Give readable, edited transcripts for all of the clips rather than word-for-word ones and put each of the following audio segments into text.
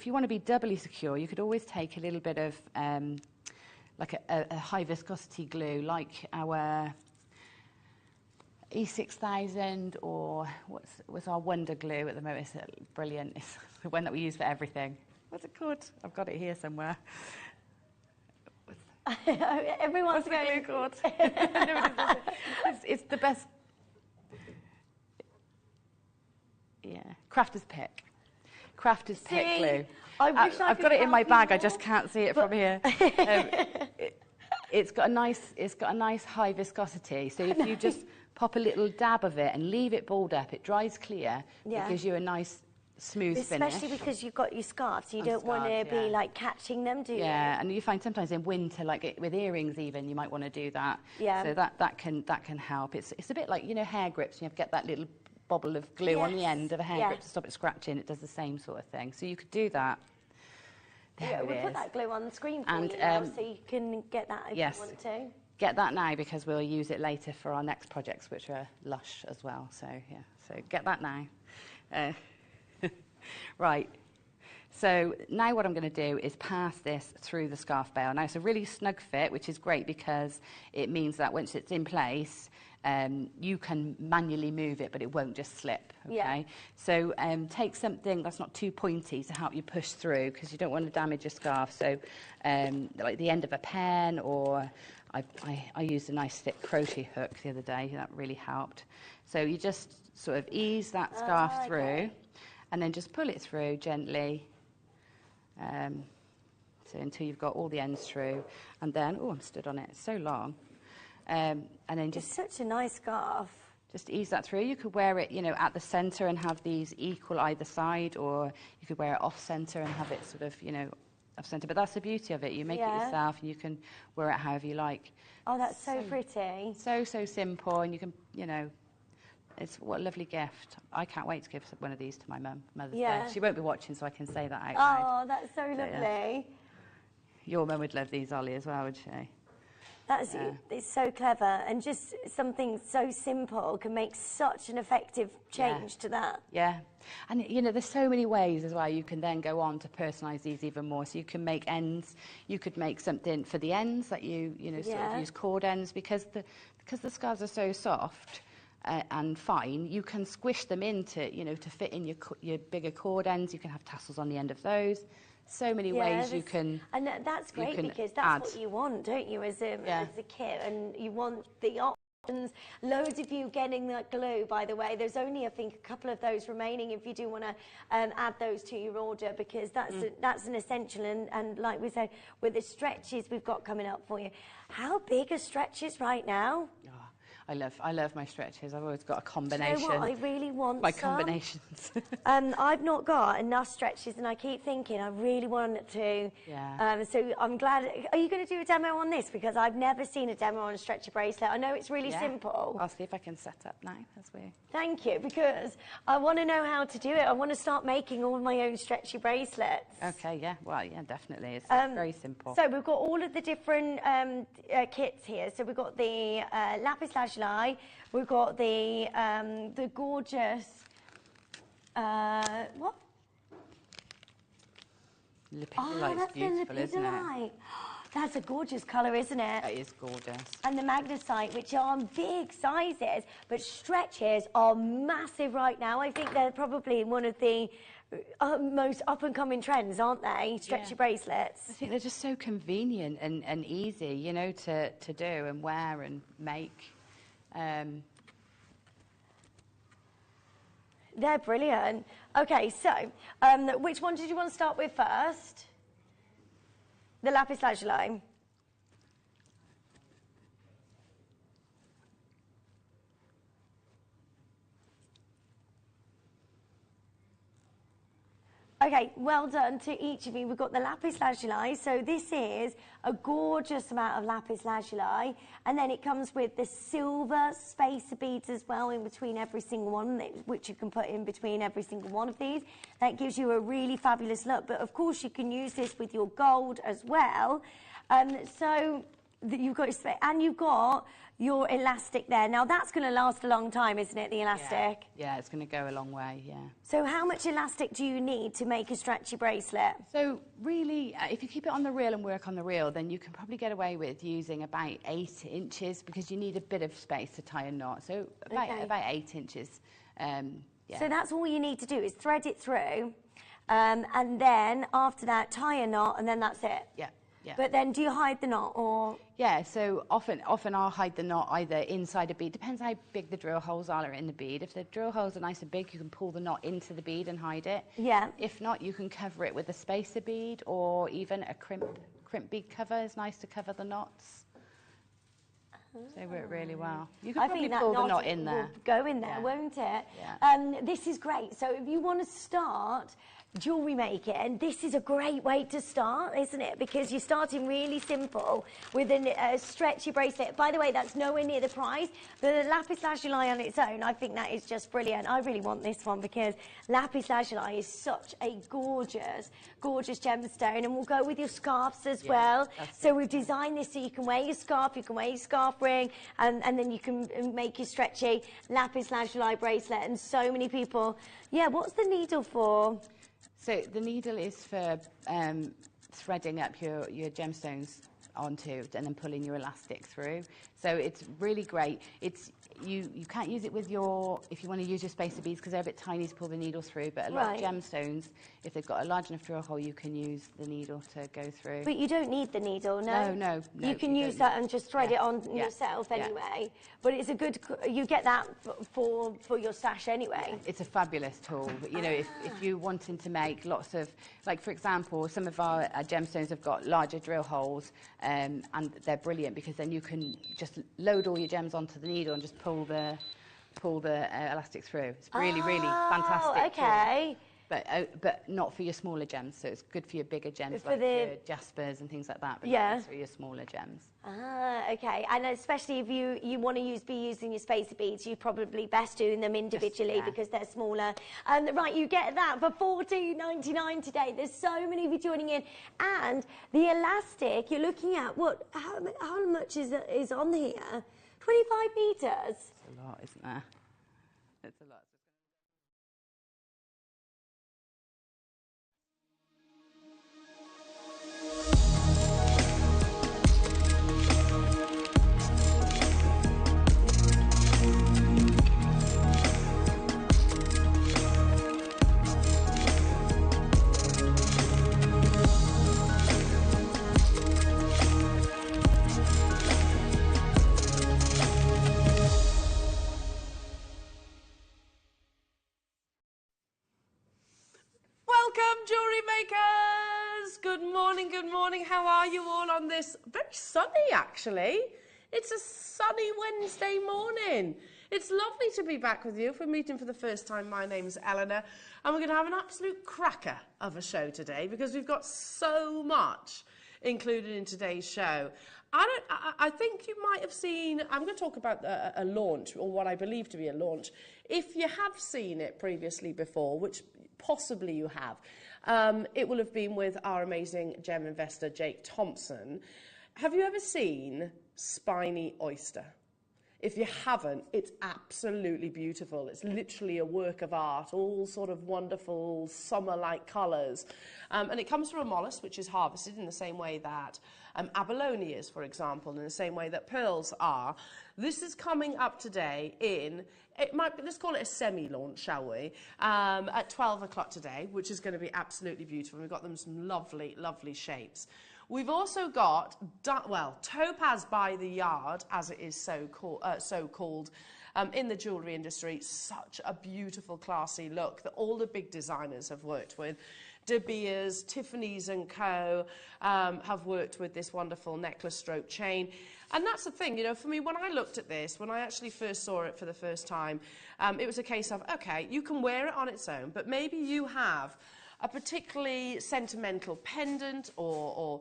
you want to be doubly secure, you could always take a little bit of like a high viscosity glue, like our E6000, or what's our Wonder Glue at the moment. It's brilliant. It's the one that we use for everything. What's it called? I've got it here somewhere. Everyone's What's the glue called? It's the best. Yeah, Crafter's Pick. Crafter's Pick glue. I've got it in my bag. I just can't see it from here. It's got a nice high viscosity. So if you just pop a little dab of it and leave it balled up, it dries clear. Yeah. It gives you a nice smooth finish. Especially because you've got your scarves, you don't want to be like catching them, do you? Yeah, and you find sometimes in winter, like with earrings even, you might want to do that. Yeah. So that can help. It's a bit like, you know, hair grips. You have to get that little bobble of glue on the end of a hair grip to stop it scratching. It does the same sort of thing. So you could do that. There we'll put that glue on the screen for you now, so you can get that if you want to. Get that now, because we'll use it later for our next projects, which are lush as well. So yeah, so get that now. Right. So now what I'm going to do is pass this through the scarf bail. Now it's a really snug fit, which is great because it means that once it's in place, you can manually move it, but it won't just slip. Okay. Yeah. So take something that's not too pointy to help you push through, because you don't want to damage your scarf. So like the end of a pen, or I used a nice thick crochet hook the other day. That really helped. So you just sort of ease that scarf through, and then just pull it through gently. So until you've got all the ends through, and then I'm stood on it. It's so long. And then just, it's such a nice scarf. Just ease that through. You could wear it, you know, at the centre and have these equal either side, or you could wear it off centre and have it sort of, you know, off centre. But that's the beauty of it. You make it yourself, and you can wear it however you like. Oh, that's so pretty. So simple, and you can, you know, what a lovely gift. I can't wait to give one of these to my mum, Mother's Day. She won't be watching, so I can say that out loud. Oh, that's so lovely. Yeah. Your mum would love these, Ollie, as well, would she? That's it's so clever, and just something so simple can make such an effective change to that. Yeah, and you know, there's so many ways as well. You can then go on to personalise these even more. So you can make ends. You could make something for the ends that you know sort of use cord ends, because the scarves are so soft and fine. You can squish them into, you know, to fit in your bigger cord ends. You can have tassels on the end of those. So many ways you can. And that's great, because that's what you want, don't you, as a kit? And you want the options. Loads of you getting that glue, by the way. There's only, I think, a couple of those remaining if you do want to add those to your order, because that's an essential. And like we said, with the stretches we've got coming up for you. How big are stretches right now? I love my stretches. I've always got a combination. You know what? I really want my combinations. I've not got enough stretches, and I keep thinking I really want to. Yeah. So I'm glad. Are you going to do a demo on this? Because I've never seen a demo on a stretchy bracelet. I know it's really simple. I'll see if I can set up now as we. Thank you, because I want to know how to do it. I want to start making all my own stretchy bracelets. Okay. Yeah. Well, yeah, definitely. It's very simple. So we've got all of the different kits here. So we've got the lapis lazuli. We've got the gorgeous what? Lepidolite's beautiful, isn't it? That's a gorgeous colour, isn't it? That is gorgeous. And the magnesite, which are big sizes, but stretches are massive right now. I think they're probably one of the most up-and-coming trends, aren't they? Stretchy bracelets. I think they're just so convenient and easy, you know, to do and wear and make. They're brilliant. Okay, so which one did you want to start with first? The lapis lazuli. Okay, well done to each of you. We've got the lapis lazuli. So this is a gorgeous amount of lapis lazuli. And then it comes with the silver spacer beads as well in between every single one, which you can put in between every single one of these. That gives you a really fabulous look. But of course, you can use this with your gold as well. So You've got your space, and you've got your elastic there. Now that's going to last a long time, isn't it, the elastic? Yeah, it's going to go a long way, yeah. So how much elastic do you need to make a stretchy bracelet? So really, if you keep it on the reel and work on the reel, then you can probably get away with using about 8 inches, because you need a bit of space to tie a knot. So about 8 inches. Yeah. So that's all you need to do is thread it through, and then after that tie a knot, and then that's it. Yeah. Yeah. But then do you hide the knot, or? Yeah, so often I'll hide the knot either inside a bead. Depends how big the drill holes are in the bead. If the drill holes are nice and big, you can pull the knot into the bead and hide it. Yeah. If not, you can cover it with a spacer bead, or even a crimp bead cover is nice to cover the knots. They work really well. You can probably pull the knot in there. Go in there, won't it? Yeah. This is great. So if you want to start jewellery making, and this is a great way to start, isn't it? Because you're starting really simple with a stretchy bracelet. By the way, that's nowhere near the price. The lapis lazuli on its own, I think that is just brilliant. I really want this one because lapis lazuli is such a gorgeous, gorgeous gemstone, and we'll go with your scarves as well. So we've designed this so you can wear your scarf, you can wear your scarf ring, and then you can make your stretchy lapis lazuli bracelet. And so many people, what's the needle for? So the needle is for threading up your gemstones onto and then pulling your elastic through. So it's really great. You can't use it with if you want to use your spacer beads, because they're a bit tiny to pull the needle through, but a lot of gemstones, if they've got a large enough drill hole, you can use the needle to go through. But you don't need the needle, no? No. You can use that and just thread it on yourself anyway. But it's a good, you get that for your stash anyway. It's a fabulous tool. But, you know, if you're wanting to make lots of, like for example, some of our gemstones have got larger drill holes, and they're brilliant because then you can just load all your gems onto the needle and just pull the elastic through. It's really, really fantastic. Okay. But not for your smaller gems, so it's good for your bigger gems, for like your jaspers and things like that, but not for your smaller gems. Okay, and especially if you want to be using your spacer beads, you're probably best doing them individually because they're smaller. Right, you get that for $14.99 today. There's so many of you joining in, and the elastic, you're looking at, how much is on here? 25 meters. It's a lot, isn't there? It's a lot. Welcome, Jewellery Makers! Good morning. How are you all on this very sunny, actually? It's a sunny Wednesday morning. It's lovely to be back with you. If we're meeting for the first time, my name's Eleanor, and we're going to have an absolute cracker of a show today because we've got so much included in today's show. I think you might have seen, I'm going to talk about a launch, or what I believe to be a launch. If you have seen it previously before, which possibly you have, it will have been with our amazing gem investor, Jake Thompson. Have you ever seen Spiny Oyster? If you haven't, it's absolutely beautiful. It's literally a work of art, all sort of wonderful summer-like colours. And it comes from a mollusk which is harvested in the same way that abalone is, for example, in the same way that pearls are. This is coming up today let's call it a semi-launch, shall we, at 12 o'clock today, which is going to be absolutely beautiful. We've got them some lovely, lovely shapes. We've also got, Topaz by the yard, as it is so called in the jewellery industry. Such a beautiful, classy look that all the big designers have worked with. De Beers, Tiffany's & Co. Have worked with this wonderful necklace stroke chain. And that's the thing, you know, for me, when I looked at this, when I actually first saw it for the first time, it was a case of, okay, you can wear it on its own, but maybe you have a particularly sentimental pendant or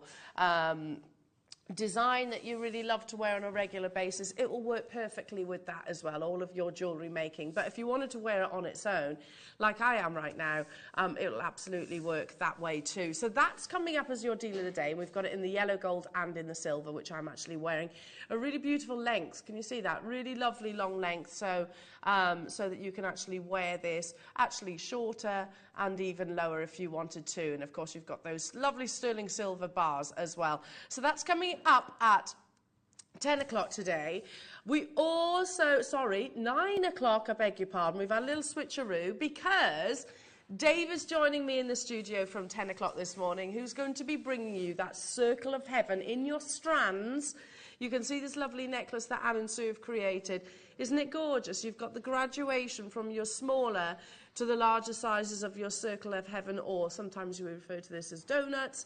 design that you really love to wear on a regular basis, it will work perfectly with that as well, all of your jewellery making. But if you wanted to wear it on its own, like I am right now, it'll absolutely work that way too. So that's coming up as your deal of the day. We've got it in the yellow gold and in the silver, which I'm actually wearing. A really beautiful length. Can you see that? Really lovely long length, so that you can actually wear this actually shorter and even lower if you wanted to. And of course you've got those lovely sterling silver bars as well. So that's coming up at 10 o'clock today. We also, 9 o'clock, I beg your pardon, we've had a little switcheroo because Dave is joining me in the studio from 10 o'clock this morning, who's going to be bringing you that circle of heaven in your strands. You can see this lovely necklace that Anne and Sue have created. Isn't it gorgeous? You've got the graduation from your smaller to the larger sizes of your circle of heaven, or sometimes you refer to this as donuts,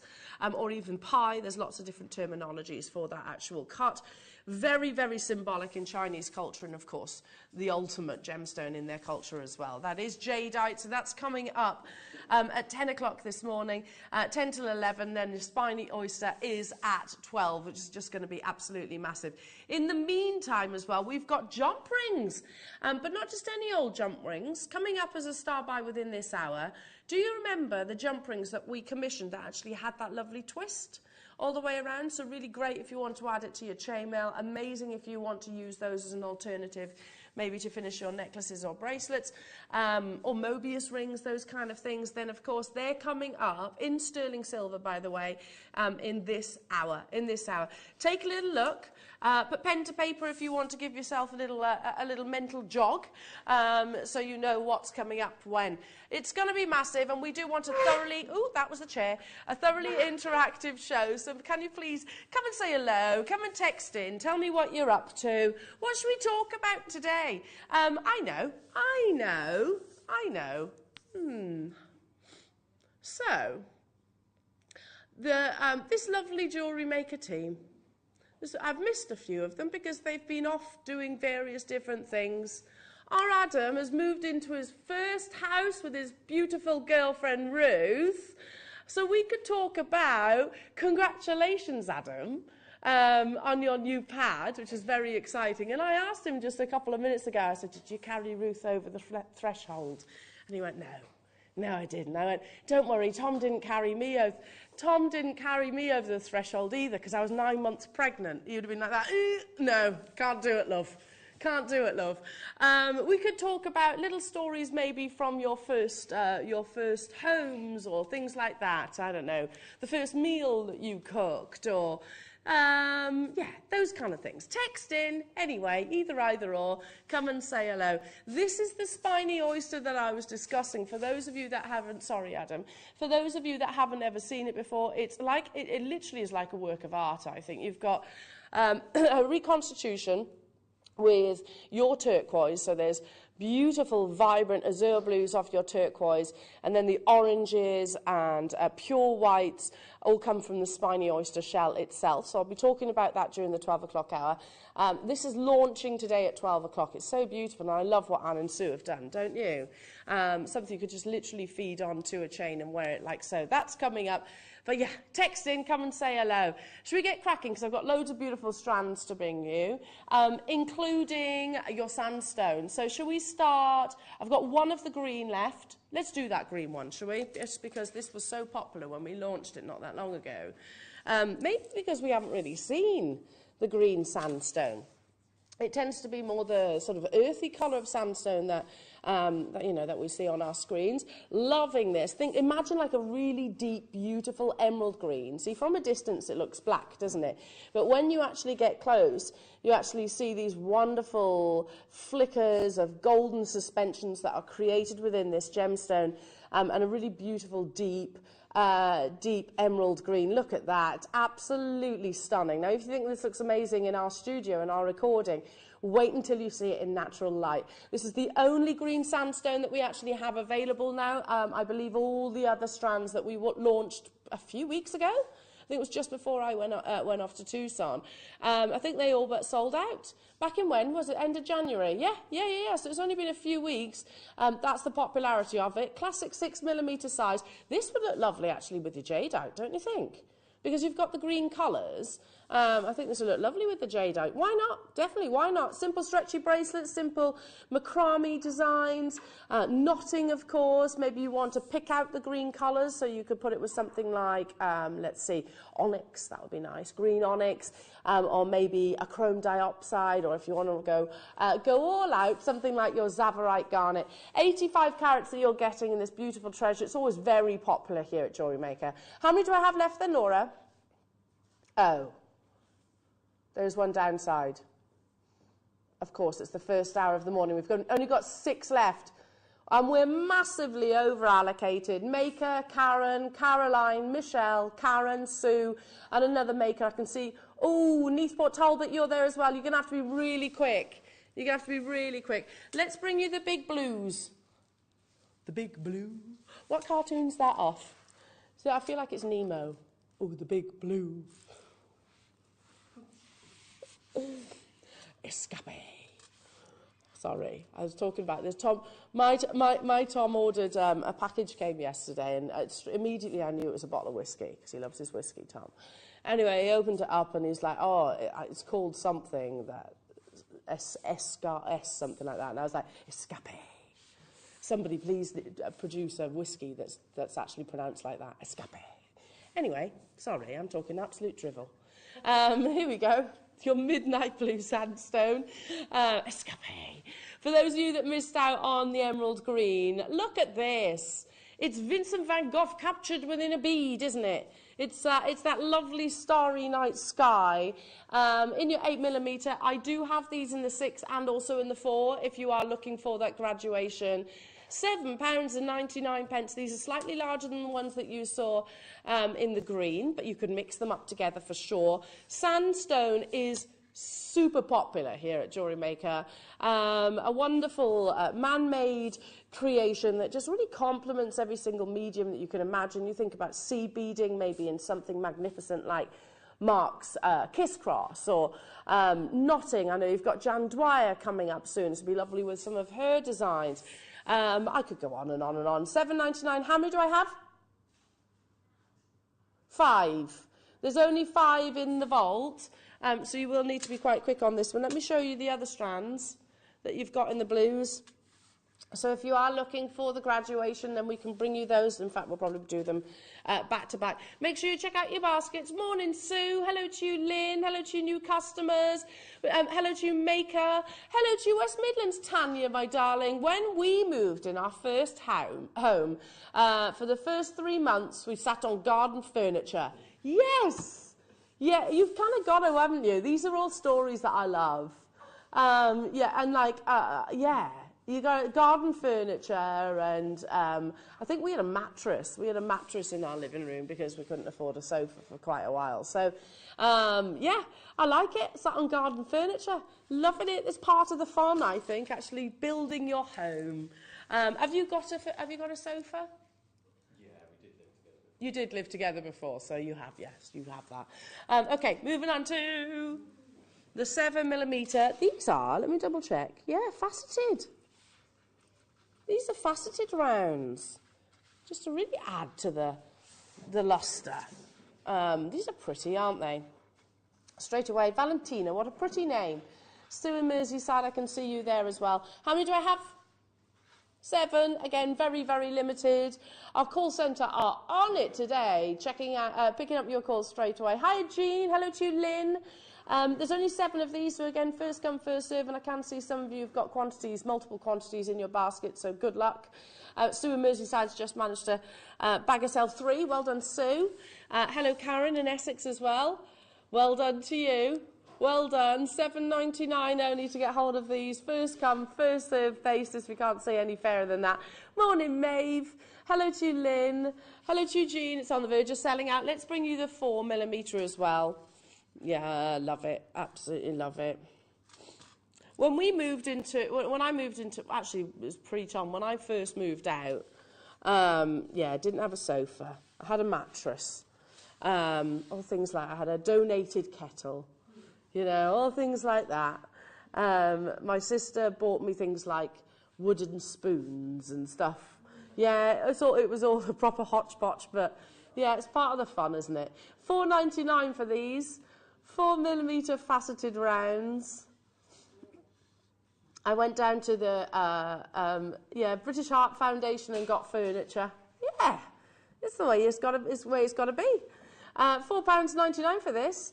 or even pie. There's lots of different terminologies for that actual cut. Very, very symbolic in Chinese culture, and of course, the ultimate gemstone in their culture as well. That is Jadeite, so that's coming up at 10 o'clock this morning, 10 till 11, then the spiny oyster is at 12, which is just going to be absolutely massive. In the meantime as well, we've got jump rings, but not just any old jump rings. Coming up as a star by within this hour, do you remember the jump rings that we commissioned that actually had that lovely twist all the way around? So really great if you want to add it to your chainmail. Amazing if you want to use those as an alternative, maybe to finish your necklaces or bracelets, or Mobius rings, those kind of things. Then, of course, they're coming up in sterling silver, by the way, in this hour. Take a little look. Put pen to paper if you want to give yourself a little mental jog, so you know what's coming up when. It's going to be massive, and we do want a thoroughly, that was the chair, a thoroughly interactive show. So can you please come and say hello, come and text in, tell me what you're up to. What should we talk about today? I know. So, this lovely Jewellery Maker team, I've missed a few of them because they've been off doing various different things. Our Adam has moved into his first house with his beautiful girlfriend Ruth. So we could talk about, congratulations Adam, on your new pad, which is very exciting. And I asked him just a couple of minutes ago, I said, did you carry Ruth over the threshold? And he went, no, I didn't. I went, don't worry, Tom didn't carry me over the threshold either, because I was 9 months pregnant. He would have been like that. No, can't do it, love. We could talk about little stories maybe from your first homes or things like that. I don't know, the first meal that you cooked, or those kind of things. Text in, anyway, either or, come and say hello. This is the spiny oyster that I was discussing. For those of you that haven't, sorry Adam, for those of you that haven't ever seen it before, it's like, it literally is like a work of art, I think. You've got a reconstitution with your turquoise, so there's beautiful, vibrant azure blues off your turquoise, and then the oranges and pure whites all come from the spiny oyster shell itself. So I'll be talking about that during the 12 o'clock hour. This is launching today at 12 o'clock. It's so beautiful, and I love what Anne and Sue have done, don't you? Something you could just literally feed onto a chain and wear it like so. That's coming up. But yeah, text in, come and say hello. Should we get cracking? Because I've got loads of beautiful strands to bring you, including your sandstone. So shall we start? I've got one of the green left. Let's do that green one, shall we? Just because this was so popular when we launched it not that long ago. Maybe because we haven't really seen the green sandstone. It tends to be more the sort of earthy colour of sandstone that we see on our screens. Loving this. Imagine like a really deep, beautiful emerald green. See, from a distance it looks black, doesn't it? But when you actually get close, you actually see these wonderful flickers of golden suspensions that are created within this gemstone, and a really beautiful, deep emerald green. Look at that. Absolutely stunning. Now, if you think this looks amazing in our studio and our recording, wait until you see it in natural light. This is the only green sandstone that we actually have available now. I believe all the other strands that we launched a few weeks ago, I think it was just before I went off to Tucson. I think they all but sold out. Back in when? Was it end of January? Yeah. So it's only been a few weeks. That's the popularity of it. Classic 6mm size. This would look lovely actually with your Jadeite, don't you think? Because you've got the green colours, I think this will look lovely with the jadeite. Why not? Definitely, why not? Simple stretchy bracelets, simple macrame designs, knotting, of course. Maybe you want to pick out the green colours, so you could put it with something like, let's see, onyx. That would be nice. Green onyx, or maybe a chrome diopside, or if you want to go all out, something like your Zavarite garnet. 85 carats that you're getting in this beautiful treasure. It's always very popular here at Jewellery Maker. How many do I have left then, Laura? Oh. There's one downside. Of course, it's the first hour of the morning. We've only got 6 left. And we're massively over-allocated. Maker, Karen, Caroline, Michelle, Karen, Sue, and another maker I can see. Oh, Neathport Talbot, you're there as well. You're going to have to be really quick. You're going to have to be really quick. Let's bring you the big blues. The big blue. What cartoon's that off? So I feel like it's Nemo. Oh, the big blue. Escape. Sorry, I was talking about this. Tom, my Tom ordered a package came yesterday, and immediately I knew it was a bottle of whiskey because he loves his whiskey, Tom. Anyway, he opened it up and he's like, "Oh, it's called something that S something like that." And I was like, "Escape." Somebody please produce a whiskey that's actually pronounced like that. Escape. Anyway, sorry, I'm talking absolute drivel. Here we go. Your midnight blue sandstone. Escape. For those of you that missed out on the emerald green, look at this. It's Vincent van Gogh captured within a bead, isn't it? It's that lovely starry night sky. In your 8mm, I do have these in the 6 and also in the 4 if you are looking for that graduation. £7.99. These are slightly larger than the ones that you saw in the green, but you could mix them up together for sure. Sandstone is super popular here at Jewellery Maker. A wonderful man-made creation that just really complements every single medium that you can imagine. You think about seed beading maybe in something magnificent like Mark's Kiss Cross or knotting. I know you've got Jan Dwyer coming up soon. It's going to be lovely with some of her designs. I could go on and on and on. £7.99. How many do I have? 5. There's only 5 in the vault, so you will need to be quite quick on this one. Let me show you the other strands that you've got in the blues. So if you are looking for the graduation, then we can bring you those. In fact, we'll probably do them back to back. Make sure you check out your baskets. Morning, Sue. Hello to you, Lynn. Hello to you, new customers. Hello to you, Maker. Hello to you, West Midlands, Tanya, my darling. When we moved in our first home, for the first 3 months, we sat on garden furniture. Yes! Yeah, you've kind of got to, haven't you? These are all stories that I love. Yeah, and like, yeah. You got garden furniture, and I think we had a mattress. We had a mattress in our living room because we couldn't afford a sofa for quite a while. So, yeah, I like it. Sat on garden furniture, loving it. It's part of the fun, I think, actually building your home. Have you got a sofa? Yeah, we did live together. You did live together before, so you have, yes, you have that. Okay, moving on to the 7mm. These are, let me double check. Yeah, faceted. These are faceted rounds, just to really add to the lustre. These are pretty, aren't they? Straight away, Valentina, what a pretty name. Sue in Merseyside, I can see you there as well. How many do I have? 7, again, very, very limited. Our call centre are on it today, checking out, picking up your calls straight away. Hi, Jean. Hello to you, Lynn. There's only 7 of these, so again, first come, first serve, and I can see some of you have got quantities, multiple quantities in your basket, so good luck. Sue in Merseyside's just managed to bag herself 3. Well done, Sue. Hello, Karen in Essex as well. Well done to you. Well done. £7.99 only to get hold of these. First come, first serve basis. We can't say any fairer than that. Morning, Maeve. Hello to you, Lynn. Hello to you, Jean. It's on the verge of selling out. Let's bring you the 4mm as well. Yeah, love it. Absolutely love it. When I moved into, actually, it was pre-Tom. When I first moved out, yeah, I didn't have a sofa. I had a mattress. All things like, I had a donated kettle. You know, all things like that. My sister bought me things like wooden spoons and stuff. Yeah, I thought it was all the proper hodgepodge, but yeah, it's part of the fun, isn't it? £4.99 for these. 4mm faceted rounds. I went down to the British Heart Foundation and got furniture. Yeah, it's the way it's got to be. £4.99 for this.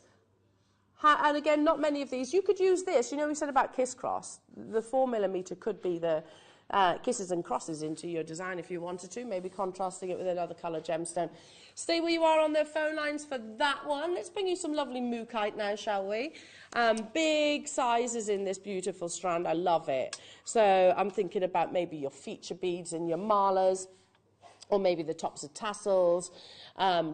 And again, not many of these. You could use this. You know, we said about kiss cross. The 4mm could be the kisses and crosses into your design if you wanted to, maybe contrasting it with another colour gemstone. Stay where you are on the phone lines for that one. Let's bring you some lovely Mookite now, shall we? Big sizes in this beautiful strand. I love it. So I'm thinking about maybe your feature beads and your malas, or maybe the tops of tassels.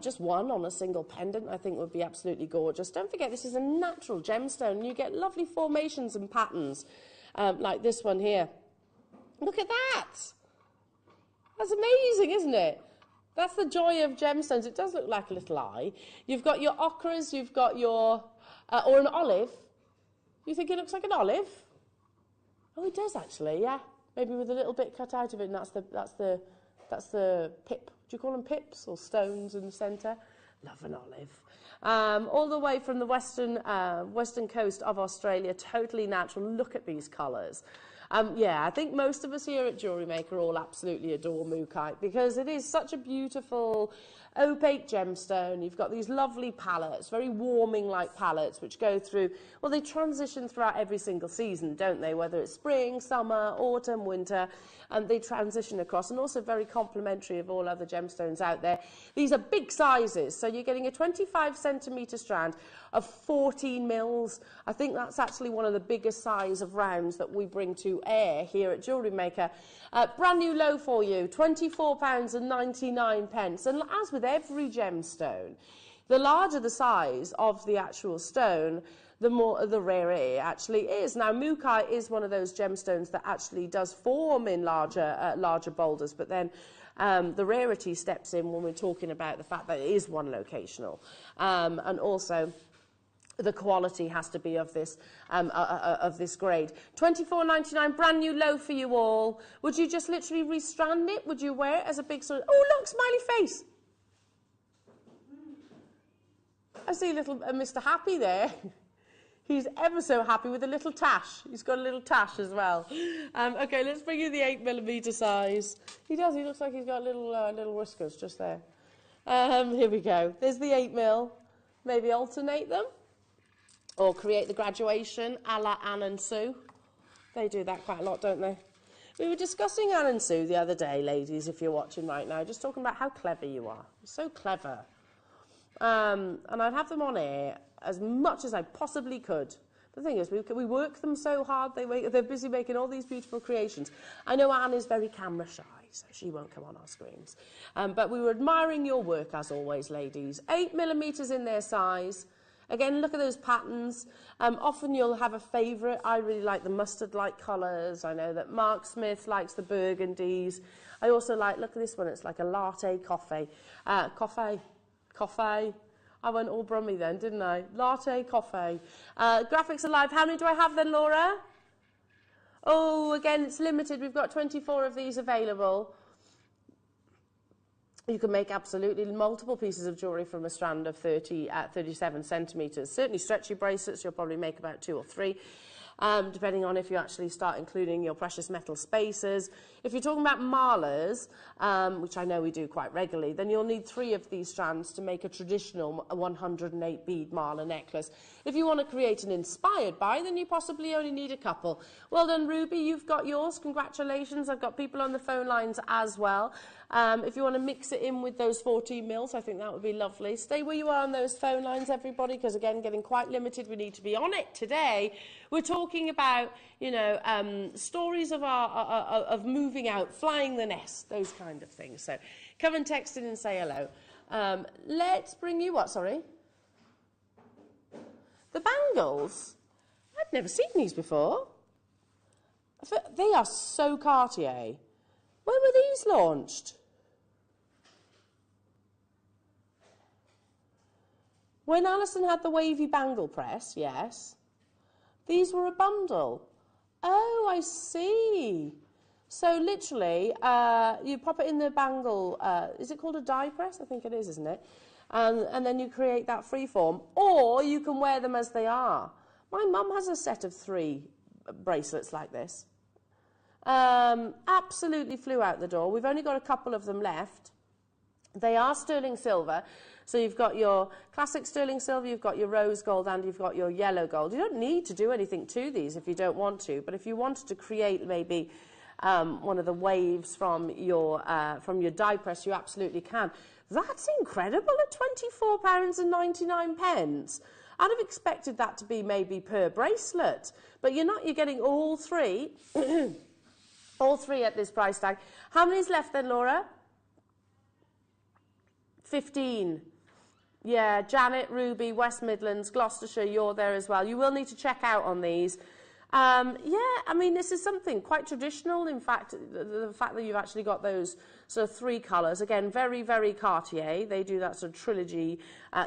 Just one on a single pendant I think would be absolutely gorgeous. Don't forget, this is a natural gemstone. You get lovely formations and patterns like this one here. Look at that. That's amazing, isn't it? That's the joy of gemstones. It does look like a little eye. You've got your ochres, you've got your, or an olive. You think it looks like an olive? Oh, it does actually, yeah. Maybe with a little bit cut out of it, and that's the pip. Do you call them pips or stones in the centre? Love an olive. All the way from the western coast of Australia, totally natural. Look at these colours. Yeah, I think most of us here at Jewellery Maker all absolutely adore Mookite because it is such a beautiful opaque gemstone. You've got these lovely palettes, very warming-like palettes, which go through, well, they transition throughout every single season, don't they? Whether it's spring, summer, autumn, winter, and they transition across, and also very complementary of all other gemstones out there. These are big sizes, so you're getting a 25cm strand of 14 mils. I think that's actually one of the biggest size of rounds that we bring to air here at Jewellery Maker. Brand new low for you, £24.99. And as with every gemstone, the larger the size of the actual stone, the more the rarer it actually is. Now, Mookite is one of those gemstones that actually does form in larger boulders, but then the rarity steps in when we're talking about the fact that it is one locational, and also the quality has to be of this grade. £24.99, brand new low for you all. Would you just literally restrand it? Would you wear it as a big sort of, oh look, smiley face. I see little Mr. Happy there. He's ever so happy with a little tash. He's got a little tash as well. Okay, let's bring you the 8mm size. He does, he looks like he's got little whiskers just there. Here we go. There's the 8mm. Maybe alternate them. Or create the graduation a la Anne and Sue. They do that quite a lot, don't they? We were discussing Anne and Sue the other day, ladies, if you're watching right now, just talking about how clever you are. You're so clever. And I'd have them on air as much as I possibly could. The thing is, we work them so hard, they're busy making all these beautiful creations. I know Anne is very camera shy, so she won't come on our screens. But we were admiring your work, as always, ladies. 8mm in their size. Again, look at those patterns. Often you'll have a favourite. I really like the mustard-like colours. I know that Mark Smith likes the burgundies. I also like, look at this one, it's like a latte coffee. Coffee. I went all brummy then, didn't I? Latte coffee. Graphics Alive, how many do I have then, Laura? Oh, again, it's limited. We've got 24 of these available. You can make absolutely multiple pieces of jewellery from a strand of 37 centimetres. Certainly stretchy bracelets, you'll probably make about 2 or 3, depending on if you actually start including your precious metal spacers. If you're talking about malas, which I know we do quite regularly, then you'll need 3 of these strands to make a traditional 108 bead mala necklace. If you want to create an inspired by, then you possibly only need a couple. Well done, Ruby, you've got yours. Congratulations. I've got people on the phone lines as well. If you want to mix it in with those 14 mils, I think that would be lovely. Stay where you are on those phone lines, everybody, because, again, getting quite limited. We need to be on it today. We're talking about, you know, stories of moving out, flying the nest, those kind of things. So come and text in and say hello. Let's bring you what, sorry? The bangles. I've never seen these before. They are so Cartier. When were these launched? When Alison had the wavy bangle press, yes. These were a bundle. Oh, I see. So literally, you pop it in the bangle, is it called a die press? I think it is, isn't it? And then you create that freeform, or you can wear them as they are. My mum has a set of 3 bracelets like this. Absolutely flew out the door. We've only got a couple of them left. They are sterling silver. So you've got your classic sterling silver, you've got your rose gold, and you've got your yellow gold. You don't need to do anything to these if you don't want to, but if you wanted to create maybe one of the waves from your die press, you absolutely can. That's incredible at £24.99. I'd have expected that to be maybe per bracelet, but you're not. You're getting all 3, all 3 at this price tag. How many's left then, Laura? 15. Yeah, Janet, Ruby, West Midlands, Gloucestershire, you're there as well. You will need to check out on these. Yeah, I mean, this is something quite traditional. In fact, the fact that you've actually got those sort of 3 colours, again, very, very Cartier. They do that sort of trilogy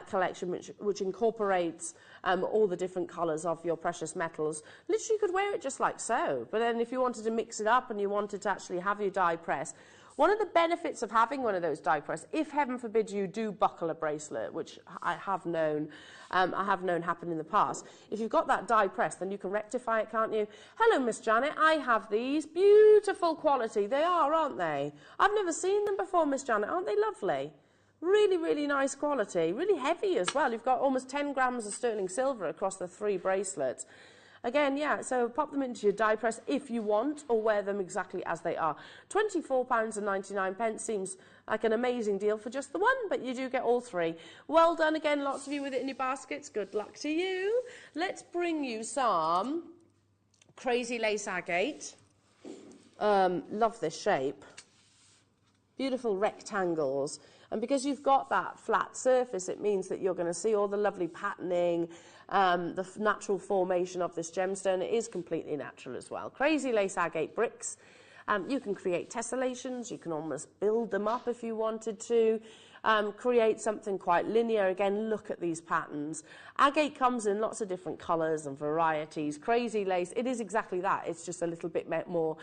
collection, which incorporates all the different colours of your precious metals. Literally, you could wear it just like so. But then if you wanted to mix it up and you wanted to actually have your die press, one of the benefits of having one of those die press, if heaven forbid you do buckle a bracelet, which I have known happen in the past, if you've got that die press, then you can rectify it, can't you? Hello, Miss Janet, I have these. Beautiful quality. They are, aren't they? I've never seen them before, Miss Janet. Aren't they lovely? Really, really nice quality. Really heavy as well. You've got almost 10 grams of sterling silver across the 3 bracelets. Again, yeah, so pop them into your die press if you want, or wear them exactly as they are. £24.99 seems like an amazing deal for just the one, but you do get all 3. Well done again, lots of you with it in your baskets. Good luck to you. Let's bring you some crazy lace agate. Love this shape. Beautiful rectangles. And because you've got that flat surface, it means that you're going to see all the lovely patterning, the natural formation of this gemstone. It is completely natural as well. Crazy lace agate bricks. You can create tessellations. You can almost build them up if you wanted to. Create something quite linear. Again, look at these patterns. Agate comes in lots of different colours and varieties. Crazy lace, it is exactly that. It's just a little bit more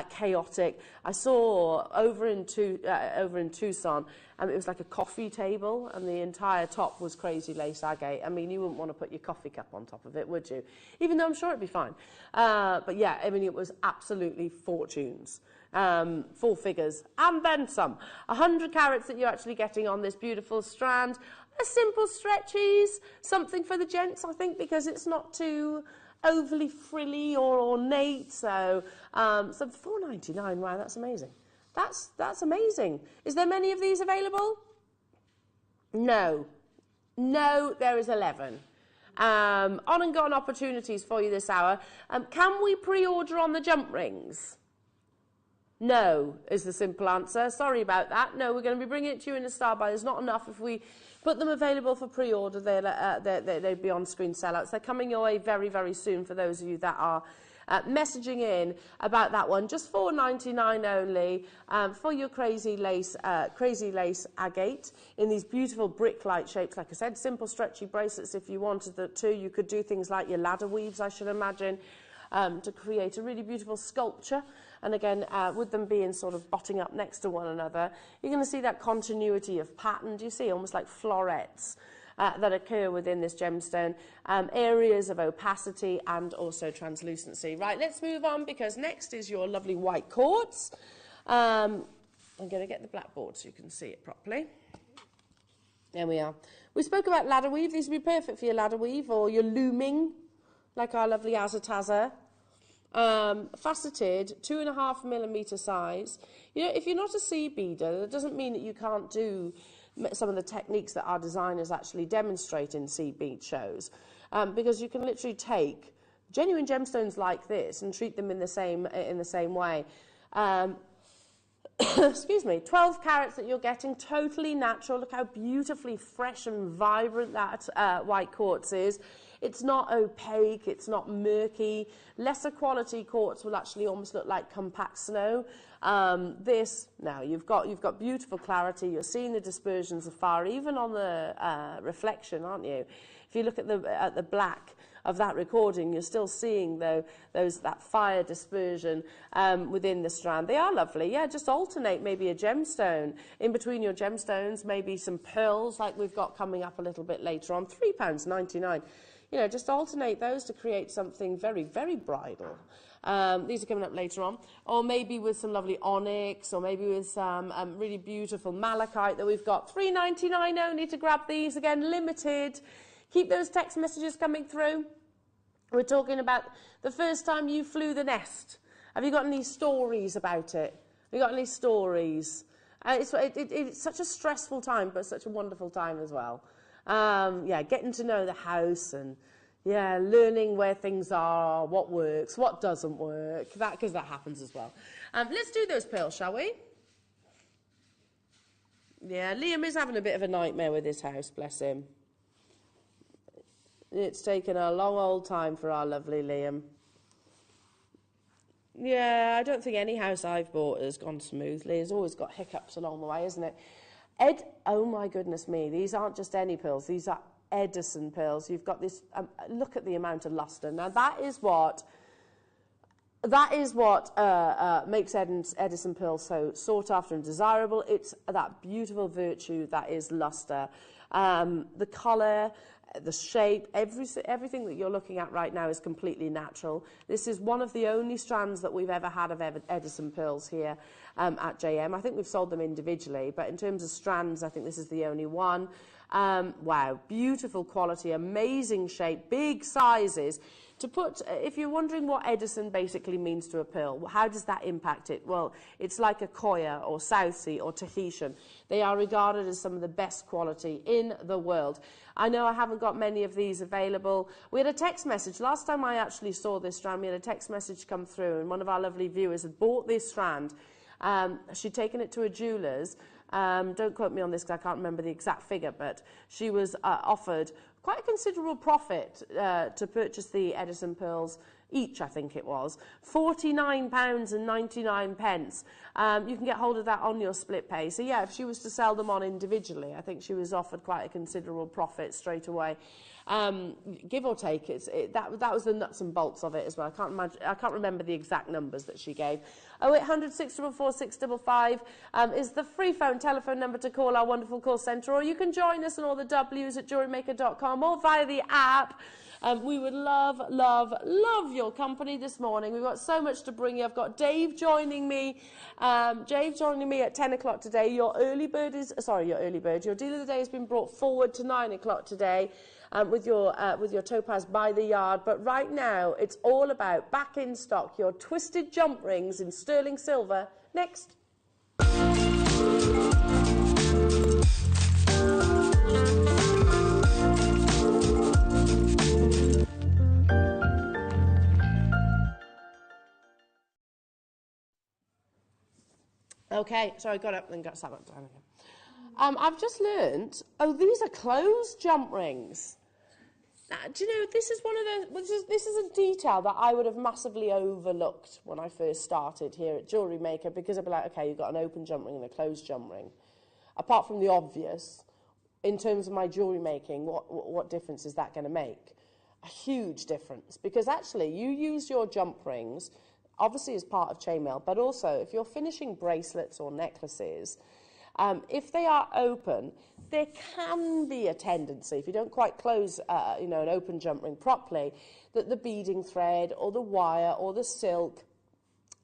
chaotic. I saw over in Tucson, it was like a coffee table, and the entire top was crazy lace agate. I mean, you wouldn't want to put your coffee cup on top of it, would you? Even though I'm sure it'd be fine. But yeah, I mean, it was absolutely fortunes. 4 figures, and then some. 100 carats that you're actually getting on this beautiful strand. A simple stretchies, something for the gents, I think, because it's not too overly frilly or ornate. So £4.99. Wow, that's amazing. That's amazing. Is there many of these available? No. No, there is 11. On and gone opportunities for you this hour. Can we pre-order on the jump rings? No, is the simple answer. Sorry about that. No, we're going to be bringing it to you in a star buy. There's not enough. If we put them available for pre-order, they'd be on-screen sellouts. They're coming your way very, very soon for those of you that are messaging in about that one. Just £4.99 only for your crazy lace agate in these beautiful brick-like shapes. Like I said, simple stretchy bracelets if you wanted the two. You could do things like your ladder weaves, I should imagine, to create a really beautiful sculpture. And again, with them being sort of botting up next to one another, you're going to see that continuity of pattern. Do you see? Almost like florets that occur within this gemstone. Areas of opacity and also translucency. Right, let's move on, because next is your lovely white quartz. I'm going to get the blackboard so you can see it properly. There we are. We spoke about ladder weave. These would be perfect for your ladder weave or your looming, like our lovely Azataza. Faceted, 2.5mm size. You know, if you're not a sea beader, that doesn't mean that you can't do some of the techniques that our designers actually demonstrate in sea bead shows, because you can literally take genuine gemstones like this and treat them in the same way. Excuse me, 12 carats that you're getting, totally natural. Look how beautifully fresh and vibrant that white quartz is. It's not opaque, it's not murky. Lesser quality quartz will actually almost look like compact snow. This, now you've got beautiful clarity. You're seeing the dispersions afar, even on the reflection, aren't you? If you look at the black of that recording, you're still seeing that fire dispersion within the strand. They are lovely. Yeah, just alternate maybe a gemstone in between your gemstones, maybe some pearls like we've got coming up a little bit later on. £3.99. You know, just alternate those to create something very, very bridal. These are coming up later on. Or maybe with some lovely onyx, or maybe with some really beautiful malachite that we've got. £3.99 only to grab these. Again, limited. Keep those text messages coming through. We're talking about the first time you flew the nest. Have you got any stories about it? Have you got any stories? It's such a stressful time, but such a wonderful time as well. Yeah, getting to know the house and, yeah, learning where things are, what works, what doesn't work, because that happens as well. Let's do those pearls, shall we? Yeah, Liam is having a bit of a nightmare with his house, bless him. It's taken a long old time for our lovely Liam. Yeah, I don't think any house I've bought has gone smoothly. It's always got hiccups along the way, isn't it? Oh my goodness me, these aren't just any pearls, these are Edison pearls. You've got this, look at the amount of luster. Now that is what makes Edison pearls so sought after and desirable. It's that beautiful virtue that is luster. The colour, the shape, everything that you're looking at right now is completely natural. This is one of the only strands that we've ever had of Edison pearls here at JM. I think we've sold them individually, but in terms of strands, I think this is the only one. Wow, beautiful quality, amazing shape, big sizes. To put, if you're wondering what Edison basically means to a pearl, how does that impact it? Well, it's like a Koya or South Sea or Tahitian. They are regarded as some of the best quality in the world. I know I haven't got many of these available. We had a text message. Last time I actually saw this strand, we had a text message come through, and one of our lovely viewers had bought this strand. She'd taken it to a jeweller's. Don't quote me on this because I can't remember the exact figure, but she was offered quite a considerable profit to purchase the Edison pearls each, I think it was. £49.99. You can get hold of that on your split pay. So yeah, if she was to sell them on individually, I think she was offered quite a considerable profit straight away. Give or take, that was the nuts and bolts of it as well. I can't remember the exact numbers that she gave. 0800 644 655 is the free telephone number to call our wonderful call centre, or you can join us on all the W's at JewelleryMaker.com or via the app. We would love, love, love your company this morning. We've got so much to bring you. I've got Dave joining me. Dave joining me at 10 o'clock today. Your deal of the day has been brought forward to 9 o'clock today. With your Topaz by the yard, but right now it's all about back in stock your twisted jump rings in sterling silver. Next. Okay, sorry, got up and got sat back down again. I've just learned, these are closed jump rings. Now, do you know, this is this is a detail that I would have massively overlooked when I first started here at Jewellery Maker, because I'd be like, okay, you've got an open jump ring and a closed jump ring. Apart from the obvious, in terms of my jewellery making, what difference is that going to make? A huge difference, because actually you use your jump rings, obviously as part of chainmail, but also if you're finishing bracelets or necklaces, if they are open, there can be a tendency, if you don't quite close an open jump ring properly, that the beading thread or the wire or the silk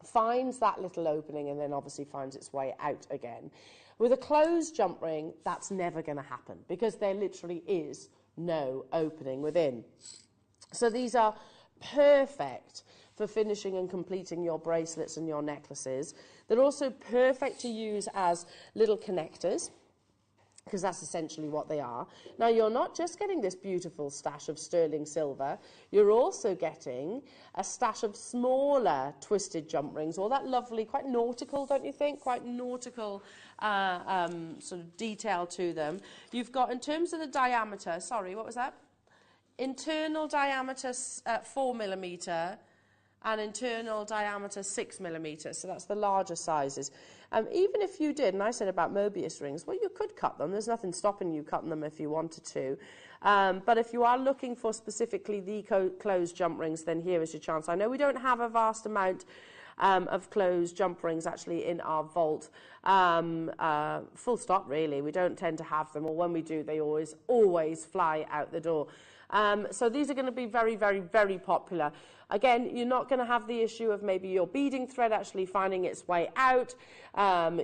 finds that little opening and then obviously finds its way out again. With a closed jump ring, that's never going to happen because there literally is no opening within. So these are perfect for finishing and completing your bracelets and your necklaces. They're also perfect to use as little connectors, because that's essentially what they are. Now, you're not just getting this beautiful stash of sterling silver, you're also getting a stash of smaller twisted jump rings, all that lovely, quite nautical, don't you think? Quite nautical sort of detail to them. You've got, in terms of the diameter, sorry, what was that? internal diameter 4mm, and internal diameter 6mm, so that's the larger sizes. Even if you did, and I said about Mobius rings, well, you could cut them. There's nothing stopping you cutting them if you wanted to. But if you are looking for specifically the closed jump rings, then here is your chance. I know we don't have a vast amount of closed jump rings actually in our vault. Full stop, really. We don't tend to have them, or when we do, they always fly out the door. So these are going to be very, very, very popular. Again, you're not going to have the issue of maybe your beading thread actually finding its way out.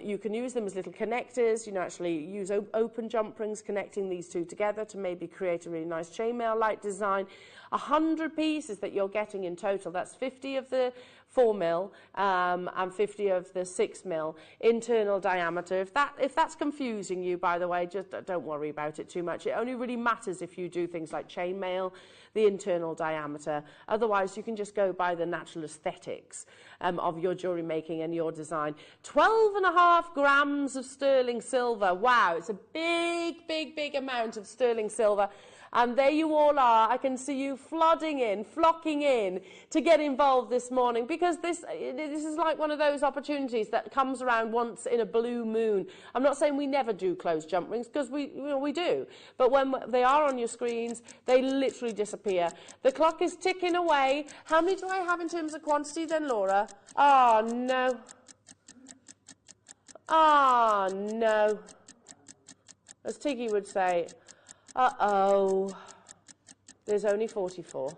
You can use them as little connectors. You know, actually use open jump rings, connecting these two together to maybe create a really nice chainmail-like design. 100 pieces that you're getting in total. That's 50 of the 4mm and 50 of the 6mm internal diameter. If that's confusing you, by the way, just don't worry about it too much. It only really matters if you do things like chainmail, the internal diameter. Otherwise, you can just go by the natural aesthetics of your jewellery making and your design. 12.5 grams of sterling silver. Wow, it's a big, big, big amount of sterling silver. And there you all are. I can see you flocking in to get involved this morning, because this is like one of those opportunities that comes around once in a blue moon. I'm not saying we never do closed jump rings, because we do. But when they are on your screens, they literally disappear. The clock is ticking away. How many do I have in terms of quantity then, Laura? Oh, no. Oh, no. As Tiggy would say, uh-oh, there's only 44.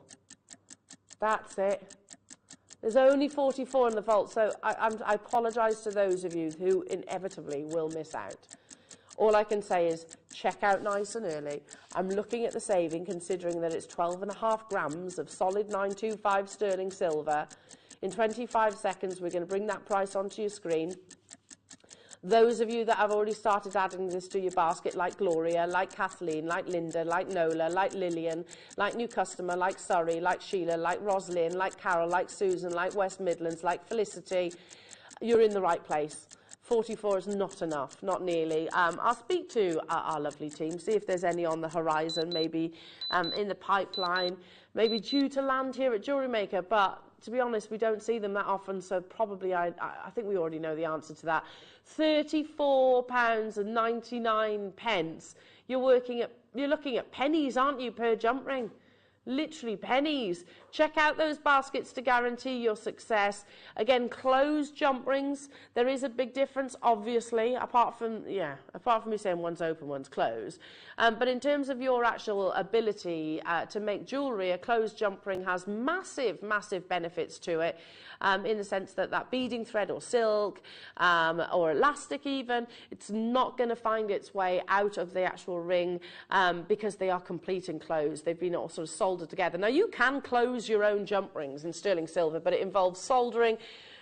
That's it. There's only 44 in the vault, so I apologise to those of you who inevitably will miss out. All I can say is check out nice and early. I'm looking at the saving, considering that it's 12.5 grams of solid 925 sterling silver. In 25 seconds, we're going to bring that price onto your screen. Those of you that have already started adding this to your basket, like Gloria, like Kathleen, like Linda, like Nola, like Lillian, like New Customer, like Surrey, like Sheila, like Rosalind, like Carol, like Susan, like West Midlands, like Felicity, you're in the right place. 44 is not enough, not nearly. I'll speak to our lovely team, see if there's any on the horizon, maybe in the pipeline, maybe due to land here at Jewellery Maker, but to be honest, we don't see them that often, so probably I think we already know the answer to that. £34.99. You're looking at pennies, aren't you, per jump ring? Literally pennies. Check out those baskets to guarantee your success. Again, closed jump rings, there is a big difference, obviously, apart from me saying one's open, one's closed. But in terms of your actual ability to make jewellery, a closed jump ring has massive, massive benefits to it, in the sense that that beading thread or silk or elastic even, it's not going to find its way out of the actual ring because they are complete and closed. They've been all sort of soldered together. Now, you can close your own jump rings in sterling silver, but it involves soldering,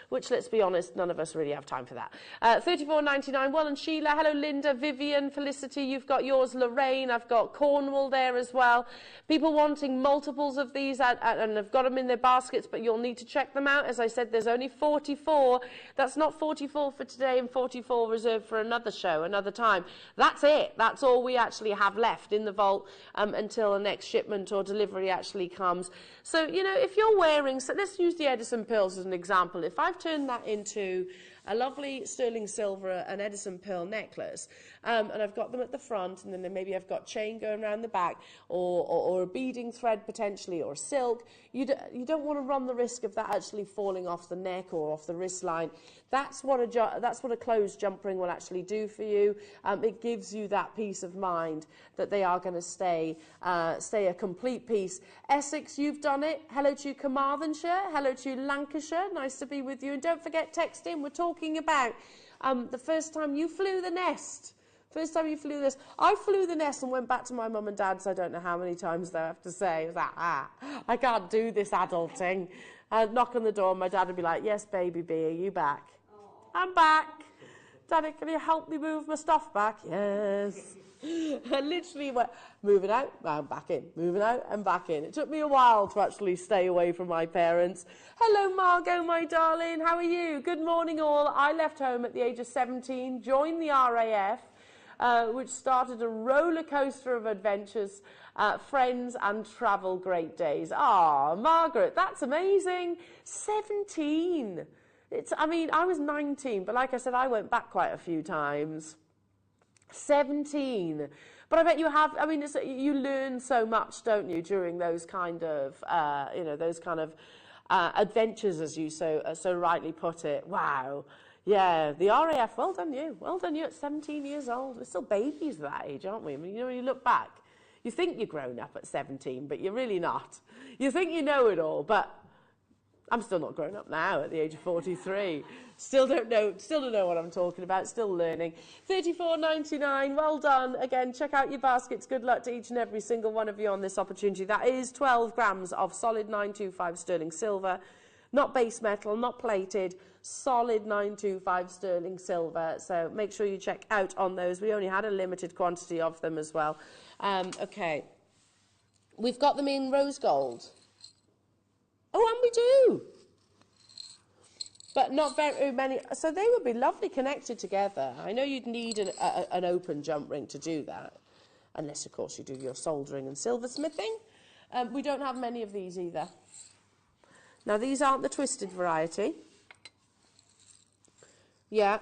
which, let's be honest, none of us really have time for that. £34.99. Well, and Sheila, hello, Linda, Vivian, Felicity, you've got yours, Lorraine, I've got Cornwall there as well. People wanting multiples of these and have got them in their baskets, but you'll need to check them out. As I said, there's only 44. That's not 44 for today and 44 reserved for another show, another time. That's it. That's all we actually have left in the vault until the next shipment or delivery actually comes. So, you know, if you're wearing, so let's use the Edison pearls as an example. If I've turned that into a lovely sterling silver and Edison pearl necklace, and I've got them at the front, and then maybe I've got chain going around the back, or a beading thread potentially, or silk. You don't want to run the risk of that actually falling off the neck or off the wrist line. That's what a closed jump ring will actually do for you. It gives you that peace of mind that they are going to stay a complete piece. Essex, you've done it. Hello to you, Carmarthenshire. Hello to you, Lancashire. Nice to be with you. And don't forget, text in. We're talking about the first time you flew the nest. First time you flew this. I flew the nest and went back to my mum and dad's, I don't know how many times though, I have to say. It was like, I can't do this adulting. I'd knock on the door and my dad would be like, yes, baby B, are you back? Aww. I'm back. Daddy, can you help me move my stuff back? Yes. I literally went, moving out, and back in, moving out and back in. It took me a while to actually stay away from my parents. Hello, Margot, my darling. How are you? Good morning, all. I left home at the age of 17, joined the RAF. which started a roller coaster of adventures, friends and travel great days. Ah, Margaret, that's amazing. 17. I mean, I was 19, but like I said, I went back quite a few times. 17. But I bet you have, I mean, you learn so much, don't you, during those kind of, those kind of adventures, as you so rightly put it. Wow. Yeah, the RAF, well done you. Well done you at 17 years old. We're still babies at that age, aren't we? I mean, you know, when you look back, you think you're grown up at 17, but you're really not. You think you know it all, but I'm still not grown up now at the age of 43. Still don't know what I'm talking about. Still learning. $34.99. Well done. Again, check out your baskets. Good luck to each and every single one of you on this opportunity. That is 12 grams of solid 925 sterling silver. Not base metal, not plated. Solid 925 sterling silver. So make sure you check out on those. We only had a limited quantity of them as well. Okay. We've got them in rose gold. Oh, and we do. But not very many. So they would be lovely connected together. I know you'd need an open jump ring to do that. Unless, of course, you do your soldering and silversmithing. We don't have many of these either. Now, these aren't the twisted variety. Yeah.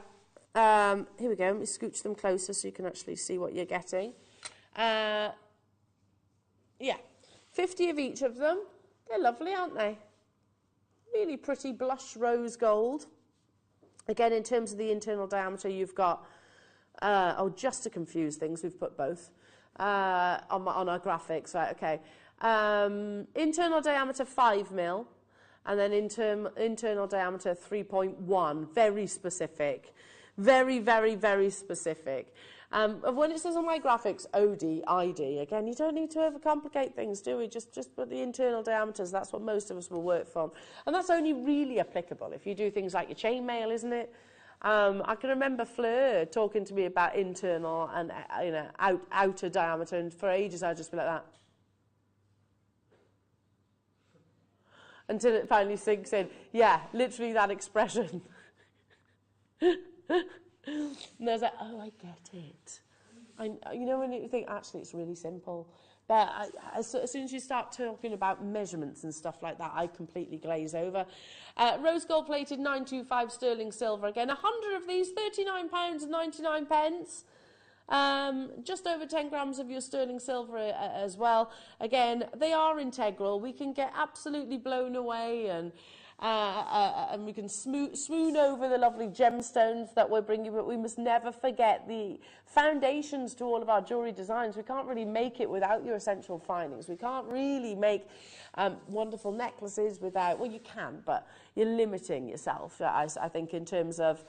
Here we go. Let me scooch them closer so you can actually see what you're getting. Yeah. 50 of each of them. They're lovely, aren't they? Really pretty blush rose gold. Again, in terms of the internal diameter, you've got, just to confuse things, we've put both on our graphics. Right, okay. Internal diameter 5 mil, and then internal diameter 3.1. Very specific. Very, very, very specific. When it says on my graphics OD, ID, again, you don't need to overcomplicate things, do we? Just put the internal diameters. That's what most of us will work from. And that's only really applicable if you do things like your chainmail, isn't it? I can remember Fleur talking to me about internal and outer diameter, and for ages I'd just be like that. Until it finally sinks in. Yeah, literally that expression. And I was like, oh, I get it. You know when you think, actually, it's really simple. But as soon as you start talking about measurements and stuff like that, I completely glaze over. Rose gold plated 925 sterling silver. Again, 100 of these, £39.99. Just over 10 grams of your sterling silver as well. Again, they are integral. We can get absolutely blown away and we can swoon over the lovely gemstones that we're bringing, but we must never forget the foundations to all of our jewellery designs. We can't really make it without your essential findings. We can't really make wonderful necklaces without, well, you can, but you're limiting yourself, I think, in terms of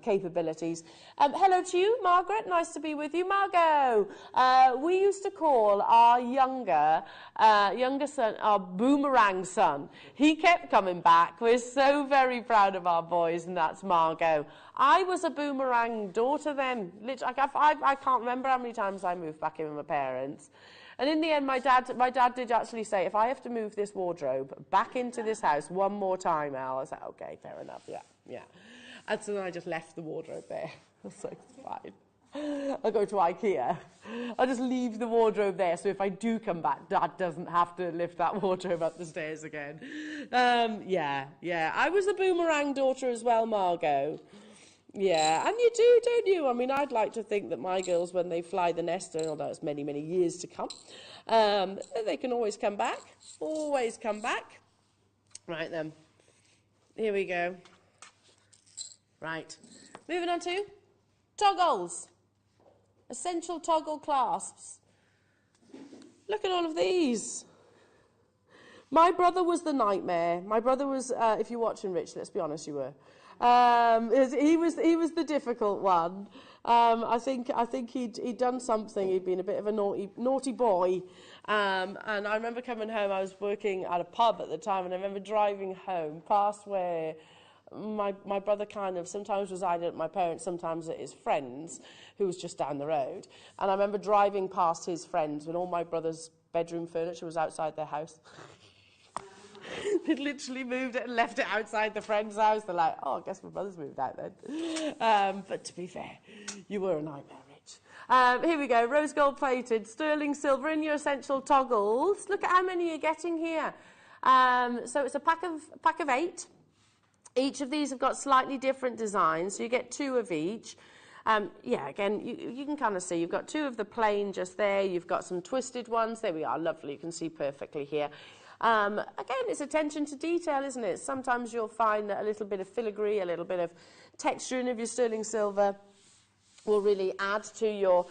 capabilities. Hello to you, Margaret. Nice to be with you. Margot, we used to call our younger son our boomerang son. He kept coming back. We're so very proud of our boys, and that's Margot. I was a boomerang daughter then. Literally, I can't remember how many times I moved back in with my parents. And in the end, my dad did actually say, if I have to move this wardrobe back into this house one more time, Al, I was like, okay, fair enough, yeah. And so then I just left the wardrobe there. I was like, it's fine. I'll go to IKEA. I'll just leave the wardrobe there, so if I do come back, Dad doesn't have to lift that wardrobe up the stairs again. Yeah. I was a boomerang daughter as well, Margot. Yeah, and you do, don't you? I mean, I'd like to think that my girls, when they fly the nest, although it's many, many years to come, they can always come back. Always come back. Right then. Here we go. Right, moving on to toggles, essential toggle clasps. Look at all of these. My brother was the nightmare. My brother was, if you're watching, Rich, let's be honest, you were. He was the difficult one. I think he'd done something. He'd been a bit of a naughty boy. And I remember coming home. I was working at a pub at the time, and I remember driving home past where my brother kind of sometimes resided at my parents, sometimes at his friends, who was just down the road. And I remember driving past his friends when all my brother's bedroom furniture was outside their house. They'd literally moved it and left it outside the friend's house. They're like, oh, I guess my brother's moved out then. But to be fair, you were a nightmare, Rich. Here we go, rose gold plated, sterling silver in your essential toggles. Look at how many you're getting here. So it's a pack of 8. Each of these have got slightly different designs, so you get 2 of each. Yeah, again, you can kind of see you've got 2 of the plain just there. You've got some twisted ones. There we are, lovely. You can see perfectly here. Again, it's attention to detail, isn't it? Sometimes you'll find that a little bit of filigree, a little bit of texture in of your sterling silver will really add to your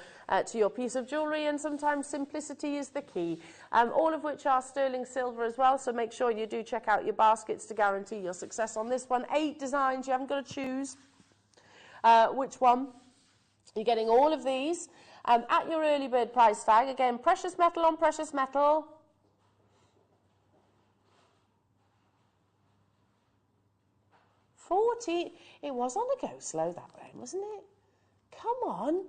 piece of jewellery, and sometimes simplicity is the key. All of which are sterling silver as well, so make sure you do check out your baskets to guarantee your success on this one. 8 designs, you haven't got to choose which one. You're getting all of these at your early bird price tag. Again, precious metal on precious metal. $14. It was on the go slow that way, wasn't it? Come on.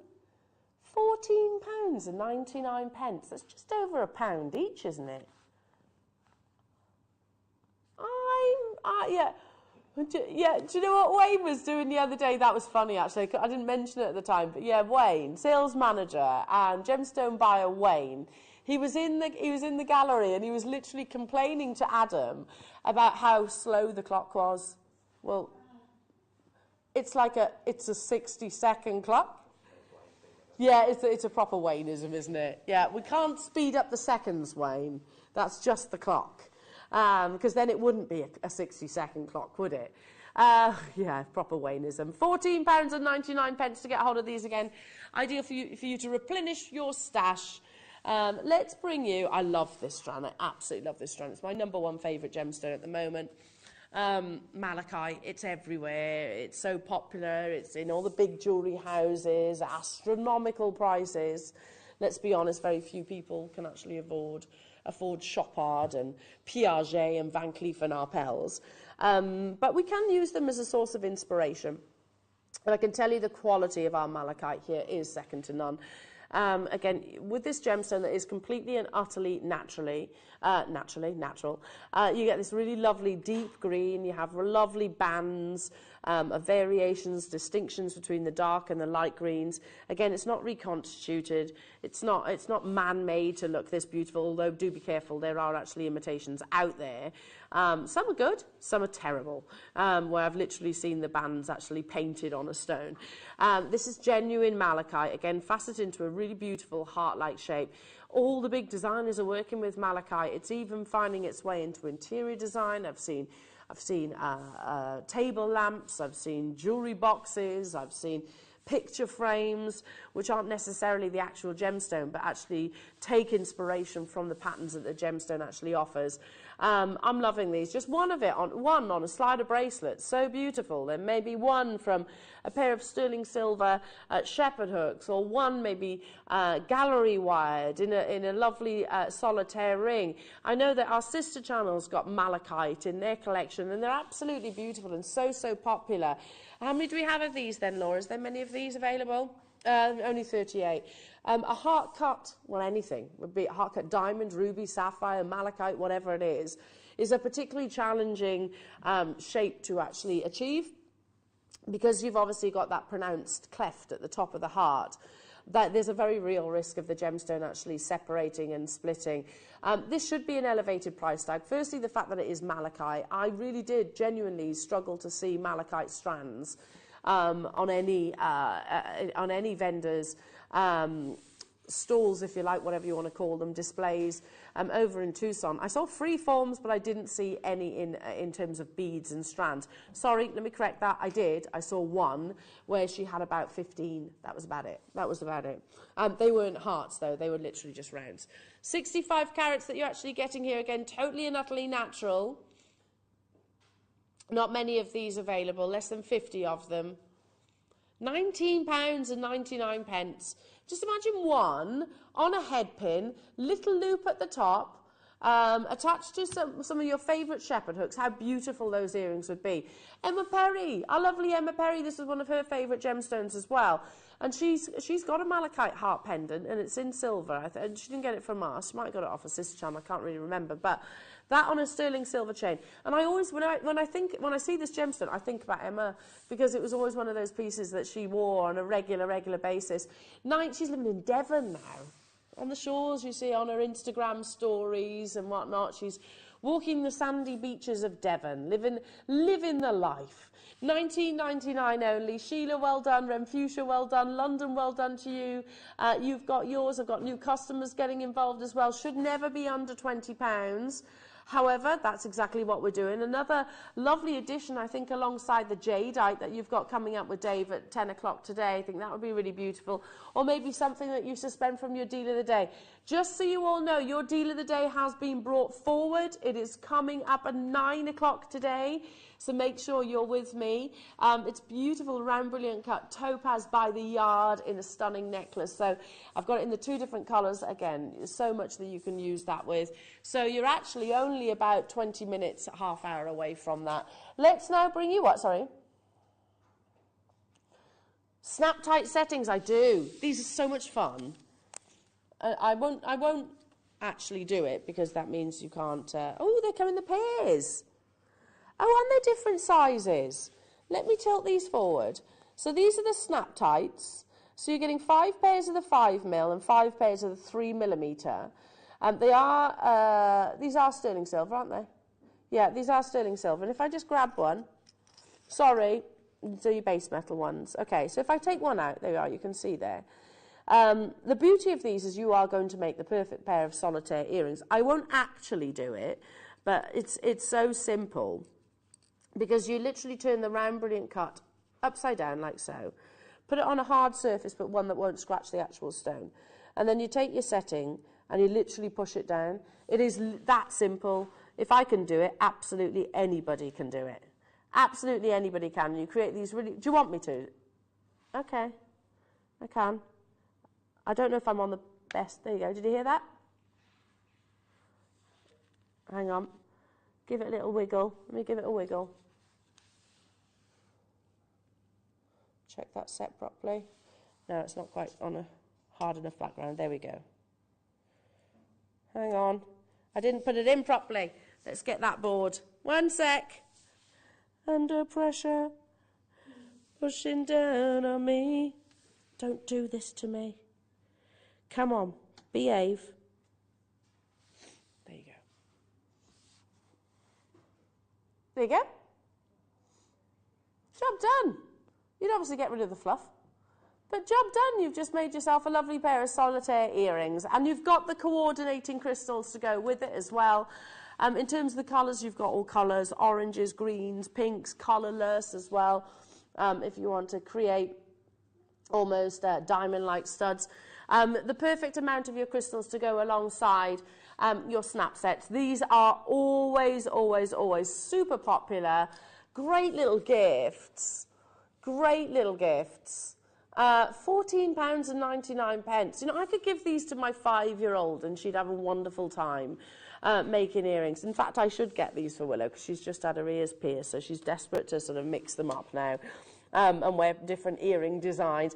£14.99. That's just over £1 each, isn't it? Yeah. Yeah, do you know what Wayne was doing the other day? That was funny, actually. I didn't mention it at the time, but yeah, Wayne, sales manager and gemstone buyer Wayne, he was in the gallery and he was literally complaining to Adam about how slow the clock was. Well, it's a 60-second clock. Yeah, it's a proper Wayneism, isn't it? Yeah, we can't speed up the seconds, Wayne. That's just the clock. Because then it wouldn't be a 60-second clock, would it? Yeah, proper Wayneism. £14.99 to get hold of these again. Ideal for you to replenish your stash. Let's bring you, I love this strand. I absolutely love this strand. It's my #1 favourite gemstone at the moment. Malachite, it's everywhere. It's so popular. It's in all the big jewellery houses, astronomical prices. Let's be honest, very few people can actually afford Chopard and Piaget and Van Cleef and Arpels. But we can use them as a source of inspiration. And I can tell you the quality of our malachite here is second to none. Again, with this gemstone that is completely and utterly natural, you get this really lovely deep green. You have lovely bands of variations, distinctions between the dark and the light greens. Again, it's not reconstituted. It's not man-made to look this beautiful, although do be careful, there are actually imitations out there. Some are good, some are terrible, where I've literally seen the bands actually painted on a stone. This is genuine malachite, again, faceted into a really beautiful heart-like shape. All the big designers are working with malachite. It's even finding its way into interior design. I've seen table lamps, I've seen jewellery boxes, I've seen picture frames, which aren't necessarily the actual gemstone, but actually take inspiration from the patterns that the gemstone actually offers. I'm loving these. Just one on a slider bracelet, so beautiful. There may be one from a pair of sterling silver shepherd hooks, or one maybe gallery wired in a lovely solitaire ring. I know that our sister channel's got malachite in their collection, and they're absolutely beautiful and so popular. How many do we have of these then, Laura? Is there many of these available? Only 38. A heart cut, well, anything, would be a heart cut diamond, ruby, sapphire, malachite, whatever it is a particularly challenging shape to actually achieve, because you've obviously got that pronounced cleft at the top of the heart. That there's a very real risk of the gemstone actually separating and splitting. This should be an elevated price tag. Firstly, the fact that it is malachite. I really did genuinely struggle to see malachite strands on any vendors' stalls, if you like, whatever you want to call them, displays over in Tucson. I saw free forms, but I didn't see any in terms of beads and strands. Sorry, let me correct that. I did. I saw one where she had about 15. That was about it. They weren't hearts, though. They were literally just rounds. 65 carats that you're actually getting here. Again, totally and utterly natural. Not many of these available. Less than 50 of them. £19.99. Just imagine one on a head pin, little loop at the top, attached to some of your favourite shepherd hooks. How beautiful those earrings would be. Emma Perry, our lovely Emma Perry, this is one of her favourite gemstones as well. And she's got a malachite heart pendant, and it's in silver. And she didn't get it from us. She might have got it off a sister charm. I can't really remember. But that on a sterling silver chain. And I always, when I see this gemstone, I think about Emma, because it was always one of those pieces that she wore on a regular basis. She's living in Devon now. On the shores, you see on her Instagram stories and whatnot, she's walking the sandy beaches of Devon, living the life. 19.99 only. Sheila, well done. Renfusia, well done. London, well done to you. You've got yours. I've got new customers getting involved as well. Should never be under £20. However, that's exactly what we're doing. Another lovely addition, I think, alongside the Jadeite that you've got coming up with Dave at 10 o'clock today. I think that would be really beautiful. Or maybe something that you suspend from your deal of the day. Just so you all know, your deal of the day has been brought forward. It is coming up at 9 o'clock today. So make sure you're with me. It's beautiful, round, brilliant cut, topaz by the yard in a stunning necklace. So I've got it in the 2 different colours. Again, so much that you can use that with. So you're actually only about 20 minutes, half hour away from that. Let's now bring you what? Sorry. Snap tight settings, I do. These are so much fun. I won't actually do it because that means you can't. Oh, they come in the pairs. Oh, and they're different sizes. Let me tilt these forward. So these are the snap tights. So you're getting 5 pairs of the 5mm and 5 pairs of the 3mm. These are sterling silver, aren't they? Yeah, these are sterling silver. And if I just grab one, sorry, so your base metal ones. Okay, so if I take one out, there we are, you can see there. The beauty of these is you are going to make the perfect pair of solitaire earrings. I won't actually do it, but it's so simple. Because you literally turn the round brilliant cut upside down like so. Put it on a hard surface, but one that won't scratch the actual stone. And then you take your setting and you literally push it down. It is that simple. If I can do it, absolutely anybody can do it. Absolutely anybody can. You create these really... Do you want me to? Okay. I can. I don't know if I'm on the best... There you go. Did you hear that? Hang on. Give it a little wiggle. Let me give it a wiggle. Check that set properly. No, it's not quite on a hard enough background. There we go. Hang on. I didn't put it in properly. Let's get that board. 1 sec. Under pressure. Pushing down on me. Don't do this to me. Come on. Behave. There you go. There you go. Job done. You'd obviously get rid of the fluff. But job done. You've just made yourself a lovely pair of solitaire earrings. And you've got the coordinating crystals to go with it as well. In terms of the colours, you've got all colours, oranges, greens, pinks, colourless as well. If you want to create almost diamond-like studs. The perfect amount of your crystals to go alongside your snap sets. These are always, always, always super popular. Great little gifts. Great little gifts. £14.99. You know, I could give these to my 5-year-old and she'd have a wonderful time making earrings. In fact, I should get these for Willow because she's just had her ears pierced, so she's desperate to sort of mix them up now and wear different earring designs.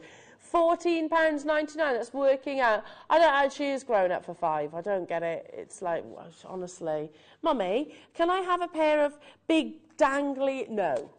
£14.99, that's working out. I don't, she is grown up for 5. I don't get it. It's like, honestly. Mummy, can I have a pair of big dangly... No.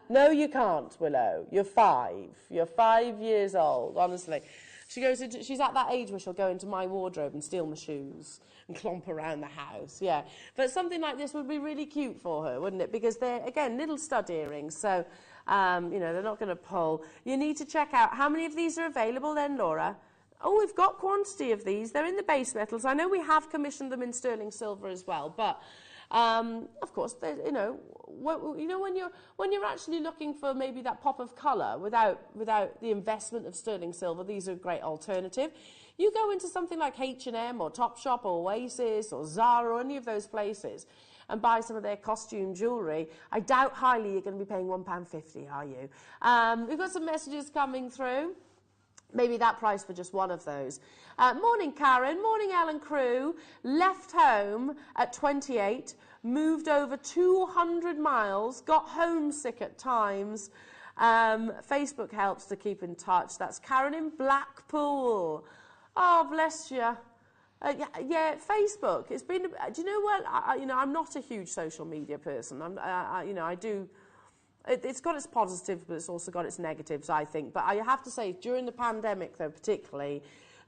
No, you can't, Willow. You're 5. You're 5 years old, honestly. She goes into, she's at that age where she'll go into my wardrobe and steal my shoes and clomp around the house, yeah. But something like this would be really cute for her, wouldn't it? Because they're, again, little stud earrings, so, you know, they're not going to pull. You need to check out how many of these are available then, Laura? Oh, we've got quantity of these. They're in the base metals. I know we have commissioned them in sterling silver as well, but... of course, you know, when you're actually looking for maybe that pop of colour without the investment of sterling silver, these are a great alternative. You go into something like H&M or Topshop or Oasis or Zara or any of those places and buy some of their costume jewellery. I doubt highly you're going to be paying £1.50, are you? We've got some messages coming through. Maybe that price for just one of those. Morning, Karen. Morning, Ellen Crew. Left home at 28, moved over 200 miles, got homesick at times. Facebook helps to keep in touch. That's Karen in Blackpool. Oh, bless you. Yeah, Facebook. It's been. Do you know what? I'm not a huge social media person. I do. It's got its positives, but it's also got its negatives, I think. But I have to say, during the pandemic, though, particularly,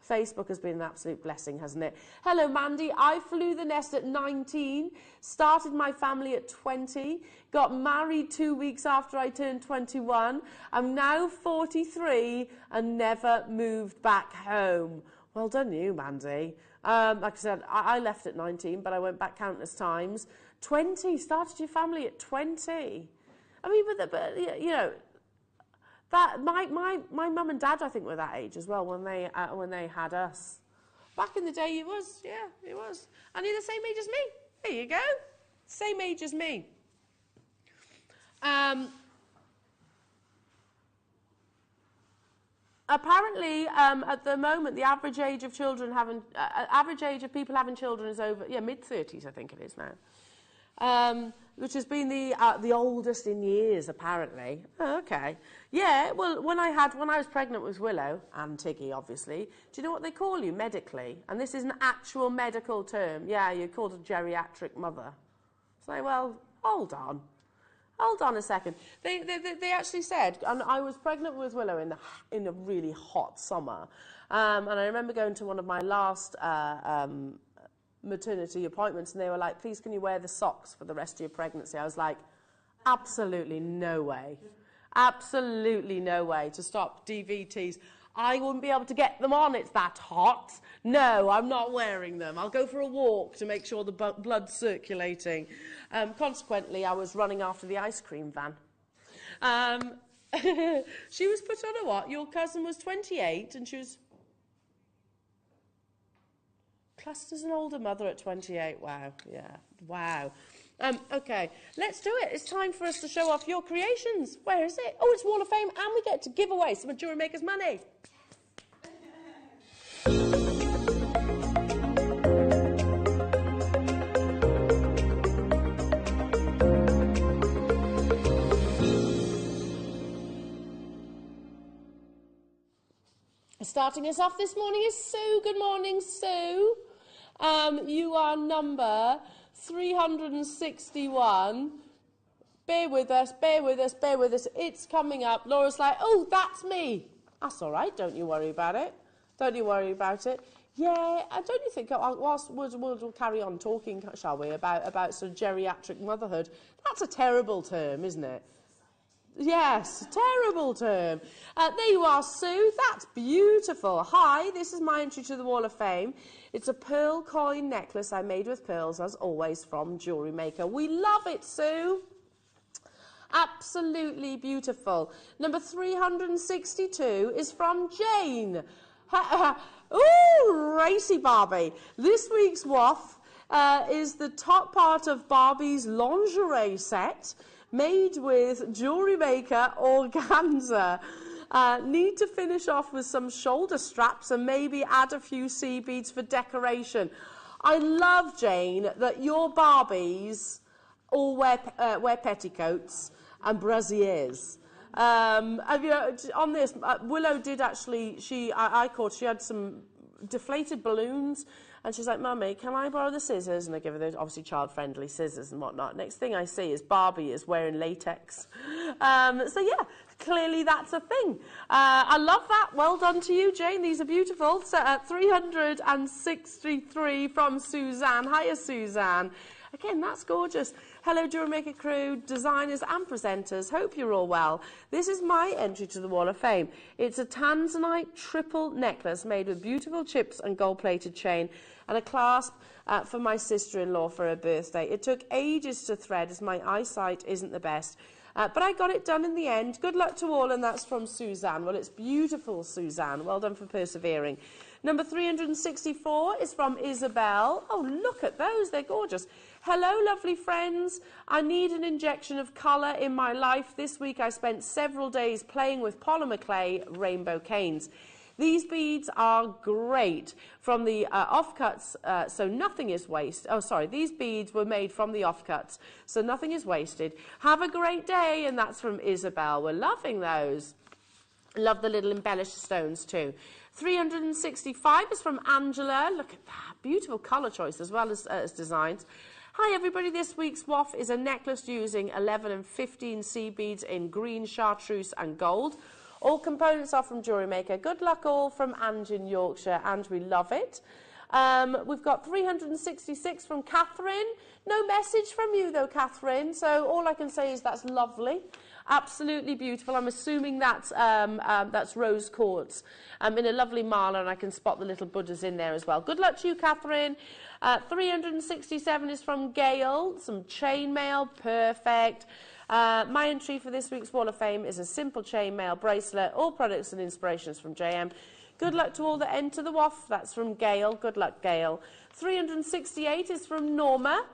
Facebook has been an absolute blessing, hasn't it? Hello, Mandy. I flew the nest at 19, started my family at 20, got married 2 weeks after I turned 21. I'm now 43 and never moved back home. Well done you, Mandy. Like I said, I left at 19, but I went back countless times. 20, started your family at 20. I mean, but you know, that my mum and dad, I think, were that age as well when they had us. Back in the day, it was, yeah, it was. And you're the same age as me. There you go, same age as me. Apparently, at the moment, the average age of children people having children is over, mid-30s, I think it is now. Which has been the oldest in years, apparently. Oh, okay. Yeah, well, when I was pregnant with Willow, and Tiggy, obviously, do you know what they call you medically? And this is an actual medical term. Yeah, you're called a geriatric mother. It's like, well, hold on. Hold on a second. They actually said, and I was pregnant with Willow in a really hot summer, and I remember going to one of my last maternity appointments, and they were like, please can you wear the socks for the rest of your pregnancy? I was like, absolutely no way. Absolutely no way to stop DVTs. I wouldn't be able to get them on, it's that hot. No, I'm not wearing them. I'll go for a walk to make sure the blood's circulating. Consequently, I was running after the ice cream van. She was put on a what? Your cousin was 28 and she was classed as an older mother at 28. Wow, yeah, wow. Okay, let's do it. It's time for us to show off your creations. Where is it? Oh, it's Wall of Fame, and we get to give away some of Jewellery Maker's money. Starting us off this morning is Sue. Good morning, Sue. You are number 361. Bear with us, bear with us, bear with us. It's coming up. Laura's like, oh, that's me. That's all right. Don't you worry about it. Don't you worry about it. Yeah, don't you think, we'll carry on talking, shall we, about sort of geriatric motherhood. That's a terrible term, isn't it? Yes, terrible term. There you are, Sue. That's beautiful. Hi, this is my entry to the Wall of Fame. It's a pearl coin necklace I made with pearls, as always, from Jewellery Maker. We love it, Sue. Absolutely beautiful. Number 362 is from Jane. Ooh, racy Barbie. This week's waff is the top part of Barbie's lingerie set, made with Jewellery Maker organza. Need to finish off with some shoulder straps and maybe add a few sea beads for decoration. I love, Jane, that your Barbies all wear petticoats and brassieres. On this, Willow did actually, I caught, she had some deflated balloons, and she's like, Mummy, can I borrow the scissors? And I give her those obviously child-friendly scissors and whatnot. Next thing I see is Barbie is wearing latex. So yeah, clearly that's a thing. I love that. Well done to you, Jane. These are beautiful. So 363 from Suzanne. Hiya, Suzanne. Again, that's gorgeous. Hello, Jewellery Maker crew, designers and presenters. Hope you're all well. This is my entry to the Wall of Fame. It's a tanzanite triple necklace made with beautiful chips and gold-plated chain and a clasp for my sister-in-law for her birthday. It took ages to thread as my eyesight isn't the best. But I got it done in the end. Good luck to all, and that's from Suzanne. Well, it's beautiful, Suzanne. Well done for persevering. Number 364 is from Isabel. Oh, look at those. They're gorgeous. Hello, lovely friends. I need an injection of colour in my life. This week I spent several days playing with polymer clay rainbow canes. These beads are great from the offcuts, so nothing is wasted. Oh, sorry, these beads were made from the offcuts, so nothing is wasted. Have a great day, and that's from Isabel. We're loving those. Love the little embellished stones too. 365 is from Angela. Look at that, beautiful colour choice as well as designs. Hi everybody, this week's waff is a necklace using 11 and 15 seed beads in green, chartreuse and gold. All components are from Jewellery Maker. Good luck all from Ange in Yorkshire. Ange, we love it. We've got 366 from Catherine. No message from you though, Catherine, so all I can say is that's lovely. Absolutely beautiful. I'm assuming that's rose quartz in a lovely mala, and I can spot the little Buddhas in there as well. Good luck to you, Catherine. 367 is from Gail. Some chainmail, perfect. My entry for this week's Wall of Fame is a simple chainmail bracelet. All products and inspirations from JM. Good luck to all that enter the waff. That's from Gail. Good luck, Gail. 368 is from Norma.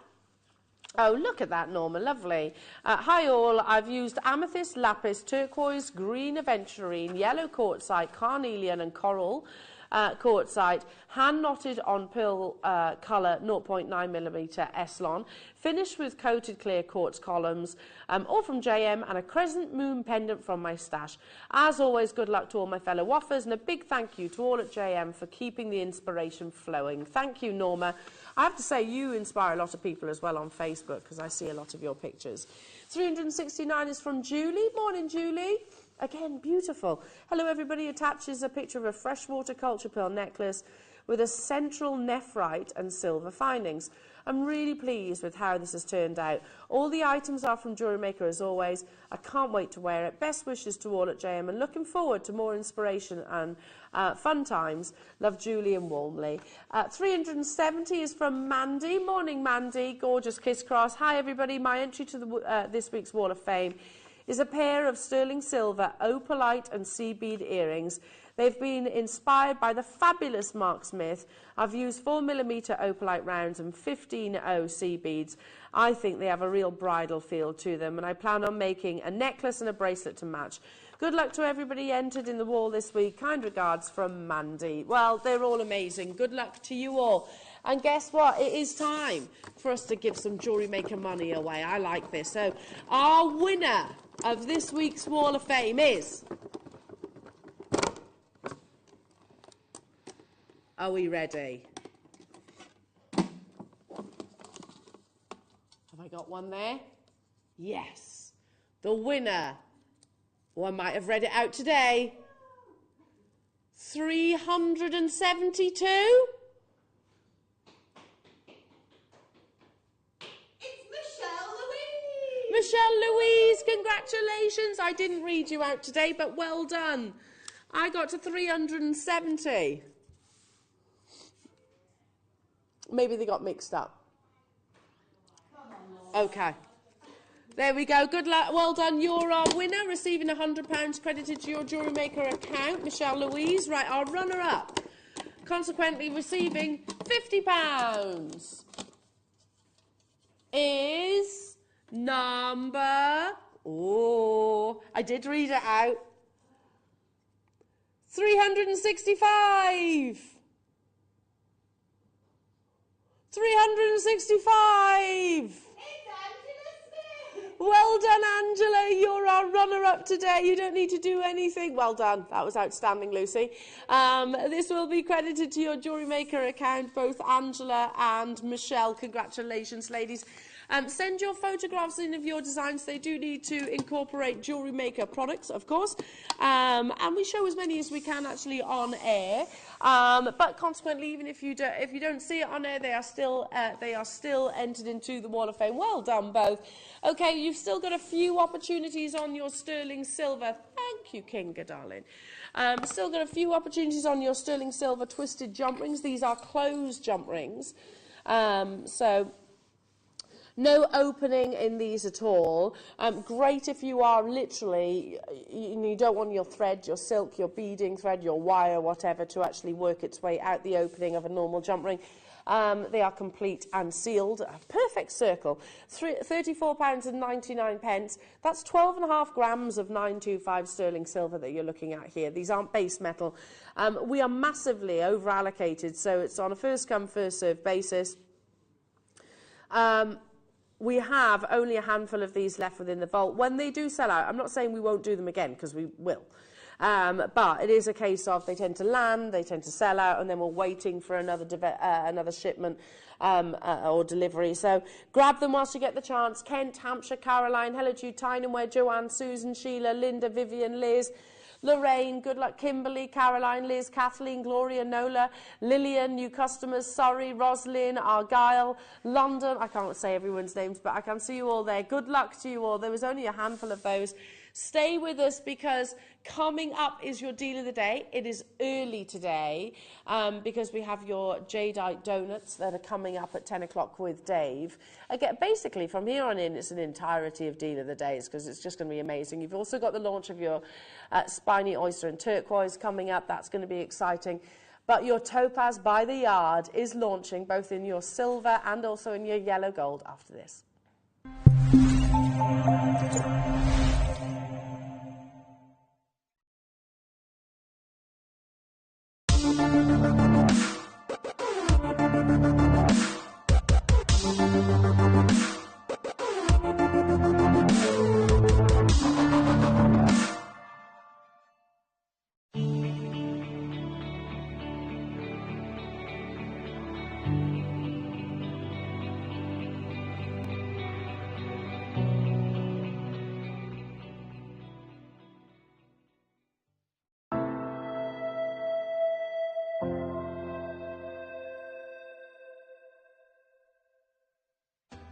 Oh, look at that, Norma. Lovely. Hi, all. I've used amethyst, lapis, turquoise, green aventurine, yellow quartzite, carnelian and coral quartzite, hand-knotted on pearl colour 0.9mm Eslon, finished with coated clear quartz columns, all from JM, and a crescent moon pendant from my stash. As always, good luck to all my fellow waffers, and a big thank you to all at JM for keeping the inspiration flowing. Thank you, Norma. I have to say, you inspire a lot of people as well on Facebook, because I see a lot of your pictures. 369 is from Julie. Morning, Julie. Again, beautiful. Hello, everybody. Attaches a picture of a freshwater culture pearl necklace with a central nephrite and silver findings. I'm really pleased with how this has turned out. All the items are from Jewellery Maker as always. I can't wait to wear it. Best wishes to all at JM, and looking forward to more inspiration and fun times. Love, Julie and Walmley. 370 is from Mandy. Morning, Mandy. Gorgeous kiss cross. Hi, everybody. My entry to the this week's Wall of Fame is a pair of sterling silver opalite and sea bead earrings. They've been inspired by the fabulous Mark Smith. I've used 4mm opalite rounds and 15.0 sea beads. I think they have a real bridal feel to them, and I plan on making a necklace and a bracelet to match. Good luck to everybody entered in the wall this week. Kind regards from Mandy. Well, they're all amazing. Good luck to you all. And guess what? It is time for us to give some Jewellery Maker money away. I like this. So our winner of this week's Wall of Fame is... Are we ready? Have I got one there? Yes. The winner, I might have read it out today, 372? Michelle Louise, congratulations. I didn't read you out today, but well done. I got to 370. Maybe they got mixed up. Okay. There we go. Good luck. Well done. You're our winner, receiving £100 credited to your Jewellery Maker account, Michelle Louise. Right, our runner-up, consequently receiving £50, is number... Oh, I did read it out. 365. 365. Well done, Angela. You're our runner-up today. You don't need to do anything. Well done. That was outstanding, Lucy. This will be credited to your Jewellery Maker account, both Angela and Michelle. Congratulations, ladies. Send your photographs in of your designs. They do need to incorporate Jewellery Maker products, of course. And we show as many as we can actually on air. But consequently, even if you don't see it on air, they are still entered into the Wall of Fame. Well done, both. Okay, you've still got a few opportunities on your sterling silver. Thank you, Kinga, darling. Still got a few opportunities on your sterling silver twisted jump rings. These are closed jump rings. So No opening in these at all. Great if you are literally, you don't want your thread, your silk, your beading thread, your wire, whatever, to actually work its way out the opening of a normal jump ring. They are complete and sealed. A perfect circle. £34.99. That's 12.5 grams of 925 sterling silver that you're looking at here. These aren't base metal. We are massively over allocated, so it's on a first come, first served basis. We have only a handful of these left within the vault. When they do sell out, I'm not saying we won't do them again, because we will. But it is a case of they tend to land, they tend to sell out, and then we're waiting for another shipment or delivery. So grab them whilst you get the chance. Kent, Hampshire, Caroline, Hello Jude, Tynanware, Joanne, Susan, Sheila, Linda, Vivian, Liz, Lorraine, good luck, Kimberly, Caroline, Liz, Kathleen, Gloria, Nola, Lillian, new customers, sorry, Roslyn, Argyle, London. I can't say everyone's names, but I can see you all there. Good luck to you all. There was only a handful of those. Stay with us, because coming up is your deal of the day. It is early today because we have your Jadeite donuts that are coming up at 10 o'clock with Dave. Again, basically, from here on in, it's an entirety of deal of the days, because it's just going to be amazing. You've also got the launch of your spiny oyster and turquoise coming up. That's going to be exciting. But your Topaz by the yard is launching both in your silver and also in your yellow gold after this.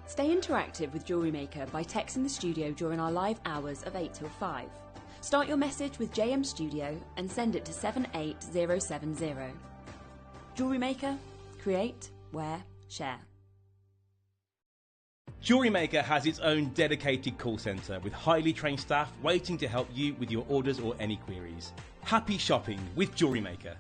Stay interactive with Jewellery Maker by texting the studio during our live hours of 8 till 5. Start your message with JM Studio and send it to 78070. Jewellery Maker, create, wear, share. Jewellery Maker has its own dedicated call centre with highly trained staff waiting to help you with your orders or any queries. Happy shopping with Jewellery Maker.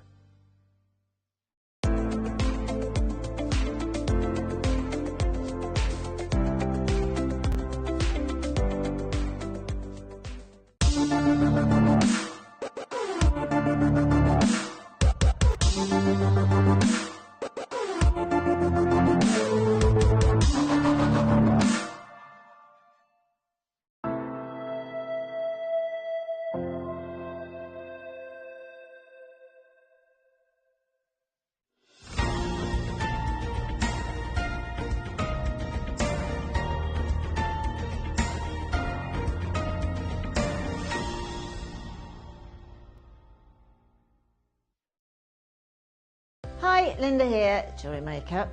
Hi, Linda here, Jewellery Maker.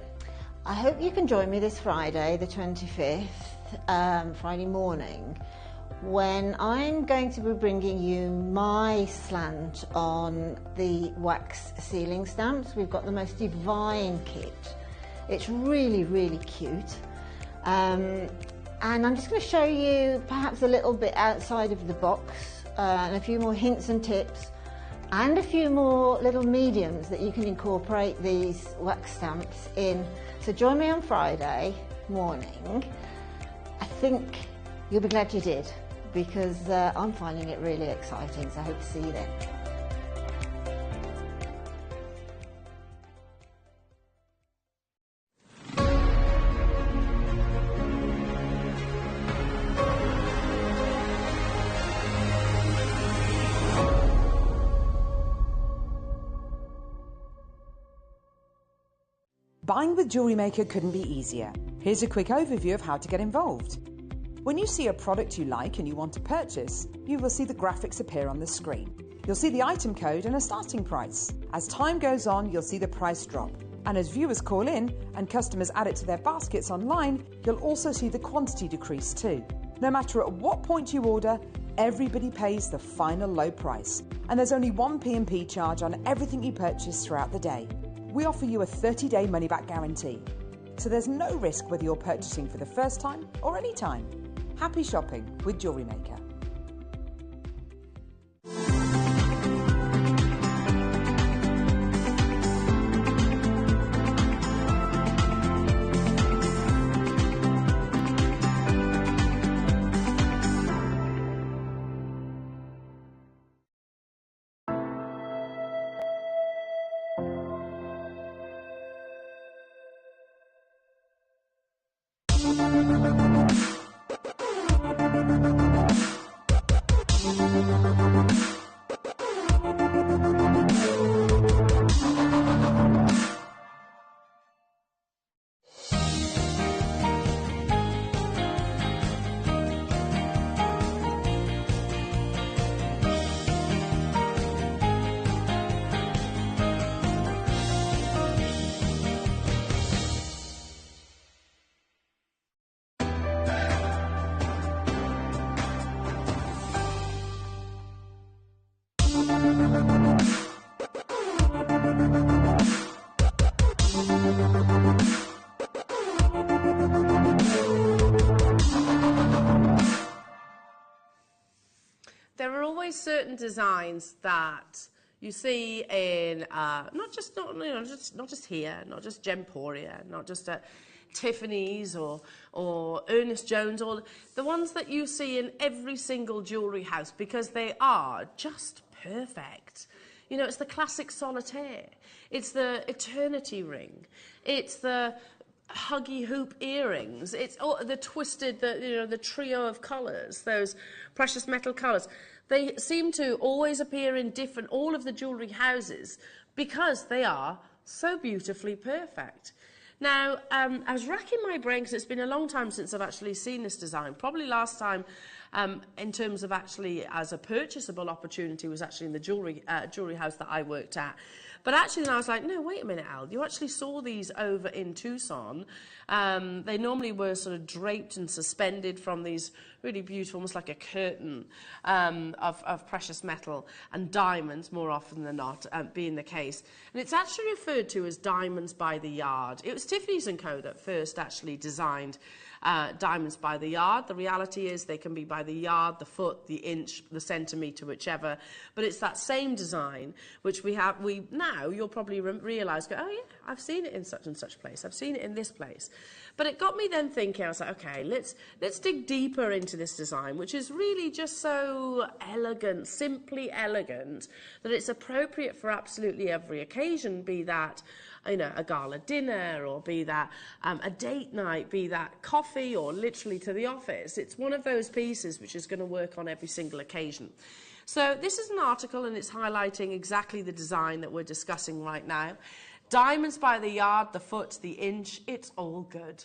I hope you can join me this Friday, the 25th, Friday morning, when I'm going to be bringing you my slant on the wax sealing stamps. We've got the most divine kit. It's really, really cute. And I'm just going to show you perhaps a little bit outside of the box and a few more hints and tips, and a few more little mediums that you can incorporate these wax stamps in. So join me on Friday morning. I think you'll be glad you did, because I'm finding it really exciting, so I hope to see you then. Buying with Jewellery Maker couldn't be easier. Here's a quick overview of how to get involved. When you see a product you like and you want to purchase, you will see the graphics appear on the screen. You'll see the item code and a starting price. As time goes on, you'll see the price drop. And as viewers call in and customers add it to their baskets online, you'll also see the quantity decrease too. No matter at what point you order, everybody pays the final low price. And there's only one P&P charge on everything you purchase throughout the day. We offer you a 30-day money-back guarantee. So there's no risk whether you're purchasing for the first time or any time. Happy shopping with Jewellery Maker. There are always certain designs that you see in not just here, not just Gemporia, not just at Tiffany's or Ernest Jones, or the ones that you see in every single jewellery house, because they are just perfect. You know, it's the classic solitaire, it's the eternity ring, it's the huggy hoop earrings, it's the twisted, the trio of colours, those precious metal colours. They seem to always appear in all of the jewellery houses because they are so beautifully perfect. Now, I was racking my brain because it's been a long time since I've actually seen this design. Probably last time, in terms of actually as a purchasable opportunity, was actually in the jewellery house that I worked at. But actually, then I was like, no, wait a minute, Al, you actually saw these over in Tucson. They normally were sort of draped and suspended from these really beautiful, almost like a curtain of precious metal and diamonds, more often than not, being the case. And it's actually referred to as diamonds by the yard. It was Tiffany's & Co. that first actually designed diamonds by the yard. The reality is they can be by the yard, the foot, the inch, the centimetre, whichever. But it's that same design which now you'll probably realise, oh yeah, I've seen it in such and such place. I've seen it in this place. But it got me then thinking, I was like, okay, let's dig deeper into this design, which is really just so elegant, simply elegant, that it's appropriate for absolutely every occasion, be that a gala dinner, or be that a date night, be that coffee, or literally to the office. It's one of those pieces which is going to work on every single occasion. So this is an article, and it's highlighting exactly the design that we're discussing right now. Diamonds by the yard, the foot, the inch, it's all good.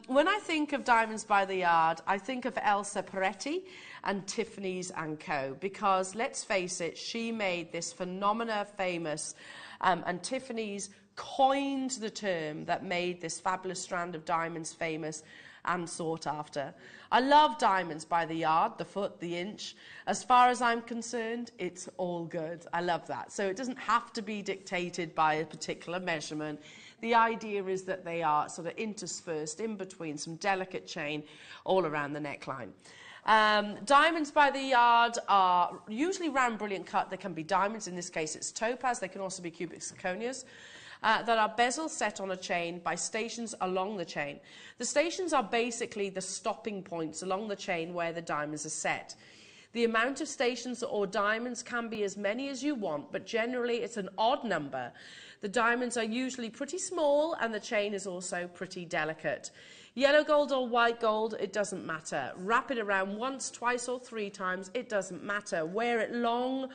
When I think of diamonds by the yard, I think of Elsa Peretti and Tiffany's & Co. Because, let's face it, she made this phenomena famous, and Tiffany's coined the term that made this fabulous strand of diamonds famous and sought after. I love diamonds by the yard, the foot, the inch. As far as I'm concerned, it's all good. I love that. So it doesn't have to be dictated by a particular measurement. The idea is that they are sort of interspersed in between some delicate chain all around the neckline. Diamonds by the yard are usually round, brilliant cut. They can be diamonds. In this case, it's topaz. They can also be cubic zirconias. That are bezels set on a chain by stations along the chain. The stations are basically the stopping points along the chain where the diamonds are set. The amount of stations or diamonds can be as many as you want, but generally it's an odd number. The diamonds are usually pretty small, and the chain is also pretty delicate. Yellow gold or white gold, it doesn't matter. Wrap it around once, twice or three times, it doesn't matter. Wear it long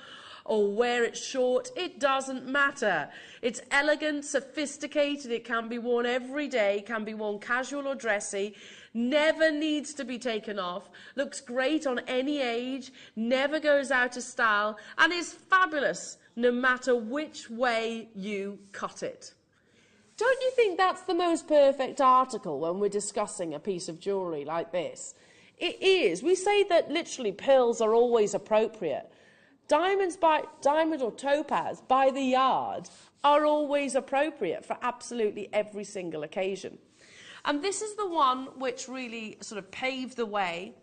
or wear it short, it doesn't matter. It's elegant, sophisticated, it can be worn every day, can be worn casual or dressy, never needs to be taken off, looks great on any age, never goes out of style, and is fabulous no matter which way you cut it. Don't you think that's the most perfect article when we're discussing a piece of jewellery like this? It is. We say that literally pearls are always appropriate. Diamond or topaz by the yard are always appropriate for absolutely every single occasion. And this is the one which really sort of paved the way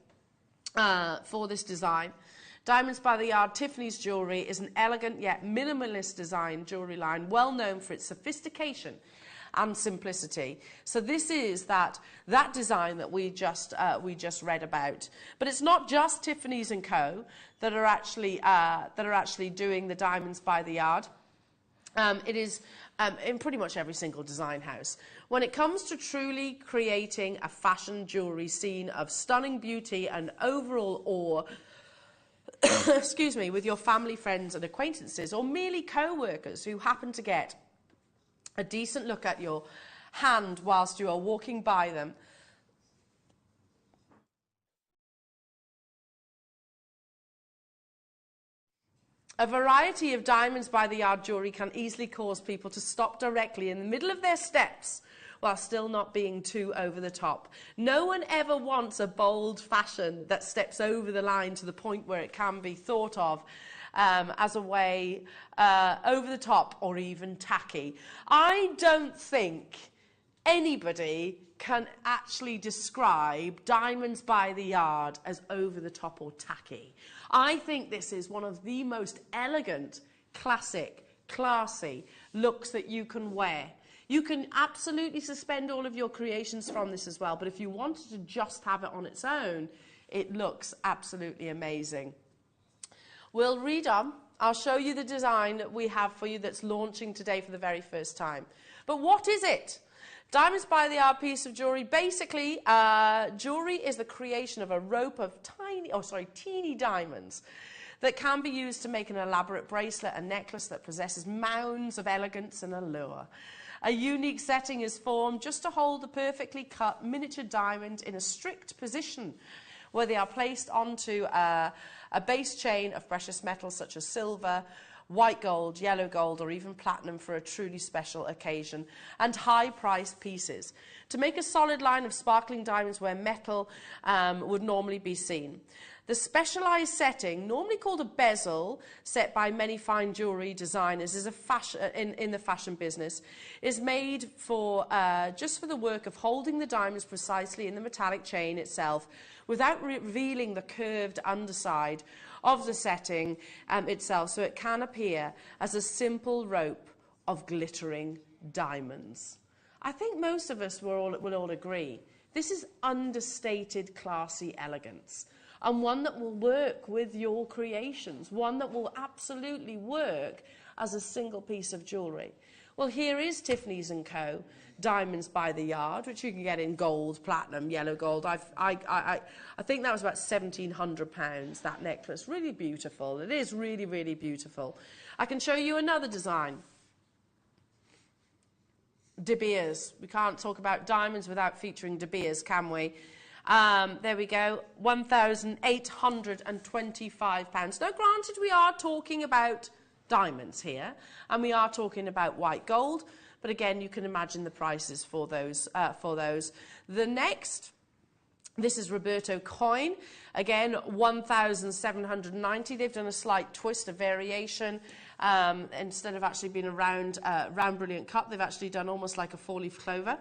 for this design. Diamonds by the Yard Tiffany's Jewellery is an elegant yet minimalist design jewellery line, well known for its sophistication and simplicity. So this is that design that we just read about. But it's not just Tiffany's & Co. that are actually doing the Diamonds by the Yard. It is in pretty much every single design house. When it comes to truly creating a fashion jewellery scene of stunning beauty and overall awe, excuse me, with your family, friends and acquaintances, or merely co-workers who happen to get a decent look at your hand whilst you are walking by them, a variety of Diamonds by the Yard jewellery can easily cause people to stop directly in the middle of their steps while still not being too over the top. No one ever wants a bold fashion that steps over the line to the point where it can be thought of as a way over the top or even tacky. I don't think anybody can actually describe Diamonds by the Yard as over the top or tacky. I think this is one of the most elegant, classic, classy looks that you can wear. You can absolutely suspend all of your creations from this as well, but if you wanted to just have it on its own, it looks absolutely amazing. We'll read on. I'll show you the design that we have for you that's launching today for the very first time. But what is it? Diamonds by the Yard piece of jewellery. Basically, jewellery is the creation of a rope of teeny diamonds that can be used to make an elaborate bracelet and necklace that possesses mounds of elegance and allure. A unique setting is formed just to hold the perfectly cut miniature diamond in a strict position, where they are placed onto a base chain of precious metals such as silver, white gold, yellow gold, or even platinum for a truly special occasion, and high-priced pieces, to make a solid line of sparkling diamonds where metal would normally be seen. The specialised setting, normally called a bezel, set by many fine jewellery designers is a fashion, in the fashion business, is made for just for the work of holding the diamonds precisely in the metallic chain itself, without revealing the curved underside of the setting itself, so it can appear as a simple rope of glittering diamonds. I think most of us will all agree this is understated, classy elegance, and one that will work with your creations, one that will absolutely work as a single piece of jewellery. Well, here is Tiffany's & Co. Diamonds by the Yard, which you can get in gold, platinum, yellow gold. I think that was about £1,700, that necklace. Really beautiful. It is really, really beautiful. I can show you another design. De Beers. We can't talk about diamonds without featuring De Beers, can we? There we go, £1,825. Now, granted, we are talking about diamonds here, and we are talking about white gold, but again, you can imagine the prices for those. The next, this is Roberto coin, again, £1,790. They've done a slight twist, a variation. Instead of actually being a round brilliant cut, they've actually done almost like a four-leaf clover.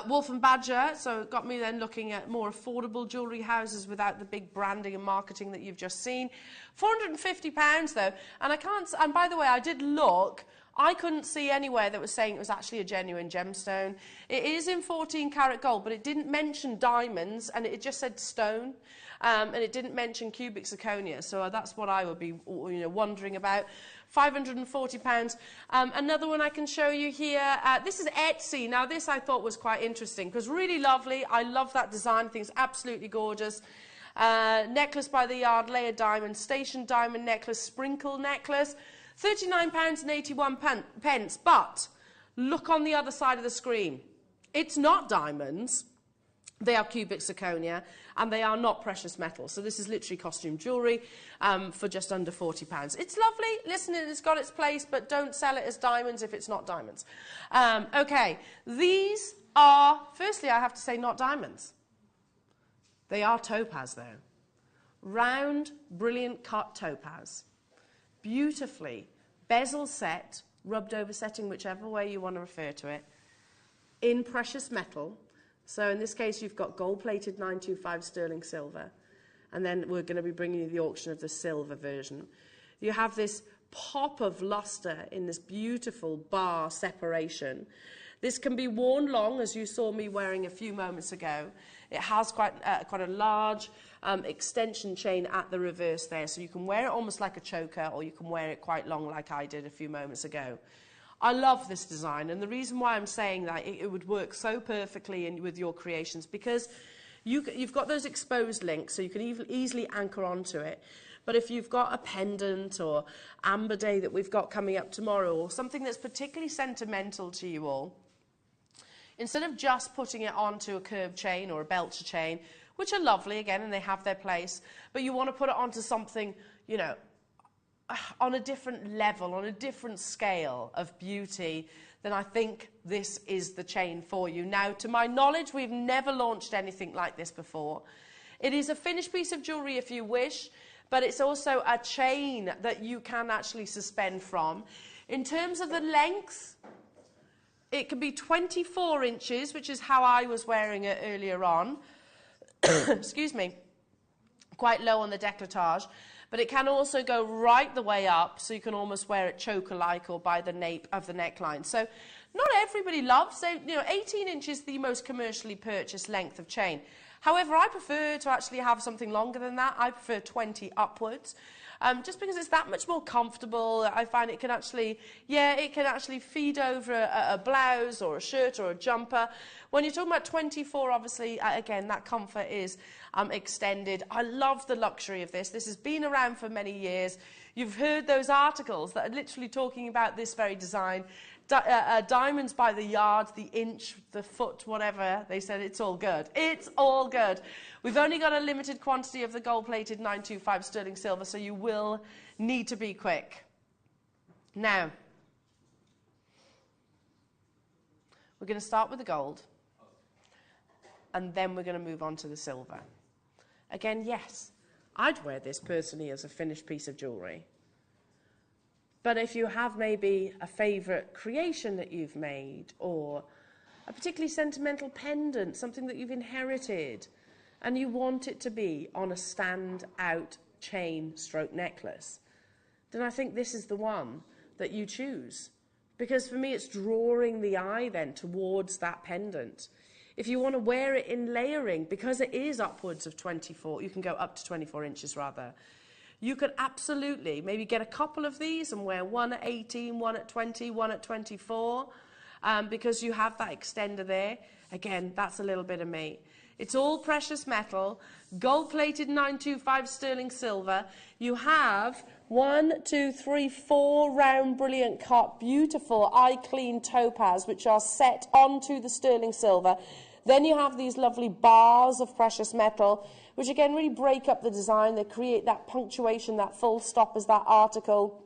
Wolf and Badger, so it got me then looking at more affordable jewellery houses without the big branding and marketing that you've just seen. £450 though, and by the way, I did look, I couldn't see anywhere that was saying it was actually a genuine gemstone. It is in 14 karat gold, but it didn't mention diamonds, and it just said stone. And it didn't mention cubic zirconia, so that's what I would be wondering about. £540. Another one I can show you here, this is Etsy. Now this I thought was quite interesting, because really lovely. I love that design, I think it's absolutely gorgeous. Necklace by the Yard, layered diamond, station diamond necklace, sprinkle necklace, £39.81, but look on the other side of the screen. It's not diamonds. They are cubic zirconia, and they are not precious metals. So this is literally costume jewellery for just under £40. It's lovely. Listen, it's got its place, but don't sell it as diamonds if it's not diamonds. Okay, these are, firstly, I have to say, not diamonds. They are topaz, though. Round, brilliant cut topaz. Beautifully, bezel set, rubbed over setting, whichever way you want to refer to it, in precious metal. So in this case, you've got gold-plated 925 sterling silver, and then we're going to be bringing you the auction of the silver version. You have this pop of luster in this beautiful bar separation. This can be worn long, as you saw me wearing a few moments ago. It has quite a large extension chain at the reverse there, so you can wear it almost like a choker, or you can wear it quite long like I did a few moments ago. I love this design, and the reason why I'm saying that it would work so perfectly with your creations, because you've got those exposed links, so you can easily anchor onto it. But if you've got a pendant or Amber Day that we've got coming up tomorrow, or something that's particularly sentimental to you all, instead of just putting it onto a curved chain or a belcher chain, which are lovely again and they have their place, but you want to put it onto something, you know, on a different level, on a different scale of beauty, then I think this is the chain for you. Now, to my knowledge, we've never launched anything like this before. It is a finished piece of jewellery if you wish, but it's also a chain that you can actually suspend from. In terms of the length, it can be 24 inches, which is how I was wearing it earlier on. Excuse me. Quite low on the décolletage. But it can also go right the way up, so you can almost wear it choker-like or by the nape of the neckline. So not everybody loves, so, 18 inches is the most commercially purchased length of chain. However, I prefer to actually have something longer than that. I prefer 20 upwards, just because it's that much more comfortable. I find it can actually, it can actually feed over a blouse or a shirt or a jumper. When you're talking about 24, obviously, again, that comfort is extended. I love the luxury of this. This has been around for many years. You've heard those articles that are literally talking about this very design. Diamonds by the yard, the inch, the foot, whatever. They said it's all good. It's all good. We've only got a limited quantity of the gold-plated 925 sterling silver, so you will need to be quick. Now, we're going to start with the gold, and then we're going to move on to the silver. Again, yes, I'd wear this personally as a finished piece of jewellery. But if you have maybe a favourite creation that you've made, or a particularly sentimental pendant, something that you've inherited, and you want it to be on a stand-out chain stroke necklace, then I think this is the one that you choose. Because for me, it's drawing the eye then towards that pendant. If you want to wear it in layering, because it is upwards of 24, you can go up to 24 inches rather, you could absolutely maybe get a couple of these and wear one at 18, one at 20, one at 24, because you have that extender there. Again, that's a little bit of me. It's all precious metal, gold-plated 925 sterling silver. You have 1, 2, 3, 4 round brilliant cut, beautiful eye-clean topaz, which are set onto the sterling silver. Then you have these lovely bars of precious metal, which again really break up the design. They create that punctuation, that full stop as that article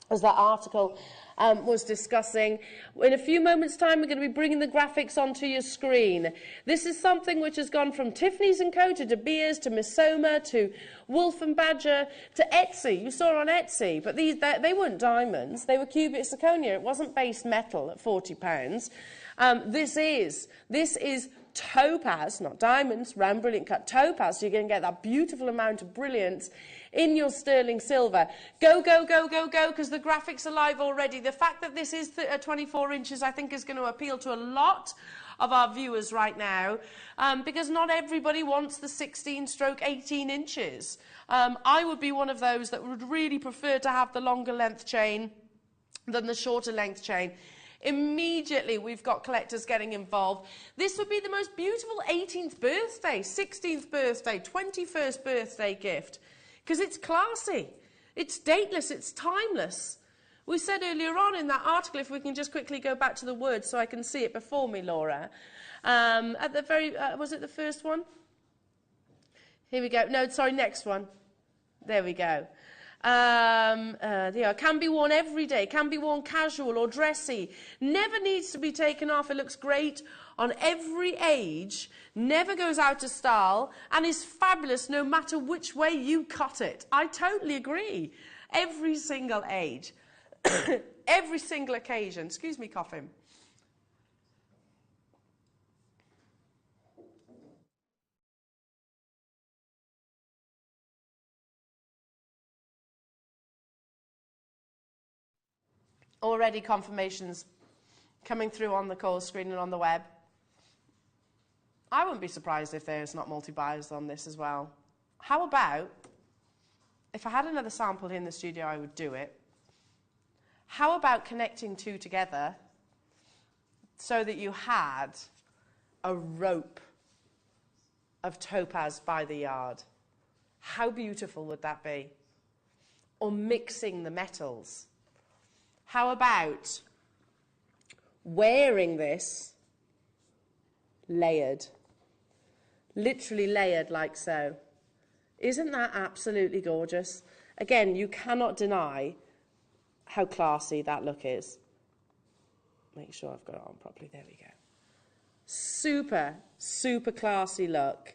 was discussing. In a few moments' time, we're going to be bringing the graphics onto your screen. This is something which has gone from Tiffany's & Co. to De Beers to Missoma to Wolf & Badger to Etsy. You saw on Etsy, but they weren't diamonds. They were cubic zirconia. It wasn't base metal at £40. This is topaz, not diamonds, round brilliant cut topaz, so you're going to get that beautiful amount of brilliance in your sterling silver. Go, go, go, go, go, because the graphics are live already. The fact that this is 24 inches, I think, is going to appeal to a lot of our viewers right now, because not everybody wants the 16/18 inches. I would be one of those that would really prefer to have the longer length chain than the shorter length chain. Immediately, we've got collectors getting involved. This would be the most beautiful 18th birthday, 16th birthday, 21st birthday gift, because it's classy, it's dateless, it's timeless. We said earlier on in that article, if we can just quickly go back to the words so I can see it before me, Laura, at the very, was it the first one? Here we go. No, sorry, next one. There we go. Can be worn every day, can be worn casual or dressy, never needs to be taken off. It looks great on every age, never goes out of style, and is fabulous no matter which way you cut it. I totally agree. Every single age. every single occasion. Excuse me coughing. Already confirmations coming through on the call screen and on the web. I wouldn't be surprised if there's not multi-buyers on this as well. How about, if I had another sample in the studio, I would do it. How about connecting two together so that you had a rope of topaz by the yard? How beautiful would that be? Or mixing the metals. How about wearing this layered? Literally layered like so. Isn't that absolutely gorgeous? Again, you cannot deny how classy that look is. Make sure I've got it on properly. There we go. Super, super classy look.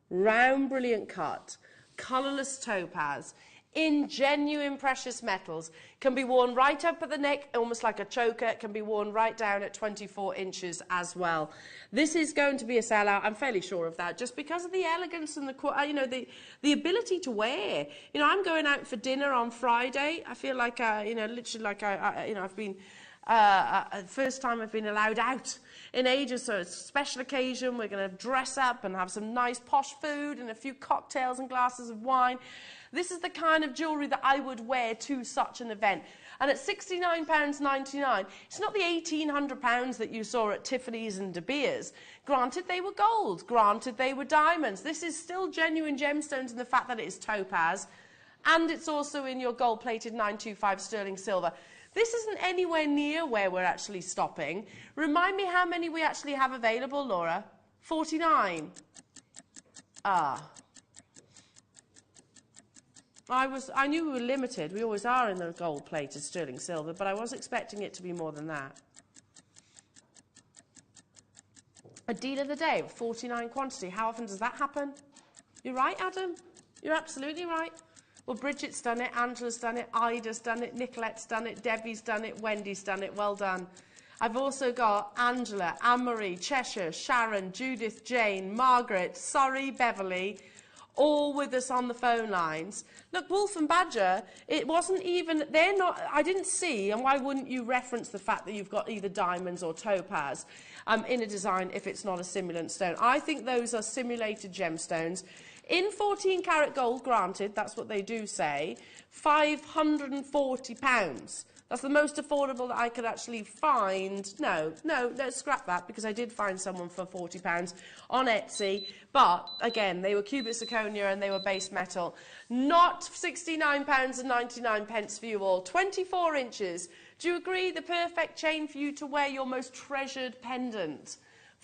Round, brilliant cut. Colourless topaz. In genuine precious metals, can be worn right up at the neck, almost like a choker. It can be worn right down at 24 inches as well. This is going to be a sellout. I'm fairly sure of that, just because of the elegance and the ability to wear. I'm going out for dinner on Friday. I feel like literally like I've been. First time I've been allowed out in ages, so it's a special occasion. We're going to dress up and have some nice posh food and a few cocktails and glasses of wine. This is the kind of jewellery that I would wear to such an event. And at £69.99, it's not the £1,800 that you saw at Tiffany's and De Beers. Granted, they were gold. Granted, they were diamonds. This is still genuine gemstones in the fact that it is topaz. And it's also in your gold-plated 925 sterling silver. This isn't anywhere near where we're actually stopping. Remind me how many we actually have available, Laura? 49. I knew we were limited. We always are in the gold-plated sterling silver, but I was expecting it to be more than that. A deal of the day, 49 quantity. How often does that happen? You're right, Adam. You're absolutely right. Well, Bridget's done it, Angela's done it, Ida's done it, Nicolette's done it, Debbie's done it, Wendy's done it. Well done. I've also got Angela, Anne-Marie, Cheshire, Sharon, Judith, Jane, Margaret, Surrey, Beverly, all with us on the phone lines. Look, Wolf and Badger, it wasn't even, they're not, I didn't see, and why wouldn't you reference the fact that you've got either diamonds or topaz in a design if it's not a simulant stone? I think those are simulated gemstones. In 14 karat gold, granted, that's what they do say, £540. That's the most affordable that I could actually find. No, let's scrap that, because I did find someone for £40 on Etsy. But, again, they were cubic zirconia and they were base metal. Not £69.99 for you all. 24 inches. Do you agree? The perfect chain for you to wear your most treasured pendant.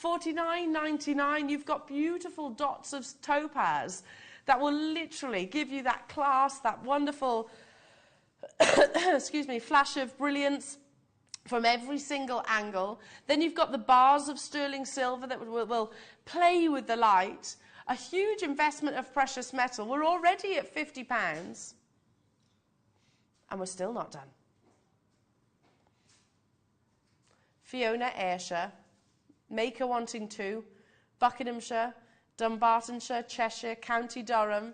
$49.99, you've got beautiful dots of topaz that will literally give you that class, that wonderful, excuse me, flash of brilliance from every single angle. Then you've got the bars of sterling silver that will play with the light. A huge investment of precious metal. We're already at £50 and we're still not done. Fiona Ayrshire, Maker wanting to, Buckinghamshire, Dunbartonshire, Cheshire, County Durham,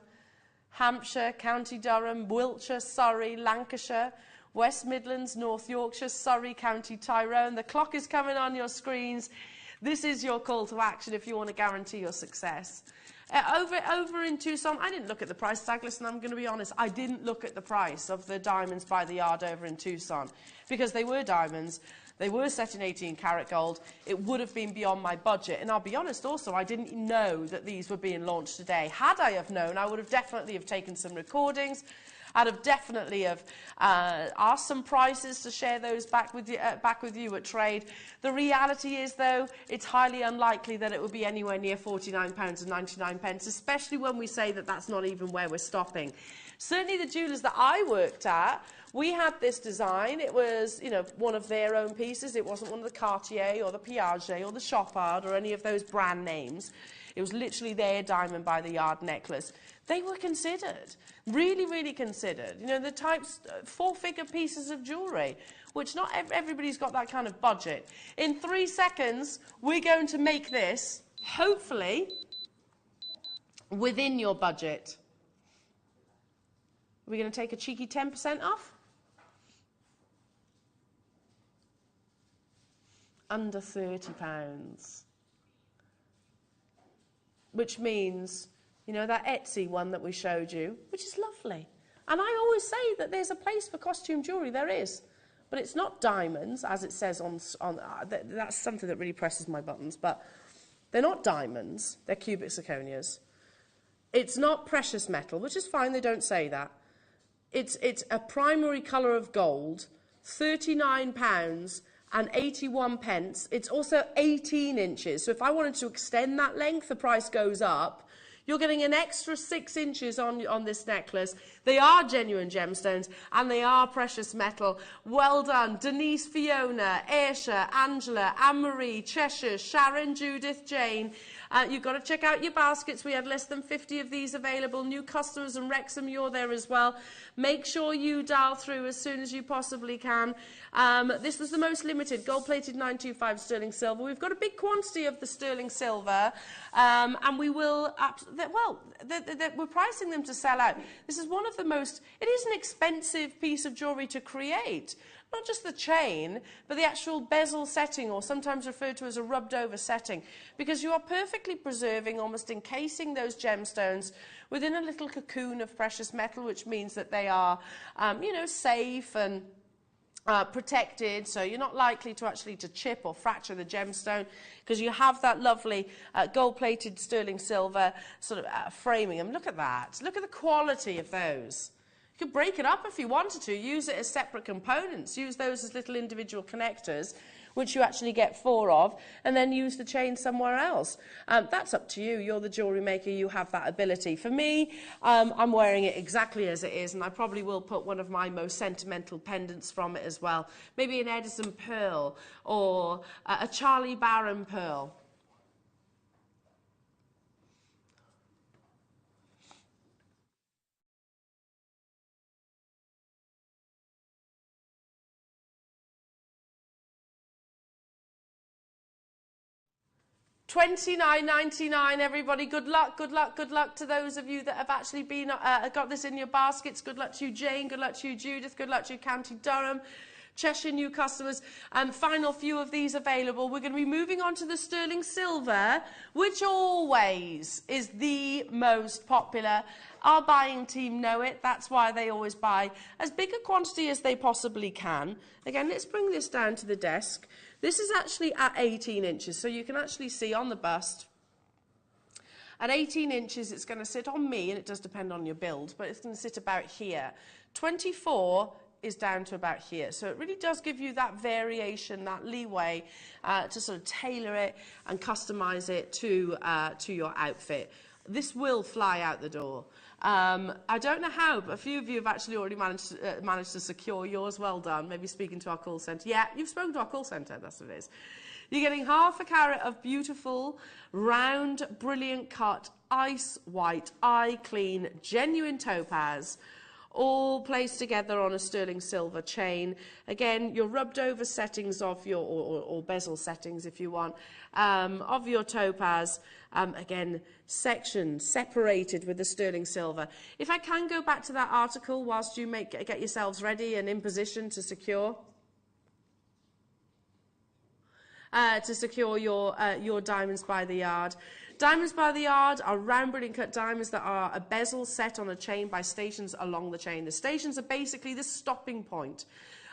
Hampshire, County Durham, Wiltshire, Surrey, Lancashire, West Midlands, North Yorkshire, Surrey, County Tyrone. The clock is coming on your screens. This is your call to action if you want to guarantee your success. Over in Tucson, I didn't look at the price tag list, and I'm going to be honest, I didn't look at the price of the diamonds by the yard over in Tucson, because they were diamonds. They were set in 18 karat gold. It would have been beyond my budget. And I'll be honest also, I didn't know that these were being launched today. Had I have known, I would have definitely have taken some recordings. I'd have definitely have asked some prices to share those back with you at trade. The reality is, though, it's highly unlikely that it would be anywhere near £49.99, especially when we say that that's not even where we're stopping. Certainly the jewellers that I worked at, we had this design. It was, one of their own pieces. It wasn't one of the Cartier or the Piaget or the Chopard or any of those brand names. It was literally their diamond by the yard necklace. They were considered, really, really considered. You know, the types, 4-figure pieces of jewellery, which not everybody's got that kind of budget. In 3 seconds, we're going to make this, hopefully, within your budget. Are we going to take a cheeky 10% off? Under £30. Which means, you know, that Etsy one that we showed you, which is lovely. And I always say that there's a place for costume jewellery, there is. But it's not diamonds, as it says on that's something that really presses my buttons, but they're not diamonds, they're cubic zirconias. It's not precious metal, which is fine, they don't say that. It's a primary colour of gold, £39 and 81 pence. It's also 18 inches. So if I wanted to extend that length, the price goes up. You're getting an extra 6 inches on this necklace. They are genuine gemstones and they are precious metal. Well done. Denise, Fiona, Aisha, Angela, Anne-Marie, Cheshire, Sharon, Judith, Jane. You've got to check out your baskets. We had less than 50 of these available. New customers and Wrexham, you're there as well. Make sure you dial through as soon as you possibly can. This was the most limited, gold-plated 925 sterling silver. We've got a big quantity of the sterling silver, and we will, we're pricing them to sell out. This is one of the most, it is an expensive piece of jewellery to create. Not just the chain, but the actual bezel setting, or sometimes referred to as a rubbed-over setting, because you are perfectly preserving, almost encasing those gemstones within a little cocoon of precious metal, which means that they are, you know, safe and protected, so you're not likely to actually chip or fracture the gemstone, because you have that lovely gold-plated sterling silver sort of framing. And look at that. Look at the quality of those. You could break it up if you wanted to, use it as separate components, use those as little individual connectors, which you actually get 4 of, and then use the chain somewhere else. That's up to you. You're the jewellery maker. You have that ability. For me, I'm wearing it exactly as it is, and I probably will put one of my most sentimental pendants from it as well. Maybe an Edison pearl or a Charlie Barron pearl. $29.99, everybody. Good luck, good luck, good luck to those of you that have actually been got this in your baskets. Good luck to you, Jane. Good luck to you, Judith. Good luck to you, County Durham. Cheshire new customers. And final few of these available. We're going to be moving on to the sterling silver, which always is the most popular. Our buying team know it. That's why they always buy as big a quantity as they possibly can. Again, let's bring this down to the desk. This is actually at 18 inches, so you can actually see on the bust. At 18 inches, it's going to sit on me, and it does depend on your build, but it's going to sit about here. 24 is down to about here, so it really does give you that variation, that leeway to sort of tailor it and customize it to your outfit. This will fly out the door. I don't know how, but a few of you have actually already managed to secure yours. Well done. Maybe speaking to our call centre. Yeah, you've spoken to our call centre, that's what it is. You're getting half a carat of beautiful, round, brilliant cut, ice white, eye clean, genuine topaz, all placed together on a sterling silver chain. Again, your rubbed over settings of your, or bezel settings if you want, of your topaz. Again, sectioned, separated with the sterling silver. If I can go back to that article whilst you get yourselves ready and in position to secure your diamonds by the yard. Diamonds by the yard are round, brilliant cut diamonds that are a bezel set on a chain by stations along the chain. The stations are basically the stopping point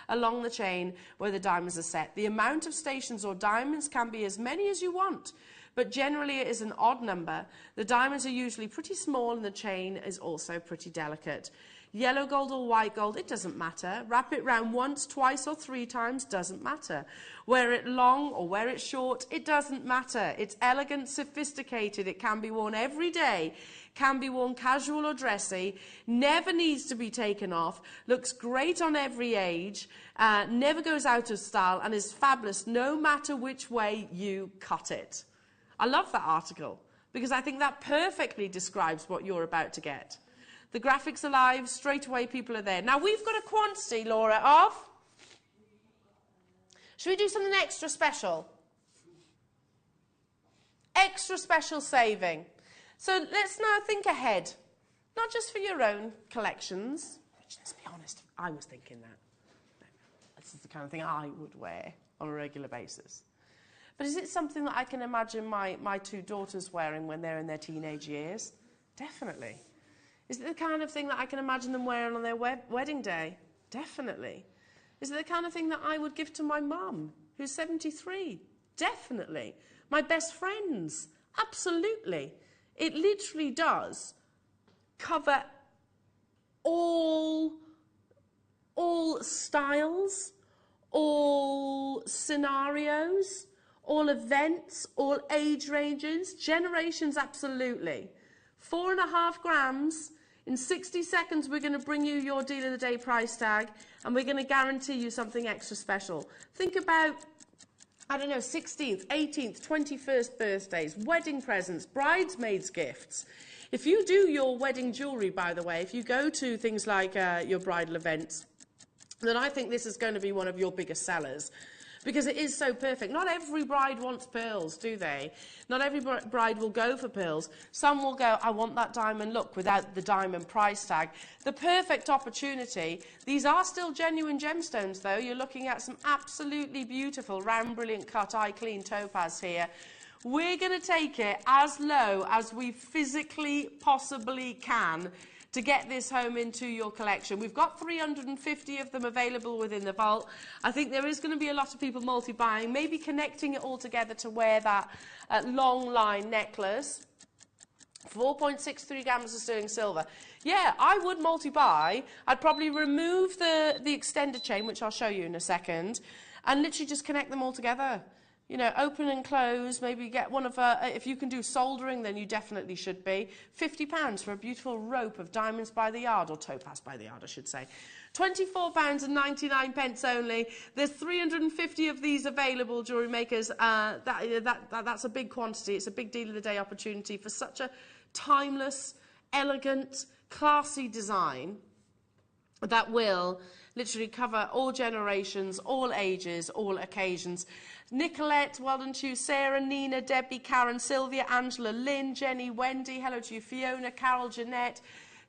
along the chain where the diamonds are set. The amount of stations or diamonds can be as many as you want, but generally it is an odd number. The diamonds are usually pretty small and the chain is also pretty delicate. Yellow gold or white gold, it doesn't matter. Wrap it round once, twice or 3 times, doesn't matter. Wear it long or wear it short, it doesn't matter. It's elegant, sophisticated, it can be worn every day, can be worn casual or dressy, never needs to be taken off, looks great on every age, never goes out of style and is fabulous no matter which way you cut it. I love that article. because I think that perfectly describes what you're about to get. The graphics are live, straight away people are there. Now we've got a quantity, Laura, of... Should we do something extra special? Extra special saving. So let's now think ahead, not just for your own collections, which, let's be honest, I was thinking that. This is the kind of thing I would wear on a regular basis. But is it something that I can imagine my two daughters wearing when they're in their teenage years? Definitely. Is it the kind of thing that I can imagine them wearing on their wedding day? Definitely. Is it the kind of thing that I would give to my mum, who's 73? Definitely. My best friends? Absolutely. It literally does cover all styles, all scenarios, all events, all age ranges, generations, absolutely. 4.5 grams. In 60 seconds, we're going to bring you your Deal of the Day price tag, and we're going to guarantee you something extra special. Think about, I don't know, 16th, 18th, 21st birthdays, wedding presents, bridesmaids' gifts. If you do your wedding jewellery, by the way, if you go to things like your bridal events, then I think this is going to be one of your biggest sellers, because it is so perfect. Not every bride wants pearls, do they? Not every bride will go for pearls. Some will go, I want that diamond look without the diamond price tag. The perfect opportunity. These are still genuine gemstones, though. You're looking at some absolutely beautiful, round, brilliant cut, eye clean topaz here. We're going to take it as low as we physically possibly can to get this home into your collection. We've got 350 of them available within the vault. I think there is going to be a lot of people multi-buying, maybe connecting it all together to wear that long line necklace. 4.63 grams of sterling silver. Yeah, I would multi-buy. I'd probably remove the extended chain, which I'll show you in a second, and literally just connect them all together. You know, open and close, maybe get one of if you can do soldering, then you definitely should be. £50 for a beautiful rope of diamonds by the yard, or topaz by the yard, I should say. £24.99 only. There's 350 of these available, jewellery makers. That's a big quantity. It's a big Deal of the Day opportunity for such a timeless, elegant, classy design that will literally cover all generations, all ages, all occasions. Nicolette, well done to you. Sarah, Nina, Debbie, Karen, Sylvia, Angela, Lynn, Jenny, Wendy, hello to you. Fiona, Carol, Jeanette.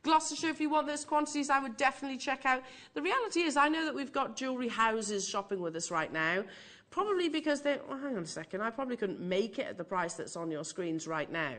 Gloucestershire, if you want those quantities, I would definitely check out. The reality is, I know that we've got jewellery houses shopping with us right now. Probably because they... Well, hang on a second. I probably couldn't make it at the price that's on your screens right now.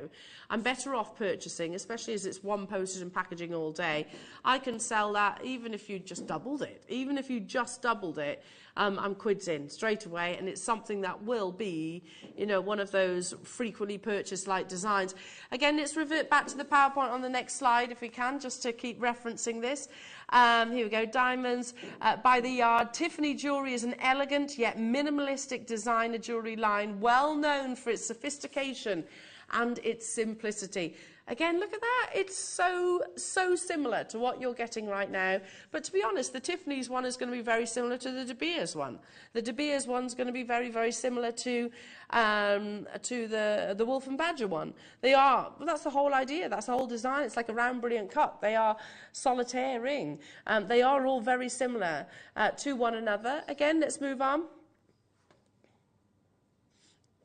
I'm better off purchasing, especially as it's one postage and packaging all day. I can sell that even if you just doubled it. Even if you just doubled it, I'm quids in straight away, and it's something that will be, you know, one of those frequently purchased like designs. Again, let's revert back to the PowerPoint on the next slide if we can, just to keep referencing this. Here we go, diamonds by the yard. Tiffany Jewellery is an elegant yet minimalistic designer jewellery line, well known for its sophistication and its simplicity. Again, look at that. It's so similar to what you're getting right now. But to be honest, the Tiffany's one is going to be very similar to the De Beers one. The De Beers one's going to be very, very similar to the Wolf and Badger one. They are. Well, that's the whole idea. That's the whole design. It's like a round, brilliant cut. They are solitaire ring. They are all very similar to one another. Again, let's move on.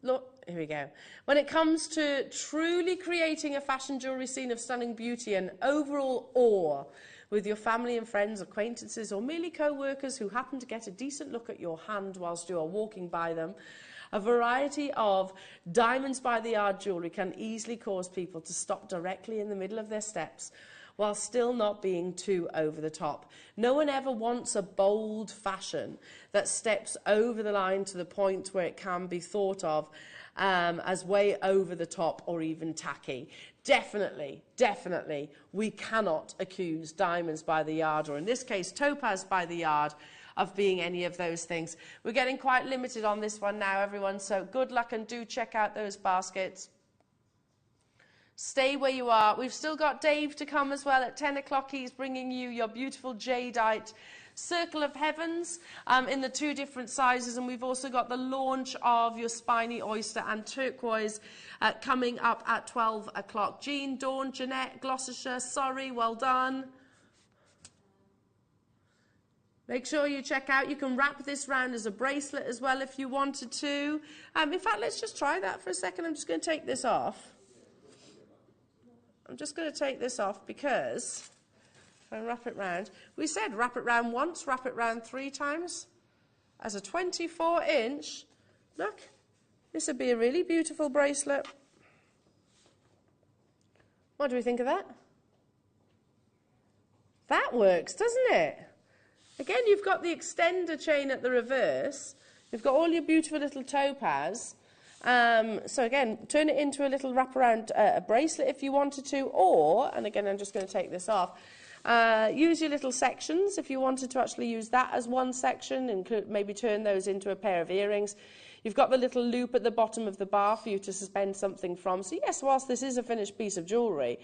Look. Here we go. When it comes to truly creating a fashion jewellery scene of stunning beauty and overall awe with your family and friends, acquaintances, or merely co-workers who happen to get a decent look at your hand whilst you are walking by them, a variety of diamonds by the yard jewellery can easily cause people to stop directly in the middle of their steps while still not being too over the top. No one ever wants a bold fashion that steps over the line to the point where it can be thought of as way over the top or even tacky. Definitely, we cannot accuse diamonds by the yard, or in this case, topaz by the yard, of being any of those things. We're getting quite limited on this one now, everyone, so good luck and do check out those baskets. Stay where you are. We've still got Dave to come as well at 10 o'clock. He's bringing you your beautiful Jadeite Circle of Heavens in the 2 different sizes, and we've also got the launch of your Spiny Oyster and Turquoise coming up at 12 o'clock. Jean, Dawn, Jeanette, Gloucestershire, sorry, well done. Make sure you check out. You can wrap this round as a bracelet as well if you wanted to. In fact, let's just try that for a second. I'm just going to take this off. I'm just going to take this off because if I wrap it round, we said wrap it round once, wrap it round 3 times. As a 24-inch, look, this would be a really beautiful bracelet. What do we think of that? That works, doesn't it? Again, you've got the extender chain at the reverse. You've got all your beautiful little topaz. So again, turn it into a little wraparound bracelet if you wanted to, or, and again, I'm just going to take this off, use your little sections if you wanted to actually use that as one section and could maybe turn those into a pair of earrings. You've got the little loop at the bottom of the bar for you to suspend something from. So yes, whilst this is a finished piece of jewellery,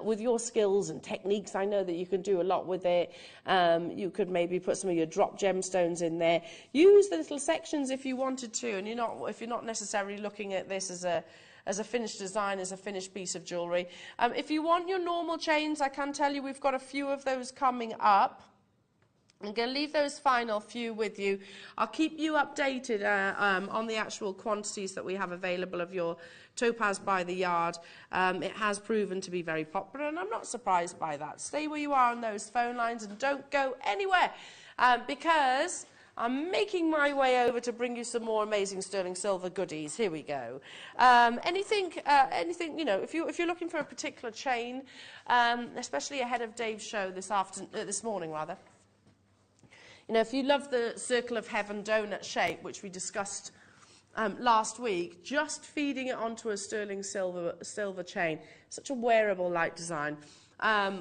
with your skills and techniques, I know that you can do a lot with it. You could maybe put some of your drop gemstones in there. Use the little sections if you wanted to, and if you're not necessarily looking at this as a finished design, as a finished piece of jewellery. If you want your normal chains, I can tell you we've got a few of those coming up. I'm going to leave those final few with you. I'll keep you updated on the actual quantities that we have available of your Topaz by the yard. It has proven to be very popular, and I'm not surprised by that. Stay where you are on those phone lines and don't go anywhere, because I'm making my way over to bring you some more amazing sterling silver goodies. Here we go. Anything, if you're looking for a particular chain, especially ahead of Dave's show this morning, rather. If you love the Circle of Heaven donut shape, which we discussed last week, just feeding it onto a sterling silver chain, such a wearable light design.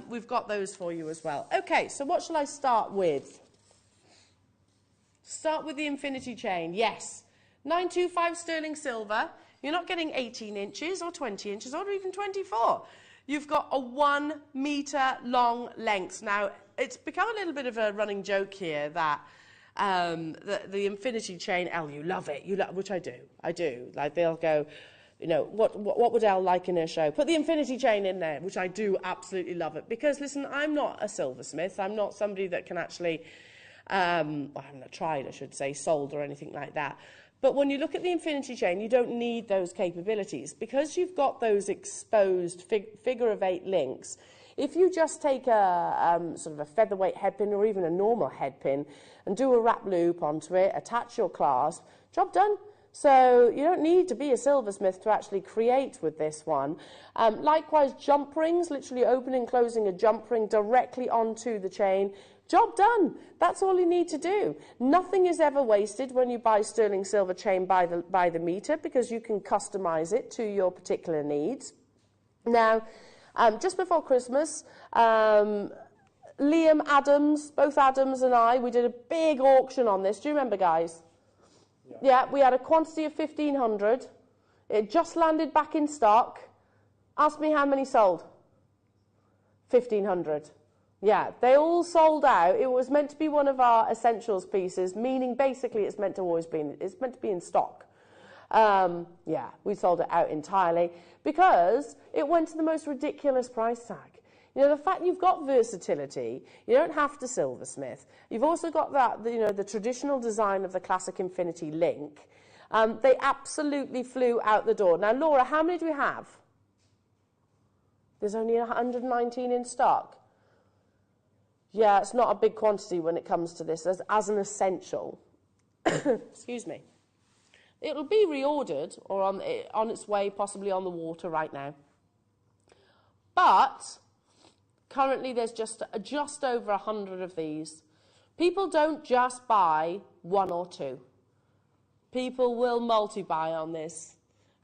We've got those for you as well. Okay, so what shall I start with? Start with the infinity chain. Yes, 925 sterling silver. You're not getting 18 inches or 20 inches or even 24. You've got a 1 metre long length. Now, it's become a little bit of a running joke here that the infinity chain, Elle, you love it, which I do. Like, they'll go, what would Elle like in her show? Put the infinity chain in there, which I do absolutely love it. Because, listen, I'm not a silversmith. I'm not somebody that can actually, well, I haven't tried, I should say, sold or anything like that. But when you look at the infinity chain, you don't need those capabilities. Because you've got those exposed figure of 8 links, if you just take a sort of a featherweight head pin or even a normal head pin and do a wrap loop onto it, attach your clasp, job done. So you don't need to be a silversmith to actually create with this one. Likewise, jump rings, literally opening and closing a jump ring directly onto the chain. Job done. That's all you need to do. Nothing is ever wasted when you buy sterling silver chain by the meter, because you can customize it to your particular needs. Now, just before Christmas, Liam, Adams, both Adams and I, we did a big auction on this. Do you remember, guys? Yeah, we had a quantity of 1,500. It just landed back in stock. Ask me how many sold. 1,500. Yeah, they all sold out. It was meant to be one of our essentials pieces, meaning basically it's meant to be in stock. Yeah, we sold it out entirely because it went to the most ridiculous price tag. The fact you've got versatility, you don't have to silversmith. You've also got that, the traditional design of the classic infinity link. They absolutely flew out the door. Now, Laura, how many do we have? There's only 119 in stock. Yeah, it's not a big quantity when it comes to this as an essential. Excuse me. It'll be reordered or on its way, possibly on the water right now. But currently there's just over 100 of these. People don't just buy 1 or 2. People will multi-buy on this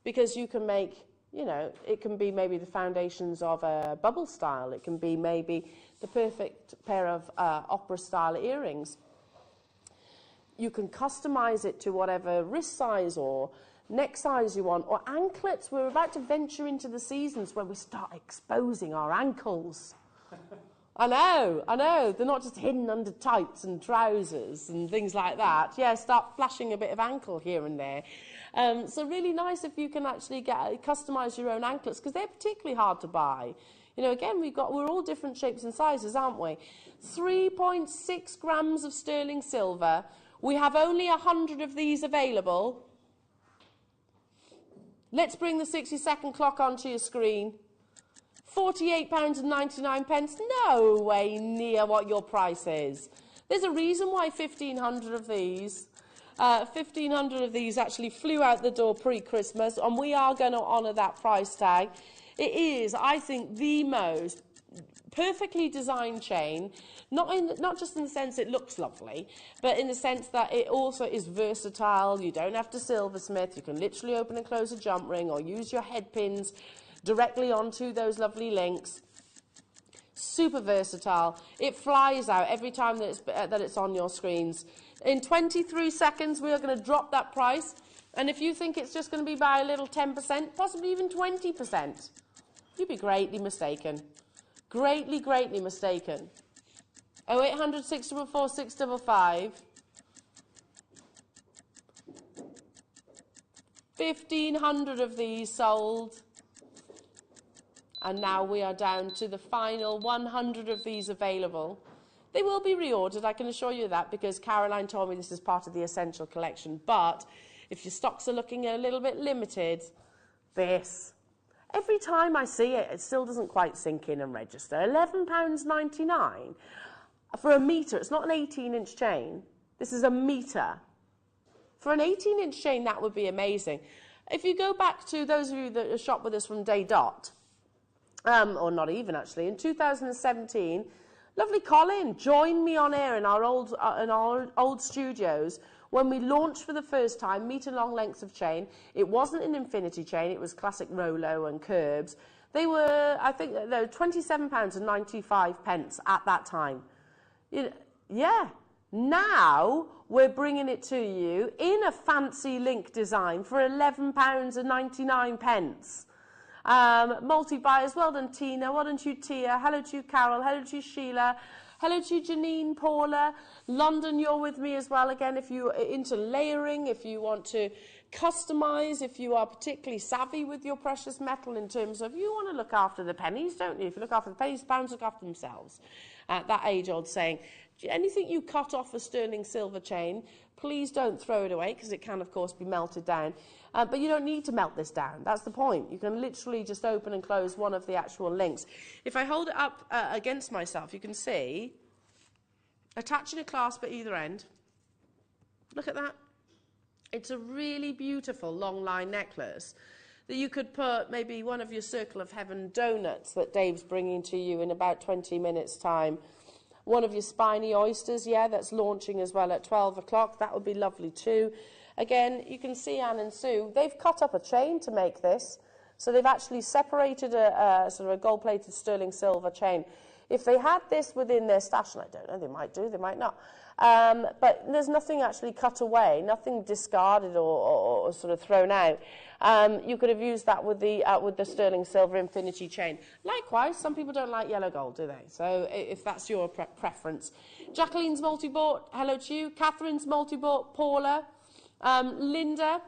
because you can make, it can be maybe the foundations of a bubble style. It can be maybe the perfect pair of opera-style earrings. You can customize it to whatever wrist size or neck size you want, or anklets. We're about to venture into the seasons where we start exposing our ankles. I know. They're not just hidden under tights and trousers and things like that. Yeah, start flashing a bit of ankle here and there. So really nice if you can actually customise your own anklets, because they're particularly hard to buy. You know, again, we're all different shapes and sizes, aren't we? 3.6 grams of sterling silver. We have only 100 of these available. Let's bring the 60-second clock onto your screen. £48.99. No way near what your price is. There's a reason why 1,500 of these actually flew out the door pre-Christmas, and we are going to honour that price tag. It is, I think, the most perfectly designed chain, not just in the sense it looks lovely, but in the sense that it also is versatile. You don't have to silversmith. You can literally open and close a jump ring or use your head pins directly onto those lovely links. Super versatile. It flies out every time that it's on your screens. In 23 seconds, we are going to drop that price. And if you think it's just going to be by a little 10%, possibly even 20%, you'd be greatly mistaken. Greatly, greatly mistaken. 0800 644 655. 1,500 of these sold. And now we are down to the final 100 of these available. They will be reordered, I can assure you that, because Caroline told me this is part of the essential collection. But if your stocks are looking a little bit limited, this. Every time I see it, it still doesn't quite sink in and register. £11.99 for a metre. It's not an 18-inch chain. This is a metre. For an 18-inch chain, that would be amazing. If you go back to those of you that shop with us from day dot, or not even actually, in 2017, lovely Colin joined me on air in our old studios when we launched for the first time metre-long lengths of chain. It wasn't an infinity chain, it was classic Rolo and curbs. They were, I think, they were £27.95 at that time. Yeah. Now we're bringing it to you in a fancy link design for £11.99. Multi-buyers, well done Tina, well done to you Tia, hello to you Carol, hello to you Sheila, hello to you Janine, Paula, London, you're with me as well again if you're into layering, if you want to customise, if you are particularly savvy with your precious metal in terms of you want to look after the pennies, don't you? If you look after the pennies, the pounds look after themselves. That age-old saying. Anything you cut off a sterling silver chain, please don't throw it away because it can, of course, be melted down. But you don't need to melt this down. That's the point. You can literally just open and close one of the actual links. If I hold it up against myself, you can see attaching a clasp at either end. Look at that. It's a really beautiful long line necklace that you could put maybe one of your Circle of Heaven donuts that Dave's bringing to you in about 20 minutes' time. One of your spiny oysters, yeah, that's launching as well at 12 o'clock. That would be lovely too. Again, you can see Anne and Sue, they've cut up a chain to make this. So they've actually separated a sort of a gold-plated sterling silver chain. If they had this within their stash, and I don't know, they might do, they might not. But there's nothing actually cut away, nothing discarded or sort of thrown out. You could have used that with the sterling silver infinity chain. Likewise, some people don't like yellow gold, do they? So if that's your preference. Jacqueline's multi-bought, hello to you. Catherine's multi-bought, Paula. Linda.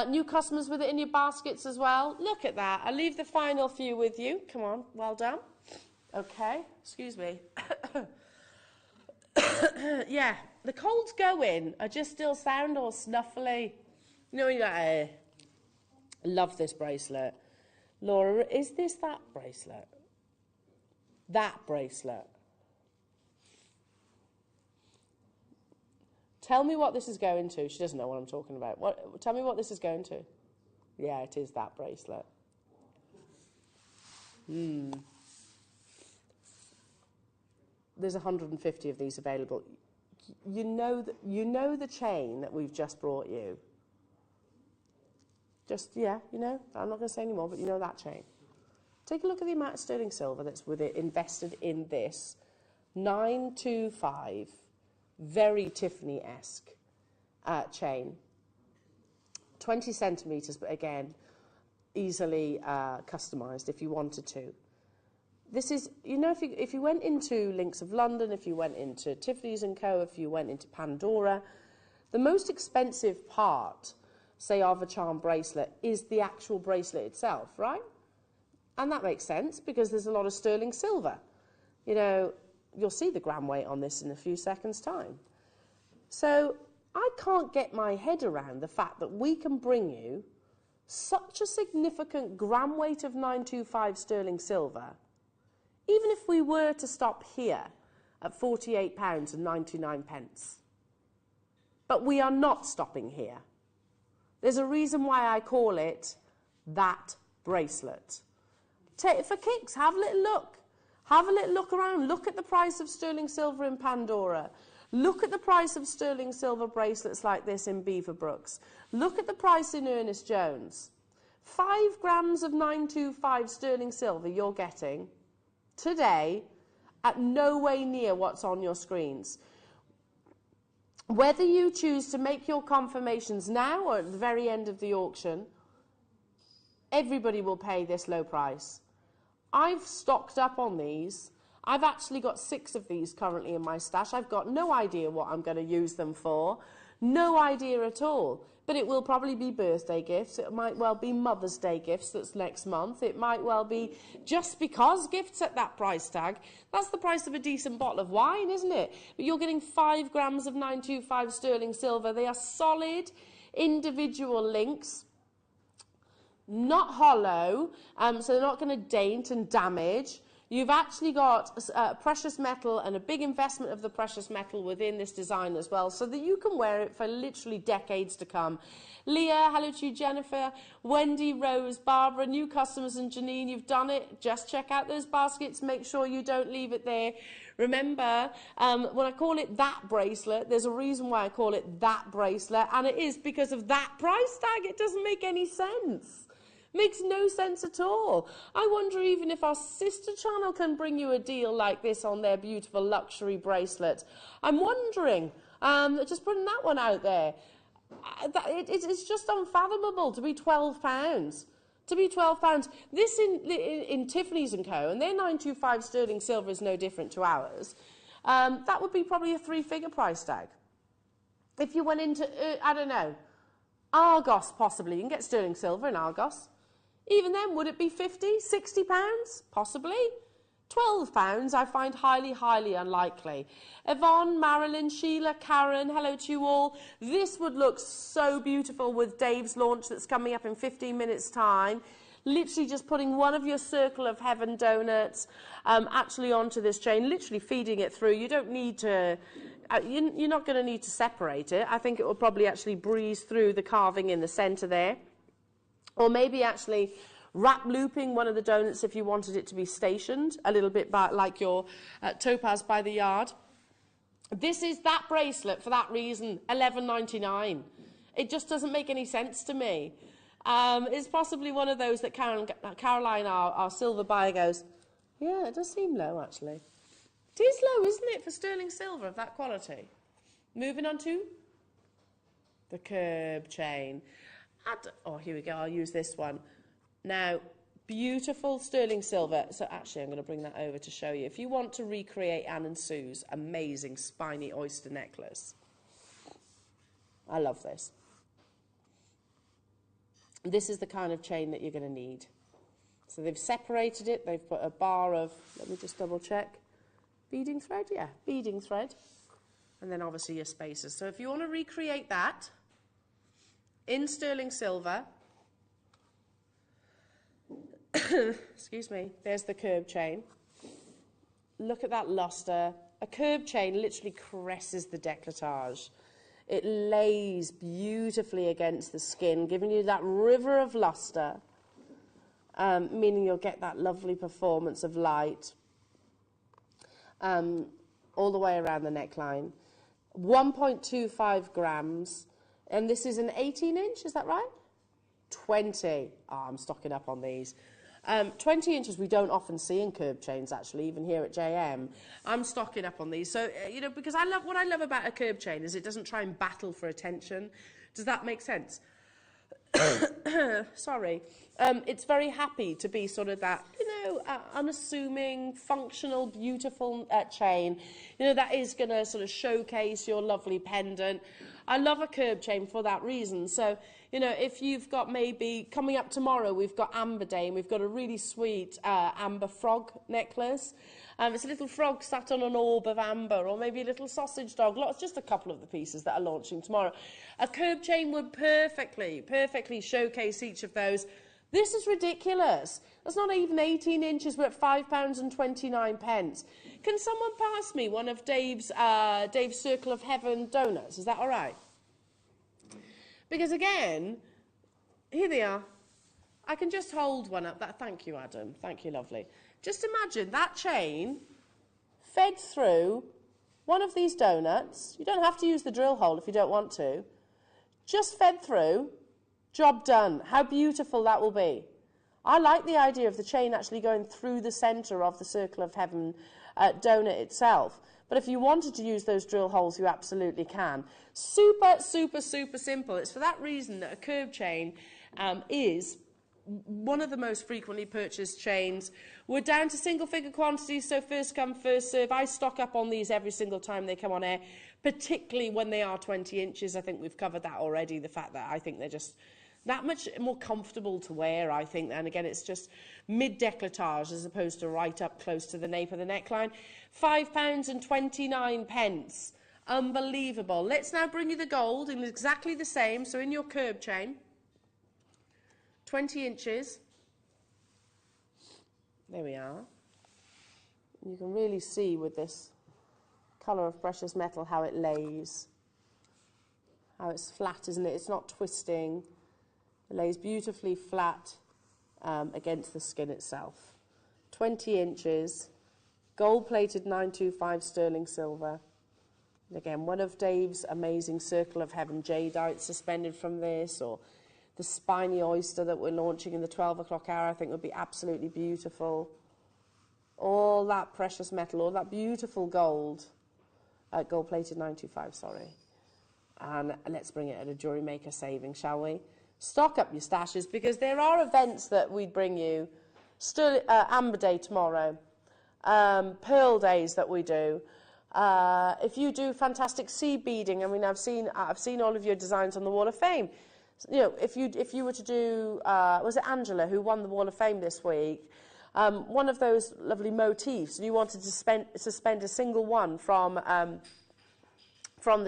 New customers with it in your baskets as well. Look at that. I'll leave the final few with you. Come on, well done. Okay, excuse me. Yeah, the colds going. I just still sound all snuffly. You know, you're like, I love this bracelet. Laura, is this that bracelet? That bracelet. Tell me what this is going to. She doesn't know what I'm talking about. Tell me what this is going to. Yeah, it is that bracelet. There's 150 of these available. You know the chain that we've just brought you. Yeah, you know. I'm not going to say any more, but you know that chain. Take a look at the amount of sterling silver that's with it invested in this. 925. Very Tiffany-esque chain. 20 centimetres, but again, easily customised if you wanted to. This is, you know, if you went into Links of London, if you went into Tiffany's & Co., if you went into Pandora, the most expensive part, say, of a charm bracelet is the actual bracelet itself, right? And that makes sense because there's a lot of sterling silver. You know, you'll see the gram weight on this in a few seconds' time. So I can't get my head around the fact that we can bring you such a significant gram weight of 925 sterling silver, even if we were to stop here at £48.99. But we are not stopping here. There's a reason why I call it that bracelet. Take it for kicks, have a little look. Have a little look around. Look at the price of sterling silver in Pandora. Look at the price of sterling silver bracelets like this in Beaverbrooks. Look at the price in Ernest Jones. 5 grams of 925 sterling silver you're getting today at no way near what's on your screens. Whether you choose to make your confirmations now or at the very end of the auction, everybody will pay this low price. I've stocked up on these. I've actually got 6 of these currently in my stash. I've got no idea what I'm going to use them for. No idea at all. But it will probably be birthday gifts. It might well be Mother's Day gifts that's next month. It might well be just because gifts at that price tag. That's the price of a decent bottle of wine, isn't it? But you're getting 5 grams of 925 sterling silver. They are solid individual links, not hollow, so they're not going to dent and damage. You've actually got precious metal and a big investment of the precious metal within this design as well, so that you can wear it for literally decades to come. Leah, hello to you, Jennifer, Wendy, Rose, Barbara, new customers, and Janine, you've done it. Just check out those baskets. Make sure you don't leave it there. Remember, when I call it that bracelet, there's a reason why I call it that bracelet, and it is because of that price tag. It doesn't make any sense. Makes no sense at all. I wonder even if our sister channel can bring you a deal like this on their beautiful luxury bracelet. I'm wondering, just putting that one out there. It's just unfathomable to be £12. To be £12. This in Tiffany's & Co., and their 925 sterling silver is no different to ours. That would be probably a 3-figure price tag. If you went into, I don't know, Argos possibly. You can get sterling silver in Argos. Even then, would it be £50, £60? Possibly. £12, I find highly, highly unlikely. Yvonne, Marilyn, Sheila, Karen, hello to you all. This would look so beautiful with Dave's launch that's coming up in 15 minutes' time. Literally just putting one of your Circle of Heaven donuts actually onto this chain, literally feeding it through. You don't need to... you're not going to need to separate it. I think it will probably actually breeze through the carving in the centre there. Or maybe actually wrap looping one of the donuts if you wanted it to be stationed, a little bit like your Topaz by the yard. This is that bracelet for that reason, $11.99. It just doesn't make any sense to me. It's possibly one of those that Caroline, our silver buyer, goes, yeah, it does seem low, actually. It is low, isn't it, for sterling silver of that quality? Moving on to the curb chain. Oh, here we go. I'll use this one. Now, beautiful sterling silver. So actually, I'm going to bring that over to show you. If you want to recreate Anne and Sue's amazing spiny oyster necklace. I love this. This is the kind of chain that you're going to need. So they've separated it. They've put a bar of, let me just double check, beading thread? Yeah, beading thread. And then obviously your spacers. So if you want to recreate that in sterling silver, excuse me, there's the curb chain. Look at that luster. A curb chain literally caresses the décolletage. It lays beautifully against the skin, giving you that river of luster, meaning you'll get that lovely performance of light all the way around the neckline. 1.25 grams. And this is an 18-inch, is that right? 20. Oh, I'm stocking up on these. 20 inches we don't often see in curb chains, actually, even here at JM. I'm stocking up on these. So, you know, because what I love about a curb chain is it doesn't try and battle for attention. Does that make sense? sorry, it's very happy to be sort of that, unassuming, functional, beautiful chain. That is going to sort of showcase your lovely pendant. I love a curb chain for that reason. So, if you've got maybe, coming up tomorrow, we've got Amber Day, and we've got a really sweet amber frog necklace. It's a little frog sat on an orb of amber, or maybe a little sausage dog. Just a couple of the pieces that are launching tomorrow. A curb chain would perfectly showcase each of those. This is ridiculous. That's not even 18 inches. We're at £5.29. Can someone pass me one of Dave's Circle of Heaven donuts? Is that all right? Because again, here they are. I can just hold one up. Thank you, Adam. Thank you, lovely. Just imagine that chain fed through one of these donuts. You don't have to use the drill hole if you don't want to. Just fed through, job done. How beautiful that will be. I like the idea of the chain actually going through the centre of the Circle of Heaven donut itself. But if you wanted to use those drill holes, you absolutely can. Super, super, super simple. It's for that reason that a curb chain is one of the most frequently purchased chains. We're down to single-figure quantities, so first come, first serve. I stock up on these every single time they come on air, particularly when they are 20 inches. I think we've covered that already, the fact that I think they're just that much more comfortable to wear, I think. And again, it's just mid-décolletage as opposed to right up close to the nape of the neckline. £5.29. Unbelievable. Let's now bring you the gold in exactly the same. So in your curb chain, 20 inches. There we are. You can really see with this colour of precious metal how it lays. How it's flat, isn't it? It's not twisting. It lays beautifully flat against the skin itself. 20 inches, gold-plated 925 sterling silver. And again, one of Dave's amazing Circle of Heaven Jadeite suspended from this, or the spiny oyster that we're launching in the 12 o'clock hour, I think would be absolutely beautiful. All that precious metal, all that beautiful gold, gold-plated 925, sorry. And let's bring it at a Jewellery Maker saving, shall we? Stock up your stashes, because there are events that we'd bring you. Amber Day tomorrow, Pearl Days that we do. If you do fantastic seed beading, I mean, I've seen all of your designs on the Wall of Fame. If you were to do, was it Angela who won the Wall of Fame this week? One of those lovely motifs, and you wanted to suspend a single one from the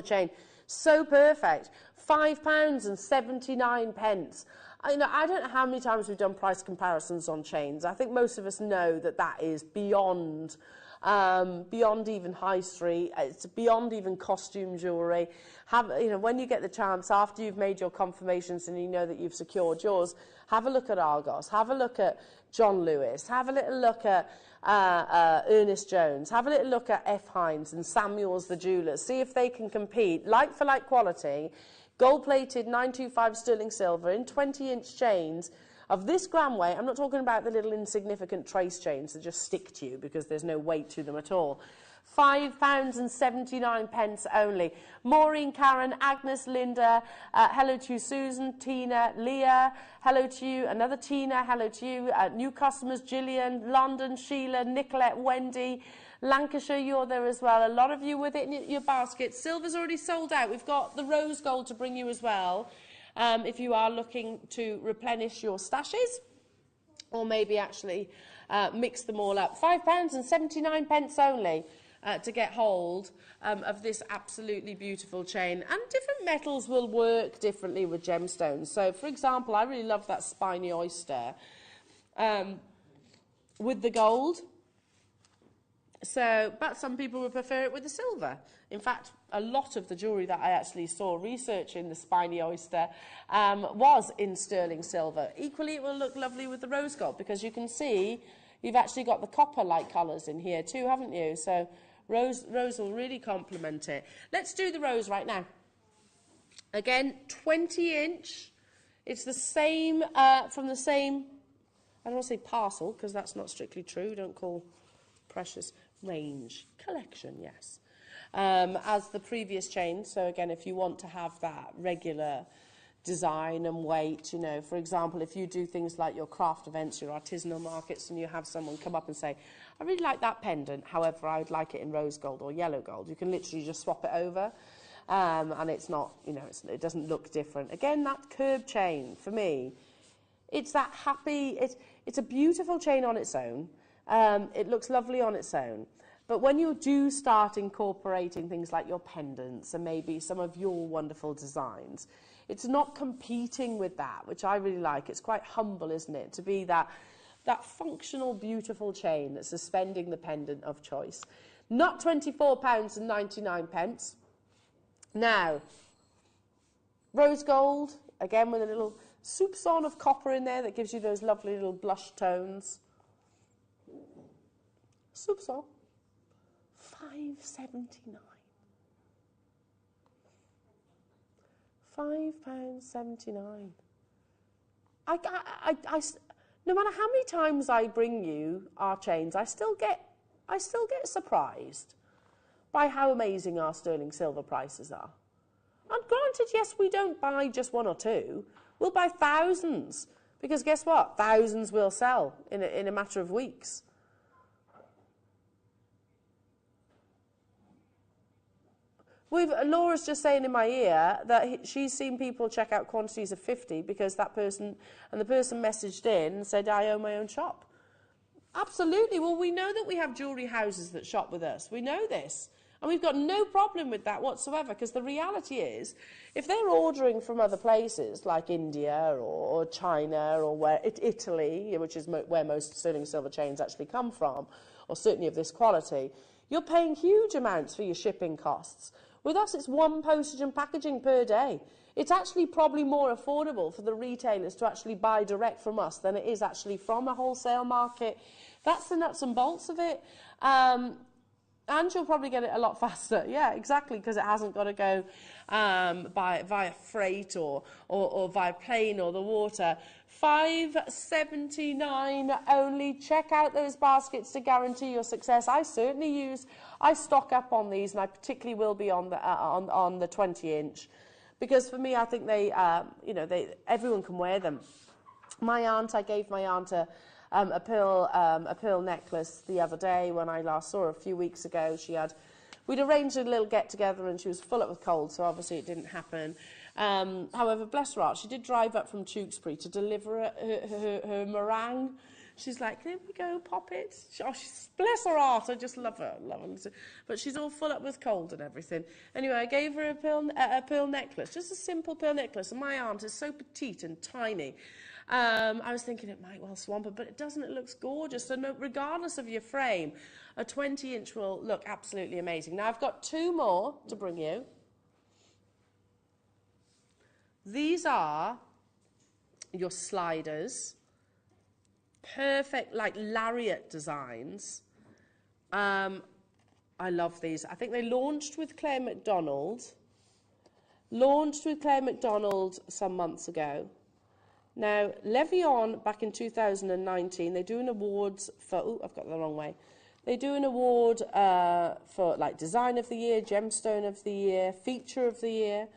chain. So perfect. £5.79. I don't know how many times we've done price comparisons on chains. I think most of us know that that is beyond even high street. It's beyond even costume jewellery. When you get the chance, after you've made your confirmations and you know that you've secured yours, have a look at Argos, have a look at John Lewis, have a little look at Ernest Jones, have a little look at F. Hines and Samuels the Jewellers. See if they can compete, like for like quality, gold-plated 925 sterling silver in 20-inch chains of this gram weight. I'm not talking about the little insignificant trace chains that just stick to you because there's no weight to them at all. £5.79 only. Maureen, Karen, Agnes, Linda, hello to you, Susan, Tina, Leah, hello to you, another Tina, hello to you, new customers, Gillian, London, Sheila, Nicolette, Wendy, Lancashire, you're there as well. A lot of you with it in your basket. Silver's already sold out. We've got the rose gold to bring you as well. If you are looking to replenish your stashes, or maybe actually mix them all up. £5.79 only to get hold of this absolutely beautiful chain. And different metals will work differently with gemstones. So, for example, I really love that spiny oyster with the gold. So, but some people would prefer it with the silver. In fact, a lot of the jewellery that I actually saw researching the spiny oyster was in sterling silver. Equally, it will look lovely with the rose gold, because you can see you've actually got the copper-like colours in here too, haven't you? So rose will really complement it. Let's do the rose right now. Again, 20-inch. It's the same, from the same, I don't want to say parcel, because that's not strictly true. Don't call precious range. Collection, yes. As the previous chain. So again, if you want to have that regular design and weight. You know, for example, if you do things like your craft events, your artisanal markets, and you have someone come up and say, I really like that pendant, however, I'd like it in rose gold or yellow gold, you can literally just swap it over. And it's not, you know, it doesn't look different. Again, that curb chain, for me, it's that happy, it's a beautiful chain on its own. It looks lovely on its own. But when you do start incorporating things like your pendants and maybe some of your wonderful designs, it's not competing with that, which I really like. It's quite humble, isn't it, to be that functional, beautiful chain that's suspending the pendant of choice. Not £24.99. Now, rose gold, again with a little soupçon of copper in there that gives you those lovely little blush tones. Soupçon, £5.79. £5.79. No matter how many times I bring you our chains, I still get surprised by how amazing our sterling silver prices are. And granted, yes, we don't buy just one or two. We'll buy thousands, because guess what? Thousands will sell in a matter of weeks. Laura's just saying in my ear that she's seen people check out quantities of 50 because the person messaged in and said, I own my own shop. Absolutely. Well, we know that we have jewellery houses that shop with us. We know this. And we've got no problem with that whatsoever, because the reality is, if they're ordering from other places like India or China or Italy, which is where most sterling silver chains actually come from, or certainly of this quality, you're paying huge amounts for your shipping costs. With us, it's one postage and packaging per day. It's actually probably more affordable for the retailers to actually buy direct from us than it is actually from a wholesale market. That's the nuts and bolts of it. And you'll probably get it a lot faster. Yeah, exactly, because it hasn't got to go via freight or via plane or the water. £5.79 only. Check out those baskets to guarantee your success. I stock up on these, and I particularly will be on the 20-inch, because for me, I think everyone can wear them. I gave my aunt a pearl necklace the other day when I last saw her a few weeks ago. We'd arranged a little get-together and she was full up with cold, so obviously it didn't happen. However, bless her heart, she did drive up from Tewkesbury to deliver her meringue. She's like, there we go, pop it. Bless her heart, I just love her. But she's all full up with cold and everything. Anyway, I gave her a pearl necklace, just a simple pearl necklace, and my aunt is so petite and tiny. I was thinking it might well swamp her, but it doesn't. It looks gorgeous. So regardless of your frame, a 20-inch will look absolutely amazing. Now, I've got two more to bring you. These are your sliders. Perfect, like lariat designs. I love these. I think they launched with Claire McDonald. Some months ago. Now, Levion, back in 2019, they do an awards for... Oh, I've got it the wrong way. They do an award for, like, Design of the Year, Gemstone of the Year, Feature of the Year.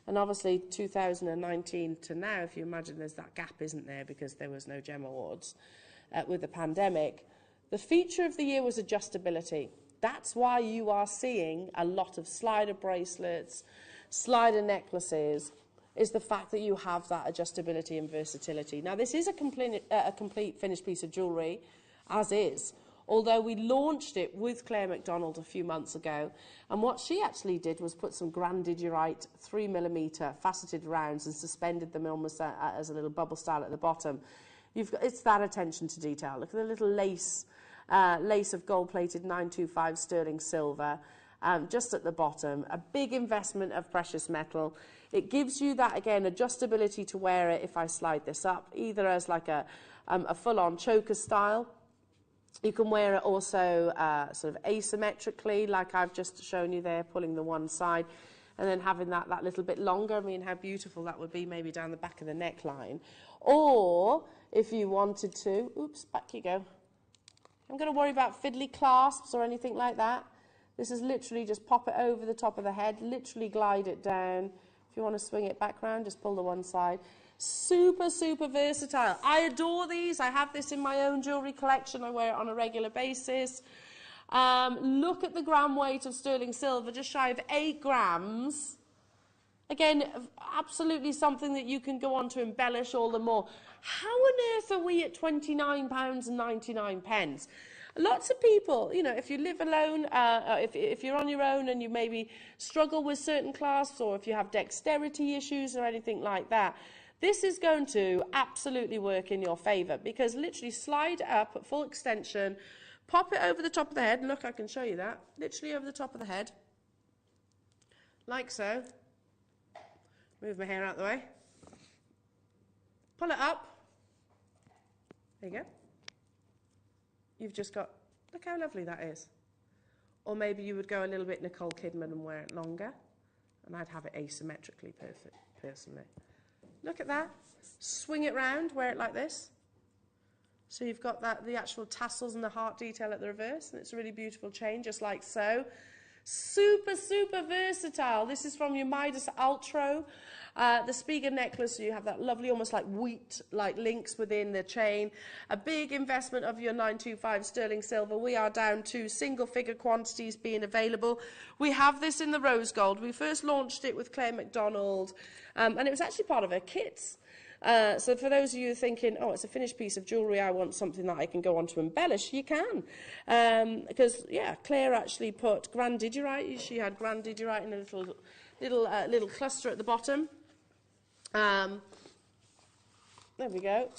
And obviously, 2019 to now, if you imagine there's that gap, isn't there, because there was no Gem Awards with the pandemic. The Feature of the Year was adjustability. That's why you are seeing a lot of slider bracelets, slider necklaces, is the fact that you have that adjustability and versatility. Now, this is a complete finished piece of jewellery, as is, although we launched it with Claire McDonald a few months ago, and what she actually did was put some grandidierite 3mm faceted rounds and suspended them almost as a little bubble style at the bottom. It's that attention to detail. Look at the little lace of gold-plated 925 sterling silver, just at the bottom. A big investment of precious metal. It gives you that, again, adjustability to wear it if I slide this up, either as like a full-on choker style. You can wear it also sort of asymmetrically, like I've just shown you there, pulling the one side, and then having that little bit longer. I mean, how beautiful that would be, maybe down the back of the neckline. Or, if you wanted to, oops, back you go. I'm going to worry about fiddly clasps or anything like that. This is literally just pop it over the top of the head, literally glide it down. If If you want to swing it back round, just pull the one side. Super, super versatile. I adore these. I have this in my own jewellery collection. I wear it on a regular basis. Look at the gram weight of sterling silver, just shy of 8 grams. Again, absolutely something that you can go on to embellish all the more. How on earth are we at £29.99? Lots of people, you know, if you live alone, if you're on your own and you maybe struggle with certain clasps, or if you have dexterity issues or anything like that, this is going to absolutely work in your favour, because literally slide up at full extension, pop it over the top of the head. Look, I can show you that. Literally over the top of the head, like so. Move my hair out of the way. Pull it up. There you go. You've just got, look how lovely that is. Or maybe you would go a little bit Nicole Kidman and wear it longer, and I'd have it asymmetrically perfect, personally. Look at that. Swing it round, wear it like this. So you've got that, the actual tassels and the heart detail at the reverse, and it's a really beautiful chain, just like so. Super, super versatile. This is from your Midas Ultra, the Spiga necklace. So you have that lovely, almost like wheat-like links within the chain. A big investment of your 925 sterling silver. We are down to single-figure quantities being available. We have this in the rose gold. We first launched it with Claire McDonald, and it was actually part of her kits. So for those of you thinking, oh, it's a finished piece of jewellery, I want something that I can go on to embellish, you can. Because, yeah, Claire actually put grandidierite. She had grandidierite in a little cluster at the bottom. There we go.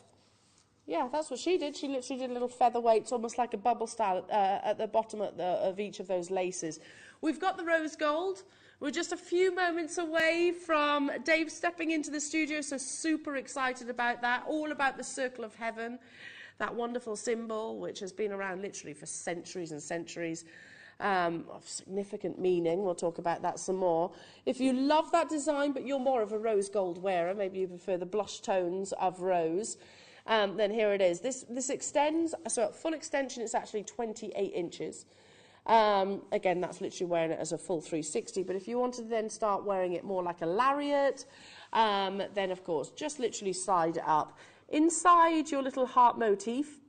Yeah, that's what she did. She literally did little featherweights, almost like a bubble style at the bottom of each of those laces. We've got the rose gold. We're just a few moments away from Dave stepping into the studio, so super excited about that. All about the circle of heaven, that wonderful symbol which has been around literally for centuries and centuries, of significant meaning. We'll talk about that some more. If you love that design, but you're more of a rose gold wearer, maybe you prefer the blush tones of rose, then here it is. This extends, so at full extension it's actually 28 inches. Again, that's literally wearing it as a full 360, but if you want to then start wearing it more like a lariat, then of course, just literally slide it up. Inside your little heart motif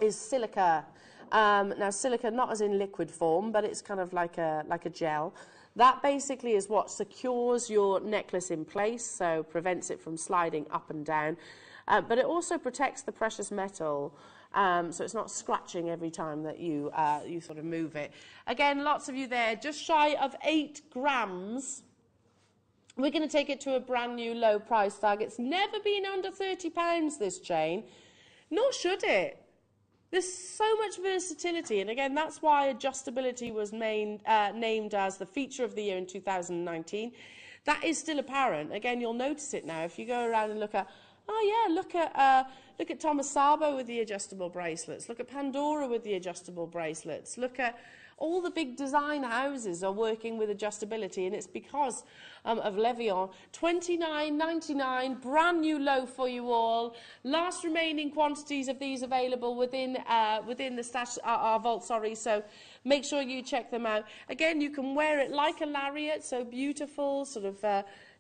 is silica. Now, silica not as in liquid form, but it's kind of like a gel. That basically is what secures your necklace in place, so prevents it from sliding up and down. But it also protects the precious metal, so it's not scratching every time that you sort of move it. Again, lots of you there, just shy of 8 grams. We're going to take it to a brand new low price tag. It's never been under £30, this chain, nor should it. There's so much versatility, and again, that's why adjustability was named as the feature of the year in 2019. That is still apparent. Again, you'll notice it now if you go around and look at, oh yeah, look at Thomas Sabo with the adjustable bracelets. Look at Pandora with the adjustable bracelets. Look at all the big design houses are working with adjustability, and it's because of Levion. $29.99, brand new low for you all. Last remaining quantities of these available within the stash, our vault, sorry. So make sure you check them out. Again, you can wear it like a lariat, so beautiful, sort of,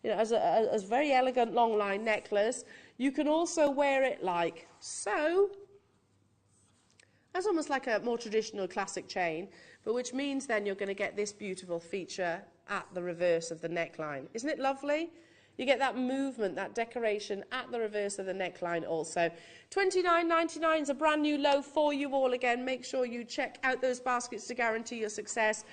you know, as a very elegant long line necklace. You can also wear it like so. That's almost like a more traditional classic chain, but which means then you're going to get this beautiful feature at the reverse of the neckline. Isn't it lovely? You get that movement, that decoration at the reverse of the neckline also. $29.99 is a brand new low for you all. Again, make sure you check out those baskets to guarantee your success.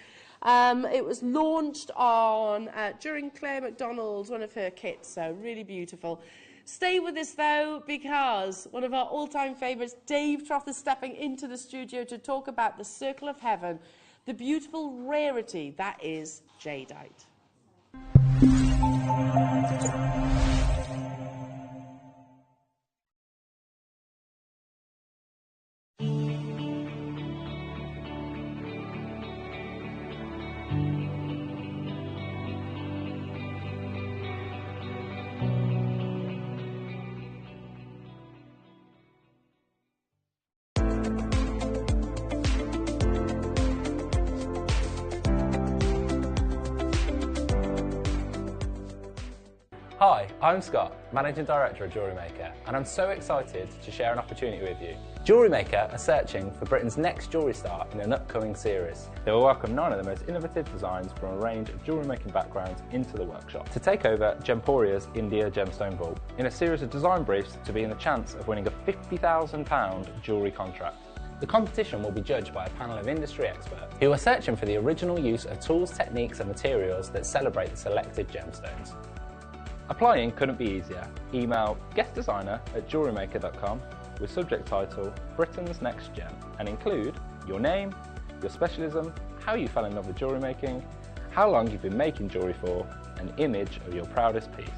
It was launched on during Claire McDonald's, one of her kits, so really beautiful. Stay with us, though, because one of our all-time favourites, Dave Troth, is stepping into the studio to talk about the Circle of Heaven, the beautiful rarity that is Jadeite. I'm Scott, Managing Director of Jewellery Maker, and I'm so excited to share an opportunity with you. Jewellery Maker are searching for Britain's next jewellery star in an upcoming series. They will welcome 9 of the most innovative designs from a range of jewellery making backgrounds into the workshop to take over Gemporia's India Gemstone Vault in a series of design briefs to be in the chance of winning a £50,000 jewellery contract. The competition will be judged by a panel of industry experts who are searching for the original use of tools, techniques and materials that celebrate the selected gemstones. Applying couldn't be easier. Email guestdesigner@jewellerymaker.com with subject title Britain's Next Gem and include your name, your specialism, how you fell in love with jewellery making, how long you've been making jewellery for, an image of your proudest piece.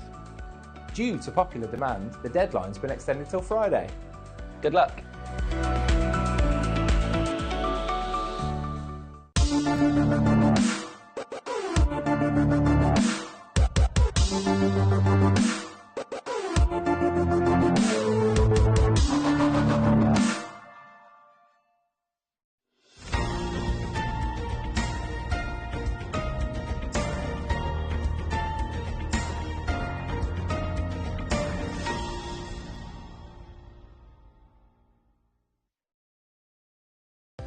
Due to popular demand, the deadline's been extended till Friday. Good luck!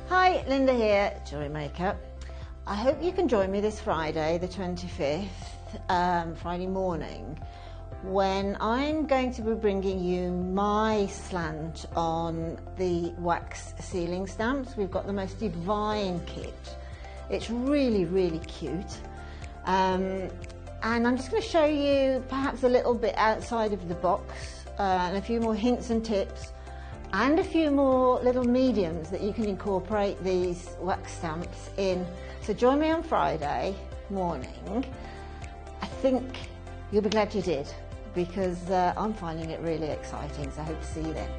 Hi, Linda here, Jewellery Maker. I hope you can join me this Friday, the 25th, Friday morning, when I'm going to be bringing you my slant on the wax sealing stamps. We've got the most divine kit. It's really, really cute. And I'm just going to show you perhaps a little bit outside of the box and a few more hints and tips and a few more little mediums that you can incorporate these wax stamps in. So join me on Friday morning. I think you'll be glad you did, because I'm finding it really exciting, so I hope to see you then.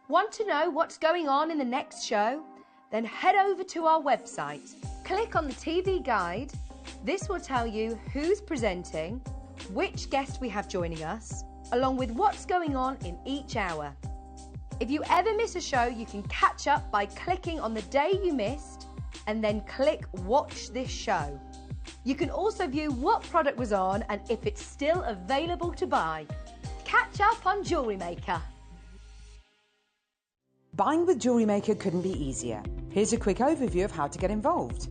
Want to know what's going on in the next show? Then head over to our website. Click on the TV guide. This will tell you who's presenting, which guest we have joining us, along with what's going on in each hour. If you ever miss a show, you can catch up by clicking on the day you missed and then click Watch This Show. You can also view what product was on and if it's still available to buy. Catch up on Jewellery Maker. Buying with Jewellery Maker couldn't be easier. Here's a quick overview of how to get involved.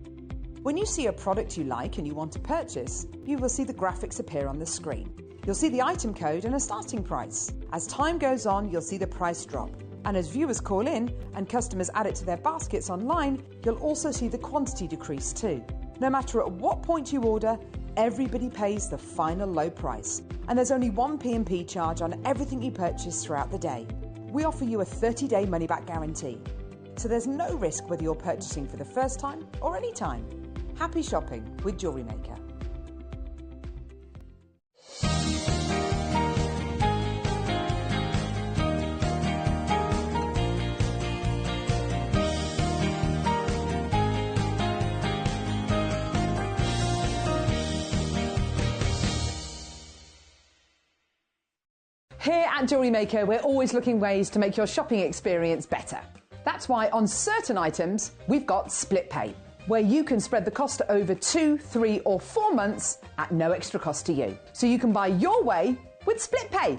When you see a product you like and you want to purchase, you will see the graphics appear on the screen. You'll see the item code and a starting price. As time goes on, you'll see the price drop. And as viewers call in and customers add it to their baskets online, you'll also see the quantity decrease too. No matter at what point you order, everybody pays the final low price. And there's only one P&P charge on everything you purchase throughout the day. We offer you a 30-day money-back guarantee. So there's no risk whether you're purchasing for the first time or any time. Happy shopping with Jewellery Maker. Here at Jewellery Maker, we're always looking ways to make your shopping experience better. That's why on certain items, we've got split pay, where you can spread the cost over 2, 3 or 4 months at no extra cost to you. So you can buy your way with split pay.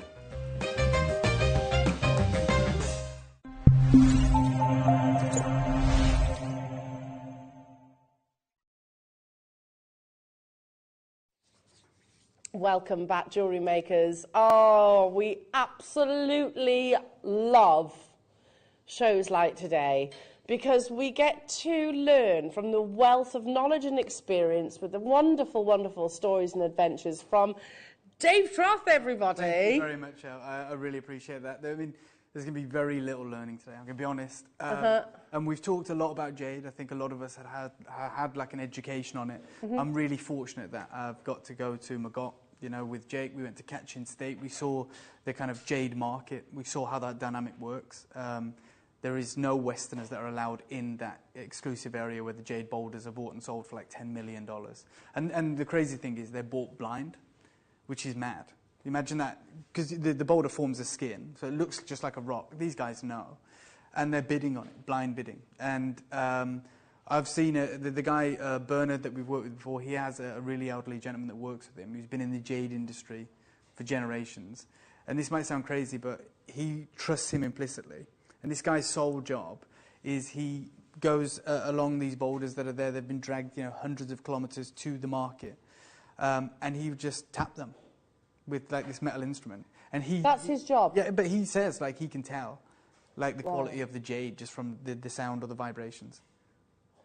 Welcome back, Jewellery Makers. Oh, we absolutely love shows like today because we get to learn from the wealth of knowledge and experience with the wonderful, wonderful stories and adventures from Dave Troth, everybody. Thank you very much, Elle. I really appreciate that. I mean, There's going to be very little learning today, I'm going to be honest. And we've talked a lot about jade. I think a lot of us had like an education on it. I'm really fortunate that I've got to go to Magot. You know, with Jake, we went to Catching State. We saw the kind of jade market. We saw how that dynamic works. There is no Westerners that are allowed in that exclusive area where the jade boulders are bought and sold for like $10 million. And the crazy thing is they're bought blind, which is mad. Imagine that, because the boulder forms a skin, so it looks just like a rock. These guys know. And they're bidding on it, blind bidding. And I've seen the guy, Bernard, that we've worked with before, he has a really elderly gentleman that works with him who's been in the jade industry for generations. And this might sound crazy, but he trusts him implicitly. And this guy's sole job is he goes along these boulders that are there. They've been dragged, you know, hundreds of kilometers to the market. And he would just tap them with like this metal instrument. And That's his job? Yeah, but he says like he can tell like the quality of the jade just from the sound or the vibrations.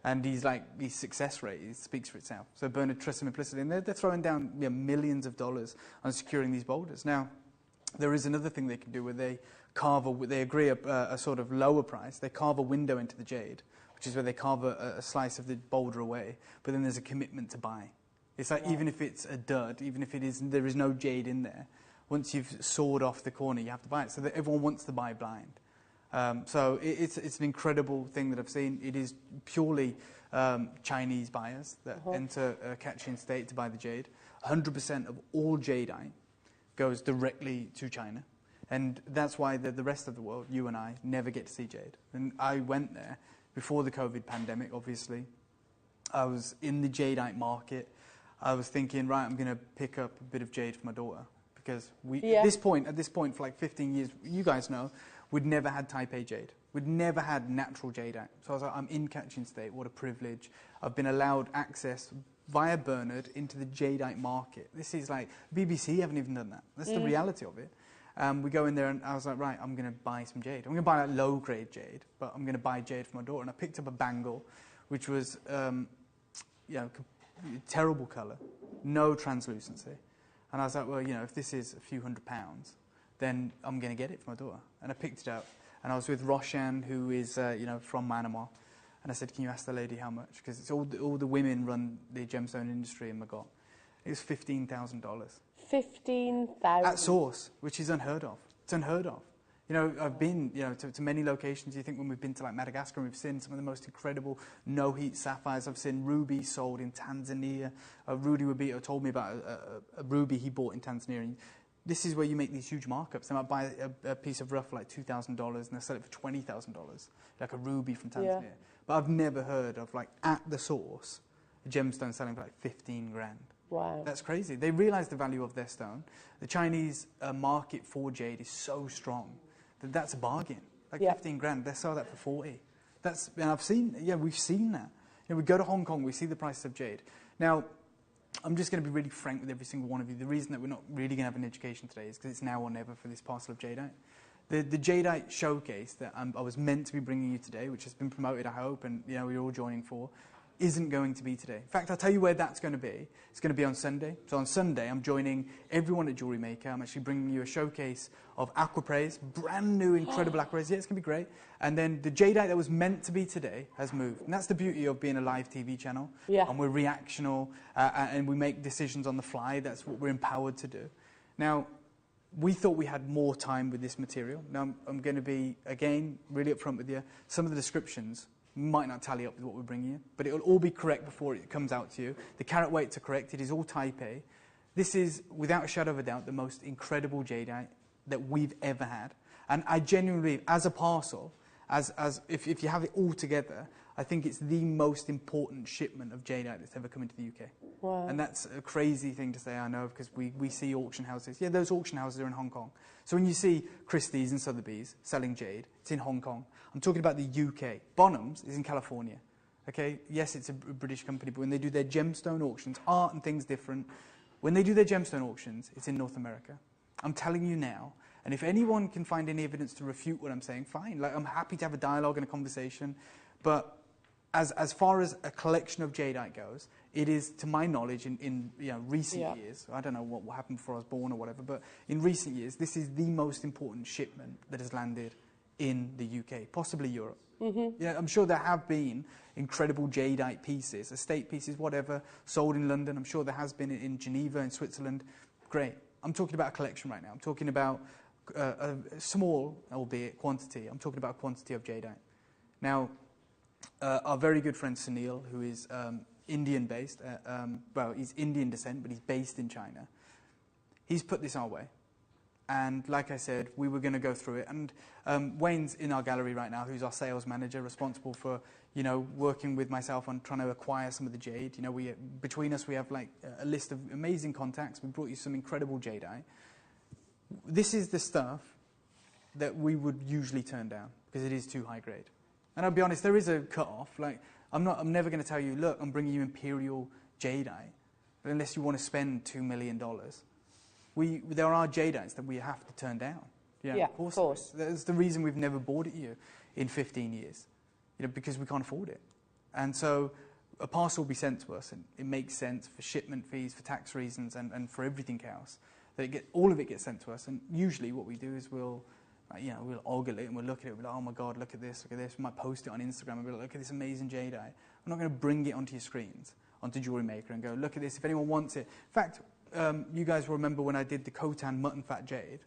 And he's like, his success rate speaks for itself. So Bernard trusts him implicitly. And they're throwing down, you know, millions of dollars on securing these boulders. Now, there is another thing they can do where they they agree a sort of lower price. They carve a window into the jade, which is where they carve a slice of the boulder away. But then there's a commitment to buy. It's like, even if it's a dud, even if there is no jade in there, once you've sawed off the corner, you have to buy it. So that everyone wants to buy blind. So it's an incredible thing that I've seen. It is purely Chinese buyers that enter Catching State to buy the jade. 100% of all jadeite goes directly to China. And that's why the rest of the world, you and I, never get to see jade. And I went there before the COVID pandemic, obviously. I was in the jadeite market. I was thinking, right, I'm going to pick up a bit of jade for my daughter. Because at this point, for like 15 years, you guys know, we'd never had Type A jade. We'd never had natural jadeite. So I was like, I'm in Catching State, what a privilege. I've been allowed access via Bernard into the jadeite market. This is like, BBC haven't even done that. That's the reality of it. We go in there and I was like, right, I'm going to buy some jade. I'm going to buy like low-grade jade, but I'm going to buy jade for my daughter. And I picked up a bangle, which was, terrible colour, no translucency. And I was like, well, you know, if this is a few £100, then I'm going to get it for my daughter. And I picked it up. And I was with Roshan, who is, from Myanmar. And I said, can you ask the lady how much? Because it's all the women run the gemstone industry in Magot. It was $15,000. 15,000. At source, which is unheard of. It's unheard of. You know, I've been, to many locations. You think when we've been to like Madagascar, we've seen some of the most incredible no-heat sapphires. I've seen rubies sold in Tanzania. Rudy Wabito told me about a ruby he bought in Tanzania. And this is where you make these huge markups. They might buy a piece of rough for like $2,000 and they sell it for $20,000, like a ruby from Tanzania. Yeah. But I've never heard of, like, at the source, a gemstone selling for like 15 grand. Wow. That's crazy. They realise the value of their stone. The Chinese market for jade is so strong that that's a bargain. Like 15 grand, they sell that for 40. And I've seen, we've seen that. You know, we go to Hong Kong, we see the price of jade. Now, I'm just going to be really frank with every single one of you. The reason that we're not really going to have an education today is because it's now or never for this parcel of jadeite. The jadeite showcase that I was meant to be bringing you today, which has been promoted, I hope, and we're all joining for, isn't going to be today. In fact, I'll tell you where that's going to be. It's going to be on Sunday. So on Sunday, I'm joining everyone at Jewellery Maker. I'm actually bringing you a showcase of aquapraise, brand new, incredible aquapraise. Yeah, it's going to be great. And then the jadeite that was meant to be today has moved. And that's the beauty of being a live TV channel. Yeah. And we're reactional, and we make decisions on the fly. That's what we're empowered to do. Now, we thought we had more time with this material. Now, I'm going to be, again, really upfront with you. Some of the descriptions might not tally up with what we're bringing you, but it will all be correct before it comes out to you. The carat weights are correct. It is all Type A. This is, without a shadow of a doubt, the most incredible jadeite that we've ever had. And I genuinely, as a parcel, if you have it all together, I think it's the most important shipment of jadeite that's ever come into the UK. Wow. And that's a crazy thing to say, I know, because we see auction houses. Yeah, those auction houses are in Hong Kong. So when you see Christie's and Sotheby's selling jade, it's in Hong Kong. I'm talking about the UK. Bonhams is in California. Okay, yes, it's a British company, but when they do their gemstone auctions, art and things different, when they do their gemstone auctions, it's in North America. I'm telling you now, and if anyone can find any evidence to refute what I'm saying, fine. Like, I'm happy to have a dialogue and a conversation, but as far as a collection of jadeite goes, it is, to my knowledge, in recent years, I don't know what happened before I was born or whatever, but in recent years, this is the most important shipment that has landed in the UK, possibly Europe. Yeah, I'm sure there have been incredible jadeite pieces, estate pieces, whatever, sold in London. I'm sure there has been in Geneva, in Switzerland. Great. I'm talking about a collection right now. I'm talking about a small, albeit, quantity. I'm talking about a quantity of jadeite. Now, our very good friend Sunil, who is Indian-based, well, he's Indian descent, but he's based in China. He's put this our way. And like I said, we were going to go through it. And Wayne's in our gallery right now, who's our sales manager, responsible for, working with myself on trying to acquire some of the jade. Between us, we have like a list of amazing contacts. We brought you some incredible jadeite. This is the stuff that we would usually turn down because it is too high grade. And I'll be honest, there is a cut-off. Like, I'm never going to tell you, look, I'm bringing you imperial jadeite, unless you want to spend $2 million. There are jadeites that we have to turn down. Yeah, of course. That's the reason we've never bought it you in 15 years, because we can't afford it. And so a parcel will be sent to us, and it makes sense for shipment fees, for tax reasons, and for everything else. That all of it gets sent to us, and usually what we do is we'll ogle it and we'll look at it. We'll be like, oh my God, look at this, look at this. We might post it on Instagram and be like, look at this amazing jadeite. I'm not going to bring it onto your screens, onto Jewellery Maker, and go, look at this. If anyone wants it. In fact, you guys will remember when I did the Khotan mutton fat jade,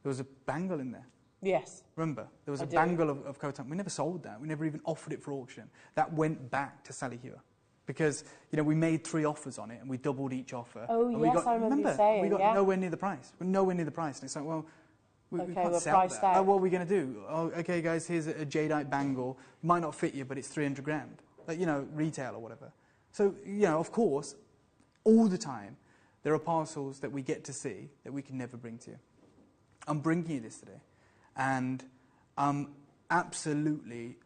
there was a bangle in there. Yes. Remember? There was a bangle of Khotan. We never sold that. We never even offered it for auction. That went back to Sally Hewer. Because, we made 3 offers on it and we doubled each offer. Oh, and yes, I remember you saying, we got nowhere near the price. We're nowhere near the price. And it's like, well, we can't sell that. Oh, what are we going to do? Oh, okay, guys, here's a jadeite bangle. It might not fit you, but it's 300 grand. Like, retail or whatever. So, of course, all the time, there are parcels that we get to see that we can never bring to you. I'm bringing you this today. And I'm absolutely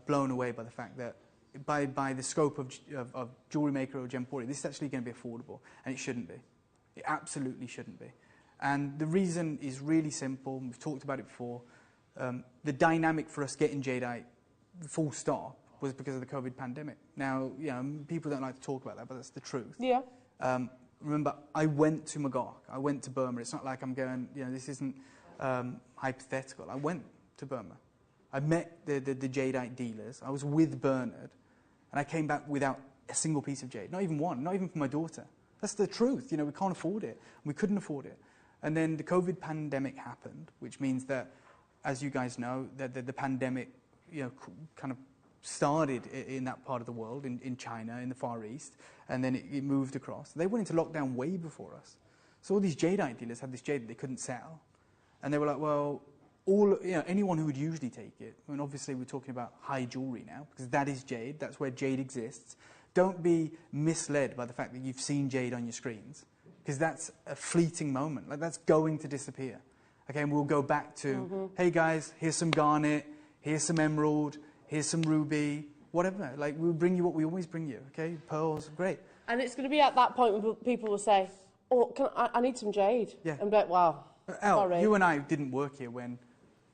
blown away by the fact that by the scope of Jewellery Maker or Gemporia, this is actually going to be affordable. And it shouldn't be. It absolutely shouldn't be. And the reason is really simple. We've talked about it before. The dynamic for us getting jadeite full stop was because of the COVID pandemic. Now, people don't like to talk about that, but that's the truth. Yeah. Remember, I went to Magog. I went to Burma. It's not like I'm going, this isn't hypothetical. I went to Burma. I met the jadeite dealers. I was with Bernard. And I came back without a single piece of jade. Not even one. Not even for my daughter. That's the truth. We can't afford it. We couldn't afford it. And then the COVID pandemic happened, which means that, as you guys know, that the pandemic, kind of started in that part of the world, in China, in the Far East, and then it moved across. They went into lockdown way before us. So all these jadeite dealers had this jade that they couldn't sell. And they were like, well, anyone who would usually take it, and obviously we're talking about high jewellery now, because that is jade, that's where jade exists. Don't be misled by the fact that you've seen jade on your screens, because that's a fleeting moment. Like, that's going to disappear. Okay, and we'll go back to, hey guys, here's some garnet, here's some emerald, here's some ruby, whatever. Like, we'll bring you what we always bring you, okay? Pearls, great. And it's going to be at that point when people will say, oh, I need some jade. Yeah. And be like, wow, sorry. You and I didn't work here when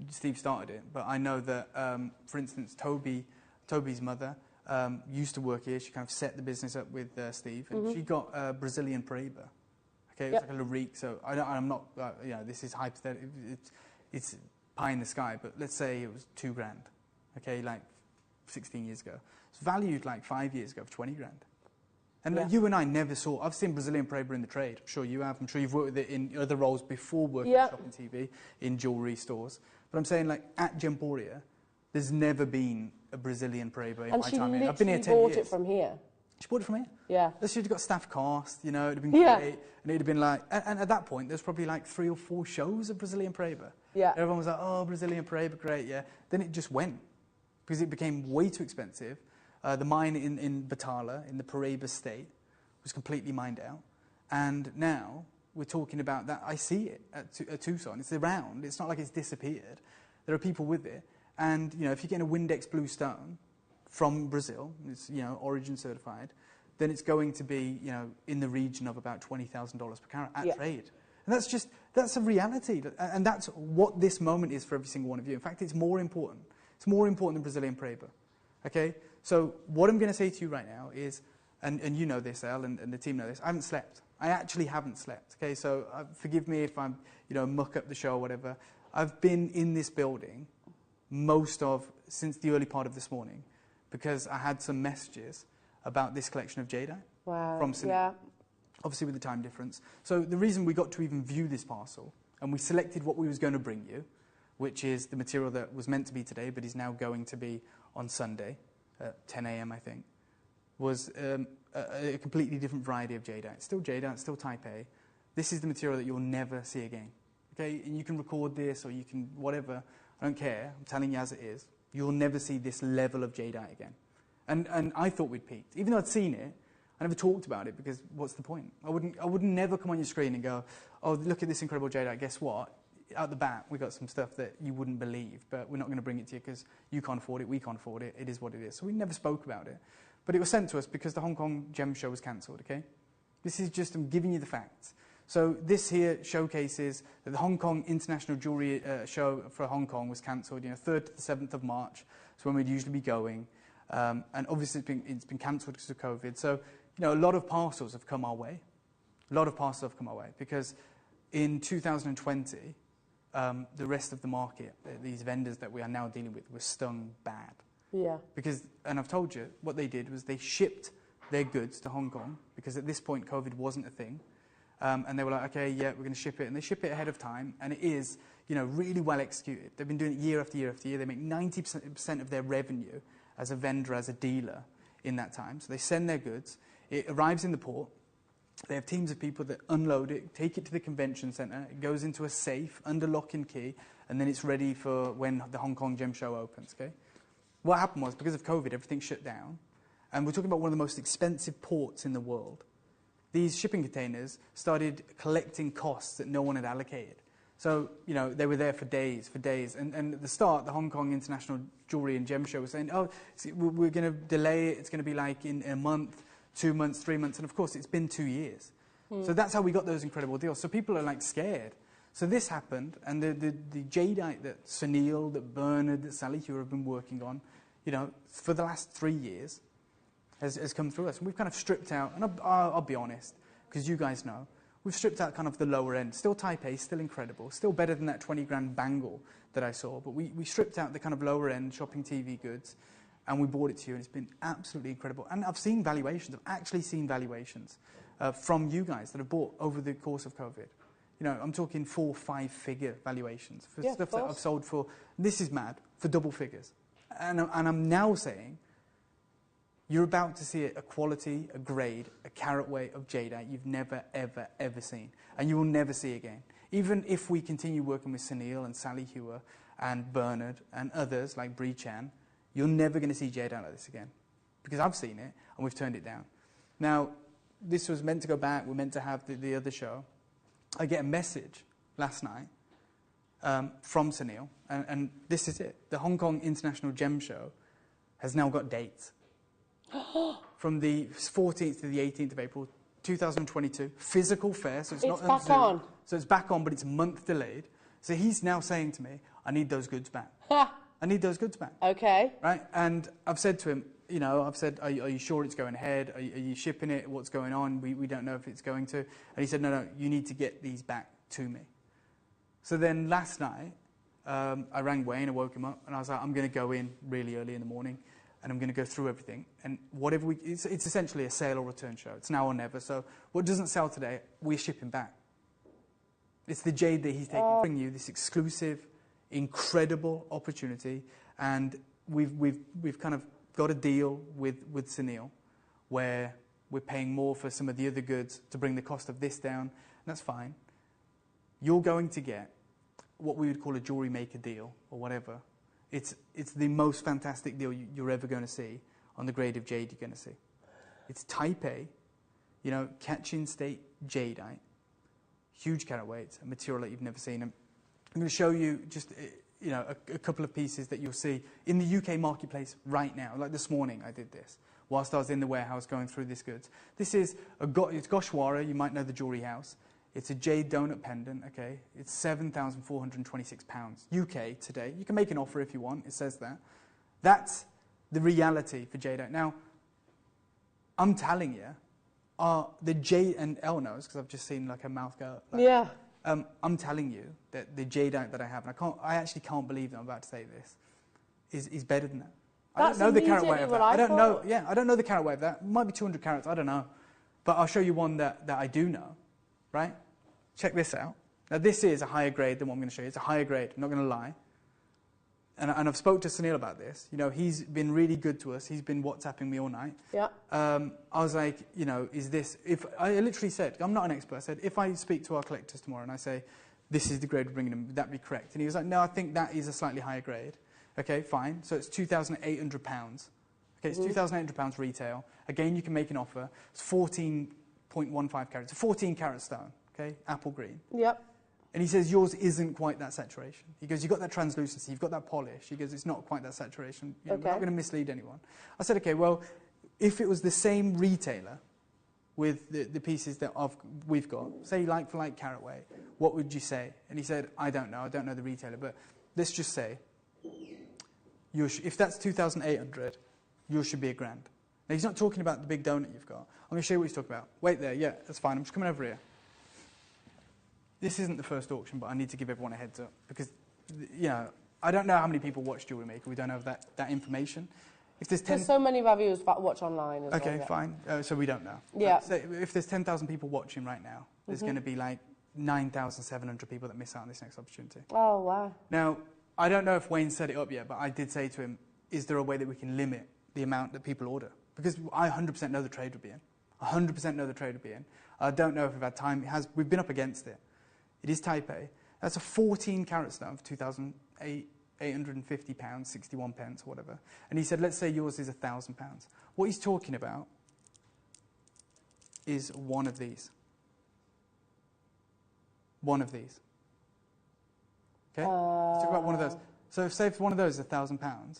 Steve started it, but I know that, for instance, Toby's mother used to work here. She kind of set the business up with Steve, and she got Brazilian Paraiba. Okay, it was like a Larique, so I'm not, this is hypothetical, it's pie in the sky, but let's say it was $2 grand, okay, like 16 years ago. It's valued like 5 years ago for 20 grand. And you and I never saw, I've seen Brazilian Paraiba in the trade, I'm sure you have, I'm sure you've worked with it in other roles before working at Shopping TV, in jewellery stores. But I'm saying, like, at Gemporia, there's never been a Brazilian Paraiba in my time here. I've been here 10 years. And she bought it from here. She bought it from here? Yeah. She'd have got staff cast, it'd have been great. And it'd have been like, and at that point, there's probably like 3 or 4 shows of Brazilian Paraiba. Yeah. Everyone was like, oh, Brazilian Paraiba, great, yeah. Then it just went, because it became way too expensive. The mine in Batala, in the Paraiba state, was completely mined out. And now, we're talking about that. I see it at Tucson. It's around. It's not like it's disappeared. There are people with it. And, if you're getting a Windex Blue Stone from Brazil, it's, origin certified, then it's going to be, in the region of about $20,000 per carat at trade. And that's a reality. And that's what this moment is for every single one of you. In fact, it's more important. It's more important than Brazilian Paraiba. Okay? So what I'm going to say to you right now is, and you know this, Elle, and the team know this, I haven't slept. I actually haven't slept. Okay, so forgive me if I'm, muck up the show or whatever. I've been in this building since the early part of this morning because I had some messages about this collection of Jadeite from Sydney. Yeah. Obviously with the time difference. So the reason we got to even view this parcel, and we selected what we was going to bring you, which is the material that was meant to be today, but is now going to be on Sunday at 10 a.m. I think, was a completely different variety of Jadeite. Still Jadeite, still Type A. This is the material that you'll never see again. Okay, and you can record this or you can whatever. I don't care. I'm telling you as it is. You'll never see this level of Jadeite again. And I thought we'd peaked, even though I'd seen it. I never talked about it because what's the point? I would never come on your screen and go, oh, look at this incredible Jadeite. Guess what? Out the bat, we got some stuff that you wouldn't believe, but we're not going to bring it to you because you can't afford it, we can't afford it. It is what it is. So we never spoke about it. But it was sent to us because the Hong Kong Gem Show was cancelled, okay? This is just, I'm giving you the facts. So this here showcases that the Hong Kong International Jewellery Show for Hong Kong was cancelled, 3rd to the 7th of March. It's when we'd usually be going. And obviously it's been cancelled because of COVID. So, a lot of parcels have come our way. A lot of parcels have come our way because in 2020, the rest of the market, these vendors that we are now dealing with, were stung bad. Yeah. Because, and I've told you, what they did was they shipped their goods to Hong Kong because at this point COVID wasn't a thing. And they were like, okay, yeah, we're going to ship it. And they ship it ahead of time. And it is, really well executed. They've been doing it year after year after year. They make 90% of their revenue as a vendor, as a dealer in that time. So they send their goods. It arrives in the port. They have teams of people that unload it, take it to the convention centre. It goes into a safe under lock and key. And then it's ready for when the Hong Kong Gem Show opens, okay? What happened was, because of COVID, everything shut down. And we're talking about one of the most expensive ports in the world. These shipping containers started collecting costs that no one had allocated. So, they were there for days. And at the start, the Hong Kong International Jewellery and Gem Show was saying, oh, we're going to delay it. It's going to be like in a month, 2 months, 3 months. And of course, it's been 2 years. So that's how we got those incredible deals. So people are like scared. So this happened. And the Jadeite that Sunil, that Bernard, that Sally Hewer have been working on, for the last 3 years, has come through us. And we've kind of stripped out, and I'll be honest, because you guys know, we've stripped out kind of the lower end. Still Type A, still incredible, still better than that 20 grand bangle that I saw. But we stripped out the kind of lower end shopping TV goods, and we brought it to you, and it's been absolutely incredible. And I've seen valuations, I've actually seen valuations from you guys that have bought over the course of COVID. I'm talking 4-5 figure valuations for stuff that I've sold for, this is mad, for double figures. And I'm now saying, you're about to see a quality, a grade, a carat weight of Jadeite you've never, ever, ever seen. And you will never see again. Even if we continue working with Sunil and Sally Hewer and Bernard and others like Bree Chan, you're never going to see Jadeite like this again. Because I've seen it and we've turned it down. Now, this was meant to go back. We're meant to have the other show. I get a message last night from Sunil. And this is it. The Hong Kong International Gem Show has now got dates. From the 14th to the 18th of April, 2022, physical fair, so it's not back on. So it's back on, but it's a month delayed. So he's now saying to me, I need those goods back. I need those goods back. Okay. Right? And I've said to him, I've said, are you sure it's going ahead? Are you shipping it? What's going on? We don't know if it's going to. And he said, no, you need to get these back to me. So then last night, I rang Wayne, I woke him up, and I was like, I'm going to go in really early in the morning. And I'm going to go through everything. And whatever it's essentially a sale or return show. It's now or never. So what doesn't sell today, we're shipping back. It's the Jade that he's taking to bring you this exclusive, incredible opportunity. And we've kind of got a deal with Sunil where we're paying more for some of the other goods to bring the cost of this down. And that's fine. You're going to get what we would call a Jewellery Maker deal or whatever. It's the most fantastic deal you're ever going to see on the grade of Jade you're going to see. It's Type A, catch-in state Jadeite, huge carat weights, a material that you've never seen. I'm going to show you just a couple of pieces that you'll see in the UK marketplace right now. Like this morning I did this whilst I was in the warehouse going through these goods. This is it's Goshwara, you might know the jewellery house. It's a jade donut pendant, okay? It's £7,426 UK today. You can make an offer if you want, it says that. That's the reality for Jadeite. Now, I'm telling you, the Jade, and Elle knows because I've just seen like her mouth go. Like, yeah. I'm telling you that the Jadeite that I have, and I actually can't believe that I'm about to say this, is better than that. I don't know the carat weight of that. I don't know. Yeah, I don't know the carat weight of that. It might be 200 carats. I don't know, but I'll show you one that I do know. Right? Check this out. Now this is a higher grade than what I'm going to show you. It's a higher grade. I'm not going to lie. And I've spoke to Sunil about this. You know, he's been really good to us. He's been WhatsApping me all night. Yeah. I was like, you know, is this? If I literally said, I'm not an expert. I said, if I speak to our collectors tomorrow and I say, this is the grade we're bringing them, would that be correct? And he was like, no, I think that is a slightly higher grade. Okay, fine. So it's £2,800. Okay, it's £2,800 retail. Again, you can make an offer. It's 14.15 carats. It's a 14 carat stone. Okay, apple green. Yep. And he says, yours isn't quite that saturation. He goes, you've got that translucency, you've got that polish. He goes, it's not quite that saturation. You know, we're not going to mislead anyone. I said, okay, well, if it was the same retailer with the pieces that we've got, say like for like carat weight, what would you say? And he said, I don't know the retailer, but let's just say, if that's 2,800, yours should be £1,000. Now, he's not talking about the big donut you've got. I'm going to show you what he's talking about. Wait there, yeah, that's fine. I'm just coming over here. This isn't the first auction, but I need to give everyone a heads up because, you know, I don't know how many people watch Jewellery Maker. We don't have that information. If there's so many of our viewers watch online as well. Okay, fine. So we don't know. Yeah. So if there's 10,000 people watching right now, there's going to be like 9,700 people that miss out on this next opportunity. Oh, wow. Now, I don't know if Wayne set it up yet, but I did say to him, is there a way that we can limit the amount that people order? Because I 100% know the trade would be in. 100% know the trade would be in. I don't know if we've had time. We've been up against it. It is type A. That's a 14 carat stone for £2,850, 61 pence, or whatever. And he said, let's say yours is £1,000. What he's talking about is one of these. One of these. Okay? Let's talk about one of those. So say if one of those is £1,000, I'm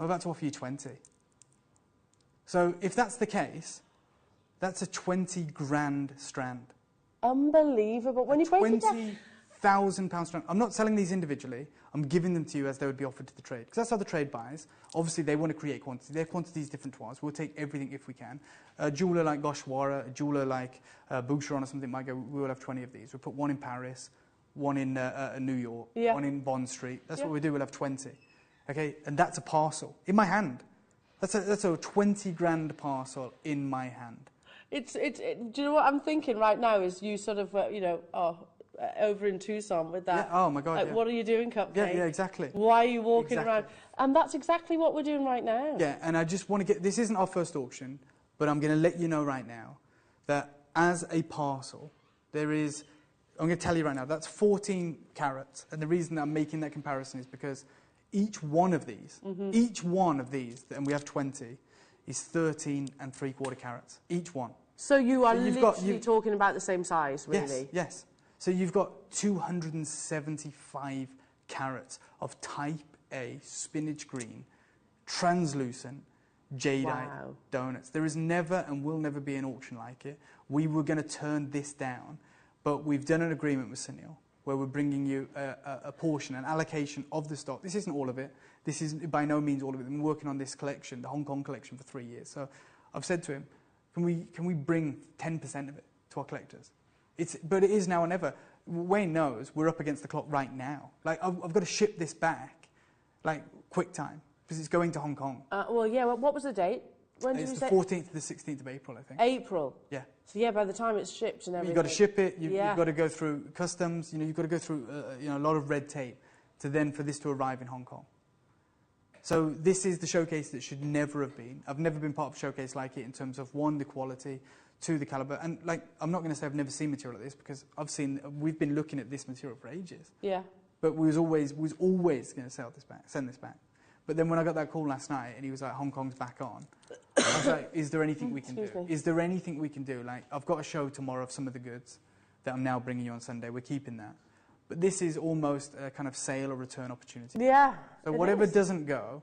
about to offer you 20. So if that's the case, that's a 20 grand strand. Unbelievable. When you break it down, £20,000 strand. I'm not selling these individually. I'm giving them to you as they would be offered to the trade. Because that's how the trade buys. Obviously, they want to create quantity. Their quantity is different to ours. We'll take everything if we can. A jeweller like Goshwara, a jeweller like Boucheron or something might go, we will have 20 of these. We'll put one in Paris, one in New York, one in Bond Street. That's what we do. We'll have 20. Okay? And that's a parcel in my hand. That's a 20 grand parcel in my hand. do you know what I'm thinking right now is you sort of, over in Tucson with that. Yeah, oh my God, What are you doing, Cupcake? Yeah, exactly. Why are you walking around? And that's exactly what we're doing right now. Yeah, and I just want to this isn't our first auction, but I'm going to let you know right now that as a parcel, I'm going to tell you right now, that's 14 carats. And the reason that I'm making that comparison is because each one of these, and we have 20, is 13 3/4 carats, each one. So you are literally talking about the same size, really? Yes. So you've got 275 carats of type A spinach green, translucent, Jadeite donuts. There is never and will never be an auction like it. We were going to turn this down, but we've done an agreement with Sunil where we're bringing you a portion, an allocation of the stock. This isn't all of it. This is by no means all of it. We've been working on this collection, the Hong Kong collection, for 3 years. So I've said to him, can we bring 10% of it to our collectors? But it is now or never. Wayne knows we're up against the clock right now. Like, I've got to ship this back, like, quick time, because it's going to Hong Kong. What was the date? When did it's you the say? 14th to the 16th of April, I think. April? Yeah. So, by the time it's shipped and everything. You've got to ship it, you've got to go through customs, you've got to go through a lot of red tape for this to arrive in Hong Kong. So this is the showcase that should never have been. I've never been part of a showcase like it in terms of, one, the quality, two, the caliber. And I'm not going to say I've never seen material like this because we've been looking at this material for ages. Yeah. But we was always going to send this back. But then when I got that call last night and he was like, Hong Kong's back on, I was like, is there anything we can do? Is there anything we can do? Like, I've got a show tomorrow of some of the goods that I'm now bringing you on Sunday. We're keeping that. But this is almost a kind of sale or return opportunity. Yeah. So whatever doesn't go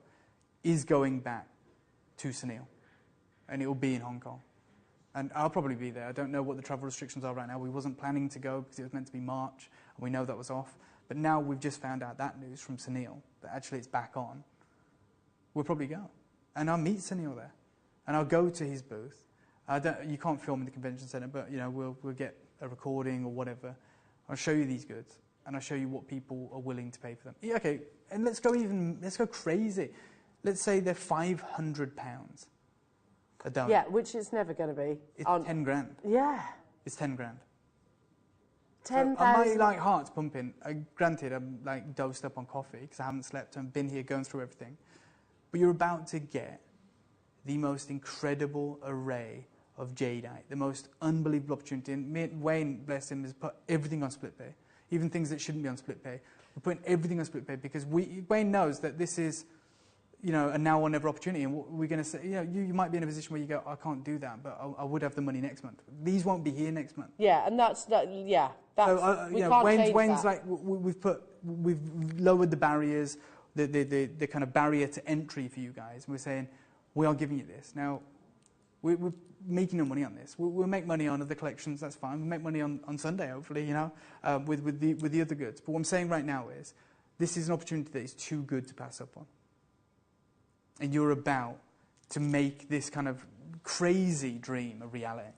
is going back to Sunil. And it will be in Hong Kong. And I'll probably be there. I don't know what the travel restrictions are right now. We wasn't planning to go because it was meant to be March. And we know that was off. But now we've just found out that news from Sunil, that actually it's back on. we'll probably go. And I'll meet Sunil there. And I'll go to his booth. You can't film in the convention centre, but you know, we'll get a recording or whatever. I'll show you these goods, and I'll show you what people are willing to pay for them. Yeah, okay, and let's go crazy. Let's say they're £500 a donut. Yeah, which is never going to be. It's 10 grand. Yeah. It's 10 grand. 10,000. So my like heart's pumping. Granted, I'm like dosed up on coffee because I haven't slept and been here going through everything. But you're about to get the most incredible array of jadeite, the most unbelievable opportunity. And Wayne, bless him, has put everything on split pay, even things that shouldn't be on split pay. We're putting everything on split pay because Wayne knows that this is, you know, a now or never opportunity. And we're going to say, you know, you might be in a position where you go, I can't do that, but I would have the money next month. These won't be here next month. Yeah, and that's yeah. That's, so, we you know, can't Wayne's change that. like we've lowered the barriers, the kind of barrier to entry for you guys. And we're saying we are giving you this now. We're making no money on this. We'll make money on other collections. That's fine. We'll make money on Sunday, hopefully. You know, with the other goods. But what I'm saying right now is, this is an opportunity that is too good to pass up on. And you're about to make this kind of crazy dream a reality.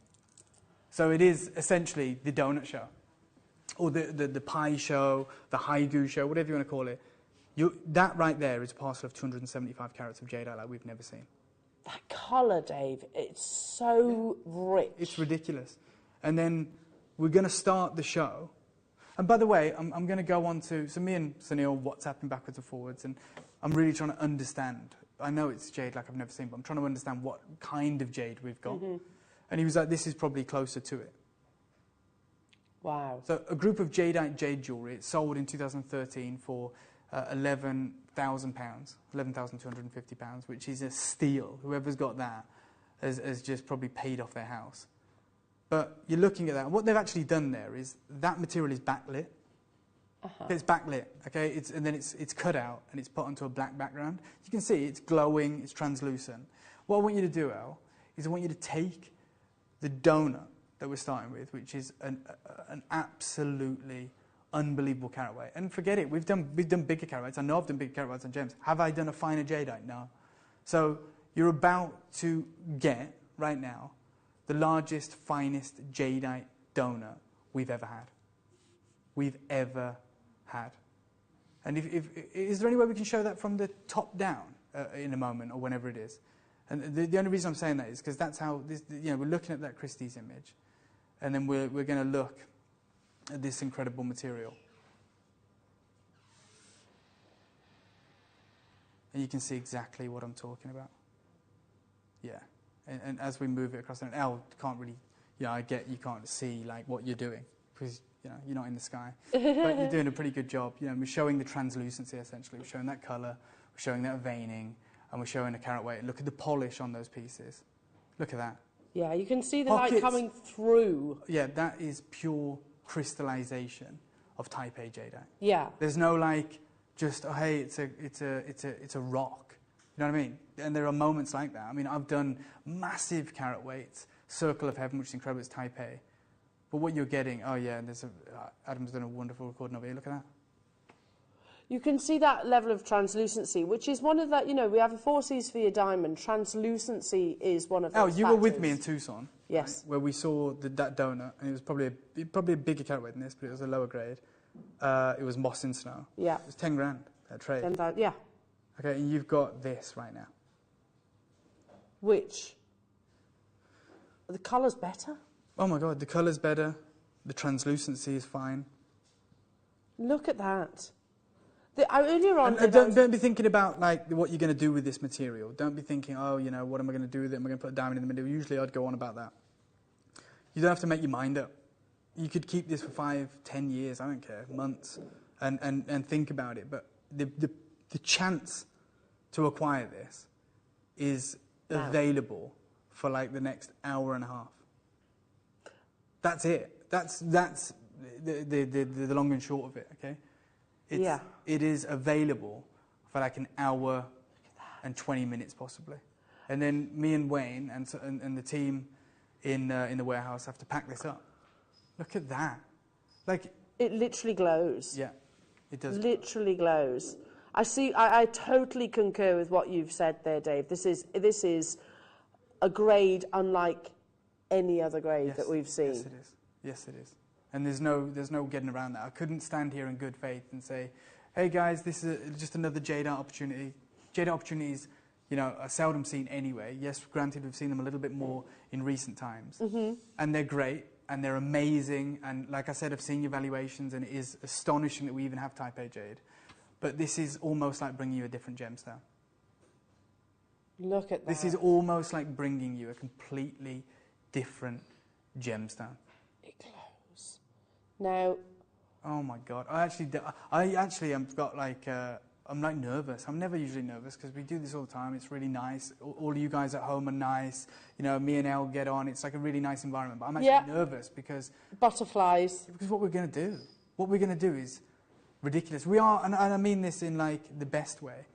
So it is essentially the donut show, or the pie show, the haiku show, whatever you want to call it. That right there is a parcel of 275 carats of jadeite like we've never seen. That colour, Dave, it's so rich. It's ridiculous. And then we're going to start the show. And by the way, I'm going to go on to... So me and Sunil WhatsApping backwards and forwards, and I'm really trying to understand. I know it's jade like I've never seen, but I'm trying to understand what kind of jade we've got. Mm-hmm. And he was like, this is probably closer to it. Wow. So a group of jadeite jade jewellery, it sold in 2013 for £11,000, £11,250, which is a steal. Whoever's got that has just probably paid off their house. But you're looking at that, and what they've actually done there is that material is backlit. Uh-huh. It's backlit, okay? And then it's cut out and it's put onto a black background. You can see it's glowing, it's translucent. What I want you to do, El, is I want you to take the donut that we're starting with, which is an absolutely unbelievable carat weight. And forget it, we've done bigger carat weights. I know I've done bigger carat weights on gems. Have I done a finer jadeite? No. So you're about to get, right now, the largest, finest jadeite donut we've ever had. We've ever had. And is there any way we can show that from the top down in a moment or whenever it is? And the only reason I'm saying that is because that's how, we're looking at that Christie's image, and then we're going to look at this incredible material. And you can see exactly what I'm talking about. Yeah. And as we move it across, and Elle can't really, I get you can't see like what you're doing because you're not in the sky, but you're doing a pretty good job. We're showing the translucency essentially. We're showing that colour. We're showing that veining, and we're showing a carat weight. Look at the polish on those pieces. Look at that. Yeah, you can see the light coming through. Yeah, that is pure crystallization of Type A jadeite. Yeah. There's no just hey, it's a rock. You know what I mean? And there are moments like that. I mean, I've done massive carat weights, Circle of Heaven, which is incredible, it's Type A. But what you're getting, Adam's done a wonderful recording of it. Look at that. You can see that level of translucency, which is one of the, we have a 4 C's for your diamond. Translucency is one of those factors. Were with me in Tucson. Yes. Right, where we saw that donut, and it was probably a bigger carat weight than this, but it was a lower grade. It was moss and snow. Yeah. It was 10 grand, that trade. 10,000, yeah. Okay, and you've got this right now. Which? The colour's better? Oh my God, the colour's better. The translucency is fine. Look at that. Earlier on... Don't be thinking about what you're going to do with this material. Don't be thinking, what am I going to do with it? Am I going to put a diamond in the middle? Usually I'd go on about that. You don't have to make your mind up. You could keep this for 5, 10 years, I don't care, months, and think about it. But the chance to acquire this is available for the next hour and a half. That's it. That's the long and short of it, okay? It is available for an hour and 20 minutes possibly. And then me and Wayne and the team in the warehouse have to pack this up. Look at that. It literally glows. Yeah, it does. Literally glows. I totally concur with what you've said there, Dave. This is a grade unlike any other grade that we've seen. Yes, it is. Yes, it is. And there's no getting around that. I couldn't stand here in good faith and say, hey guys, this is just another Jade art opportunity. Jade opportunities, you know, are seldom seen anyway. Yes, granted, we've seen them a little bit more in recent times. And they're great, and they're amazing. And like I said, I've seen your valuations, and it is astonishing that we even have Type A Jade. But this is almost like bringing you a different gemstone. Look at that. This is almost like bringing you a completely different gemstone. It glows. Now... Oh my God! I actually have got like I'm like nervous. I'm never usually nervous because we do this all the time. It's really nice. All of you guys at home are nice. You know, me and Elle get on. It's like a really nice environment. But I'm actually nervous because butterflies. Because what we're going to do, is ridiculous. We are, and I mean this in like the best way.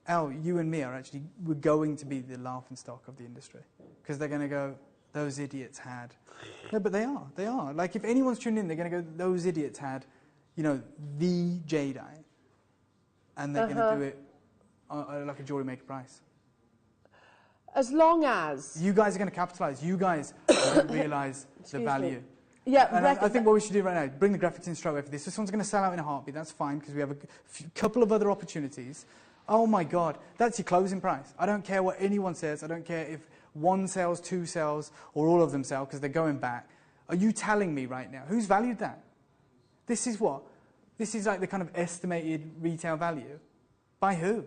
Elle, you and me we're going to be the laughingstock of the industry because they're going to go, those idiots had. No, but they are. Like, if anyone's tuned in, they're going to go, those idiots had, you know, the Jadeite. And they're going to do it like a Jewellery Maker price. As long as... You guys are going to capitalise. You guys are going to realise the value. Yeah, and I think what we should do right now, bring the graphics in straight away for this. This one's going to sell out in a heartbeat. That's fine, because we have a couple of other opportunities. Oh, my God. That's your closing price. I don't care what anyone says. I don't care if one sells, two sells, or all of them sell because they're going back. Are you telling me right now? Who's valued that? This is what? This is like the kind of estimated retail value. By who?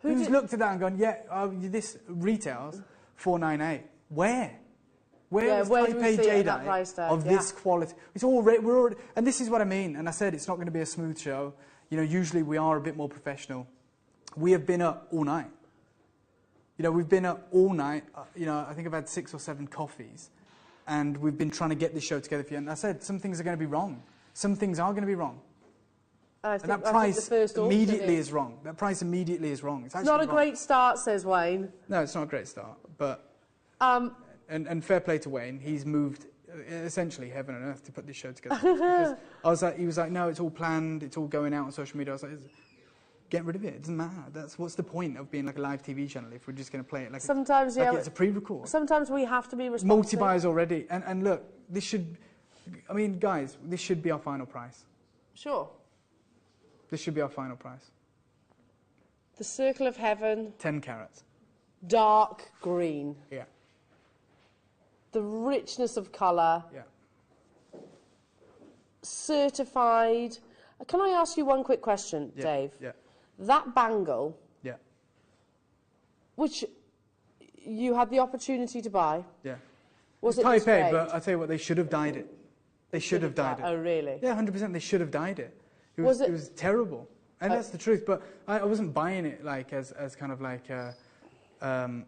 Who's looked at that and gone, yeah, this retails $498. Where? Where is Type A Jadeite of this quality? It's already, and this is what I mean. And I said it's not going to be a smooth show. You know, usually we are a bit more professional. We have been up all night. You know, we've been up all night. You know, I think I've had 6 or 7 coffees. And we've been trying to get this show together for you. And I said, some things are going to be wrong. Some things are going to be wrong. And that price immediately is wrong. That price immediately is wrong. It's not a great start, says Wayne. No, it's not a great start. But and fair play to Wayne. He's moved essentially heaven and earth to put this show together. He was like, no, it's all planned. It's all going out on social media. I was like, get rid of it. It doesn't matter. What's the point of being like a live TV channel if we're just going to play it like sometimes it's a pre-record. Sometimes we have to be responsible. Multi-buyers already. And look, this should... I mean, guys, this should be our final price. Sure. This should be our final price. The Circle of Heaven. 10 carats. Dark green. Yeah. The richness of colour. Yeah. Certified. Can I ask you one quick question, Dave? Yeah. That bangle, which you had the opportunity to buy, was it Type A, but I'll tell you what, they should have dyed it. They should have dyed it. Oh, really? Yeah, 100%, they should have dyed it. It was terrible. And that's the truth, but I wasn't buying it like as kind of like an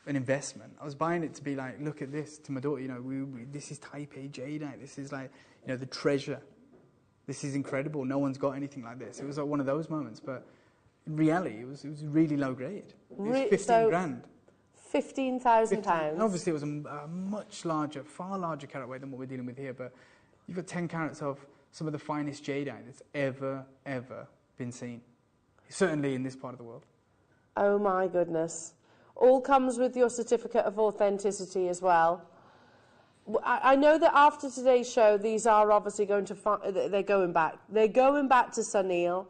investment. I was buying it to be like, look at this, to my daughter, you know, this is Type A Jadeite, this is like, you know, the treasure. This is incredible. No one's got anything like this. It was like one of those moments, but in reality, it was really low grade. It was 15 grand. £15,000. Obviously, it was a much larger, far larger carat weight than what we're dealing with here, but you've got 10 carats of some of the finest jadeite that's ever been seen. Certainly in this part of the world. Oh my goodness. All comes with your certificate of authenticity as well. I know that after today's show, these are obviously going to... They're going back. They're going back to Sunil.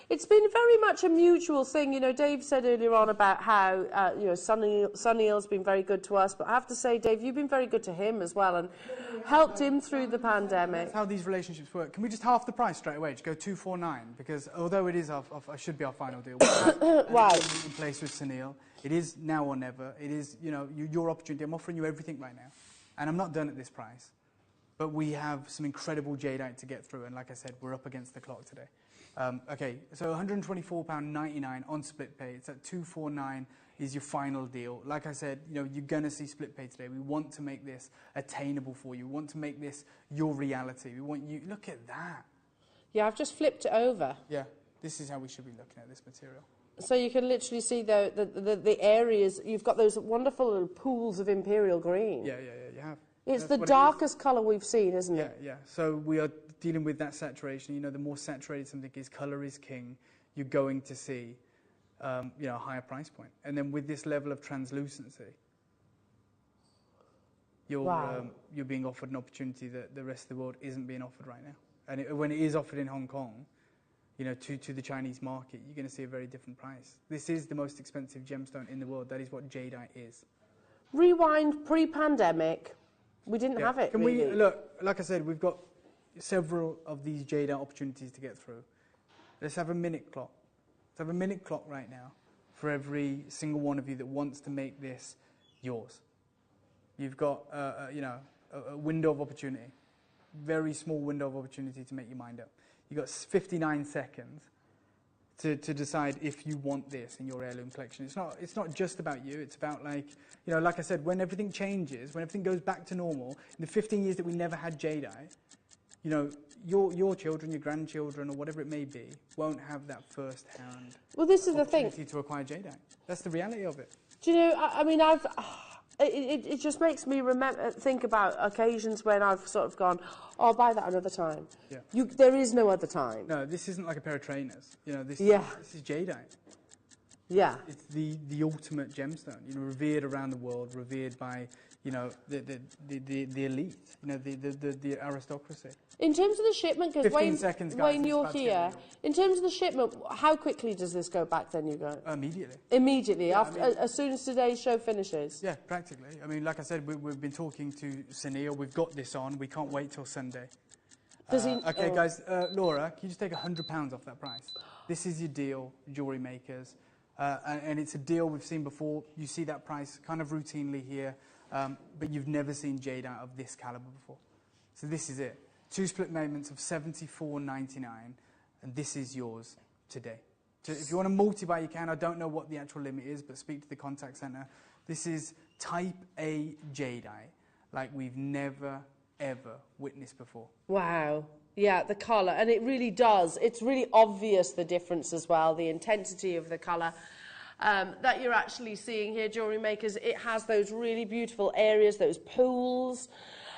It's been very much a mutual thing. You know, Dave said earlier on about how, you know, Sunil's been very good to us. But I have to say, Dave, you've been very good to him as well and helped him through the pandemic. That's how these relationships work. Can we just half the price straight away? Just go 249? Because although it is should be our final deal. Wow. In place with Sunil. It is now or never. It is, you know, your opportunity. I'm offering you everything right now. And I'm not done at this price. But we have some incredible jadeite to get through. And like I said, we're up against the clock today. Okay, so £124.99 on split pay. It's at £249 is your final deal. Like I said, you know, you're going to see split pay today. We want to make this attainable for you. We want to make this your reality. We want you... Look at that. Yeah, I've just flipped it over. Yeah, this is how we should be looking at this material. So you can literally see the areas. You've got those wonderful little pools of imperial green. Yeah, you have. It's the darkest colour we've seen, isn't it? Yeah. So we are dealing with that saturation. You know, the more saturated something is, colour is king. you're going to see you know, a higher price point. And then with this level of translucency, you're being offered an opportunity that the rest of the world isn't being offered right now. And when it is offered in Hong Kong, you know, to the Chinese market, you're going to see a very different price. This is the most expensive gemstone in the world. That is what Jadeite is. Rewind pre-pandemic, we didn't have it. Can really. we look? Like I said, we've got several of these Jadeite opportunities to get through. Let's have a minute clock. Let's have a minute clock right now for every single one of you that wants to make this yours. You've got, you know, a window of opportunity, very small window of opportunity to make your mind up. You've got 59 seconds to decide if you want this in your heirloom collection. It's not just about you. It's about, like, you know, like I said, when everything changes, when everything goes back to normal, in the 15 years that we never had Jadeite, you know, your children, your grandchildren, or whatever it may be, won't have that first-hand opportunity to acquire Jadeite. That's the reality of it. Do you know, I mean, it just makes me think about occasions when I've sort of gone, oh, I'll buy that another time. Yeah. There is no other time. No, this isn't like a pair of trainers. You know, this is Jadeite. Yeah. It's the ultimate gemstone, you know, revered around the world, revered by, you know, the elite, you know, the aristocracy. In terms of the shipment, because Wayne, you're here. In terms of the shipment, how quickly does this go back then, you go? Immediately. Immediately, yeah, after, as soon as today's show finishes? Yeah, practically. I mean, like I said, we've been talking to Sunil. We've got this on. We can't wait till Sunday. Okay, guys, Laura, can you just take £100 off that price? This is your deal, Jewellery Makers. And it's a deal we've seen before. You see that price kind of routinely here, but you've never seen Jadeite of this caliber before. So this is it. 2 split payments of $74.99, and this is yours today. If you want to multi-buy, you can. I don't know what the actual limit is, but speak to the contact centre. This is Type A Jadeite, like we've never, ever witnessed before. Wow. Yeah, the colour, and it really does. It's really obvious, the difference as well, the intensity of the colour that you're actually seeing here, Jewellery Makers. It has those really beautiful areas, those pools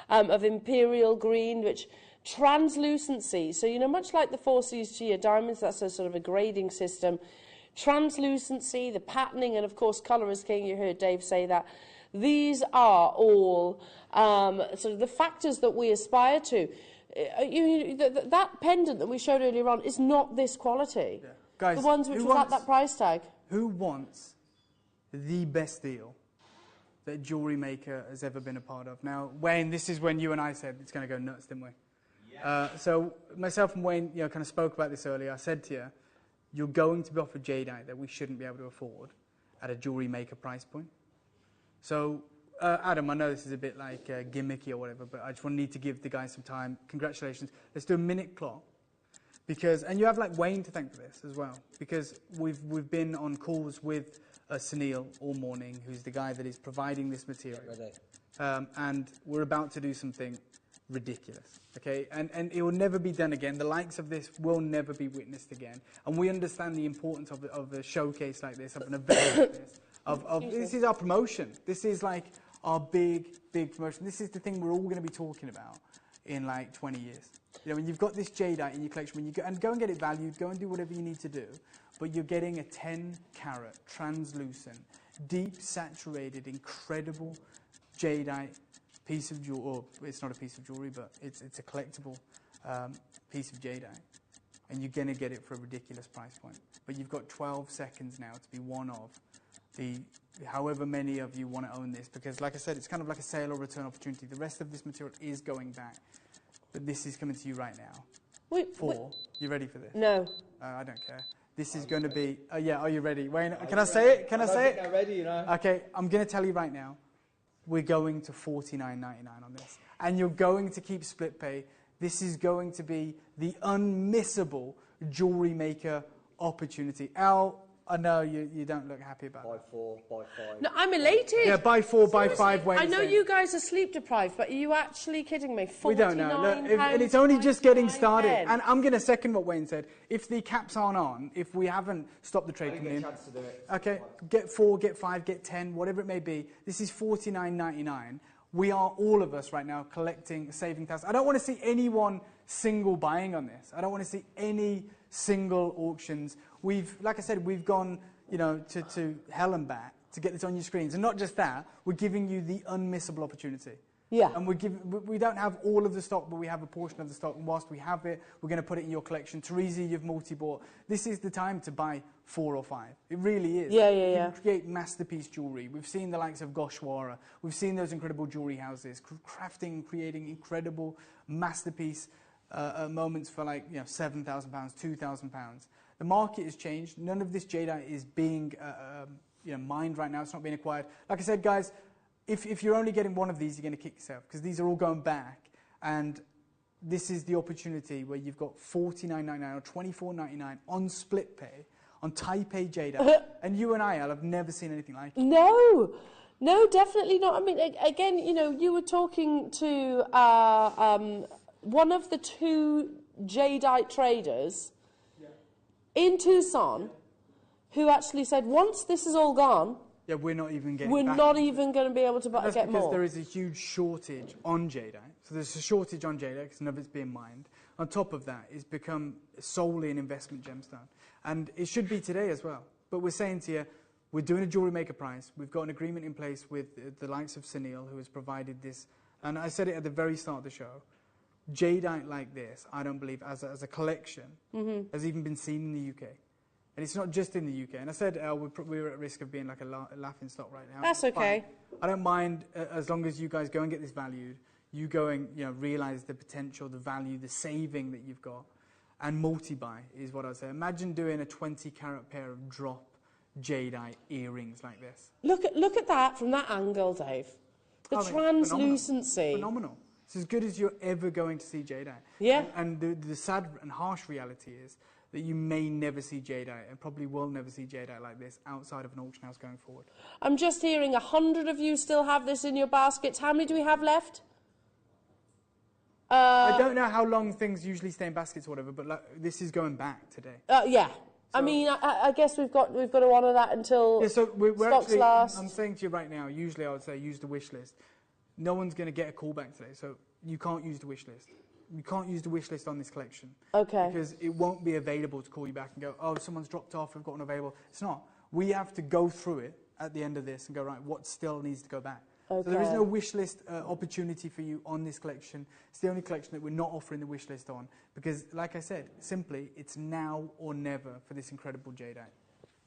of imperial green, which translucency. So, you know, much like the 4 C's to your diamonds, that's a sort of a grading system. Translucency, the patterning, and of course, colour is king. You heard Dave say that. These are all sort of the factors that we aspire to. That pendant that we showed earlier on is not this quality. Yeah. Guys, the ones which was at that price tag. Who wants the best deal that Jewellery Maker has ever been a part of? Now, Wayne, this is when you and I said it's going to go nuts, didn't we? Yeah. So myself and Wayne, you know, kind of spoke about this earlier. I said to you, you're going to be offered Jadeite that we shouldn't be able to afford at a Jewellery Maker price point. So, Adam, I know this is a bit like gimmicky or whatever, but I just need to give the guys some time. Congratulations. Let's do a minute clock. Because, and you have like Wayne to thank for this as well, because we've been on calls with Sunil all morning, who's the guy that is providing this material. And we're about to do something ridiculous, okay? And it will never be done again. The likes of this will never be witnessed again. And we understand the importance of a showcase like this, of an event like this. This is our promotion. This is like our big promotion. This is the thing we're all going to be talking about in like 20 years. You know, when you've got this Jadeite in your collection, when you go and get it valued, go and do whatever you need to do, but you're getting a 10-carat, translucent, deep saturated, incredible Jadeite piece of jewelry. Or it's not a piece of jewelry, but it's a collectible piece of Jadeite, and you're going to get it for a ridiculous price point. But you've got 12 seconds now to be one of the however many of you want to own this, because like I said, it's kind of like a sale or return opportunity. The rest of this material is going back, but this is coming to you right now. You ready for this? No. I don't care. This is going to be, yeah, are you ready? Wayne, can I say it? Can I say it? I'm ready, you know. Okay, I'm going to tell you right now, we're going to $49.99 on this. And you're going to keep split pay. This is going to be the unmissable Jewellery Maker opportunity. Al, I know you don't look happy about it. Buy 4, buy 5. No, I'm elated. Yeah, buy 4, buy 5. I know you guys are sleep deprived, but are you actually kidding me? We don't know. Look, and it's only just getting started. And I'm going to second what Wayne said. If the caps aren't on, if we haven't stopped the trade coming in, okay, get 4, get 5, get 10, whatever it may be. This is $49.99. We are all of us right now collecting, saving thousands. I don't want to see anyone single buying on this. I don't want to see any single auctions. Like I said, we've gone, you know, to hell and back to get this on your screens. And not just that, we're giving you the unmissable opportunity. Yeah. And we don't have all of the stock, but we have a portion of the stock. And whilst we have it, we're going to put it in your collection. Teresa, you've multi-bought. This is the time to buy 4 or 5. It really is. Yeah. You can create masterpiece jewellery. We've seen the likes of Goshwara. We've seen those incredible jewellery houses crafting and creating incredible masterpiece moments for, like, you know, £7,000, £2,000. The market has changed. None of this jadeite is being you know, mined right now. It's not being acquired. Like I said, guys, if you're only getting one of these, you're going to kick yourself, because these are all going back. And this is the opportunity where you've got $49.99 or $24.99 on split pay on Type A jadeite. And you and I, Al, have never seen anything like it. No, definitely not. I mean, again, you know, you were talking to one of the 2 jadeite traders in Tucson who actually said, once this is all gone, yeah, we're not even getting we're not even going to be able to get more. That's because there is a huge shortage on jadeite. So there's a shortage on jadeite because none of it's being mined. On top of that, it's become solely an investment gemstone. And it should be today as well. But we're saying to you, we're doing a Jewellery Maker price. We've got an agreement in place with the likes of Sunil, who has provided this. And I said it at the very start of the show. Jadeite like this, I don't believe, as a collection, has even been seen in the UK. And it's not just in the UK. And I said we're at risk of being like a laughing stock right now. That's okay. I don't mind as long as you guys go and get this valued. You go and, you know, realise the potential, the value, the saving that you've got. And multi-buy is what I'd say. Imagine doing a 20-carat pair of drop jadeite earrings like this. Look at that from that angle, Dave. The translucency. Phenomenal. It's as good as you're ever going to see jadeite. Yeah. And the sad and harsh reality is that you may never see jadeite, and probably will never see jadeite like this outside of an auction house going forward. I'm just hearing 100 of you still have this in your baskets. How many do we have left? I don't know how long things usually stay in baskets or whatever, but like, this is going back today. Yeah. So, I mean, I guess we've got to honour that until stocks last. I'm saying to you right now, usually I would say use the wish list. No one's going to get a call back today, so you can't use the wish list. You can't use the wish list on this collection. Okay. Because it won't be available to call you back and go, oh, someone's dropped off, we've got one available. It's not. We have to go through it at the end of this and go, right, what still needs to go back? Okay. So there is no wish list opportunity for you on this collection. It's the only collection that we're not offering the wish list on. Because, like I said, simply, it's now or never for this incredible jadeite.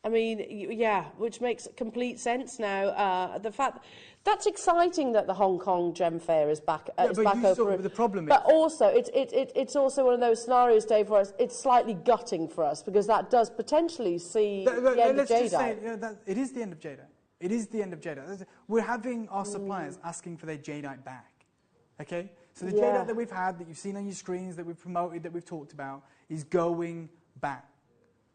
I mean, yeah, which makes complete sense now. The fact that's exciting that the Hong Kong Gem Fair is back. Is back open. The problem but also, it's also one of those scenarios, Dave, where it's slightly gutting for us because that does potentially see the end of jadeite. Say, it is the end of jadeite. It is the end of jadeite. We're having our suppliers asking for their jadeite back. Okay, so the jadeite that we've had, that you've seen on your screens, that we've promoted, that we've talked about, is going back.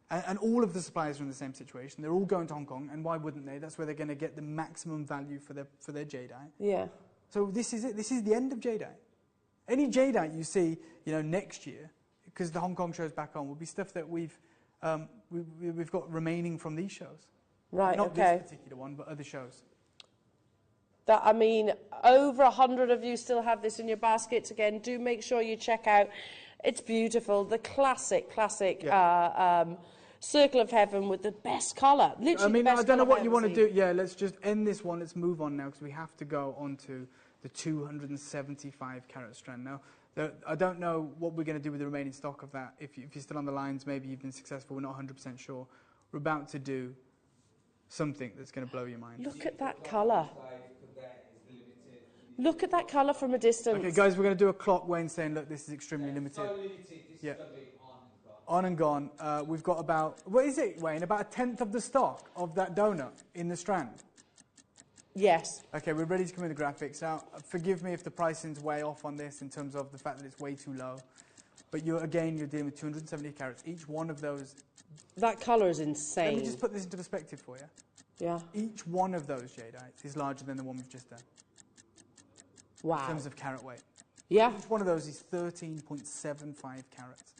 And all of the suppliers are in the same situation. They're all going to Hong Kong, and why wouldn't they? That's where they're going to get the maximum value for their jadeite. Yeah. So this is it. This is the end of jadeite. Any jadeite you see, next year, because the Hong Kong show's back on, will be stuff that we've got remaining from these shows. Right. Not this particular one, but other shows. That, I mean, over 100 of you still have this in your baskets. Again, do make sure you check out. It's beautiful. The classic. Circle of Heaven with the best colour. Literally, I don't know what you want to do. Yeah, let's just end this one. Let's move on now because we have to go on to the 275 carat strand. Now, I don't know what we're going to do with the remaining stock of that. If you're still on the lines, maybe you've been successful. We're not 100% sure. We're about to do something that's going to blow your mind. Look at that colour. Look at that colour from a distance. Okay, guys, we're going to do a clock. Wayne's saying, look, this is extremely limited. So limited. This is going to be on and gone. We've got about, what is it, Wayne? About a tenth of the stock of that donut in the strand? Yes. Okay, we're ready to come in the graphics. Now, forgive me if the pricing's way off on this in terms of the fact that it's way too low. But you're dealing with 270 carats. Each one of those... That colour is insane. Let me just put this into perspective for you. Yeah. Each one of those jadeites is larger than the one we've just done. Wow. In terms of carat weight. Yeah. Each one of those is 13.75 carats.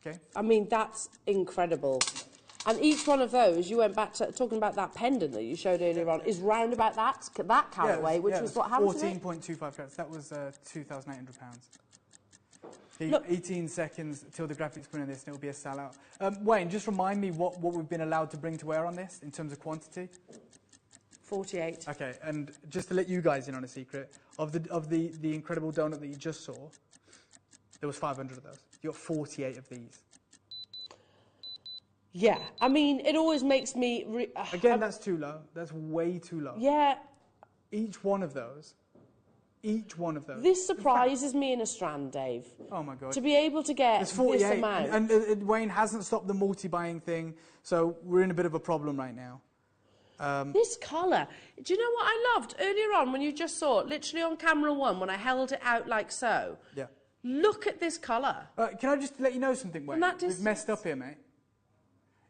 Okay. I mean, that's incredible. And each one of those, you went back to talking about that pendant that you showed earlier on, is round about that carat weight, which was what, how much? 14.25 carats. That was £2,800. Look. 18 seconds till the graphics print on this, and it'll be a sellout. Wayne, just remind me what we've been allowed to bring to wear on this in terms of quantity. 48. Okay, and just to let you guys in on a secret, of the incredible donut that you just saw, there was 500 of those. You got 48 of these. Yeah, I mean, it always makes me... Again, that's too low. That's way too low. Yeah. Each one of those. This surprises me in a strand, Dave. Oh, my God. To be able to get this amount. And Wayne hasn't stopped the multi-buying thing, so we're in a bit of a problem right now. This colour. Do you know what I loved earlier on when you just saw it, literally on camera 1, when I held it out like so? Yeah. Look at this colour. Can I just let you know something, Wayne? We've messed up here, mate.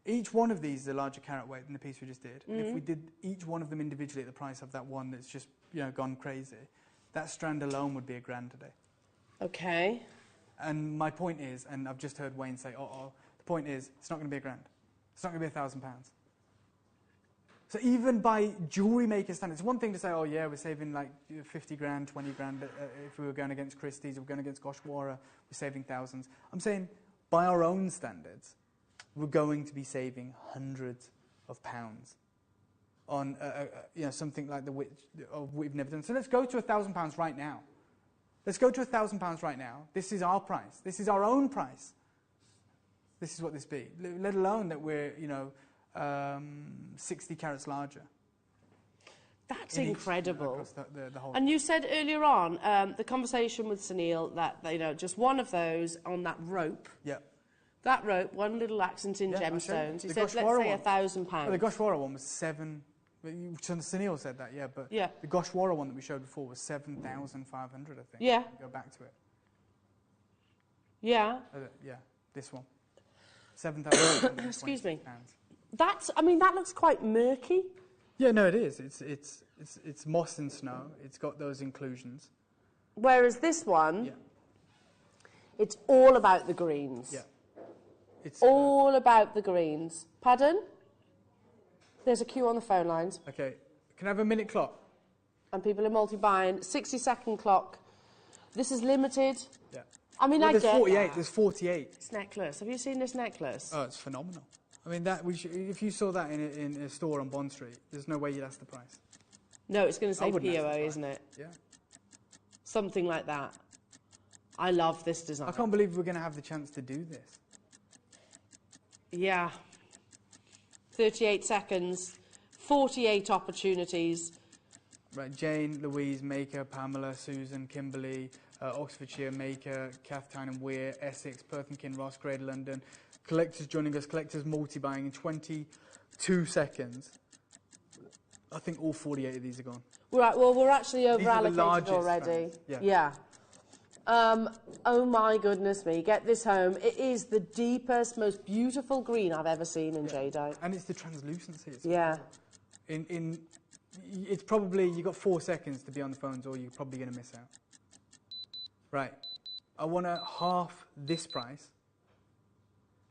Each one of these is a larger carat weight than the piece we just did. And if we did each one of them individually at the price of that one that's just, gone crazy, that strand alone would be $1,000 today. Okay. And my point is, and I've just heard Wayne say, the point is, it's not going to be $1,000. It's not going to be £1,000. So even by jewellery maker standards, it's one thing to say, oh yeah, we're saving like 50 grand, 20 grand. If we were going against Christie's or we're going against Goshwara, we're saving thousands. I'm saying by our own standards, we're going to be saving hundreds of pounds on something like we've never done. So let's go to £1,000 right now. Let's go to £1,000 right now. This is our price. This is our own price. This is what this be. Let alone that we're 60 carats larger. That's incredible. The whole and you said earlier on the conversation with Sunil that just one of those on that rope. Yeah. That rope, one little accent in gemstones. He said, let's say £1,000. Well, the Goshwara one was 7. Sunil said that, yeah, but the Goshwara one that we showed before was 7,500, I think. Yeah. Go back to it. Yeah. Yeah, this one. 7,000. Excuse me. That looks quite murky. Yeah, no, it is. It's moss and snow. It's got those inclusions. Whereas this one, it's all about the greens. Yeah. It's all about the greens. Pardon? There's a queue on the phone lines. Okay. Can I have a minute clock? And people are multi-buying. 60-second clock. This is limited. Yeah. I mean, there's 48. that. There's 48. This necklace. Have you seen this necklace? Oh, it's phenomenal. I mean, if you saw that in a store on Bond Street, there's no way you'd ask the price. No, it's going to say POA, isn't it? Yeah. Something like that. I love this design. I can't believe we're going to have the chance to do this. Yeah. 38 seconds, 48 opportunities. Right, Jane, Louise, Maker, Pamela, Susan, Kimberly, Oxfordshire, Maker, Kath Tynan Weir, Essex, Perth and Kinross, Greater London. Collectors joining us, collectors multi-buying in 22 seconds. I think all 48 of these are gone. Right, well, we're actually over-allocated already. Yeah. Oh my goodness me, get this home. It is the deepest, most beautiful green I've ever seen in Jadeite. And it's the translucency. It's probably, you've got 4 seconds to be on the phones or you're probably going to miss out. Right, I want to half this price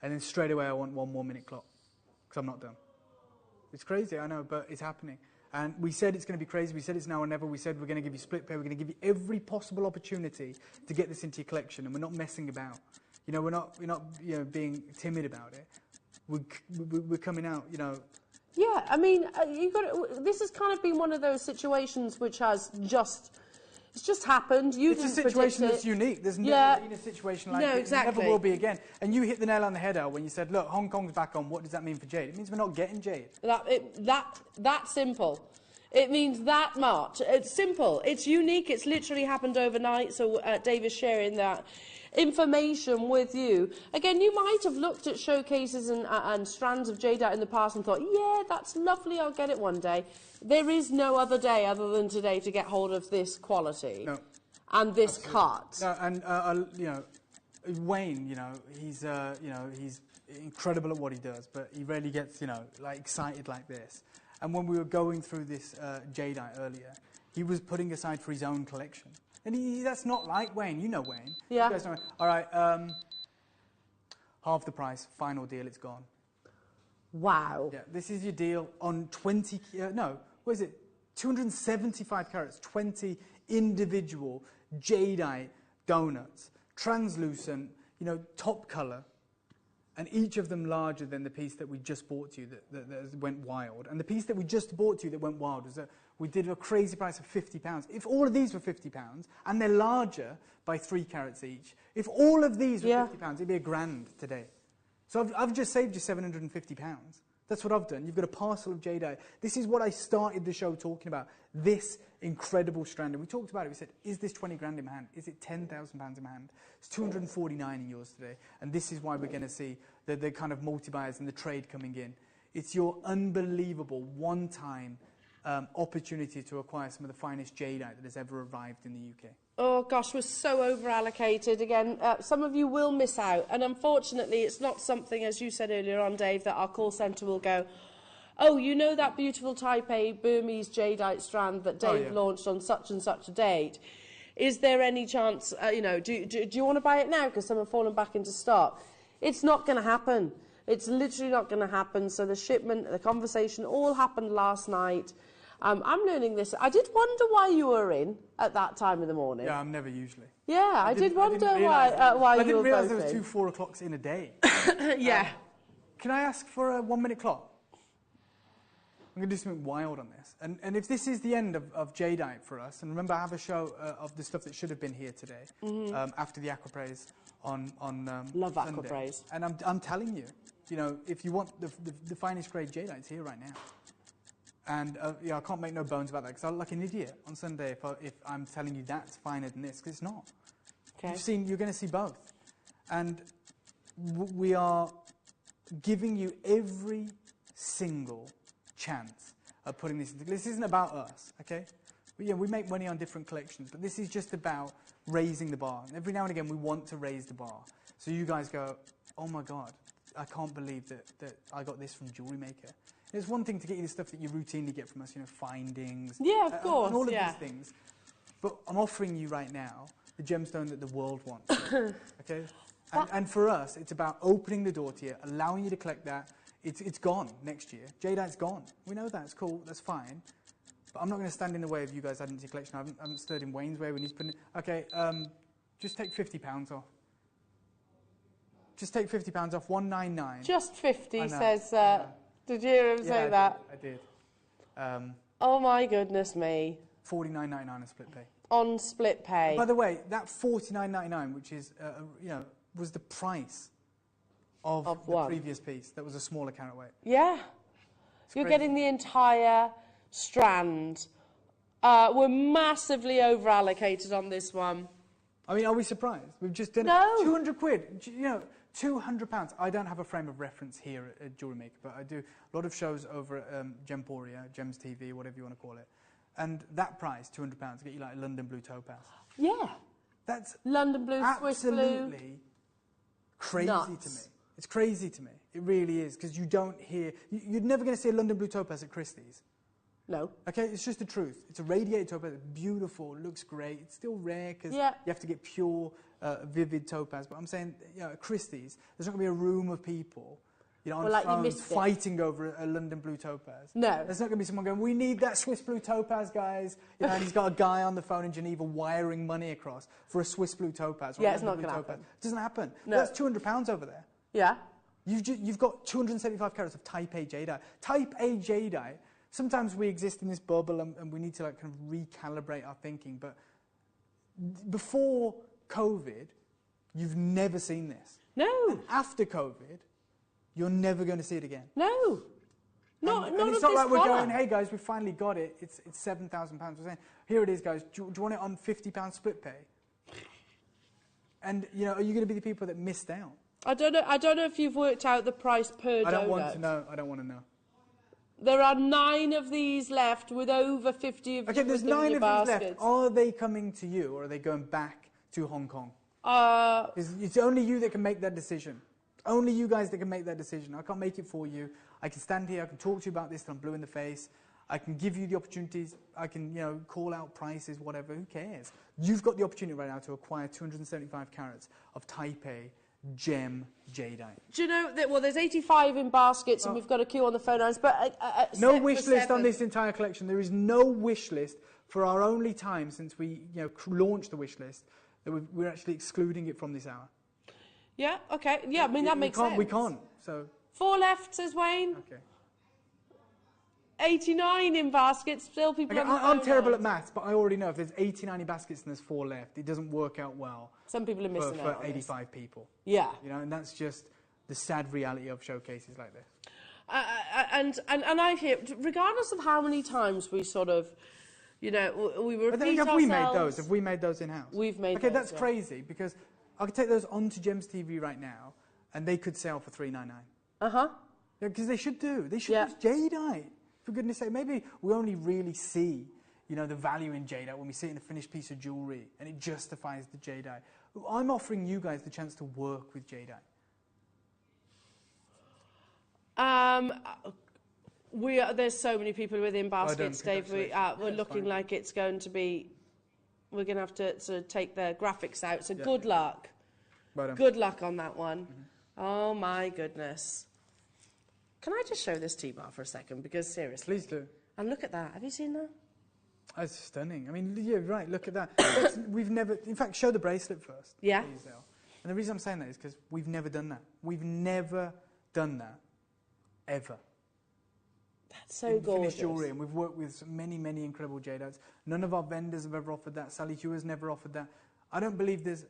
and then straight away I want 1 more minute clock because I'm not done. It's crazy, I know, but it's happening. And we said it's going to be crazy. We said it's now or never. We said we're going to give you split pay. We're going to give you every possible opportunity to get this into your collection, and we're not messing about. We're not being timid about it. We're coming out. Yeah, I mean, this has kind of been one of those situations which has it's just happened. It's a situation that's unique. There's never been a situation like it. Exactly. It never will be again. And you hit the nail on the head, Al, when you said, look, Hong Kong's back on. What does that mean for Jade? It means we're not getting Jade. That simple. It means that much. It's simple. It's unique. It's literally happened overnight. So Dave is sharing that information with you. Again, you might have looked at showcases and strands of Jadeite in the past and thought, yeah, that's lovely, I'll get it one day. There is no other day other than today to get hold of this quality and this cut. No, and Wayne, he's incredible at what he does, but he rarely gets excited like this. And when we were going through this Jadeite earlier, he was putting aside for his own collection. And that's not like Wayne. You know Wayne. Yeah. You guys know. All right, half the price, final deal, it's gone. Wow. Yeah, this is your deal on 20, 275 carats, 20 individual Jadeite donuts, translucent, you know, top colour, and each of them larger than the piece that we just bought to you that went wild. And the piece that we just bought to you that went wild was that we did a crazy price of £50. If all of these were £50, and they're larger by 3 carats each, if all of these were £50, it'd be £1,000 today. So I've just saved you £750. That's what I've done. You've got a parcel of Jadeite. This is what I started the show talking about, this incredible strand. And we talked about it. We said, is this 20 grand in my hand? Is it £10,000 in my hand? It's 249 in yours today. And this is why we're going to see the kind of multi-buyers and the trade coming in. It's your unbelievable one-time opportunity to acquire some of the finest Jadeite that has ever arrived in the UK. Oh gosh, we're so over-allocated. Again, some of you will miss out. And unfortunately, it's not something, as you said earlier on, Dave, that our call centre will go, oh, you know that beautiful Type A Burmese Jadeite strand that Dave launched on such and such a date? Is there any chance, you know, do you want to buy it now because some have fallen back into stock? It's not going to happen. It's literally not going to happen. So the shipment, the conversation all happened last night. I'm learning this. I did wonder why you were in at that time of the morning. Yeah, I'm never usually. Yeah, I did wonder why you were both I didn't realise there was 2 4 o'clocks in a day. Yeah. Can I ask for a 1-minute clock? I'm going to do something wild on this. And if this is the end of Jadeite for us, and remember I have a show of the stuff that should have been here today, after the Aquapraise on Love Sunday. Aquapraise. And I'm telling you, you know, if you want the finest grade Jadeite, it's here right now. And yeah, I can't make no bones about that, because I look like an idiot on Sunday if I'm telling you that's finer than this, because it's not. Okay. You're going to see both. And we are giving you every single chance of putting this into. This isn't about us, okay? But, yeah, we make money on different collections, but this is just about raising the bar. And every now and again, we want to raise the bar. So you guys go, oh my God, I can't believe that I got this from Jewellery Maker. It's one thing to get you the stuff that you routinely get from us, you know, findings. Yeah, of course, and all of these things. But I'm offering you right now the gemstone that the world wants. Okay? And for us, it's about opening the door to you, allowing you to collect that. It's gone next year. Jadeite's gone. We know that. It's cool. That's fine. But I'm not going to stand in the way of you guys adding to your collection. I haven't stirred in Wayne's way. We need to put in. Okay, just take £50 off. Just take £50 off. 199. Just 50, says... Did you hear him say that? I did. Oh my goodness me. $49.99 on split pay. On split pay. By the way, that $49.99, which is, you know, was the price of the previous piece. That was a smaller carat weight. Yeah. You're getting the entire strand. We're massively over allocated on this one. I mean, are we surprised? We've just done 200 quid. You know, £200. I don't have a frame of reference here at Jewellery Maker, but I do a lot of shows over at Gemporia, Gems TV, whatever you want to call it. And that price, £200, to get you like a London Blue Topaz. Yeah. That's London Blue, Swiss Blue. Absolutely crazy to me. It's crazy to me. It really is, because you don't hear... You're never going to see a London Blue Topaz at Christie's. No. Okay, it's just the truth. It's a radiated topaz, it's beautiful, looks great. It's still rare because you have to get pure, vivid topaz. But I'm saying, you know, at Christie's, there's not going to be a room of people, you know, on phones fighting over a London Blue Topaz. No. There's not going to be someone going, we need that Swiss Blue Topaz, guys. You know, and he's got a guy on the phone in Geneva wiring money across for a Swiss Blue Topaz. Or it's not going to happen. It doesn't happen. No. That's £200 over there. Yeah. You've got 275 carats of Type A Jadeite. Type A Jadeite. Sometimes we exist in this bubble and we need to like kind of recalibrate our thinking. But before COVID, you've never seen this. No. And after COVID, you're never going to see it again. No. And it's not like we're going, hey guys, we finally got it. It's £7,000. We're saying, here it is, guys. Do you want it on £50 split pay? And you know, are you going to be the people that missed out? I don't know if you've worked out the price per donut. I don't want to know. I don't want to know. There are 9 of these left with over 50 of okay, there's 9 of these left. Are they coming to you or are they going back to Hong Kong? It's only you that can make that decision. Only you guys that can make that decision. I can't make it for you. I can stand here, I can talk to you about this till I'm blue in the face. I can give you the opportunities. I can, you know, call out prices, whatever. Who cares? You've got the opportunity right now to acquire 275 carats of Type A gem Jadeite. Do you know that? Well, there's 85 in baskets, and we've got a queue on the phone lines. But no wish list on this entire collection. There is no wish list for our only time since we, you know, launched the wish list. that we're actually excluding it from this hour. Yeah, okay. Yeah, I mean, that makes sense. We can't, so... 4 left, says Wayne. Okay. 89 in baskets, still people Okay, I'm terrible at maths, but I already know if there's 89 in baskets and there's 4 left, it doesn't work out well. Some people are missing out for 85 people. Yeah. You know, and that's just the sad reality of showcases like this. And I hear, regardless of how many times we sort of, you know, we repeat ourselves... Have we made those in-house? We've made okay, those, that's crazy, because I could take those onto Gems TV right now, and they could sell for $3.99. Uh-huh. Yeah, because they should do. They should use Jadeite. For goodness sake, maybe we only really see, you know, the value in Jadeite when we see it in a finished piece of jewellery, and it justifies the Jadeite. I'm offering you guys the chance to work with Jadeite. There's so many people within baskets, Dave. We're looking like it's going to be... We're going to have to sort of take the graphics out, so good luck. Good luck on that one. Oh, my goodness. Can I just show this T-bar for a second? Because seriously. Please do. And look at that. Have you seen that? That's stunning. I mean, yeah, right, look at that. We've never... In fact, show the bracelet first. Yeah. Please, Elle. And the reason I'm saying that is because we've never done that. We've never done that, ever. That's so gorgeous. Finished jewellery, and we've worked with many, many incredible Jadeites. None of our vendors have ever offered that. Sally Hewer's never offered that. I don't believe there's...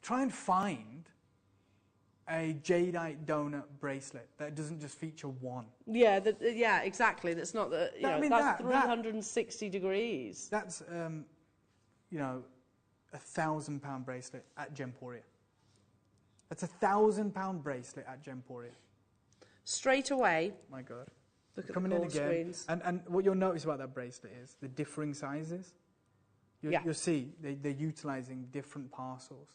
Try and find a Jadeite donut bracelet that doesn't just feature one. Yeah, yeah, exactly. That's not the... You know, that's 360 degrees. That's, you know, £1,000 bracelet at Gemporia. That's £1,000 bracelet at Gemporia. Straight away. My God. Look at Coming the in call again. screens. And what you'll notice about that bracelet is the differing sizes. You'll see they're utilising different parcels.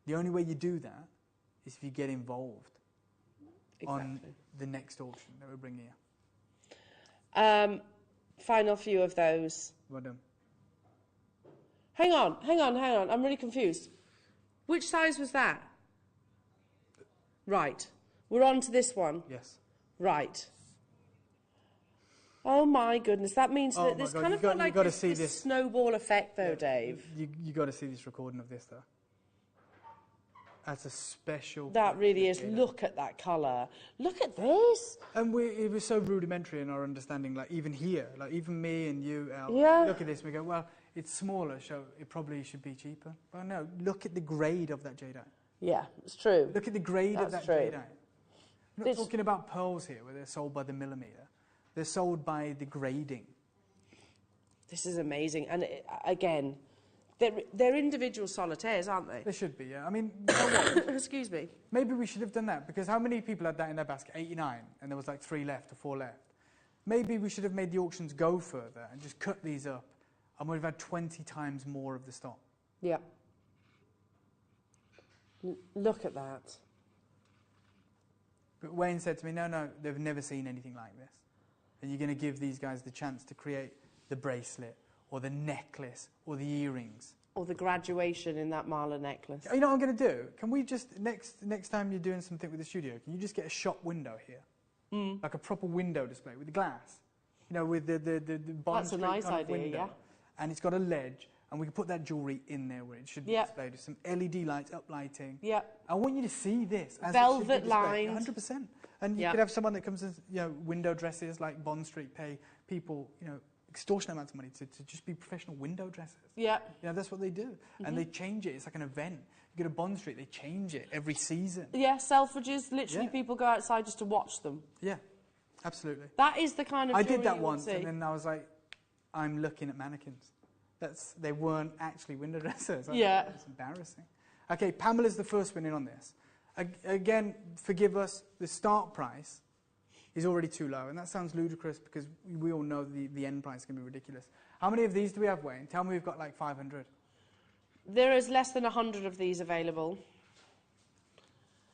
The only way you do that is if you get involved on the next auction that we're bringing you. Final few of those. Well done. Hang on. I'm really confused. Which size was that? Right. We're on to this one. Yes. Right. Oh my goodness, that means that this kind of got like this snowball effect though, Dave. You got to see this recording of this though. That's a special... That really is. Look at that colour. Look at this. And it was so rudimentary in our understanding, like even here, like even me and you, Elle, look at this, we go, well, it's smaller, so it probably should be cheaper. But no, look at the grade of that Jadeite. Yeah, it's true. Look at the grade of that Jadeite. We're not talking about pearls here, where they're sold by the millimetre. They're sold by the grading. This is amazing. And again, they're individual solitaires, aren't they? They should be, yeah. I mean, you know what? Excuse me. Maybe we should have done that, because how many people had that in their basket? 89, and there was like 3 left or 4 left. Maybe we should have made the auctions go further and just cut these up, and we'd have had 20 times more of the stock. Yeah. Look at that. But Wayne said to me, no, they've never seen anything like this. And you're going to give these guys the chance to create the bracelet, or the necklace, or the earrings. Or the graduation in that Marla necklace. You know what I'm going to do? Can we just, next time you're doing something with the studio, can you just get a shop window here? Like a proper window display with the glass. You know, with the Bond That's a nice idea, window. yeah. And it's got a ledge, and we can put that jewellery in there where it should be displayed with some LED lights, uplighting. Yeah. I want you to see this as velvet it should be lined. 100%. And you could have someone that comes as, you know, window dresses like Bond Street pay people, you know, extortionate amounts of money to just be professional window dressers. Yeah. You know, that's what they do. And they change it. It's like an event. You go to Bond Street, they change it every season. Yeah, Selfridges, literally people go outside just to watch them. Yeah, absolutely. That is the kind of I did that once, and then I was like, I'm looking at mannequins. They weren't actually window dressers. It's embarrassing. Okay, Pamela's the first one in on this. Again, forgive us, the start price is already too low, and that sounds ludicrous because we all know the end price can be ridiculous. How many of these do we have, Wayne? Tell me we've got like 500. There is less than 100 of these available.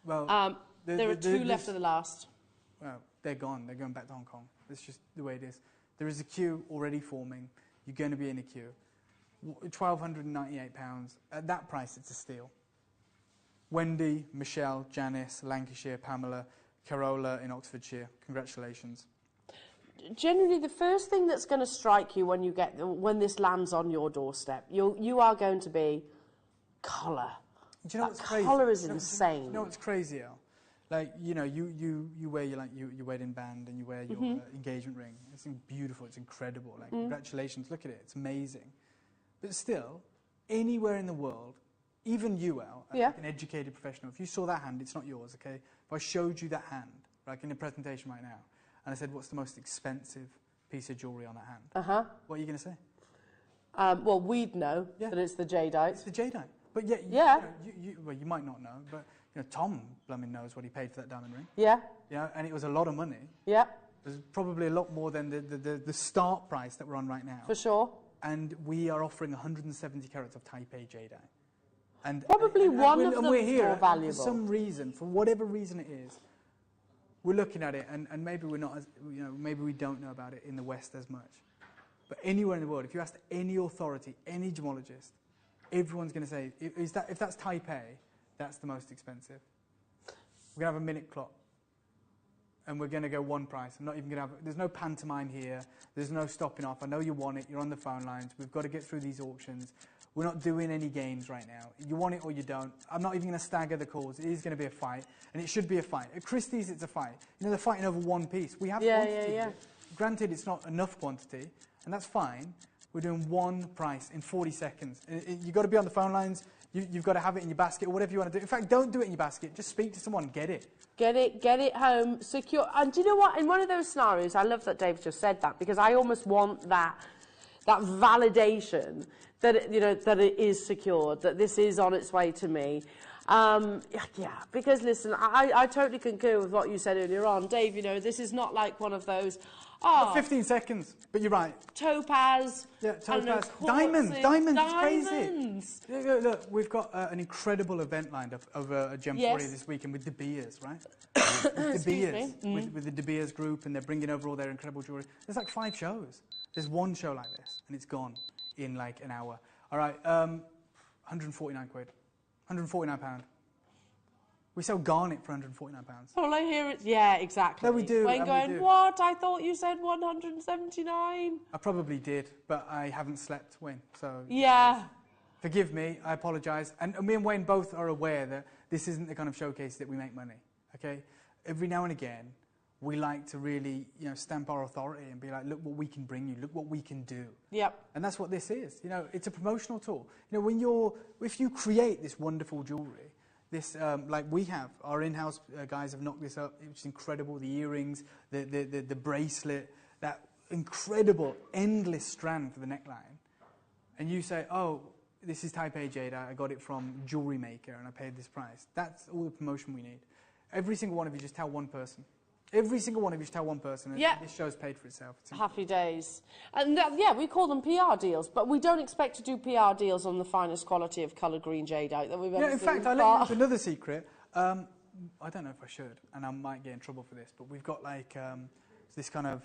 Well, there are 2 left of the last. Well, they're gone. They're going back to Hong Kong. It's just the way it is. There is a queue already forming. You're going to be in a queue. £1,298. At that price, it's a steal. Wendy, Michelle, Janice, Lancashire, Pamela, Carola in Oxfordshire. Congratulations. generally the first thing that's going to strike you when this lands on your doorstep, you are going to be colour. Do you know what's crazy? Colour is insane. You know what's crazy, Al? Like, you know, you wear your wedding band and you wear your engagement ring. It's beautiful. It's incredible. Like, congratulations. Look at it. It's amazing. But still, anywhere in the world, even you, Al, like an educated professional, if you saw that hand, it's not yours, okay? If I showed you that hand, like in a presentation right now, and I said, what's the most expensive piece of jewellery on that hand? What are you going to say? Well, we'd know that it's the Jadeite. It's the Jadeite. But you might not know, but you know, Tom Blumming knows what he paid for that diamond ring. Yeah. Yeah, and it was a lot of money. Yeah. It was probably a lot more than the start price that we're on right now. For sure. And we are offering 170 carats of Type A Jadeite. And probably one of them we're here, more valuable. For some reason, for whatever reason it is, we're looking at it, and maybe we're not, maybe we don't know about it in the West as much. But anywhere in the world, if you ask any authority, any gemologist, everyone's going to say, if that's Type A, that's the most expensive. We're going to have a minute clock. And we're going to go one price. I'm not even going to have... There's no pantomime here. There's no stopping off. I know you want it. You're on the phone lines. We've got to get through these auctions. We're not doing any games right now. You want it or you don't. I'm not even going to stagger the calls. It is going to be a fight. And it should be a fight. At Christie's, it's a fight. You know, they're fighting over one piece. We have quantity. Granted, it's not enough quantity. And that's fine. We're doing one price in 40 seconds. You've got to be on the phone lines. You've got to have it in your basket or whatever you want to do. In fact, don't do it in your basket. Just speak to someone. Get it. Get it home, secure. And do you know what? In one of those scenarios, I love that Dave just said that, because I almost want that validation that it is secured, that this is on its way to me. Because listen, I totally concur with what you said earlier on, Dave. You know, this is not like one of those. 15 seconds, but you're right. Topaz. Yeah, Topaz. Diamonds, crazy. Look, we've got an incredible event lined up over Gem 40 this weekend with De Beers, right? With De Beers, with the De Beers group, and they're bringing over all their incredible jewellery. There's like 5 shows. There's one show like this, and it's gone in like an hour. All right, 149 quid, 149 pound. We sell garnet for £149. All I hear is, yeah, exactly. No, we do. Wayne going, what? I thought you said 179. I probably did, but I haven't slept, Wayne. So yeah. Forgive me, I apologise. And me and Wayne both are aware that this isn't the kind of showcase that we make money, okay? Every now and again, we like to really, stamp our authority and be like, look what we can bring you, look what we can do. Yep. And that's what this is. It's a promotional tool. If you create this wonderful jewellery, this, like we have, our in-house guys have knocked this up. It's incredible. The earrings, the bracelet, that incredible, endless strand for the neckline. And you say, oh, this is Type A Jade. I got it from Jewellery Maker and I paid this price. That's all the promotion we need. Every single one of you just tell one person. Every single one of you should tell one person. Yeah. This show's paid for itself. Happy days. And we call them PR deals, but we don't expect to do PR deals on the finest quality of colour green jadeite that we've ever seen. In fact, I'll let you know another secret. I don't know if I should, and I might get in trouble for this, but we've got like this kind of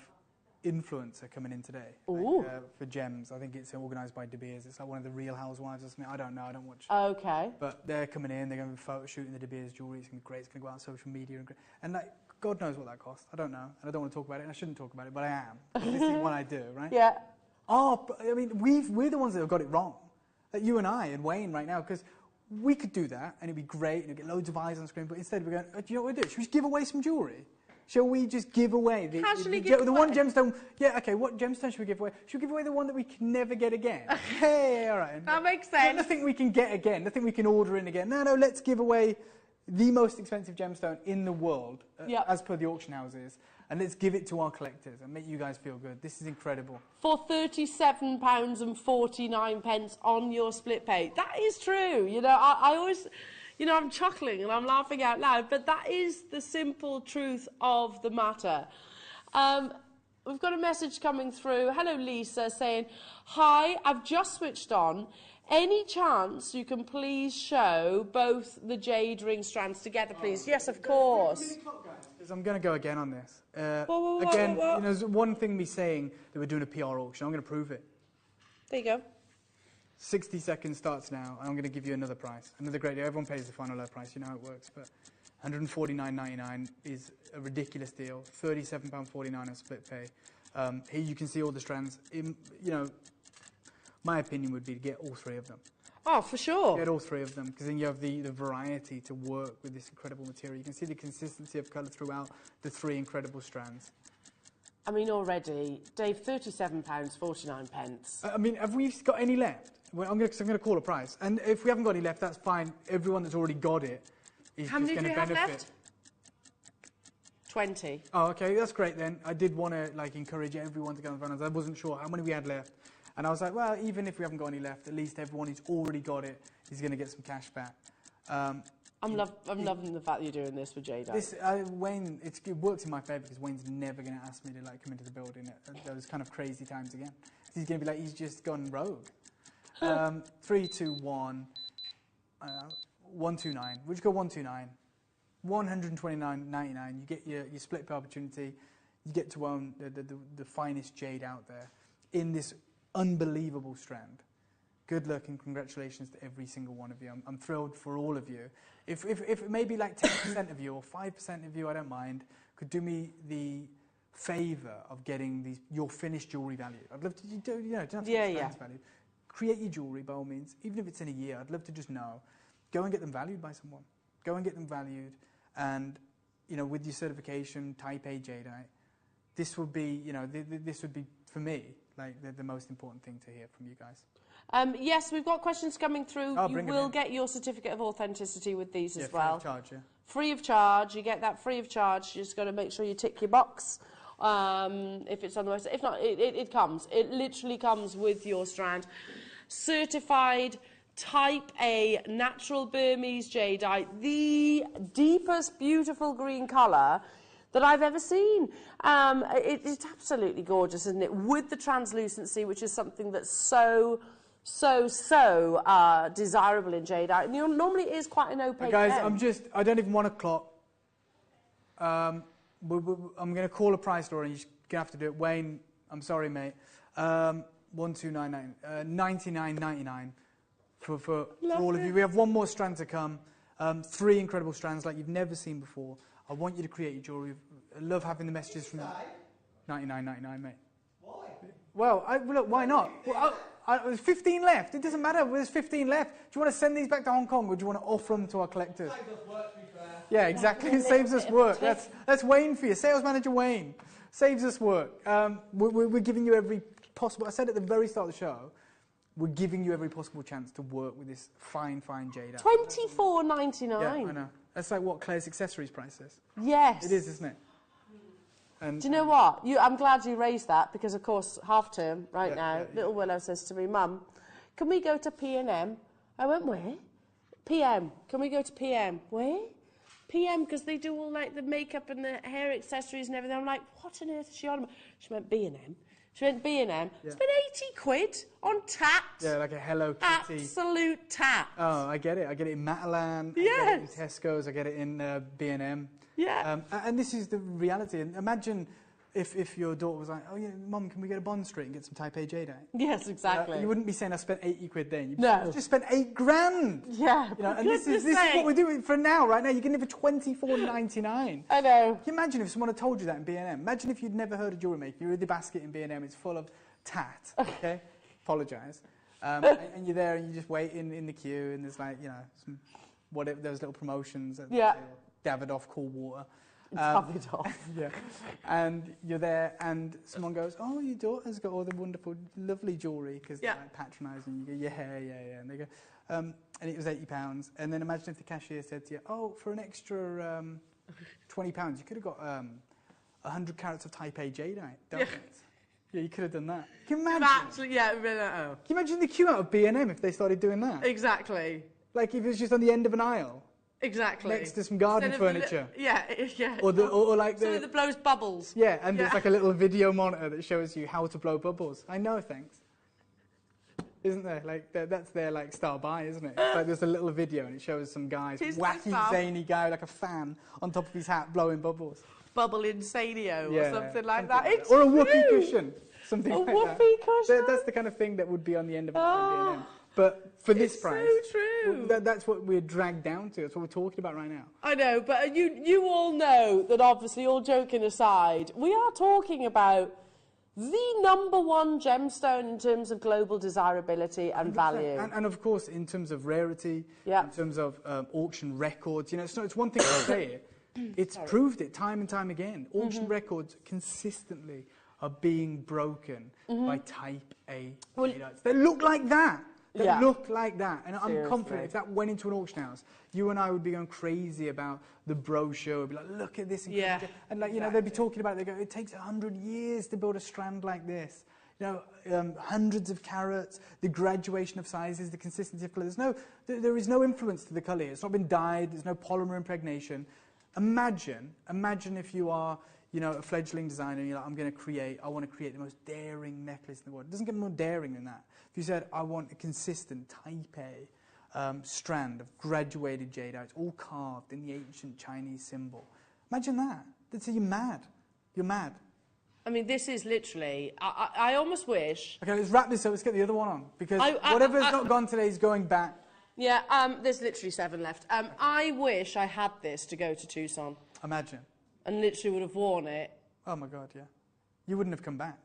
influencer coming in today for gems. I think it's organised by De Beers. It's like one of the Real Housewives or something. I don't know. I don't watch. Okay. But they're coming in. They're going to be photo shooting the De Beers jewellery. It's going to be great. It's going to go out on social media and like. God knows what that costs. I don't know. And I don't want to talk about it, and I shouldn't talk about it, but I am. This is what I do, right? Yeah. I mean, we're the ones that have got it wrong. Like you and I and Wayne right now, because we could do that, and it'd be great, and it'd get loads of eyes on screen, but instead we're going, do you know what we do? Should we just give away some jewellery? Shall we just give away the one gemstone? Yeah, okay, what gemstone should we give away? Should we give away the one that we can never get again? Hey, all right. That makes sense. Nothing we can get again, nothing we can order in again. No, let's give away the most expensive gemstone in the world, as per the auction houses, and let's give it to our collectors and make you guys feel good. This is incredible. For £37.49 on your split pay. That is true. I always, I'm chuckling and I'm laughing out loud, but that is the simple truth of the matter. We've got a message coming through. Hello, Lisa, saying, hi, I've just switched on. Any chance you can please show both the jade ring strands together, please? Yes, of course. I'm going to go again on this. Again, there's one thing me saying that we're doing a PR auction. I'm going to prove it. There you go. 60 seconds starts now. I'm going to give you another price. Another great deal. Everyone pays the final low price. You know how it works. But £149.99 is a ridiculous deal. £37.49 on split pay. Here you can see all the strands. You know, my opinion would be to get all 3 of them. Oh, for sure. Get all 3 of them, because then you have the variety to work with this incredible material. You can see the consistency of colour throughout the 3 incredible strands. I mean, already, Dave, £37.49. I mean, have we got any left? Well, I'm going to call a price. And if we haven't got any left, that's fine. Everyone that's already got it is How just many going do to you have benefit. left? 20. Oh, okay, that's great then. I did want to like encourage everyone to go on the finals. I wasn't sure how many we had left. And I was like, well, even if we haven't got any left, at least everyone who's already got it is going to get some cash back. I'm loving the fact that you're doing this with Jade. Wayne, it works in my favour because Wayne's never going to ask me to like come into the building at those kind of crazy times again. He's going to be like, he's just gone rogue. 3, 2, 1, 129. We'll just go 129. 129.99. You get your split pay opportunity. You get to own the finest jade out there in this unbelievable strand. Good luck and congratulations to every single one of you. I'm thrilled for all of you. If maybe like 10% of you or 5% of you, I don't mind, could do me the favour of getting your finished jewellery value. I'd love to, don't have to get value. Create your jewellery by all means, even if it's in a year. I'd love to just know. Go and get them valued by someone. Go and get them valued, and with your certification, Type A Jadeite, this would be, this would be for me like the most important thing to hear from you guys. Yes, we've got questions coming through. Oh, you will get your certificate of authenticity with these as well. Free of charge, yeah. Free of charge. You get that free of charge. You just got to make sure you tick your box. If it's on the website. If not, it comes. It literally comes with your strand. Certified Type A natural Burmese jadeite, the deepest beautiful green colour that I've ever seen. It's absolutely gorgeous, isn't it? With the translucency, which is something that's so desirable in jadeite. And normally it is quite an opaque guys, gem. I don't even want a clock. I'm going to call a price, Laura, and you're going to have to do it. Wayne, I'm sorry, mate. 1299, 99.99 for all of you. We have one more strand to come. 3 incredible strands like you've never seen before. I want you to create your jewellery. I love having the messages from 99.99, mate. Why? Well, look, why not? Well, there's 15 left. It doesn't matter. There's 15 left. Do you want to send these back to Hong Kong, or do you want to offer them to our collectors? Saves us work, to be fair. Yeah, exactly. It saves us work. That's Wayne for you. Sales manager Wayne. Saves us work. We're giving you every possible. I said at the very start of the show, we're giving you every possible chance to work with this fine jade. $24.99. Yeah, I know. That's like what Claire's accessories price is. Yes. It is, isn't it? And do you know what? I'm glad you raised that because, of course, half term now, little Willow says to me, Mum, can we go to P&M? I went, where? PM. Can we go to PM? Where? PM, because they do all like the makeup and the hair accessories and everything. I'm like, what on earth is she on about? She went B&M. She went B&M. Yeah. Spent 80 quid on tats. Yeah, like a Hello Kitty. Absolute tats. Oh, I get it. I get it in Matalan. Yes. I get it in Tesco's. I get it in B&M. Yeah. And this is the reality. And imagine if your daughter was like, oh, yeah, Mum, can we go to Bond Street and get some Type A jadeite? Yes, exactly. You wouldn't be saying I spent 80 quid then. No. Just spent 8 grand. Yeah. And this is what we're doing for now, right now. You're getting it for $24.99. I know. Can you imagine if someone had told you that in B&M? Imagine if you'd never heard of Jewellery Maker. You're in the basket in B&M. It's full of tat. Okay? Apologise. And you're there and you just wait in the queue and there's like, some whatever, those little promotions. Davidoff cool water. Davidoff. Yeah. And you're there and someone goes, oh, your daughter's got all the wonderful, lovely jewellery, because they're like patronising. You go, yeah. And they go, and it was £80. And then imagine if the cashier said to you, oh, for an extra £20, you could have got 100 carats of Type A jadeite. Yeah, you could have done that. Can you imagine? Can you imagine the queue out of B&M if they started doing that? Exactly. Like if it was just on the end of an aisle. Exactly. Next to some garden furniture. Yeah. Or like something that blows bubbles. Yeah, and there's like a little video monitor that shows you how to blow bubbles. I know, thanks. Isn't there? Like that's their like star buy, isn't it? It's like there's a little video and it shows some guys, wacky, zany guy, like a fan on top of his hat blowing bubbles. Bubble Insanio or something like that. It's or a whoopee cushion. Something like that. A whoopee cushion. That's the kind of thing that would be on the end of an B&M. But for this price, so true. That's what we're dragged down to. That's what we're talking about right now. I know, but you all know that obviously, all joking aside, we are talking about the #1 gemstone in terms of global desirability and value. And of course, in terms of rarity, yeah. in terms of auction records, you know, it's one thing to say it. It's proved it time and time again. Auction records consistently are being broken by type A Jadeites. They look like that. They look like that. And I'm confident if that went into an auction house, you and I would be going crazy about the brochure. We'd be like, look at this. And like, you know, they'd be talking about it. They go, it takes 100 years to build a strand like this. You know, hundreds of carats, the graduation of sizes, the consistency of colour. There is no influence to the colour. It's not been dyed. There's no polymer impregnation. Imagine if you are, you know, a fledgling designer and you're like, I want to create the most daring necklace in the world. It doesn't get more daring than that. If you said, I want a consistent type A strand of graduated jadeite, all carved in the ancient Chinese symbol. Imagine that. They'd say, you're mad. You're mad. I mean, this is literally, I almost wish... Okay, let's wrap this up. Let's get the other one on. Because whatever's not gone today is going back. Yeah, there's literally 7 left. I wish I had this to go to Tucson. Imagine. And literally would have worn it. Oh, my God, yeah. You wouldn't have come back.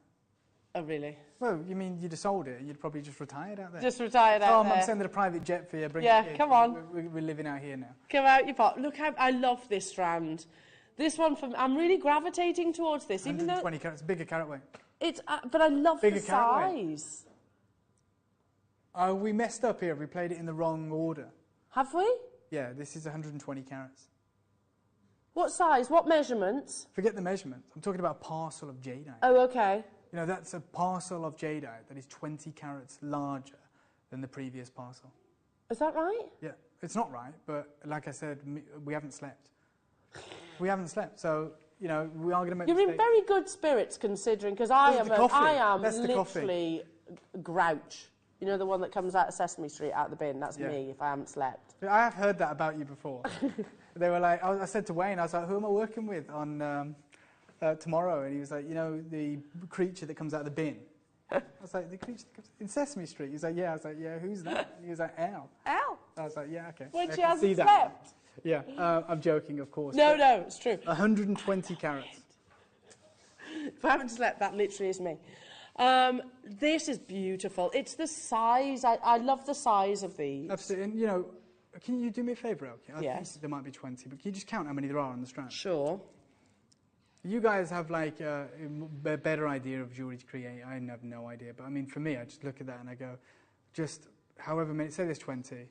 Oh, really? Well, you mean you'd have sold it? You'd probably just retired out there? Just retired out there. I'm sending a private jet for you. Come on. We're living out here now. Come out your pot. Look how I love this strand. This one, I'm really gravitating towards this. 120 carats, bigger carat weight. But I love bigger the size. We messed up here. We played it in the wrong order. Have we? Yeah, this is 120 carats. What size? What measurements? Forget the measurements. I'm talking about a parcel of jadeite. Oh, okay. You know, that's a parcel of jadeite that is 20 carats larger than the previous parcel. Is that right? Yeah, it's not right, but like I said, we haven't slept. We haven't slept, so, you know, we are going to make You're in very good spirits considering, because I am literally grouch. You know, the one that comes out of Sesame Street out of the bin? That's me if I haven't slept. I have heard that about you before. They were like, I said to Wayne, I was like, who am I working with on tomorrow? And he was like, you know, the creature that comes out of the bin. I was like, the creature that comes in Sesame Street? He was like, yeah. I was like, yeah, who's that? And he was like, Al. Al? I was like, yeah, okay. When she hasn't slept? Yeah, I'm joking, of course. No, it's true. 120 carats. If I haven't slept, that literally is me. This is beautiful. It's the size. I love the size of these. Absolutely. And, you know, can you do me a favour, Elke? Yes. Think there might be 20, but can you just count how many there are on the strand? Sure. You guys have, like, a better idea of jewellery to create. I have no idea. But, I mean, for me, I just look at that and I go, just however many, say there's 20.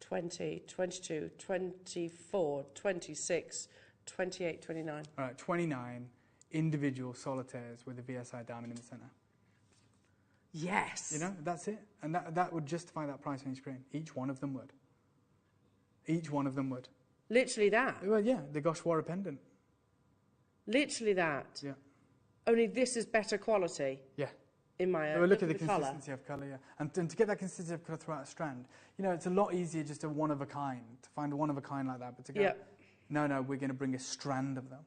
20, 22, 24, 26, 28, 29. All right, 29 individual solitaires with a VSI diamond in the centre. Yes. You know, that's it. And that would justify that price on your screen. Each one of them would. Each one of them would. Literally that? Well, yeah, the Goswara pendant. Literally that? Yeah. Only this is better quality? Yeah. In my own. Look at the consistency of colour, yeah. And to get that consistency of colour throughout a strand, you know, it's a lot easier just a one of a kind, to find a one of a kind like that, but to go, no, we're going to bring a strand of them.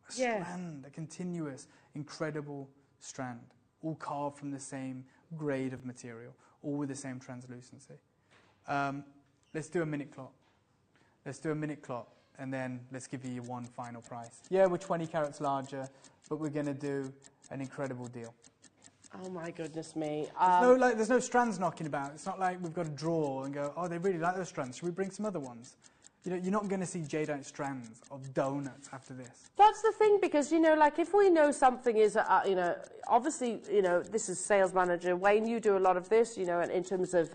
A strand, a continuous, incredible strand, all carved from the same grade of material, all with the same translucency. Let's do a minute clock. Let's do a minute clock, and then let's give you your one final price. Yeah, we're 20 carats larger, but we're going to do an incredible deal. Oh my goodness me. There's no strands knocking about. It's not like we've got to draw and go, oh, they really like those strands. Should we bring some other ones? You know, you're not going to see jadeite strands of donuts after this. That's the thing, because, you know, like, if we know something is, you know, obviously, you know, this is sales manager. Wayne, you do a lot of this, you know, in terms of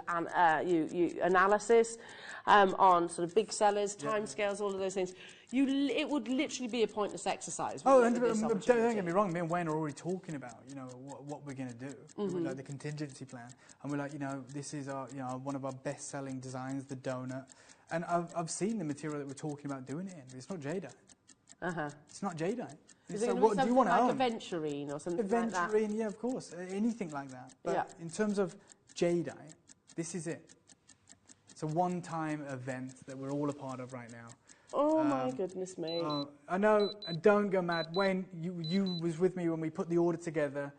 you analysis on sort of big sellers, timescales, all of those things. It would literally be a pointless exercise. Oh, and don't get me wrong, me and Wayne are already talking about, you know, what we're going to do. We're like the contingency plan. And we're like, you know, this is our, you know, one of our best-selling designs, the donut. And I've seen the material that we're talking about doing it in. It's not jadeite. It's not jadeite. Is it what do you want to own? Like aventurine or something like that? Aventurine, yeah, of course. Anything like that. But in terms of jadeite, this is it. It's a one-time event that we're all a part of right now. Oh, my goodness me. I know, and don't go mad. Wayne, you was with me when we put the order together,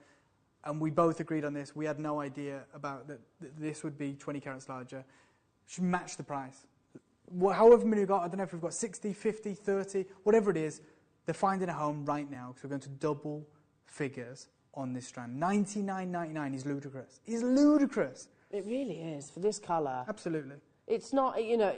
and we both agreed on this. We had no idea about that this would be 20 carats larger. Should match the price. However many we've got, I don't know if we've got 60, 50, 30, whatever it is, they're finding a home right now, because we're going to double figures on this strand. $99.99 is ludicrous. It's ludicrous. It really is for this colour. Absolutely. It's not, you know...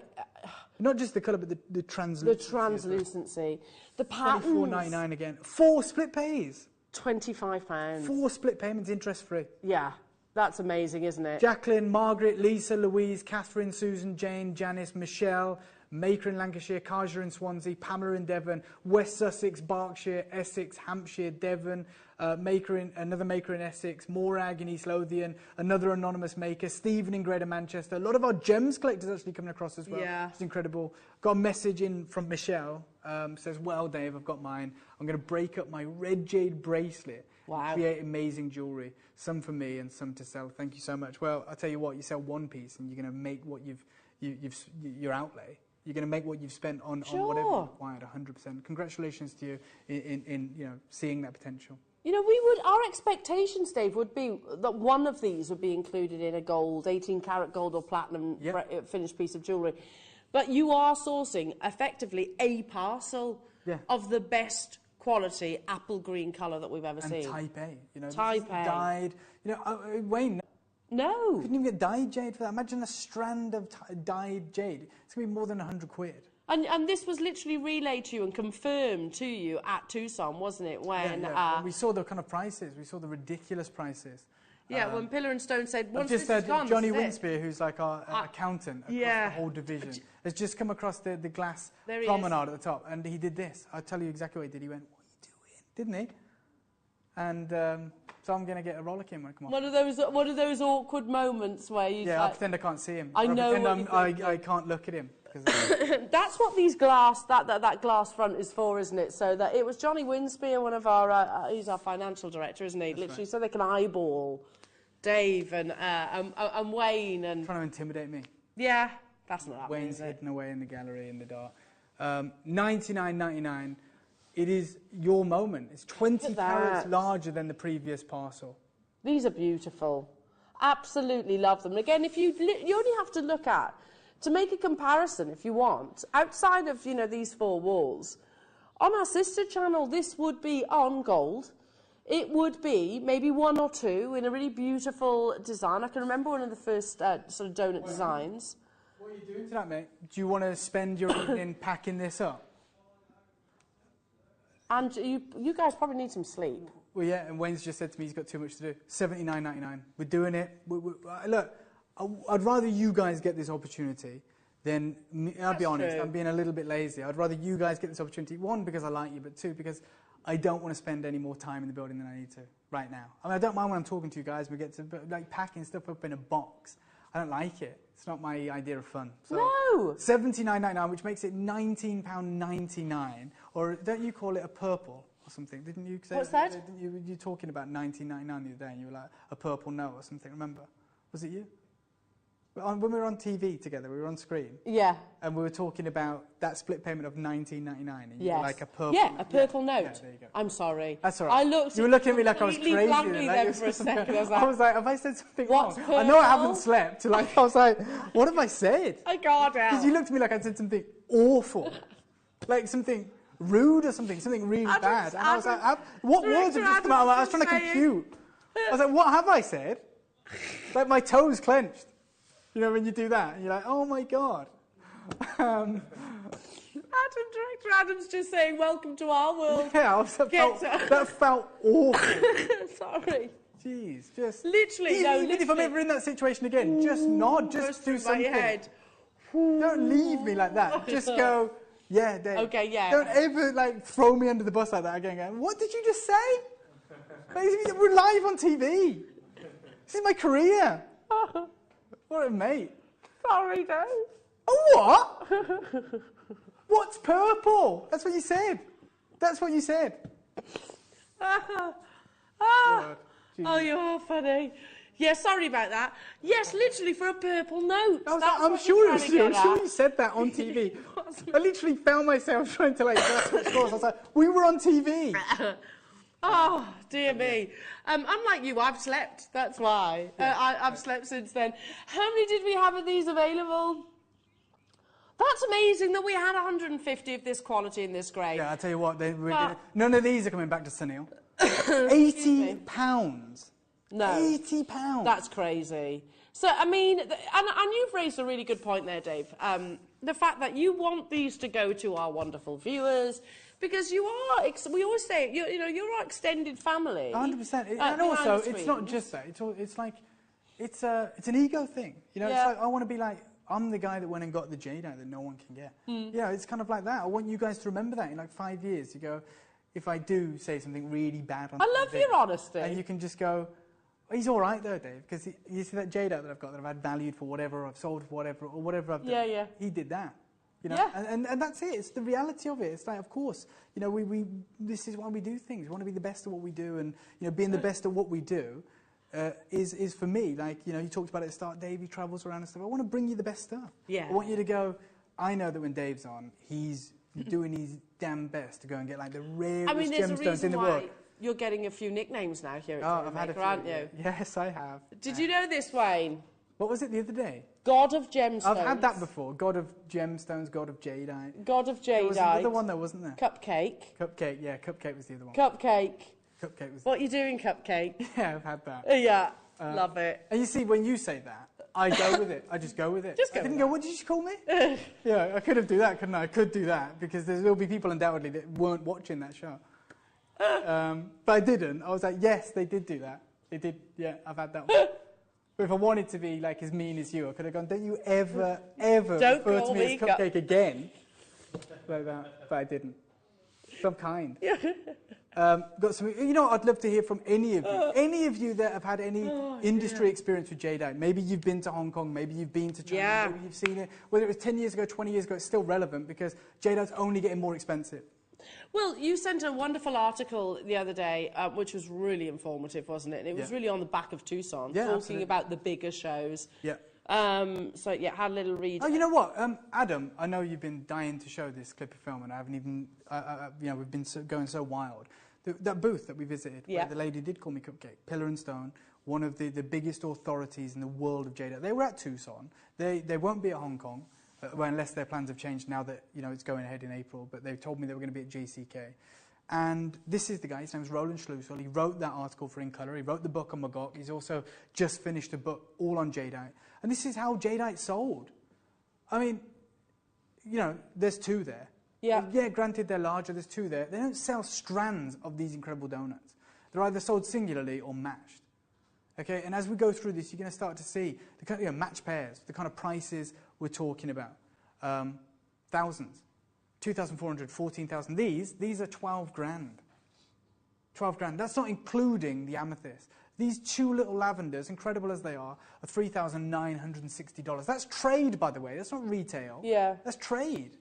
not just the colour, but the translucency. The translucency. The patterns. $24.99 again. 4 split pays. £25. 4 split payments, interest-free. Yeah, that's amazing, isn't it? Jacqueline, Margaret, Lisa, Louise, Catherine, Susan, Jane, Janice, Michelle, Maker in Lancashire, Kaja in Swansea, Pamela in Devon, West Sussex, Berkshire, Essex, Hampshire, Devon, another maker in Essex, Morag in East Lothian, another anonymous maker, Stephen in Greater Manchester. A lot of our gems collectors actually coming across as well. Yeah. It's incredible. Got a message in from Michelle. Says, well, Dave, I've got mine. I'm going to break up my red jade bracelet. Wow. Create amazing jewellery. Some for me and some to sell. Thank you so much. Well, I'll tell you what, you sell one piece and you're going to make what your outlay. You're going to make what you've spent on whatever you acquired, 100%. Congratulations to you in you know, seeing that potential. You know, our expectations, Dave, would be that one of these would be included in a gold, 18-karat gold or platinum finished piece of jewellery. But you are sourcing, effectively, a parcel of the best quality apple green colour that we've ever seen. And type A. You know, type A. Dyed. You know, Wayne... No. You couldn't even get dyed jade for that. Imagine a strand of dyed jade. It's going to be more than 100 quid. And this was literally relayed to you and confirmed to you at Tucson, wasn't it? When we saw the kind of prices. We saw the ridiculous prices. Yeah, when Pillar and Stone said, once just this is gone, Johnny Winspear, who's like our accountant across the whole division, has just come across the glass promenade at the top, and he did this. I'll tell you exactly what he did. He went, what are you doing? Didn't he? And so I'm going to get a rollicking when I come on. One of those awkward moments where you... Yeah, I pretend I can't see him. I know I can't look at him. That's what these glass, that glass front is for, isn't it? So that it was Johnny Winspear, one of our, he's our financial director, isn't he? That's literally, right. So they can eyeball Dave and Wayne and... Trying to intimidate me. Yeah, that's not that Wayne's hidden away in the gallery in the dark. $99.99. It is your moment. It's 20 carats larger than the previous parcel. These are beautiful. Absolutely love them. And again, if you only have to look at, to make a comparison, if you want, outside of, you know, these 4 walls, on our sister channel, this would be on gold. It would be maybe 1 or 2 in a really beautiful design. I can remember one of the first sort of donut designs. What are you doing tonight, mate? Do you want to spend your evening packing this up? And you guys probably need some sleep. Well, yeah, and Wayne's just said to me he's got too much to do. $79.99. We're doing it. Look, I'd rather you guys get this opportunity than me. I'll be honest, I'm being a little bit lazy. I'd rather you guys get this opportunity. 1, because I like you, but 2, because I don't want to spend any more time in the building than I need to right now. I mean, I don't mind when I'm talking to you guys. We get to like packing stuff up in a box. I don't like it. It's not my idea of fun. So no! $79.99, which makes it £19.99. Or don't you call it a purple or something? Didn't you say? What's that? You were talking about $19.99 the other day, and you were like, a purple note or something, remember? Was it you? When we were on TV together, we were on screen. Yeah. And we were talking about that split payment of $19.99. And you were like a purple note. A purple note. Yeah, there you go. I'm sorry. That's all right. You were looking at me like I was crazy. Blankly then for a second. I was like, have I said something wrong? Purple? I know I haven't slept. Like, I was like, what have I said? I can't help. Because you looked at me like I said something awful. Like something rude or something really bad. And I was like, what words have just come out? I was trying to compute. I was like, what have I said? Like my toes clenched. You know, when you do that, and you're like, oh my God. Director Adam's just saying, welcome to our world. Yeah, that felt awful. Sorry. Jeez, just... Literally, even if I'm ever in that situation again, just nod, just do something. Head. Don't leave me like that. Just go, yeah, Dave. Okay, yeah. Don't ever, like, throw me under the bus like that again. What did you just say? We're live on TV. This is my career. What a mate. Sorry, Dave. Oh, what? What's purple? That's what you said. That's what you said. Oh, you are funny. Yeah, sorry about that. Yes, literally for a purple note. I'm sure you said that on TV. I literally found myself trying to, like, guess which course. I was like, we were on TV. Oh, dear me. Unlike you, I've slept. That's why. I've slept since then. How many did we have of these available? That's amazing that we had 150 of this quality in this grade. Yeah, I'll tell you what. None of these are coming back to Sunil. £80. No. £80. That's crazy. So, I mean, and you've raised a really good point there, Dave. The fact that you want these to go to our wonderful viewers, because you are, we always say, you know, you're our extended family. 100%. And also, it's not just that. It's like, it's an ego thing. You know, it's like, I want to be like, I'm the guy that went and got the Jadeite that no one can get. You know, it's kind of like that. I want you guys to remember that in like 5 years. You go, if I do say something really bad on I love your honesty. And you can just go, oh, he's all right though, Dave, because you see that Jadeite that I've got that I've had valued for whatever, I've sold for whatever, or whatever I've done. Yeah, yeah. He did that. You know, and that's it. It's the reality of it. It's like, of course, you know, this is why we do things. We want to be the best at what we do, and you know, being the best at what we do is for me. Like, you know, you talked about it at the start. Dave, he travels around and stuff. I want to bring you the best stuff. Yeah. I want you to go. I know that when Dave's on, he's doing his damn best to go and get like the rarest gemstones in the world. You're getting a few nicknames now here at Jewellery Maker, aren't you? Yes, I have. Did you know this, Wayne? What was it the other day? God of Gemstones. I've had that before. God of Gemstones, God of Jadeite. God of Jadeite. There was another one there, wasn't there? Cupcake. Cupcake, yeah. Cupcake was the other one. Cupcake. Cupcake was. What are you doing, Cupcake? Yeah, I've had that. Yeah, love it. And you see, when you say that, I go with it. I just go with it. Just go I didn't with go, what did you call me? Yeah, I could have do that, couldn't I? I could do that, because there'll be people undoubtedly that weren't watching that show. But I didn't. I was like, yes, they did do that. They did, yeah, I've had that one. But if I wanted to be like as mean as you, I could have gone, don't you ever refer to me as Cupcake again. Like that. But I didn't. So I'm kind. Got some, you know, I'd love to hear from any of you. Any of you that have had any industry experience with Jadeite. Maybe you've been to Hong Kong, maybe you've been to China, maybe you've seen it. Whether it was 10 years ago, 20 years ago, it's still relevant because Jadeite's only getting more expensive. Well, you sent a wonderful article the other day, which was really informative, wasn't it? And it was really on the back of Tucson, talking about the bigger shows. Yeah. So, yeah, had a little read. Oh, you know what? Adam, I know you've been dying to show this clip of film, and I haven't even, you know, we've been going so wild. That booth that we visited, where the lady did call me Cupcake, Pillar and Stone, one of the biggest authorities in the world of Jade. They were at Tucson. They won't be at Hong Kong. Well, unless their plans have changed now that, you know, it's going ahead in April, but they've told me they were going to be at JCK. And this is the guy, his name's Roland Schlusel. He wrote that article for In Colour. He wrote the book on Magog. He's also just finished a book all on Jadeite. And this is how Jadeite sold. I mean, you know, there's two there. Yeah, granted they're larger, there's two there. They don't sell strands of these incredible donuts. They're either sold singularly or matched. Okay, and as we go through this, you're going to start to see the kind of, you know, match pairs, the kind of prices we're talking about. Thousands. 2,400, 14,000. These are 12 grand. 12 grand. That's not including the amethyst. These two little lavenders, incredible as they are $3,960. That's trade, by the way. That's not retail. Yeah. That's trade.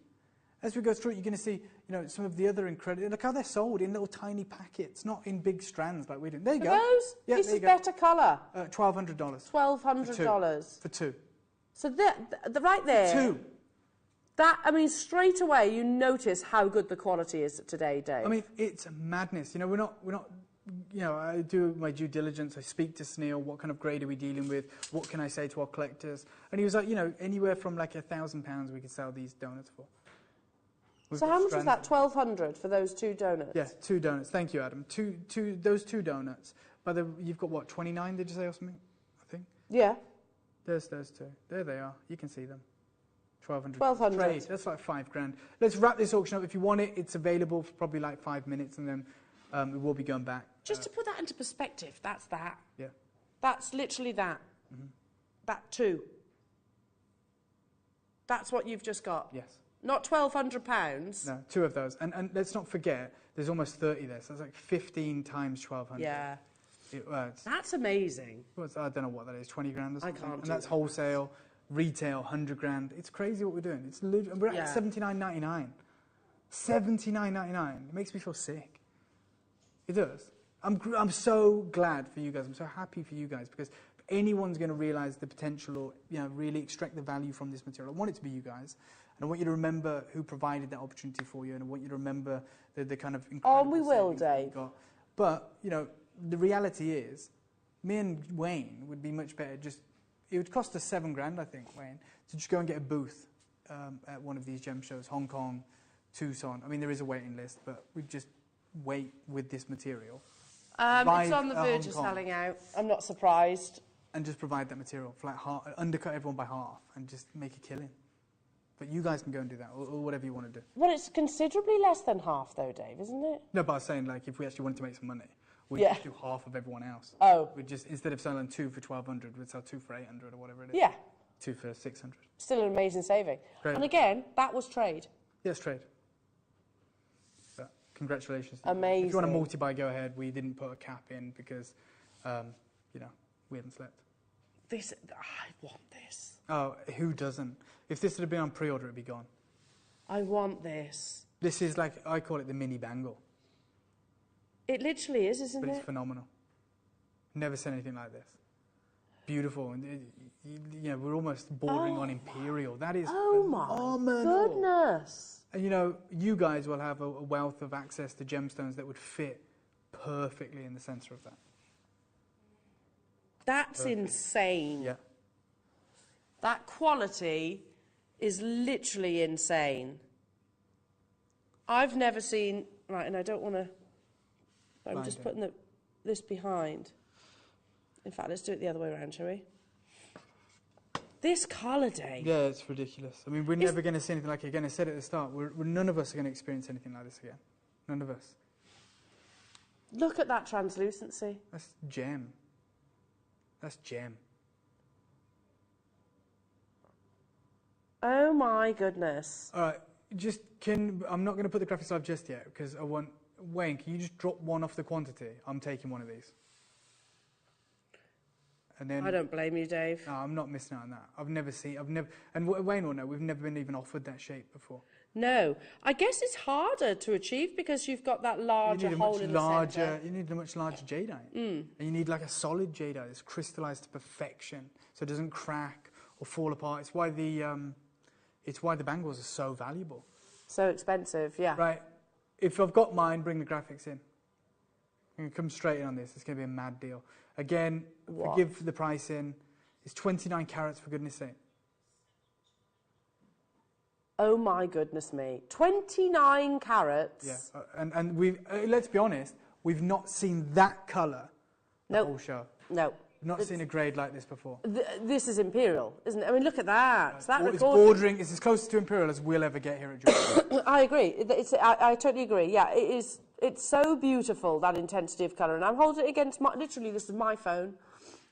As we go through it, you're going to see, you know, some of the other incredible. Look how they're sold in little tiny packets, not in big strands like we do. There you go. Those? Yeah, this is better colour. $1,200. $1,200 for two. So right there. For two. That, I mean, straight away you notice how good the quality is today, Dave. I mean, it's madness. You know, we're not. You know, I do my due diligence. I speak to Sneal. What kind of grade are we dealing with? What can I say to our collectors? And he was like, you know, anywhere from like £1,000 we could sell these donuts for. So how much was that? $1,200 for those two donuts? Yeah, two donuts. Thank you, Adam. Those two donuts. But you've got what, 29? Did you say or something? I think. Yeah. There's those two. There they are. You can see them. 1,200. 1,200. Trade. That's like $5 grand. Let's wrap this auction up. If you want it, it's available for probably like 5 minutes, and then it will be going back. Just to put that into perspective, that's that. Yeah. That's literally that. Mm-hmm. That two. That's what you've just got. Yes. Not £1,200. No, two of those. And let's not forget, there's almost 30 there, so that's like 15 times 1,200. Yeah. That's amazing. I don't know what that is, 20 grand or something. I can't. And that's wholesale, retail, 100 grand. It's crazy what we're doing. It's we're at $79.99. $79.99. It makes me feel sick. It does. I'm so glad for you guys. I'm so happy for you guys, because if anyone's going to realise the potential or, you know, really extract the value from this material, I want it to be you guys. And I want you to remember who provided that opportunity for you, and I want you to remember the kind of incredible we will, Dave. But, you know, the reality is, me and Wayne would be much better just... It would cost us $7 grand, I think, Wayne, to just go and get a booth at one of these gem shows, Hong Kong, Tucson. I mean, there is a waiting list, but we'd just wait with this material It's on the verge of selling out. I'm not surprised. And just provide that material for like half, undercut everyone by half and just make a killing. But you guys can go and do that, or whatever you want to do. Well, it's considerably less than half, though, Dave, isn't it? No, but I was saying, like, if we actually wanted to make some money, we'd just do half of everyone else. Oh. We'd just, instead of selling 2 for 1,200, we'd sell 2 for 800 or whatever it is. Yeah. 2 for 600. Still an amazing saving. Great. And again, that was trade. Yes, trade. But congratulations. Amazing. If you want to multi-buy, go ahead. We didn't put a cap in because, you know, we haven't slept. I want this. Oh, who doesn't? If this had been on pre-order, it'd be gone. I want this. This is like, I call it the mini bangle. It literally is, isn't it? But it's phenomenal. Never seen anything like this. Beautiful. And you know, we're almost bordering on imperial. That is phenomenal. My goodness. And you know, you guys will have a wealth of access to gemstones that would fit perfectly in the center of that. That's insane. Yeah. That quality is literally insane. I've never seen... Right, and I don't want to... I'm just putting this behind. In fact, let's do it the other way around, shall we? This colour, Dave. Yeah, it's ridiculous. I mean, we're never going to see anything like it again. I said at the start, none of us are going to experience anything like this again. None of us. Look at that translucency. That's gem. That's gem. Oh my goodness. All right, I'm not going to put the graphics live just yet because I want... Wayne, can you just drop one off the quantity? I'm taking one of these. And then, I don't blame you, Dave. No, I'm not missing out on that. And Wayne will know, we've never been even offered that shape before. No. I guess it's harder to achieve because you've got that larger hole in the centre. You need a much larger jadeite. And you need like a solid jadeite that's crystallised to perfection so it doesn't crack or fall apart. It's why the bangles are so valuable. So expensive, yeah. Right. If I've got mine, bring the graphics in. I'm going to come straight in on this. It's going to be a mad deal. Again, forgive the price in. It's 29 carats, for goodness sake. Oh my goodness me. 29 carats? Yeah. And we've, let's be honest, we've not seen that colour the whole show. No. We've not seen a grade like this before. This is imperial, isn't it? I mean, look at that. It's bordering, it's as close to imperial as we'll ever get here at Jewellery. I agree. I totally agree. Yeah, it is. It's so beautiful, that intensity of colour. And I'm holding it against literally, this is my phone.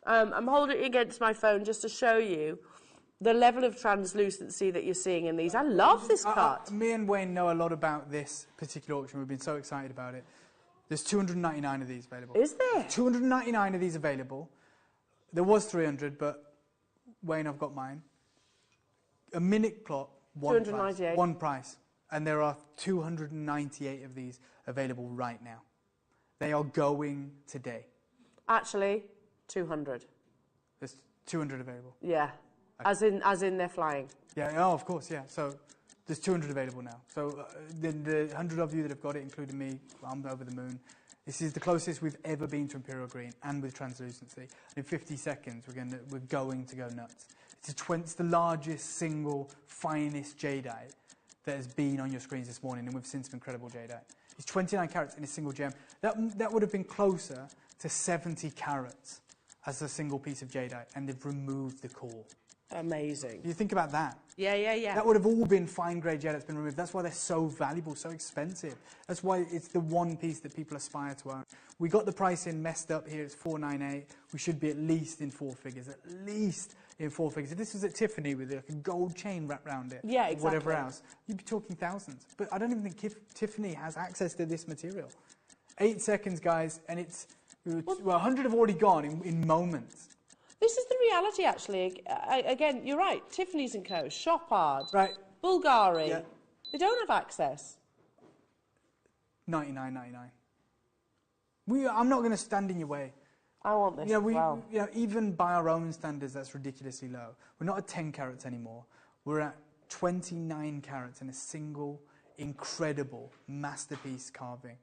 I'm holding it against my phone just to show you the level of translucency that you're seeing in these. I love this cut. Me and Wayne know a lot about this particular auction. We've been so excited about it. There's 299 of these available. Is there? 299 of these available. There was 300, but Wayne, I've got mine. A minute plot, one price. And there are 298 of these available right now. They are going today. Actually, 200. There's 200 available. Yeah, okay. As in they're flying. Yeah, oh, of course, yeah. So there's 200 available now. So the 100 of you that have got it, including me, I'm over the moon. This is the closest we've ever been to imperial green and with translucency. And in 50 seconds, we're going to go nuts. It's the largest single finest jadeite that has been on your screens this morning, and we've seen some incredible jadeite. It's 29 carats in a single gem. That would have been closer to 70 carats as a single piece of jadeite, and they've removed the core. Amazing. You think about that. Yeah. That would have all been fine grade jadeite that's been removed. That's why they're so valuable, so expensive. That's why it's the one piece that people aspire to own. We got the price in messed up here. It's 498. We should be at least in 4 figures. At least in 4 figures. If this was at Tiffany with like a gold chain wrapped around it, yeah, exactly, or whatever else, you'd be talking thousands. But I don't even think Tiffany has access to this material. 8 seconds, guys, and it's 100 have already gone in moments. This is the reality, actually. Again, you're right. Tiffany's & Co, Shop Hard, right, Bulgari, yeah. They don't have access. $99.99. I'm not going to stand in your way. I want this as well. Even by our own standards, that's ridiculously low. We're not at 10 carats anymore. We're at 29 carats in a single, incredible masterpiece carving.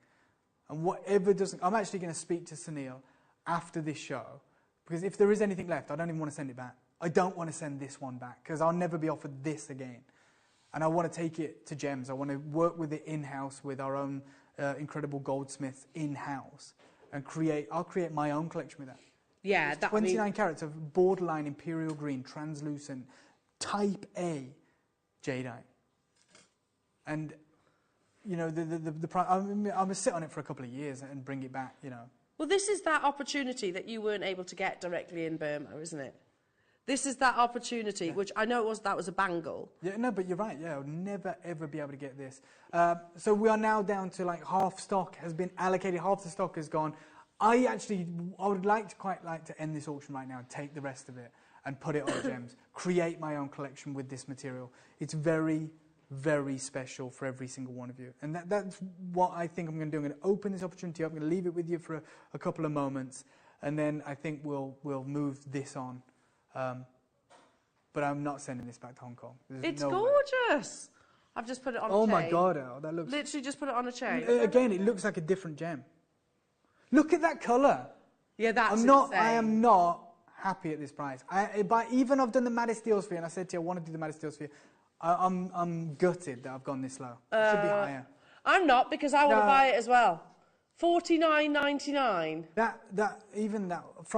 And whatever doesn't... I'm actually going to speak to Sunil after this show, because if there is anything left, I don't even want to send it back. I don't want to send this one back, because I'll never be offered this again. And I want to take it to Gems. I want to work with it in-house with our own incredible goldsmiths in-house and I'll create my own collection with that. Yeah, that 29 carats of borderline imperial green, translucent, type A jadeite. And, you know, I'm going to sit on it for a couple of years and bring it back, you know. Well, this is that opportunity that you weren't able to get directly in Burma, isn't it? This is that opportunity, which I know that was a bangle. Yeah, no, but you're right. Yeah, I'll never, ever be able to get this. So we are now down to like half stock has been allocated, half the stock has gone. I would quite like to end this auction right now and take the rest of it and put it on gems, create my own collection with this material. It's very, very special for every single one of you. And that's what I think I'm going to do. I'm going to open this opportunity up. I'm going to leave it with you for a couple of moments. And then I think we'll move this on. But I'm not sending this back to Hong Kong. It's gorgeous. I've just put it on a chain. Oh my God, Elle, that looks... Literally just put it on a chain. Again, it looks like a different gem. Look at that colour. Yeah, that's insane. I am not happy at this price. Even I've done the maddest deals for you, and I said to you I want to do the maddest deals for you. I'm gutted that I've gone this low. It should be higher. I'm not, because I want to buy it as well. $49.99.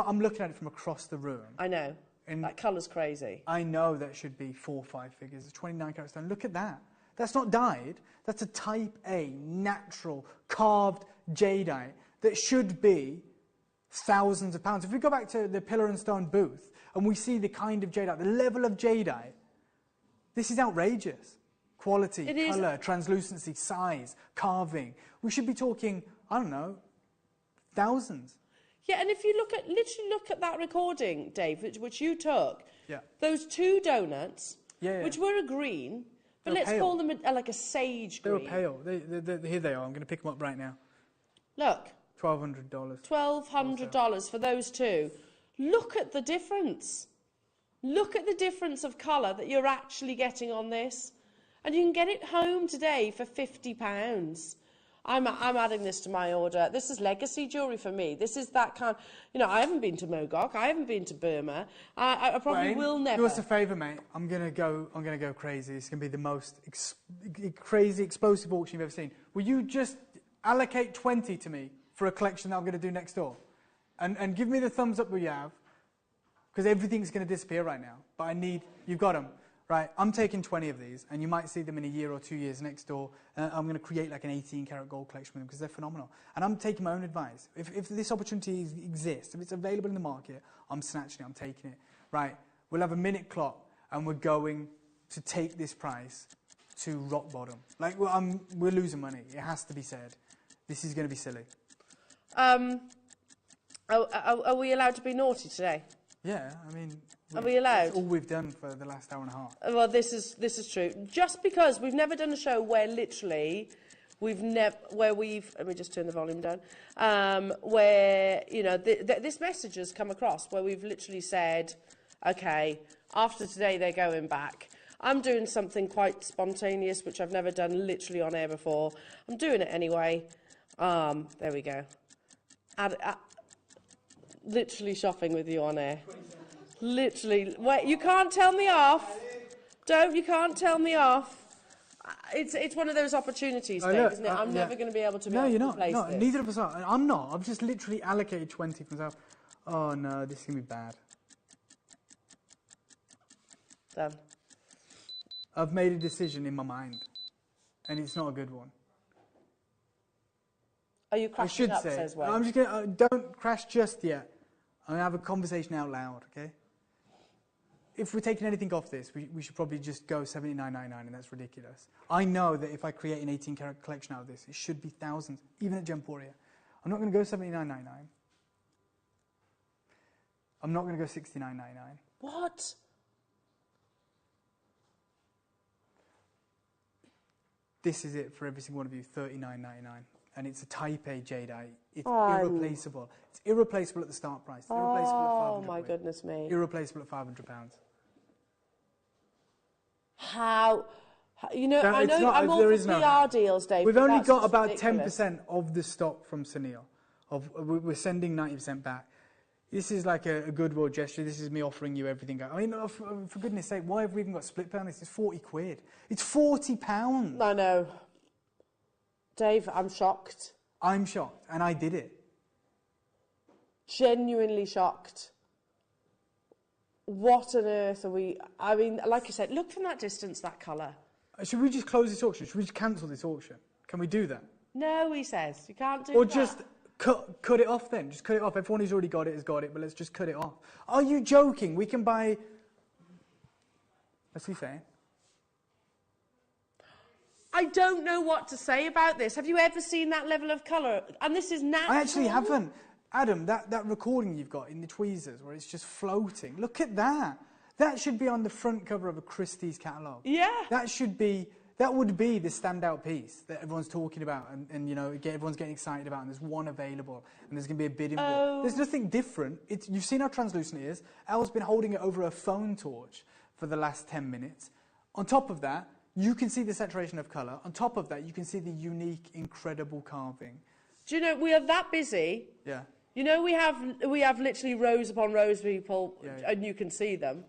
I'm looking at it from across the room. I know. And that colour's crazy. I know that should be 4 or 5 figures. It's 29 carat stone. Look at that. That's not dyed. That's a type A, natural, carved jadeite that should be thousands of pounds. If we go back to the Pillar and Stone booth and we see the kind of jadeite, the level of jadeite, this is outrageous. Quality, colour, translucency, size, carving. We should be talking, I don't know, thousands. Yeah, and if you literally look at that recording, Dave, which you took, those 2 donuts, which were a green, but let's call them like a sage green. They were pale. Here they are. I'm going to pick them up right now. Look. $1,200. $1,200 for those 2. Look at the difference. Look at the difference of colour that you're actually getting on this. And you can get it home today for £50. I'm adding this to my order. This is legacy jewellery for me. This is that kind... You know, I haven't been to Mogok. I haven't been to Burma. I probably will never. Do us a favour, mate. I'm gonna go crazy. It's gonna be the most crazy, explosive auction you've ever seen. Will you just allocate 20 to me for a collection that I'm gonna do next door, and give me the thumbs up that you have, because everything's gonna disappear right now. But you've got them. Right, I'm taking 20 of these, and you might see them in a year or 2 years next door. I'm going to create like an 18-carat gold collection with them because they're phenomenal. And I'm taking my own advice. If this opportunity exists, if it's available in the market, I'm snatching it, I'm taking it. Right, we'll have a minute clock, and we're going to take this price to rock bottom. Like, we're losing money. It has to be said. This is going to be silly. Are we allowed to be naughty today? Yeah, I mean... Are we allowed? That's all we've done for the last hour and a half. Well, this is true. Just because we've never done a show where literally let me just turn the volume down, where, you know, this message has come across where we've literally said, okay, after today they're going back. I'm doing something quite spontaneous, which I've never done literally on air before. I'm doing it anyway. There we go. Literally shopping with you on air. Literally. Wait, you can't tell me off. You can't tell me off. It's one of those opportunities, Dave, isn't it? I'm never going to be able to replace this. Neither of us are. I'm not. I've just literally allocated 20 for myself. Oh, no, this is going to be bad. Done. I've made a decision in my mind, and it's not a good one. Are you crashing up, says Wayne? I'm just going to... don't crash just yet. I'm going to have a conversation out loud, okay? If we're taking anything off this, we should probably just go $79.99, and that's ridiculous. I know that if I create an 18-carat collection out of this, it should be thousands, even at Gemporia. I'm not going to go $79.99. I'm not going to go $69.99. What? This is it for every single one of you, $39.99. And it's a Type A jadeite. It's irreplaceable. It's irreplaceable at the start price. It's irreplaceable at 500. Oh my goodness me! Irreplaceable at £500. How? You know, I'm all for PR deals, Dave. We've only got about 10% of the stock from Sunil. We're sending 90% back. This is like a goodwill gesture. This is me offering you everything. I mean, for goodness sake, why have we even got split pay on this? It's 40 quid. It's £40. I know. Dave, I'm shocked. I'm shocked, and I did it. Genuinely shocked. What on earth are we... I mean, like I said, look from that distance, that colour. Should we just close this auction? Should we just cancel this auction? Can we do that? No, he says. You can't do or that. Or just cut it off then. Just cut it off. Everyone who's already got it has got it, but let's just cut it off. Are you joking? We can buy... What's he saying? I don't know what to say about this. Have you ever seen that level of colour? And this is natural. I actually haven't. Adam, that recording you've got in the tweezers where it's just floating, look at that. That should be on the front cover of a Christie's catalogue. Yeah. That would be the standout piece that everyone's talking about and you know, everyone's getting excited about, and there's one available and there's going to be a bidding war. There's nothing different. You've seen how translucent it is. Elle's been holding it over a phone torch for the last 10 minutes. On top of that, you can see the saturation of colour. On top of that, you can see the unique, incredible carving. Do you know, we are that busy. Yeah. You know, we have literally rows upon rows of people, and you can see them.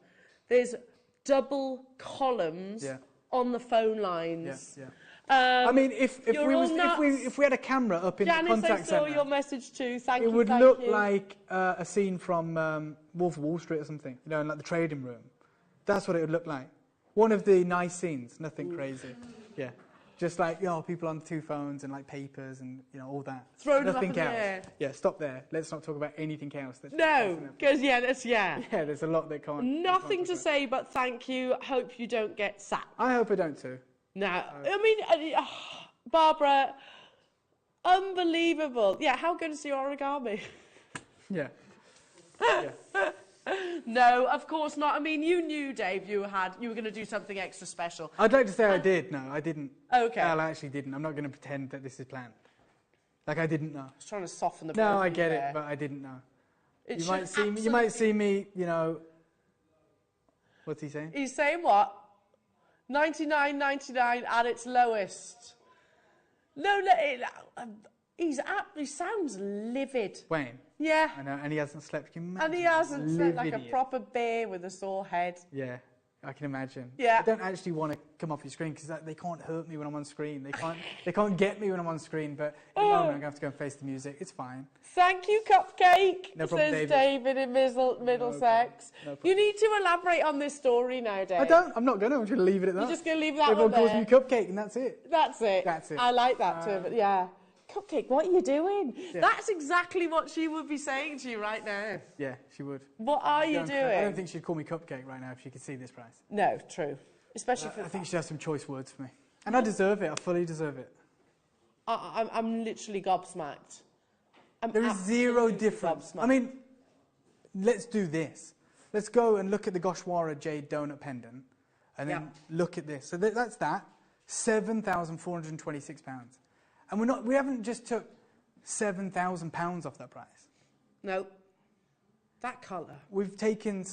There's double columns on the phone lines. I mean, if we had a camera up in the contact centre, I saw your message too. Thank you. It would look like a scene from Wolf of Wall Street or something. You know, in like the trading room. That's what it would look like. One of the nice scenes. Nothing crazy. Yeah. Just like, you know, people on 2 phones and like papers and, you know, all that. Throw them up in the air. Yeah, stop there. Let's not talk about anything else. No, because, yeah, there's a lot that can't... Nothing to say but thank you. Hope you don't get sacked. I hope I don't too. No, I mean, Barbara, unbelievable. Yeah, how good is your origami? Yeah. No, of course not. I mean, you knew, Dave, you were going to do something extra special. I'd like to say I did. No, I didn't. Okay. I actually didn't. I'm not going to pretend that this is planned. Like, I didn't know. I was trying to soften the blow. No, I get it, but I didn't know. You might see me, you know... What's he saying? He's saying what? 99.99 at its lowest. No, he sounds livid. Wayne? Yeah. I know, and he hasn't slept. And he hasn't slept like a proper bear with a sore head. Yeah, I can imagine. Yeah. I don't actually want to come off your screen because they can't hurt me when I'm on screen. They can't get me when I'm on screen, but in a moment I'm going to have to go and face the music. It's fine. Thank you, Cupcake, no problem, says David in Middlesex. No you need to elaborate on this story now, Dave. I don't. I'm not going to. I'm just going to leave it at that. You're just going to leave that Everyone one there? Everyone calls me Cupcake and that's it. That's it. That's it. I like that too, but yeah. Cupcake, what are you doing? Yeah. That's exactly what she would be saying to you right now. Yeah, she would. What are you doing? I don't think she'd call me Cupcake right now if she could see this price. No, true. Especially for... I think she has some choice words for me. And I deserve it. I fully deserve it. I'm literally gobsmacked. There is zero difference. I mean, let's do this. Let's go and look at the Goshwara Jade donut pendant and then look at this. So that's that. £7,426. And we haven't just took £7,000 off that price. No. That colour. We've taken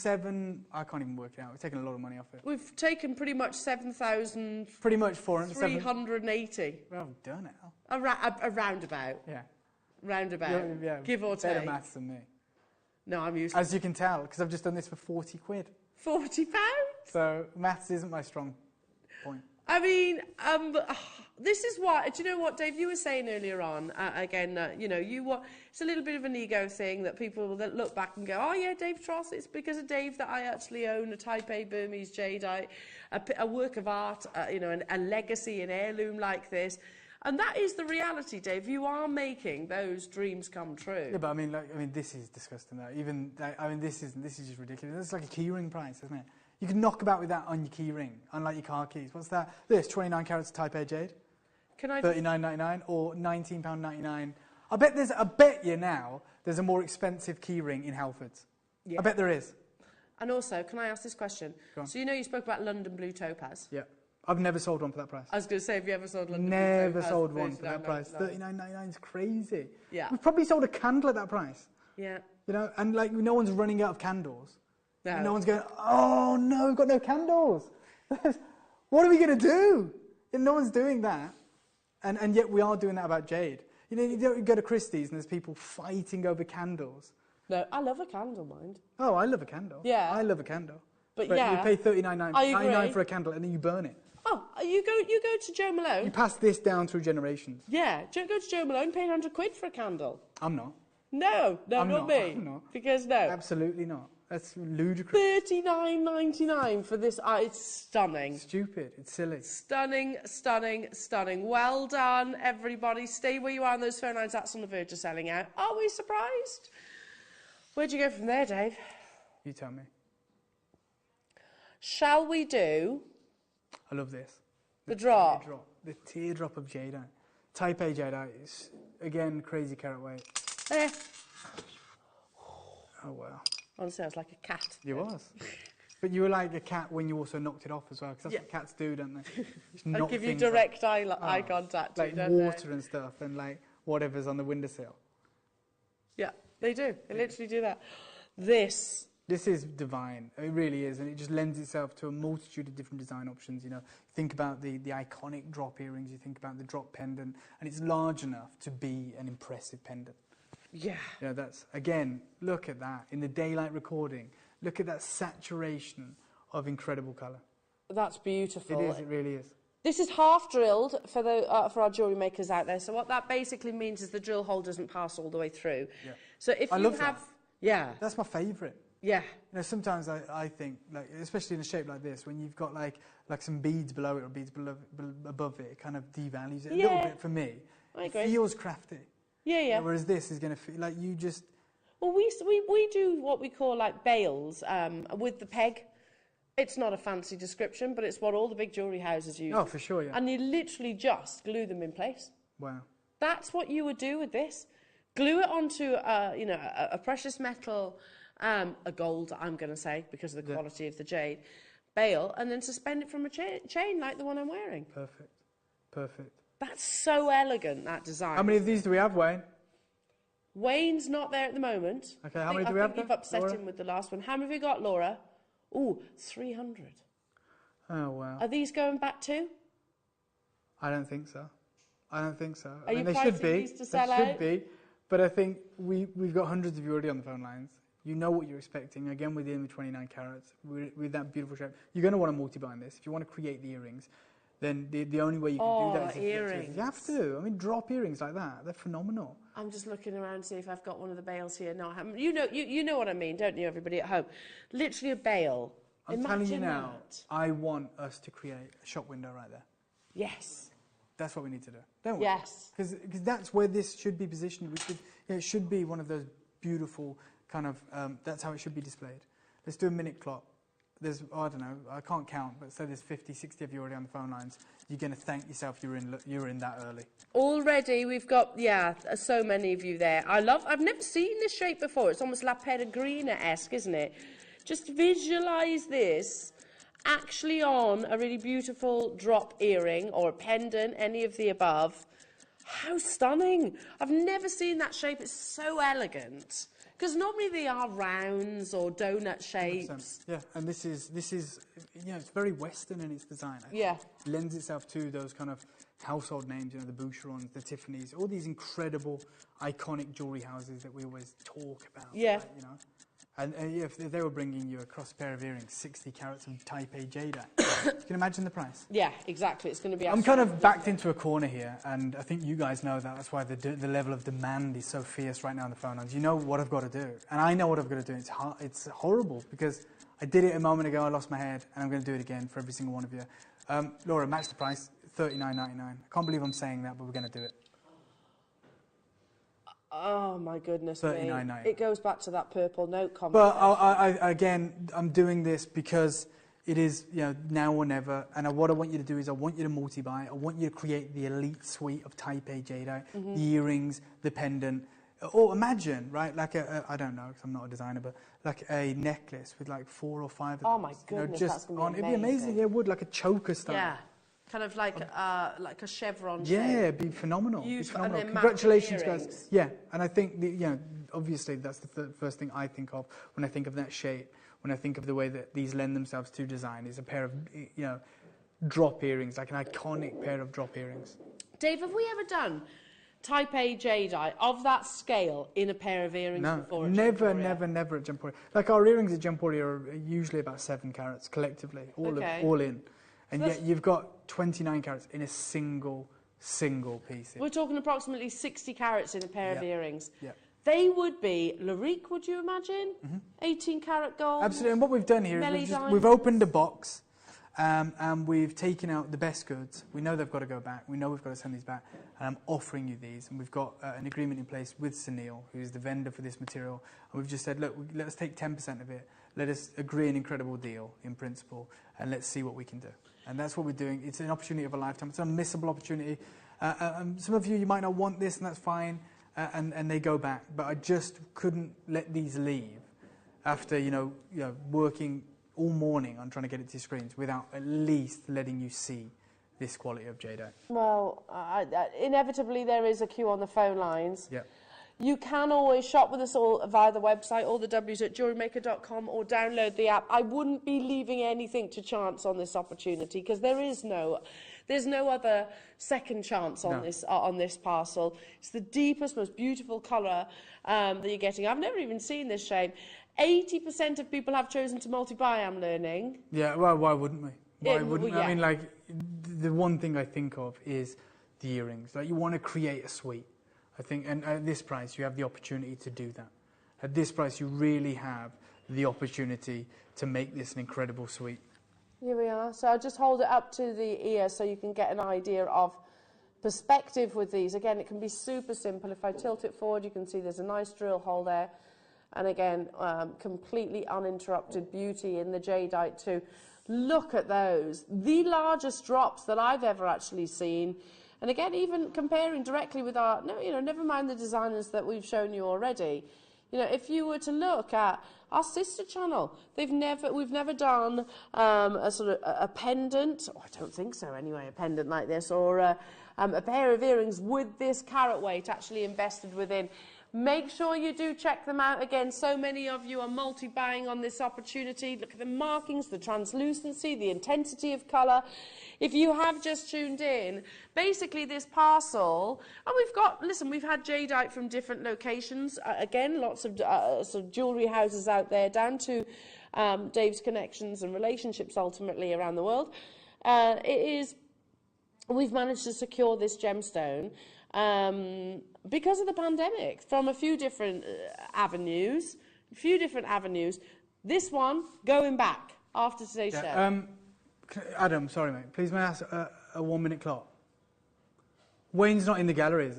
I can't even work it out. We've taken a lot of money off it. We've taken pretty much 7,000... Pretty much 380. Well, we've done it. A roundabout. Yeah. Roundabout. Yeah. Give or take. Better maths than me. No, I'm used As you can tell, because I've just done this for £40. £40? So maths isn't my strong point. I mean, this is what, do you know what, Dave, you were saying earlier on, you know, it's a little bit of an ego thing that people that look back and go, oh yeah, Dave Tross, it's because of Dave that I actually own a Type A Burmese Jadeite, a work of art, you know, a legacy, an heirloom like this. And that is the reality, Dave. You are making those dreams come true. Yeah, but I mean, this is disgusting though. This is just ridiculous. It's like a keyring price, isn't it? You can knock about with that on your key ring, unlike your car keys. What's that? This, 29 carats Type A Jade. Can I... £39.99 or £19.99. I bet you now there's a more expensive key ring in Halfords. Yeah. I bet there is. And also, can I ask this question? So you know you spoke about London Blue Topaz. Yeah. I've never sold one for that price. I was going to say, have you ever sold London Blue Topaz? Never sold one for that price. £39.99 is crazy. Yeah. We've probably sold a candle at that price. Yeah. You know, and like no one's running out of candles. No. And no one's going, oh no, we've got no candles. What are we going to do? And no one's doing that. And yet we are doing that about Jade. You know, you don't go to Christie's and there's people fighting over candles. No, I love a candle, mind. Oh, I love a candle. Yeah. I love a candle. But you yeah. pay $39.99 for a candle and then you burn it. Oh, you go to Joe Malone. You pass this down through generations. Yeah, go to Joe Malone, pay £100 for a candle. I'm not. No, not me. I'm not. Because no. Absolutely not. That's ludicrous. $39.99 for this. It's stunning. Stupid. It's silly. Stunning, stunning, stunning. Well done, everybody. Stay where you are on those phone lines. That's on the verge of selling out. Are we surprised? Where'd you go from there, Dave? You tell me. Shall we do... I love this. The drop. The teardrop of Jadeite. Type A Jadeite is, again, crazy carat weight. There. Oh, wow. Honestly, I was like a cat. You was. But you were like a cat when you also knocked it off as well, because that's what cats do, don't they? I'll give you direct eye contact. Like water and stuff, and like whatever's on the windowsill. Yeah, they do. They literally do that. This is divine. It really is, and it just lends itself to a multitude of different design options. You know, think about the iconic drop earrings. You think about the drop pendant, and it's large enough to be an impressive pendant. Yeah. You know, that's, again, look at that. In the daylight recording, look at that saturation of incredible colour. That's beautiful. It is, it really is. This is half drilled for our jewellery makers out there. So what that basically means is the drill hole doesn't pass all the way through. Yeah. So if I you love have... that. Yeah. That's my favourite. Yeah. You know, sometimes I think, like, especially in a shape like this, when you've got like some beads below it or beads above it, it kind of devalues it a little bit for me. I agree. It feels crafty. Yeah, yeah. Whereas this is going to feel like you just... Well, we do what we call like bales with the peg. It's not a fancy description, but it's what all the big jewellery houses use. Oh, for sure, yeah. And you literally just glue them in place. Wow. That's what you would do with this. Glue it onto a precious metal, a gold, I'm going to say, because of the quality of the jade, bale, and then suspend it from a chain like the one I'm wearing. Perfect. Perfect. That's so elegant, that design. How many of these do we have, Wayne? Wayne's not there at the moment. Okay, how many do we have? I think you've upset him with the last one. How many have we got, Laura? Ooh, 300. Oh, wow. Are these going back too? I don't think so. I don't think so. Are you they pricing should be. these to sell They out? should be. But I think we've got hundreds of you already on the phone lines. You know what you're expecting. Again, within the 29 carats, with that beautiful shape. You're going to want to multi-bind this. If you want to create the earrings, then the only way you can do that is earrings. You have to. I mean, drop earrings like that. They're phenomenal. I'm just looking around to see if I've got one of the bales here. No, I haven't. You know what I mean, don't you, everybody at home? Literally a bale. I'm telling you now, I want us to create a shop window right there. Yes. That's what we need to do, don't we? Yes. Because that's where this should be positioned. It should be one of those beautiful kind of, that's how it should be displayed. Let's do a minute clock. There's, I don't know, I can't count, but say there's 50, 60 of you already on the phone lines. You're going to thank yourself you're in that early. Already we've got, so many of you there. I've never seen this shape before. It's almost La Peregrina-esque, isn't it? Just visualise this actually on a really beautiful drop earring or a pendant, any of the above. How stunning. I've never seen that shape. It's so elegant. Because normally they are rounds or donut shapes. 100%. Yeah, and this is it's very Western in its design. Yeah. It lends itself to those kind of household names, the Boucherons, the Tiffany's, all these incredible, iconic jewellery houses that we always talk about. Yeah. Right, And if they were bringing you across a pair of earrings, 60 carats of Type A Jadeite, you can imagine the price. Yeah, exactly. It's going to be... I'm kind of backed into a corner here, and I think you guys know that. That's why the level of demand is so fierce right now on the phone lines. You know what I've got to do, and I know what I've got to do. It's horrible, because I did it a moment ago, I lost my head, and I'm going to do it again for every single one of you. Laura, match the price, $39.99. I can't believe I'm saying that, but we're going to do it. Oh, my goodness $39.90. It goes back to that purple note comment. But again, I'm doing this because it is now or never. And what I want you to do is I want you to multi-buy. I want you to create the elite suite of Type A Jadeite, the earrings, the pendant. Or imagine, right, like I don't know, because I'm not a designer, but like a necklace with like 4 or 5 of them. Oh, my goodness, that's going to be amazing. It'd be amazing. Yeah, it would, like a choker style. Yeah. Kind of like a chevron shape. Yeah, it'd be phenomenal. And then Congratulations, guys. Yeah, and I think, obviously that's the first thing I think of when I think of that shape, when I think of the way that these lend themselves to design, is a pair of, drop earrings, like an iconic pair of drop earrings. Dave, have we ever done Type A Jadeite of that scale in a pair of earrings before? Never at Gemporia. Like our earrings at Gemporia are usually about 7 carats collectively, all in. And yet you've got 29 carats in a single piece. We're talking approximately 60 carats in a pair of earrings. Yeah. They would be Larique, would you imagine? 18 karat gold. Absolutely. And what we've done here is we've opened a box and we've taken out the best goods. We know they've got to go back. We know we've got to send these back. And I'm offering you these. And we've got an agreement in place with Sunil, who's the vendor for this material. And we've just said, look, let us take 10% of it. Let us agree an incredible deal in principle. And let's see what we can do. And that's what we're doing. It's an opportunity of a lifetime. It's an unmissable opportunity. Some of you might not want this, and that's fine. And they go back. But I just couldn't let these leave after, working all morning on trying to get it to screens without at least letting you see this quality of Jadeite. Well, inevitably there is a queue on the phone lines. Yep. You can always shop with us all via the website, all the W's at JewelleryMaker.com, or download the app. I wouldn't be leaving anything to chance on this opportunity, because there's no other second chance on this parcel. It's the deepest, most beautiful colour that you're getting. I've never even seen this shade. 80% of people have chosen to multi-buy, I'm learning. Yeah, well, why wouldn't we? Why wouldn't we? I mean, like, the one thing I think of is the earrings. Like, you want to create a suite, I think, and at this price, you have the opportunity to do that. At this price, you really have the opportunity to make this an incredible suite. Here we are. So I'll just hold it up to the ear so you can get an idea of perspective with these. Again, it can be super simple. If I tilt it forward, you can see there's a nice drill hole there. And again, completely uninterrupted beauty in the Jadeite too. Look at those. The largest drops that I've ever actually seen. And again, even comparing directly with our, never mind the designers that we've shown you already. If you were to look at our sister channel, we've never done a sort of a pendant, I don't think so anyway, a pendant like this, or a pair of earrings with this carat weight actually invested within. Make sure you do check them out. Again, so many of you are multi-buying on this opportunity. Look at the markings, the translucency, the intensity of colour. If you have just tuned in, basically this parcel, and we've had Jadeite from different locations. Again, lots of sort of jewellery houses out there, down to Dave's connections and relationships ultimately around the world. We've managed to secure this gemstone because of the pandemic from a few different avenues. This one going back after today's show. Adam, sorry mate, please may I ask a 1 minute clock? Wayne's not in the gallery, is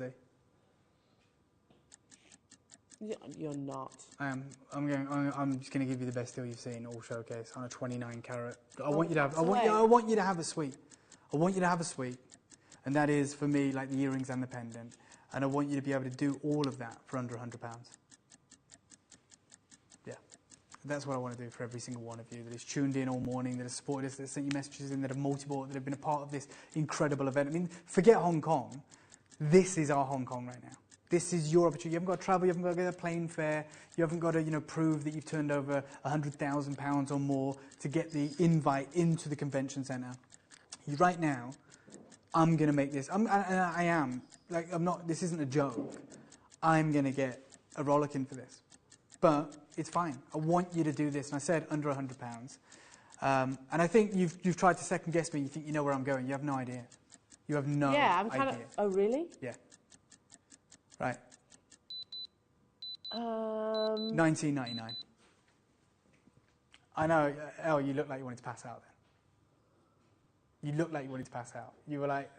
he? You're not. I am. I'm just going to give you the best deal you've seen, all showcase on a 29 carat. I want you to have a suite. I want you to have a suite, and that is for me like the earrings and the pendant. And I want you to be able to do all of that for under £100. Yeah, that's what I want to do for every single one of you that is tuned in all morning, that has supported us, that has sent you messages in, that have multi-bought, that have been a part of this incredible event. I mean, forget Hong Kong. This is our Hong Kong right now. This is your opportunity. You haven't got to travel. You haven't got to get a plane fare. You haven't got to, prove that you've turned over £100,000 or more to get the invite into the convention centre. Right now, I'm going to make this. I am. Like, I'm not. This isn't a joke. I'm going to get a rollicking for this, but it's fine. I want you to do this. And I said under £100. And I think you've tried to second guess me. You think you know where I'm going. You have no idea. You have no idea. Yeah, I'm kind of. Oh, really? Yeah. Right. 1999. I know. Elle, you look like you wanted to pass out then. You looked like you wanted to pass out. You were like,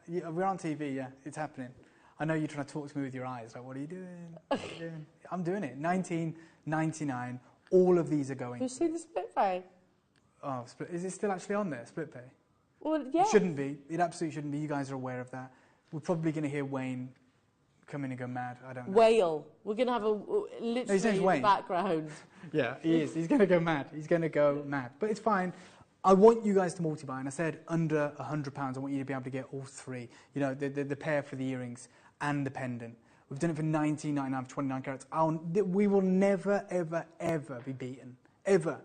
we're on TV, yeah, it's happening. I know you're trying to talk to me with your eyes. Like, what are you doing? What are you doing? I'm doing it. 1999, all of these are going. You see the split pay? Oh, is it still actually on there, split pay? Well, yeah. It shouldn't be. It absolutely shouldn't be. You guys are aware of that. We're probably going to hear Wayne come in and go mad. I don't know. Whale. We're going to have literally in the background. Yeah, he is. He's going to go mad. He's going to go mad. But it's fine. I want you guys to multi-buy, and I said under £100, I want you to be able to get all three. The pair for the earrings and the pendant. We've done it for £19.99 for 29 carats. We will never, ever, ever be beaten. Ever.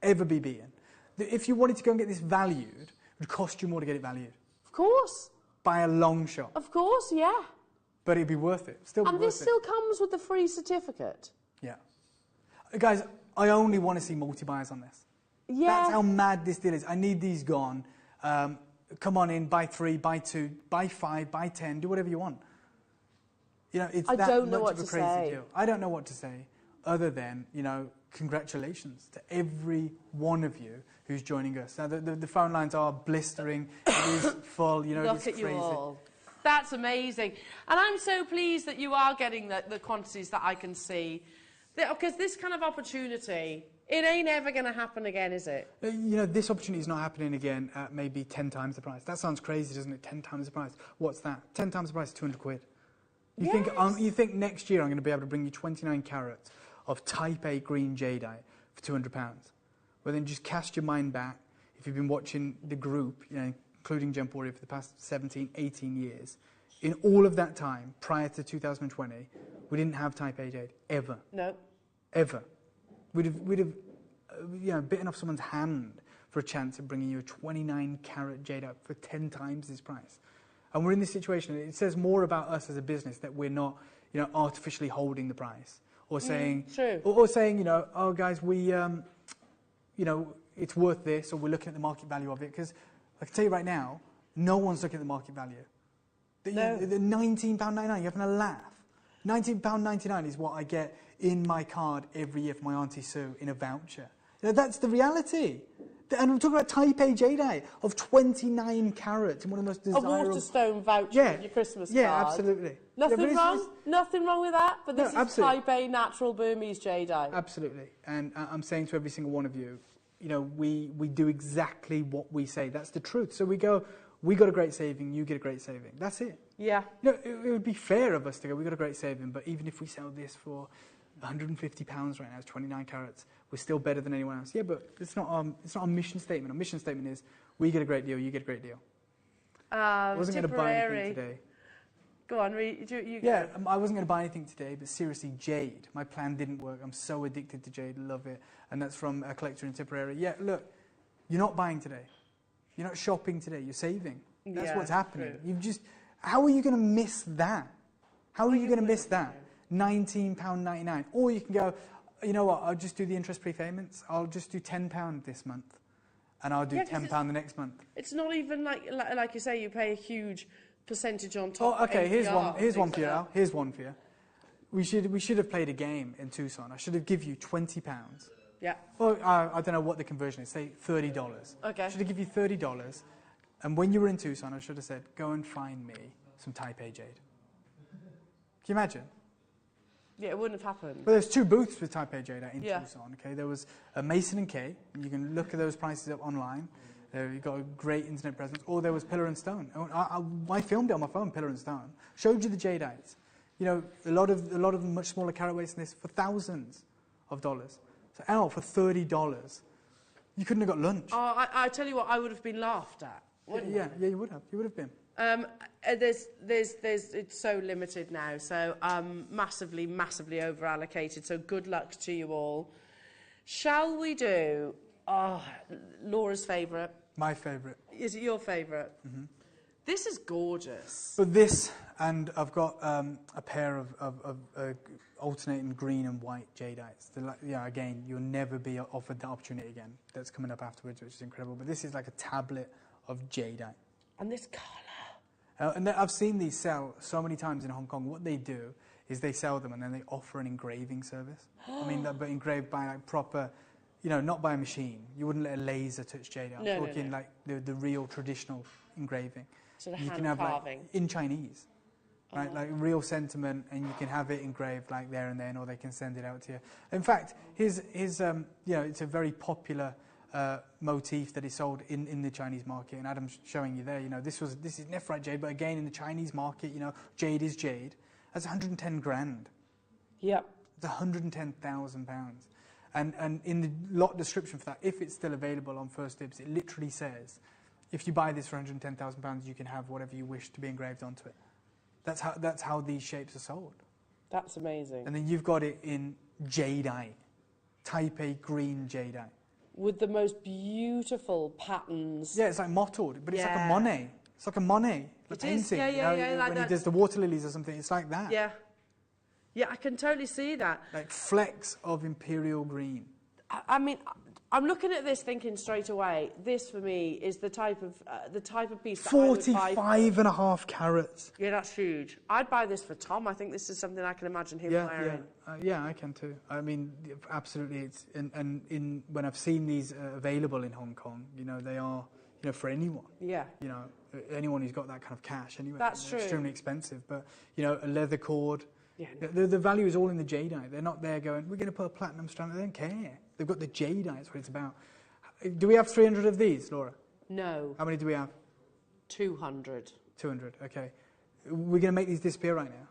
Ever be beaten. If you wanted to go and get this valued, it would cost you more to get it valued. Of course. By a long shot. Of course, yeah. But it'd be worth it. And this still comes with the free certificate. Yeah. Guys, I only want to see multi-buyers on this. Yeah. That's how mad this deal is. I need these gone. Come on in, buy 3, buy 2, buy 5, buy 10, do whatever you want. You know, it's I that don't know much what of a to crazy say. deal. I don't know what to say other than, you know, congratulations to every one of you who's joining us. Now, the phone lines are blistering. It is full, you know, Look it's at crazy. you all. That's amazing. And I'm so pleased that you are getting the quantities that I can see. Because this kind of opportunity, it ain't ever going to happen again, is it? You know, this opportunity is not happening again at maybe 10 times the price. That sounds crazy, doesn't it? 10 times the price. What's that? 10 times the price, 200 quid. You think next year I'm going to be able to bring you 29 carats of Type A green jadeite for £200? Well, then just cast your mind back. If you've been watching the group, you know, including Gem Warrior for the past 17, 18 years, in all of that time, prior to 2020, we didn't have Type A jade, ever. No. Ever. We'd have you know, bitten off someone's hand for a chance of bringing you a 29 carat jade up for 10 times this price. And we're in this situation. It says more about us as a business that we're not, you know, artificially holding the price or saying, or saying, you know, oh guys, we, you know, it's worth this, or we're looking at the market value of it. Because I can tell you right now, no one's looking at the market value. The £19.99, you're having a laugh. £19.99 is what I get in my card every year for my Auntie Sue in a voucher. You know, that's the reality. And we're talking about Type A jadeite of 29 carats and one of the most desirable... A Waterstone voucher in your Christmas card. Yeah, absolutely. Nothing wrong? Nothing wrong with that? But this is absolutely. Type A natural Burmese jadeite. Absolutely. And I'm saying to every single one of you, you know, we do exactly what we say. That's the truth. So we go, we got a great saving, you get a great saving. That's it. Yeah. You know, it would be fair of us to go, we got a great saving, but even if we sell this for £150 right now, it's 29 carats, we're still better than anyone else. Yeah, but it's not our mission statement. Our mission statement is, we get a great deal, you get a great deal. I wasn't going to buy anything today. Go on, you go. I wasn't going to buy anything today, but seriously, Jade. My plan didn't work. I'm so addicted to Jade, love it. And that's from a collector in Tipperary. Yeah, look, you're not buying today. You're not shopping today, you're saving. That's what's happening. True. How are you going to miss that? How are you going to miss that? £19.99. Or you can go, you know what, I'll just do the interest prepayments. I'll just do £10 this month. And I'll do £10 the next month. It's not even like you say, you pay a huge percentage on top. Oh, okay, here's one for you, Al. Here's one for you. We should have played a game in Tucson. I should have given you £20. Yeah. Well, I don't know what the conversion is. Say $30. Okay. I should have given you $30. And when you were in Tucson, I should have said, go and find me some Type A jade. Can you imagine? Yeah, it wouldn't have happened. Well, there's two booths with Type A jade in Tucson. Okay, there was a Mason and Kay. You can look at those prices up online. You've got a great internet presence. Or there was Pillar and Stone. I filmed it on my phone, Pillar and Stone. Showed you the jadeites. You know, a lot of them much smaller carat weights than this for thousands of dollars. So out for $30, you couldn't have got lunch. Oh, I tell you what, I would have been laughed at. Yeah, you would have. You would have been. It's so limited now, so massively over allocated. So good luck to you all. Shall we do Laura's favourite? My favourite. Is it your favourite? Mm-hmm. This is gorgeous. But this, and I've got a pair of alternating green and white jadeites. Again, you'll never be offered that opportunity again. That's coming up afterwards, which is incredible. But this is like a tablet of jadeite. And this colour. And I've seen these sell so many times in Hong Kong. What they do is they sell them and then they offer an engraving service. I mean, but engraved by like proper, you know, not by a machine. You wouldn't let a laser touch jade. I'm talking like the real traditional engraving. So the you hand can have carving. Like, in Chinese, right? Like real sentiment, and you can have it engraved like there and then, or they can send it out to you. In fact, his you know, it's a very popular motif that is sold in the Chinese market, and Adam's showing you there. You know, this is nephrite jade, but again in the Chinese market, you know, jade is jade. That's 110 grand. Yep. It's 110,000 pounds. And in the lot description for that, if it's still available on First Dibs, it literally says, if you buy this for 110,000 pounds, you can have whatever you wish to be engraved onto it. That's how these shapes are sold. That's amazing. And then you've got it in jadeite, Type A green jadeite. With the most beautiful patterns. Yeah, it's like mottled, but it's like a Monet. It's like a Monet, a painting. When he does the water lilies or something, it's like that. Yeah. Yeah, I can totally see that. Like flecks of imperial green. I mean, I'm looking at this thinking straight away, this for me is the type of piece that 45.5 carats. Yeah, that's huge. I'd buy this for Tom. I think this is something I can imagine him wearing. Yeah, I can too. I mean, absolutely. It's in when I've seen these available in Hong Kong, you know, they are, you know, for anyone. Yeah. You know, anyone who's got that kind of cash anyway. That's true. Extremely expensive, but you know, a leather cord. Yeah. The value is all in the Jadeite. They're not there going, we're going to put a platinum strand. They don't care. They've got the Jadeite. That's what it's about. Do we have 300 of these, Laura? No. How many do we have? 200. 200. Okay. We're going to make these disappear right now.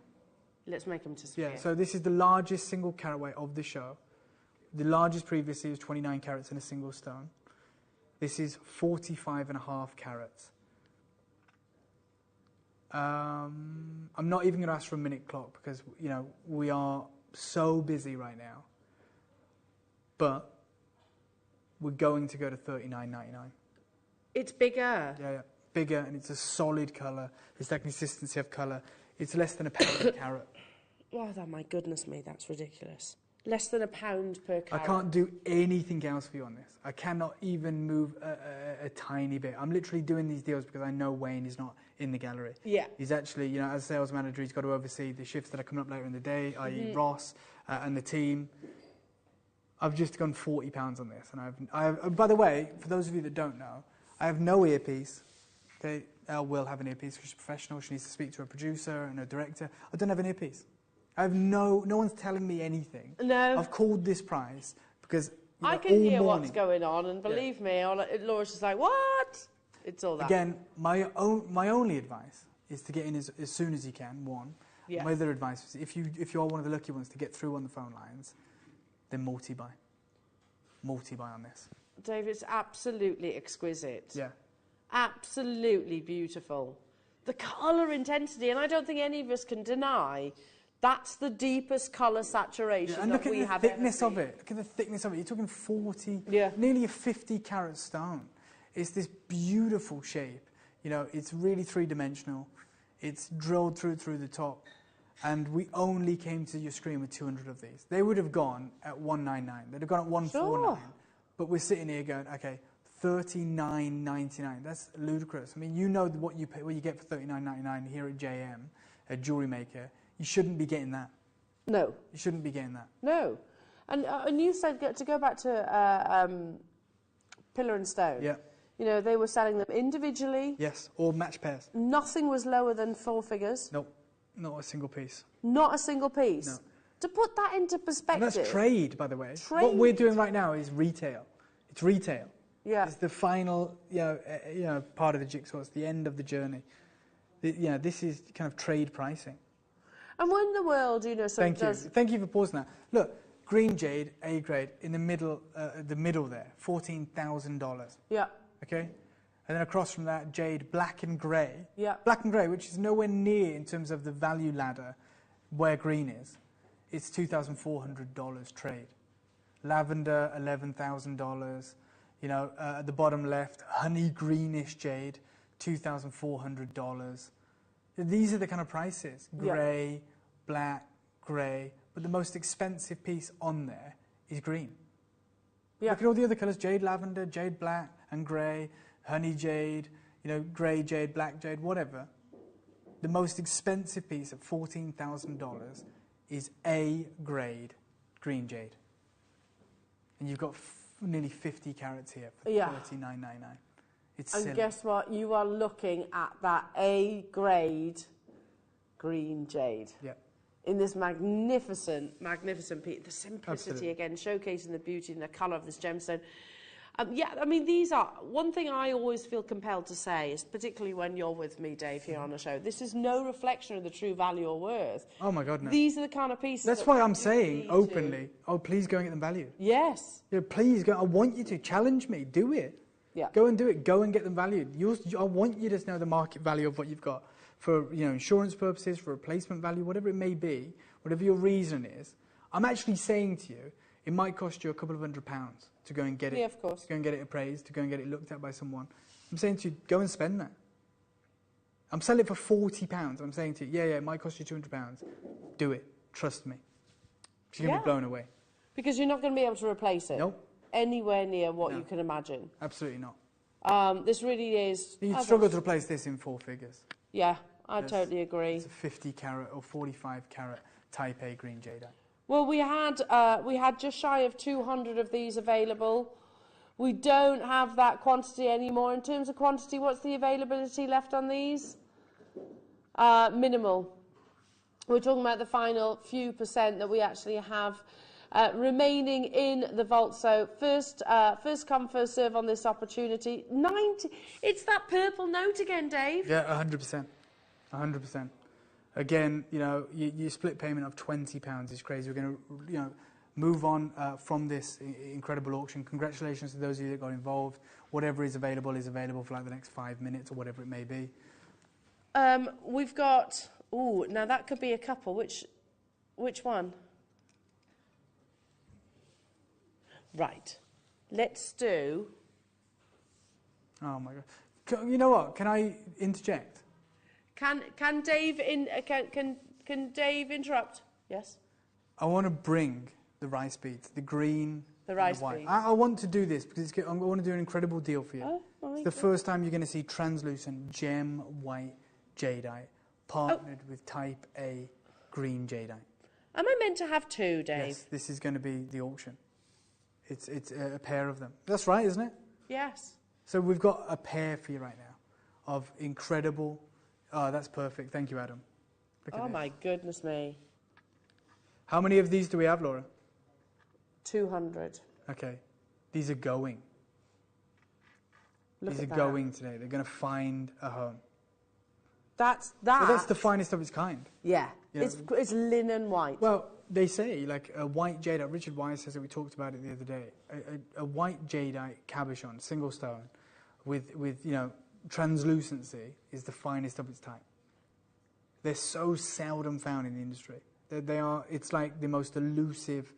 Let's make them disappear. Yeah. So this is the largest single carat weight of the show. The largest previously was 29 carats in a single stone. This is 45.5 carats. I'm not even going to ask for a minute clock because, you know, we are so busy right now. But we're going to go to $39.99. It's bigger. Yeah, bigger, and it's a solid colour. It's that consistency of colour. It's less than £1 a carat. Oh, my goodness me, that's ridiculous. Less than £1 per carat. I can't do anything else for you on this. I cannot even move a tiny bit. I'm literally doing these deals because I know Wayne is not in the gallery. Yeah. He's actually, you know, as sales manager, he's got to oversee the shifts that are coming up later in the day, i.e. Ross and the team. I've just gone £40 on this. And I've, by the way, for those of you that don't know, I have no earpiece. Okay, Elle will have an earpiece because she's professional. She needs to speak to a producer and a director. I don't have an earpiece. I have no one's telling me anything. No. I've called this price because I can hear what's going on, and believe me, Laura's just like, what? It's all that. Again, my only advice is to get in as soon as you can. One. Yes. My other advice is if you are one of the lucky ones to get through on the phone lines, then multi-buy. Multi-buy on this. Dave, it's absolutely exquisite. Yeah. Absolutely beautiful. The colour intensity, and I don't think any of us can deny that's the deepest colour saturation and that we have ever seen. look at the thickness of it. Look at the thickness of it. You're talking 40, nearly a 50 carat stone. It's this beautiful shape. You know, it's really three-dimensional. It's drilled through the top. And we only came to your screen with 200 of these. They would have gone at $199. They'd have gone at $149. Sure. But we're sitting here going, okay, $39.99. That's ludicrous. I mean, you know what you pay, what you get for $39.99 here at JM, at Jewellery Maker. You shouldn't be getting that. No. You shouldn't be getting that. No. And you said, to go back to Pillar and Stone. Yeah. You know, they were selling them individually. Yes, or match pairs. Nothing was lower than 4 figures. Nope. Not a single piece. Not a single piece? No. To put that into perspective... And that's trade, by the way. Trade. What we're doing right now is retail. It's retail. Yeah. It's the final, part of the jigsaw. It's the end of the journey. This is kind of trade pricing. And when the world, Thank you for pausing that. Look, green jade, A grade, in the middle there, $14,000. Yeah. Okay? And then across from that, jade, black and grey. Yeah. Black and grey, which is nowhere near in terms of the value ladder where green is. It's $2,400 trade. Lavender, $11,000. You know, at the bottom left, honey greenish jade, $2,400. These are the kind of prices. Grey, black, grey. But the most expensive piece on there is green. Yeah. Look at all the other colours, jade lavender, jade black and grey, honey jade, grey jade, black jade, whatever. The most expensive piece at $14,000 is A grade green jade. And you've got nearly 50 carats here for $39.99. It's silly. And guess what? You are looking at that A grade green jade. Yeah. In this magnificent, magnificent piece. The simplicity Absolutely. again, showcasing the beauty and the colour of this gemstone. I mean, these are... One thing I always feel compelled to say is, particularly when you're with me, Dave, here on the show, this is no reflection of the true value or worth. Oh, my God, no. These are the kind of pieces... That's why I'm saying openly, please go and get them valued. Yes. Please go. I want you to challenge me. Do it. Yeah. Go and do it. Go and get them valued. I want you to know the market value of what you've got for insurance purposes, for replacement value, whatever it may be, whatever your reason is. I'm actually saying to you, it might cost you a couple of £100 to go and get it. Yeah, of course. To go and get it appraised, to go and get it looked at by someone. I'm saying to you, go and spend that. I'm selling it for £40. I'm saying to you, it might cost you £200. Do it. Trust me. You're going to be blown away. Because you're not going to be able to replace it. Nope. anywhere near what you can imagine. Absolutely not. This really is... You'd struggle to replace this in 4 figures. Yeah, I totally agree. It's a 50 carat or 45 carat Type A green jadeite. Well, we had just shy of 200 of these available. We don't have that quantity anymore. In terms of quantity, what's the availability left on these? Minimal. We're talking about the final few percent that we actually have remaining in the vault. So first come, first serve on this opportunity. 90. It's that purple note again, Dave. Yeah, 100%. 100%. Again, you know, your split payment of £20 is crazy. We're going to, you know, move on from this incredible auction. Congratulations to those of you that got involved. Whatever is available for like the next 5 minutes or whatever it may be. We've got... Ooh, now that could be a couple. Which one? Right. Let's do... Oh, my God. You know what? Can I interject? Can Dave can Dave interrupt? Yes. I want to bring the rice beads, the green, the rice and the white. beads. I want to do this because I want to do an incredible deal for you. Oh, it's the first time you're going to see translucent gem white jadeite partnered with Type A green jadeite. Am I meant to have two, Dave? Yes, this is going to be the auction. It's a pair of them. That's right, isn't it? Yes. So we've got a pair for you right now of incredible... Oh, that's perfect. Thank you, Adam. Oh, my goodness me. How many of these do we have, Laura? 200. Okay. These are going. These are going today. They're going to find a home. That's the finest of its kind. Yeah. You know, it's linen white. Well, they say, like, a white jadeite, Richard Wise says that, we talked about it the other day, a white jadeite cabochon, single stone, with you know, translucency is the finest of its type. They're so seldom found in the industry. It's like the most elusive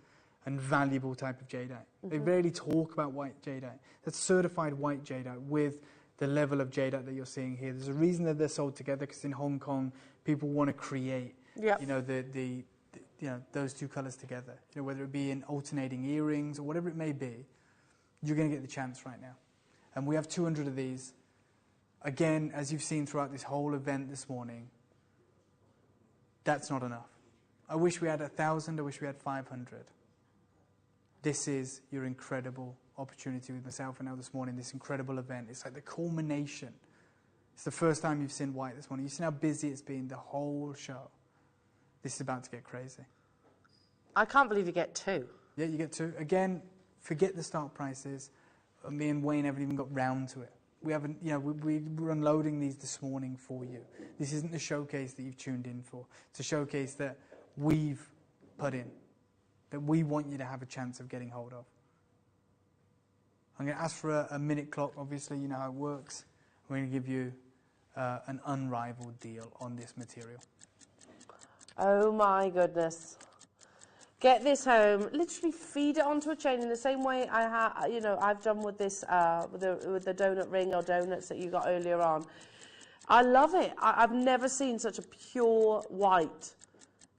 and valuable type of jadeite. They rarely talk about white jadeite. That's certified white jadeite with the level of jadeite that you're seeing here. There's a reason that they're sold together, because in Hong Kong, people want to create, you know, the you know, those two colours together. You know, whether it be in alternating earrings or whatever it may be, you're going to get the chance right now. And we have 200 of these. Again, as you've seen throughout this whole event this morning, that's not enough. I wish we had 1,000, I wish we had 500. This is your incredible opportunity with myself and now this morning, this incredible event. It's like the culmination. It's the first time you've seen white this morning. You've seen how busy it's been the whole show. This is about to get crazy. I can't believe you get two. Yeah, you get two. Again, forget the start prices. Me and Wayne haven't even got round to it. We haven't, you know, we're unloading these this morning for you. This isn't the showcase that you've tuned in for. It's a showcase that we've put in, that we want you to have a chance of getting hold of. I'm going to ask for a minute clock. Obviously, you know how it works. We're going to give you an unrivaled deal on this material. Oh my goodness. Get this home, literally feed it onto a chain in the same way I've done with this, with the donut ring or donuts that you got earlier on. I love it. I've never seen such a pure white.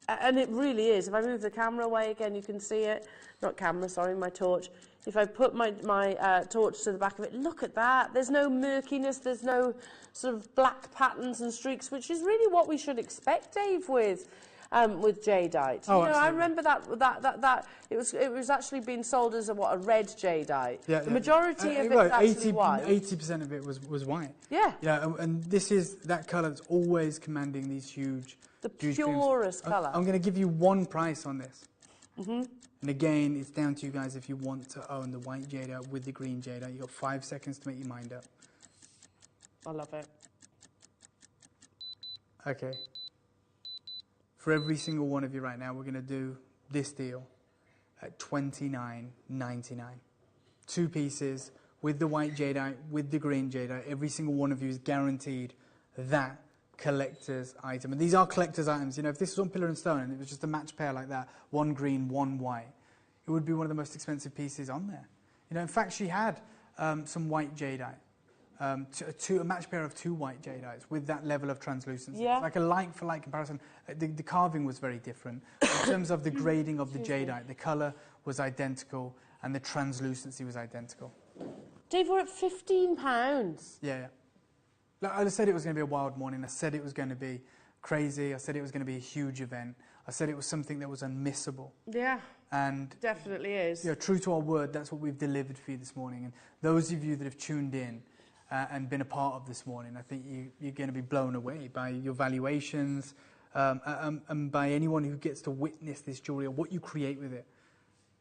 And it really is. If I move the camera away again, you can see it. Not camera, sorry, my torch. If I put my torch to the back of it, look at that. There's no murkiness. There's no sort of black patterns and streaks, which is really what we should expect, Dave, with jadeite. Oh, you know, I remember that it was actually being sold as a red jadeite. Yeah, the majority of it was actually white. 80% of it was white. Yeah. Yeah, and this is that colour that's always commanding these huge. The purest colour. I'm going to give you one price on this. And again, it's down to you guys if you want to own the white jadeite with the green jadeite. You've got 5 seconds to make your mind up. I love it. Okay. For every single one of you right now, we're going to do this deal at $29.99. 2 pieces with the white jadeite, with the green jadeite. Every single one of you is guaranteed that collector's item. And these are collector's items. You know, if this was on Pillar and Stone and it was just a match pair like that, 1 green, 1 white, it would be one of the most expensive pieces on there. You know, in fact, she had some white jadeite. A match pair of 2 white jadeites with that level of translucency. Yeah. It's like a like-for-like comparison. The carving was very different. In terms of the grading of the jadeite, the colour was identical. and the translucency was identical. Dave, we're at £15. Yeah. Like I said it was going to be a wild morning. I said it was going to be crazy. I said it was going to be a huge event. I said it was something that was unmissable. Yeah. And definitely is. Yeah, true to our word, that's what we've delivered for you this morning. And those of you that have tuned in and been a part of this morning, I think you're going to be blown away by your valuations and by anyone who gets to witness this jewellery or what you create with it.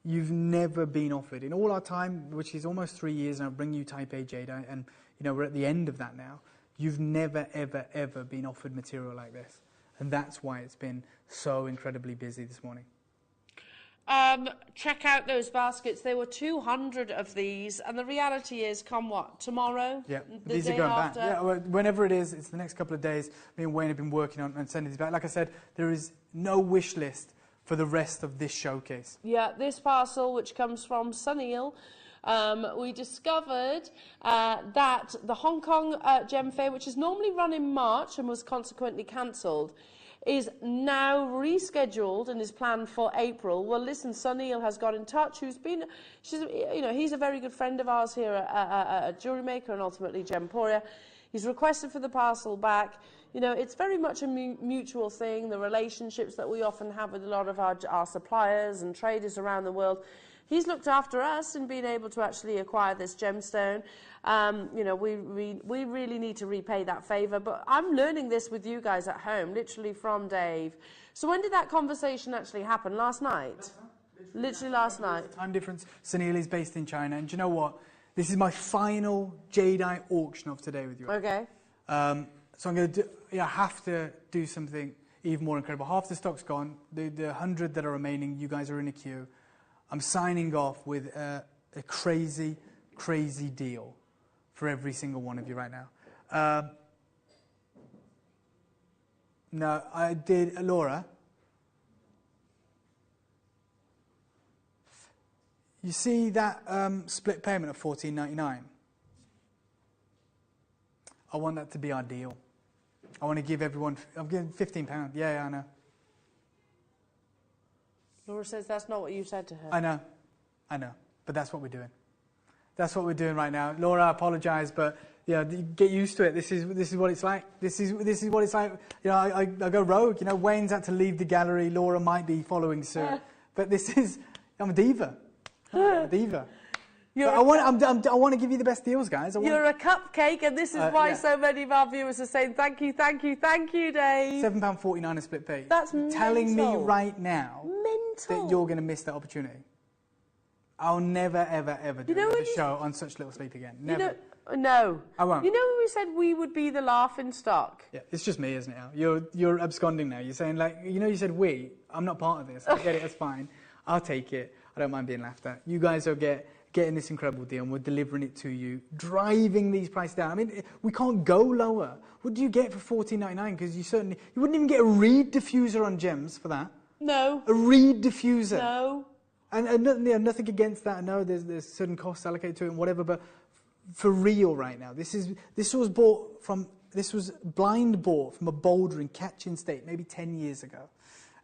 You've never been offered. In all our time, which is almost 3 years, and I'll bring you Type A Jade, and we're at the end of that now, you've never, ever, ever been offered material like this. And that's why it's been so incredibly busy this morning. Check out those baskets. There were 200 of these, and the reality is, come what, tomorrow? Yeah, the these day are going after? back. Yeah, well, whenever it is, it's the next couple of days. Me and Wayne have been working on and sending these back. Like I said, there is no wish list for the rest of this showcase. Yeah, this parcel, which comes from Sunil, we discovered that the Hong Kong Gem Fair, which is normally run in March and was consequently cancelled, is now rescheduled and is planned for April. Well, listen, Sunil has got in touch, he's a very good friend of ours here at Jewellery Maker and ultimately Gemporia. He's requested for the parcel back. It's very much a mutual thing, the relationships that we often have with a lot of our suppliers and traders around the world. He's looked after us in being able to actually acquire this gemstone. We really need to repay that favour, but I'm learning this with you guys at home, literally from Dave. So when did that conversation actually happen? Last night? Literally last night. Time difference. Sunil is based in China, and do you know what? This is my final Jadeite auction of today with you. Okay. So I'm going to have to do something even more incredible. Half the stock's gone. The 100 that are remaining, you guys are in a queue. I'm signing off with a crazy, crazy deal for every single one of you right now. No, I did, Laura. You see that split payment of $14.99? I want that to be our deal. I want to give everyone, I'm giving £15. Yeah, I know. Laura says that's not what you said to her. I know, but that's what we're doing. That's what we're doing right now. Laura, I apologise, but get used to it. This is what it's like. This is what it's like. I go rogue. Wayne's had to leave the gallery. Laura might be following suit, but I'm a diva. I'm a diva. I want to give you the best deals, guys. You're a cupcake, and this is why so many of our viewers are saying thank you, thank you, thank you, Dave. £7.49 a split pay. That's mental. Telling me right now that you're going to miss that opportunity. I'll never, ever, ever do another show on such little sleep again. Never. No. I won't. You know when we said we would be the laughing stock? Yeah, it's just me, isn't it, Al? You're absconding now. You're saying, you said we. I'm not part of this. I get it. That's fine. I'll take it. I don't mind being laughed at. You guys are getting this incredible deal, and we're delivering it to you, driving these prices down. I mean, we can't go lower. What do you get for $14.99? Because you wouldn't even get a reed diffuser on gems for that. No. A reed diffuser. No. And nothing against that. No, there's certain costs allocated to it and whatever. But for real, right now, this was blind bought from a boulder in Ketchin State maybe 10 years ago.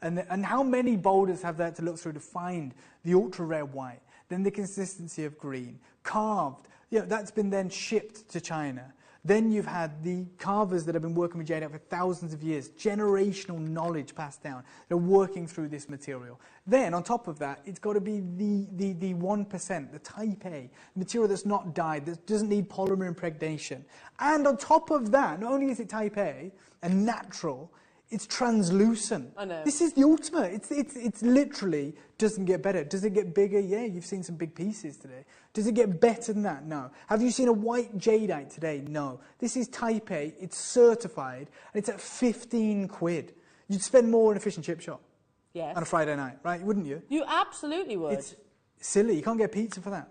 And how many boulders have that to look through to find the ultra rare white? Then the consistency of green, carved. That's been then shipped to China. Then you've had the carvers that have been working with Jade for thousands of years, generational knowledge passed down. They're working through this material. Then, on top of that, it's got to be the 1%, the Type A, the material that's not dyed, that doesn't need polymer impregnation. And on top of that, not only is it Type A and natural, it's translucent. I know. This is the ultimate. It's literally doesn't get better. Does it get bigger? Yeah, you've seen some big pieces today. Does it get better than that? No. Have you seen a white jadeite today? No. This is Type A. It's certified, and it's at 15 quid. You'd spend more in a fish and chip shop. Yes. On a Friday night, right? Wouldn't you? You absolutely would. It's silly. You can't get pizza for that.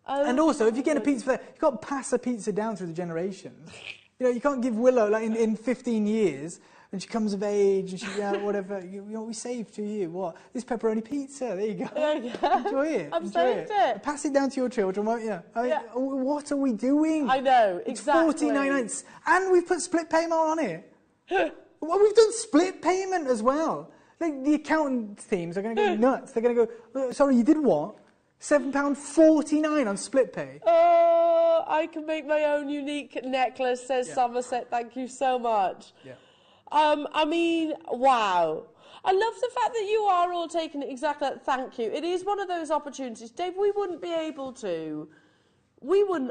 Oh, and also, if you get a pizza for that, you can't pass a pizza down through the generations. You can't give Willow in 15 years. And she comes of age, and she, whatever. We saved for you. What? This pepperoni pizza. There you go. Enjoy it. I've saved it. Pass it down to your children, won't you? What are we doing? I know, exactly. It's $14.99, and we've put split payment on it. Well, we've done split payment as well. The accountant teams are going to go nuts. They're going to go, sorry, you did what? £7.49 on split pay. Oh, I can make my own unique necklace, says Somerset. Thank you so much. Yeah. I mean, wow. I love the fact that you are all taking it exactly. Thank you. It is one of those opportunities, Dave. We wouldn't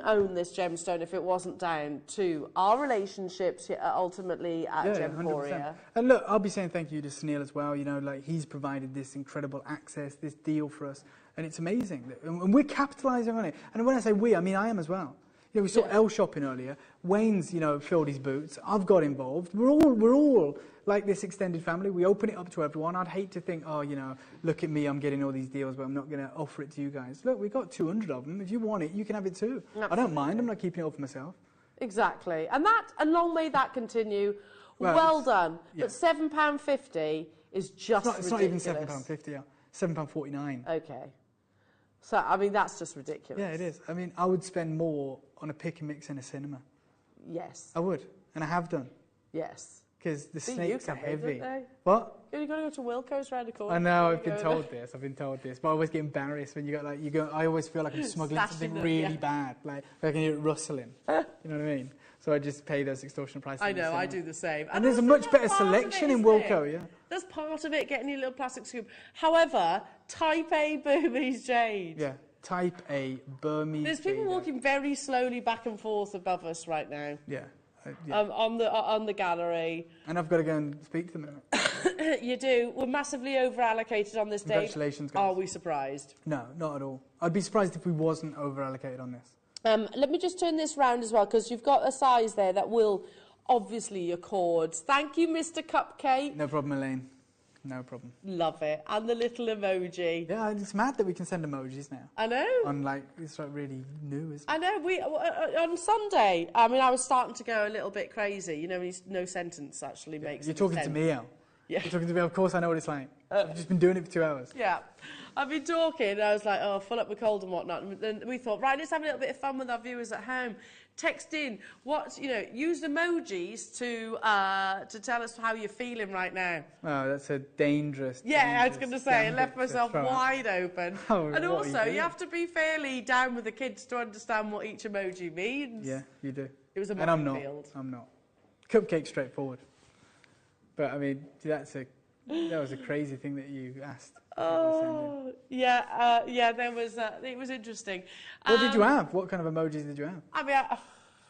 own this gemstone if it wasn't down to our relationships ultimately at Gemporia. And look, I'll be saying thank you to Sunil as well. You know, like he's provided this incredible access, this deal for us, and it's amazing. And we're capitalising on it. And when I say we, I mean I am as well. You know, we saw Elle shopping earlier. Wayne's, you know, filled his boots. I've got involved. We're all like this extended family. We open it up to everyone. I'd hate to think, oh, you know, look at me, I'm getting all these deals, but I'm not going to offer it to you guys. Look, we've got 200 of them. If you want it, you can have it too. Absolutely. I don't mind. I'm not keeping it all for myself. Exactly. And long may that continue. Well done. Yeah. But £7.50 is just ridiculous. It's not even £7.50, yeah. £7.49. Okay. So, I mean, that's just ridiculous. Yeah, it is. I mean, I would spend more on a pick and mix in a cinema. Yes. I would. And I have done. Yes. Because the snakes are heavy. They? What? You've got to go to Wilco's round the corner. I know, I've been told this, but I always get embarrassed when I always feel like I'm smuggling something really bad. Like, I can hear it rustling. You know what I mean? So I just pay those extortionate prices. I know, I do the same. And there's a much better selection in Wilco, yeah. That's part of it, getting your little plastic scoop. However, Type A Burmese Jade. Yeah, Type A Burmese There's people walking very slowly back and forth above us right now. Yeah. On the gallery. And I've got to go and speak to them. You do. We're massively over-allocated on this day. Congratulations, guys. Are we surprised? No, not at all. I'd be surprised if we wasn't over-allocated on this. Let me just turn this round as well, because you've got a size there that will obviously accord. Thank you, Mr. Cupcake. No problem, Elaine. No problem. Love it. And the little emoji. Yeah, it's mad that we can send emojis now. I know. It's like really new, isn't it? I know. On Sunday, I mean, I was starting to go a little bit crazy. You know, no sentence actually makes You're talking sense. to me, Elle. Yeah. You're talking to me. Of course I know what it's like. I've just been doing it for 2 hours. Yeah. I've been talking, and I was like, oh, full up with cold and whatnot. And then we thought, right, let's have a little bit of fun with our viewers at home. Text in, use emojis to tell us how you're feeling right now. Oh, that's a dangerous. Yeah, I was going to say, I left myself wide open. Oh, and also, you have to be fairly down with the kids to understand what each emoji means. Yeah, you do. It was a minefield. I'm not. Cupcake straightforward. But I mean, that was a crazy thing that you asked. Oh, yeah, there was. It was interesting. What did you have? What kind of emojis did you have? I mean,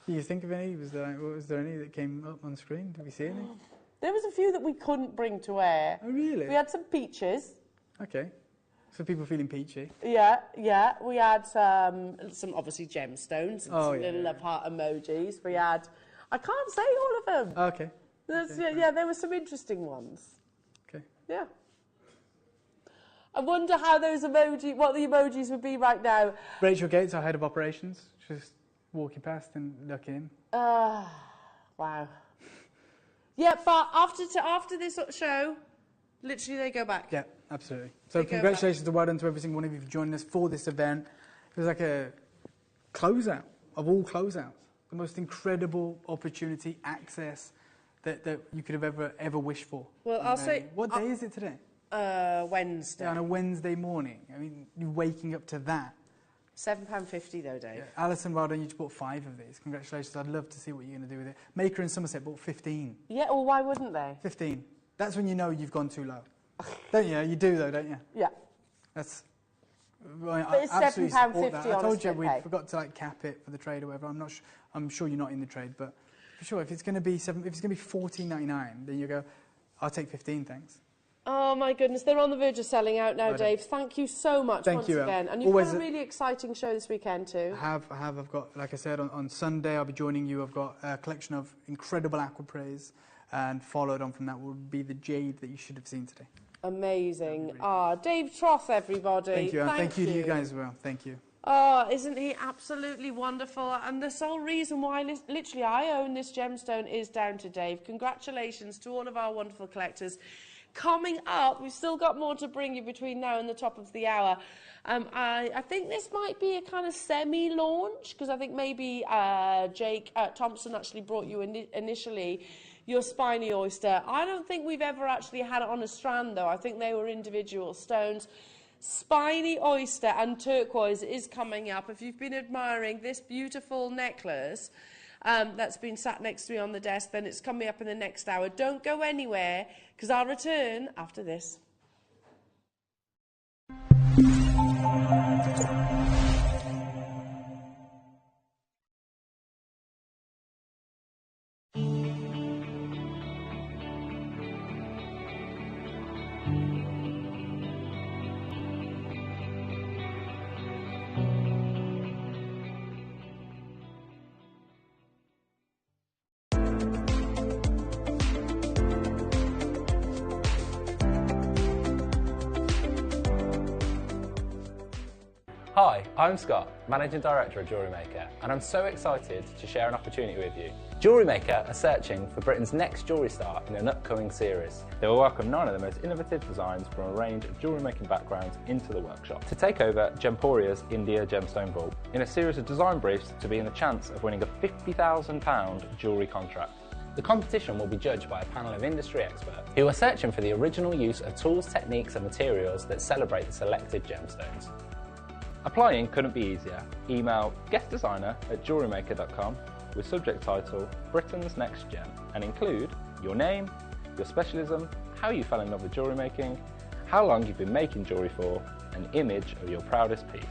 Can you think of any? Was there any that came up on screen? Did we see any? There was a few that we couldn't bring to air. Oh, really? We had some peaches. Okay. So people feeling peachy. Yeah. We had some obviously gemstones, and some little love heart emojis. We had. I can't say all of them. Okay. There were some interesting ones. Okay. Yeah. I wonder how what the emojis would be right now. Rachel Gates, our head of operations, just walking past and looking in. Wow. Yeah, but after this show, literally they go back. Yeah, absolutely. So congratulations and well done to every single one of you for joining us for this event. It was like a closeout of all closeouts. The most incredible opportunity, access that you could have ever wished for. Well, I'll say... What day is it today? Wednesday. Yeah, on a Wednesday morning. I mean, you're waking up to that. £7.50 though, Dave. Yeah. Alison, well done. You just bought 5 of these. Congratulations. I'd love to see what you're going to do with it. Maker in Somerset bought 15. Yeah, well, why wouldn't they? 15. That's when you know you've gone too low. Don't you? You do, though, don't you? Yeah. That's... But it's £7.50 I told you we forgot to cap it for the trade or whatever. I'm sure you're not in the trade, but for sure, if it's going to be $14.99, then you go, I'll take 15, thanks. Oh my goodness, they're on the verge of selling out now, Dave. Thank you so much once again. And you've got a really exciting show this weekend too. I've got, like I said, on Sunday I'll be joining you. I've got a collection of incredible aquaprays, and followed on from that will be the Jade that you should have seen today. Amazing. Dave Troth, everybody. Thank you. Thank you to you guys as well. Thank you. Isn't he absolutely wonderful? And the sole reason why literally I own this gemstone is down to Dave. Congratulations to all of our wonderful collectors. Coming up, we've still got more to bring you between now and the top of the hour. I think this might be a kind of semi-launch, because I think maybe Jake Thompson actually brought you initially your spiny oyster. I don't think we've ever actually had it on a strand, though. I think they were individual stones. Spiny oyster and turquoise is coming up. If you've been admiring this beautiful necklace that's been sat next to me on the desk, then it's coming up in the next hour. Don't go anywhere, because I'll return after this. Hi, I'm Scott, Managing Director of Jewellery Maker, and I'm so excited to share an opportunity with you. Jewellery Maker are searching for Britain's next jewellery star in an upcoming series. They will welcome 9 of the most innovative designs from a range of jewellery making backgrounds into the workshop to take over Gemporia's India Gemstone Vault in a series of design briefs to be in the chance of winning a £50,000 jewellery contract. The competition will be judged by a panel of industry experts who are searching for the original use of tools, techniques and materials that celebrate the selected gemstones. Applying couldn't be easier. Email guestdesigner@jewellerymaker.com with subject title Britain's Next Gem and include your name, your specialism, how you fell in love with jewellery making, how long you've been making jewellery for, an image of your proudest piece.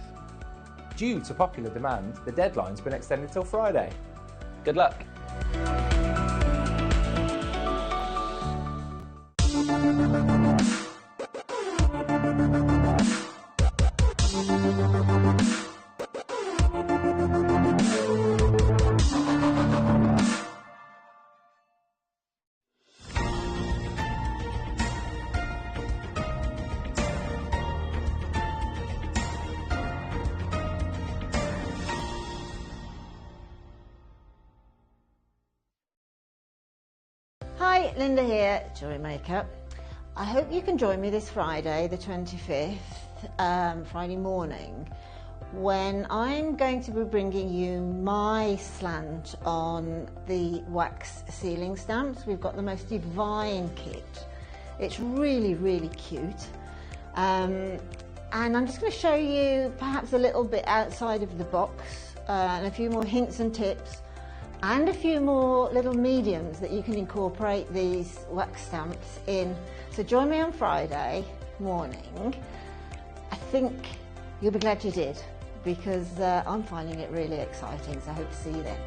Due to popular demand, the deadline's been extended till Friday. Good luck! Hi, Linda here, Jewellery Maker. I hope you can join me this Friday, the 25th, Friday morning, when I'm going to be bringing you my slant on the wax sealing stamps. We've got the most divine kit. It's really, really cute. And I'm just going to show you perhaps a little bit outside of the box and a few more hints and tips and a few more little mediums that you can incorporate these wax stamps in. So join me on Friday morning. I think you'll be glad you did, because I'm finding it really exciting, so I hope to see you then.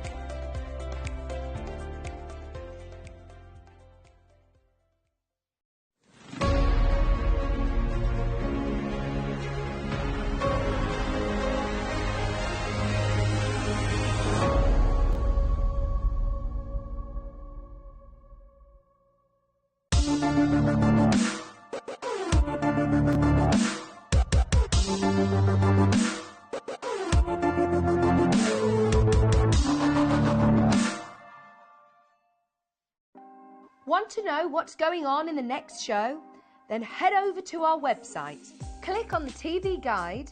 Want to know what's going on in the next show? Then head over to our website. Click on the TV guide.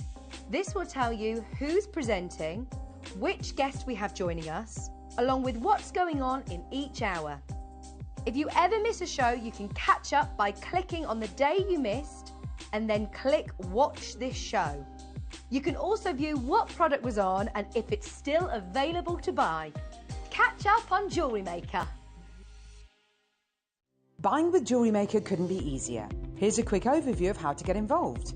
This will tell you who's presenting, which guest we have joining us, along with what's going on in each hour. If you ever miss a show, you can catch up by clicking on the day you missed and then click Watch This Show. You can also view what product was on and if it's still available to buy. Catch up on Jewellery Maker. Buying with Jewellery Maker couldn't be easier. Here's a quick overview of how to get involved.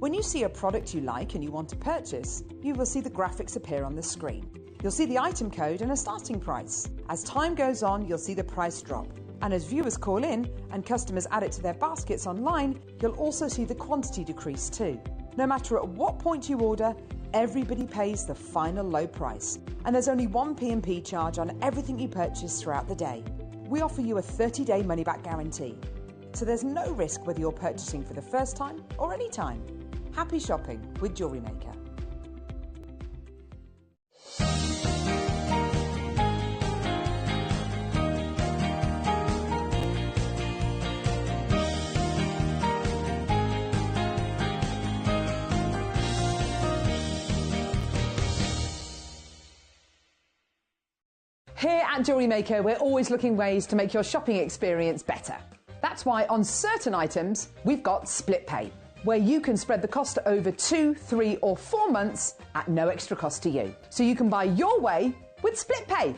When you see a product you like and you want to purchase, you will see the graphics appear on the screen. You'll see the item code and a starting price. As time goes on, you'll see the price drop. And as viewers call in and customers add it to their baskets online, you'll also see the quantity decrease too. No matter at what point you order, everybody pays the final low price. And there's only one P&P charge on everything you purchase throughout the day. We offer you a 30-day money-back guarantee. So there's no risk whether you're purchasing for the first time or any time. Happy shopping with Jewellery Maker. Here at Jewellery Maker, we're always looking ways to make your shopping experience better. That's why on certain items, we've got split pay, where you can spread the cost over 2, 3 or 4 months at no extra cost to you. So you can buy your way with split pay.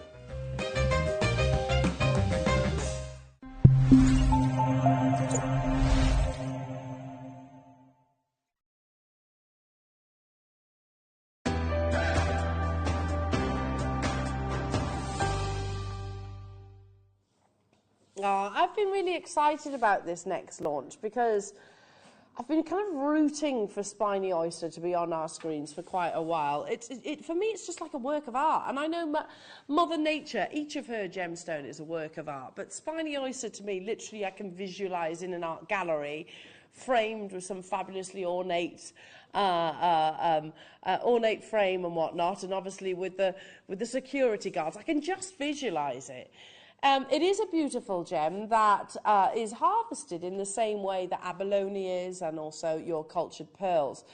Oh, I've been really excited about this next launch because I've been kind of rooting for Spiny Oyster to be on our screens for quite a while. For me, it's just like a work of art. And I know Mother Nature, each of her gemstone is a work of art. But Spiny Oyster, to me, literally I can visualize in an art gallery framed with some fabulously ornate ornate frame and whatnot. And obviously with the security guards, I can just visualize it. It is a beautiful gem that is harvested in the same way that abalone is, and also your cultured pearls.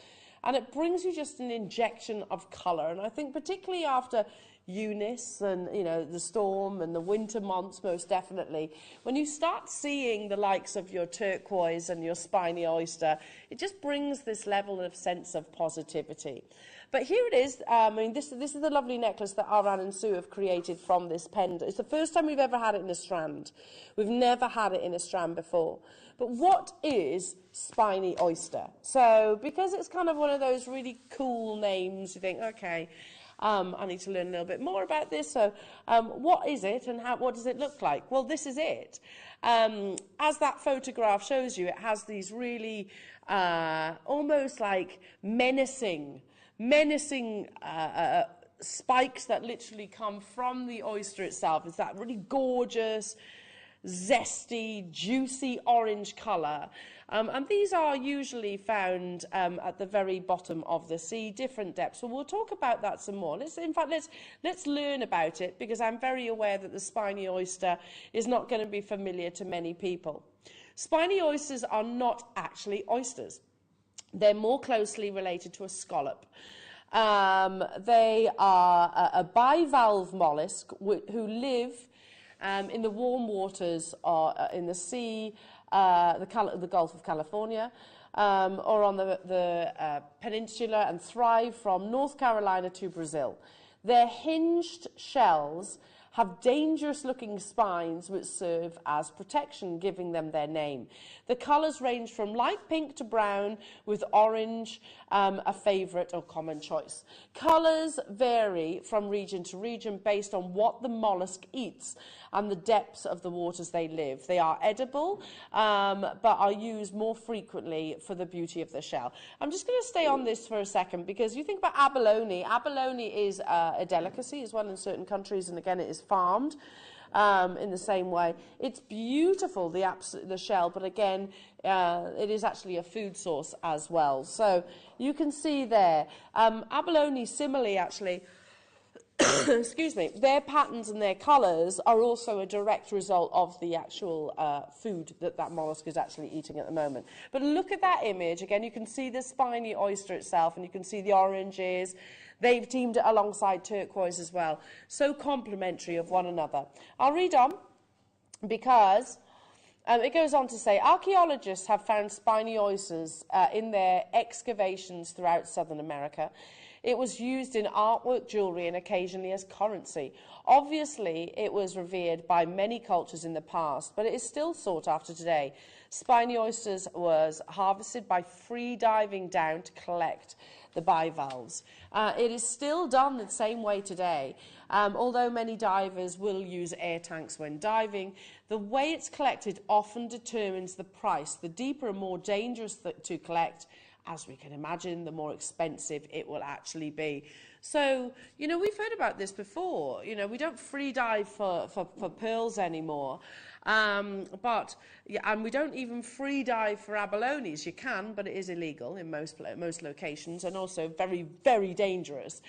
And it brings you just an injection of colour. And I think particularly after Eunice and, you know, the storm and the winter months, most definitely, when you start seeing the likes of your turquoise and your Spiny Oyster, it just brings this level of sense of positivity. But here it is. I mean, this is the lovely necklace that Aran and Sue have created from this pendant. It's the first time we've ever had it in a strand. We've never had it in a strand before. But what is Spiny Oyster? So, because it's kind of one of those really cool names, you think, okay, I need to learn a little bit more about this. So, what is it and what does it look like? Well, this is it. As that photograph shows you, it has these really almost like menacing spikes that literally come from the oyster itself. It's that really gorgeous, zesty, juicy orange colour. And these are usually found at the very bottom of the sea, different depths. So we'll talk about that some more. Let's learn about it, because I'm very aware that the spiny oyster is not going to be familiar to many people. Spiny oysters are not actually oysters. They're more closely related to a scallop. They are a bivalve mollusk who live in the warm waters in the sea, the Gulf of California, or on the peninsula, and thrive from North Carolina to Brazil. Their hinged shells have dangerous-looking spines which serve as protection, giving them their name. The colours range from light pink to brown, with orange a favourite or common choice. Colours vary from region to region based on what the mollusk eats and the depths of the waters they live. They are edible, but are used more frequently for the beauty of the shell. I'm just going to stay on this for a second, because you think about abalone. Abalone is a delicacy as well in certain countries, and again, it is farmed in the same way. It's beautiful, the shell, but again, it is actually a food source as well. So you can see there, abalone similarly actually, excuse me, their patterns and their colours are also a direct result of the actual food that mollusk is actually eating at the moment. But look at that image. Again, you can see the spiny oyster itself, and you can see the oranges. They've teamed it alongside turquoise as well. So complementary of one another. I'll read on, because it goes on to say, archaeologists have found spiny oysters in their excavations throughout Southern America. It was used in artwork, jewellery, and occasionally as currency. Obviously, it was revered by many cultures in the past, but it is still sought after today. Spiny oysters was harvested by free diving down to collect the bivalves. It is still done the same way today. Although many divers will use air tanks when diving, the way it's collected often determines the price. The deeper and more dangerous to collect, as we can imagine, the more expensive it will actually be. So, you know, we've heard about this before. You know, we don't free dive for pearls anymore. And we don't even free dive for abalones. You can, but it is illegal in most locations, and also very, very dangerous,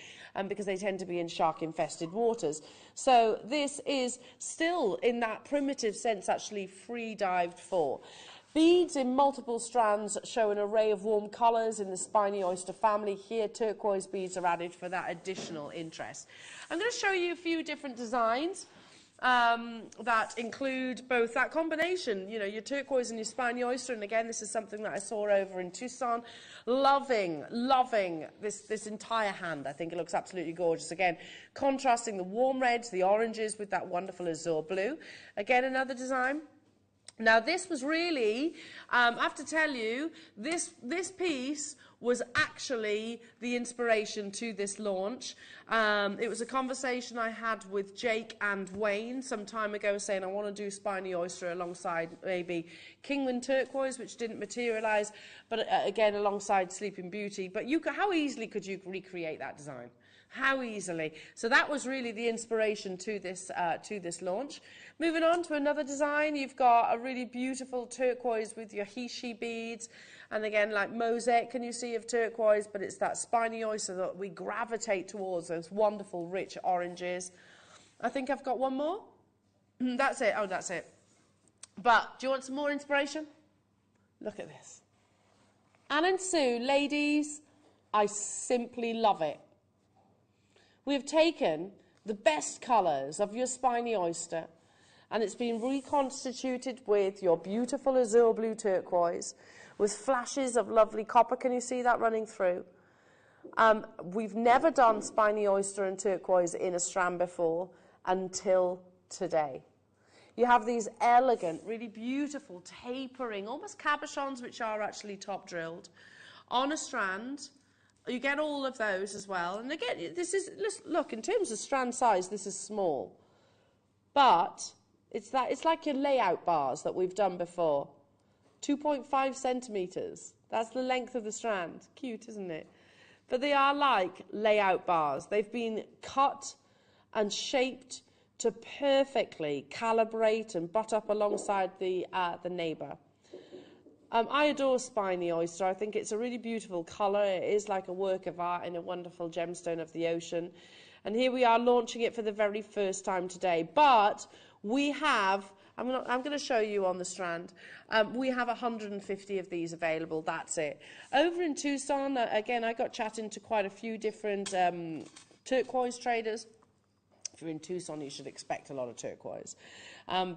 because they tend to be in shark-infested waters. So this is still, in that primitive sense, actually free dived for. Beads in multiple strands show an array of warm colours in the spiny oyster family. Here, turquoise beads are added for that additional interest. I'm going to show you a few different designs. that include both that combination, you know, your turquoise and your spiny oyster. And again, this is something that I saw over in Tucson. Loving this entire hand. I think it looks absolutely gorgeous. Again, contrasting the warm reds, the oranges with that wonderful azure blue. Again, another design. Now, this was really, I have to tell you, this piece was actually the inspiration to this launch. It was a conversation I had with Jake and Wayne some time ago, saying I want to do spiny oyster alongside maybe Kingman turquoise, which didn't materialise, but again alongside Sleeping Beauty. But how easily could you recreate that design? How easily? So that was really the inspiration to this launch. Moving on to another design, you've got a really beautiful turquoise with your Hishi beads. And again, like mosaic, can you see, of turquoise, but it's that spiny oyster that we gravitate towards, those wonderful, rich oranges. I think I've got one more. That's it. Oh, that's it. But do you want some more inspiration? Look at this. Anne and Sue, ladies, I simply love it. We have taken the best colours of your spiny oyster, and it's been reconstituted with your beautiful azure blue turquoise, with flashes of lovely copper. Can you see that running through? We've never done spiny oyster and turquoise in a strand before until today. You have these elegant, really beautiful, tapering, almost cabochons, which are actually top drilled, on a strand. You get all of those as well. And again, this is, look, in terms of strand size, this is small. But it's like your layout bars that we've done before. 2.5 centimetres. That's the length of the strand. Cute, isn't it? But they are like layout bars. They've been cut and shaped to perfectly calibrate and butt up alongside the neighbour. I adore spiny oyster. I think it's a really beautiful colour. It is like a work of art in a wonderful gemstone of the ocean. And here we are launching it for the very first time today. But we have, I'm going to show you on the strand, we have 150 of these available. That's it. Over in Tucson, again, I got chatting to quite a few different turquoise traders. If you're in Tucson, you should expect a lot of turquoise.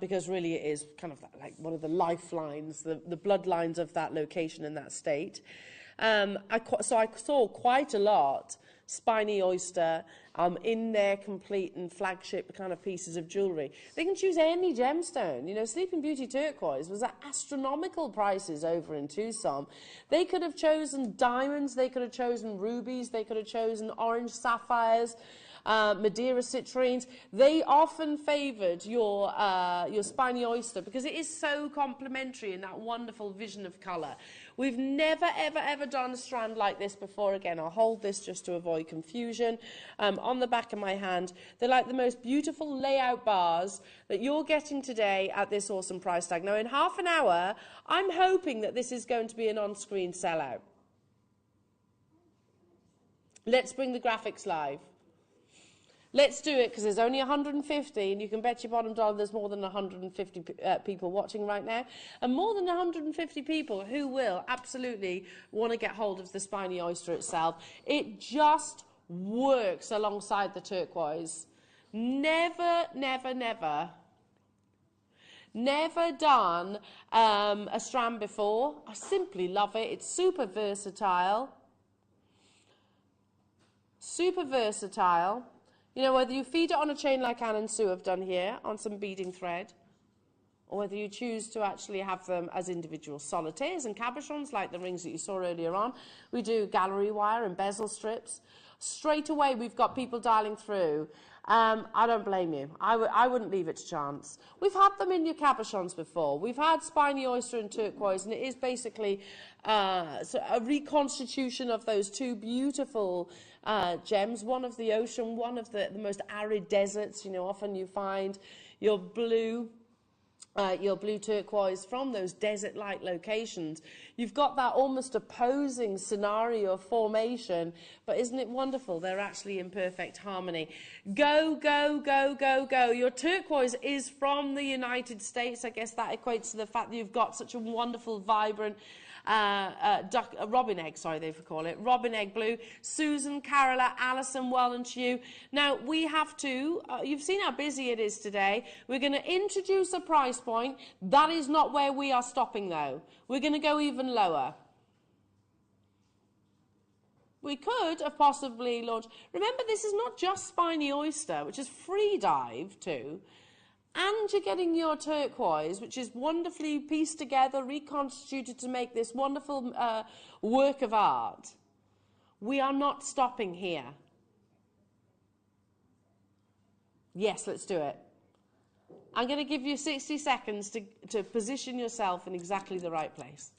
Because really it is kind of like one of the lifelines, the bloodlines of that location and that state. So I saw quite a lot spiny oyster in their complete and flagship kind of pieces of jewellery. They can choose any gemstone. You know, Sleeping Beauty turquoise was at astronomical prices over in Tucson. They could have chosen diamonds, they could have chosen rubies, they could have chosen orange sapphires, Madeira citrines. They often favoured your spiny oyster because it is so complementary in that wonderful vision of colour. We've never, ever, ever done a strand like this before. Again, I'll hold this just to avoid confusion. On the back of my hand, they're like the most beautiful layout bars that you're getting today at this awesome price tag. Now, in half an hour, I'm hoping that this is going to be an on-screen sellout. Let's bring the graphics live. Let's do it, because there's only 150, and you can bet your bottom dollar there's more than 150 people watching right now, and more than 150 people who will absolutely want to get hold of the spiny oyster itself. It just works alongside the turquoise. Never, never, never, never done a strand before. I simply love it. It's super versatile. Super versatile. You know, whether you feed it on a chain like Anne and Sue have done here, on some beading thread, or whether you choose to actually have them as individual solitaires and cabochons, like the rings that you saw earlier on. We do gallery wire and bezel strips. Straight away, we've got people dialing through. I don't blame you. I wouldn't leave it to chance. We've had them in your cabochons before. We've had spiny oyster and turquoise, and it is basically a reconstitution of those two beautiful gems, one of the ocean, one of the most arid deserts. You know, often you find your blue your blue turquoise from those desert-like locations. You've got that almost opposing scenario of formation, but isn't it wonderful? They're actually in perfect harmony. Go, go, go, go, go. Your turquoise is from the United States. I guess that equates to the fact that you've got such a wonderful, vibrant robin egg, sorry, they call it, robin egg blue. Susan, Carola, Alison, well and to you. Now, we have to, you've seen how busy it is today. We're going to introduce a price point. That is not where we are stopping, though. We're going to go even lower. We could have possibly launched... Remember, this is not just Spiny Oyster, which is free dive too. And you're getting your turquoise, which is wonderfully pieced together, reconstituted to make this wonderful work of art. We are not stopping here. Yes, let's do it. I'm going to give you 60 seconds to position yourself in exactly the right place.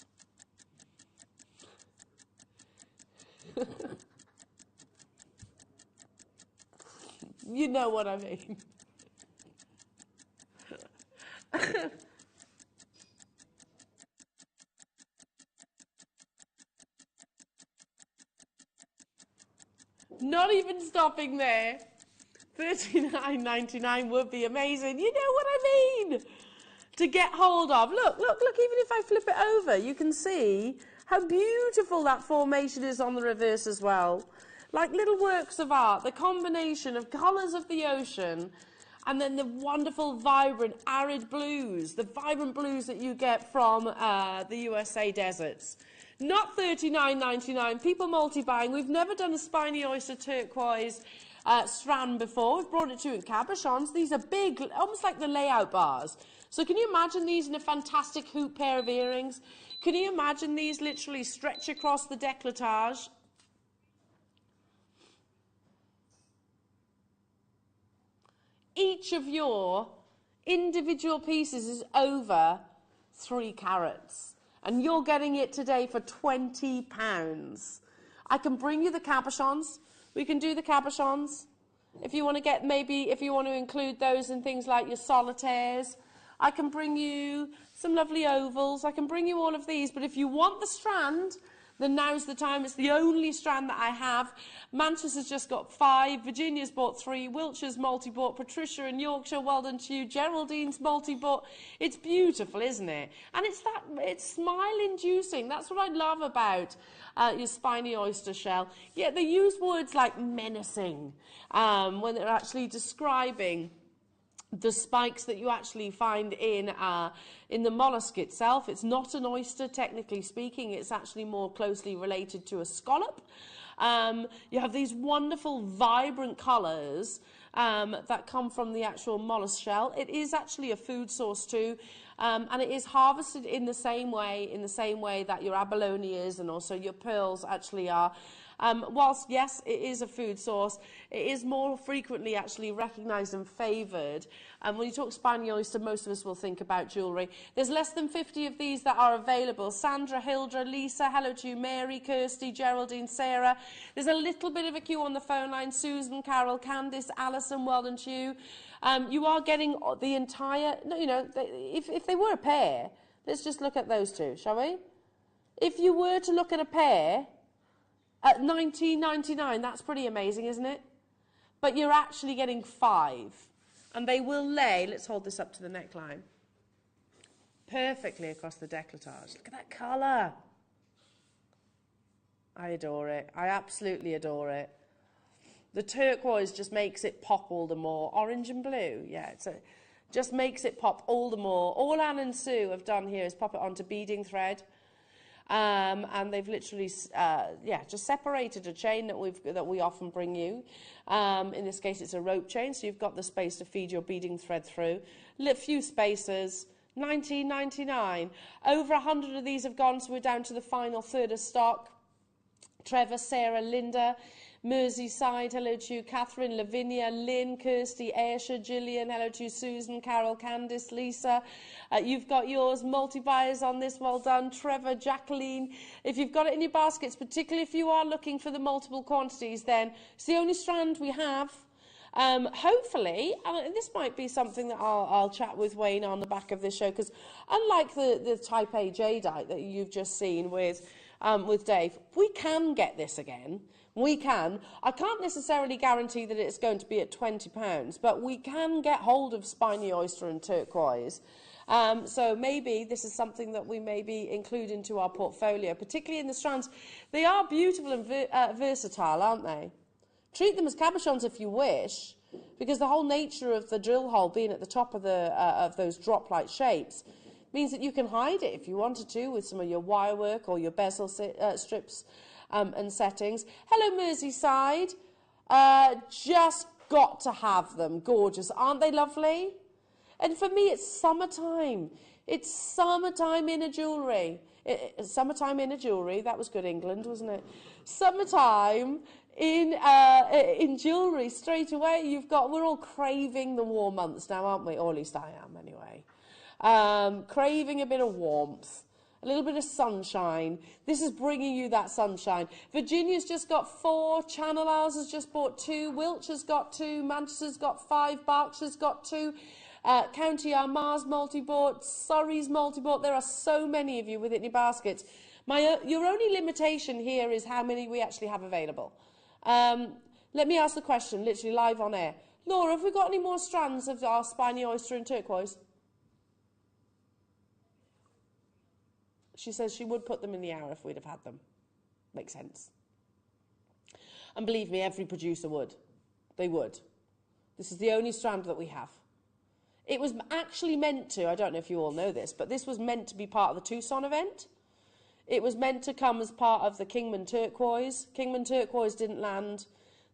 You know what I mean. Not even stopping there. $39.99 would be amazing. You know what I mean? To get hold of. Look, look, look, even if I flip it over, you can see how beautiful that formation is on the reverse as well. Like little works of art, the combination of colours of the ocean and then the wonderful, vibrant, arid blues, the vibrant blues that you get from the USA deserts. Not $39.99. People multi-buying. We've never done a Spiny Oyster turquoise strand before. We've brought it to you in cabochons. These are big, almost like the layout bars. So can you imagine these in a fantastic hoop pair of earrings? Can you imagine these literally stretch across the décolletage? Each of your individual pieces is over 3 carats. And you're getting it today for £20. I can bring you the cabochons. We can do the cabochons. If you want to get, maybe, if you want to include those in things like your solitaires. I can bring you some lovely ovals. I can bring you all of these. But if you want the strand, then now's the time. It's the only strand that I have. Manchester's just got 5. Virginia's bought 3. Wiltshire's multi-bought. Patricia in Yorkshire, well done to you. Geraldine's multi-bought. It's beautiful, isn't it? And it's smile-inducing. That's what I love about your Spiny Oyster shell. Yeah, they use words like menacing when they're actually describing the spikes that you actually find in the mollusk itself. It's not an oyster, technically speaking. It's actually more closely related to a scallop. You have these wonderful, vibrant colours that come from the actual mollusk shell. It is actually a food source too, and it is harvested in the same way that your abalone is, and also your pearls actually are. Whilst, yes, it is a food source, it is more frequently actually recognised and favoured. And when you talk Spiny Oyster, most of us will think about jewellery. There's less than 50 of these that are available. Sandra, Hildra, Lisa, hello to you, Mary, Kirsty, Geraldine, Sarah. There's a little bit of a queue on the phone line. Susan, Carol, Candice, Alison, well done to you. You are getting the entire, you know, if they were a pair, let's just look at those two, shall we? If you were to look at a pair, at $19.99, that's pretty amazing, isn't it? But you're actually getting 5. And they will lay, let's hold this up to the neckline, perfectly across the décolletage. Look at that colour. I adore it. I absolutely adore it. The turquoise just makes it pop all the more. Orange and blue, yeah, just makes it pop all the more. All Anne and Sue have done here is pop it onto beading thread. And they've literally, just separated a chain that we often bring you. In this case, it's a rope chain, so you've got the space to feed your beading thread through. A few spacers, $19.99. Over 100 of these have gone, so we're down to the final third of stock. Trevor, Sarah, Linda, Merseyside, hello to you, Catherine, Lavinia, Lynn, Kirsty, Aisha, Gillian, hello to you, Susan, Carol, Candice, Lisa. You've got yours, multi-buyers on this, well done. Trevor, Jacqueline. If you've got it in your baskets, particularly if you are looking for the multiple quantities, then it's the only strand we have. Hopefully, and this might be something that I'll chat with Wayne on the back of this show, because unlike the Type A Jadeite that you've just seen with Dave, we can get this again. We can. I can't necessarily guarantee that it's going to be at £20, but we can get hold of spiny oyster and turquoise. So maybe this is something that we maybe include into our portfolio, particularly in the strands. They are beautiful and versatile, aren't they? Treat them as cabochons if you wish, because the whole nature of the drill hole being at the top of those drop-like shapes means that you can hide it if you wanted to with some of your wire work or your bezel strips and settings. Hello, Merseyside. Just got to have them. Gorgeous. Aren't they lovely? And for me, it's summertime. It's summertime in a jewellery. Summertime in a jewellery. That was good England, wasn't it? Summertime in jewellery. Straight away, we're all craving the warm months now, aren't we? Or at least I am, anyway. Craving a bit of warmth. A little bit of sunshine. This is bringing you that sunshine. Virginia's just got 4. Channel Isles has just bought 2. Wiltshire's got 2. Manchester's got 5. Berkshire's got 2. County Armagh's multi-bought. Surrey's multi-bought. There are so many of you with it in your baskets. Your only limitation here is how many we actually have available. Let me ask the question, literally live on air. Laura, have we got any more strands of our spiny oyster and turquoise? She says she would put them in the hour if we'd have had them. Makes sense. And believe me, every producer would. They would. This is the only strand that we have. It was actually meant to, I don't know if you all know this, but this was meant to be part of the Tucson event. It was meant to come as part of the Kingman turquoise. Kingman turquoise didn't land.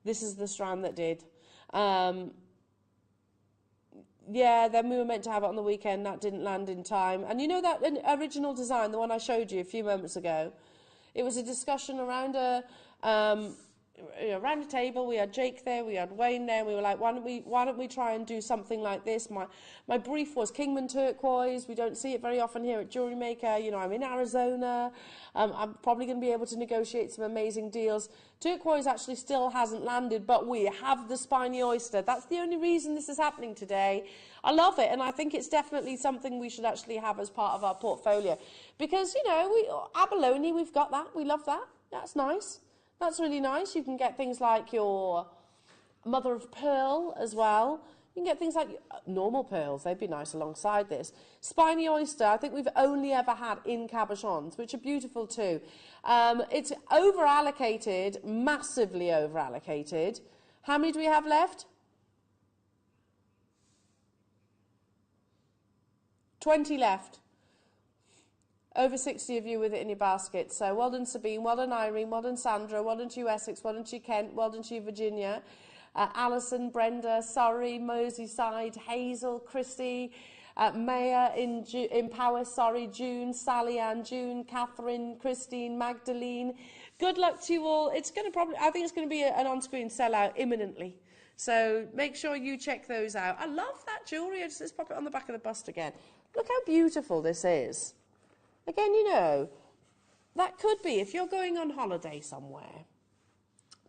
This is the strand that did. Yeah, then we were meant to have it on the weekend. That didn't land in time. And you know that original design, the one I showed you a few moments ago? It was a discussion around around a table. We had Jake there, we had Wayne there. And we were like, why don't we try and do something like this? My brief was Kingman turquoise. We don't see it very often here at Jewellery Maker. You know, I'm in Arizona. I'm probably going to be able to negotiate some amazing deals. Turquoise actually still hasn't landed, but we have the spiny oyster. That's the only reason this is happening today. I love it, and I think it's definitely something we should actually have as part of our portfolio. Because, you know, abalone, we've got that. We love that. That's nice. That's really nice. You can get things like your mother of pearl as well. You can get things like normal pearls. They'd be nice alongside this. Spiny oyster, I think we've only ever had in cabochons, which are beautiful too. It's over-allocated, massively over-allocated. How many do we have left? 20 left. Over 60 of you with it in your basket. So well done, Sabine. Well done, Irene. Well done, Sandra. Well done to you, Essex. Well done to you, Kent. Well done to you, Virginia. Alison, Brenda, Surrey, Merseyside, Hazel, Christy, Maya in Power, sorry, June, Sally Ann, June, Catherine, Christine, Magdalene. Good luck to you all. It's going to I think it's going to be an on-screen sellout imminently. So make sure you check those out. I love that jewellery. Let's pop it on the back of the bust again. Look how beautiful this is. Again, you know, that could be, if you're going on holiday somewhere,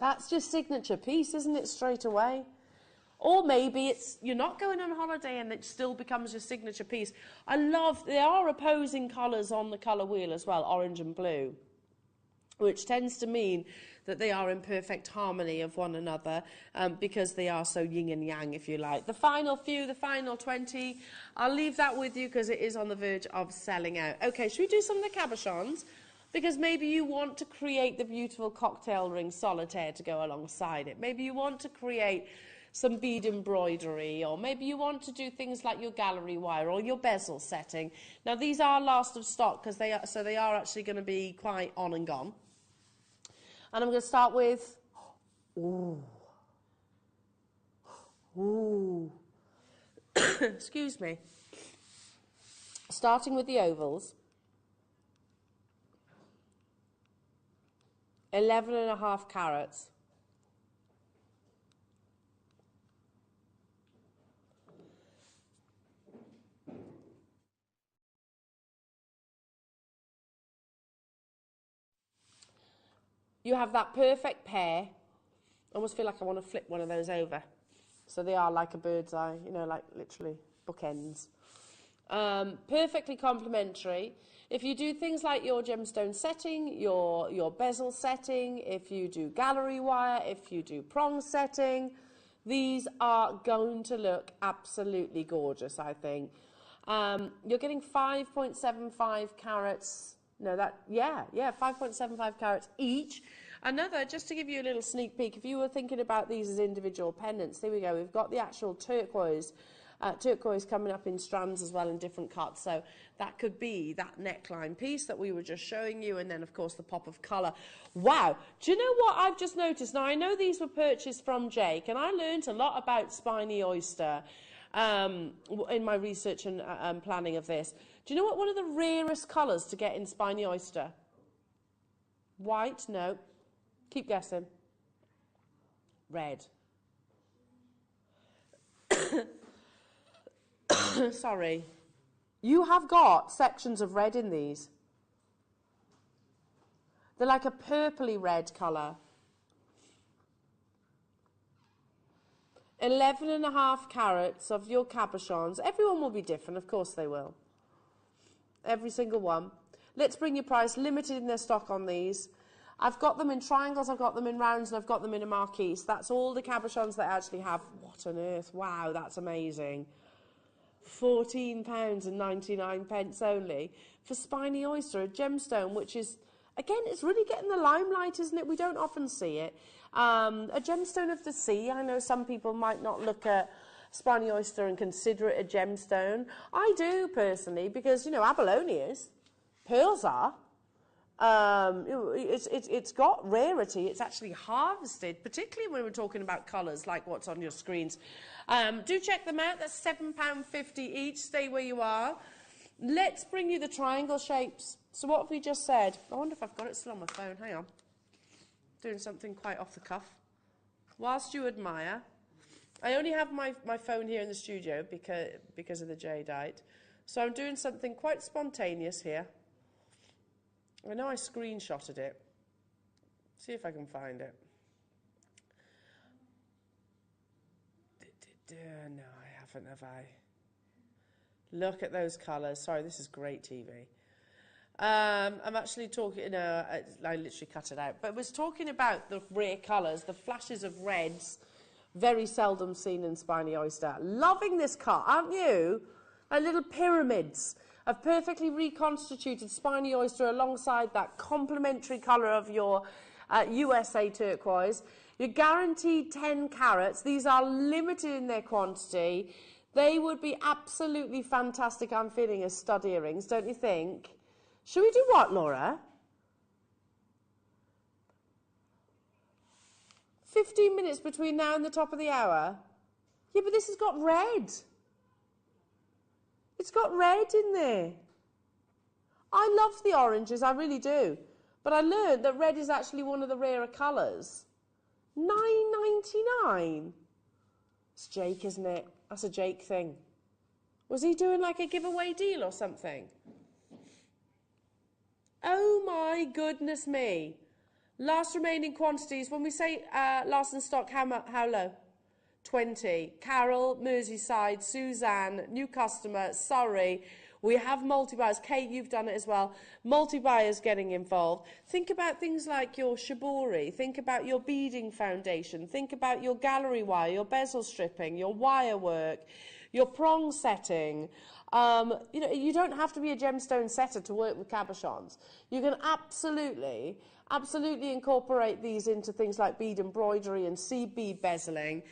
that's your signature piece, isn't it, straight away? Or maybe you're not going on holiday and it still becomes your signature piece. There are opposing colours on the colour wheel as well, orange and blue, which tends to mean that they are in perfect harmony of one another because they are so yin and yang, if you like. The final few, the final 20, I'll leave that with you because it is on the verge of selling out. Okay, should we do some of the cabochons? Because maybe you want to create the beautiful cocktail ring solitaire to go alongside it. Maybe you want to create some bead embroidery, or maybe you want to do things like your gallery wire or your bezel setting. Now, these are last of stock because they are actually going to be quite on and gone. And I'm going to start with, excuse me, starting with the ovals. 11.5 carats. You have that perfect pair. I almost feel like I want to flip one of those over So they are like a bird's eye, you know, like literally bookends. Perfectly complementary. If you do things like your gemstone setting, your bezel setting, if you do gallery wire, if you do prong setting, these are going to look absolutely gorgeous, I think. You're getting 5.75 carats. No, 5.75 carats each. Another, just to give you a little sneak peek, if you were thinking about these as individual pendants, there we go. We've got the actual turquoise coming up in strands as well in different cuts. So that could be that neckline piece that we were just showing you, and then of course the pop of colour. Wow, do you know what I've just noticed? Now I know these were purchased from Jake, and I learned a lot about spiny oyster in my research and planning of this. Do you know what one of the rarest colours to get in spiny oyster? White? No. Keep guessing. Red. Sorry. You have got sections of red in these. They're like a purpley red colour. 11.5 carats of your cabochons. Everyone will be different, of course they will. Every single one. Let's bring your price. Limited in their stock on these. I've got them in triangles, I've got them in rounds, and I've got them in a marquise. That's all the cabochons that I actually have. What on earth? Wow, that's amazing. £14.99 only for spiny oyster, a gemstone, which is, again, it's really getting the limelight, isn't it? We don't often see it. A gemstone of the sea. I know some people might not look at spiny oyster and consider it a gemstone. I do, personally, because, you know, abelonias, pearls are. It's got rarity. It's actually harvested, particularly when we're talking about colours like what's on your screens. Do check them out. That's £7.50 each. Stay where you are. Let's bring you the triangle shapes. So what have we just said? I wonder if I've got it still on my phone. Hang on. Doing something quite off the cuff. Whilst you admire, I only have my phone here in the studio because of the Jadeite. So I'm doing something quite spontaneous here. I know I screenshotted it. See if I can find it. No, I haven't, have I? Look at those colours. Sorry, this is great TV. I'm actually talking, no, I literally cut it out. But I was talking about the rare colours, the flashes of reds, very seldom seen in spiny oyster. Loving this cut, aren't you? Like little pyramids of perfectly reconstituted spiny oyster alongside that complementary colour of your USA turquoise. You're guaranteed 10 carats. These are limited in their quantity. They would be absolutely fantastic, I'm feeling, as stud earrings, don't you think? Should we do what, Laura? 15 minutes between now and the top of the hour? Yeah, but this has got red. It's got red in there. I love the oranges, I really do. But I learned that red is actually one of the rarer colours. £9.99. It's Jake, isn't it? That's a Jake thing. Was he doing like a giveaway deal or something? Oh my goodness me. Last remaining quantities. When we say last in stock, how low? 20. Carol, Merseyside, Suzanne, new customer, Surrey. We have multi-buyers. Kate, you've done it as well. Multi-buyers getting involved. Think about things like your shibori. Think about your beading foundation. Think about your gallery wire, your bezel stripping, your wire work, your prong setting. You know, you don't have to be a gemstone setter to work with cabochons. You can absolutely incorporate these into things like bead embroidery and seed bead bezeling.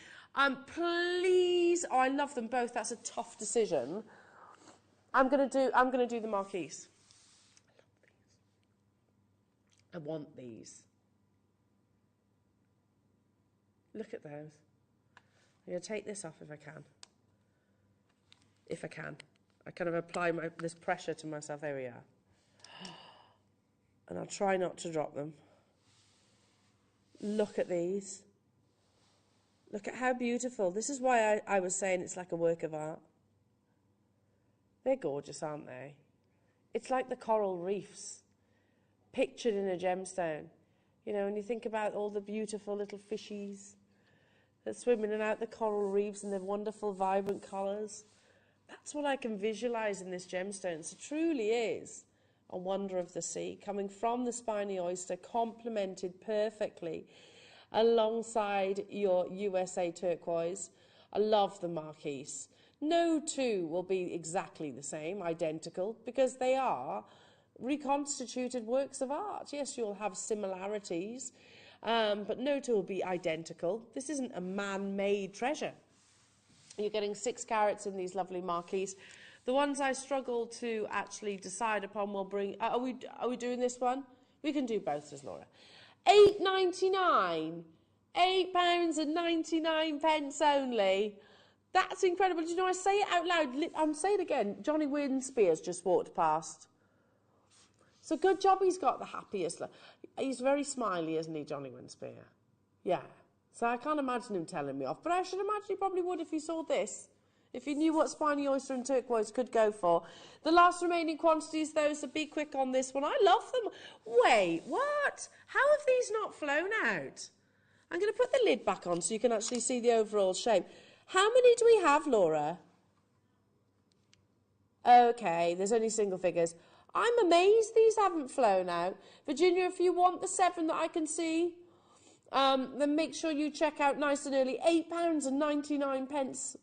Please, oh, I love them both. That's a tough decision. I'm gonna do the marquise. I want these. Look at those. I'm gonna take this off if I can. If I can. I kind of apply this pressure to myself. There we are. And I'll try not to drop them. Look at these. Look at how beautiful. This is why I was saying it's like a work of art. They're gorgeous, aren't they? It's like the coral reefs, pictured in a gemstone. You know, when you think about all the beautiful little fishies, that swim in and out the coral reefs in their wonderful, vibrant colours. That's what I can visualise in this gemstone. So it truly is a wonder of the sea, coming from the spiny oyster, complemented perfectly alongside your USA turquoise. I love the marquise. No two will be exactly the same, identical, because they are reconstituted works of art. Yes, you'll have similarities, but no two will be identical. This isn't a man-made treasure. You're getting 6 carats in these lovely marquise. The ones I struggle to actually decide upon will bring... Are we doing this one? We can do both, says Laura. £8.99. £8.99 only. That's incredible. Do you know, I say it out loud. I'm saying it again. Johnny Winspear's just walked past. So good job he's got the happiest. He's very smiley, isn't he, Johnny Winspear? Yeah. So I can't imagine him telling me off. But I should imagine he probably would if he saw this. If he knew what spiny oyster and turquoise could go for. The last remaining quantities, though, so be quick on this one. I love them. Wait, what? How have these not flown out? I'm going to put the lid back on so you can actually see the overall shape. How many do we have, Laura? Okay, there's only single figures. I'm amazed these haven't flown out. Virginia, if you want the 7 that I can see, then make sure you check out nice and early. £8.99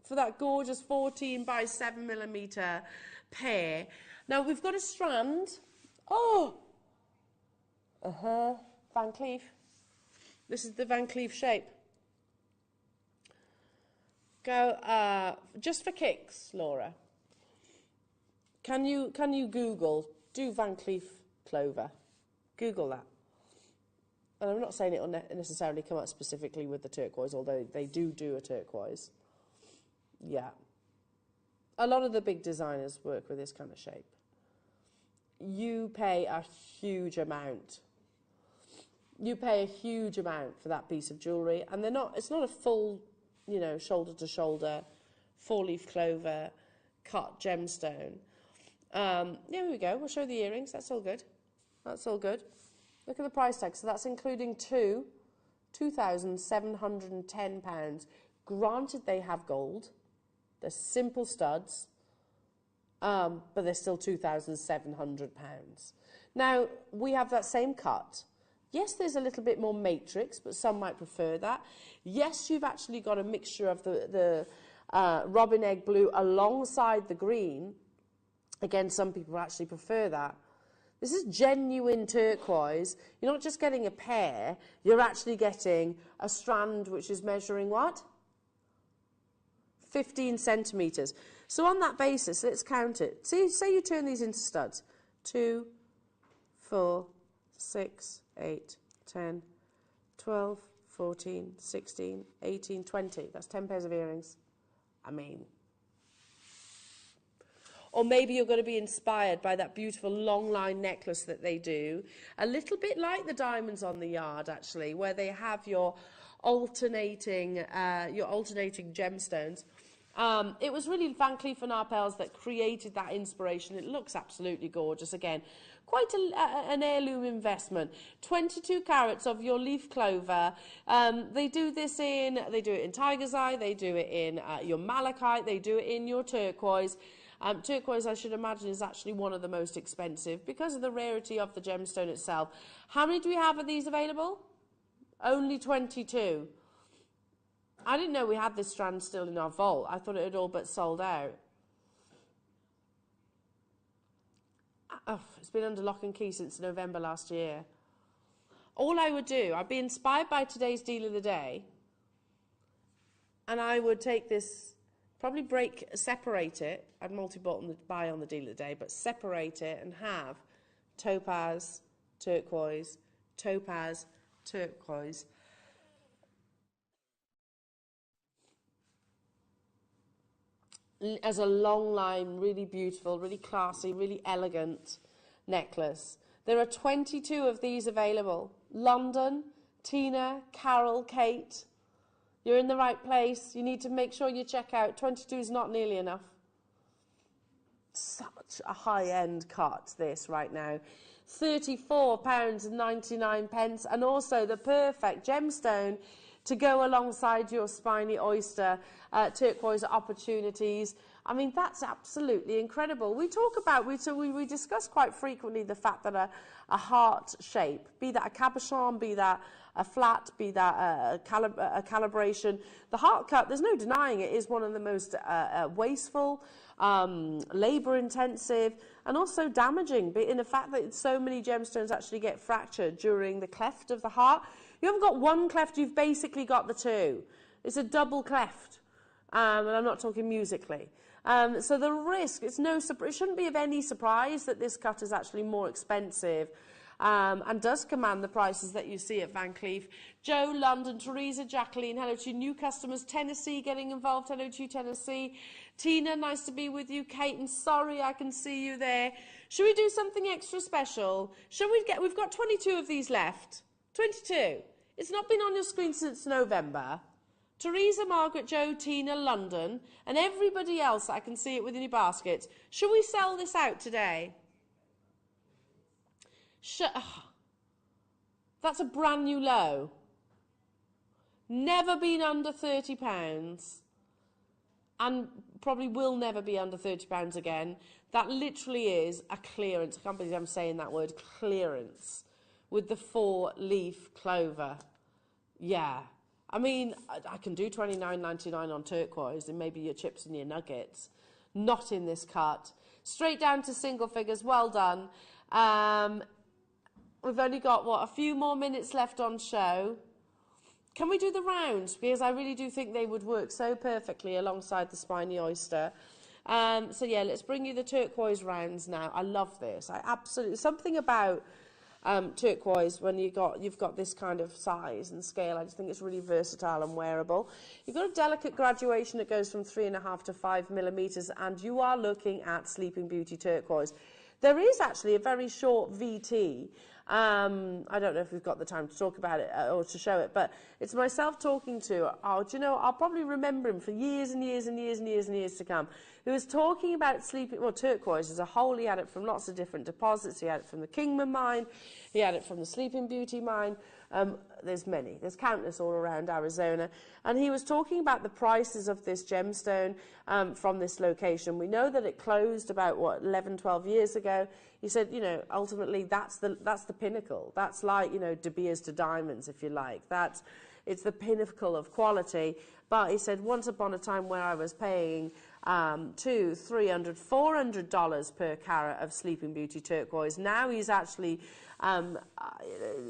for that gorgeous 14 by 7mm pair. Now, we've got a strand. Oh! Van Cleef. This is the Van Cleef shape. Go, just for kicks, Laura. Can you Google, do Van Cleef clover? Google that. And I'm not saying it will necessarily come out specifically with the turquoise, although they do a turquoise. Yeah. A lot of the big designers work with this kind of shape. You pay a huge amount. You pay a huge amount for that piece of jewellery, and it's not a full, you know, shoulder to shoulder, 4-leaf clover, cut gemstone. Here we go. We'll show the earrings. That's all good. That's all good. Look at the price tag. So that's including £2,710. Granted, they have gold. They're simple studs, but they're still £2,700. Now, we have that same cut. Yes, there's a little bit more matrix, but some might prefer that. Yes, you've actually got a mixture of the robin egg blue alongside the green. Again, some people actually prefer that. This is genuine turquoise. You're not just getting a pair, you're actually getting a strand which is measuring what? 15 centimetres. So on that basis, let's count it. See, say you turn these into studs. 2, 4, 6, 8, 10, 12, 14, 16, 18, 20. That's 10 pairs of earrings. I mean... Or maybe you're going to be inspired by that beautiful long line necklace that they do. A little bit like the diamonds on the yard, actually, where they have your alternating gemstones. It was really Van Cleef & Arpels that created that inspiration. It looks absolutely gorgeous. Again, quite an heirloom investment. 22 carats of your leaf clover. They do it in tiger's eye. They do it in your malachite. They do it in your turquoise. Turquoise, I should imagine, is actually one of the most expensive because of the rarity of the gemstone itself. How many do we have of these available? Only 22. I didn't know we had this strand still in our vault. I thought it had all but sold out. Oh, it's been under lock and key since November last year. All I would do, I'd be inspired by today's deal of the day, and I would take this... Probably separate it. I'd buy on the deal of the day, but separate it and have topaz, turquoise, topaz, turquoise. As a long line, really beautiful, really classy, really elegant necklace. There are 22 of these available. London, Tina, Carol, Kate. You're in the right place. You need to make sure you check out. 22 is not nearly enough. Such a high-end cut, this, right now. £34.99. And also the perfect gemstone to go alongside your spiny oyster turquoise opportunities. I mean, that's absolutely incredible. We talk about, we discuss quite frequently the fact that a heart shape, be that a cabochon, be that a flat, be that a calibration, the heart cut, there's no denying it, is one of the most wasteful, labour intensive, and also damaging, but in the fact that so many gemstones actually get fractured during the cleft of the heart. You haven't got one cleft, you've basically got the two. It's a double cleft, and I'm not talking musically. So the risk, it shouldn't be of any surprise that this cut is actually more expensive and does command the prices that you see at Van Cleef. Joe, London, Teresa, Jacqueline, hello to you. New customers, Tennessee getting involved, hello to you, Tennessee. Tina, nice to be with you. Kate, and sorry I can see you there. Should we do something extra special? We've got 22 of these left. 22. It's not been on your screen since November. Teresa, Margaret, Joe, Tina, London, and everybody else, I can see it within your baskets. Should we sell this out today? That's a brand new low. Never been under £30, and probably will never be under £30 again. That literally is a clearance. I can't believe I'm saying that word, clearance, with the 4-leaf clover. Yeah. I mean, I can do $29.99 on turquoise and maybe your chips and your nuggets. Not in this cut. Straight down to single figures. Well done. We've only got, a few more minutes left on show. Can we do the rounds? Because I really do think they would work so perfectly alongside the spiny oyster. So, yeah, let's bring you the turquoise rounds now. I love this. Something about turquoise when you've got this kind of size and scale. I just think it's really versatile and wearable. You've got a delicate graduation that goes from 3.5 to 5 millimeters, and you are looking at Sleeping Beauty turquoise. There is actually a very short VT. I don't know if we've got the time to talk about it or to show it, but it's myself talking to, do you know, I'll probably remember him for years and years and years and years and years to come, who was talking about turquoise as a whole. He had it from lots of different deposits. He had it from the Kingman mine. He had it from the Sleeping Beauty mine. There's countless all around Arizona. And he was talking about the prices of this gemstone from this location. We know that it closed about, 11, 12 years ago. He said, ultimately that's the pinnacle. That's like, De Beers to diamonds, if you like. It's the pinnacle of quality. But he said, once upon a time where I was paying $200, $300, $400 per carat of Sleeping Beauty turquoise, now he's actually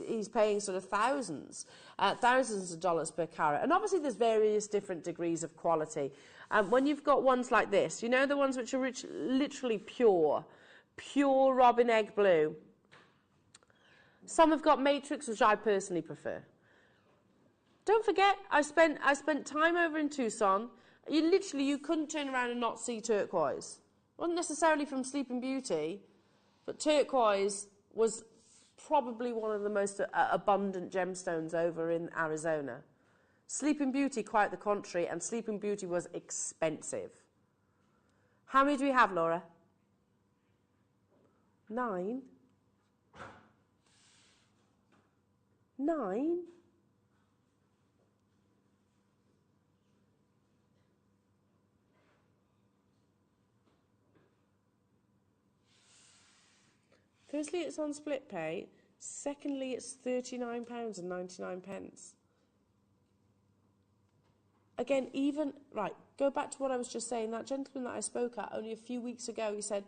he's paying sort of thousands of dollars per carat. And obviously there's various different degrees of quality. When you've got ones like this, the ones which are literally pure robin egg blue. Some have got matrix, which I personally prefer. Don't forget, I spent time over in Tucson. You couldn't turn around and not see turquoise. It wasn't necessarily from Sleeping Beauty, but turquoise was probably one of the most abundant gemstones over in Arizona. Sleeping Beauty, quite the contrary, and Sleeping Beauty was expensive. How many do we have, Laura? 9? 9? Firstly, it's on split pay. Secondly, it's £39.99. Again, go back to what I was just saying. That gentleman that I spoke at only a few weeks ago, he said,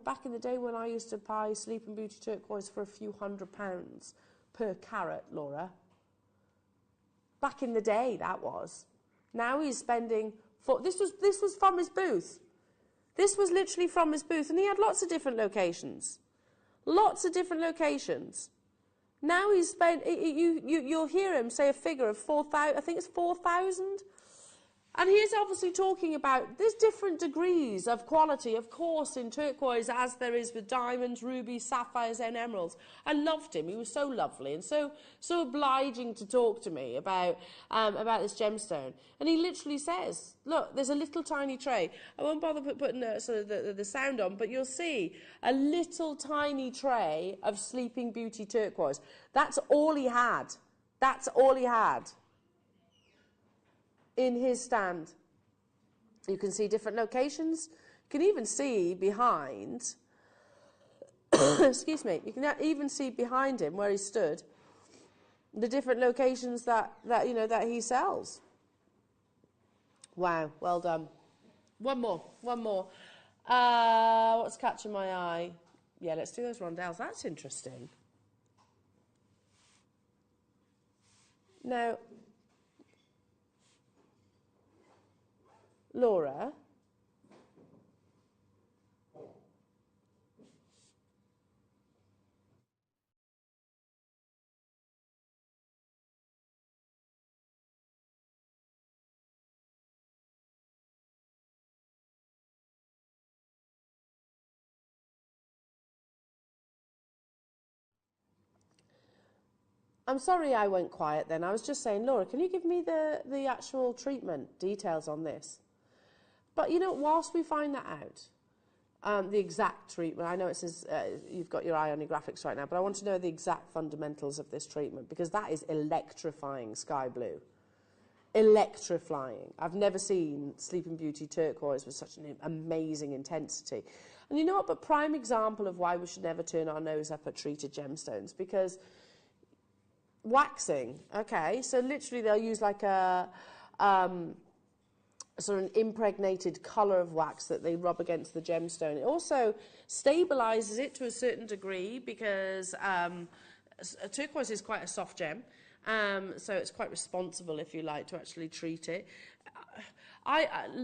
back in the day when I used to buy Sleeping Beauty turquoise for a few £100s per carat, Laura. Back in the day, that was. Now he's spending, this was from his booth. This was literally from his booth, and he had lots of different locations. Lots of different locations. Now he's spent, you'll hear him say a figure of 4,000, I think it's 4,000. And he's obviously talking about, there's different degrees of quality, of course, in turquoise, as there is with diamonds, rubies, sapphires, and emeralds. I loved him. He was so lovely and so obliging to talk to me about this gemstone. And he literally says, look, there's a little tiny tray. I won't bother putting the sound on, but you'll see a little tiny tray of Sleeping Beauty turquoise. That's all he had. That's all he had. in his stand. You can see different locations. You can even see behind, excuse me, you can even see behind him where he stood, the different locations that he sells. Wow, well done. One more. What's catching my eye? Yeah, let's do those rondelles. That's interesting. Now, Laura, I'm sorry I went quiet then. I was just saying, Laura, can you give me the actual treatment details on this? But, you know, whilst we find that out, the exact treatment, I know it says you've got your eye on your graphics right now, but I want to know the exact fundamentals of this treatment, because that is electrifying sky blue. Electrifying. I've never seen Sleeping Beauty turquoise with such an amazing intensity. And you know what, but prime example of why we should never turn our nose up at treated gemstones, because waxing, okay, so literally they'll use like a sort of an impregnated colour of wax that they rub against the gemstone. It also stabilises it to a certain degree, because turquoise is quite a soft gem, so it's quite responsible, if you like, to actually treat it.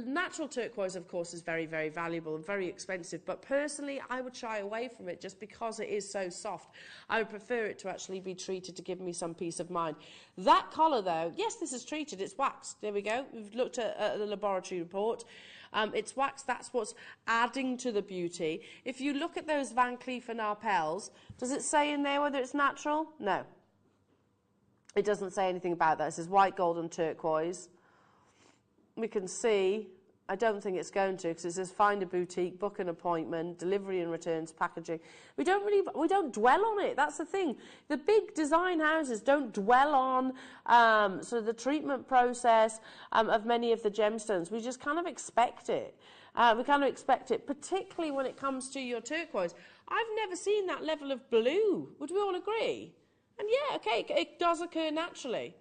Natural turquoise, of course, is very, very valuable and very expensive, but personally I would shy away from it just because it is so soft. I would prefer it to actually be treated to give me some peace of mind. That colour, though, yes, this is treated, it's waxed. There we go. We've looked at the laboratory report. It's waxed, that's what's adding to the beauty. If you look at those Van Cleef and Arpels, does it say in there whether it's natural? No. It doesn't say anything about that. It says white, gold and turquoise. We can see, I don't think it's going to, because it says find a boutique, book an appointment, delivery and returns, packaging. We don't dwell on it. That's the thing. The big design houses don't dwell on sort of the treatment process of many of the gemstones. We just kind of expect it. We kind of expect it, particularly when it comes to your turquoise. I've never seen that level of blue. Would we all agree? And yeah, okay, it does occur naturally.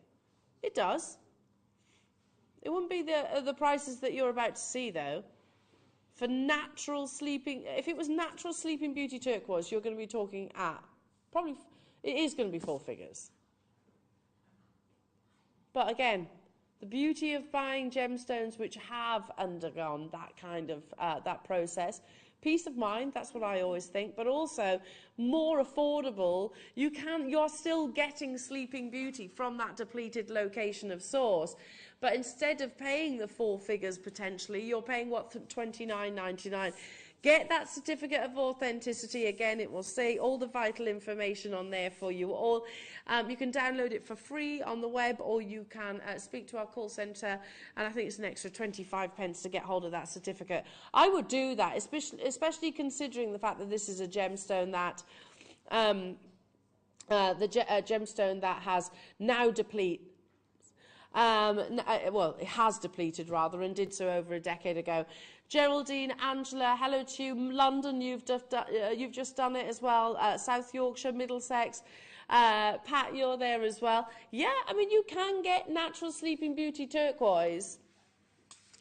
It does. It wouldn't be the prices that you're about to see, though. For natural sleeping, if it was natural Sleeping Beauty turquoise, you're going to be talking at, probably, it is going to be 4 figures. But again, the beauty of buying gemstones which have undergone that kind of, that process, peace of mind, that's what I always think, but also more affordable. You're still getting Sleeping Beauty from that depleted location of source. But instead of paying the 4 figures potentially, you're paying, what, $29.99. Get that certificate of authenticity. Again, it will say all the vital information on there for you all. You can download it for free on the web, or you can speak to our call centre, and I think it's an extra 25 pence to get hold of that certificate. I would do that, especially considering the fact that this is a gemstone that gemstone that has now depleted. Well, it has depleted rather, and did so over a decade ago. Geraldine, Angela, hello to you. London, you've just done it as well. South Yorkshire, Middlesex. Pat, you're there as well. Yeah, I mean, you can get natural Sleeping Beauty turquoise.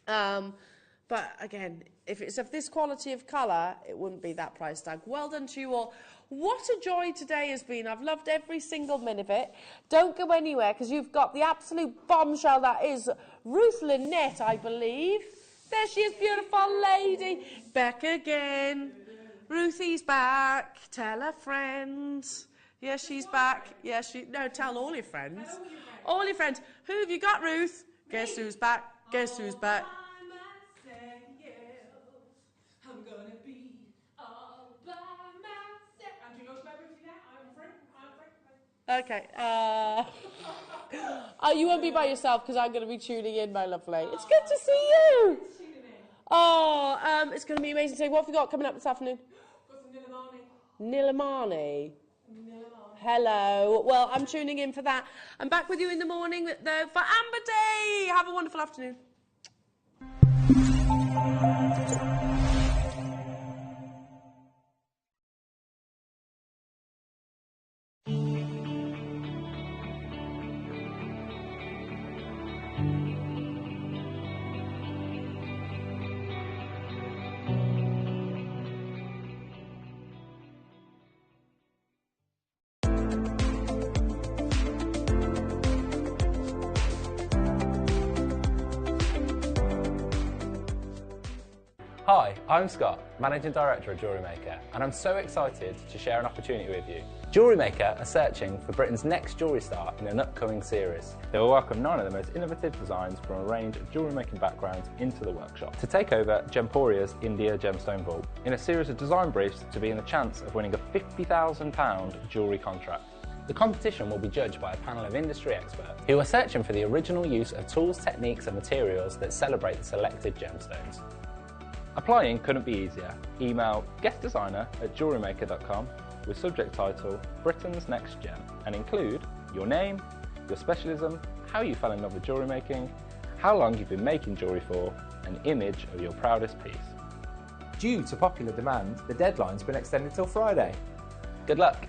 But again, if it's of this quality of colour, it wouldn't be that price tag. Well done to you all. What a joy today has been. I've loved every single minute of it. Don't go anywhere, because you've got the absolute bombshell that is Ruth Lynette, I believe. There she is, beautiful lady. Back again. Ruthie's back. Tell her friends. Yes, she's back. Yes, no, tell all your friends. All your friends. Who have you got, Ruth? Guess who's back? Guess who's back? I'm gonna be all by myself. And she goes, baby, see that? I'm free. Okay. Oh, you won't be by yourself, because I'm going to be tuning in, my lovely. It's good to see you. Oh, it's going to be amazing. So what have we got coming up this afternoon? Got some Nilamani. Nilamani. hello. Well, I'm tuning in for that. I'm back with you in the morning, though, for Amber Day. Have a wonderful afternoon. Hi, I'm Scott, Managing Director at Jewellery Maker, and I'm so excited to share an opportunity with you. Jewellery Maker are searching for Britain's next jewellery star in an upcoming series. They will welcome 9 of the most innovative designs from a range of jewellery making backgrounds into the workshop to take over Gemporia's India Gemstone Vault in a series of design briefs to be in the chance of winning a £50,000 jewellery contract. The competition will be judged by a panel of industry experts who are searching for the original use of tools, techniques and materials that celebrate the selected gemstones. Applying couldn't be easier. Email guestdesigner@jewellerymaker.com with subject title Britain's Next Gem and include your name, your specialism, how you fell in love with jewellery making, how long you've been making jewellery for, an image of your proudest piece. Due to popular demand, the deadline's been extended till Friday. Good luck!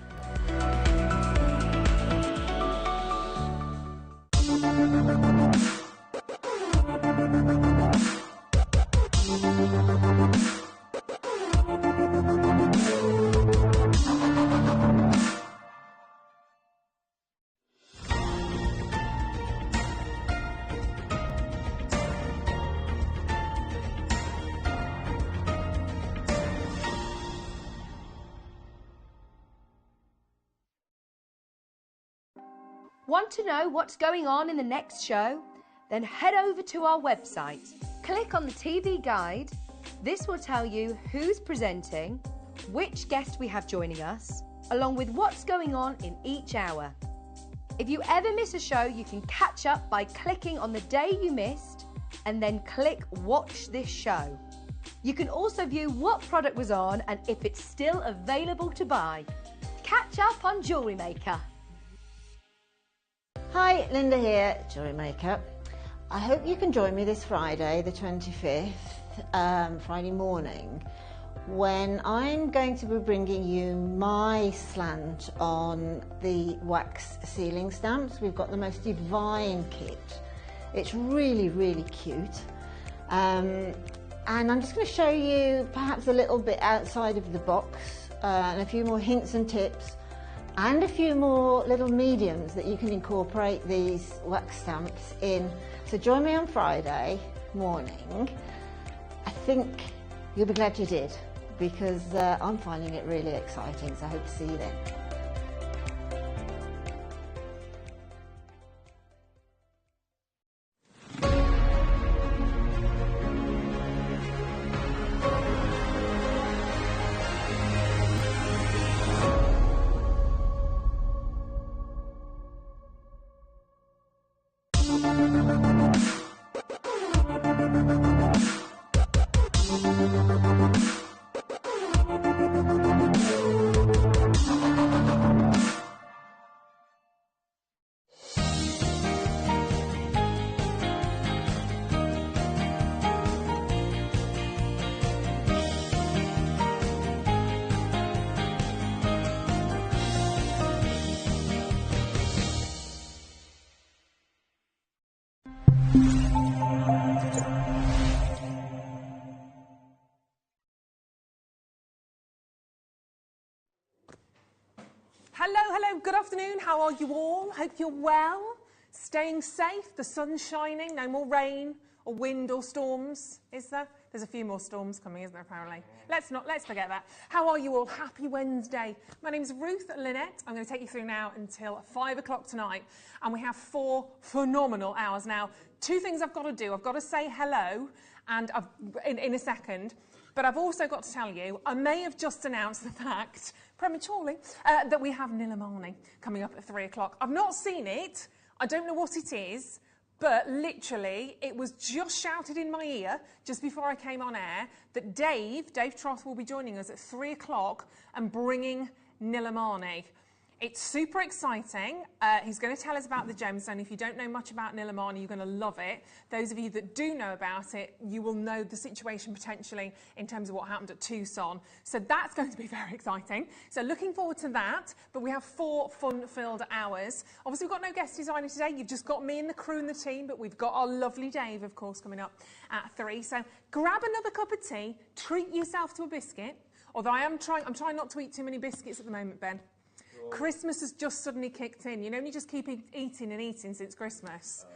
Want to know what's going on in the next show? Then head over to our website. Click on the TV guide. This will tell you who's presenting, which guest we have joining us, along with what's going on in each hour. If you ever miss a show, you can catch up by clicking on the day you missed and then click Watch This Show. You can also view what product was on and if it's still available to buy. Catch up on Jewellery Maker. Hi, Linda here, Jewellery Maker. I hope you can join me this Friday, the 25th, Friday morning, when I'm going to be bringing you my slant on the wax sealing stamps. We've got the most divine kit. It's really, really cute. And I'm just going to show you perhaps a little bit outside of the box and a few more hints and tips and a few more little mediums that you can incorporate these wax stamps in. So join me on Friday morning. I think you'll be glad you did, because I'm finding it really exciting, so I hope to see you then. Hello, good afternoon. How are you all? Hope you're well. Staying safe, the sun's shining, no more rain or wind or storms, is there? There's a few more storms coming, isn't there, apparently? Let's forget that. How are you all? Happy Wednesday. My name's Ruth Lynette. I'm going to take you through now until 5 o'clock tonight. And we have 4 phenomenal hours now. 2 things I've got to do. I've got to say hello and in a second. But I've also got to tell you, I may have just announced the fact, prematurely, that we have Nilamani coming up at 3 o'clock. I've not seen it. I don't know what it is. But literally, it was just shouted in my ear just before I came on air that Dave Troth will be joining us at 3 o'clock and bringing Nilamani. It's super exciting. He's going to tell us about the gemstone. If you don't know much about Nilamani, you're going to love it. Those of you that do know about it, you will know the situation potentially in terms of what happened at Tucson. So that's going to be very exciting. So looking forward to that. But we have 4 fun-filled hours. Obviously, we've got no guest designer today. You've just got me and the crew and the team. But we've got our lovely Dave, of course, coming up at 3. So grab another cup of tea. Treat yourself to a biscuit. Although I'm trying not to eat too many biscuits at the moment, Ben. Christmas has just suddenly kicked in. You know, you just keep eating and eating since Christmas. Oh,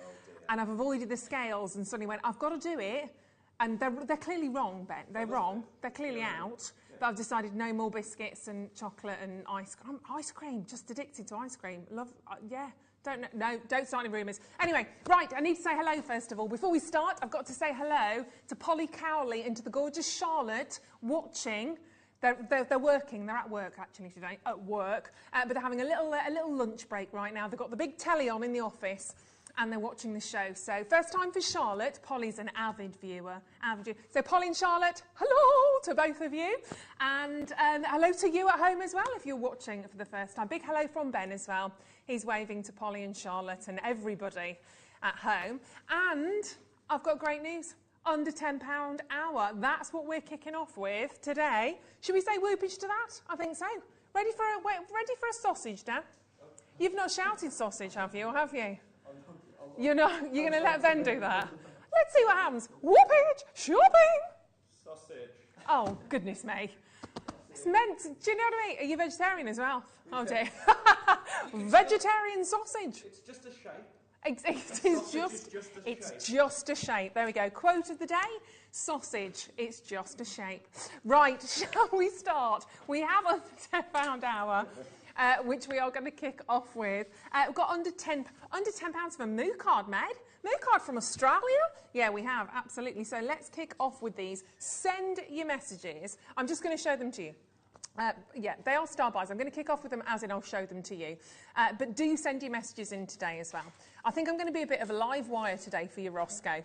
and I've avoided the scales and suddenly went, I've got to do it. And they're clearly wrong, Ben. They're wrong. They're clearly out. But I've decided no more biscuits and chocolate and ice cream. Ice cream, just addicted to ice cream. Love, yeah. Don't start any rumours. Anyway, right, I need to say hello first of all. Before we start, I've got to say hello to Polly Cowley and to the gorgeous Charlotte watching. They're working. They're at work actually today. At work, but they're having a little lunch break right now. They've got the big telly on in the office, and they're watching the show. So first time for Charlotte. Polly's an avid viewer. So Polly and Charlotte, hello to both of you, and hello to you at home as well if you're watching for the first time. Big hello from Ben as well. He's waving to Polly and Charlotte and everybody at home. And I've got great news. Under £10 hour. That's what we're kicking off with today. Should we say whoopage to that? I think so. Ready for a sausage, Dan? You've not shouted sausage, have you? Or have you? You're not. You're going to let Ben do that. Let's see what happens. Whoopage, shopping. Sausage. Oh goodness me. It's meant. Do you know what I mean? Are you vegetarian as well? Oh dear. Vegetarian sausage. It's just a shape. It's just a shape. There we go. Quote of the day, sausage. It's just a shape. Right, shall we start? We have under £10 hour, which we are going to kick off with. We've got under £10 for a Moo card made. Moo card from Australia? Yeah, we have, absolutely. So let's kick off with these. Send your messages. I'm just going to show them to you. Yeah, they are star buys. I'm going to kick off with them as in I'll show them to you. But do send your messages in today as well. I think I'm going to be a bit of a live wire today for you, Roscoe. I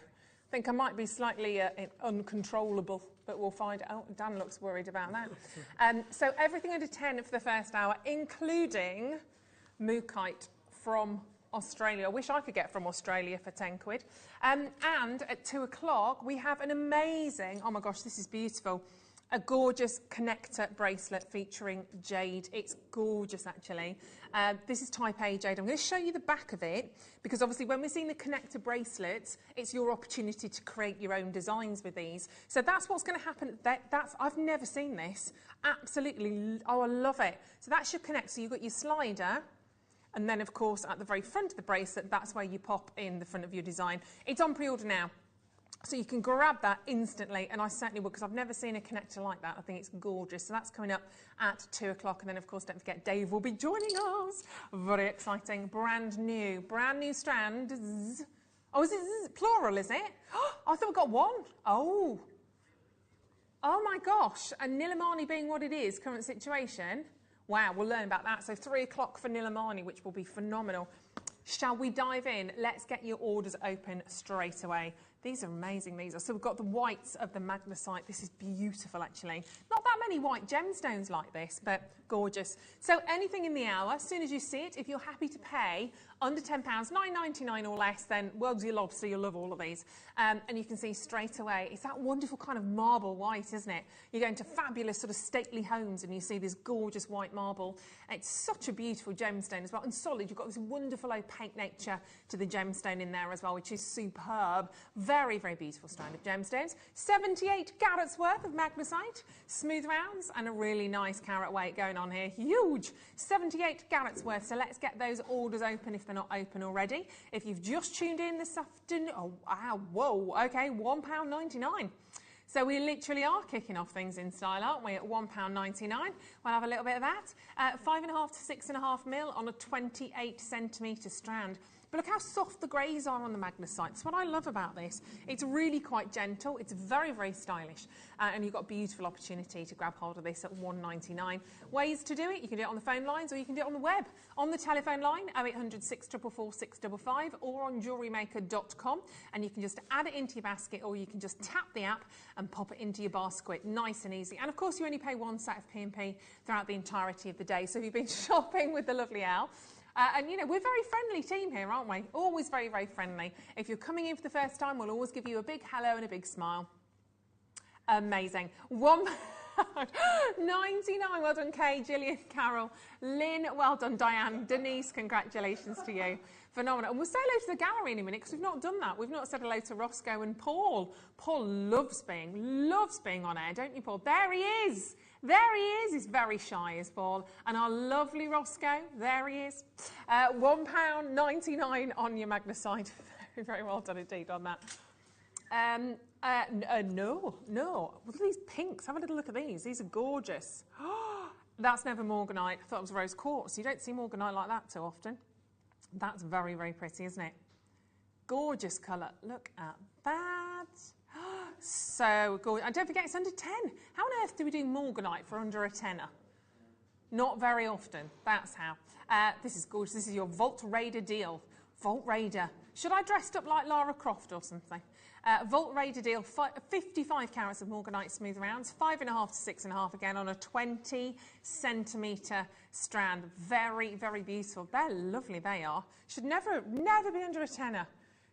think I might be slightly uncontrollable, but we'll find out. Dan looks worried about that. So everything under 10 for the first hour, including Mookite from Australia. I wish I could get from Australia for 10 quid. And at 2 o'clock, we have an amazing, oh my gosh, this is beautiful, a gorgeous connector bracelet featuring Jade. It's gorgeous, actually. This is type A Jade. I'm going to show you the back of it because obviously when we're seeing the connector bracelets, it's your opportunity to create your own designs with these. So that's what's going to happen. I've never seen this. Absolutely. Oh, I love it. So that's your connect. So you've got your slider. And then, of course, at the very front of the bracelet, that's where you pop in the front of your design. It's on pre-order now. So you can grab that instantly, and I certainly would, because I've never seen a connector like that. I think it's gorgeous. So that's coming up at 2 o'clock. And then, of course, don't forget, Dave will be joining us. Very exciting. Brand new strands. Oh, is it plural, is it? Oh, I thought we got one. Oh my gosh. And Nilamani being what it is, current situation. Wow, we'll learn about that. So 3 o'clock for Nilamani, which will be phenomenal. Shall we dive in? Let's get your orders open straight away. These are amazing, these are. So we've got the whites of the magnesite. This is beautiful, actually. Not that many white gemstones like this, but gorgeous. So anything in the hour, as soon as you see it, if you're happy to pay under £10, $9.99 or less, then world's your lobster, you'll love all of these. And you can see straight away, it's that wonderful kind of marble white, isn't it? You go into fabulous sort of stately homes and you see this gorgeous white marble. It's such a beautiful gemstone as well. And solid, you've got this wonderful opaque nature to the gemstone in there as well, which is superb. Very, very beautiful strand of gemstones. 78 carats worth of magnesite, smooth rounds, and a really nice carat weight going on here. Huge! 78 carats worth. So let's get those orders open if they're not open already. If you've just tuned in this afternoon, oh wow, whoa, okay, £1.99. So we literally are kicking off things in style, aren't we, at £1.99. We'll have a little bit of that. 5.5 to 6.5 mil on a 28 centimetre strand. But look how soft the greys are on the magnesite. That's what I love about this. It's really quite gentle. It's very, very stylish. And you've got a beautiful opportunity to grab hold of this at $1.99. Ways to do it, you can do it on the phone lines or you can do it on the web. On the telephone line, 0800 644 655, or on JewelleryMaker.com. And you can just add it into your basket, or you can just tap the app and pop it into your basket. Nice and easy. And of course, you only pay one set of P&P throughout the entirety of the day. So if you've been shopping with the lovely Al, and, you know, we're a very friendly team here, aren't we? Always very, very friendly. If you're coming in for the first time, we'll always give you a big hello and a big smile. Amazing. £1.99. Well done, Kay, Gillian, Carol, Lynn. Well done, Diane. Denise, congratulations to you. Phenomenal. And we'll say hello to the gallery in a minute because we've not done that. We've not said hello to Roscoe and Paul. Paul loves being on air, don't you, Paul? There he is. There he is. He's very shy, is Paul. And our lovely Roscoe, there he is. £1.99 on your magnesite. Very, very well done indeed on that. No. Look at these pinks. Have a little look at these. These are gorgeous. That's never morganite. I thought it was rose quartz. You don't see morganite like that too often. That's very, very pretty, isn't it? Gorgeous colour. Look at that. So gorgeous. And don't forget, it's under 10. How on earth do we do morganite for under a tenner? Not very often. That's how. This is gorgeous. This is your Vault Raider deal. Vault Raider. Should I dress up like Lara Croft or something? Vault Raider deal, 55 carats of morganite smooth rounds, 5.5 to 6.5 again on a 20 centimetre strand. Very, very beautiful. They're lovely, they are. Should never be under a tenner.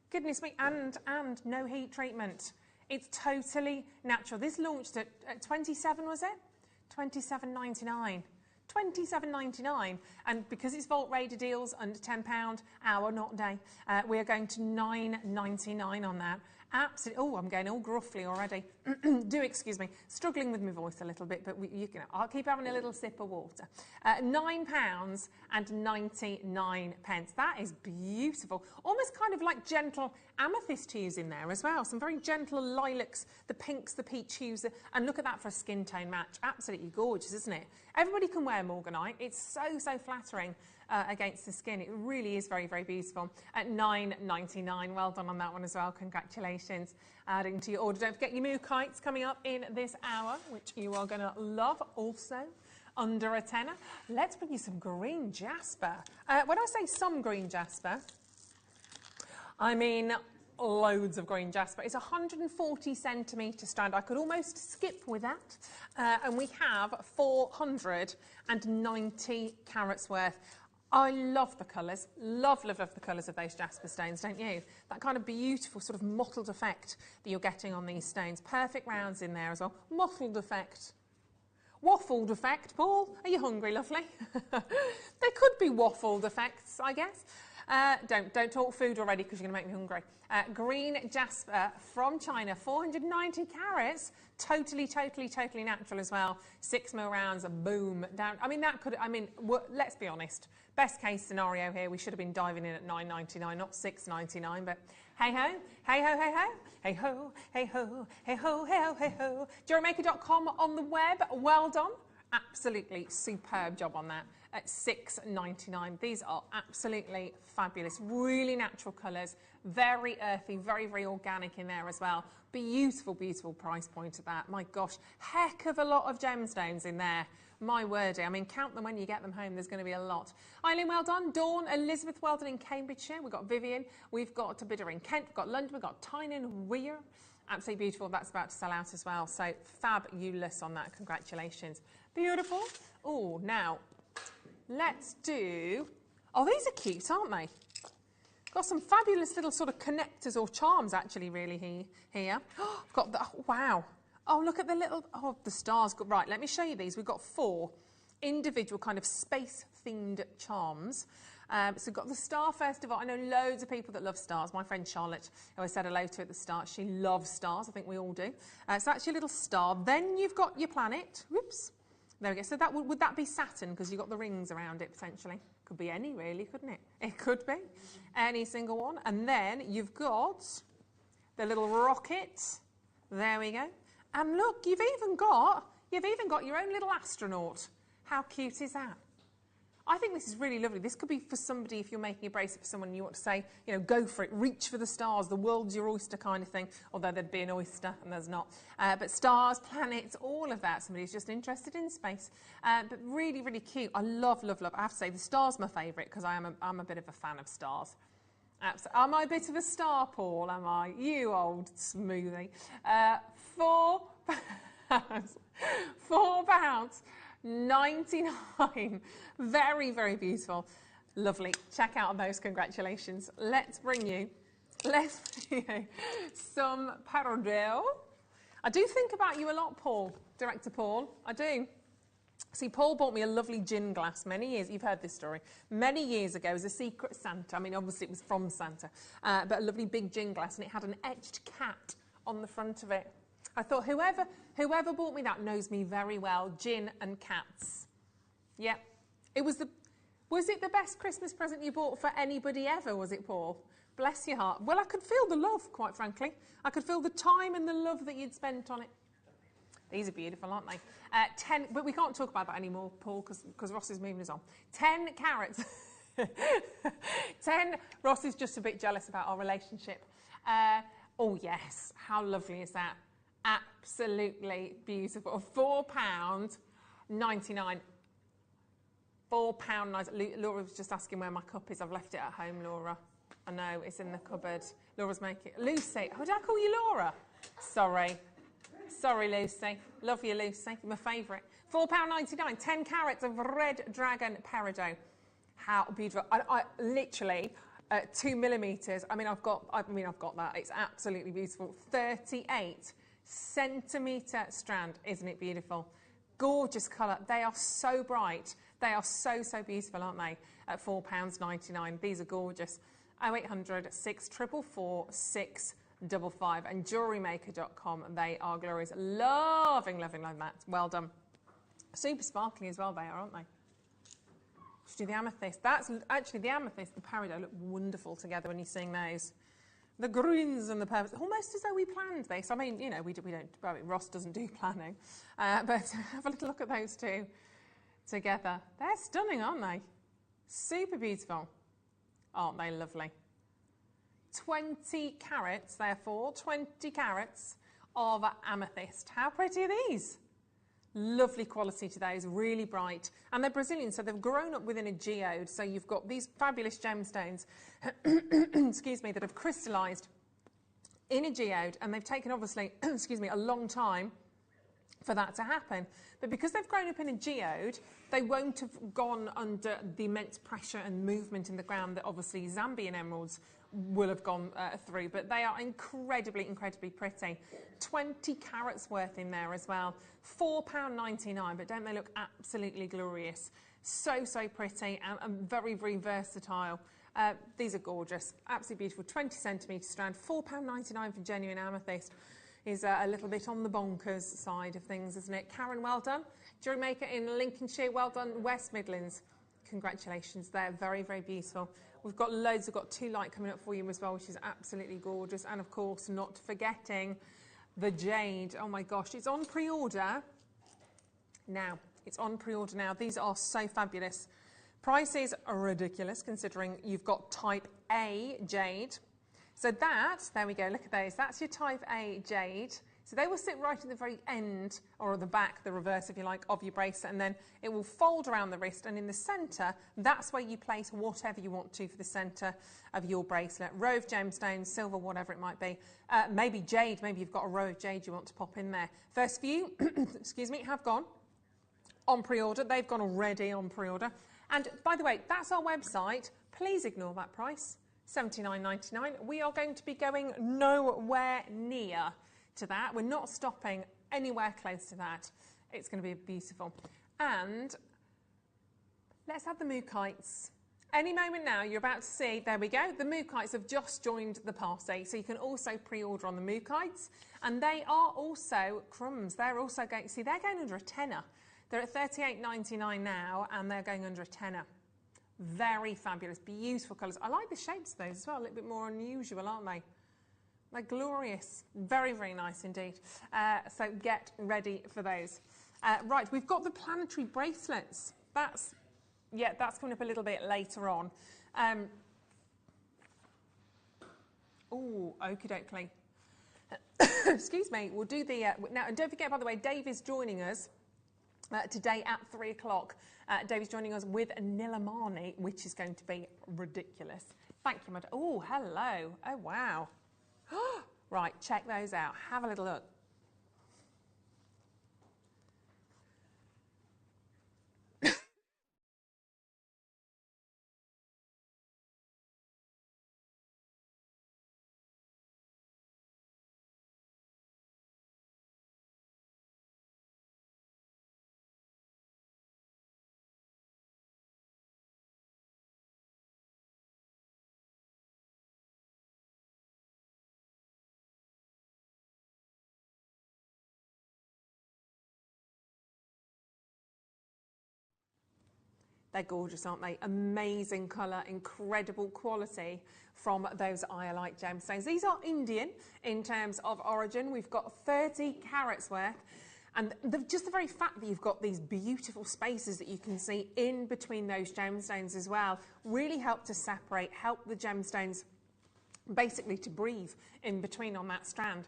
Goodness me, and no heat treatment. It's totally natural. This launched at 27, was it? $27.99. $27.99, and because it's Vault Raider deals under £10 hour, not day, we are going to $9.99 on that. Absolutely. Oh, I'm going all gruffly already. Do excuse me. Struggling with my voice a little bit, but you can. I'll keep having a little sip of water. £9.99. That is beautiful. Almost kind of like gentle amethyst hues in there as well. Some very gentle lilacs, the pinks, the peach hues, and look at that for a skin tone match. Absolutely gorgeous, isn't it? Everybody can wear morganite. It's so flattering against the skin. It really is very, very beautiful. At $9.99. Well done on that one as well. Congratulations. Adding to your order. Don't forget your Mookites coming up in this hour, which you are going to love also. Under a tenner. Let's bring you some green jasper. When I say some green jasper, I mean loads of green jasper. It's 140 centimetre strand. I could almost skip with that. And we have 490 carats worth. I love the colours. Love the colours of those jasper stones, don't you? That kind of beautiful sort of mottled effect that you're getting on these stones. Perfect rounds in there as well. Mottled effect. Waffled effect, Paul. Are you hungry, lovely? There could be waffled effects, I guess. Don't talk food already because you're going to make me hungry. Green jasper from China, 490 carats. Totally natural as well. 6 mil rounds, boom, down. I mean, let's be honest. Best case scenario here, we should have been diving in at $9.99, not $6.99, but hey ho, hey ho, hey ho, hey ho, hey ho, hey ho, hey ho, hey ho. JewelleryMaker.com on the web, well done. Absolutely superb job on that at $6.99. These are absolutely fabulous, really natural colours, very earthy, very, very organic in there as well. Beautiful price point at that. My gosh, heck of a lot of gemstones in there. My word, I mean, count them when you get them home. There's going to be a lot. Eileen, well done. Dawn, Elizabeth, well done in Cambridgeshire. We've got Vivian. We've got a bidder in Kent. We've got London. We've got Tynan Weir. Absolutely beautiful. That's about to sell out as well. So fabulous on that. Congratulations. Beautiful. Oh, now let's do... Oh, these are cute, aren't they? Got some fabulous little sort of connectors or charms actually really here. Oh, got the... Oh, wow. Oh, look at the little... Oh, the stars. Right, let me show you these. We've got 4 individual kind of space-themed charms. So we've got the star first of all. I know loads of people that love stars. My friend Charlotte, who I said hello to at the start, she loves stars. I think we all do. So that's your little star. Then you've got your planet. Whoops. There we go. So that would that be Saturn? Because you've got the rings around it, potentially. Could be any, really, couldn't it? It could be. Any single one. And then you've got the little rocket. There we go. And look, you've even got your own little astronaut. How cute is that? I think this is really lovely. This could be for somebody, if you're making a bracelet for someone and you want to say, you know, go for it, reach for the stars, the world's your oyster kind of thing, although there'd be an oyster and there's not. But stars, planets, all of that. Somebody who's just interested in space. But really, really cute. I love, love, love. I have to say, the star's my favourite because I'm a bit of a fan of stars. Absolutely. Am I a bit of a star, Paul? Am I? You old smoothie. £4. £4.99. Very, very beautiful. Lovely. Check out those. Congratulations. Let's bring you some rondelle. I do think about you a lot, Paul. Director Paul. I do. See, Paul bought me a lovely gin glass many years. You've heard this story. Many years ago as a secret Santa. I mean, obviously it was from Santa. But a lovely big gin glass, and it had an etched cat on the front of it. I thought, whoever bought me that knows me very well. Gin and cats. Yeah. Was it the best Christmas present you bought for anybody ever, was it, Paul? Bless your heart. Well, I could feel the love, quite frankly. I could feel the time and the love that you'd spent on it. These are beautiful, aren't they? 10, but we can't talk about that anymore, Paul, because Ross is moving us on. 10 carats. 10, Ross is just a bit jealous about our relationship. Oh, yes. How lovely is that? Absolutely beautiful. £4.99. £4.99. Laura was just asking where my cup is. I've left it at home, Laura. I know, it's in the cupboard. Laura's making it. Lucy. Oh, did I call you Laura? Sorry. Sorry, Lucy. Love you, Lucy. You're my favourite. £4.99. 10 carats of red dragon peridot. How beautiful. I literally, 2 millimetres. I've got that. It's absolutely beautiful. 38 centimetre strand. Isn't it beautiful? Gorgeous colour. They are so bright. They are so, so beautiful, aren't they? At £4.99. These are gorgeous. 0800 644 655 and JewelleryMaker.com. They are glorious. Loving that. Well done. Super sparkly as well they are, aren't they? Let's do the amethyst. That's actually the amethyst, the peridot look wonderful together when you're seeing those. The greens and the purples, almost as though we planned this. I mean, you know, we don't, Ross doesn't do planning. But have a little look at those two together. They're stunning, aren't they? Super beautiful. Aren't they lovely? 20 carats, therefore, 20 carats of amethyst. How pretty are these? Lovely quality to those, really bright. And they're Brazilian, so they've grown up within a geode. So you've got these fabulous gemstones, excuse me, that have crystallised in a geode. And they've taken, obviously, excuse me, a long time for that to happen. But because they've grown up in a geode, they won't have gone under the immense pressure and movement in the ground that obviously Zambian emeralds will have gone through. But they are incredibly, incredibly pretty. 20 carats worth in there as well. £4.99, but don't they look absolutely glorious? So, so pretty and very, very versatile. These are gorgeous, absolutely beautiful. 20 centimetre strand, £4.99 for genuine amethyst. Is a little bit on the bonkers side of things, isn't it? Karen, well done. Jewellery Maker in Lincolnshire, well done. West Midlands, congratulations. They're very, very beautiful. We've got loads. We've got 2 light coming up for you as well, which is absolutely gorgeous. And of course, not forgetting the Jade. Oh my gosh, it's on pre-order now. It's on pre-order now. These are so fabulous. Prices are ridiculous considering you've got type A Jade. So that, there we go, look at those. That's your type A Jade. So they will sit right at the very end, or at the back, the reverse, if you like, of your bracelet, and then it will fold around the wrist, and in the centre, that's where you place whatever you want to for the centre of your bracelet. Row of gemstones, silver, whatever it might be. Maybe jade, maybe you've got a row of jade you want to pop in there. First few, excuse me, have gone on pre-order. They've gone already on pre-order. And by the way, that's our website. Please ignore that price. $79.99. We are going to be going nowhere near to that. We're not stopping anywhere close to that. It's going to be beautiful. And let's have the Mookites. Any moment now, you're about to see, there we go, the Mookites have just joined the party. So you can also pre-order on the Mookites. And they are also crumbs. They're also going, see, they're going under a tenner. They're at $38.99 now, and they're going under a tenner. Very fabulous, beautiful colours. I like the shapes of those as well, a little bit more unusual, aren't they? They're glorious. Very, very nice indeed. So get ready for those. Right, we've got the planetary bracelets. That's Yeah, that's coming up a little bit later on. Oh, okie dokie. Excuse me, we'll do the... now, and don't forget, by the way, Dave is joining us today at 3 o'clock. Dave is joining us with Nilamani, which is going to be ridiculous. Thank you, madam. Oh, hello. Oh, wow. Right, check those out. Have a little look. They're gorgeous, aren't they? Amazing colour, incredible quality from those iolite gemstones. These are Indian in terms of origin. We've got 30 carats worth. And just the very fact that you've got these beautiful spaces that you can see in between those gemstones as well really help to separate, help the gemstones basically to breathe in between on that strand.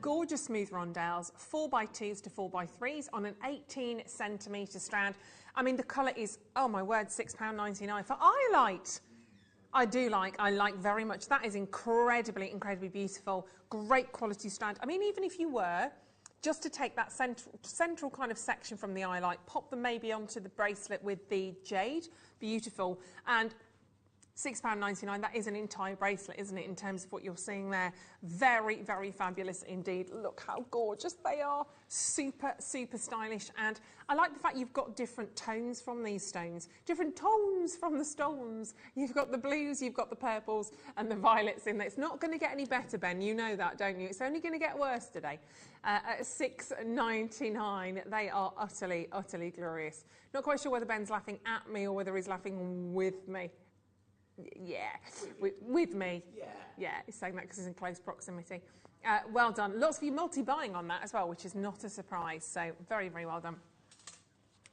Gorgeous smooth rondelles, 4x2s to 4x3s on an 18 centimetre strand. I mean, the colour is, oh my word, £6.99 for iolite. I like very much. That is incredibly, incredibly beautiful. Great quality strand. I mean, even if you were just to take that central kind of section from the iolite, pop them maybe onto the bracelet with the jade, beautiful. And £6.99, that is an entire bracelet, isn't it, in terms of what you're seeing there. Very, very fabulous indeed. Look how gorgeous they are. Super, super stylish. And I like the fact you've got different tones from these stones, different tones from the stones. You've got the blues, you've got the purples and the violets in there. It's not going to get any better, Ben. You know that, don't you? It's only going to get worse today. At £6.99, they are utterly, utterly glorious. Not quite sure whether Ben's laughing at me or whether he's laughing with me. Yeah, with me. Yeah, he's saying that because he's in close proximity. Well done. Lots of you multi-buying on that as well, which is not a surprise. So very, very well done.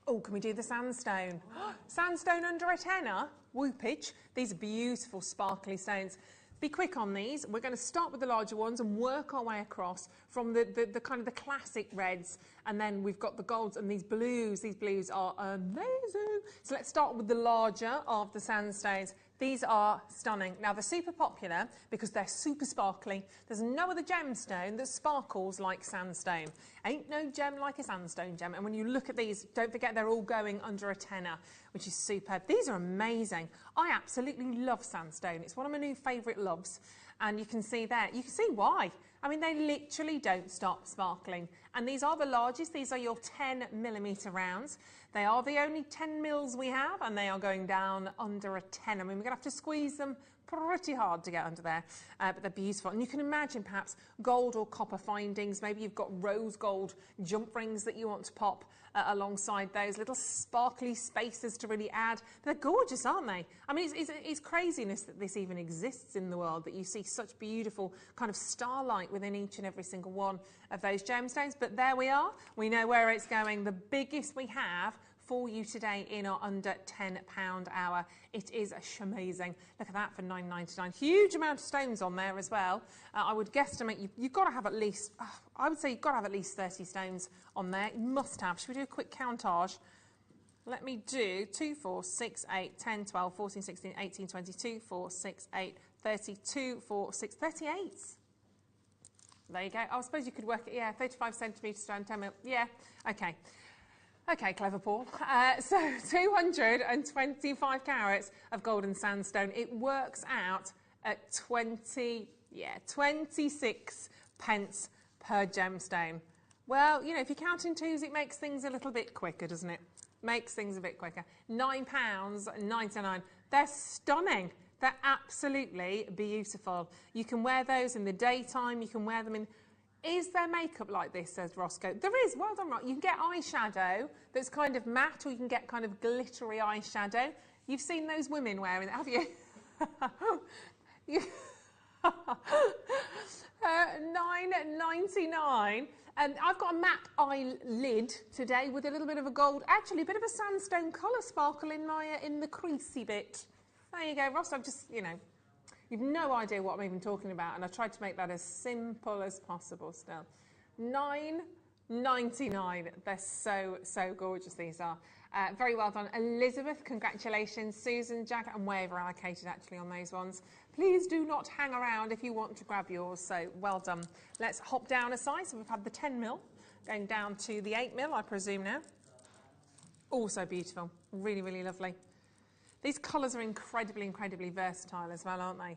Oh, can we do the sandstone? Sandstone under a tenner? Whoopage. These are beautiful, sparkly stones. Be quick on these. We're going to start with the larger ones and work our way across from the kind of the classic reds, and then we've got the golds and these blues. These blues are amazing. So let's start with the larger of the sandstones. These are stunning. Now, they're super popular because they're super sparkly. There's no other gemstone that sparkles like sandstone. Ain't no gem like a sandstone gem. And when you look at these, don't forget they're all going under a tenner, which is superb. These are amazing. I absolutely love sandstone. It's one of my new favourite loves. And you can see there, you can see why. I mean, they literally don't stop sparkling. And these are the largest. These are your 10mm rounds. They are the only 10 mils we have, and they are going down under a 10. I mean, we're going to have to squeeze them pretty hard to get under there, but they're beautiful. And you can imagine perhaps gold or copper findings. Maybe you've got rose gold jump rings that you want to pop alongside those little sparkly spaces to really add. They're gorgeous, aren't they? I mean, it's craziness that this even exists in the world, that you see such beautiful kind of starlight within each and every single one of those gemstones. But there we are. We know where it's going. The biggest we have for you today in our under £10 hour. It is amazing. Look at that for £9.99. Huge amount of stones on there as well. I would guesstimate you've got to have at least, I would say you've got to have at least 30 stones on there. You must have. Should we do a quick countage? Let me do 2, 4, 6, 8, 10, 12, 14, 16, 18, 22, 4, 6, 8, 32, 4, 6, 38. There you go. I suppose you could work it, yeah, 35 centimetres strand, 10 mil. Yeah, okay. Okay, clever Paul. So 225 carats of golden sandstone. It works out at 26 pence per gemstone. Well, you know, if you count in twos, it makes things a little bit quicker, doesn't it? Makes things a bit quicker. £9.99. They're stunning. They're absolutely beautiful. You can wear those in the daytime. You can wear them in... Is there makeup like this, says Roscoe? There is. Well done, Ross. You can get eyeshadow that's kind of matte, or you can get kind of glittery eyeshadow. You've seen those women wearing it, have you? £9.99. I've got a matte eye lid today with a little bit of a gold, actually a bit of a sandstone colour sparkle in my in the creasy bit. There you go, Ross. I've just, you know, you've no idea what I'm even talking about, and I tried to make that as simple as possible still. £9.99. They're so gorgeous, these are. Very well done, Elizabeth. Congratulations. Susan, Jack, and Wave are allocated actually on those ones. Please do not hang around if you want to grab yours, so well done. Let's hop down a size. So we've had the 10mm going down to the 8mm, I presume now. Also beautiful. Really, really lovely. These colours are incredibly, incredibly versatile as well, aren't they?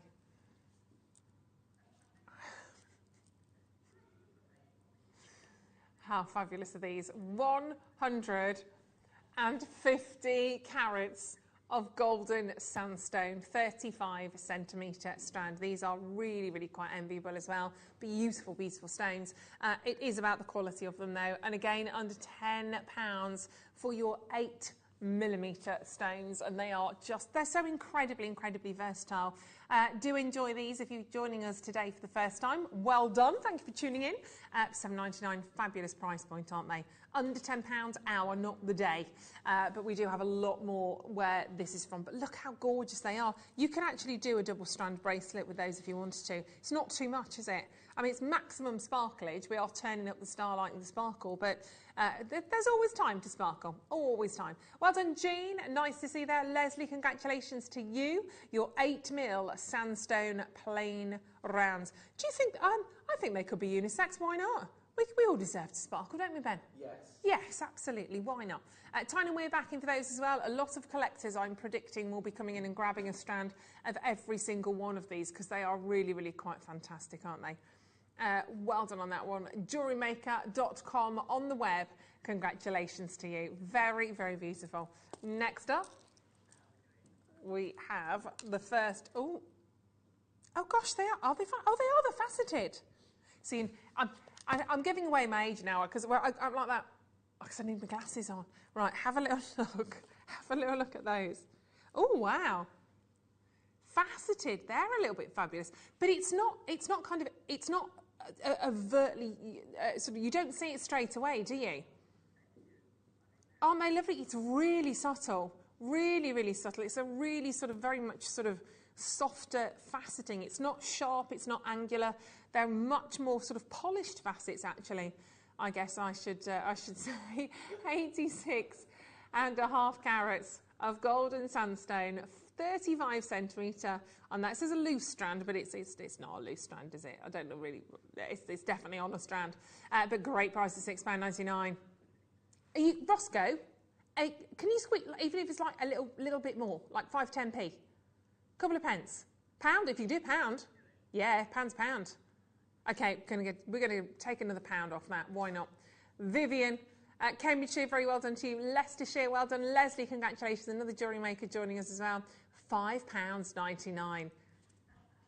How fabulous are these? 150 carats of golden sandstone, 35cm strand. These are really, really quite enviable as well. Beautiful, beautiful stones. It is about the quality of them though. And again, under £10 for your 8mm stones, and they are just, they're so incredibly, incredibly versatile. Do enjoy these if you're joining us today for the first time. Well done, thank you for tuning in. £7.99, fabulous price point, aren't they? Under £10 hour, not the day. But we do have a lot more where this is from. But look how gorgeous they are. You can actually do a double strand bracelet with those if you wanted to. It's not too much, is it? I mean, it's maximum sparklage. We are turning up the starlight and the sparkle, but there's always time to sparkle. Always time. Well done, Jean. Nice to see there. Leslie, congratulations to you. Your 8mm sandstone plain rounds. Do you think, I think they could be unisex. Why not? We all deserve to sparkle, don't we, Ben? Yes. Yes, absolutely. Why not? Tyne and we're back in for those as well. A lot of collectors, I'm predicting, will be coming in and grabbing a strand of every single one of these because they are really, really quite fantastic, aren't they? Well done on that one. JewelleryMaker.com on the web. Congratulations to you. Very, very beautiful. Next up, we have the first. Oh gosh, they are. Are they? Oh, they are the faceted. See, I'm giving away my age now because I'm like that. Because I need my glasses on. Right, have a little look. Have a little look at those. Oh wow. Faceted. They're a little bit fabulous, but it's not overtly, sort of, you don't see it straight away, do you? Aren't they lovely? It's really subtle, really, really subtle. It's a really sort of very much sort of softer faceting. It's not sharp, it's not angular. They're much more sort of polished facets, actually. I guess I should say 86.5 carats of golden sandstone, 35cm, and that says a loose strand, but it's not a loose strand, is it? I don't know really. It's definitely on a strand, but great price of £6.99. Roscoe, can you squeak even if it's like a little bit more, like 5-10p, couple of pence, pound if you do pound, yeah, pound. Okay, we're gonna take another £1 off that. Why not? Vivian. Cambridgeshire, very well done to you. Leicestershire, well done. Leslie, congratulations. Another jewellery maker joining us as well. £5.99.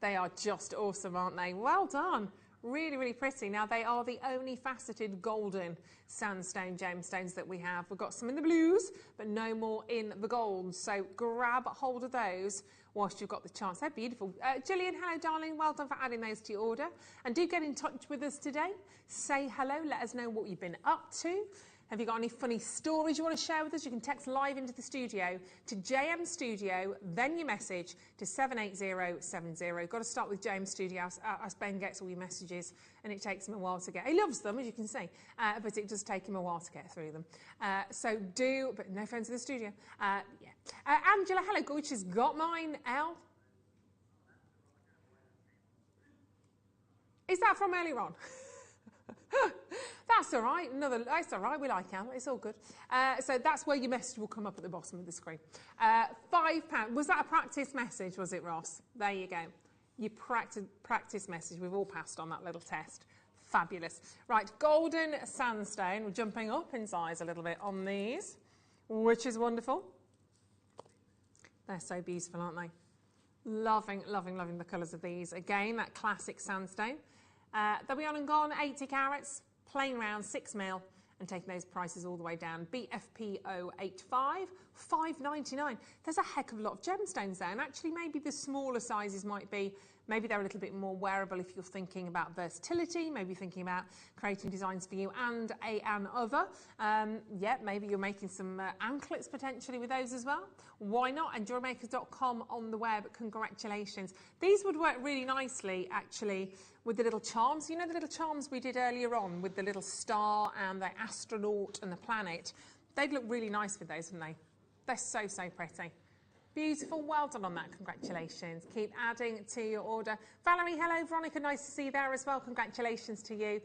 They are just awesome, aren't they? Well done. Really, really pretty. Now, they are the only faceted golden sandstone gemstones that we have. We've got some in the blues, but no more in the golds. So grab hold of those whilst you've got the chance. They're beautiful. Gillian, hello, darling. Well done for adding those to your order. And do get in touch with us today. Say hello. Let us know what you've been up to. Have you got any funny stories you want to share with us? You can text live into the studio to JM Studio, then your message to 78070. Got to start with JM Studio, as Ben gets all your messages, and it takes him a while to get. He loves them, as you can see, but it does take him a while to get through them. But no phones in the studio. Yeah. Angela, hello, gorgeous. Got mine, Al. Is that from earlier on? That's all right. That's all right. We like Al. It's all good. So that's where your message will come up at the bottom of the screen. £5. Was that a practice message, was it, Ross? There you go. Your practice message. We've all passed on that little test. Fabulous. Right, golden sandstone. We're jumping up in size a little bit on these, which is wonderful. They're so beautiful, aren't they? Loving, loving, loving the colours of these. Again, that classic sandstone. They'll be on and gone, 80 carats, plain round, 6mm, and taking those prices all the way down. BFP 085, £5.99. There's a heck of a lot of gemstones there, and actually maybe the smaller sizes might be Maybe they're a little bit more wearable if you're thinking about versatility, maybe thinking about creating designs for you and an other. Yeah, maybe you're making some anklets potentially with those as well. Why not? And jewellerymakers.com on the web. Congratulations. These would work really nicely actually with the little charms. You know the little charms we did earlier on with the little star and the astronaut and the planet? They'd look really nice with those, wouldn't they? They're so, so pretty. Beautiful, well done on that, congratulations. Keep adding to your order. Valerie, hello, Veronica, nice to see you there as well, congratulations to you.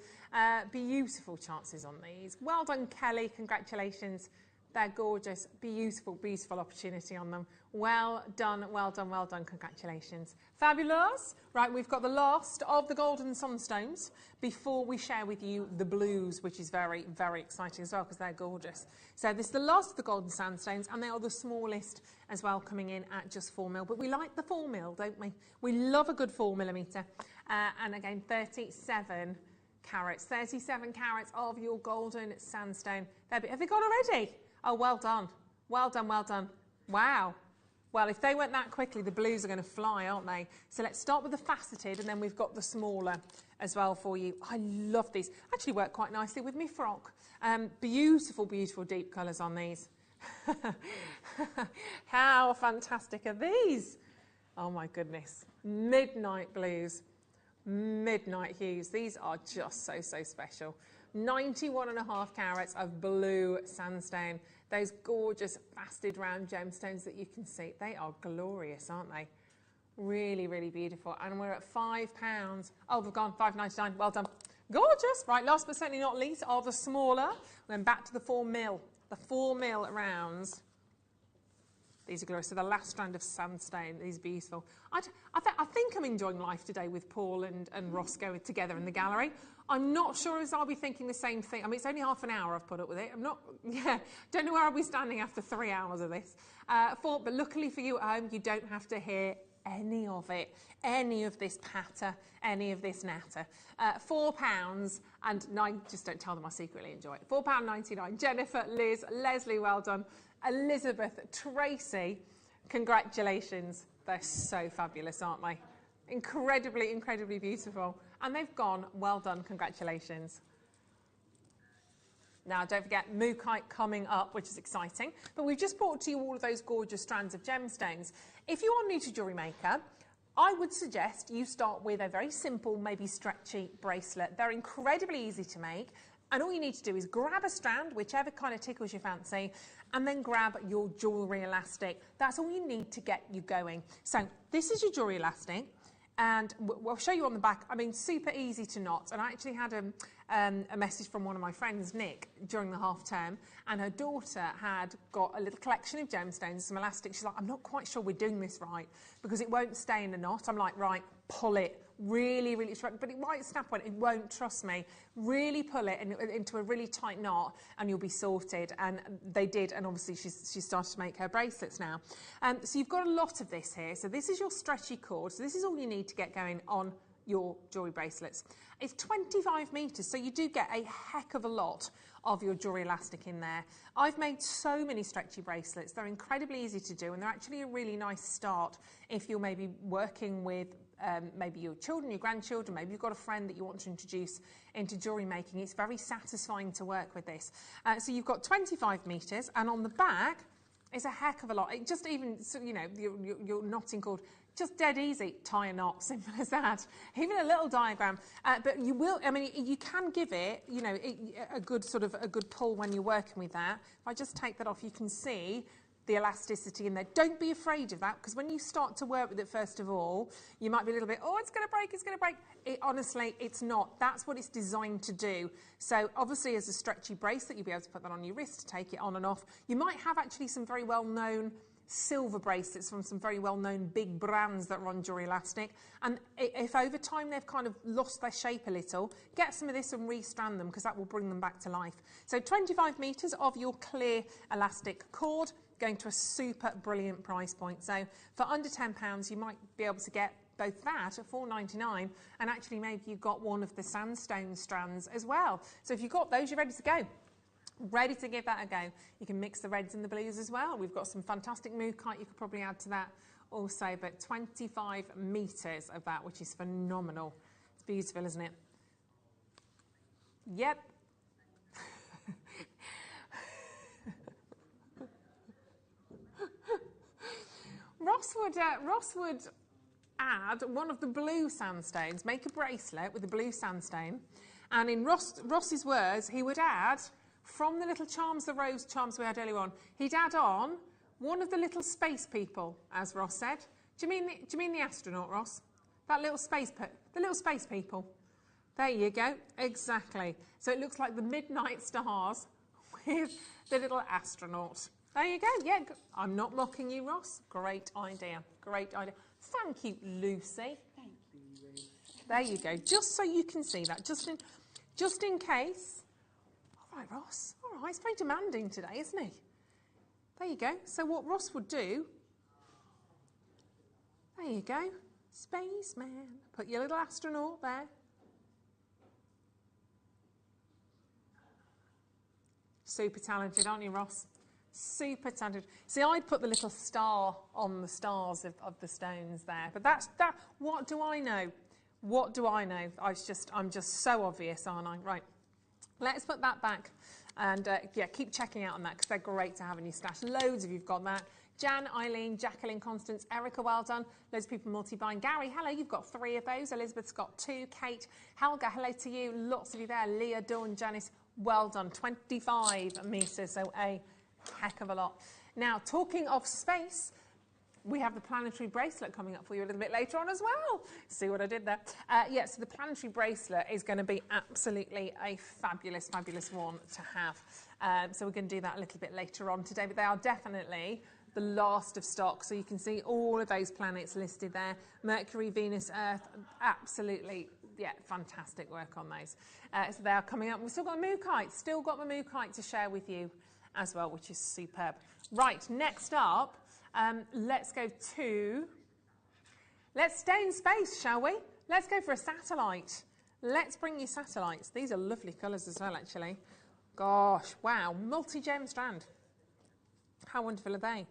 Beautiful chances on these. Well done, Kelly, congratulations. They're gorgeous, beautiful, beautiful opportunity on them. Well done, well done, well done, congratulations. Fabulous. Right, we've got the last of the golden sunstones before we share with you the blues, which is very, very exciting as well because they're gorgeous. So this is the last of the golden sandstones and they are the smallest as well, coming in at just 4mm. But we like the 4mm, don't we? We love a good 4mm. And again, 37 carats. 37 carats of your golden sandstone. Have they gone already? Oh, well done. Well done, well done. Wow. Well, if they went that quickly, the blues are going to fly, aren't they? So let's start with the faceted, and then we've got the smaller as well for you. I love these. Actually work quite nicely with me frock. Beautiful, beautiful deep colours on these. How fantastic are these? Oh, my goodness. Midnight blues. Midnight hues. These are just so, so special. 91.5 carats of blue sandstone. Those gorgeous faceted round gemstones that you can see. They are glorious, aren't they? Really, really beautiful. And we're at £5. Oh, we've gone £5.99. Well done. Gorgeous. Right, last but certainly not least are the smaller. Then back to the 4mm. The 4mm rounds. These are glorious. So the last strand of sandstone. These are beautiful. I think I'm enjoying life today with Paul and Roscoe together in the gallery. I'm not sure as I'll be thinking the same thing. I mean, it's only half an hour I've put up with it. Don't know where I'll be standing after 3 hours of this. But luckily for you at home, you don't have to hear any of it, any of this patter, any of this natter. £4 and 9. Just don't tell them I secretly enjoy it. £4.99. Jennifer, Liz, Leslie, well done. Elizabeth, Tracy, congratulations. They're so fabulous, aren't they? Incredibly, incredibly beautiful. And they've gone, well done, congratulations. Now, don't forget Mookite coming up, which is exciting. But we've just brought to you all of those gorgeous strands of gemstones. If you are new to Jewellery Maker, I would suggest you start with a very simple, maybe stretchy bracelet. They're incredibly easy to make. And all you need to do is grab a strand, whichever kind of tickles your fancy, and then grab your jewellery elastic. That's all you need to get you going. So this is your jewellery elastic. And we'll show you on the back. I mean, super easy to knot. And I actually had a message from one of my friends, Nick, during the half term, and her daughter had got a little collection of gemstones, some elastic. She's like, I'm not quite sure we're doing this right because it won't stay in a knot. I'm like, right, pull it. Really, really strong, but it might snap on it. It won't, trust me. Really pull it into a really tight knot and you'll be sorted. And they did, and obviously she started to make her bracelets now. So you've got a lot of this here. So this is your stretchy cord. So this is all you need to get going on your jewellery bracelets. It's 25 metres, so you do get a heck of a lot of your jewellery elastic in there. I've made so many stretchy bracelets. They're incredibly easy to do, and they're actually a really nice start if you're maybe working with maybe your children, your grandchildren, maybe you've got a friend that you want to introduce into jewellery making. It's very satisfying to work with this. So you've got 25 metres, and on the back is a heck of a lot. It just even, you know, your knotting cord, just dead easy. Tie a knot, simple as that. Even a little diagram. But you will, I mean, you can give it, you know, a good pull when you're working with that. If I just take that off, you can see the elasticity in there. Don't be afraid of that, because when you start to work with it, first of all, you might be a little bit, oh, it's going to break, it's going to break. Honestly, it's not. That's what it's designed to do. So obviously, as a stretchy bracelet, you'll be able to put that on your wrist to take it on and off. You might have actually some very well-known silver bracelets from some very well-known big brands that run jewellery elastic, and if over time they've kind of lost their shape a little, get some of this and restrand them, because that will bring them back to life. So 25 metres of your clear elastic cord, going to a super brilliant price point. So for under £10 you might be able to get both that at $4.99, and actually maybe you've got one of the sandstone strands as well. So if you've got those, you're ready to go. Ready to give that a go. You can mix the reds and the blues as well. We've got some fantastic Mookite you could probably add to that. also, but 25 metres of that, which is phenomenal. It's beautiful, isn't it? Yep. Ross would add one of the blue sandstones, make a bracelet with the blue sandstone, and in Ross's words, he would add, from the little charms, the rose charms we had earlier on, he'd add on one of the little space people, as Ross said. Do you mean the astronaut, Ross? That little the little space people. There you go, exactly. So it looks like the midnight stars with the little astronaut. There you go, yeah, I'm not mocking you, Ross. Great idea, great idea. Thank you, Lucy. Thank you, Ruth. There you go, just so you can see that, just in case. All right, Ross, all right, he's very demanding today, isn't he? There you go, so what Ross would do, there you go, spaceman. Put your little astronaut there. Super talented, aren't you, Ross? Super talented. See, I'd put the little star on the stars of the stones there. But that. What do I know? What do I know? I'm just so obvious, aren't I? Right. Let's put that back. And, yeah, keep checking out on that because they're great to have in your stash. Loads of you've got that. Jan, Eileen, Jacqueline, Constance, Erica, well done. Loads of people multi-buying. Gary, hello, you've got 3 of those. Elizabeth's got 2. Kate, Helga, hello to you. Lots of you there. Leah, Dawn, Janice, well done. 25 metres, so a heck of a lot. Now, talking of space, we have the planetary bracelet coming up for you a little bit later on as well. See what I did there? Yeah, so the planetary bracelet is going to be absolutely a fabulous, fabulous one to have. So we're going to do that a little bit later on today, but they are definitely the last of stock. So you can see all of those planets listed there. Mercury, Venus, Earth, absolutely, yeah, fantastic work on those. So they are coming up. We've still got the Mookite to share with you as well, which is superb. Right, next up, let's stay in space, shall we? Let's go for a satellite. Let's bring you satellites. These are lovely colours as well, actually. Gosh, wow, multi-gem strand. How wonderful are they?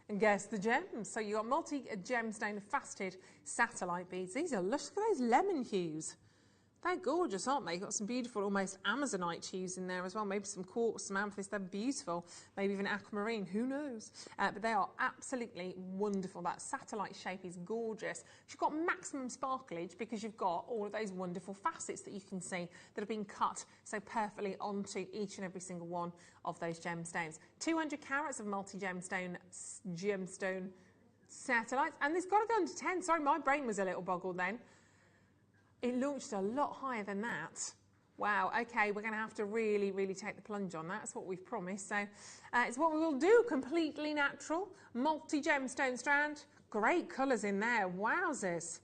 And guess the gems. So you've got multi-gemstone faceted satellite beads. These are lush. Look at those lemon hues. They're gorgeous, aren't they? You've got some beautiful, almost Amazonite hues in there as well. Maybe some quartz, some amethyst. They're beautiful. Maybe even aquamarine. Who knows? But they are absolutely wonderful. That satellite shape is gorgeous. You've got maximum sparklage because you've got all of those wonderful facets that you can see that have been cut so perfectly onto each and every single one of those gemstones. 200 carats of multi-gemstone satellites. And it's got to go under 10. Sorry, my brain was a little boggled then. It launched a lot higher than that. Wow, okay, we're going to have to really, really take the plunge on that. That's what we've promised. So it's what we will do. Completely natural, multi-gemstone strand. Great colours in there. Wowzers.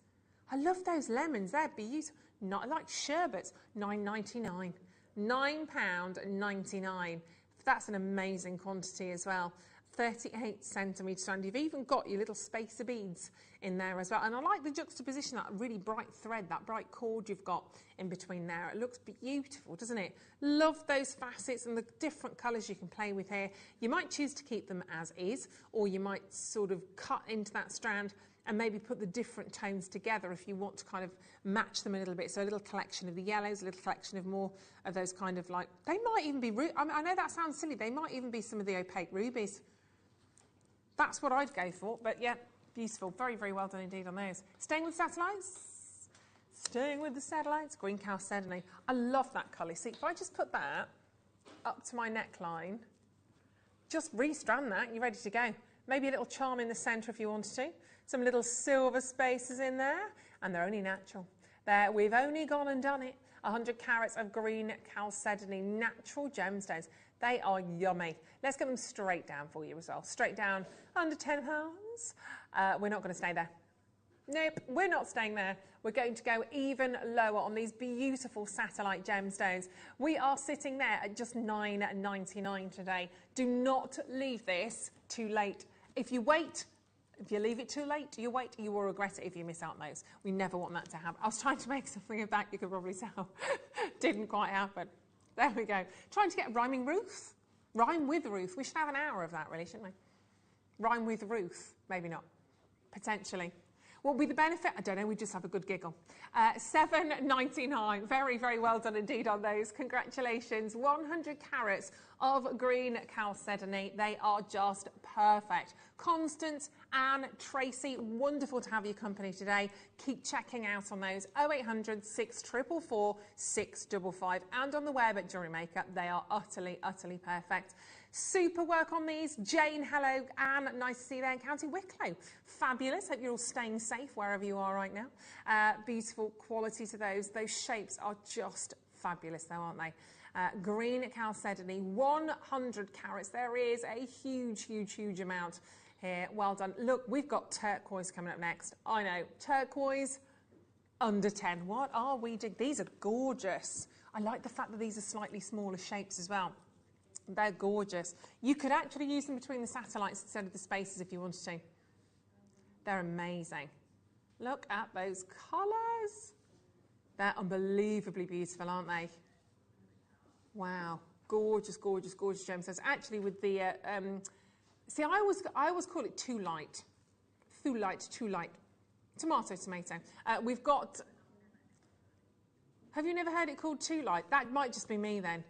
I love those lemons. They're beautiful. Not like sherbets. £9.99. £9.99. That's an amazing quantity as well. 38 centimetre strand. You've even got your little spacer beads in there as well. And I like the juxtaposition, that really bright thread, that bright cord you've got in between there. It looks beautiful, doesn't it? Love those facets and the different colours you can play with here. You might choose to keep them as is, or you might sort of cut into that strand and maybe put the different tones together if you want to kind of match them a little bit. So a little collection of the yellows, a little collection of more of those kind of like, they might even be, I know that sounds silly, they might even be some of the opaque rubies. That's what I'd go for, but yeah, beautiful. Very, very well done indeed on those. Staying with satellites. Staying with the satellites. Green chalcedony. I love that colour. See, if I just put that up to my neckline, just restrand that, you're ready to go. Maybe a little charm in the centre if you wanted to. Some little silver spaces in there, and they're only natural. There, we've only gone and done it. 100 carats of green chalcedony, natural gemstones. They are yummy. Let's get them straight down for you as well. Straight down, under £10. We're not going to stay there. Nope, we're not staying there. We're going to go even lower on these beautiful satellite gemstones. We are sitting there at just £9.99 today. Do not leave this too late. If you wait, if you leave it too late, you wait, you will regret it if you miss out on those. We never want that to happen. I was trying to make something of that, you could probably tell. Didn't quite happen. There we go. Trying to get rhyming Ruth. Rhyme with Ruth. We should have an hour of that, really, shouldn't we? Rhyme with Ruth. Maybe not. potentially. What will be the benefit? I don't know, we just have a good giggle. $7.99, very, very well done indeed on those. Congratulations, 100 carats of green chalcedony. They are just perfect. Constance and Tracy, wonderful to have your company today. Keep checking out on those, 0800 644 655. And on the web at Jewellery Maker, they are utterly, utterly perfect. Super work on these. Jane, hello, Anne, nice to see you there in County Wicklow. Fabulous, hope you're all staying safe wherever you are right now. Beautiful quality to those. Those shapes are just fabulous though, aren't they? Green chalcedony, 100 carats. There is a huge, huge, huge amount here. Well done. Look, we've got turquoise coming up next. I know, turquoise, under 10. What are we doing? These are gorgeous. I like the fact that these are slightly smaller shapes as well. They're gorgeous. You could actually use them between the satellites instead of the spaces if you wanted to. They're amazing. Look at those colours. They're unbelievably beautiful, aren't they? Wow. Gorgeous, gorgeous, gorgeous gemstones. Actually, with the... see, I always call it too light. Too light, too light. Tomato, tomato. We've got... Have you never heard it called too light? That might just be me then.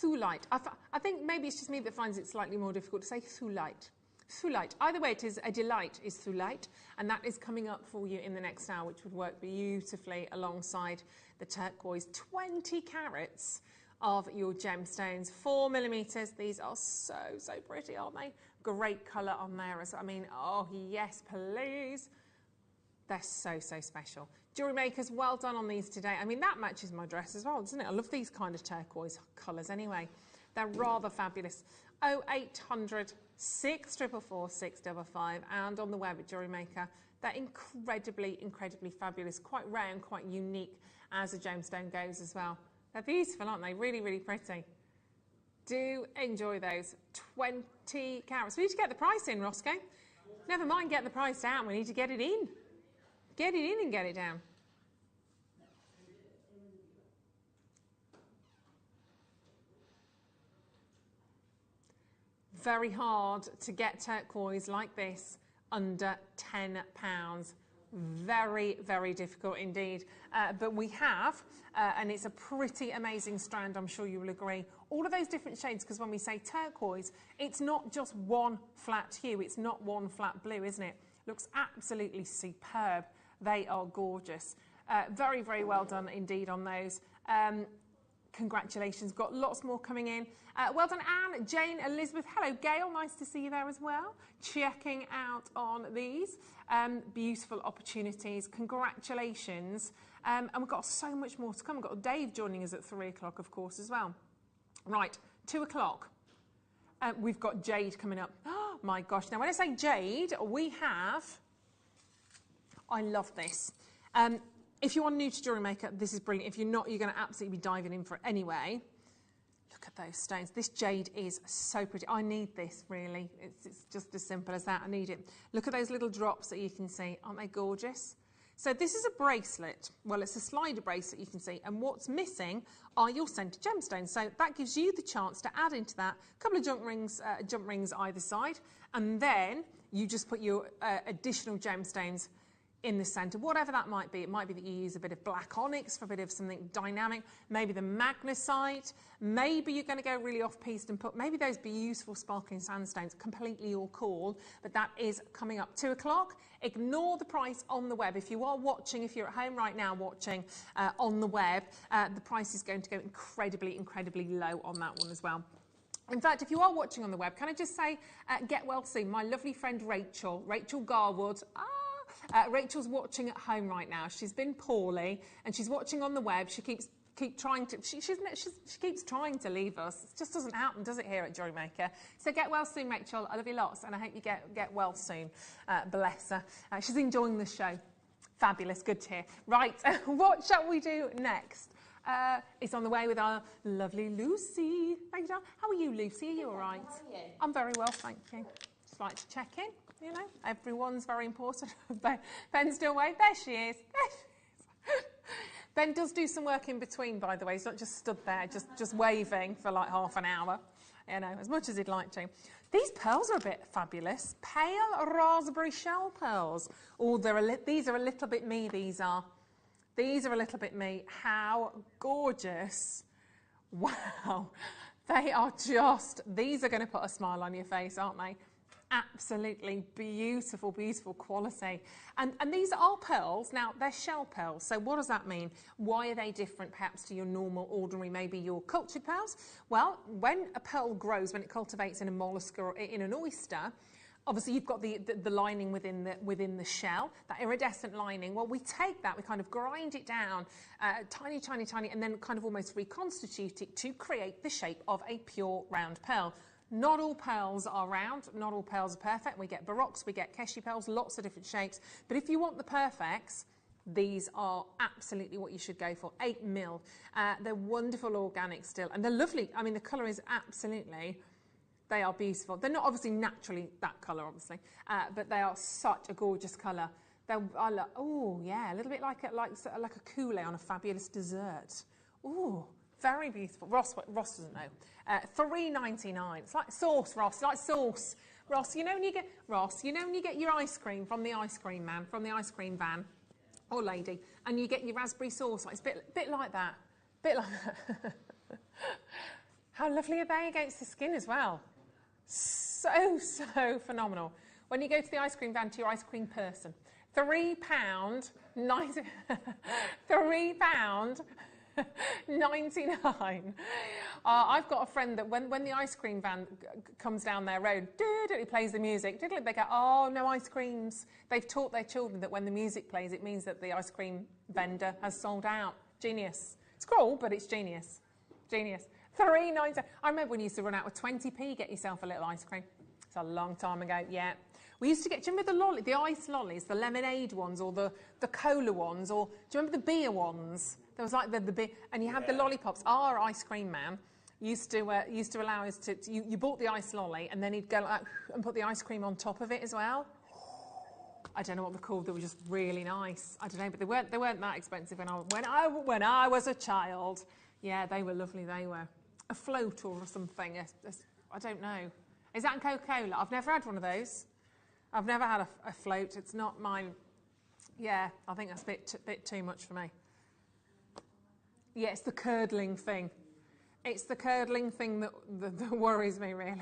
Thulite. I think maybe it's just me that finds it slightly more difficult to say thulite. Thulite. Either way, it is a delight is thulite, and that is coming up for you in the next hour, which would work beautifully alongside the turquoise. 20 carats of your gemstones, 4 millimeters. These are so, so pretty, aren't they? Great colour on there as well. I mean, oh yes, please. They're so, so special. Jewellery Makers, well done on these today. I mean, that matches my dress as well, doesn't it? I love these kind of turquoise colours anyway. They're rather fabulous. 0800 644 655 and on the web at Jewellery Maker. They're incredibly, incredibly fabulous. Quite rare and quite unique as a gemstone goes as well. They're beautiful, aren't they? Really, really pretty. Do enjoy those. 20 carats. We need to get the price in, Roscoe. Never mind get the price down. We need to get it in. Get it in and get it down. Very hard to get turquoise like this under £10. Very, very difficult indeed. But we have, and it's a pretty amazing strand, I'm sure you will agree. All of those different shades, because when we say turquoise, it's not just one flat hue, it's not one flat blue, isn't it? Looks absolutely superb. They are gorgeous. Very, very well done indeed on those. Congratulations. Got lots more coming in. Well done, Anne, Jane, Elizabeth. Hello, Gail. Nice to see you there as well. Checking out on these. Beautiful opportunities. Congratulations. And we've got so much more to come. We've got Dave joining us at 3 o'clock, of course, as well. Right, 2 o'clock. We've got Jade coming up. Oh, my gosh. Now, when I say Jade, we have... I love this. If you are new to Jewellery Maker, this is brilliant. If you're not, you're going to absolutely be diving in for it anyway. Look at those stones. This jade is so pretty. I need this, really. It's just as simple as that. I need it. Look at those little drops that you can see. Aren't they gorgeous? So this is a bracelet. Well, it's a slider bracelet, you can see. And what's missing are your centre gemstones. So that gives you the chance to add into that a couple of jump rings either side. And then you just put your additional gemstones in the centre, whatever that might be. It might be that you use a bit of black onyx for a bit of something dynamic, maybe the magnesite, maybe you're going to go really off-piste and put maybe those beautiful sparkling sandstones, completely your call, but that is coming up 2 o'clock. Ignore the price on the web. If you are watching, if you're at home right now watching on the web, the price is going to go incredibly, incredibly low on that one as well. In fact, if you are watching on the web, can I just say, get well soon. My lovely friend Rachel Garwood, Rachel's watching at home right now. She's been poorly and she's watching on the web. She keeps trying to, she keeps trying to leave us. It just doesn't happen, does it, here at Jewellery Maker? So get well soon, Rachel. I love you lots and I hope you get well soon. Bless her. She's enjoying the show. Fabulous, good to hear. Right, what shall we do next? It's on the way with our lovely Lucy. Thank you, John. How are you, Lucy? Are you all right? How are you? I'm very well, thank you. Just like to check in. You know, everyone's very important. Ben's still away. There she is. Ben does do some work in between, by the way. He's not just stood there, just waving for like half an hour, you know, as much as he'd like to. These pearls are a bit fabulous. Pale raspberry shell pearls. Oh, these are a little bit me, these are. These are a little bit me. How gorgeous. Wow. They are just, these are going to put a smile on your face, aren't they? Absolutely beautiful, beautiful quality. And these are pearls. Now, they're shell pearls. So what does that mean? Why are they different perhaps to your normal, ordinary, maybe your cultured pearls? Well, when a pearl grows, when it cultivates in a mollusk or in an oyster, obviously you've got the lining within the shell, that iridescent lining. Well, we take that, we kind of grind it down, tiny, tiny, tiny, and then kind of almost reconstitute it to create the shape of a pure round pearl. Not all pearls are round, not all pearls are perfect. We get baroques, we get keshi pearls, lots of different shapes. But if you want the perfects, these are absolutely what you should go for. 8mm. They're wonderful organic still, and they're lovely. I mean, the colour is absolutely, they are beautiful. They're not obviously naturally that colour, obviously, but they are such a gorgeous colour. Oh, yeah, a little bit like a coulis on a fabulous dessert. Oh, very beautiful. Ross doesn't know. $3.99. It's like sauce, Ross. It's like sauce. Ross, you know when you get your ice cream from the ice cream man, from the ice cream van or lady, and you get your raspberry sauce. It's a bit like that. Bit like that. How lovely are they against the skin as well? So phenomenal. When you go to the ice cream van, to your ice cream person, £3.99. £3.99. I've got a friend that when the ice cream van comes down their road, he plays the music, they go, oh, no ice creams. They've taught their children that when the music plays, it means that the ice cream vendor has sold out. Genius. It's cruel, but it's genius. Genius. $3.99. I remember when you used to run out with 20p, get yourself a little ice cream. It's a long time ago, yeah. We used to get, do you remember the ice lollies, the lemonade ones, or the cola ones, or do you remember the beer ones? There was like the beer, and you had the lollipops. Our ice cream man used to allow us to, you bought the ice lolly, and then he'd go like, and put the ice cream on top of it as well. I don't know what they're called. They were just really nice. I don't know, but they weren't that expensive when I was a child. Yeah, they were lovely. They were a float or something. I don't know. Is that in Coca-Cola? I've never had one of those. I've never had a float. It's not mine. Yeah, I think that's a bit too much for me. Yeah, it's the curdling thing. It's the curdling thing that worries me, really.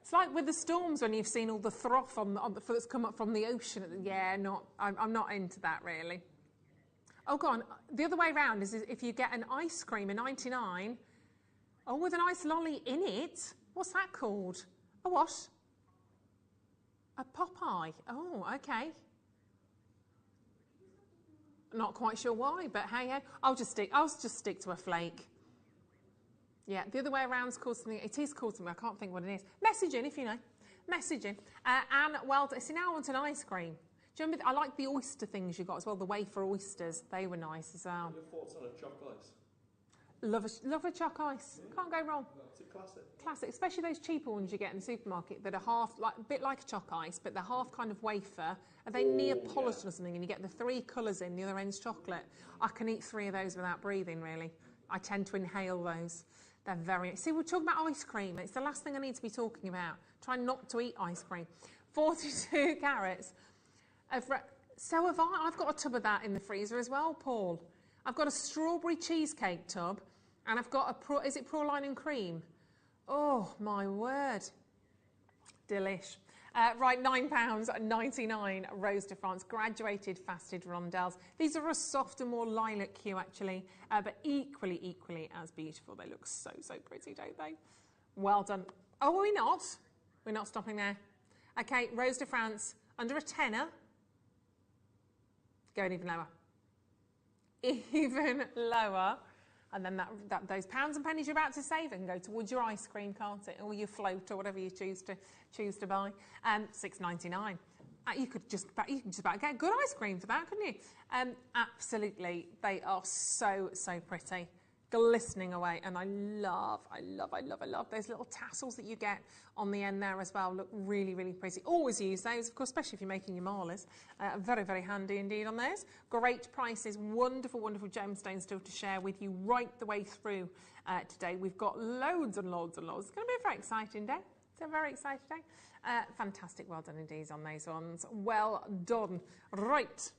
It's like with the storms when you've seen all the froth that's come up from the ocean. Yeah, I'm not into that, really. Oh, go on. The other way around is if you get an ice cream, a 99, with an ice lolly in it. What's that called? A what? A Popeye. Oh, okay. Not quite sure why, but hey, I'll just stick to a flake. Yeah, the other way around is called something. It is called something. I can't think what it is. Messaging, if you know. Messaging. And well, see, now I want an ice cream. Do you remember? I like the oyster things you got as well. The wafer oysters, they were nice as well. Your thoughts on a choc ice? Love a choc ice. Can't go wrong. It's a classic. Classic, especially those cheaper ones you get in the supermarket that are half, a bit like a choc ice, but they're half kind of wafer. Are they Neapolitan or something? And you get the 3 colours in, the other end's chocolate. I can eat 3 of those without breathing, really. I tend to inhale those. They're very... See, we're talking about ice cream. It's the last thing I need to be talking about. Try not to eat ice cream. 42 carats. So have I. I've got a tub of that in the freezer as well, Paul. I've got a strawberry cheesecake tub, and I've got is it praline and cream? Oh, my word. Delish. Right, £9.99 Rose de France, graduated faceted rondelles. These are a softer, more lilac hue, actually, but equally as beautiful. They look so pretty, don't they? Well done. Oh, are we not? We're not stopping there. Okay, Rose de France, under a tenner. Going even lower. Even lower. And then those pounds and pennies you're about to save can go towards your ice cream, can't it? Or your float, or whatever you choose to buy. $6.99. You could just about get good ice cream for that, couldn't you? Absolutely, they are so pretty. glistening away, and I love those little tassels that you get on the end there as well. Look really, really pretty. Always use those, of course, especially if you're making your malas. Very, very handy indeed on those. Great prices, wonderful, wonderful gemstones still to share with you right the way through today. We've got loads and loads and loads. It's going to be a very exciting day. It's a very exciting day. Fantastic, well done indeed on those ones. Well done. Right.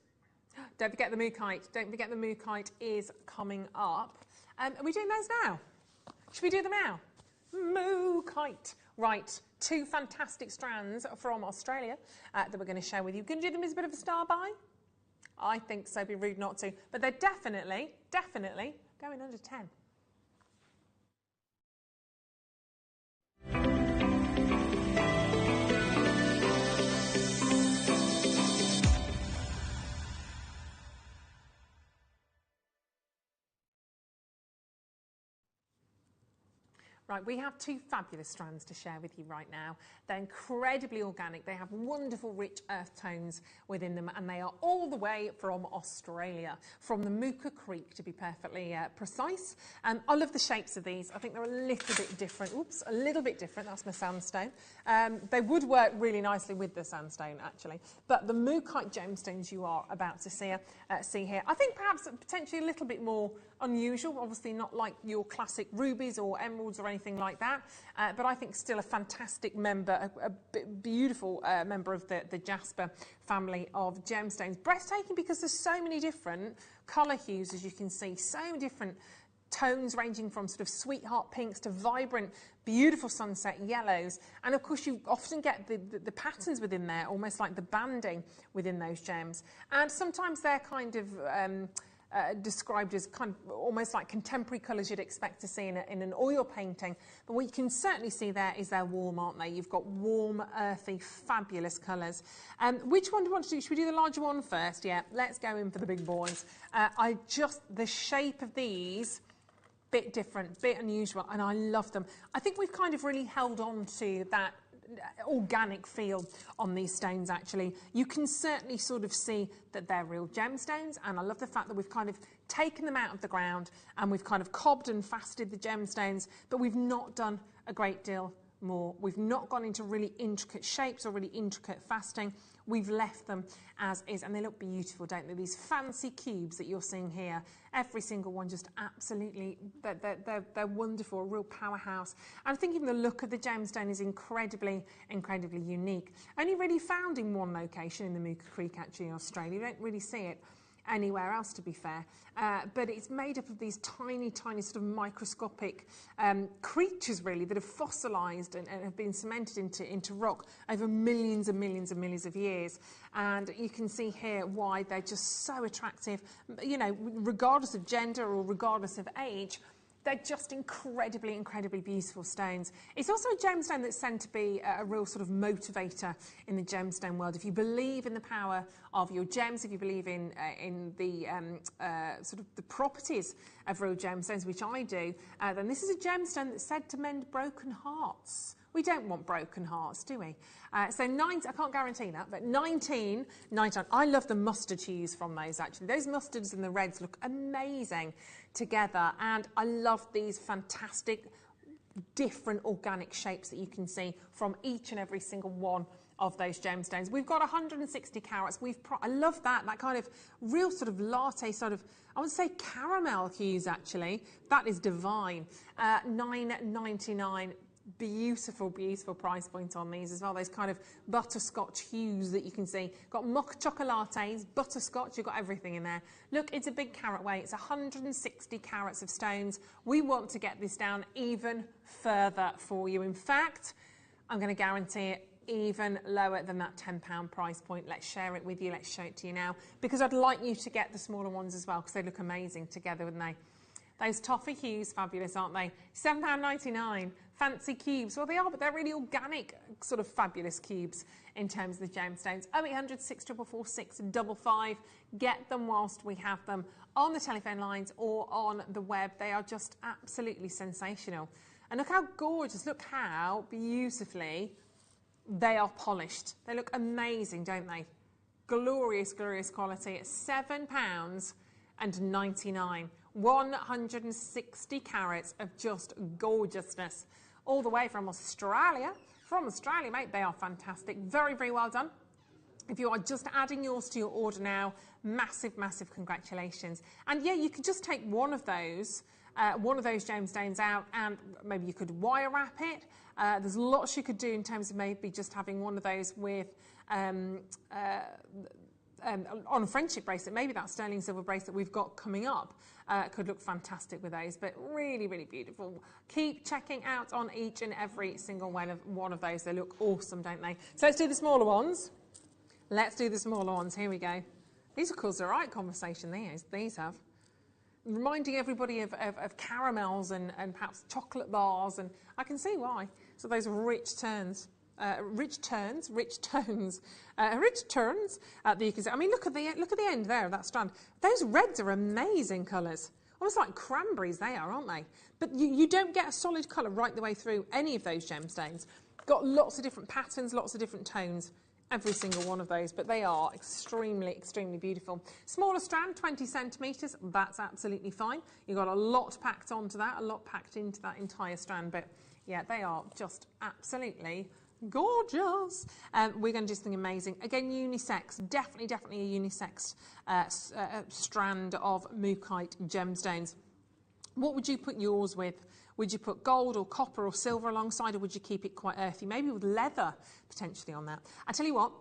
Don't forget the Mookite. Don't forget the Mookite is coming up. Are we doing those now? Should we do them now? Mookite. Right, 2 fantastic strands from Australia that we're going to share with you. Can you do them as a bit of a star buy? I think so, be rude not to. But they're definitely going under 10. Right, we have 2 fabulous strands to share with you right now. They're incredibly organic. They have wonderful, rich earth tones within them, and they are all the way from Australia, from the Mooka Creek, to be perfectly precise. I love the shapes of these. I think they're a little bit different. Oops, a little bit different. That's my sandstone. They would work really nicely with the sandstone, actually. But the Mookite gemstones you are about to see here, I think perhaps potentially a little bit more unusual. Obviously not like your classic rubies or emeralds or anything like that, but I think still a fantastic member, a beautiful member of the jasper family of gemstones. Breathtaking because there's so many different colour hues, as you can see, so many different tones ranging from sort of sweetheart pinks to vibrant, beautiful sunset yellows. And of course you often get the patterns within there, almost like the banding within those gems. And sometimes they're kind of described as kind of almost like contemporary colours you'd expect to see in an oil painting. But what you can certainly see there is they're warm, aren't they? You've got warm, earthy, fabulous colours. Which one do you want to do? Should we do the larger one first? Yeah, let's go in for the big boys. The shape of these, bit different, bit unusual, and I love them. I think we've kind of really held on to that organic feel on these stones. Actually, you can certainly sort of see that they're real gemstones, and I love the fact that we've kind of taken them out of the ground and we've kind of cobbed and faceted the gemstones, but we've not done a great deal more. We've not gone into really intricate shapes or really intricate faceting. We've left them as is, and they look beautiful, don't they? These fancy cubes that you're seeing here, every single one just absolutely, they're wonderful, a real powerhouse. And I think even the look of the gemstone is incredibly, incredibly unique. Only really found in one location in the Mooka Creek, actually, in Australia. You don't really see it anywhere else, to be fair, but it's made up of these tiny, tiny sort of microscopic creatures, really, that have fossilised and have been cemented into rock over millions and millions and millions of years. And you can see here why they're just so attractive, you know, regardless of gender or regardless of age. They're just incredibly, incredibly beautiful stones. It's also a gemstone that's said to be a real sort of motivator in the gemstone world. If you believe in the power of your gems, if you believe in the sort of the properties of real gemstones, which I do, then this is a gemstone that's said to mend broken hearts. We don't want broken hearts, do we? So I can't guarantee that, but 19. I love the mustard hues from those, actually. Those mustards and the reds look amazing together, and I love these fantastic different organic shapes that you can see from each and every single one of those gemstones. We've got 160 carats. I love that kind of real sort of latte, sort of, I would say caramel hues, actually. That is divine. $9.99. Beautiful, beautiful price point on these as well. Those kind of butterscotch hues that you can see. Got mocha chocolates, butterscotch, you've got everything in there. Look, it's a big carat weight. It's 160 carats of stones. We want to get this down even further for you. In fact, I'm going to guarantee it even lower than that £10 price point. Let's share it with you. Let's show it to you now, because I'd like you to get the smaller ones as well, because they look amazing together, wouldn't they? Those toffee hues, fabulous, aren't they? £7.99. Fancy cubes. Well, they are, but they're really organic, sort of fabulous cubes in terms of the gemstones. 0800 644 655. Get them whilst we have them on the telephone lines or on the web. They are just absolutely sensational. And look how gorgeous, look how beautifully they are polished. They look amazing, don't they? Glorious, glorious quality at £7.99. 160 carats of just gorgeousness. All the way from Australia. From Australia, mate, they are fantastic. Very, very well done. If you are just adding yours to your order now, massive, massive congratulations. And yeah, you could just take one of those gemstones out, and maybe you could wire wrap it. There's lots you could do in terms of maybe just having one of those with on a friendship bracelet. Maybe that sterling silver bracelet we've got coming up could look fantastic with those, but really, really beautiful. Keep checking out on each and every single one of those. They look awesome, don't they? So let's do the smaller ones. Let's do the smaller ones. Here we go. These have caused the right conversation, these have. Reminding everybody of caramels and perhaps chocolate bars, and I can see why. So those rich tones that you can see. I mean, look at the end there of that strand. Those reds are amazing colours. Almost like cranberries they are, aren't they? But you don't get a solid colour right the way through any of those gemstones. Got lots of different patterns, lots of different tones. Every single one of those, but they are extremely, extremely beautiful. Smaller strand, 20 centimetres, that's absolutely fine. You've got a lot packed onto that, a lot packed into that entire strand, but yeah, they are just absolutely gorgeous. We're going to do something amazing. Again, unisex, definitely a unisex strand of Mookite gemstones. What would you put yours with? Would you put gold or copper or silver alongside, or would you keep it quite earthy? Maybe with leather potentially on that. I tell you what,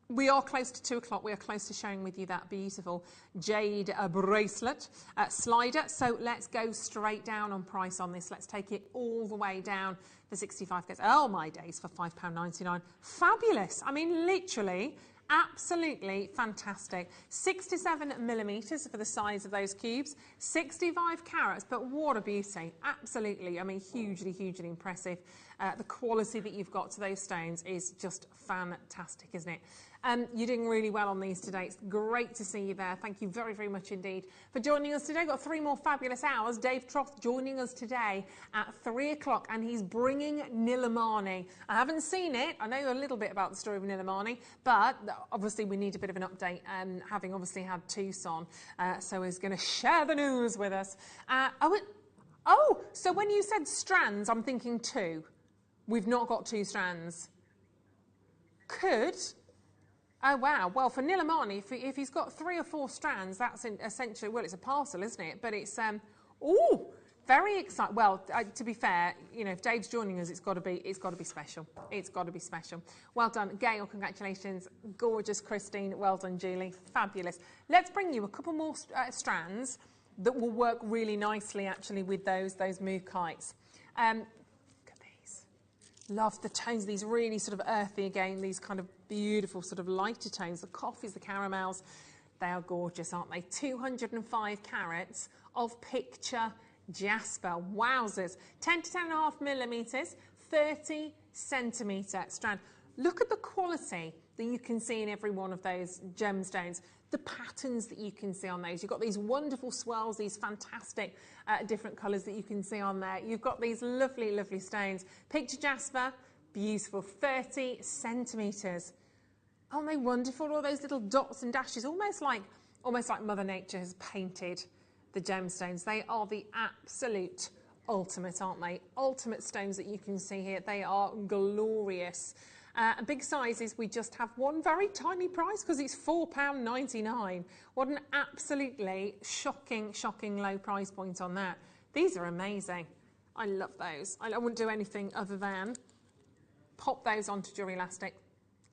we are close to 2 o'clock. We are close to sharing with you that beautiful Jade bracelet slider. So let's go straight down on price on this. Let's take it all the way down for 65 gets. Oh my days, for £5.99. Fabulous. I mean, literally, absolutely fantastic. 67 millimetres for the size of those cubes, 65 carats, but what a beauty. Absolutely, I mean, hugely, hugely impressive. The quality that you've got to those stones is just fantastic, isn't it? You're doing really well on these today. It's great to see you there. Thank you very, very much indeed for joining us today. Got 3 more fabulous hours. Dave Troth joining us today at 3 o'clock, and he's bringing Nilamani. I haven't seen it. I know a little bit about the story of Nilamani, but obviously we need a bit of an update, having obviously had Tucson. So he's going to share the news with us. So when you said strands, I'm thinking 2. We've not got 2 strands. Could... Oh, wow. Well, for Nilamani, if he's got 3 or 4 strands, that's essentially, well, it's a parcel, isn't it? But it's, very exciting. Well, to be fair, you know, if Dave's joining us, it's got to be special. It's got to be special. Well done, Gail. Congratulations. Gorgeous, Christine. Well done, Julie. Fabulous. Let's bring you a couple more strands that will work really nicely, actually, with those Mookites. Love the tones, these really sort of earthy again, these kind of beautiful sort of lighter tones, the coffees, the caramels, they are gorgeous, aren't they? 205 carats of picture jasper, wowzers. 10 to 10.5 millimetres, 30 centimetre strand. Look at the quality that you can see in every one of those gemstones. The patterns that you can see on those. You've got these wonderful swirls, these fantastic different colours that you can see on there. You've got these lovely, lovely stones. Picture jasper, beautiful, 30 centimetres. Aren't they wonderful? All those little dots and dashes, almost like Mother Nature has painted the gemstones. They are the absolute ultimate, aren't they? Ultimate stones that you can see here. They are glorious. Big sizes, we just have one very tiny price because it's £4.99. What an absolutely shocking, shocking low price point on that. These are amazing. I love those. I wouldn't do anything other than pop those onto jewellery elastic.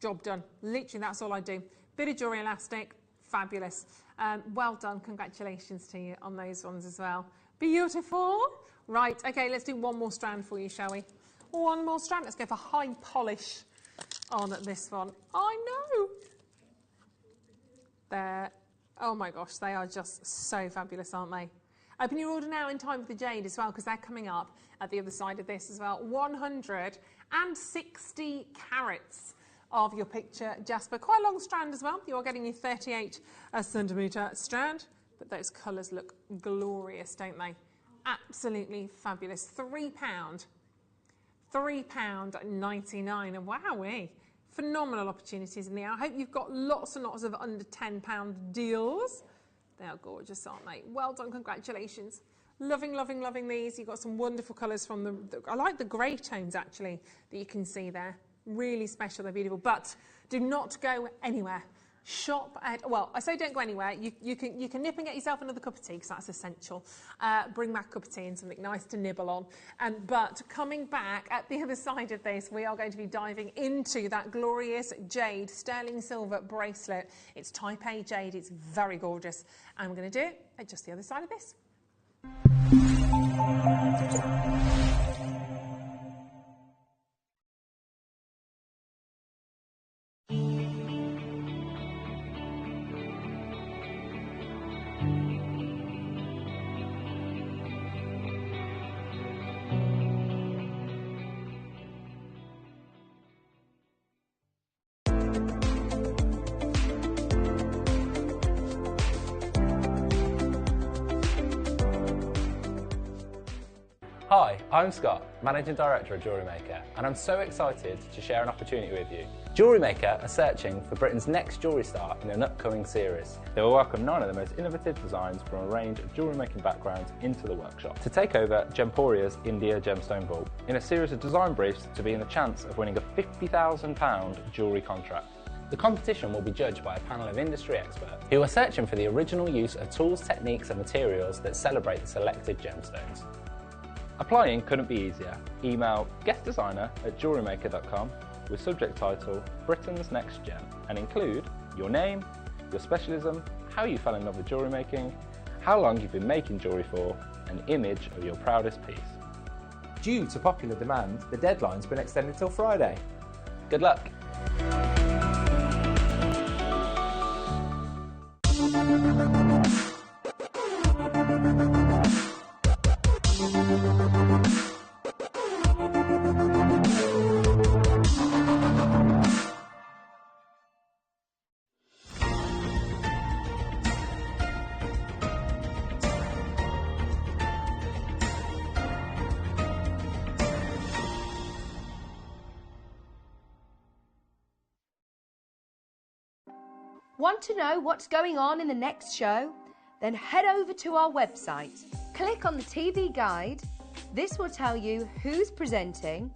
Job done. Literally, that's all I do. Bit of jewellery elastic, fabulous. Well done. Congratulations to you on those ones as well. Beautiful. Right, okay, let's do one more strand for you, shall we? One more strand. Let's go for high polish on this one. I know. There. Oh my gosh, they are just so fabulous, aren't they? Open your order now in time for the Jade as well, because they're coming up at the other side of this as well. 160 carats of your picture jasper. Quite a long strand as well. You are getting your 38 centimetre strand, but those colours look glorious, don't they? Absolutely fabulous. £3.99. And wowee, phenomenal opportunities in there. I hope you've got lots and lots of under £10 deals. They are gorgeous, aren't they? Well done, congratulations. Loving, loving, loving these. You've got some wonderful colours from them. I like the grey tones, actually, that you can see there. Really special, they're beautiful. But do not go anywhere. Shop at, well, I say don't go anywhere. You can nip and get yourself another cup of tea, because that's essential. Bring back a cup of tea and something nice to nibble on. But coming back at the other side of this, we are going to be diving into that glorious jade sterling silver bracelet. It's type A jade. It's very gorgeous. And we're going to do it at just the other side of this. Hi, I'm Scott, Managing Director of Jewellery Maker, and I'm so excited to share an opportunity with you. Jewellery Maker are searching for Britain's next jewellery star in an upcoming series. They will welcome 9 of the most innovative designs from a range of jewellery making backgrounds into the workshop to take over Gemporia's India Gemstone Vault in a series of design briefs to be in the chance of winning a £50,000 jewellery contract. The competition will be judged by a panel of industry experts who are searching for the original use of tools, techniques and materials that celebrate the selected gemstones. Applying couldn't be easier. Email guestdesigner@jewellerymaker.com with subject title Britain's Next Gem and include your name, your specialism, how you fell in love with jewellery making, how long you've been making jewellery for, an image of your proudest piece. Due to popular demand, the deadline's been extended till Friday. Good luck! Want to know what's going on in the next show? Then head over to our website. Click on the TV guide. This will tell you who's presenting,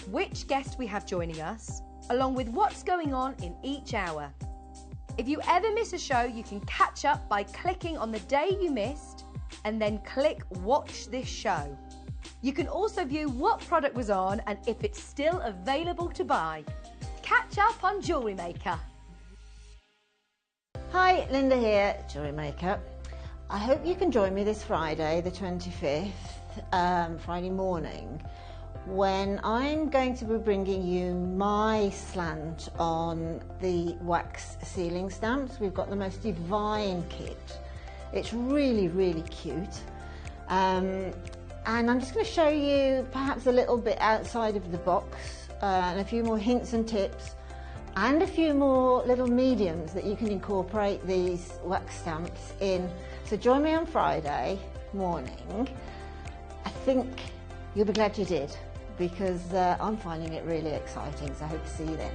which guest we have joining us, along with what's going on in each hour. If you ever miss a show, you can catch up by clicking on the day you missed and then click Watch This Show. You can also view what product was on and if it's still available to buy. Catch up on Jewellery Maker. Hi, Linda here, Jewellery Maker. I hope you can join me this Friday, the 25th, Friday morning, when I'm going to be bringing you my slant on the wax sealing stamps. We've got the most divine kit. It's really, really cute. And I'm just going to show you perhaps a little bit outside of the box and a few more hints and tips and a few more little mediums that you can incorporate these wax stamps in. So join me on Friday morning. I think you'll be glad you did, because I'm finding it really exciting, so I hope to see you then.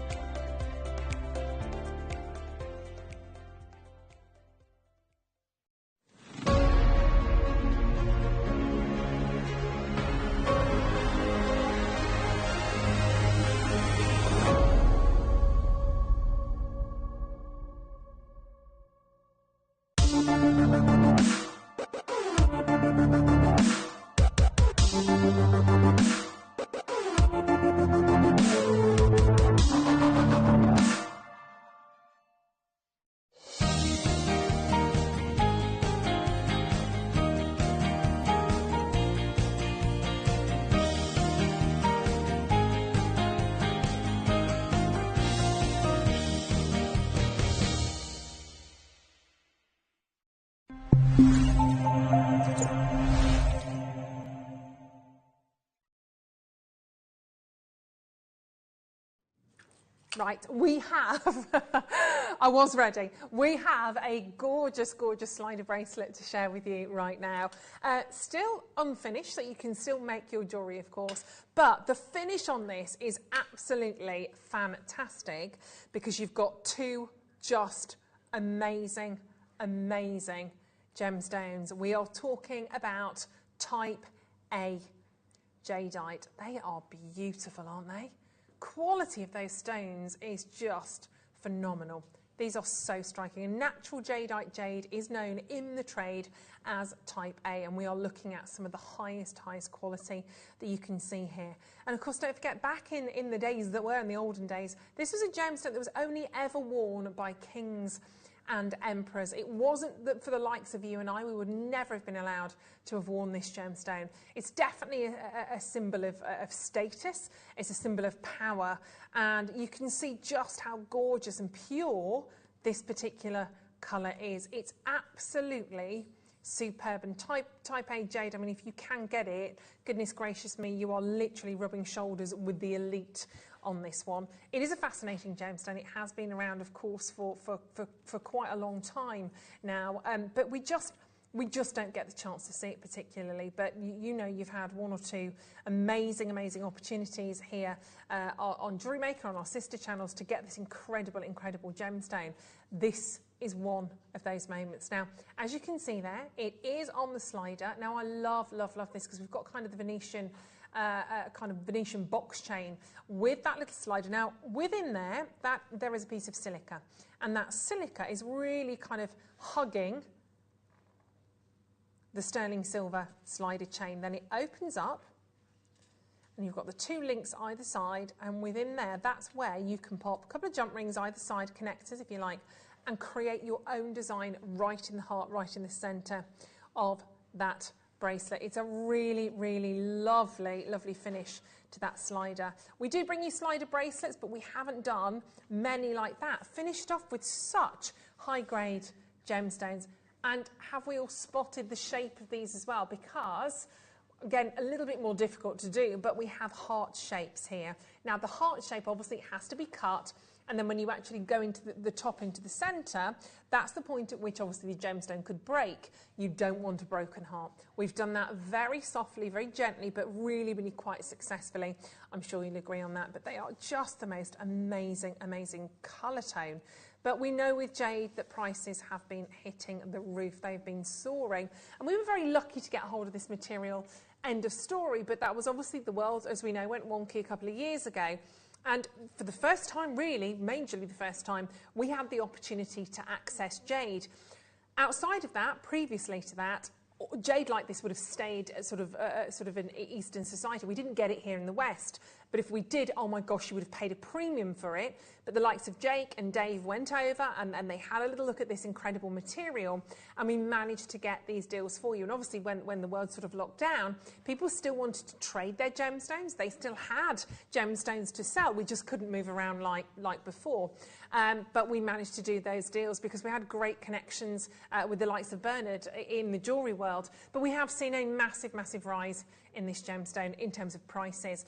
Right, we have, I was ready, we have a gorgeous, gorgeous slider bracelet to share with you right now. Still unfinished, so you can still make your jewellery, of course, but the finish on this is absolutely fantastic because you've got two just amazing, amazing gemstones. We are talking about type A jadeite. They are beautiful, aren't they? Quality of those stones is just phenomenal. These are so striking. A natural jadeite jade is known in the trade as type A, and we are looking at some of the highest quality that you can see here. And of course, don't forget, back in the days that were in the olden days, this was a gemstone that was only ever worn by kings and emperors. It wasn't that for the likes of you and I, we would never have been allowed to have worn this gemstone. It's definitely a symbol of status. It's a symbol of power, and you can see just how gorgeous and pure this particular colour is. It's absolutely superb. And type A jade, I mean, if you can get it, goodness gracious me, you are literally rubbing shoulders with the elite on this one. It is a fascinating gemstone. It has been around, of course, for quite a long time now, but we just don't get the chance to see it particularly. But you know, you've had one or two amazing opportunities here on Jewellery Maker, on our sister channels, to get this incredible gemstone. This is one of those moments. Now, as you can see there, it is on the slider. Now, I love this because we've got kind of the Venetian Venetian box chain with that little slider. Now, within there is a piece of silica, and that silica is really kind of hugging the sterling silver slider chain. Then it opens up, and you've got the two links either side, and within there, that's where you can pop a couple of jump rings either side, connectors if you like, and create your own design right in the heart, right in the centre of that bracelet. It's a really lovely finish to that slider. We do bring you slider bracelets, but we haven't done many like that, finished off with such high grade gemstones. And have we all spotted the shape of these as well? Because, again, a little bit more difficult to do, but we have heart shapes here. Now, the heart shape obviously has to be cut, and then when you actually go into the top, into the centre, that's the point at which obviously the gemstone could break. You don't want a broken heart. We've done that very softly, very gently, but really quite successfully. I'm sure you'll agree on that, but they are just the most amazing colour tone. But we know with Jade that prices have been hitting the roof. They've been soaring. And we were very lucky to get hold of this material, end of story. But that was obviously the world, as we know, went wonky a couple of years ago. And for the first time, really, majorly the first time, we had the opportunity to access Jade. Outside of that, previously to that, Jade like this would have stayed sort of in Eastern society. We didn't get it here in the West, but if we did, oh my gosh, you would have paid a premium for it. But the likes of Jake and Dave went over and they had a little look at this incredible material, and we managed to get these deals for you. And obviously when the world sort of locked down, people still wanted to trade their gemstones. They still had gemstones to sell. We just couldn't move around like before. But we managed to do those deals because we had great connections with the likes of Bernard in the jewellery world. But we have seen a massive rise in this gemstone in terms of prices.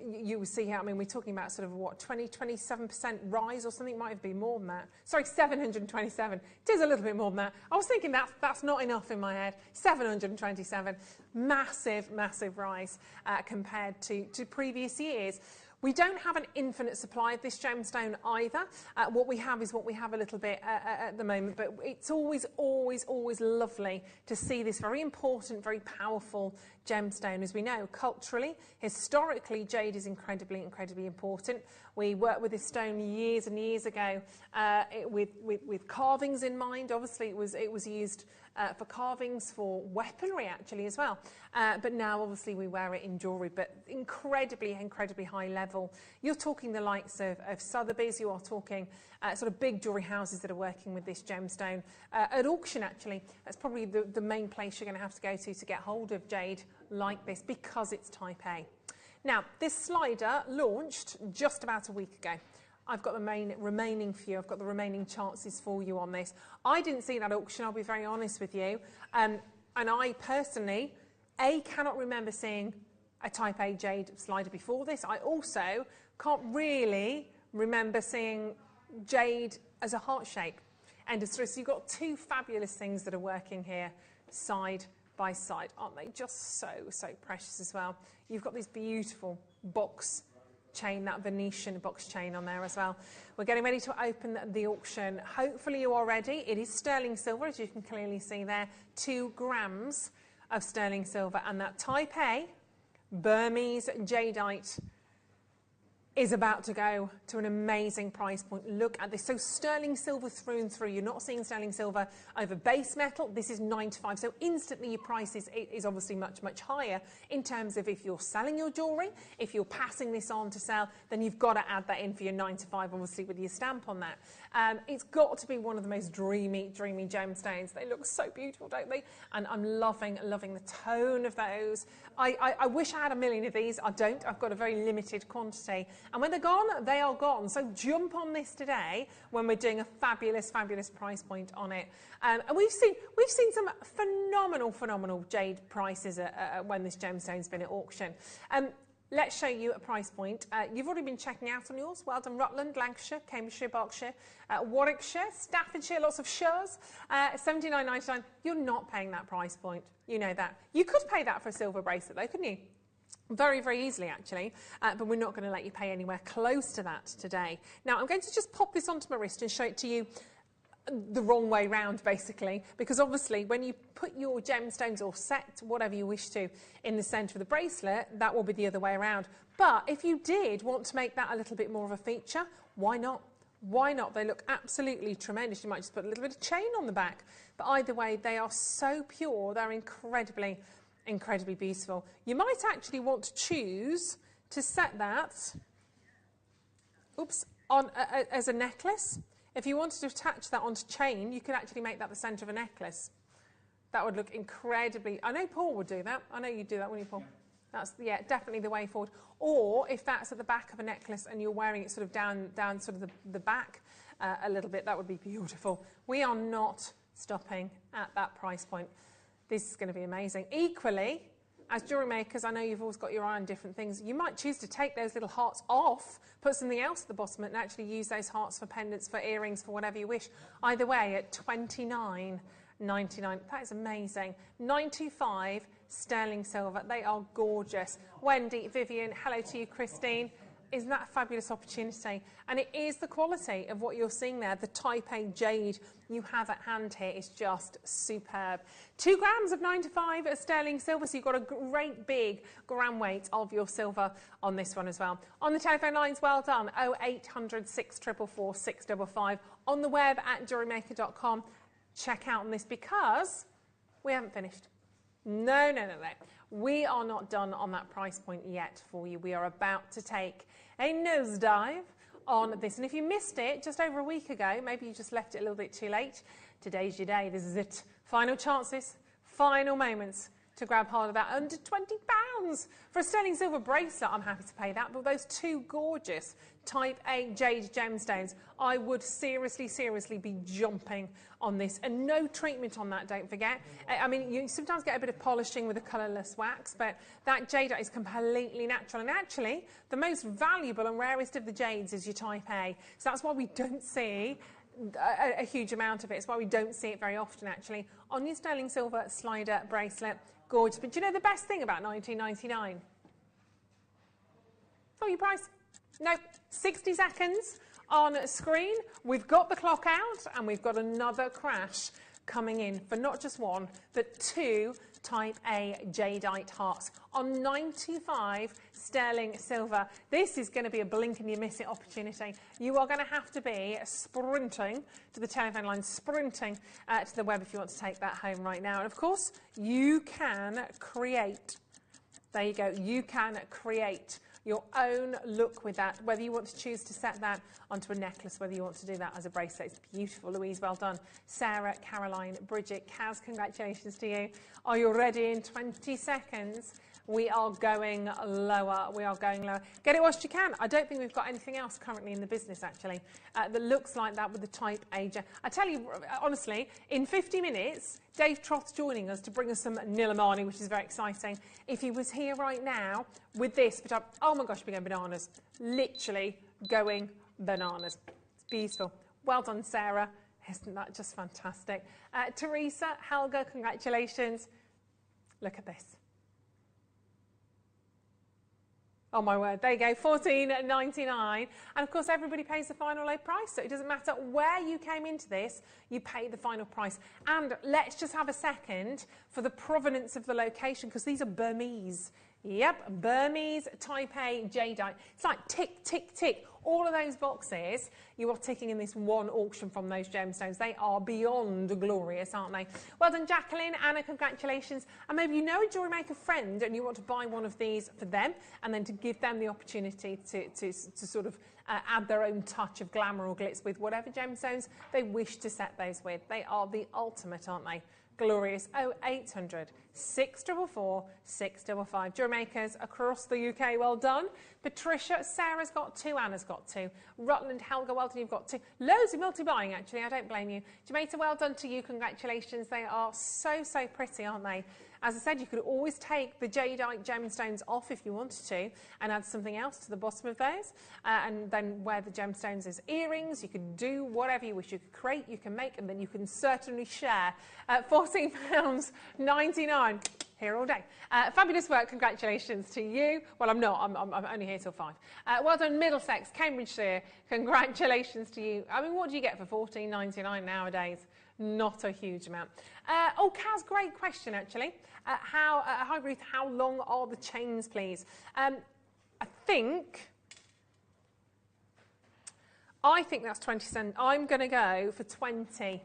You will see here, I mean, we're talking about sort of what, 27% rise or something, might have been more than that. Sorry, 727. It is a little bit more than that. I was thinking that's not enough in my head. 727, massive rise compared to previous years. We don't have an infinite supply of this gemstone either. What we have is what we have a little bit at the moment, but it's always lovely to see this very important, very powerful gemstone. As we know, culturally, historically, jade is incredibly important. We worked with this stone years and years ago with carvings in mind. Obviously, it was used for carvings, for weaponry actually as well. But now obviously we wear it in jewellery, but incredibly high level. You're talking the likes of Sotheby's, you are talking sort of big jewellery houses that are working with this gemstone. At auction actually, that's probably the main place you're going to have to go to get hold of jade like this, because it's type A. Now, this slider launched just about a week ago. I've got the remaining few. I've got the remaining chances for you on this. I didn't see that auction, I'll be very honest with you. And I personally, cannot remember seeing a type A jade slider before this. I also can't really remember seeing jade as a heart shape. And so you've got two fabulous things that are working here side by side. Aren't they just so precious as well? You've got these beautiful box chain, that Venetian box chain on there as well. We're getting ready to open the auction. Hopefully you are ready. It is sterling silver, as you can clearly see there, 2 grams of sterling silver, and that Type A Burmese Jadeite is about to go to an amazing price point. Look at this. So sterling silver through and through. You're not seeing sterling silver over base metal. This is 95. So instantly your price is obviously much, much higher in terms of if you're selling your jewellery, if you're passing this on to sell, then you've got to add that in for your 95, obviously, with your stamp on that. It's got to be one of the most dreamy, dreamy gemstones. They look so beautiful, don't they? And I'm loving the tone of those. I wish I had a million of these. I don't. I've got a very limited quantity. And when they're gone, they are gone. So jump on this today when we're doing a fabulous, fabulous price point on it. And we've seen some phenomenal jade prices when this gemstone's been at auction. Let's show you a price point. You've already been checking out on yours. Well done, Rutland, Lancashire, Cambridgeshire, Berkshire, Warwickshire, Staffordshire, lots of shires. $79.99. You're not paying that price point. You know that. You could pay that for a silver bracelet, though, couldn't you? Very, very easily, actually, but we're not going to let you pay anywhere close to that today. Now, I'm going to just pop this onto my wrist and show it to you the wrong way round, basically, because obviously when you put your gemstones or set, whatever you wish to, in the centre of the bracelet, that will be the other way around. But if you did want to make that a little bit more of a feature, why not? Why not? They look absolutely tremendous. You might just put a little bit of chain on the back. But either way, they are so pure, they're incredibly beautiful. You might actually want to choose to set that, on as a necklace. If you wanted to attach that onto chain, you could actually make that the centre of a necklace. That would look incredibly. I know Paul would do that. I know you'd do that, wouldn't you, Paul? That's definitely the way forward. Or if that's at the back of a necklace and you're wearing it sort of down sort of the back a little bit, that would be beautiful. We are not stopping at that price point. This is going to be amazing. Equally, as jewellery makers, I know you've always got your eye on different things. You might choose to take those little hearts off, put something else at the bottom and actually use those hearts for pendants, for earrings, for whatever you wish. Either way, at $29.99. That is amazing. 95 sterling silver. They are gorgeous. Wendy, Vivian, hello to you, Christine. Isn't that a fabulous opportunity? And it is the quality of what you're seeing there. The Type A jade you have at hand here is just superb. 2 grams of 95 sterling silver, so you've got a great big gram weight of your silver on this one as well. On the telephone lines, well done, 0800 644 655. On the web at jewellerymaker.com. Check out on this because we haven't finished. No. We are not done on that price point yet for you. We are about to take a nosedive on this. And if you missed it just over a week ago, maybe you just left it a little bit too late, today's your day. This is it. Final chances, final moments to grab hold of that. Under £20 for a sterling silver bracelet. I'm happy to pay that. But those 2 gorgeous Type A jade gemstones, I would seriously be jumping on this. And no treatment on that, don't forget. I mean, you sometimes get a bit of polishing with a colourless wax, but that jadeite is completely natural. And actually, the most valuable and rarest of the jades is your Type A. So that's why we don't see a huge amount of it. It's why we don't see it very often, actually. On your sterling silver slider bracelet, gorgeous. But do you know the best thing about 1999? Oh, your price. No, 60 seconds on screen. We've got the clock out and we've got another crash coming in for not just 1, but 2 Type A jadeite hearts on 95 sterling silver. This is going to be a blink and you miss it opportunity. You are going to have to be sprinting to the telephone line, sprinting to the web if you want to take that home right now. And of course, you can create. There you go. You can create your own look with that, whether you want to choose to set that onto a necklace, whether you want to do that as a bracelet. It's beautiful. Louise, well done. Sarah, Caroline, Bridget, Kaz, congratulations to you. Are you ready? In 20 seconds, we are going lower. We are going lower. Get it whilst you can. I don't think we've got anything else currently in the business, actually, that looks like that with the Type A. I tell you, honestly, in 50 minutes, Dave Trott's joining us to bring us some Nilamani, which is very exciting. If he was here right now with this, which oh my gosh, we're going bananas. Literally going bananas. It's beautiful. Well done, Sarah. Isn't that just fantastic? Teresa, Helga, congratulations. Look at this. Oh my word, there you go, $14.99. And of course, everybody pays the final low price, so it doesn't matter where you came into this, you pay the final price. And let's just have a second for the provenance of the location, because these are Burmese. Yep, Burmese Type A Jadeite. It's like tick, tick, tick. All of those boxes, you are ticking in this one auction from those gemstones. They are beyond glorious, aren't they? Well done, Jacqueline. Anna, congratulations. And maybe you know a Jewellery Maker friend and you want to buy one of these for them and then to give them the opportunity to sort of add their own touch of glamour or glitz with whatever gemstones they wish to set those with. They are the ultimate, aren't they? Glorious. 0800 644 655. Jewellery Makers across the UK, well done. Patricia, Sarah's got 2, Anna's got 2. Rutland, Helga, well done, you've got 2. Loads of multi-buying, actually, I don't blame you. Jamaica, well done to you, congratulations. They are so, so pretty, aren't they? As I said, you could always take the Jadeite gemstones off if you wanted to and add something else to the bottom of those and then wear the gemstones as earrings. You could do whatever you wish. You could create, you can make, and then you can certainly share. £14.99. Here all day. Fabulous work, congratulations to you. Well, I'm not, I'm only here till 5. Well done, Middlesex, Cambridgeshire, congratulations to you. I mean, what do you get for £14.99 nowadays? Not a huge amount. Oh, Kaz, great question, actually. Hi, Ruth, how long are the chains, please? I think that's 20 cent. I'm going to go for 20.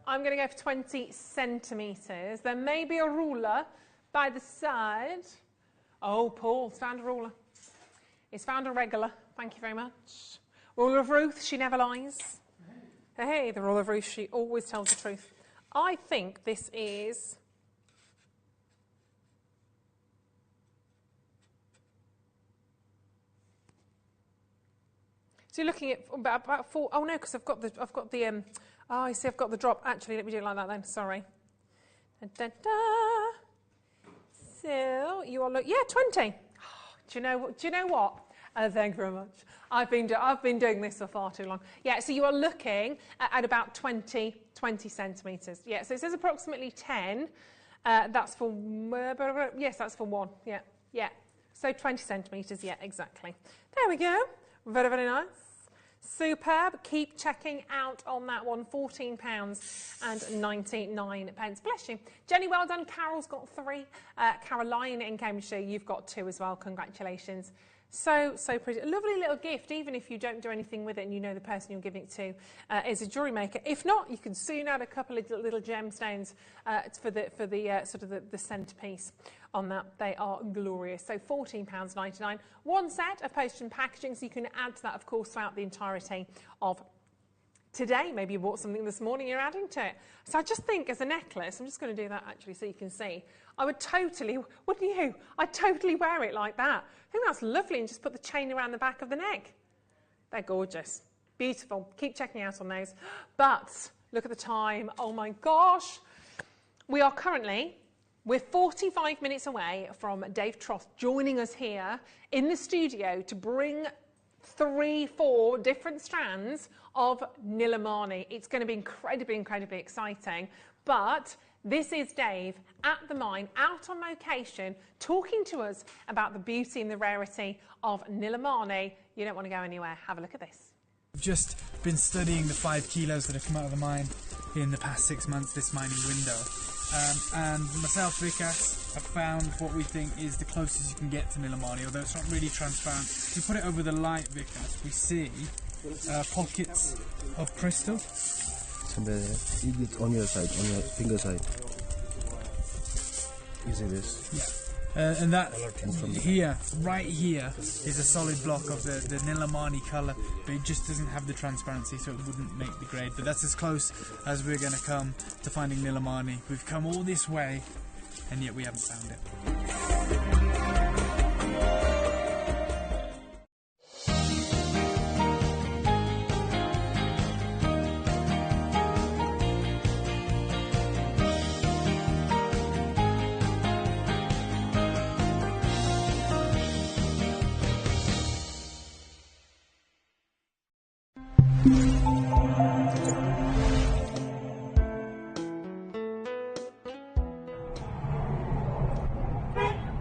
I'm going to go for 20 centimetres. There may be a ruler by the side. Oh, Paul's found a ruler. He's found a regular. Thank you very much. Ruler of Ruth, she never lies. Hey, the ruler of Ruth, she always tells the truth. I think this is... So you're looking at about 4... Oh, no, because I've got the... Oh, I see, I've got the drop. Actually, let me do it like that then. Sorry. Da, da, da. So you are... Yeah, 20. Oh, do you know what? Thank you very much. I've been doing this for far too long. Yeah, so you are looking at about 20 centimetres. Yeah, so it says approximately 10. That's for... Yes, that's for 1. Yeah, yeah. So 20 centimetres, yeah, exactly. There we go. Very, very nice. Superb. Keep checking out on that one. £14.99. Bless you. Jenny, well done. Carol's got 3. Caroline in Cambridgeshire, you've got 2 as well. Congratulations. So pretty. A lovely little gift, even if you don't do anything with it and you know the person you're giving it to is a jewellery maker. If not, you can soon add a couple of little gemstones for the sort of the centrepiece on that. They are glorious. So £14.99. 1 set of postage and packaging, so you can add to that, of course, throughout the entirety of today. Maybe you bought something this morning, you're adding to it. So I just think as a necklace, I'm just going to do that actually so you can see. I would totally, wouldn't you? I'd totally wear it like that. I think that's lovely, and just put the chain around the back of the neck. They're gorgeous. Beautiful. Keep checking out on those. But look at the time. Oh my gosh. We're 45 minutes away from Dave Troth joining us here in the studio to bring 3-4 different strands of Nilamani. It's going to be incredibly, incredibly exciting. But this is Dave at the mine, out on location, talking to us about the beauty and the rarity of Nilamani. You don't want to go anywhere. Have a look at this. I've just been studying the 5 kilos that have come out of the mine in the past 6 months, this mining window. And myself, Vikas, have found what we think is the closest you can get to Nilamani, although it's not really transparent. If we put it over the light, Vikas, we see pockets of crystal. It's on your side, on your finger side. You see this? Yeah. And that here, right here, is a solid block of the Nilamani colour, but it just doesn't have the transparency, so it wouldn't make the grade. But that's as close as we're going to come to finding Nilamani. We've come all this way, and yet we haven't found it.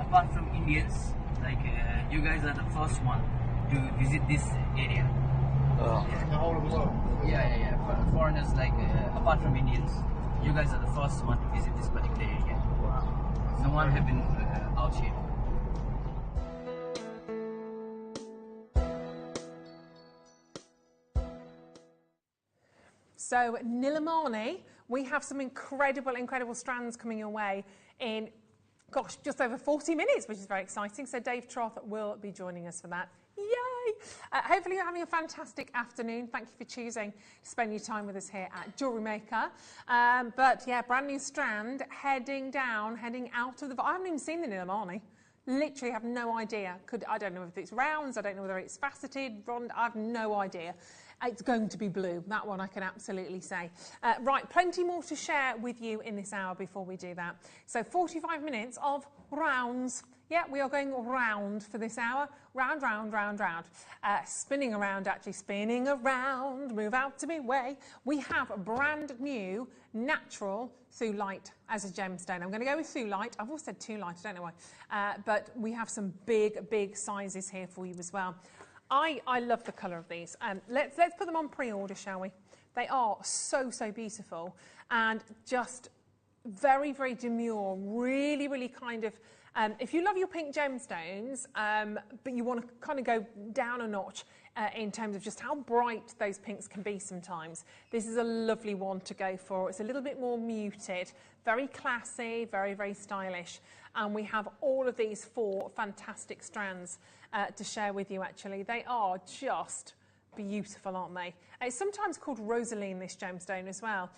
Apart from Indians, like You guys are the first one to visit this area. In the whole of the world? Yeah. Foreigners, like, apart from Indians, you guys are the first one to visit this particular area. Wow. No one have been out here. So, Nilamani, we have some incredible strands coming your way in, gosh, just over 40 minutes, which is very exciting. So Dave Troth will be joining us for that. Yay! Hopefully you're having a fantastic afternoon. Thank you for choosing to spend your time with us here at Jewellery Maker. But yeah, brand new strand heading out of the... I haven't even seen the Nilamani. Literally have no idea. I don't know if it's rounds, I don't know whether it's faceted, I have no idea. It's going to be blue. That one I can absolutely say. Right, plenty more to share with you in this hour before we do that. So 45 minutes of rounds. Yeah, we are going round for this hour. Round. Spinning around, actually. Spinning around. Move out to me way. We have a brand new natural thulite as a gemstone. I'm going to go with thulite. I've also said tulite, I don't know why. But we have some big sizes here for you as well. I love the colour of these. Let's put them on pre-order, shall we? They are so beautiful and just very demure. Really kind of... if you love your pink gemstones, but you want to kind of go down a notch in terms of just how bright those pinks can be sometimes, this is a lovely one to go for. It's a little bit more muted, very classy, very stylish. And we have all of these 4 fantastic strands to share with you, actually. They are just beautiful, aren't they? It's sometimes called rosaline, this gemstone as well,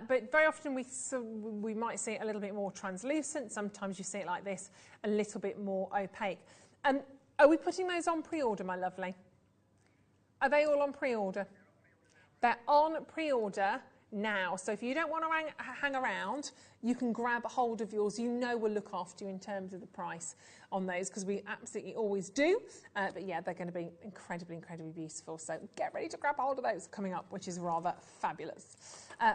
but very often we might see it a little bit more translucent. Sometimes you see it like this, a little bit more opaque. Are we putting those on pre-order, my lovely? Are they all on pre-order? They're on pre-order now, so if you don't want to hang around, you can grab hold of yours. You know we'll look after you in terms of the price on those, because we absolutely always do. But yeah, they're going to be incredibly beautiful, so get ready to grab hold of those coming up, which is rather fabulous.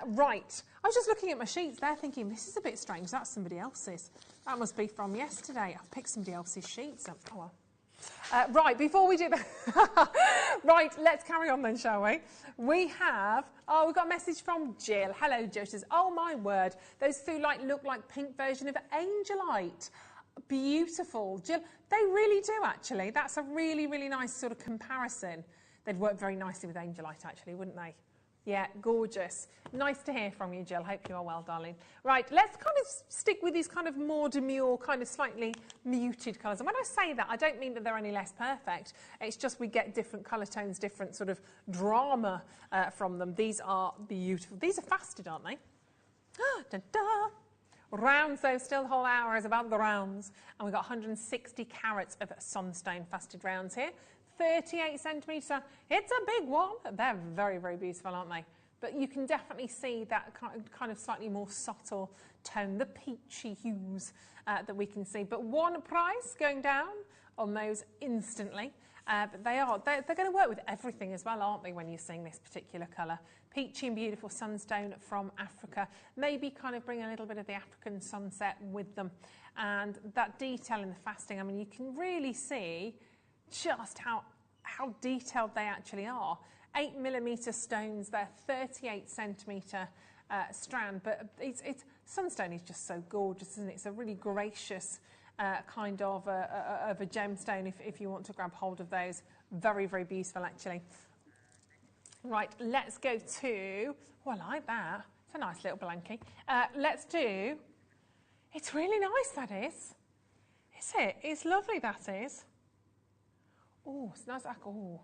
Right, I was just looking at my sheets there thinking, this is a bit strange. That's somebody else's. That must be from yesterday. I've picked somebody else's sheets up. Oh well. Right, before we do that, right, let's carry on then, shall we? We've got a message from Jill. Hello, Jill. She says, oh my word, those thulite look like pink version of angelite. Beautiful. Jill, they really do, actually. That's a really nice sort of comparison. They'd work very nicely with angelite, actually, wouldn't they? Yeah, gorgeous. Nice to hear from you, Jill. Hope you are well, darling. Right, let's kind of stick with these kind of more demure, kind of slightly muted colours. And when I say that, I don't mean that they're any less perfect. It's just we get different colour tones, different sort of drama from them. These are beautiful. These are faceted, aren't they? Da-da. Rounds, though, still the whole hour is about the rounds. And we've got 160 carats of sunstone faceted rounds here. 38 centimetre. It's a big one. They're very beautiful, aren't they? But you can definitely see that kind of slightly more subtle tone, the peachy hues that we can see. But one price going down on those instantly. But they're going to work with everything as well, aren't they, when you're seeing this particular colour? Peachy and beautiful sunstone from Africa. Maybe kind of bring a little bit of the African sunset with them. And that detail in the fasting, I mean, you can really see just how detailed they actually are. 8mm stones, they're 38 centimetre strand, but sunstone is just so gorgeous, isn't it? It's a really gracious kind of a gemstone if you want to grab hold of those. Very beautiful, actually. Right, let's go to, oh, I like that. It's a nice little blankie. Let's do, it's really nice, that is. Is it? It's lovely, that is. Oh, it's nice. Oh,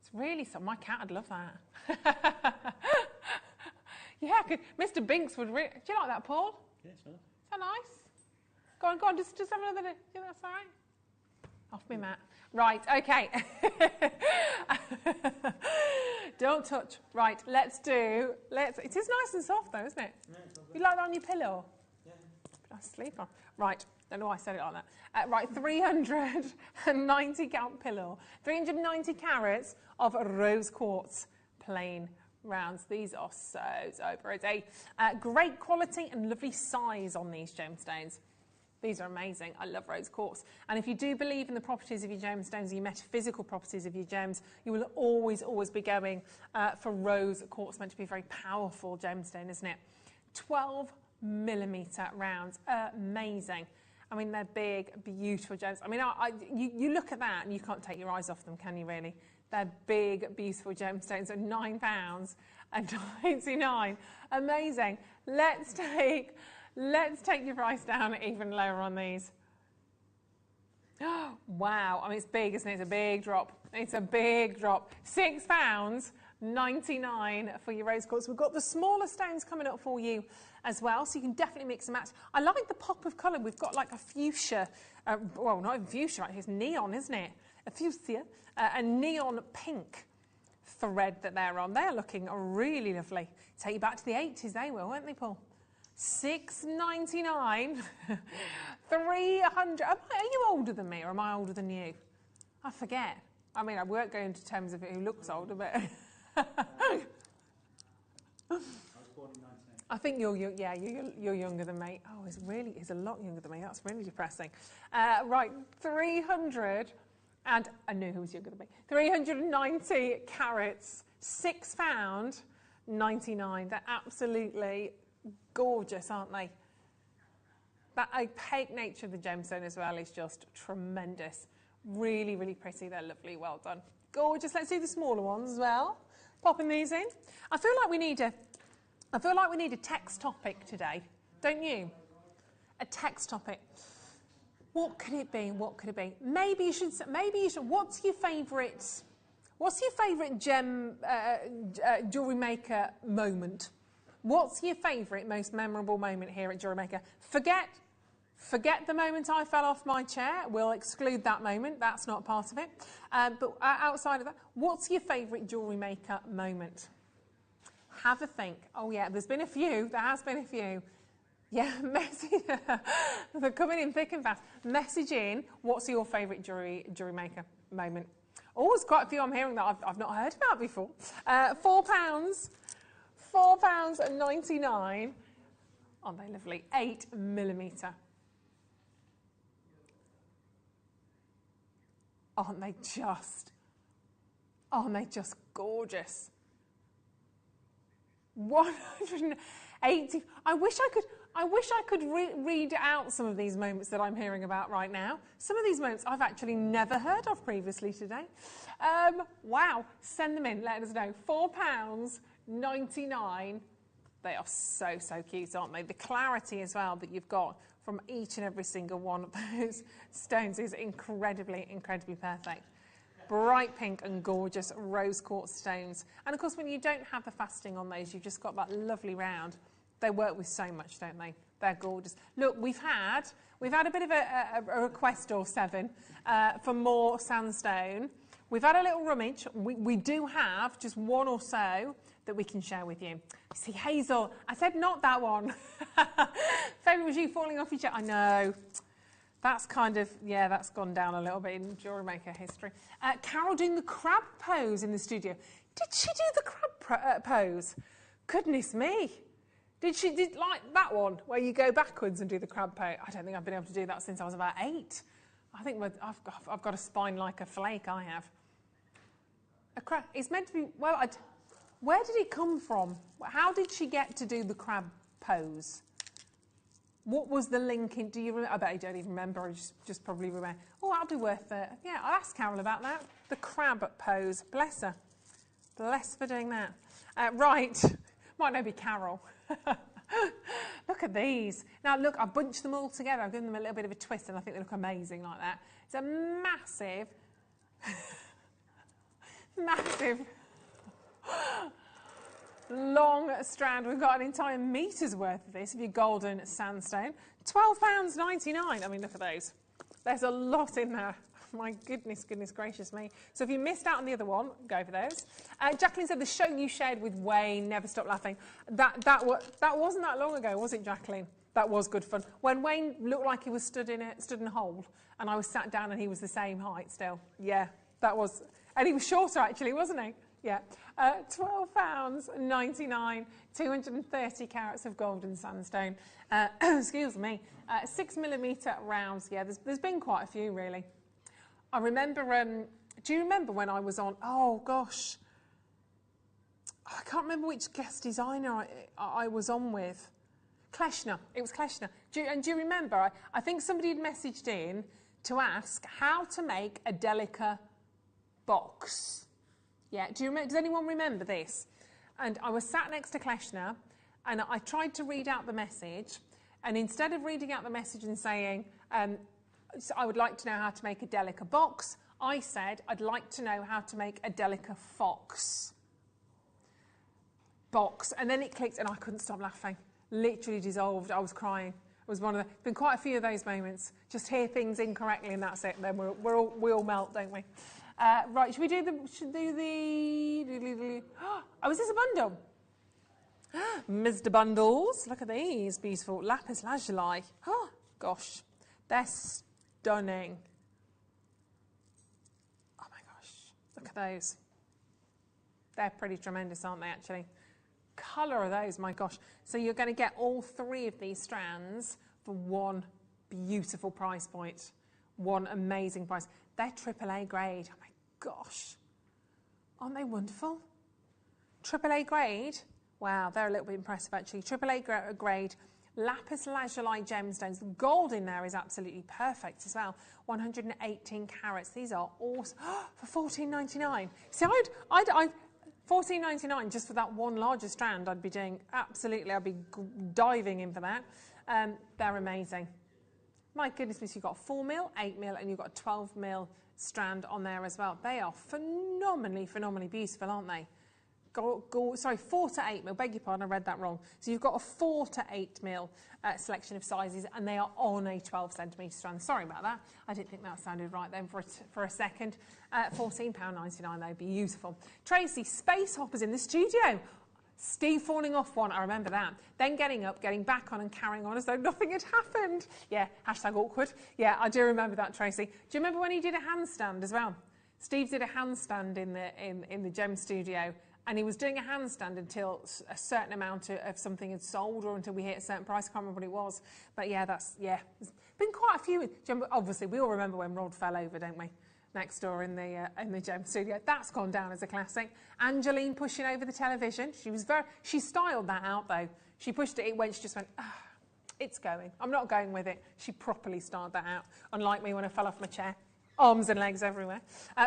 it's really something. My cat would love that. Yeah, Mr. Binks would really... Do you like that, Paul? Yeah, it's nice. Is that nice? Go on, just have another... Yeah, that's all right. Off me, Matt. Right, okay. Don't touch. Right, let's... It is nice and soft, though, isn't it? Yeah, you like that on your pillow? Yeah. Nice to sleep on. Right. Don't know why I said it like that. Right, 390 count pillow, 390 carats of rose quartz plain rounds. These are so pretty. Great quality and lovely size on these gemstones. These are amazing. I love rose quartz. And if you do believe in the properties of your gemstones, the metaphysical properties of your gems, you will always, always be going for rose quartz. Meant to be a very powerful gemstone, isn't it? 12mm rounds. Amazing. I mean, they're big, beautiful gems. I mean, you look at that and you can't take your eyes off them, can you really? They're big, beautiful gemstones at £9.99. Amazing. Let's take your price down even lower on these. Wow. I mean, it's big, isn't it? It's a big drop. It's a big drop. £6.99 for your rose quartz. We've got the smaller stones coming up for you as well, so you can definitely mix and match. I like the pop of colour. We've got like a fuchsia, well, not even fuchsia, right? It's neon, isn't it? A fuchsia, a neon pink thread that they're on. They're looking really lovely. Take you back to the 80s, they will, won't they, Paul? $6.99, 300. Are you older than me or am I older than you? I forget. I mean, I won't go into terms of who looks older, but I think you're younger than me. Oh, he's a lot younger than me. That's really depressing. Right, 300, and I knew who was younger than me. 390 carats, £6.99. They're absolutely gorgeous, aren't they? That opaque nature of the gemstone as well is just tremendous. Really, really pretty. They're lovely. Well done. Gorgeous. Let's do the smaller ones as well. Popping these in. I feel like we need a text topic today, don't you? A text topic. What could it be? What could it be? Maybe you should. What's your favourite jewellery maker moment? What's your favourite, most memorable moment here at Jewellery Maker? Forget the moment I fell off my chair. We'll exclude that moment. That's not part of it. But outside of that, what's your favourite Jewellery Maker moment? Have a think. Oh, yeah, there's been a few. There has been a few. Yeah, they're coming in thick and fast. Message in, what's your favourite Jewellery Maker moment? Oh, there's quite a few I'm hearing that I've not heard about before. £4.99. Aren't they lovely? 8mm. Aren't they just gorgeous? 180. I wish I could read out some of these moments that I'm hearing about right now. Some of these moments I've actually never heard of previously today. Wow. Send them in. Let us know. £4.99. They are so, so cute, aren't they? The clarity as well that you've got from each and every single one of those stones is incredibly, incredibly perfect. Bright pink and gorgeous rose quartz stones. And of course, when you don't have the faceting on those, you've just got that lovely round. They work with so much, don't they? They're gorgeous. Look, we've had a bit of a request or seven for more sandstone. We've had a little rummage. We do have just one or so that we can share with you. See, Hazel, I said not that one. Favourite was you falling off your chair. I know. That's kind of, yeah, that's gone down a little bit in Jewellery Maker history. Carol doing the crab pose in the studio. Did she do the crab pose? Goodness me. Did like that one where you go backwards and do the crab pose? I don't think I've been able to do that since I was about 8. I think I've got a spine like a flake, I have. A crab, it's meant to be, well, where did it come from? How did she get to do the crab pose? What was the link in, do you remember? I bet you don't even remember, I just probably remember. Oh, that'll be worth it. Yeah, I'll ask Carol about that. The crab pose, bless her. Bless for doing that. Right, might not be Carol. Look at these. Now look, I've bunched them all together. I've given them a little bit of a twist and I think they look amazing like that. It's a massive, massive, long strand. We've got an entire metre's worth of this of your golden sandstone. £12.99. I mean, look at those. There's a lot in there. My goodness, goodness gracious me. So if you missed out on the other one, go for those. Jacqueline said the show you shared with Wayne, Never Stop Laughing. That wasn't that long ago, was it, Jacqueline? That was good fun. When Wayne looked like he was stood in a hole and I was sat down and he was the same height still. Yeah, that was. And he was shorter actually, wasn't he? Yeah, £12.99, 230 carats of gold and sandstone. Excuse me, 6mm rounds. Yeah, there's been quite a few really. I remember. Do you remember when I was on? Oh gosh, I can't remember which guest designer I was on with. Kleshner. It was Kleshner. Do you remember? I think somebody had messaged in to ask how to make a Delica box. Yeah, does anyone remember this? And I was sat next to Kleshner and I tried to read out the message, and instead of reading out the message and saying, so I would like to know how to make a Delica box, I said, I'd like to know how to make a Delica fox box. And then it clicked and I couldn't stop laughing. Literally dissolved. I was crying. It was one of the, been quite a few of those moments. Just hear things incorrectly and that's it. And then we all melt, don't we? Right, should we do the, oh, is this a bundle? Mr. Bundles, look at these beautiful lapis lazuli. Oh, gosh, they're stunning. Oh my gosh, look at those. They're pretty tremendous, aren't they, actually? Colour of those, my gosh. So you're going to get all 3 of these strands for one beautiful price point. One amazing price. They're AAA grade. Oh my gosh. Aren't they wonderful? AAA grade. Wow, they're a little bit impressive actually. AAA grade lapis lazuli gemstones. The gold in there is absolutely perfect as well. 118 carats. These are awesome. For $14.99. See, I'd $14.99 just for that one larger strand. I'd be doing absolutely. I'd be diving in for that. They're amazing. My goodness me, you've got a 4mm, 8mm, and you've got a 12mm strand on there as well. They are phenomenally beautiful, aren't they? Sorry, 4 to 8mm, beg your pardon, I read that wrong. So you've got a 4 to 8mm selection of sizes, and they are on a 12cm strand. Sorry about that. I didn't think that sounded right then for a second. £14.99 though, beautiful. Tracy, space hoppers in the studio. Steve falling off one, I remember that. Then getting up, getting back on and carrying on as though nothing had happened. Yeah, hashtag awkward. Yeah, I do remember that, Tracy. Do you remember when he did a handstand as well? Steve did a handstand in the gem studio, and he was doing a handstand until a certain amount of something had sold, or until we hit a certain price. I can't remember what it was. But yeah, there's been quite a few. Obviously, we all remember when Rod fell over, don't we? Next door in the gem studio. That's gone down as a classic. Angeline pushing over the television. She styled that out though. She pushed it, she just went, it's going. I'm not going with it. She properly styled that out. Unlike me when I fell off my chair. Arms and legs everywhere.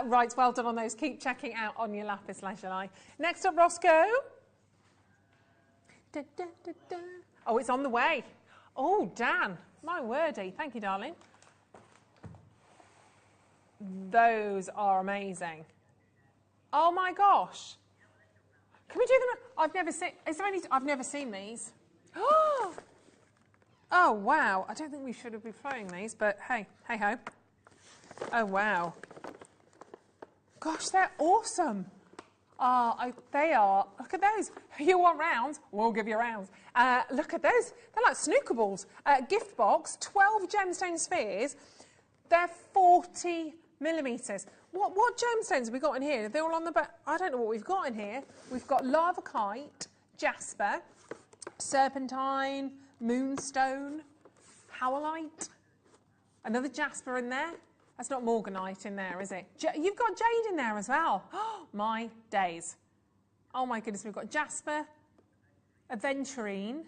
Right, well done on those. Keep checking out on your lapis lazuli. Next up, Roscoe. Da, da, da, da. Oh, it's on the way. Oh, Dan. My wordy. Thank you, darling. Those are amazing. Oh my gosh. Can we do them? I've never seen, I've never seen these. Oh wow. I don't think we should have been throwing these, but hey ho. Oh wow. Gosh, they're awesome. They are. Look at those. You want rounds? We'll give you rounds. Look at those. They're like snooker balls. Gift box, 12 gemstone spheres. They're 40 millimetres. What gemstones have we got in here? They're all on the back. I don't know what we've got in here. We've got Malachite, jasper, serpentine, moonstone, howlite, another jasper in there. That's not morganite in there, is it? You've got jade in there as well. Oh, my days. Oh my goodness, we've got jasper, aventurine,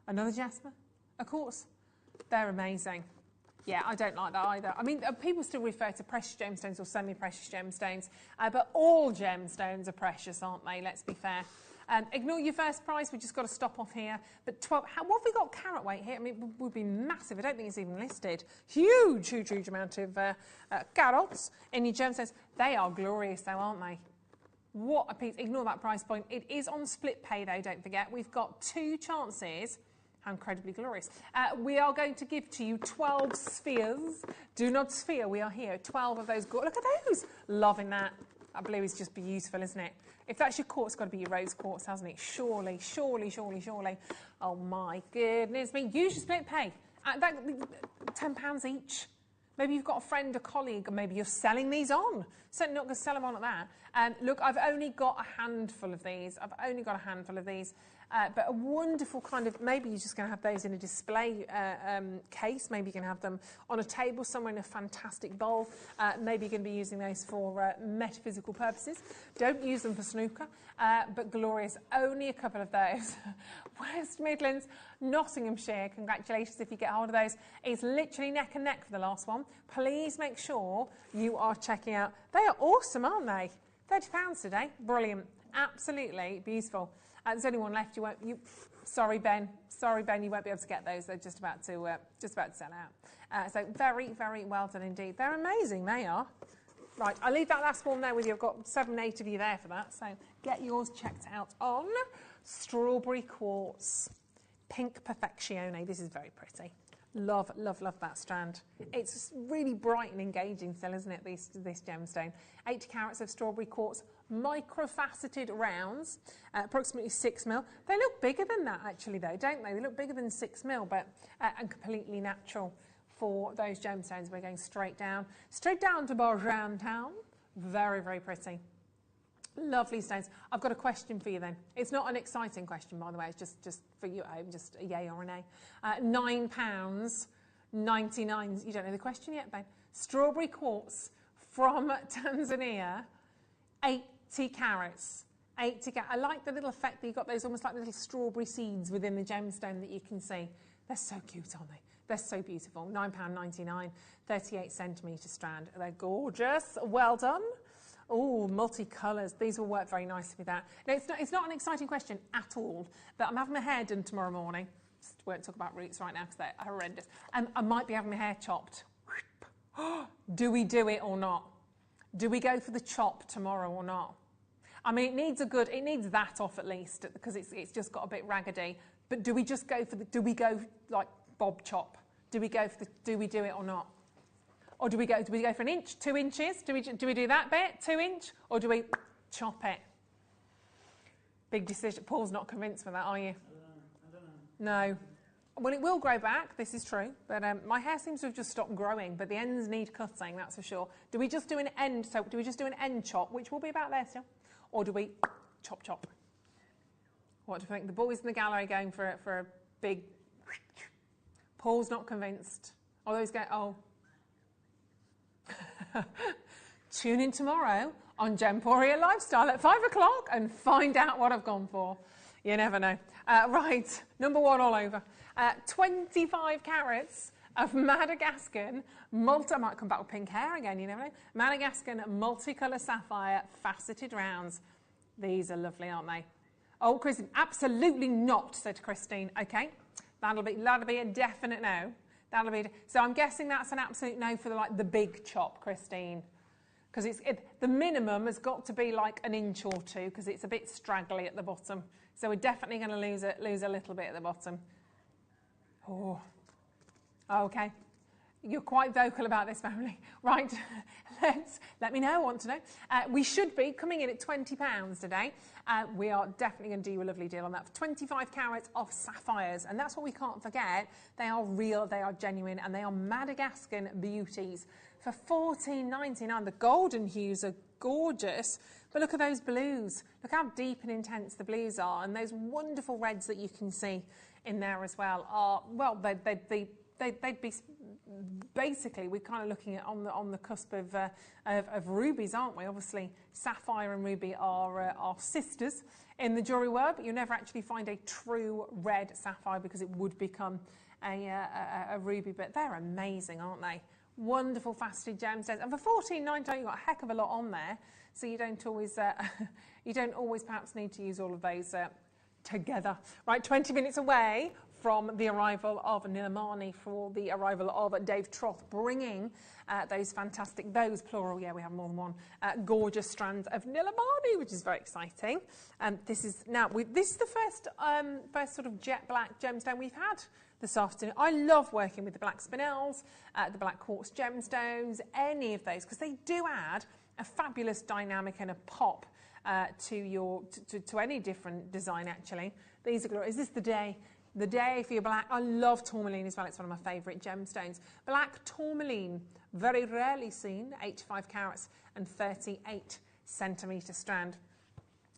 another jasper, of course. They're amazing. Yeah, I don't like that either. I mean, people still refer to precious gemstones or semi-precious gemstones, but all gemstones are precious, aren't they? Let's be fair. Ignore your first price. We've just got to stop off here. But 12, what have we got carat weight here? I mean, it would be massive. I don't think it's even listed. Huge amount of carats in your gemstones. They are glorious, though, aren't they? What a piece. Ignore that price point. It is on split pay, though, don't forget. We've got 2 chances. How incredibly glorious. We are going to give to you 12 spheres. Do not sphere, we are here. 12 of those. Look at those. Loving that. That blue is just beautiful, isn't it? If that's your quartz, it's got to be your rose quartz, hasn't it? Surely. Oh, my goodness me. Use your split pay. £10 each. Maybe you've got a friend, a colleague, and maybe you're selling these on. Certainly not going to sell them on at that. Look, I've only got a handful of these. But a wonderful kind of, maybe you're just going to have those in a display case. Maybe you can have them on a table somewhere in a fantastic bowl. Maybe you're going to be using those for metaphysical purposes. Don't use them for snooker, but glorious. Only a couple of those. West Midlands, Nottinghamshire. Congratulations if you get hold of those. It's literally neck and neck for the last one. Please make sure you are checking out. They are awesome, aren't they? £30 today. Brilliant. Absolutely beautiful. There's only one left. Sorry, Ben. You won't be able to get those. They're just about to sell out. So very, very well done indeed. They're amazing. They are. Right, I'll leave that last one there with you. I've got 7, 8 of you there for that. So get yours checked out on Strawberry Quartz, Pink Perfectione. This is very pretty. Love, love, love that strand. It's really bright and engaging still, isn't it, this gemstone? 80 carats of strawberry quartz, micro-faceted rounds, approximately 6mm. They look bigger than that, actually, though, don't they? They look bigger than 6mm, but and completely natural for those gemstones. We're going straight down to Barjan Town. Very, very pretty. Lovely stones. I've got a question for you then. It's not an exciting question, by the way. It's just for you at home, just a yay or a nay. £9.99. You don't know the question yet, Ben. Strawberry quartz from Tanzania, 80 carats. 80 carats. I like the little effect that you've got those almost like little strawberry seeds within the gemstone that you can see. They're so cute, aren't they? They're so beautiful. £9.99, 38 centimetre strand. They're gorgeous. Well done. Oh, multicolours. These will work very nicely with that. Now, it's not an exciting question at all, but I'm having my hair done tomorrow morning. Just won't talk about roots right now because they're horrendous. I might be having my hair chopped. Do we do it or not? Do we go for the chop tomorrow or not? I mean, it needs that off at least because it's just got a bit raggedy. But do we just go do we go like bob chop? Do we do it or not? Or do we go for an inch, 2 inches? Do we do that bit, 2 inch? Or do we chop it? Big decision. Paul's not convinced with that, are you? I don't know. No. Well, it will grow back, this is true. But my hair seems to have just stopped growing, but the ends need cutting, that's for sure. Do we just do an end chop, which will be about there still? Or do we chop? What do you think? The boys in the gallery going for a big... Paul's not convinced. All those go, oh... Tune in tomorrow on Gemporia Lifestyle at 5 o'clock and find out what I've gone for. You never know. Right, number 1 all over. 25 carats of Madagascan, I might come back with pink hair again, you never know. Madagascan multicolour sapphire faceted rounds. These are lovely, aren't they? Oh, Christine, absolutely not, said Christine. Okay, that'll be a definite no. So I'm guessing that's an absolute no for the big chop, Christine, because the minimum has got to be like an inch or 2 because it's a bit straggly at the bottom. So we're definitely going to lose a little bit at the bottom. Oh, okay. You're quite vocal about this, family. Right, let me know, I want to know. We should be coming in at £20 today. We are definitely going to do you a lovely deal on that. For 25 carats of sapphires, and that's what we can't forget. They are real, they are genuine, and they are Madagascan beauties. For £14.99, the golden hues are gorgeous, but look at those blues. Look how deep and intense the blues are, and those wonderful reds that you can see in there as well are, well, they'd be basically, we're kind of looking at on the cusp of rubies, aren't we? Obviously, sapphire and ruby are sisters in the jewellery world, but you'll never actually find a true red sapphire because it would become a ruby. But they're amazing, aren't they? Wonderful faceted gemstones, and for £14.99, you've got a heck of a lot on there. So you don't always perhaps need to use all of those together. Right, 20 minutes away from the arrival of Nilamani, for the arrival of Dave Troth, bringing those plural, yeah, we have more than one, gorgeous strands of Nilamani, which is very exciting. This is the first sort of jet black gemstone we've had this afternoon. I love working with the black spinels, the black quartz gemstones, any of those, because they do add a fabulous dynamic and a pop to any different design, actually. These are glorious. Is this the day? The day for your black. I love tourmaline as well. It's one of my favourite gemstones. Black tourmaline, very rarely seen, 85 carats and 38 centimetre strand.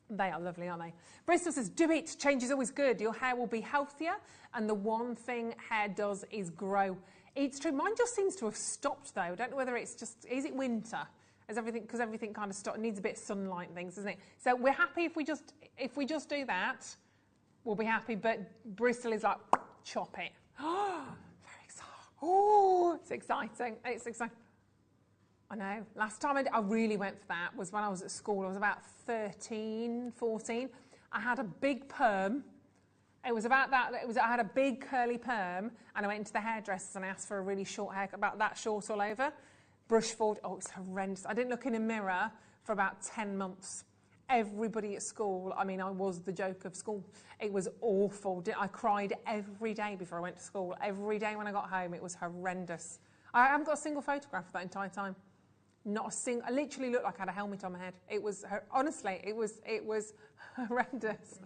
They are lovely, aren't they? Bristol says, do it. Change is always good. Your hair will be healthier, and the one thing hair does is grow. It's true. Mine just seems to have stopped, though. I don't know whether it's just, is it winter? Is everything, because everything kind of stopped, needs a bit of sunlight and things, doesn't it? So we're happy if we just do that. We'll be happy, but Bristol is like, chop it. Oh, very exciting. Oh, it's exciting. It's exciting. I know. Last time I really went for that was when I was at school. I was about 13, 14. I had a big perm. It was about that. I had a big curly perm, and I went into the hairdressers and I asked for a really short haircut, about that short all over. Brush forward. Oh, it was horrendous. I didn't look in a mirror for about 10 months. Everybody at school, I mean, I was the joke of school. It was awful. I cried every day before I went to school. Every day when I got home, it was horrendous. I haven't got a single photograph of that entire time. Not a single. I literally looked like I had a helmet on my head. It was, honestly, it was horrendous.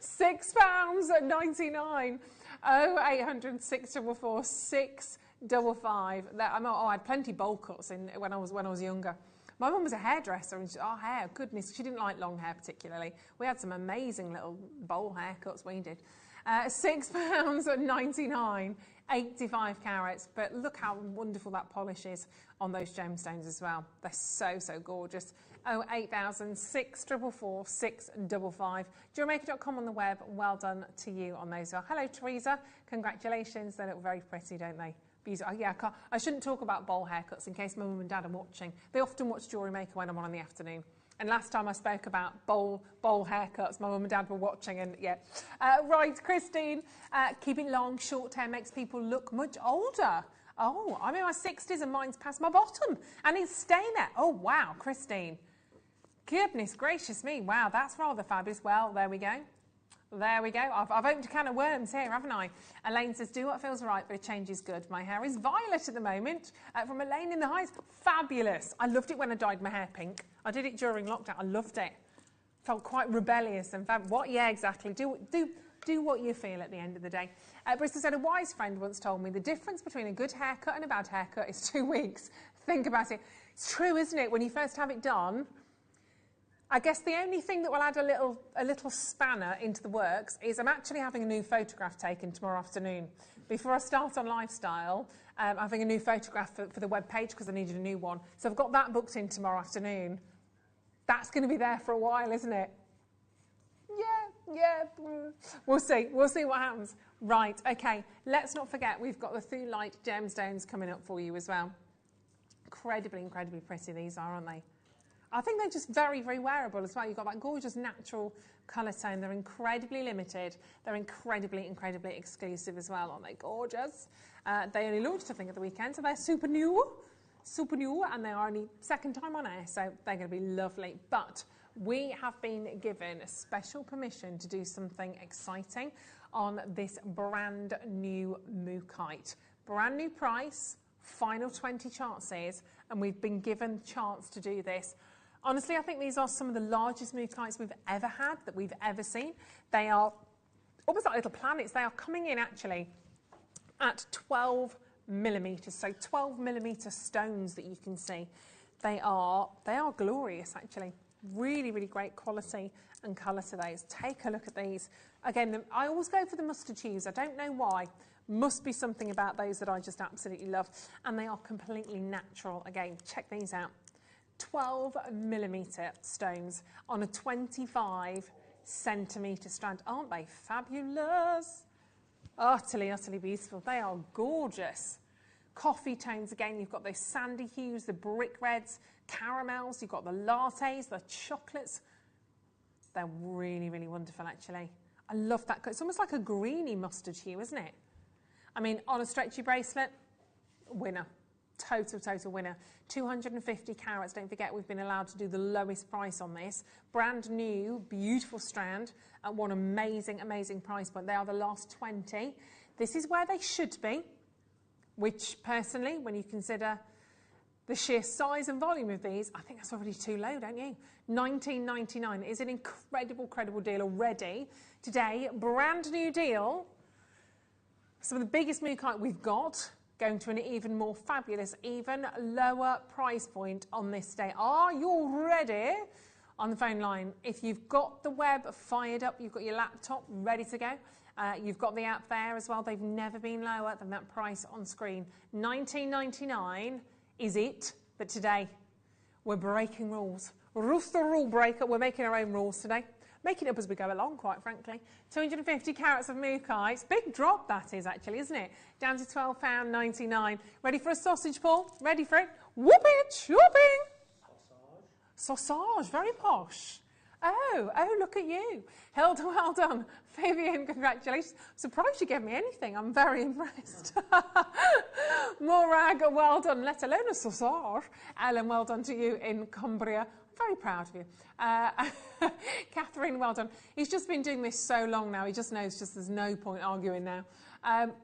£6.99. 0800 644 655. I had plenty bowl cuts when I was younger. My mum was a hairdresser, and our hair, goodness, she didn't like long hair particularly. We had some amazing little bowl haircuts, we did. £6.99, 85 carats, but look how wonderful that polish is on those gemstones as well. They're so, so gorgeous. 08000 644 655. JewelleryMaker.com on the web. Well done to you on those. Hello, Teresa. Congratulations. They look very pretty, don't they? Beautiful. Yeah, I shouldn't talk about bowl haircuts in case my mum and dad are watching. They often watch Jewellery Maker when I'm on in the afternoon. And last time I spoke about bowl haircuts, my mum and dad were watching, and yeah. Right, Christine, keeping long, short hair makes people look much older. Oh, I'm in my 60s and mine's past my bottom, and it's staying there. Oh, wow, Christine. Goodness gracious me. Wow, that's rather fabulous. Well, there we go. There we go. I've opened a can of worms here, haven't I? Elaine says, do what feels right, but a change is good. My hair is violet at the moment. From Elaine in the Heights. Fabulous. I loved it when I dyed my hair pink. I did it during lockdown. I loved it. Felt quite rebellious and what? Yeah, exactly. Do what you feel at the end of the day. Bristol said, a wise friend once told me the difference between a good haircut and a bad haircut is 2 weeks. Think about it. It's true, isn't it? When you first have it done, I guess the only thing that will add a little spanner into the works is I'm actually having a new photograph taken tomorrow afternoon. Before I start on Lifestyle, I'm having a new photograph for the web page because I needed a new one. So I've got that booked in tomorrow afternoon. That's going to be there for a while, isn't it? Yeah. We'll see what happens. Right, okay. Let's not forget we've got the Thulite gemstones coming up for you as well. Incredibly pretty these are, aren't they? I think they're just very, very wearable as well. You've got that gorgeous natural colour tone. They're incredibly limited. They're incredibly exclusive as well, aren't they? Gorgeous. They only launched, I think, at the weekend, so they're super new, and they are only second time on air, so they're going to be lovely. But we have been given special permission to do something exciting on this brand new Mookite. Brand new price, final 20 chances, and we've been given the chance to do this. Honestly, I think these are some of the largest Mookites we've ever had, that we've ever seen. They are almost like little planets. They are coming in actually at 12 millimetres, so 12 millimetre stones that you can see. They are glorious actually. Really great quality and colour to those. Take a look at these. Again, I always go for the mustard hues. I don't know why. Must be something about those that I just absolutely love. And they are completely natural. Again, check these out. 12 millimetre stones on a 25 centimetre strand. Aren't they fabulous? Utterly beautiful. They are gorgeous. Coffee tones again. You've got those sandy hues, the brick reds, caramels. You've got the lattes, the chocolates. They're really wonderful actually. I love that. It's almost like a greeny mustard hue, isn't it? I mean, on a stretchy bracelet, winner. Total winner. 250 carats. Don't forget, we've been allowed to do the lowest price on this. Brand new, beautiful strand at one amazing price point. They are the last 20. This is where they should be, which personally, when you consider the sheer size and volume of these, I think that's already too low, don't you? $19.99 is an incredible deal already. Today, brand new deal. Some of the biggest Mookite we've got, going to an even more fabulous, even lower price point on this day. Are you ready? On the phone line, if you've got the web fired up, you've got your laptop ready to go, you've got the app there as well, they've never been lower than that price on screen. $19.99 is it, but today we're breaking rules. Rules the rule breaker, we're making our own rules today. Making it up as we go along, quite frankly. 250 carats of Mookite. Big drop that is, actually, isn't it? Down to £12.99. Ready for a sausage, Paul? Ready for it? Whooping, chopping. Sausage, very posh. Oh, look at you. Hilda, well done. Vivian, congratulations. Surprised you gave me anything. I'm very impressed. Morag, well done, let alone a sausage. Ellen, well done to you in Cumbria. Very proud of you. Catherine, well done. He's just been doing this so long now, he just knows there's no point arguing now.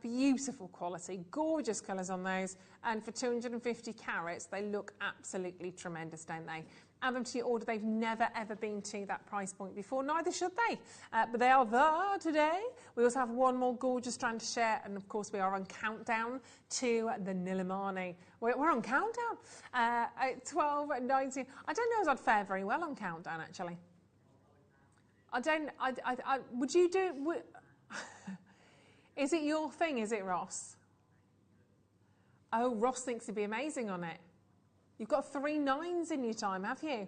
Beautiful quality, gorgeous colours on those, and for 250 carats, they look absolutely tremendous, don't they? Add them to your order. They've never ever been to that price point before, neither should they. But they are there today. We also have one more gorgeous strand to share, and of course we are on countdown to the Nilamani. We're on countdown at 12.19. I don't know if I'd fare very well on countdown, actually. Would you do? Is it your thing? Is it, Ross? Oh, Ross thinks it'd be amazing on it. You've got 3 9s in your time, have you?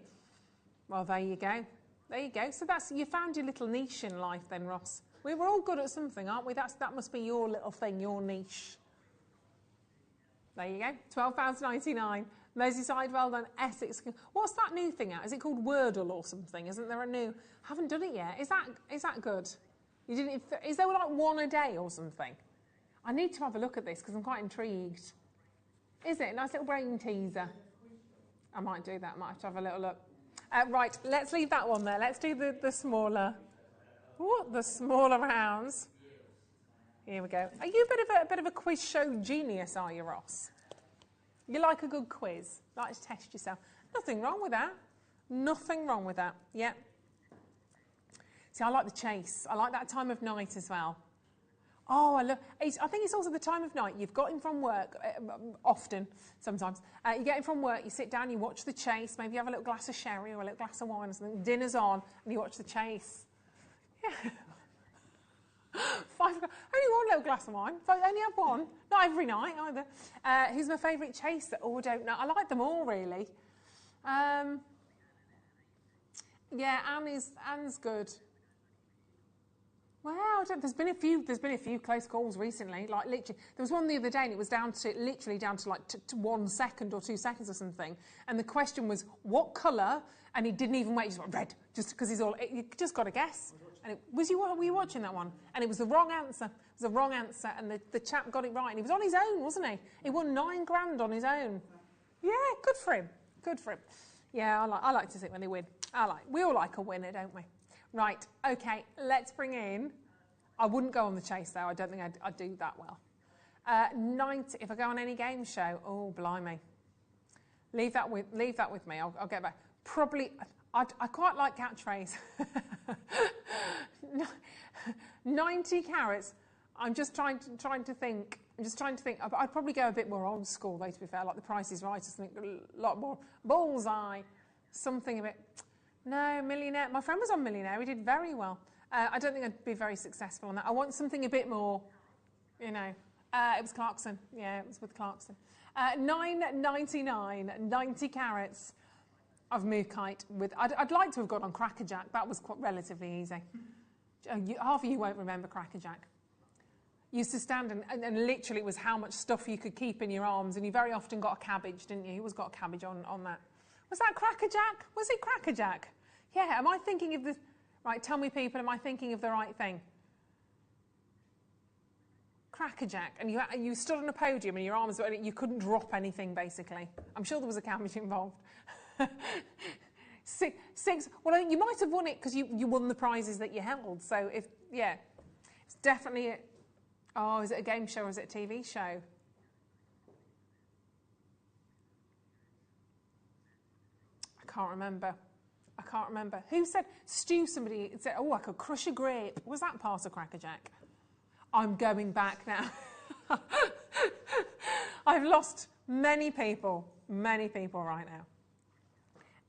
Well, there you go. There you go. So you found your little niche in life then, Ross. We were all good at something, aren't we? That must be your little thing, your niche. There you go. £12.99. Merseyside, well done. Essex. What's that new thing out? Is it called Wordle or something? Isn't there a new? Haven't done it yet. Is that good? You didn't? Is there like one a day or something? I need to have a look at this because I'm quite intrigued. Is it? Nice little brain teaser. I might do that. I might have to have a little look. Right, let's leave that one there. Let's do the smaller. What? The smaller rounds. Here we go. Are you a bit of a quiz show genius, are you, Ross? You like a good quiz? Like to test yourself? Nothing wrong with that. Nothing wrong with that. Yep. See, I like the chase. I like that time of night as well. Oh, I think it's also the time of night. You've got in from work, often, sometimes. You get in from work, you sit down, you watch the chase, maybe you have a little glass of sherry or a little glass of wine or something, dinner's on, and you watch the chase. Yeah. 5 o'clock. Only one little glass of wine. I only have one. Not every night, either. Who's my favourite chaser? Oh, I don't know. I like them all, really. Yeah, Anne's good. Wow, there's been a few close calls recently. Like literally, there was one the other day, and it was literally down to like 1 second or 2 seconds or something. And the question was what colour, and he didn't even wait. He just went red, just because you just got to guess. And were you watching that one? And it was the wrong answer. It was the wrong answer, and the chap got it right. And he was on his own, wasn't he? He won 9 grand on his own. Yeah, good for him. Good for him. Yeah, I like to see it when they win. We all like a winner, don't we? Right, okay, let's bring in, I wouldn't go on the chase though, I don't think I'd do that well. 90, if I go on any game show, oh blimey. Leave that with me, I'll get back. Probably, I quite like catchphrase. 90 carats, I'm just trying to think. I'd probably go a bit more old school though, to be fair, like The Price is Right or something, a lot more bullseye, something a bit. No, Millionaire. My friend was on Millionaire. He did very well. I don't think I'd be very successful on that. I want something a bit more, you know. It was Clarkson. Yeah, it was with Clarkson. $9.99, 90 carats of Mookite. I'd like to have got on Crackerjack. That was quite relatively easy. Half of you won't remember Crackerjack. You used to stand and literally it was how much stuff you could keep in your arms, and you very often got a cabbage, didn't you? You always got a cabbage on that. Was that Crackerjack? Was it Crackerjack? Yeah, am I thinking of the... Right, tell me people, am I thinking of the right thing? Crackerjack. And you stood on a podium and your arms were... You couldn't drop anything, basically. I'm sure there was a cabbage involved. 6... Well, you might have won it because you won the prizes that you held. So, it's definitely... Oh, is it a game show or is it a TV show? can't remember. I can't remember. Who said, Stu, somebody said, oh, I could crush a grape. Was that part of crackerjack? I'm going back now. I've lost many people right now.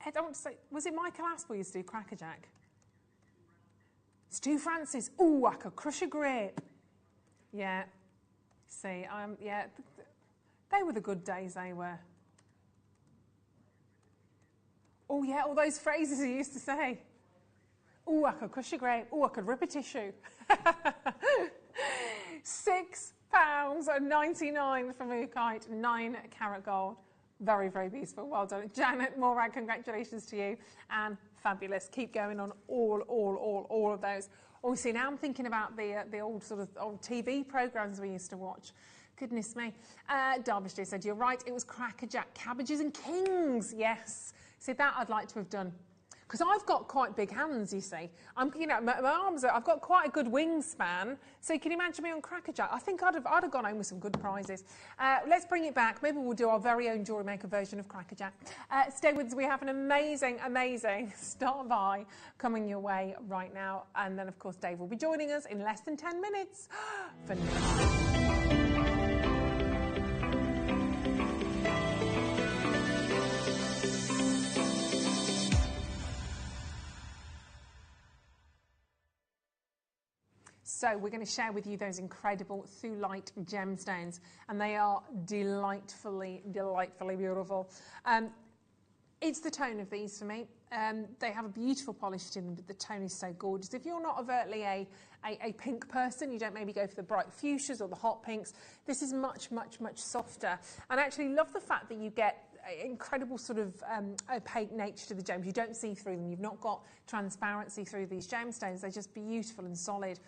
I don't want to say, was it Michael Aspel used to do crackerjack? Stu Francis, oh, I could crush a grape. Yeah, see, yeah, they were the good days, they were. Oh yeah, all those phrases he used to say. Oh, I could crush a grape. Oh, I could rip a tissue. £6.99 for Mookite, 9 carat gold. Very, very beautiful. Well done. Janet Morag, congratulations to you. And fabulous. Keep going on all of those. Oh, see, now I'm thinking about the old TV programmes we used to watch. Goodness me. Derbyshire said, you're right, it was crackerjack, cabbages and kings. Yes. See, that I'd like to have done. Because I've got quite big hands, you see. My arms I've got quite a good wingspan. So can you imagine me on crackerjack? I think I'd have gone home with some good prizes. Let's bring it back. Maybe we'll do our very own Jewellery Maker version of crackerjack. Stay with us. We have an amazing start by coming your way right now. And then, of course, Dave will be joining us in less than 10 minutes. For So we're going to share with you those incredible Thulite gemstones, and they are delightfully beautiful. It's the tone of these for me. They have a beautiful polish to them, but the tone is so gorgeous. If you're not overtly a pink person, you don't maybe go for the bright fuchsias or the hot pinks, this is much softer. And I actually love the fact that you get incredible sort of opaque nature to the gems. You don't see through them. You've not got transparency through these gemstones. They're just beautiful and solid.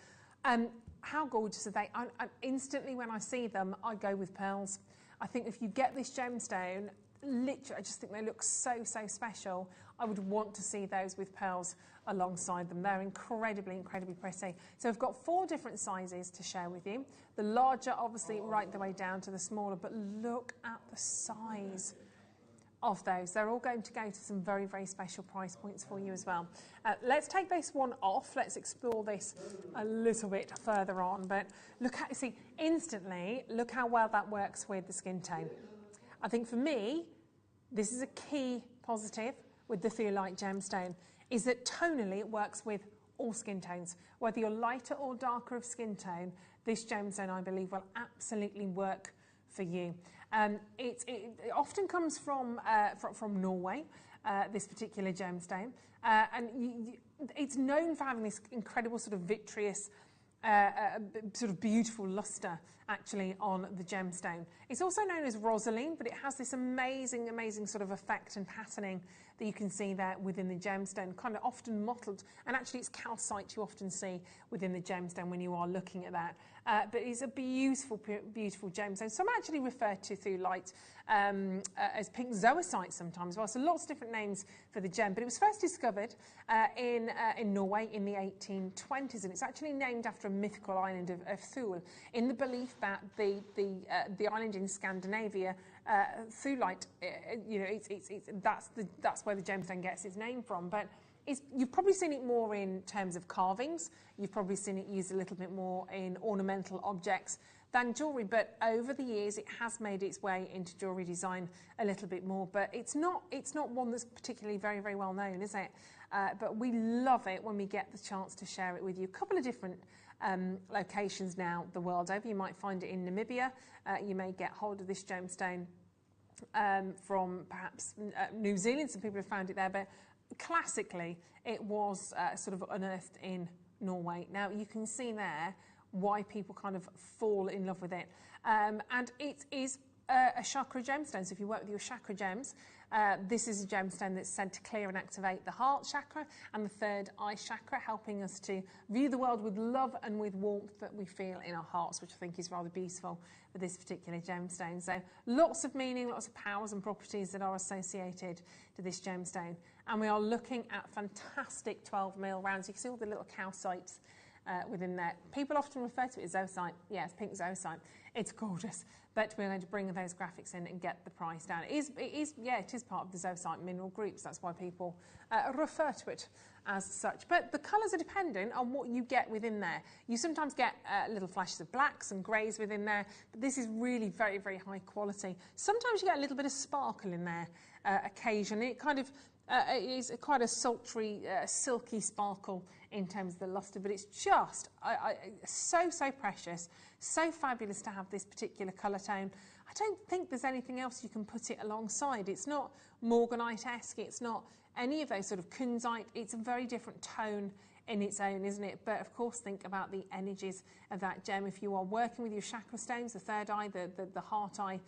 How gorgeous are they? And instantly when I see them, I go with pearls. I think if you get this gemstone, literally, I just think they look so special. I would want to see those with pearls alongside them. They're incredibly pretty. So we've got 4 different sizes to share with you. The larger, obviously, right the way down to the smaller, but look at the size of those. They're all going to go to some very special price points for you as well. Let's take this one off. Let's explore this a little bit further on. But look at, see, instantly, look how well that works with the skin tone. I think for me, this is a key positive with the Thulite gemstone, is that tonally it works with all skin tones. Whether you're lighter or darker of skin tone, this gemstone, I believe, will absolutely work for you. It often comes from Norway, this particular gemstone, and it's known for having this incredible sort of vitreous, sort of beautiful luster actually on the gemstone. It's also known as rosaline, but it has this amazing sort of effect and patterning that you can see there within the gemstone, kind of often mottled, and actually it's calcite you often see within the gemstone when you are looking at that. But it's a beautiful gemstone. Some actually refer to Thulite as pink zoisite sometimes as well. So lots of different names for the gem. But it was first discovered in Norway in the 1820s, and it's actually named after a mythical island of Thule, in the belief that the island in Scandinavia, Thulite, that's where the gemstone gets its name from. But you've probably seen it more in terms of carvings. You've probably seen it used a little bit more in ornamental objects than jewellery, but over the years it has made its way into jewellery design a little bit more. But it's not one that's particularly very well known, is it? But we love it when we get the chance to share it with you. A couple of different locations now the world over. You might find it in Namibia. You may get hold of this gemstone from perhaps New Zealand. Some people have found it there, but classically it was sort of unearthed in Norway. Now you can see there why people kind of fall in love with it. And it is a chakra gemstone. So if you work with your chakra gems, this is a gemstone that's said to clear and activate the heart chakra and the third eye chakra, helping us to view the world with love and with warmth that we feel in our hearts, which I think is rather beautiful with this particular gemstone. So lots of meaning, lots of powers and properties that are associated to this gemstone. And we are looking at fantastic 12mm rounds. You can see all the little calcites within there. People often refer to it as zoisite. Yes, pink zoisite. It's gorgeous, but we're going to bring those graphics in and get the price down. It is part of the zoisite mineral groups. That's why people refer to it as such. But the colours are dependent on what you get within there. You sometimes get little flashes of blacks and greys within there, but this is really very, very high quality. Sometimes you get a little bit of sparkle in there occasionally. It kind of is quite a sultry, silky sparkle in terms of the lustre, but it's just so precious, so fabulous to have this particular colour tone. I don't think there's anything else you can put it alongside. It's not morganite-esque, it's not any of those sort of kunzite. It's a very different tone in its own, isn't it? But of course, think about the energies of that gem. If you are working with your chakra stones, the third eye, the heart eye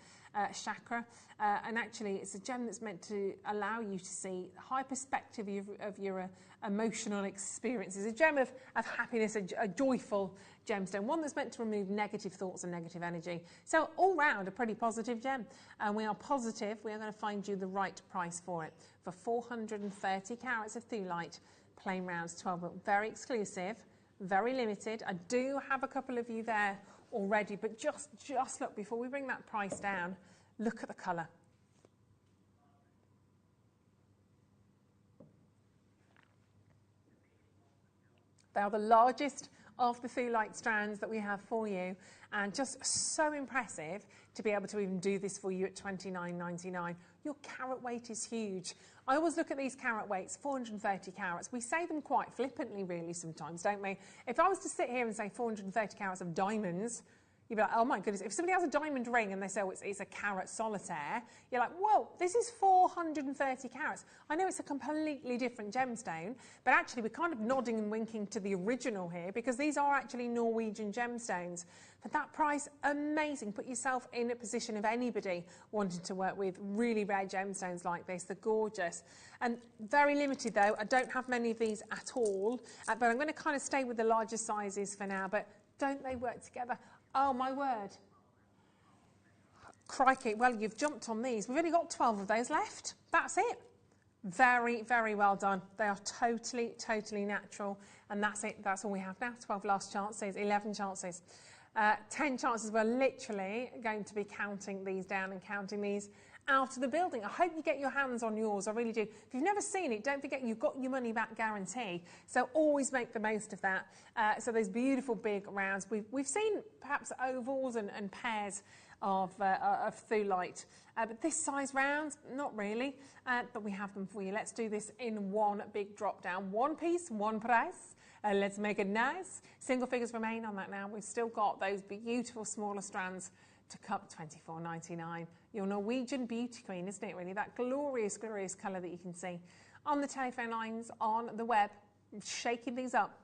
chakra, and actually it's a gem that's meant to allow you to see high perspective of your emotional experiences. A gem of happiness, a joyful gemstone, one that's meant to remove negative thoughts and negative energy. So all round, a pretty positive gem. And we are positive we are going to find you the right price for it. For 430 carats of thulite, plain rounds 12, but very exclusive, very limited. I do have a couple of you there already, but just look, before we bring that price down, look at the colour. They are the largest of the thulite strands that we have for you, and just so impressive to be able to even do this for you at $29.99. Your carat weight is huge. I always look at these carat weights, 430 carats. We say them quite flippantly really sometimes, don't we? If I was to sit here and say 430 carats of diamonds, you'd be like, oh my goodness. If somebody has a diamond ring and they say, oh, it's a carat solitaire, you're like, whoa, this is 430 carats. I know it's a completely different gemstone, but actually we're kind of nodding and winking to the original here, because these are actually Norwegian gemstones. For that price, amazing. Put yourself in a position of anybody wanting to work with really rare gemstones like this. They're gorgeous. And very limited though. I don't have many of these at all, but I'm going to kind of stay with the larger sizes for now. But don't they work together? Oh, my word. Crikey. Well, you've jumped on these. We've only got 12 of those left. That's it. Very, very well done. They are totally, totally natural. And that's it. That's all we have now. 12 last chances, 11 chances. 10 chances. We're literally going to be counting these down and counting these out of the building. I hope you get your hands on yours. I really do. If you've never seen it, don't forget you've got your money back guarantee. So always make the most of that. So those beautiful big rounds. We've seen perhaps ovals and pairs of thulite. But this size rounds, not really. But we have them for you. Let's do this in one big drop down. One piece, one price. Let's make it nice. Single figures remain on that now. We've still got those beautiful smaller strands to cup $24.99. Your Norwegian beauty queen, isn't it really? That glorious, glorious colour that you can see on the telephone lines, on the web, shaking things up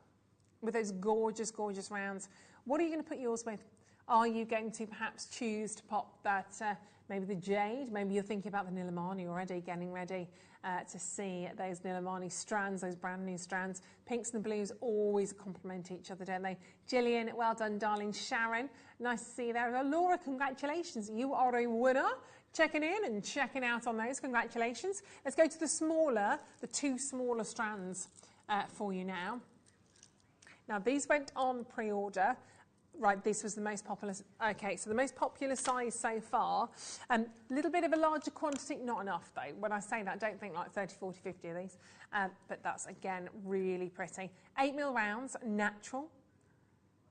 with those gorgeous, gorgeous rounds. What are you going to put yours with? Are you going to perhaps choose to pop that, maybe the Jade? Maybe you're thinking about the Nilamani already, getting ready to see those Nilamani strands, those brand new strands. Pinks and the blues always complement each other, don't they? Gillian, well done, darling. Sharon, nice to see you there. Laura, congratulations. You are a winner. Checking in and checking out on those. Congratulations. Let's go to the two smaller strands for you now. Now, these went on pre-order. Right, this was the most popular. Okay, so the most popular size so far. A little bit of a larger quantity, not enough though. When I say that, don't think like 30, 40, 50 of these. But that's, again, really pretty. 8mm rounds, natural.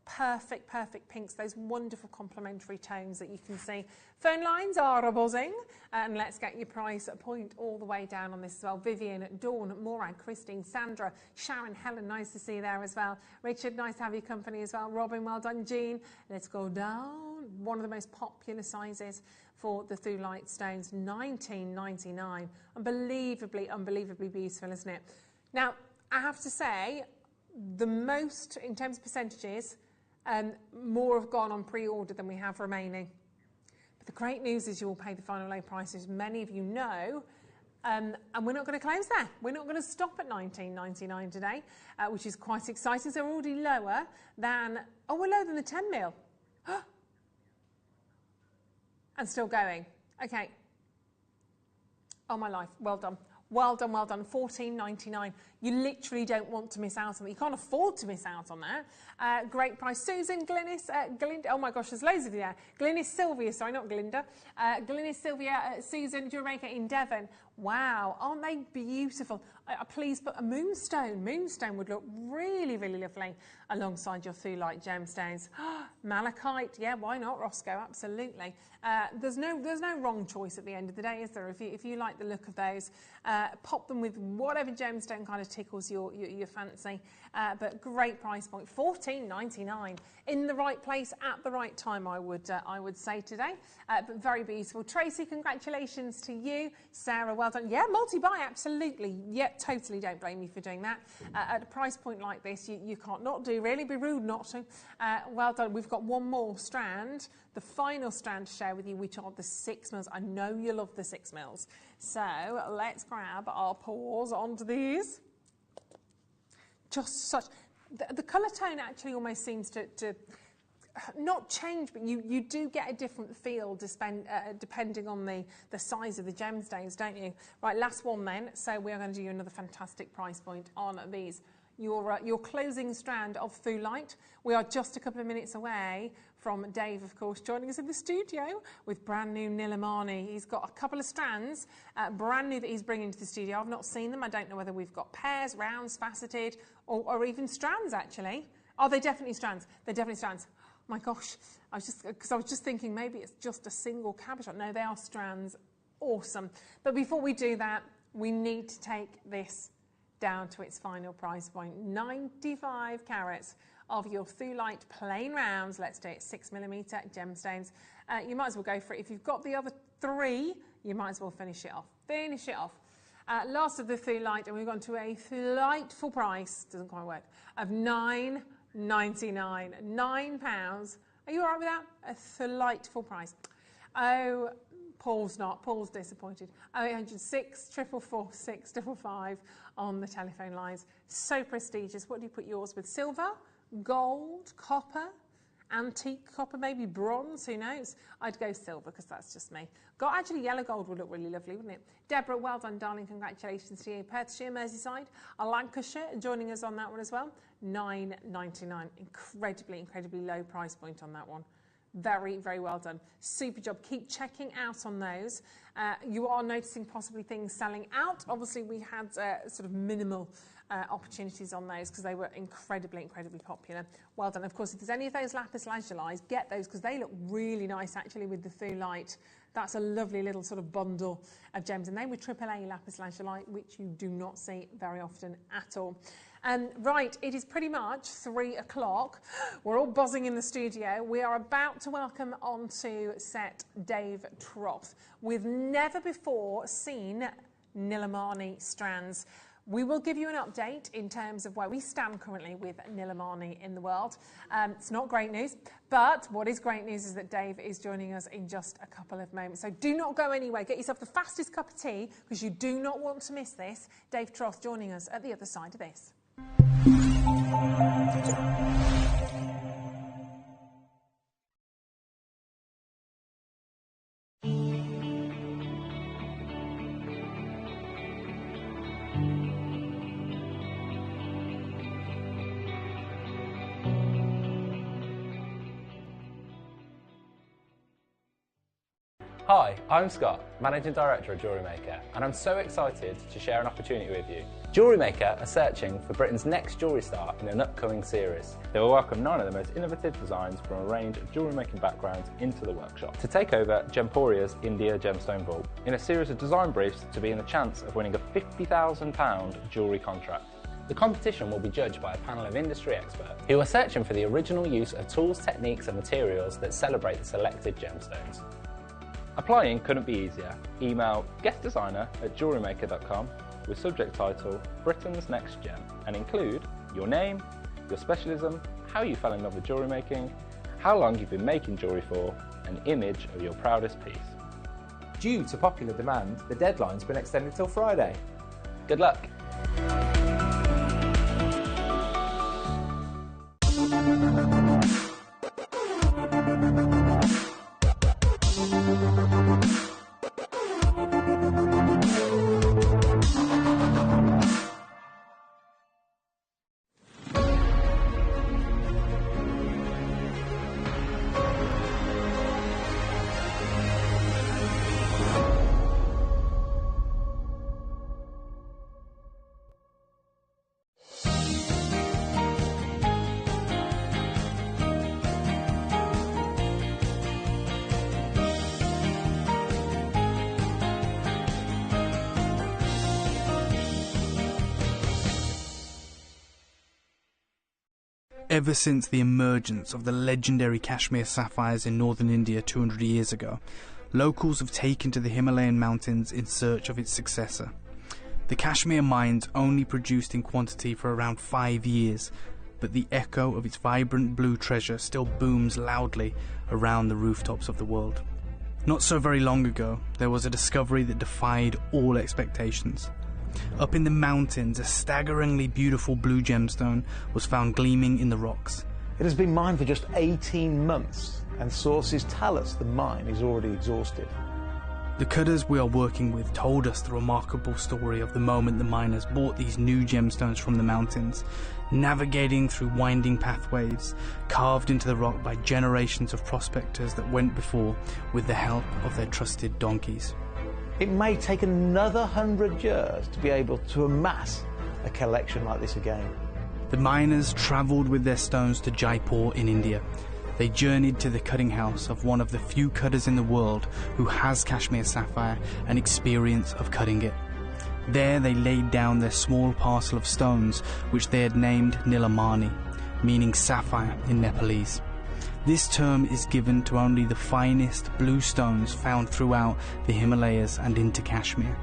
Perfect, perfect pinks, those wonderful complementary tones that you can see. Phone lines are buzzing, and let's get your price point all the way down on this as well. Vivian, Dawn, Morag, Christine, Sandra, Sharon, Helen, nice to see you there as well. Richard, nice to have your company as well. Robin, well done. Jean, let's go down. One of the most popular sizes for the thulite stones, $19.99. Unbelievably, unbelievably beautiful, isn't it? Now, I have to say, the most, in terms of percentages, more have gone on pre-order than we have remaining. But the great news is you will pay the final low price, as many of you know, and we're not going to close there. We're not going to stop at $19.99 today, which is quite exciting. So we're already lower than, oh, we're lower than the 10mm. And still going. Okay. Oh, my life. Well done. Well done, well done. $14.99. You literally don't want to miss out on that. You can't afford to miss out on that. Great price. Susan, Glynis, Glinda, oh my gosh, there's loads of you there. Glynis Sylvia, sorry, not Glinda. Glynis Sylvia, Susan, Jewellery Maker in Devon. Wow, aren't they beautiful? Please put a moonstone. Moonstone would look really, really lovely alongside your Thulite gemstones. Malachite, yeah, why not, Roscoe? Absolutely. There's no wrong choice at the end of the day, is there? If you like the look of those, pop them with whatever gemstone kind of tickles your fancy. But great price point, $14.99 in the right place at the right time. I would say today, but very beautiful. Tracy, congratulations to you. Sarah, well done. Yeah, multi-buy, absolutely. Yeah, totally. Don't blame you for doing that. At a price point like this, you can't not do. Really, be rude not to. Well done. We've got one more strand, the final strand to share with you, which are the 6 mils. I know you love the 6 mils. So let's grab our paws onto these. Just such, the colour tone actually almost seems to not change, but you do get a different feel depending on the size of the gemstones, don't you? Right, last one then. So we are going to do you another fantastic price point on these. Your closing strand of Thulite. We are just a couple of minutes away from Dave, of course, joining us in the studio with brand new Nilamani. He's got a couple of strands, brand new, that he's bringing to the studio. I've not seen them. I don't know whether we've got pairs, rounds, faceted, or even strands, actually. Oh, they're definitely strands. They're definitely strands. My gosh, I was just thinking maybe it's just a single cabochon. No, they are strands. Awesome. But before we do that, we need to take this down to its final price point. 95 carats of your Thulite plain rounds. Let's do it, 6mm gemstones. You might as well go for it. If you've got the other 3, you might as well finish it off. Finish it off. Last of the Thulite, and we've gone to a delightful price, doesn't quite work, of £9.99. £9. Are you all right with that? A delightful price. Oh, Paul's not. Paul's disappointed. 0806 444 655 on the telephone lines. So prestigious. What do you put yours with? Silver, gold, copper, antique copper, maybe bronze, who knows? I'd go silver because that's just me. Actually, yellow gold would look really lovely, wouldn't it? Deborah, well done, darling. Congratulations to you. Perthshire, Merseyside, Lancashire, joining us on that one as well. £9.99. Incredibly low price point on that one. Very, very well done. Super job. Keep checking out on those. You are noticing possibly things selling out. Obviously, we had sort of minimal opportunities on those because they were incredibly popular. Well done. Of course, if there's any of those lapis lazuli, get those because they look really nice actually with the Thulite. That's a lovely little sort of bundle of gems, and they were AAA lapis lazuli, which you do not see very often at all. Right, it is pretty much 3 o'clock. We're all buzzing in the studio. We are about to welcome onto set Dave Troth. We've never before seen Nilamani strands. We will give you an update in terms of where we stand currently with Nilamani in the world. It's not great news, but what is great news is that Dave is joining us in just a couple of moments. So do not go anywhere. Get yourself the fastest cup of tea because you do not want to miss this. Dave Troth joining us at the other side of this. Hi, I'm Scott, Managing Director of Jewellery Maker, and I'm so excited to share an opportunity with you. Jewellery Maker are searching for Britain's next jewellery star in an upcoming series. They will welcome 9 of the most innovative designs from a range of jewellery making backgrounds into the workshop to take over Gemporia's India Gemstone Vault in a series of design briefs to be in the chance of winning a £50,000 jewellery contract. The competition will be judged by a panel of industry experts who are searching for the original use of tools, techniques and materials that celebrate the selected gemstones. Applying couldn't be easier. Email guestdesigner@jewellerymaker.com with subject title Britain's Next Gem and include your name, your specialism, how you fell in love with jewellery making, how long you've been making jewellery for, an image of your proudest piece. Due to popular demand, the deadline's been extended till Friday. Good luck! Ever since the emergence of the legendary Kashmir sapphires in northern India 200 years ago, locals have taken to the Himalayan mountains in search of its successor. The Kashmir mines only produced in quantity for around 5 years, but the echo of its vibrant blue treasure still booms loudly around the rooftops of the world. Not so very long ago, there was a discovery that defied all expectations. Up in the mountains, a staggeringly beautiful blue gemstone was found gleaming in the rocks. It has been mined for just 18 months, and sources tell us the mine is already exhausted. The cutters we are working with told us the remarkable story of the moment the miners bought these new gemstones from the mountains, navigating through winding pathways carved into the rock by generations of prospectors that went before with the help of their trusted donkeys. It may take another 100 years to be able to amass a collection like this again. The miners travelled with their stones to Jaipur in India. They journeyed to the cutting house of one of the few cutters in the world who has Kashmir sapphire and experience of cutting it. There they laid down their small parcel of stones, which they had named Nilamani, meaning sapphire in Nepalese. This term is given to only the finest blue stones found throughout the Himalayas and into Kashmir.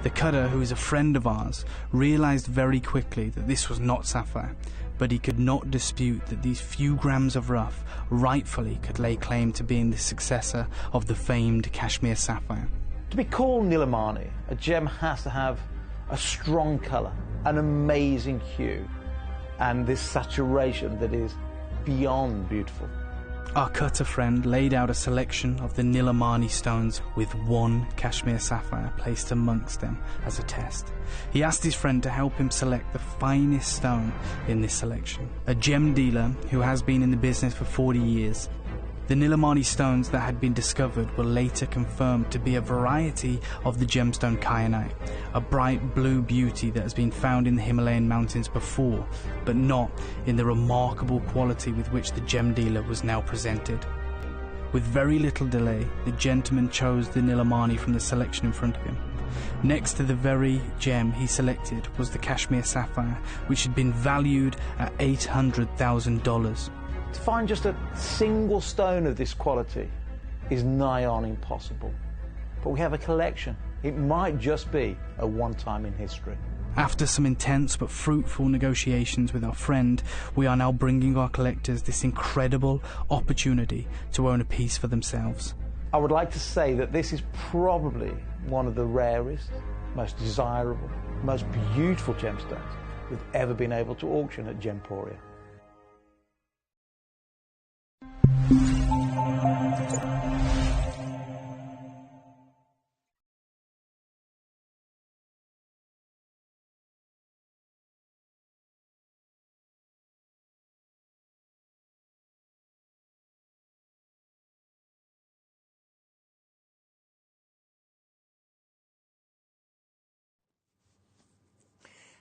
The cutter, who is a friend of ours, realised very quickly that this was not sapphire, but he could not dispute that these few grams of rough rightfully could lay claim to being the successor of the famed Kashmir sapphire. To be called Nilamani, a gem has to have a strong colour, an amazing hue, and this saturation that is beyond beautiful. Our cutter friend laid out a selection of the Nilamani stones with one Kashmir sapphire placed amongst them as a test. He asked his friend to help him select the finest stone in this selection, a gem dealer who has been in the business for 40 years. The Nilamani stones that had been discovered were later confirmed to be a variety of the gemstone kyanite, a bright blue beauty that has been found in the Himalayan mountains before, but not in the remarkable quality with which the gem dealer was now presented. With very little delay, the gentleman chose the Nilamani from the selection in front of him. Next to the very gem he selected was the Kashmir sapphire, which had been valued at $800,000. To find just a single stone of this quality is nigh on impossible. But we have a collection. It might just be a one-time in history. After some intense but fruitful negotiations with our friend, we are now bringing our collectors this incredible opportunity to own a piece for themselves. I would like to say that this is probably one of the rarest, most desirable, most beautiful gemstones we've ever been able to auction at Gemporia.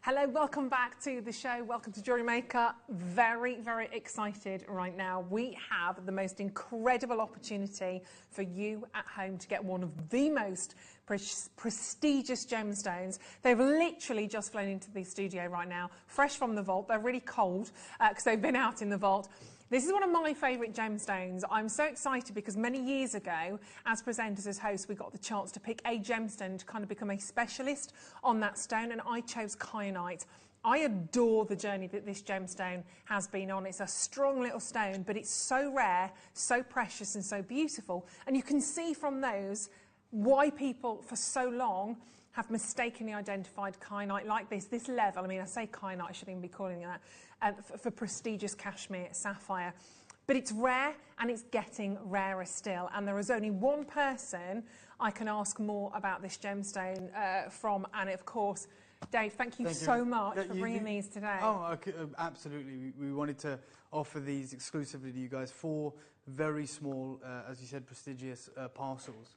Hello, welcome back to the show. Welcome to Jewellery Maker. Very, very excited right now. We have the most incredible opportunity for you at home to get one of the most prestigious gemstones. They've literally just flown into the studio right now, fresh from the vault. They're really cold because they've been out in the vault. This is one of my favourite gemstones. I'm so excited because many years ago, as presenters, as hosts, we got the chance to pick a gemstone to kind of become a specialist on that stone, and I chose kyanite. I adore the journey that this gemstone has been on. It's a strong little stone, but it's so rare, so precious and so beautiful. And you can see from those why people for so long have mistakenly identified kyanite like this level. I mean, I say kyanite, I shouldn't even be calling it that, for prestigious Kashmir sapphire. But it's rare and it's getting rarer still. And there is only one person I can ask more about this gemstone from, and of course, Dave, thank you so much for bringing these today. Oh, absolutely. We wanted to offer these exclusively to you guys for very small, as you said, prestigious parcels.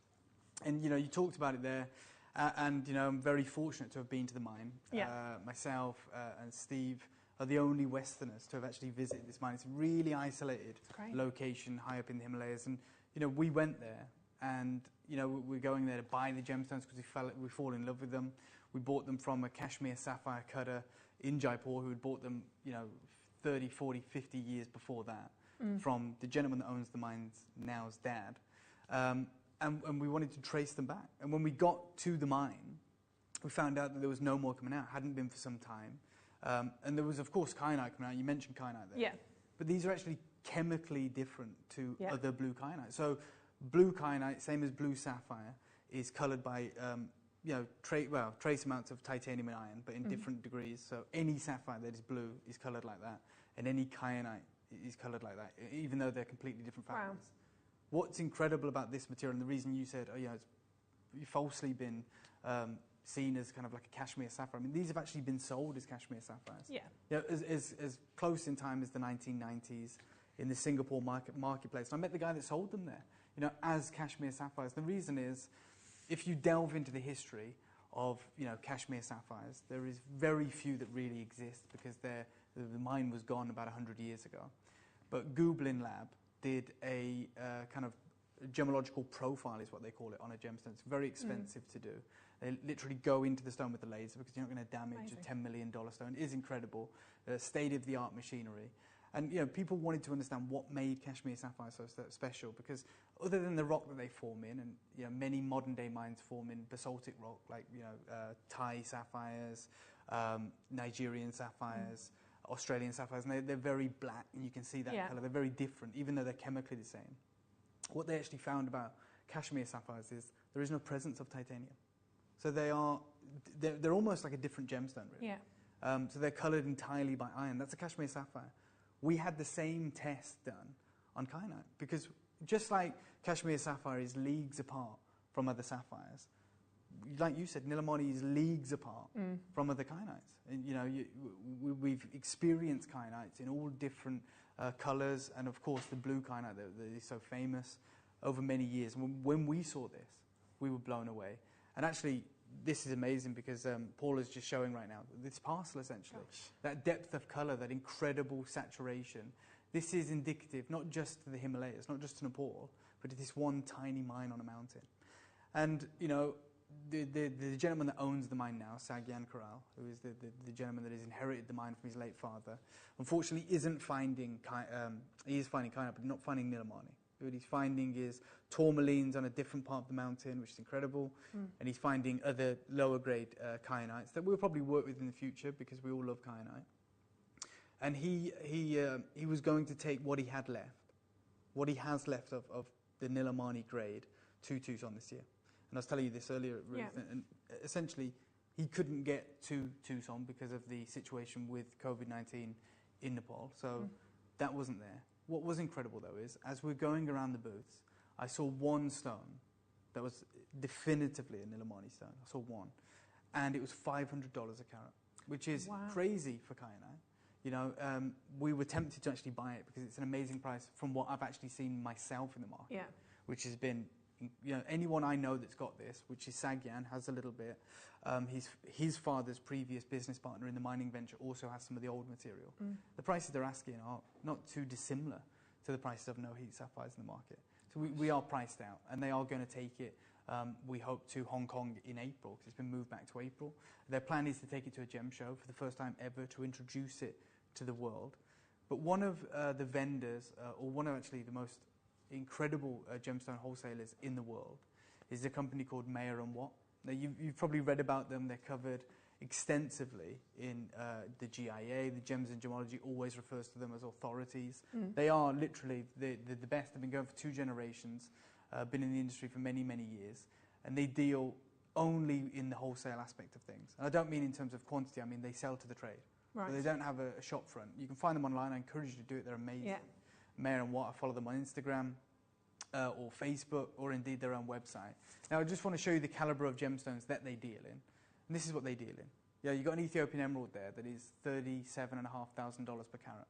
And, you know, you talked about it there. And, you know, I'm very fortunate to have been to the mine. Yeah. Myself and Steve are the only Westerners to have actually visited this mine. It's a really isolated location high up in the Himalayas. And, you know, we went there and, you know, we're going there to buy the gemstones because we fall in love with them. We bought them from a Kashmir sapphire cutter in Jaipur who had bought them, you know, 30, 40, 50 years before that, from the gentleman that owns the mines now's dad. And we wanted to trace them back. And when we got to the mine, we found out that there was no more coming out, hadn't been for some time. And there was, of course, kyanite coming out. You mentioned kyanite there. Yeah. But these are actually chemically different to other blue kyanite. So blue kyanite, same as blue sapphire, is coloured by trace amounts of titanium and iron, but in different degrees. So any sapphire that is blue is coloured like that, and any kyanite is coloured like that, even though they're completely different factors. Wow. What's incredible about this material, and the reason you said, it's falsely been seen as kind of like a cashmere sapphire. I mean, these have actually been sold as cashmere sapphires. Yeah. As close in time as the 1990s in the Singapore marketplace. And I met the guy that sold them there, as cashmere sapphires. The reason is, if you delve into the history of, cashmere sapphires, there is very few that really exist because the mine was gone about 100 years ago. But Gublin Lab did a kind of gemological profile, is what they call it, on a gemstone. It's very expensive to do. They literally go into the stone with the laser because you're not going to damage a $10 million stone. It is incredible, state-of-the-art machinery. And people wanted to understand what made cashmere sapphire so special, because other than the rock that they form in, and many modern-day mines form in basaltic rock, like Thai sapphires, Nigerian sapphires, Australian sapphires, and they're very black, and you can see that colour. They're very different, even though they're chemically the same. What they actually found about cashmere sapphires is there is no presence of titanium. So they're almost like a different gemstone, really. Yeah. So they're coloured entirely by iron. That's a cashmere sapphire. We had the same test done on kyanite, because just like cashmere sapphire is leagues apart from other sapphires, like you said, Nilamani is leagues apart from other kyanites. And, we've experienced kyanites in all different colours, and of course the blue kyanite that is so famous over many years. And when we saw this, we were blown away. And actually, this is amazing because Paul is just showing right now this parcel, essentially. Gosh. That depth of colour, that incredible saturation. This is indicative not just to the Himalayas, not just to Nepal, but to this one tiny mine on a mountain. And, the gentleman that owns the mine now, Sagyan Karal, who is the gentleman that has inherited the mine from his late father, unfortunately isn't finding, he is finding kyanite, but not finding Nilamani. What he's finding is tourmalines on a different part of the mountain, which is incredible, and he's finding other lower grade kyanites that we'll probably work with in the future, because we all love kyanite. And he was going to take what he had left, what he has left of the Nilamani grade, to Tucson this year. And I was telling you this earlier, Ruth, and essentially he couldn't get to Tucson because of the situation with COVID-19 in Nepal, so that wasn't there. What was incredible, though, is as we're going around the booths, I saw one stone that was definitively a Nilamani stone. I saw one. And it was $500 a carat, which is crazy for kyanite. We were tempted to actually buy it because it's an amazing price from what I've actually seen myself in the market, which has been, anyone I know that's got this, which is Sagyan, has a little bit. His father's previous business partner in the mining venture also has some of the old material. The prices they're asking are not too dissimilar to the prices of no-heat sapphires in the market. So we are priced out, and they are going to take it, we hope, to Hong Kong in April, because it's been moved back to April. Their plan is to take it to a gem show for the first time ever, to introduce it to the world. But one of the vendors, or one of actually the most incredible gemstone wholesalers in the world, is a company called Mayer & Watt. Now, you've probably read about them. They're covered extensively in the GIA. The Gems and Gemology always refers to them as authorities. They are literally the best. They've been going for 2 generations, been in the industry for many, many years, and they deal only in the wholesale aspect of things. And I don't mean in terms of quantity, I mean they sell to the trade. Right. So they don't have a shop front. You can find them online. I encourage you to do it. They're amazing. Yeah. Mayer & Watt, I follow them on Instagram or Facebook, or indeed their own website. Now, I just want to show you the calibre of gemstones that they deal in. And this is what they deal in. Yeah, you've got an Ethiopian emerald there that is $37,500 per carat.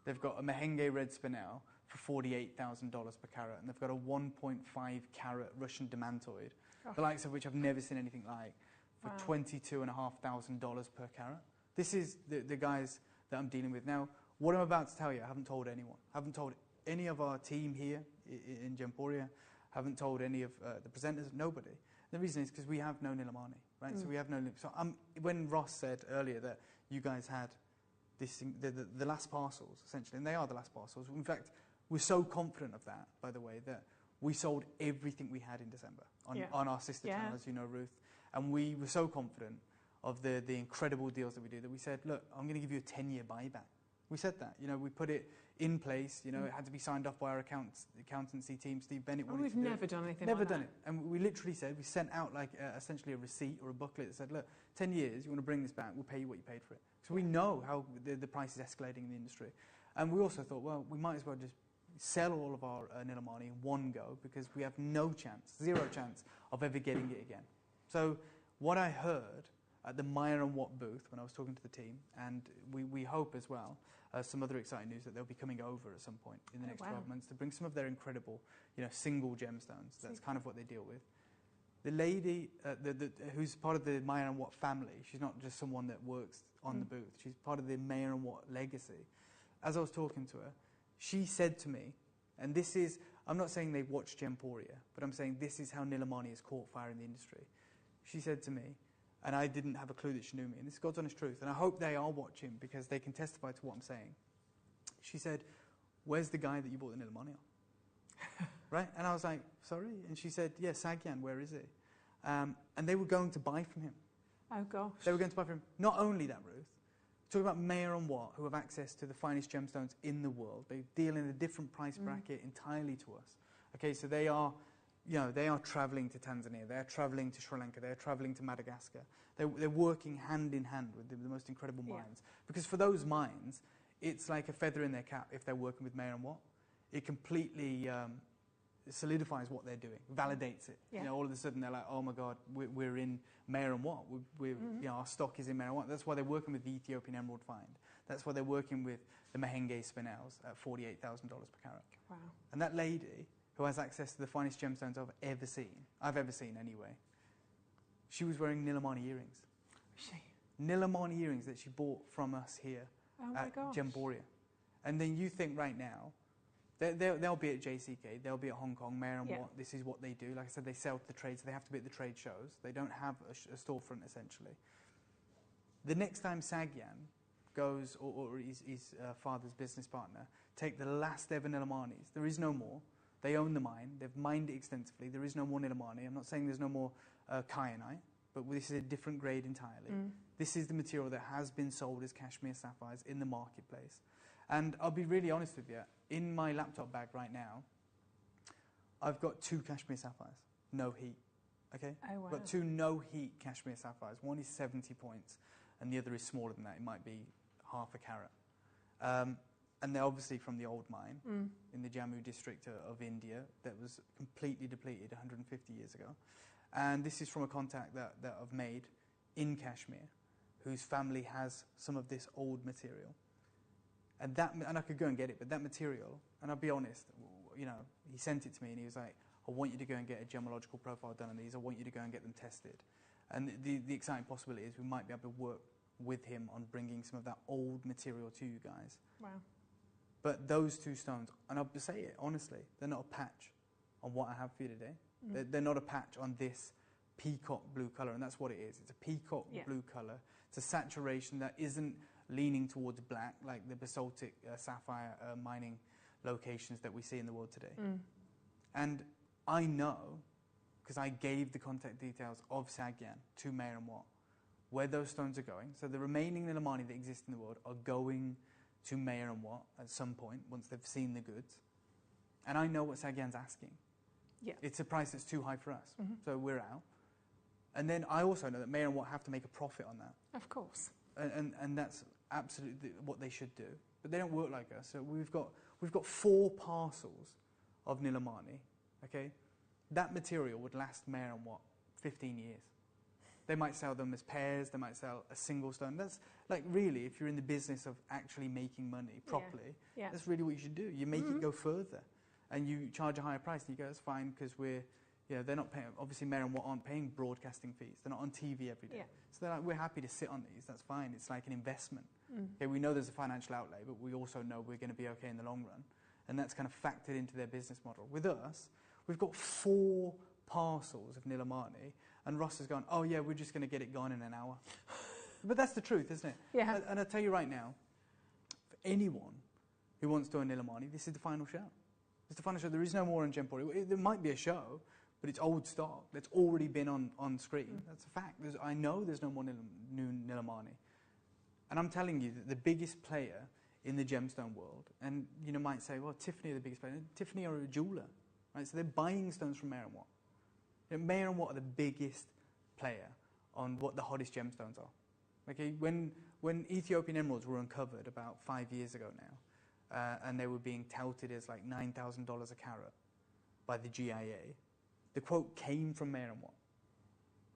They've got a Mahenge red spinel for $48,000 per carat, and they've got a 1.5 carat Russian demantoid, the likes of which I've never seen anything like, for $22,500 per carat. This is the guys that I'm dealing with. Now, what I'm about to tell you, I haven't told anyone. I haven't told any of our team here in Gemporia. I haven't told any of the presenters, nobody. The reason is because we have no Nilamani, right? So we have no... So when Ross said earlier that you guys had the last parcels, essentially, and they are the last parcels. In fact, we're so confident of that, by the way, that we sold everything we had in December on our sister channel, as you know, Ruth. And we were so confident of the incredible deals that we do that we said, look, I'm going to give you a 10-year buyback. We said that. You know, we put it in place. You know, it had to be signed off by our accountancy team. Steve Bennett wanted to do it. We've never done anything Never like done that. it. And we literally said, we sent out like essentially a receipt or a booklet that said, look, 10 years, you want to bring this back, we'll pay you what you paid for it. So we know how the price is escalating in the industry. And we also thought, well, we might as well just sell all of our Nilamani in one go because we have no chance, zero chance of ever getting it again. So what I heard at the Meyer & Watt booth when I was talking to the team, and we hope as well, some other exciting news that they'll be coming over at some point in the next 12 months to bring some of their incredible, single gemstones. That's kind of what they deal with. The lady who's part of the Meyer & Watt family, she's not just someone that works on the booth, she's part of the Meyer & Watt legacy. As I was talking to her, she said to me, and this is, I'm not saying they watch Gemporia, but I'm saying this is how Nilamani has caught fire in the industry. She said to me, and I didn't have a clue that she knew me, and this is God's honest truth, and I hope they are watching because they can testify to what I'm saying. She said, where's the guy that you bought the Nilamani on? Right? And I was like, sorry? And she said, yeah, Sagyan, where is he? And they were going to buy from him. Oh, gosh. They were going to buy from him. Not only that, Ruth, talking about Meyer & Watt, who have access to the finest gemstones in the world. They deal in a different price bracket entirely to us. Okay, so they are, they are traveling to Tanzania, they're traveling to Sri Lanka, they're traveling to Madagascar. They're working hand in hand with the most incredible minds. Because for those minds, it's like a feather in their cap if they're working with Meyer & Watt. It completely solidifies what they're doing, validates it. Yeah. All of a sudden they're like, oh my God, we're in Meyer & Watt. Our stock is in Meyer & Watt. That's why they're working with the Ethiopian Emerald Find. That's why they're working with the Mahenge Spinels at $48,000 per carat. Wow. And that lady who has access to the finest gemstones I've ever seen anyway, she was wearing Nilamani earrings. Nilamani earrings that she bought from us here at Gemporia. And then you think right now, they'll be at JCK, they'll be at Hong Kong, Meyer & Watt, this is what they do. Like I said, they sell to the trade, so they have to be at the trade shows. They don't have a storefront, essentially. The next time Sagyan goes, or his father's business partner, take the last ever Nilamanis, there is no more. They own the mine, they've mined it extensively, there is no more Nilamani. I'm not saying there's no more kyanite, but this is a different grade entirely. This is the material that has been sold as cashmere sapphires in the marketplace. And I'll be really honest with you, in my laptop bag right now, I've got 2 cashmere sapphires, no heat, okay? Oh, wow. I've got 2 no heat cashmere sapphires. One is 70 points, and the other is smaller than that. It might be half a carat. And they're obviously from the old mine in the Jammu district of India that was completely depleted 150 years ago. And this is from a contact that I've made in Kashmir, whose family has some of this old material. And I could go and get it, but that material, and I'll be honest, he sent it to me and he was like, I want you to go and get a gemological profile done on these. I want you to go and get them tested. And the exciting possibility is we might be able to work with him on bringing some of that old material to you guys. Wow. But those 2 stones, and I'll say it honestly, they're not a patch on what I have for you today. They're not a patch on this peacock blue colour, and that's what it is. It's a peacock blue colour. It's a saturation that isn't leaning towards black like the basaltic sapphire mining locations that we see in the world today. And I know, because I gave the contact details of Sagyan to Meyer & Watt, where those stones are going. So the remaining Nilamani that exist in the world are going to Meyer & Watt at some point once they've seen the goods. And I know what Sagyan's asking. Yeah. It's a price that's too high for us, so we're out. And then I also know that Meyer & Watt have to make a profit on that. Of course. And that's absolutely what they should do. But they don't work like us. So we've got 4 parcels of Nilamani, okay? That material would last Meyer & Watt 15 years. They might sell them as pairs, they might sell a single stone. That's like really, if you're in the business of actually making money properly, that's really what you should do. You make it go further and you charge a higher price and you go, that's fine because they're not paying, obviously Meyer & Watt aren't paying broadcasting fees. They're not on TV every day. Yeah. So they're like, we're happy to sit on these, that's fine. It's like an investment. Okay, we know there's a financial outlay, but we also know we're going to be okay in the long run. And that's kind of factored into their business model. With us, we've got 4 parcels of Nilamani, and Ross has gone, oh yeah, we're just going to get it gone in an hour. But that's the truth, isn't it? Yeah. And I'll tell you right now, anyone who wants to own Nilamani, this is the final show. It's the final show. There is no more on Gemstory. There might be a show, but it's old stock that's already been on screen. That's a fact. I know there's no more new Nilamani. And I'm telling you that the biggest player in the gemstone world, and you might say, well, Tiffany are the biggest player. Tiffany are a jeweler, right? So they're buying stones from Mayer & Watt. Mayer & Watt are the biggest player on what the hottest gemstones are. Okay, when Ethiopian emeralds were uncovered about 5 years ago now, and they were being touted as like $9,000 a carat by the GIA, the quote came from Mayer & Watt.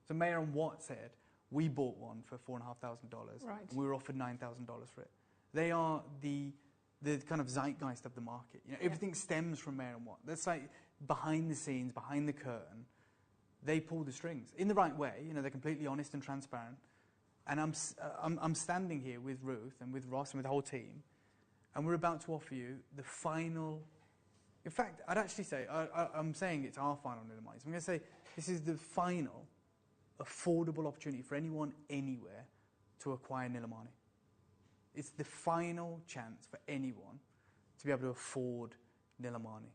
So Mayer & Watt said, we bought one for $4,500, right. and we were offered $9,000 for it. They are the kind of zeitgeist of the market. Everything stems from Mayer & Watt. That's like behind the scenes, behind the curtain. They pull the strings in the right way. They're completely honest and transparent. And I'm standing here with Ruth and with Ross and with the whole team, and we're about to offer you the final. In fact, I'd actually say I'm saying it's our final Nilamani. So I'm going to say this is the final affordable opportunity for anyone anywhere to acquire Nilamani. It's the final chance for anyone to be able to afford Nilamani.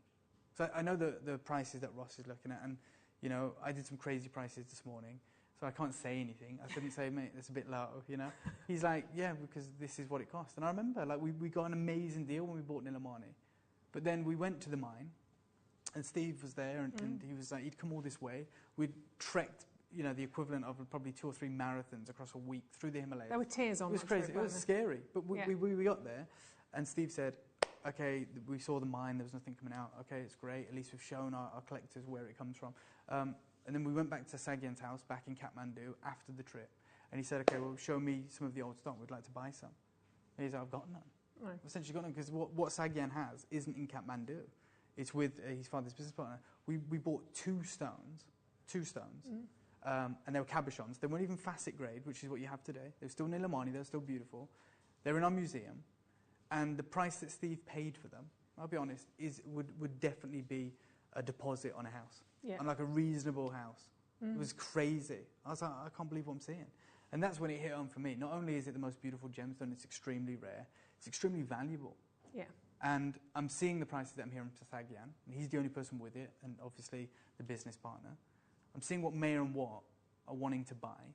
So I know the prices that Ross is looking at, and I did some crazy prices this morning, so I can't say anything. I couldn't say, mate, that's a bit low, He's like, yeah, because this is what it costs. And I remember, we got an amazing deal when we bought Nilamani. But then we went to the mine, and Steve was there, and he was like, he'd come all this way. We'd trekked, the equivalent of probably 2 or 3 marathons across a week through the Himalayas. There were tears on It was crazy. It was scary. But we got there, and Steve said, okay, we saw the mine, there was nothing coming out. Okay, it's great. At least we've shown our collectors where it comes from. And then we went back to Sagyan's house back in Kathmandu after the trip. And he said, okay, well, show me some of the old stock. We'd like to buy some. And he's like, I've got none. Right. I've essentially got none, because what Sagyan has isn't in Kathmandu. It's with his father's business partner. We bought two stones, and they were cabochons. They weren't even facet grade, which is what you have today. They were still Nilamani. They were still beautiful. They're in our museum. And the price that Steve paid for them, I'll be honest, would definitely be a deposit on a house. Yeah. On like a reasonable house. It was crazy. I was like, I can't believe what I'm seeing. And that's when it hit home for me. Not only is it the most beautiful gemstone, it's extremely rare, it's extremely valuable. Yeah. And I'm seeing the prices that I'm hearing from Sagyan, and he's the only person with it, and obviously the business partner. I'm seeing what Mayer & Watt are wanting to buy,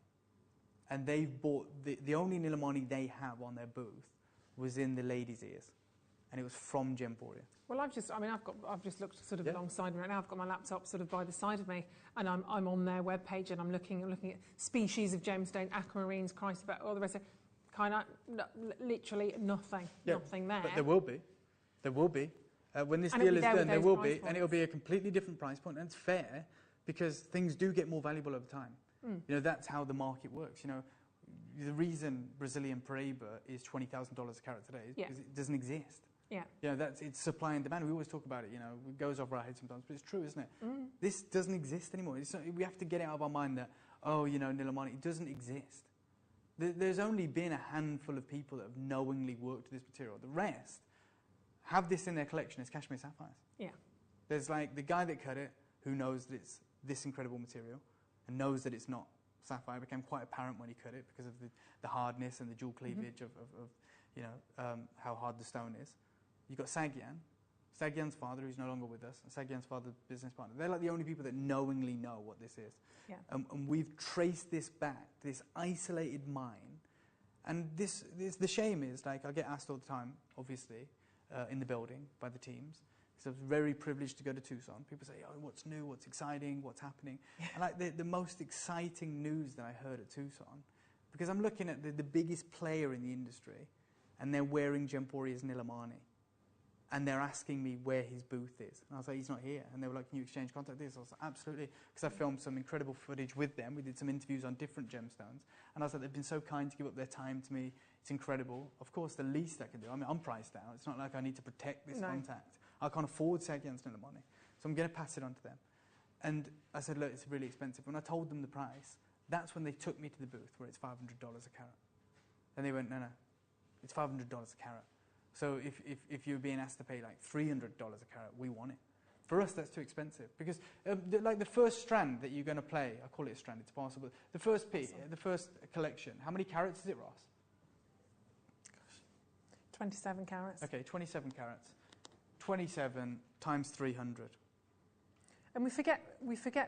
and they've bought, the only Nilamani they have on their booth was in the ladies' ears, and it was from Gemporia. Well, I've just looked sort of alongside me right now. I've got my laptop sort of by the side of me, and I'm on their webpage, and I'm looking at species of gemstone, aquamarines, chrysobite, all the rest of it. Kind of literally nothing there. But there will be. There will be. When this deal is done, there will be, and it'll be a completely different price point, and it's fair, because things do get more valuable over time. That's how the market works. The reason Brazilian Paraiba is $20,000 a carat today is because it doesn't exist. Yeah. It's supply and demand. We always talk about it. It goes over our heads sometimes, but it's true, isn't it? This doesn't exist anymore. We have to get it out of our mind that Nilamani, it doesn't exist. There's only been a handful of people that have knowingly worked with this material. The rest have this in their collection as cashmere sapphires. Yeah. There's like the guy that cut it who knows that it's this incredible material and knows that it's not sapphire. It became quite apparent when he cut it because of the hardness and the dual cleavage of how hard the stone is. You've got Sagyan's father, who's no longer with us, and Sagyan's father, business partner. They're like the only people that knowingly know what this is. Yeah. And we've traced this back, this isolated mine. And this the shame is, like, I get asked all the time, obviously, in the building by the teams. So I was very privileged to go to Tucson. People say, oh, what's new, what's exciting, what's happening? And like the most exciting news that I heard at Tucson, because I'm looking at the biggest player in the industry, and they're wearing Gemporia's Nilamani. And they're asking me where his booth is. And I was like, he's not here. And they were like, can you exchange contact details? I was like, absolutely. Because I filmed some incredible footage with them. We did some interviews on different gemstones. And I was like, they've been so kind to give up their time to me. It's incredible. Of course, the least I can do. I mean, I'm priced out. It's not like I need to protect this contact. I can't afford Sagyan's Nilamani. So I'm going to pass it on to them. And I said, look, it's really expensive. When I told them the price, that's when they took me to the booth where it's $500 a carat. And they went, no, it's $500 a carat. So if you're being asked to pay like $300 a carat, we want it. For us, that's too expensive. Because like the first strand that you're going to play, I call it a strand, it's possible. The first piece, the first collection, how many carats is it, Ross? 27 carats. Okay, 27 carats. 27 times 300. And we forget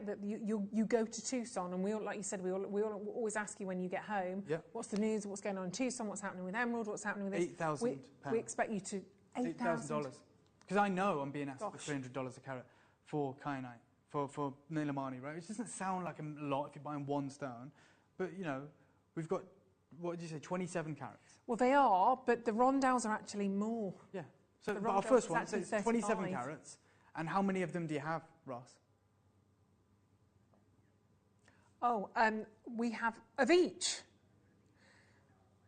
that you go to Tucson, and we all, like you said, we all always ask you when you get home, what's the news, what's going on in Tucson, what's happening with Emerald, what's happening with this. £8,000. We expect you to $8,000. Because I know I'm being asked for $300 a carat for kyanite, for Nilamani, right? Which doesn't sound like a lot if you're buying one stone, but you know, we've got, what did you say, 27 carats? Well, they are, but the rondelles are actually more. Yeah. So our first one, so it's 27 carats. And how many of them do you have, Ross? Oh, we have of each.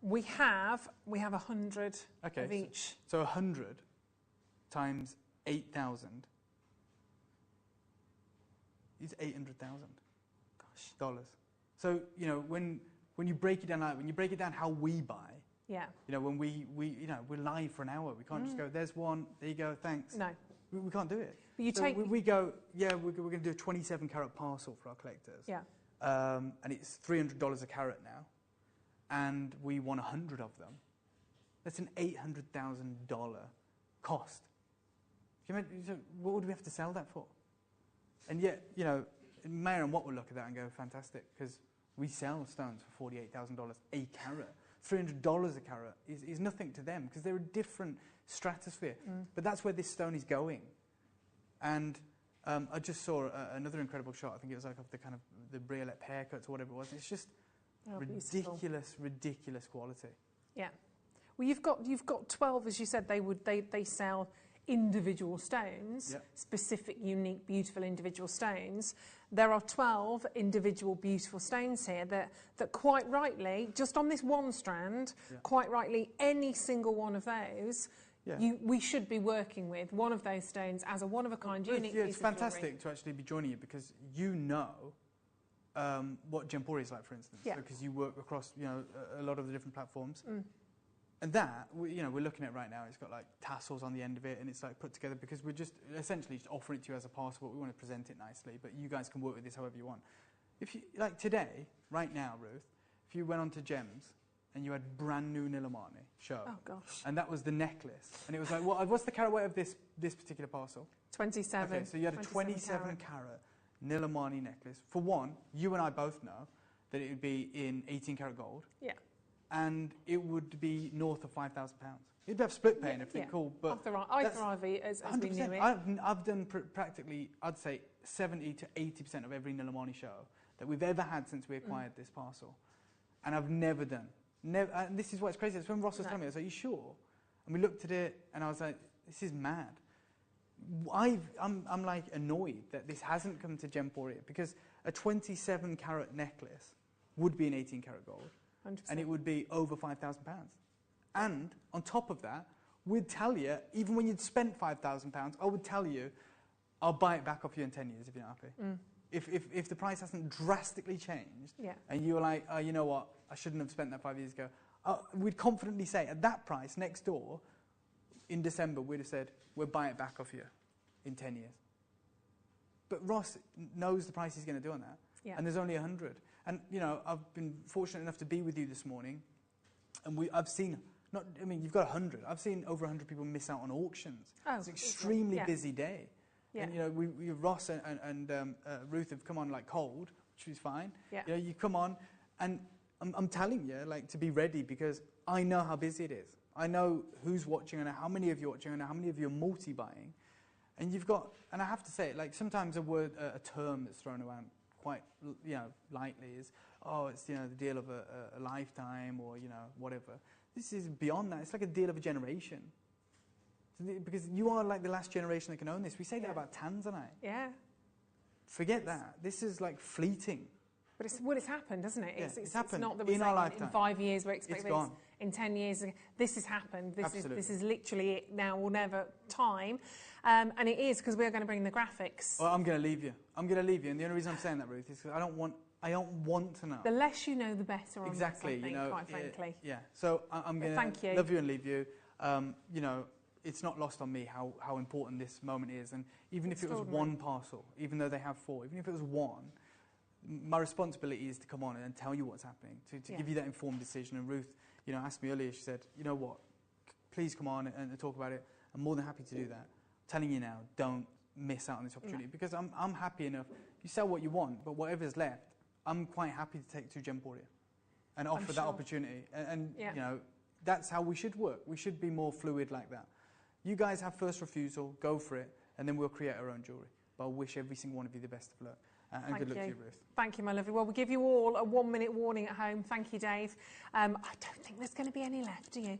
We have 100 of each. So 100 times 8,000 is $800,000. Dollars. So you know when you break it down, like when you break it down how we buy. Yeah. You know when we you know we're live for an hour. We can't just go. There's one. There you go. Thanks. No. We can't do it. But you so take. We go. Yeah, we're going to do a 27 carat parcel for our collectors. Yeah. And it's $300 a carat now, and we want 100 of them. That's an $800,000 cost. Can you imagine, what would we have to sell that for? And yet, you know, Mayor and Watt will look at that and go, fantastic, because we sell stones for $48,000 a carat. $300 a carat is nothing to them, because they're a different stratosphere. But that's where this stone is going. And I just saw another incredible shot. I think it was like of the kind of the Bracelet haircuts or whatever it was. It's just ridiculous quality. Yeah. Well, you've got 12, as you said. They sell individual stones, specific, unique, beautiful individual stones. There are 12 individual beautiful stones here that quite rightly, just on this one strand, quite rightly, any single one of those. We should be working with one of those stones as a one-of-a-kind unique piece it's fantastic to actually be joining you, because you know what Jewellery is like, for instance, because you work across a lot of the different platforms. And that, we're looking at right now, it's got like tassels on the end of it, and it's like put together because we're just essentially just offering it to you as a parcel, but we want to present it nicely, but you guys can work with this however you want. If you, like today, right now, Ruth, if you went on to Gems, and you had brand new Nilamani show. Oh, gosh. And that was the necklace. And it was like, what's the carat weight of this particular parcel? 27. Okay, so you had a 27 carat Nilamani necklace. For one, you and I both know that it would be in 18 carat gold. Yeah. And it would be north of £5,000. You'd have split pay and everything cool. But Either IV, as we knew it. I've done practically, I'd say, 70 to 80% of every Nilamani show that we've ever had since we acquired this parcel. And I've never done. And this is what's crazy. It's when Ross was telling me, I was like, "Are you sure?" And we looked at it, and I was like, "This is mad." I'm like annoyed that this hasn't come to Gemporia, because a 27 carat necklace would be in 18 carat gold, 100%. and it would be over £5,000. And on top of that, we'd tell you, even when you'd spent £5,000, I would tell you, "I'll buy it back off you in 10 years if you're not happy." If the price hasn't drastically changed, and you were like, "Oh, you know what? I shouldn't have spent that 5 years ago," we'd confidently say at that price next door, in December, we'd have said, "We'll buy it back off you in 10 years." But Ross knows the price he's going to do on that, and there's only 100. And I've been fortunate enough to be with you this morning, and I've seen you've got 100. I've seen over 100 people miss out on auctions. It's an extremely busy day. Yeah. And we Ross and Ruth have come on like cold, which is fine. Yeah. You come on, and I'm telling you, like, to be ready, because I know how busy it is. I know who's watching, and how many of you are watching, and how many of you are multi-buying. And you've got, and I have to say, like, sometimes a term that's thrown around quite, lightly is, "Oh, it's the deal of a lifetime," or whatever. This is beyond that. It's like a deal of a generation. Because you are like the last generation that can own this. We say that about Tanzanite. Yeah. Forget that. This is like fleeting. But it's happened, hasn't it? It's happened. It's not that we're in our lifetime. In 5 years we're expecting it's gone. In 10 years. This has happened. This is literally it now or never time. And it is, because we're going to bring the graphics. Well, I'm going to leave you. And the only reason I'm saying that, Ruth, is because I don't want to know. The less you know, the better. Exactly. Quite frankly. Yeah. So I'm going to love you and leave you. It's not lost on me how important this moment is. And even if it was one parcel, even though they have 4, even if it was one, my responsibility is to come on and tell you what's happening, to give you that informed decision. And Ruth, asked me earlier, she said, "You know what? please come on and talk about it. I'm more than happy to do that. I'm telling you now, don't miss out on this opportunity because I'm happy enough. You sell what you want, but whatever's left, I'm quite happy to take to Gemporia and offer that opportunity. And you know, that's how we should work. We should be more fluid like that. You guys have first refusal, go for it, and then we'll create our own jewellery. But I wish every single one of you the best of luck. And good luck to you, Ruth. Thank you, my lovely. Well, we give you all a 1-minute warning at home. Thank you, Dave. I don't think there's going to be any left, do you?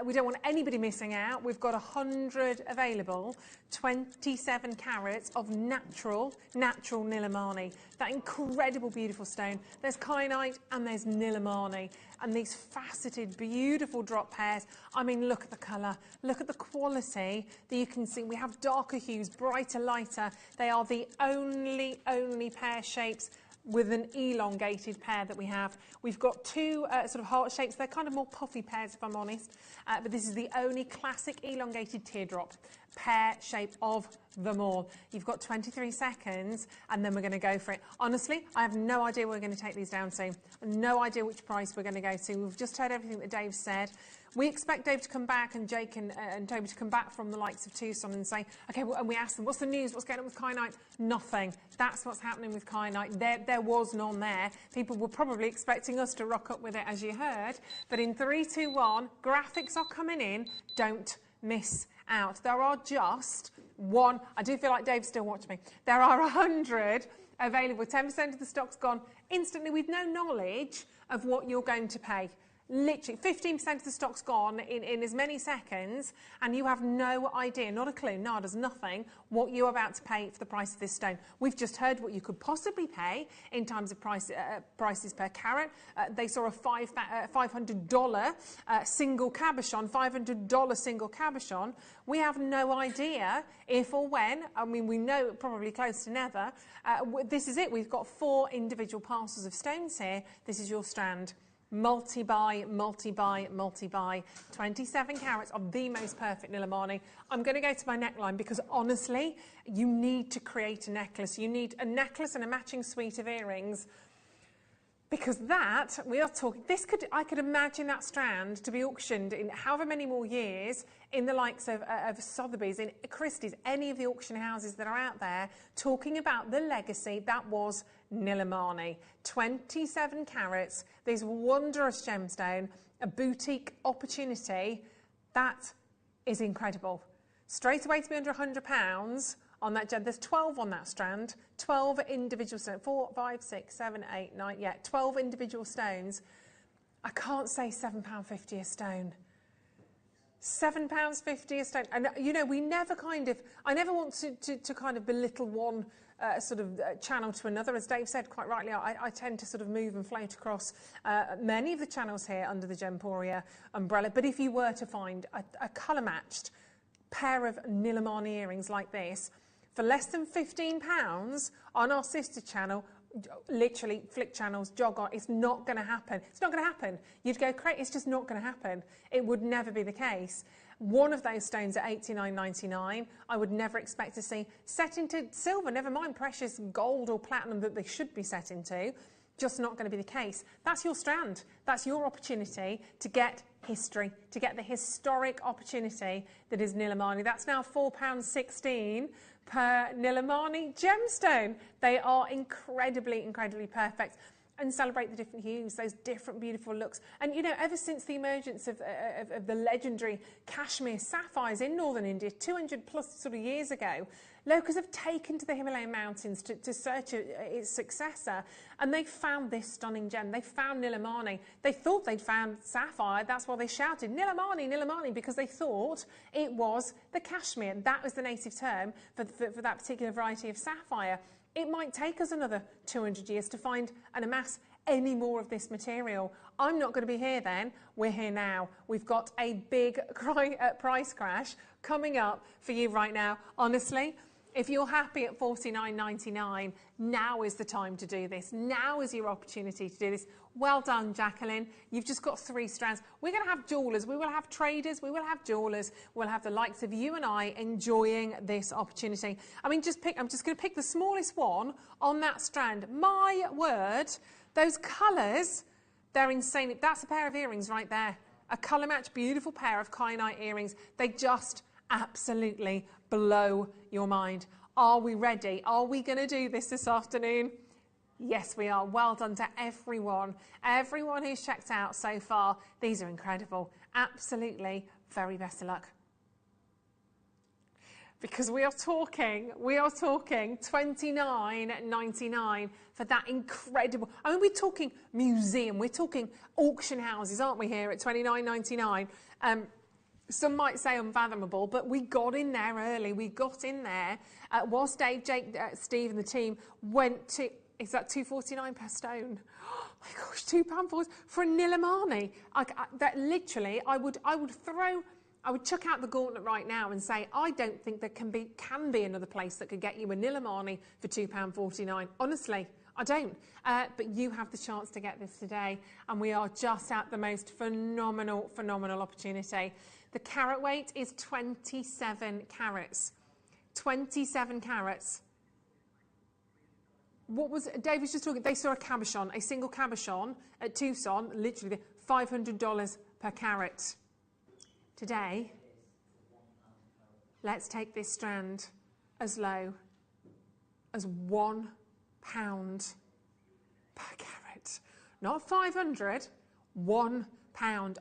We don't want anybody missing out. We've got 100 available, 27 carats of natural Nilamani. That incredible, beautiful stone. There's kyanite and there's Nilamani. And these faceted, beautiful drop pairs. I mean, look at the colour. Look at the quality that you can see. We have darker hues, brighter, lighter. They are the only pair shapes with an elongated pair that we have. We've got two sort of heart shapes. They're kind of more puffy pairs, if I'm honest. But this is the only classic elongated teardrop pair shape of them all. You've got 23 seconds, and then we're going to go for it. Honestly, I have no idea where we're going to take these down to. No idea which price we're going to go to. We've just heard everything that Dave said. We expect Dave to come back and Jake and Toby to come back from the likes of Tucson and say, okay, well, and we ask them, what's the news? What's going on with kyanite? Nothing. That's what's happening with kyanite. There was none there. People were probably expecting us to rock up with it, as you heard. But in 3, 2, 1, graphics are coming in. Don't miss out. There are just one. I do feel like Dave's still watching me. There are 100 available. 10% of the stock's gone instantly with no knowledge of what you're going to pay. Literally, 15% of the stock's gone in as many seconds, and you have no idea, not a clue, nada, nothing, what you're about to pay for the price of this stone. We've just heard what you could possibly pay in terms of prices per carat. They saw a $500 single cabochon, $500 single cabochon. We have no idea if or when. I mean, we know probably close to never. This is it. We've got 4 individual parcels of stones here. This is your strand. Multi-buy, multi-buy, multi-buy. 27 carats of the most perfect Nilamani. I'm going to go to my neckline because honestly, you need to create a necklace. You need a necklace and a matching suite of earrings. Because that, we are talking, I could imagine that strand to be auctioned in however many more years in the likes of Sotheby's, in Christie's, any of the auction houses that are out there, talking about the legacy that was Nilamani. 27 carats, this wondrous gemstone, a boutique opportunity, that is incredible. Straight away to be under £100 on that gem. There's 12 on that strand, 12 individual stones, 4, 5, 6, 7, 8, 9, yeah, 12 individual stones. I can't say £7.50 a stone. £7.50 a stone. And, you know, we never I never want to kind of belittle one channel to another. As Dave said quite rightly, I tend to sort of move and float across many of the channels here under the Gemporia umbrella. But if you were to find a colour-matched pair of Nilamani earrings like this, for less than £15 on our sister channel, literally flick channels, jog on, it's not going to happen. It's not going to happen. You'd go crazy. It's just not going to happen. It would never be the case. One of those stones at $89.99, I would never expect to see set into silver, never mind precious gold or platinum that they should be set into. Just not going to be the case. That's your strand. That's your opportunity to get history, to get the historic opportunity that is Nilamani. That's now £4.16 per Nilamani gemstone. They are incredibly, incredibly perfect. And celebrate the different hues, those different beautiful looks. And you know, ever since the emergence of the legendary Kashmir sapphires in northern India, 200 plus sort of years ago, locals have taken to the Himalayan mountains to search its successor, and they found this stunning gem. They found Nilamani. They thought they'd found sapphire. That's why they shouted Nilamani, Nilamani, because they thought it was the Kashmir. That was the native term for that particular variety of sapphire. It might take us another 200 years to find and amass any more of this material. I'm not going to be here then. We're here now. We've got a big price crash coming up for you right now. Honestly, if you're happy at $49.99, now is the time to do this. Now is your opportunity to do this. Well done, Jacqueline. You've just got 3 strands. We're going to have jewellers. We will have traders. We will have jewellers. We'll have the likes of you and I enjoying this opportunity. I mean, I'm just going to pick the smallest one on that strand. My word, those colours, they're insane. That's a pair of earrings right there. A colour match, beautiful pair of kyanite earrings. They just absolutely blow your mind. Are we ready? Are we going to do this afternoon? Yes, we are. Well done to everyone. Everyone who's checked out so far. These are incredible. Absolutely. Very best of luck. Because we are talking $29.99 for that incredible. I mean, we're talking museum, we're talking auction houses, aren't we, here at $29.99? Some might say unfathomable, but we got in there early. We got in there whilst Dave, Jake, Steve, and the team went to. Is that $2.49 per stone? Oh my gosh, £2.40 for a Nilamani. That literally, I would chuck out the gauntlet right now and say, I don't think there can be another place that could get you a Nilamani for £2.49. Honestly, I don't. But you have the chance to get this today, and we are just at the most phenomenal opportunity. The carat weight is 27 carats. 27 carats. What was Dave was just talking? They saw a cabochon, a single cabochon at Tucson, literally $500 per carat. Today, let's take this strand as low as £1 per carat. Not 500, £1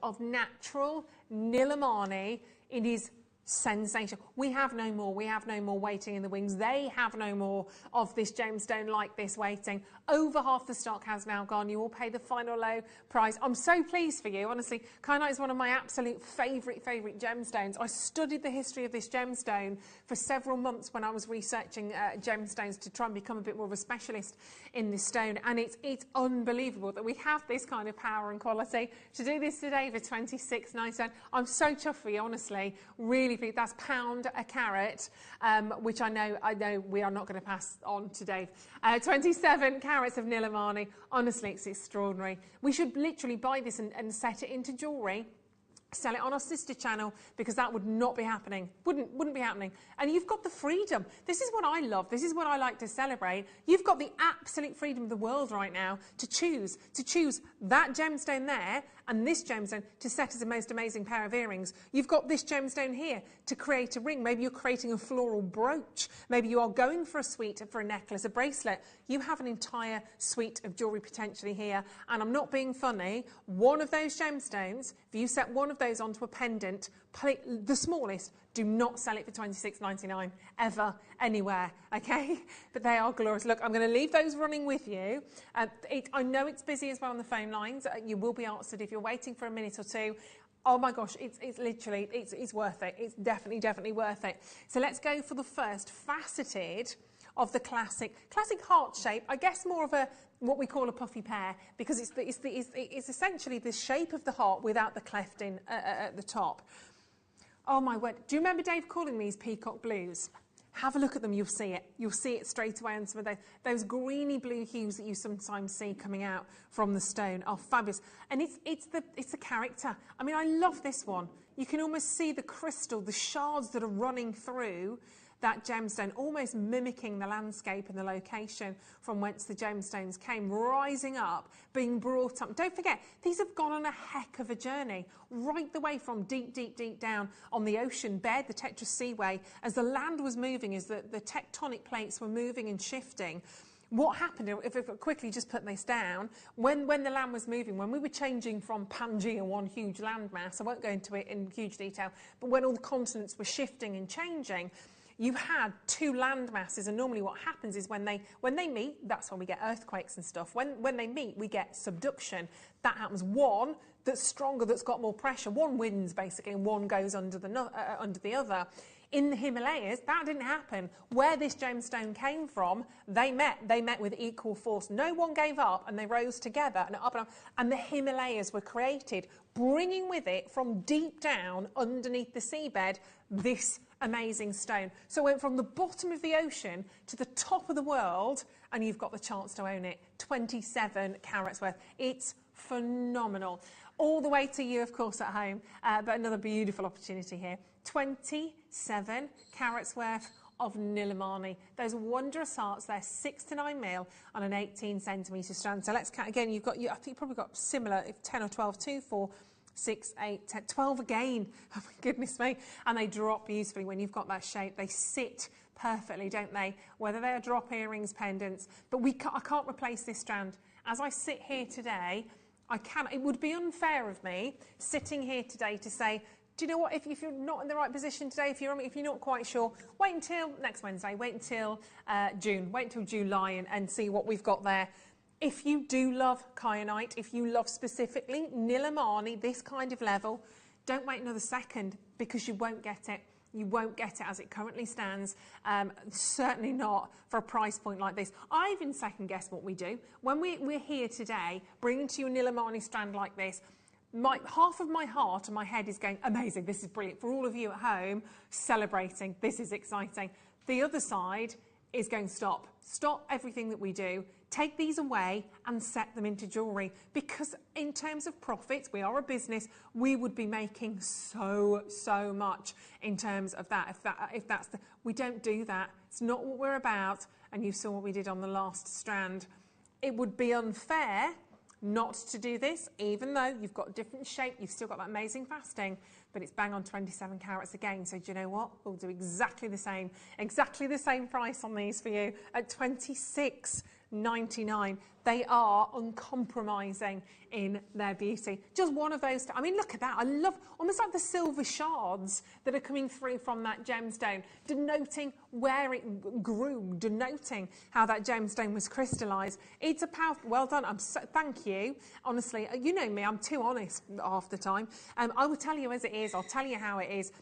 of natural Nilamani. It is sensation. We have no more waiting in the wings. They have no more of this gemstone like this waiting. Over half the stock has now gone. You will pay the final low price. I'm so pleased for you. Honestly, kyanite is one of my absolute favourite gemstones. I studied the history of this gemstone for several months when I was researching gemstones to try and become a bit more of a specialist in this stone. And it's unbelievable that we have this kind of power and quality. To do this today for $26.97, I'm so chuffed for you, honestly. Really, that's £1 a carat, which I know we are not going to pass on to Dave. 27 carats of Nilamani. Honestly, it's extraordinary. We should literally buy this and set it into jewellery. Sell it on our sister channel, because that would not be happening. Wouldn't be happening. And you've got the freedom. This is what I love. This is what I like to celebrate. You've got the absolute freedom of the world right now to choose that gemstone there and this gemstone to set as the most amazing pair of earrings. You've got this gemstone here to create a ring. Maybe you're creating a floral brooch. Maybe you are going for a suite, for a necklace, a bracelet. You have an entire suite of jewellery potentially here. And I'm not being funny. One of those gemstones, if you set one of those onto a pendant, the smallest, do not sell it for $26.99 ever, anywhere, okay? But they are glorious. Look, I'm going to leave those running with you. I know it's busy as well on the phone lines. You will be answered if you're waiting for a minute or two. Oh my gosh, it's literally, it's worth it. It's definitely worth it. So let's go for the first faceted of the classic heart shape. I guess more of what we call a puffy pear, because it's essentially the shape of the heart without the cleft in at the top. Oh my word. Do you remember Dave calling these peacock blues? Have a look at them, you'll see it. You'll see it straight away on some of those greeny blue hues that you sometimes see coming out from the stone are fabulous. And it's the character. I mean, I love this one. You can almost see the crystal, the shards that are running through that gemstone, almost mimicking the landscape and the location from whence the gemstones came, rising up, being brought up. Don't forget, these have gone on a heck of a journey, right the way from deep down on the ocean bed, the Tetras Seaway, as the land was moving, as the tectonic plates were moving and shifting. What happened, if I quickly just put this down, when the land was moving, when we were changing from Pangea, one huge landmass, I won't go into it in huge detail, but when all the continents were shifting and changing, you had two land masses, and normally what happens is when they meet, that's when we get earthquakes and stuff. When they meet, we get subduction. That happens. One that's stronger, that's got more pressure. One wins basically, and one goes under the other. In the Himalayas, that didn't happen. Where this gemstone came from, they met with equal force. No one gave up, and they rose together and up and up. And the Himalayas were created, bringing with it from deep down underneath the seabed this amazing stone. So it went from the bottom of the ocean to the top of the world, and you've got the chance to own it. 27 carats worth. It's phenomenal. All the way to you, of course, at home, but another beautiful opportunity here. 27 carats worth of Nilamani. Those wondrous hearts, they're 6 to 9 mil on an 18 centimetre strand. So let's count again. I think you've probably got similar, 10 or 12, 2, 4, 6, 8, 10, 12 again. Oh my goodness me. And they drop beautifully when you've got that shape. They sit perfectly, don't they? Whether they're drop earrings, pendants, but I can't replace this strand. As I sit here today, it would be unfair of me sitting here today to say, do you know what, if you're not in the right position today, if you're not quite sure, wait until next Wednesday, wait until June, wait until July and see what we've got there. If you do love kyanite, if you love specifically Nilamani, this kind of level, don't wait another second because you won't get it. You won't get it as it currently stands, certainly not for a price point like this. I even second guess what we do. When we're here today, bringing to you a Nilamani strand like this, half of my heart and my head is going, amazing, this is brilliant. For all of you at home, celebrating, this is exciting. The other side is going, stop everything that we do, take these away and set them into jewellery, because in terms of profits, we are a business, we would be making so much in terms of that. We don't do that. It's not what we're about. And you saw what we did on the last strand. It would be unfair not to do this, even though you've got a different shape, you've still got that amazing fasting, but it's bang on 27 carats again. So do you know what? We'll do exactly the same price on these for you at $26.99. They are uncompromising in their beauty. Just one of those. I mean, look at that. I love almost like the silver shards that are coming through from that gemstone, denoting where it grew, denoting how that gemstone was crystallized. It's a powerful, well done. Thank you. Honestly, you know me, I'm too honest half the time. I will tell you as it is. I'll tell you how it is.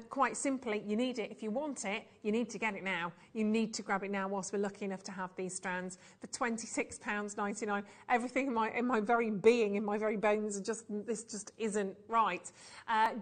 Quite simply, you need it. If you want it, you need to get it now. You need to grab it now whilst we're lucky enough to have these strands for £26.99. Everything in my very being, in my very bones, this just isn't right.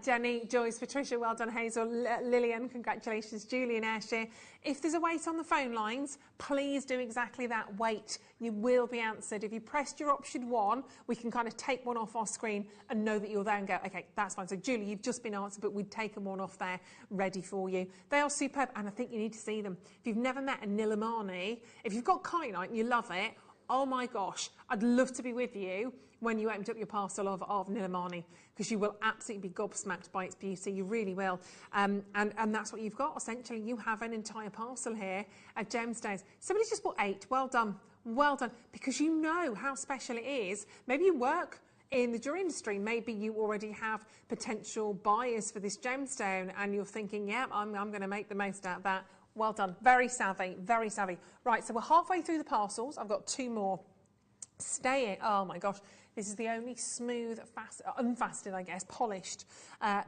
Jenny, Joyce, Patricia, well done. Hazel, Lillian, congratulations. Julie and Ayrshire. If there's a wait on the phone lines, please do exactly that. Wait. You will be answered. If you pressed your option 1, we can kind of take one off our screen and know that you're there and go, okay, that's fine. So Julie, you've just been answered, but we've taken one off there ready for you. They are superb, and I think you need to see them. If you've never met a Nilamani, if you've got kyanite and you love it, oh my gosh, I'd love to be with you when you opened up your parcel of Nilamani, because you will absolutely be gobsmacked by its beauty. You really will. And that's what you've got. Essentially, you have an entire parcel here of gemstones. Somebody's just bought 8. Well done. Well done. Because you know how special it is. Maybe you work in the jewelry industry. Maybe you already have potential buyers for this gemstone and you're thinking, yeah, I'm going to make the most out of that. Well done. Very savvy, very savvy. Right, so we're halfway through the parcels. I've got 2 more. Staying. Oh my gosh, this is the only smooth, unfasted, I guess, polished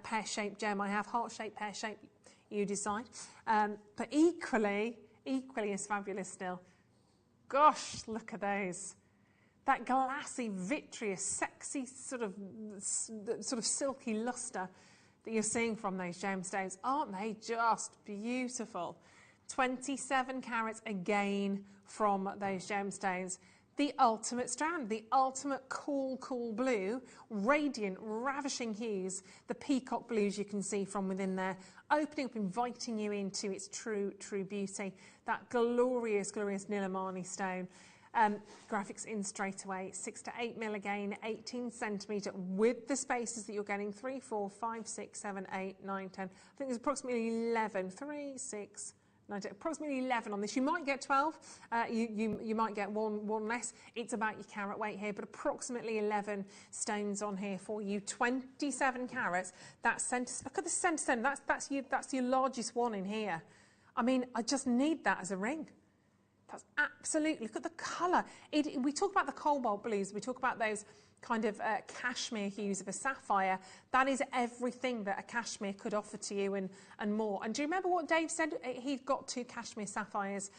pear-shaped gem I have. Heart-shaped, pear-shaped, you decide. But equally as fabulous still. Gosh, look at those. That glassy, vitreous, sexy sort of silky luster that you're seeing from those gemstones. Aren't they just beautiful? 27 carats again from those gemstones. The ultimate strand, the ultimate cool blue, radiant, ravishing hues, the peacock blues you can see from within there, opening up, inviting you into its true beauty. That glorious Nilamani stone. Graphics in straight away, 6 to 8 mil again, 18 centimetre with the spaces that you're getting, 3, 4, 5, 6, 7, 8, 9, 10. I think there's approximately 11, 3, 6, 9, 10, approximately 11 on this. You might get 12, you might get one less. It's about your carat weight here, but approximately 11 stones on here for you. 27 carats. That centre, look at the centre stone. That's your largest one in here. I mean, I just need that as a ring. That's absolutely, look at the colour. We talk about the cobalt blues, we talk about those kind of cashmere hues of a sapphire. That is everything that a cashmere could offer to you and more. And do you remember what Dave said? He'd got 2 cashmere sapphires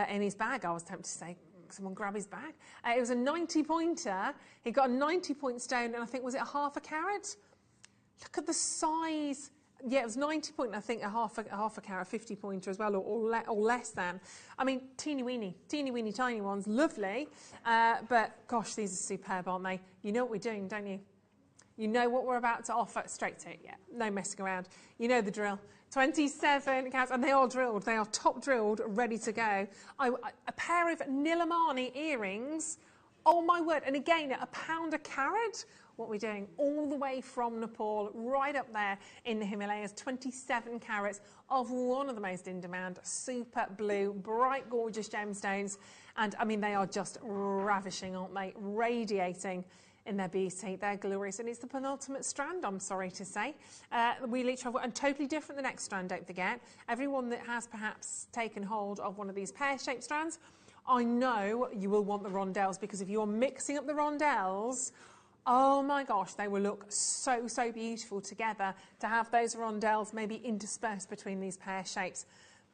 in his bag. I was tempted to say, someone grab his bag. It was a 90-pointer. He got a 90-point stone, and I think, was it a half a carat? Look at the size. Yeah, it was 90 point, I think a half a carat, 50 pointer as well, or less than. I mean, teeny weeny, tiny ones, lovely. But gosh, these are superb, aren't they? You know what we're doing, don't you? You know what we're about to offer. Straight to it, yeah. No messing around. You know the drill. 27 carats, and they are drilled. They are top drilled, ready to go. A pair of Nilamani earrings. Oh my word! And again, £1 a carat. what we're doing. All the way from Nepal, right up there in the Himalayas, 27 carats of one of the most in-demand, super blue, bright, gorgeous gemstones. And, I mean, they are just ravishing, aren't they? Radiating in their beauty. They're glorious. And it's the penultimate strand, I'm sorry to say. We literally have, and totally different the next strand, don't forget. Everyone that has perhaps taken hold of one of these pear-shaped strands, I know you will want the rondelles, because if you're mixing up the rondelles, oh my gosh, they will look so, so beautiful together to have those rondelles maybe interspersed between these pear shapes.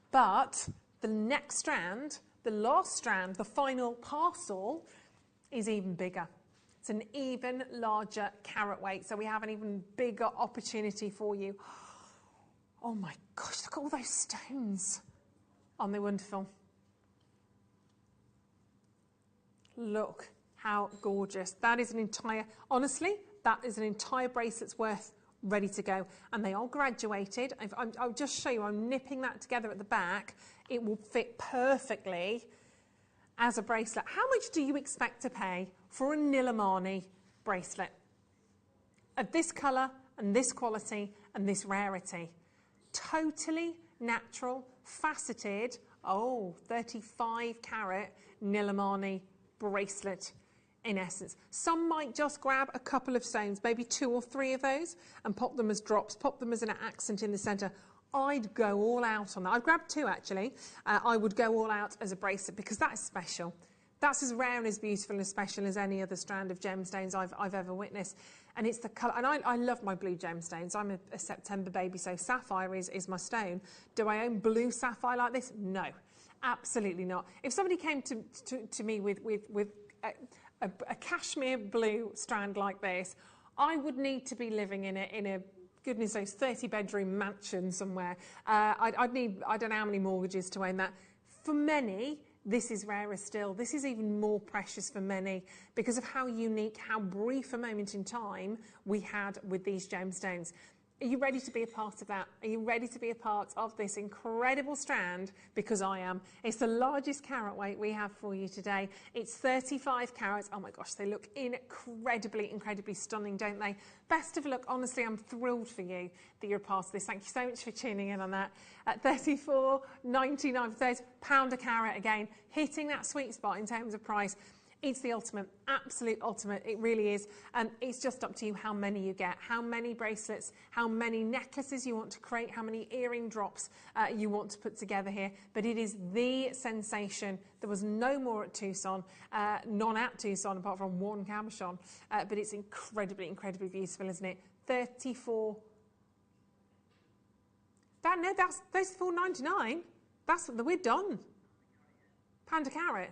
But the next strand, the last strand, the final parcel is even bigger. It's an even larger carat weight, so we have an even bigger opportunity for you. Oh my gosh, look at all those stones. Aren't they wonderful? Look how gorgeous. That is an entire, honestly, that is an entire bracelet's worth ready to go. And they are graduated. I'll just show you, I'm nipping that together at the back. It will fit perfectly as a bracelet. How much do you expect to pay for a Nilamani bracelet of this colour and this quality and this rarity? Totally natural, faceted, 35 carat Nilamani bracelet in essence. Some might just grab a couple of stones, maybe 2 or 3 of those, and pop them as drops, pop them as an accent in the centre. I'd go all out on that. I'd grab 2 actually. I would go all out as a bracelet because that is special. That's as rare and as beautiful and as special as any other strand of gemstones I've ever witnessed. And it's the colour, and I love my blue gemstones. I'm a September baby, so sapphire is my stone. Do I own blue sapphire like this? No, absolutely not. If somebody came to me with a cashmere blue strand like this, I would need to be living in a goodness knows 30-bedroom mansion somewhere. I'd need, I don't know how many mortgages to own that. For many, this is rarer still. This is even more precious for many because of how unique, how brief a moment in time we had with these gemstones. Are you ready to be a part of that? Are you ready to be a part of this incredible strand? Because I am. It's the largest carat weight we have for you today. It's 35 carats. Oh my gosh, they look incredibly, incredibly stunning, don't they? Best of luck. Honestly, I'm thrilled for you that you're a part of this. Thank you so much for tuning in on that. At £34.99 for £30 a carat again, hitting that sweet spot in terms of price. It's the ultimate, absolute ultimate, it really is. And it's just up to you how many you get, how many bracelets, how many necklaces you want to create, how many earring drops you want to put together here. But it is the sensation. There was no more at Tucson, none at Tucson apart from one cabochon. But it's incredibly, incredibly beautiful, isn't it? 34. That's $34.99. We're done. £1 a carat.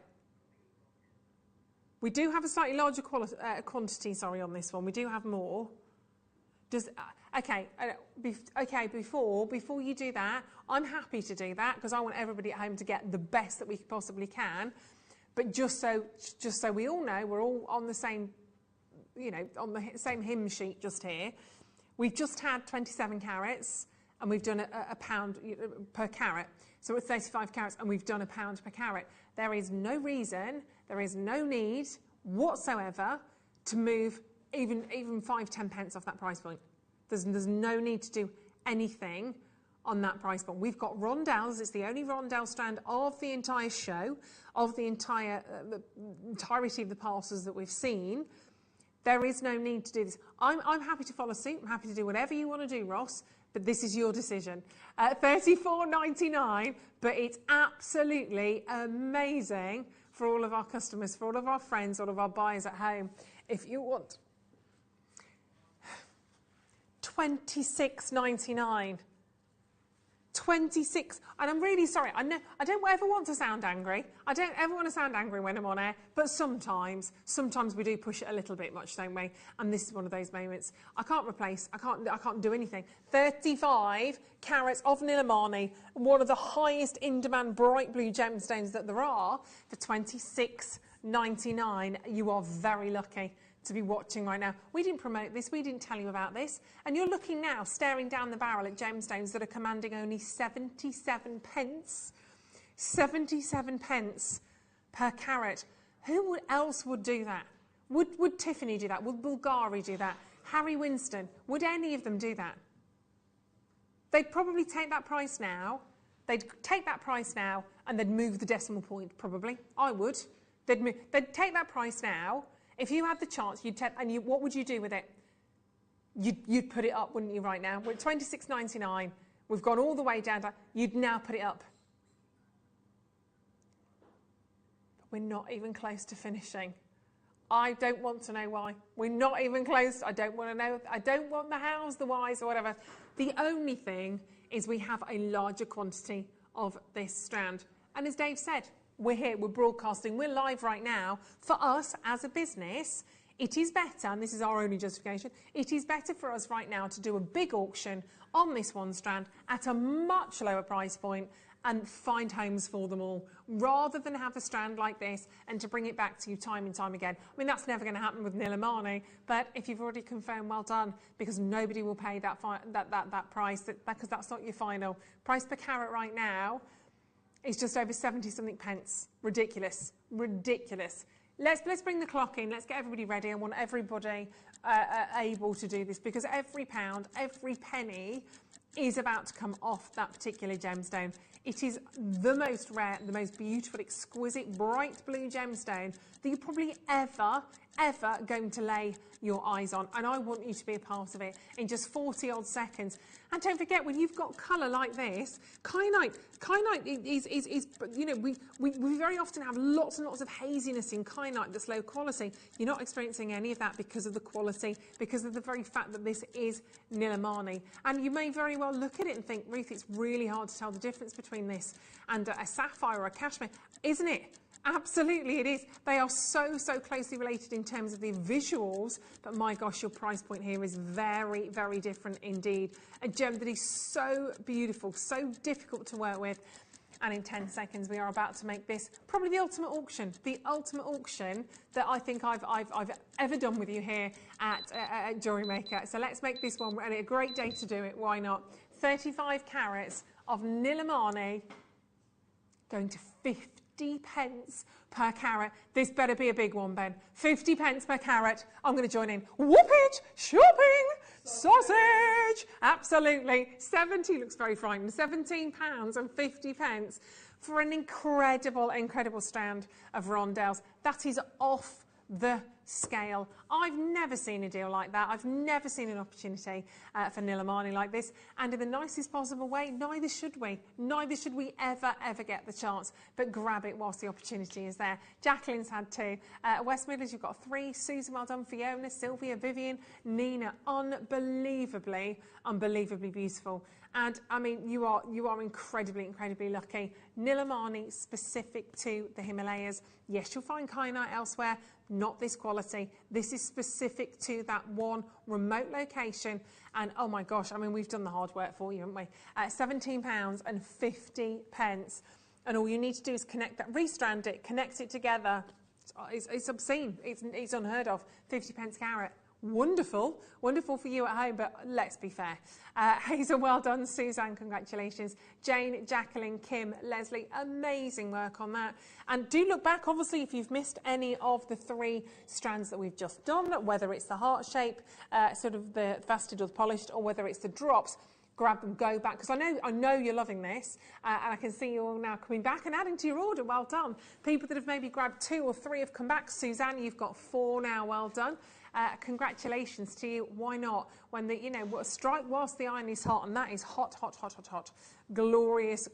We do have a slightly larger quantity, on this one. We do have more. Before you do that, I'm happy to do that because I want everybody at home to get the best that we possibly can. But just so we all know, we're all on the same, on the same hymn sheet just here. We've just had 27 carats and we've done a pound per carat. So we're 35 carats and we've done £1 per carat. There is no reason, there is no need whatsoever to move even 5-10 pence off that price point. There's no need to do anything on that price point. We've got rondelles. It's the only rondelle strand of the entire show, of the entirety of the parcels that we've seen. There is no need to do this. I'm happy to follow suit. I'm happy to do whatever you want to do, Ross. But this is your decision. $34.99, but it's absolutely amazing for all of our customers, for all of our friends, all of our buyers at home. If you want $26.99. 26, and I'm really sorry. I know I don't ever want to sound angry. I don't ever want to sound angry when I'm on air, but sometimes we do push it a little bit much, don't we? And this is one of those moments. I can't replace. I can't do anything. 35 carats of Nilamani, one of the highest in-demand bright blue gemstones that there are, for $26.99. You are very lucky to be watching right now. We didn't promote this, we didn't tell you about this, and you're looking now, staring down the barrel at gemstones that are commanding only 77 pence. 77 pence per carat. Who else would do that? Would Tiffany do that? Would Bulgari do that? Harry Winston, would any of them do that? They'd probably take that price now. They'd take that price now and they'd move the decimal point, probably. I would. They'd take that price now. If you had the chance, what would you do with it? You'd put it up, wouldn't you, right now? We're at $26.99. We've gone all the way down to, you'd now put it up. But we're not even close to finishing. I don't want to know why. We're not even close. I don't want to know. I don't want the hows, the whys, or whatever. The only thing is we have a larger quantity of this strand. And as Dave said, we're here, we're broadcasting, we're live right now. For us as a business, it is better, and this is our only justification, it is better for us right now to do a big auction on this one strand at a much lower price point and find homes for them all, rather than have a strand like this and to bring it back to you time and time again. I mean, that's never going to happen with Nilamani, but if you've already confirmed, well done, because nobody will pay that price, because that's not your final. Price per carat right now is just over 70-something pence. Ridiculous. Ridiculous. Let's bring the clock in. Let's get everybody ready. I want everybody able to do this, because every pound, every penny is about to come off that particular gemstone. It is the most rare, the most beautiful, exquisite, bright blue gemstone that you're probably ever going to lay your eyes on. And I want you to be a part of it in just 40 odd seconds. And don't forget, when you've got colour like this, kyanite is, you know, we very often have lots and lots of haziness in kyanite that's low quality. You're not experiencing any of that because of the quality, because of the very fact that this is Nilamani. And you may very well look at it and think, Ruth, it's really hard to tell the difference between this and a sapphire or a cashmere, isn't it? Absolutely it is. They are so closely related in terms of the visuals, but my gosh, your price point here is very, very different indeed. A gem that is so beautiful, so difficult to work with. And in 10 seconds, we are about to make this probably the ultimate auction that I think I've ever done with you here at Jewellery Maker. So let's make this one, and a great day to do it, why not? 35 carats of Nilamani going to 50 pence per carat. This better be a big one, Ben. 50 pence per carat. I'm going to join in. Whoop it! Shopping! Sausage! Absolutely. 70 looks very frightened. £17 and 50 pence for an incredible, incredible strand of rondelles. That is off the scale. I've never seen a deal like that. I've never seen an opportunity for Nilamani like this, and in the nicest possible way, neither should we. Neither should we ever get the chance, but grab it whilst the opportunity is there. Jacqueline's had 2. West Midlands, you've got 3. Susan, well done. Fiona, Sylvia, Vivian, Nina, unbelievably beautiful. And I mean, you are incredibly lucky. Nilamani specific to the Himalayas. Yes, you'll find kyanite elsewhere, not this quality. This is specific to that one remote location. And oh my gosh, I mean, we've done the hard work for you, haven't we? £17 and 50 pence. And all you need to do is connect that, restrand it, connect it together. It's obscene. It's unheard of. 50 pence carat. Wonderful for you at home, but let's be fair. Hazel, well done. Suzanne, congratulations. Jane, Jacqueline, Kim, Leslie, amazing work on that. And do look back, obviously, if you've missed any of the 3 strands that we've just done, whether it's the heart shape, sort of the faceted or the polished, or whether it's the drops, grab them, go back, because I know you're loving this, and I can see you all now coming back and adding to your order. Well done. People that have maybe grabbed 2 or 3 have come back. Suzanne, you've got 4 now. Well done. Congratulations to you. Why not? When strike whilst the iron is hot, and that is hot. Glorious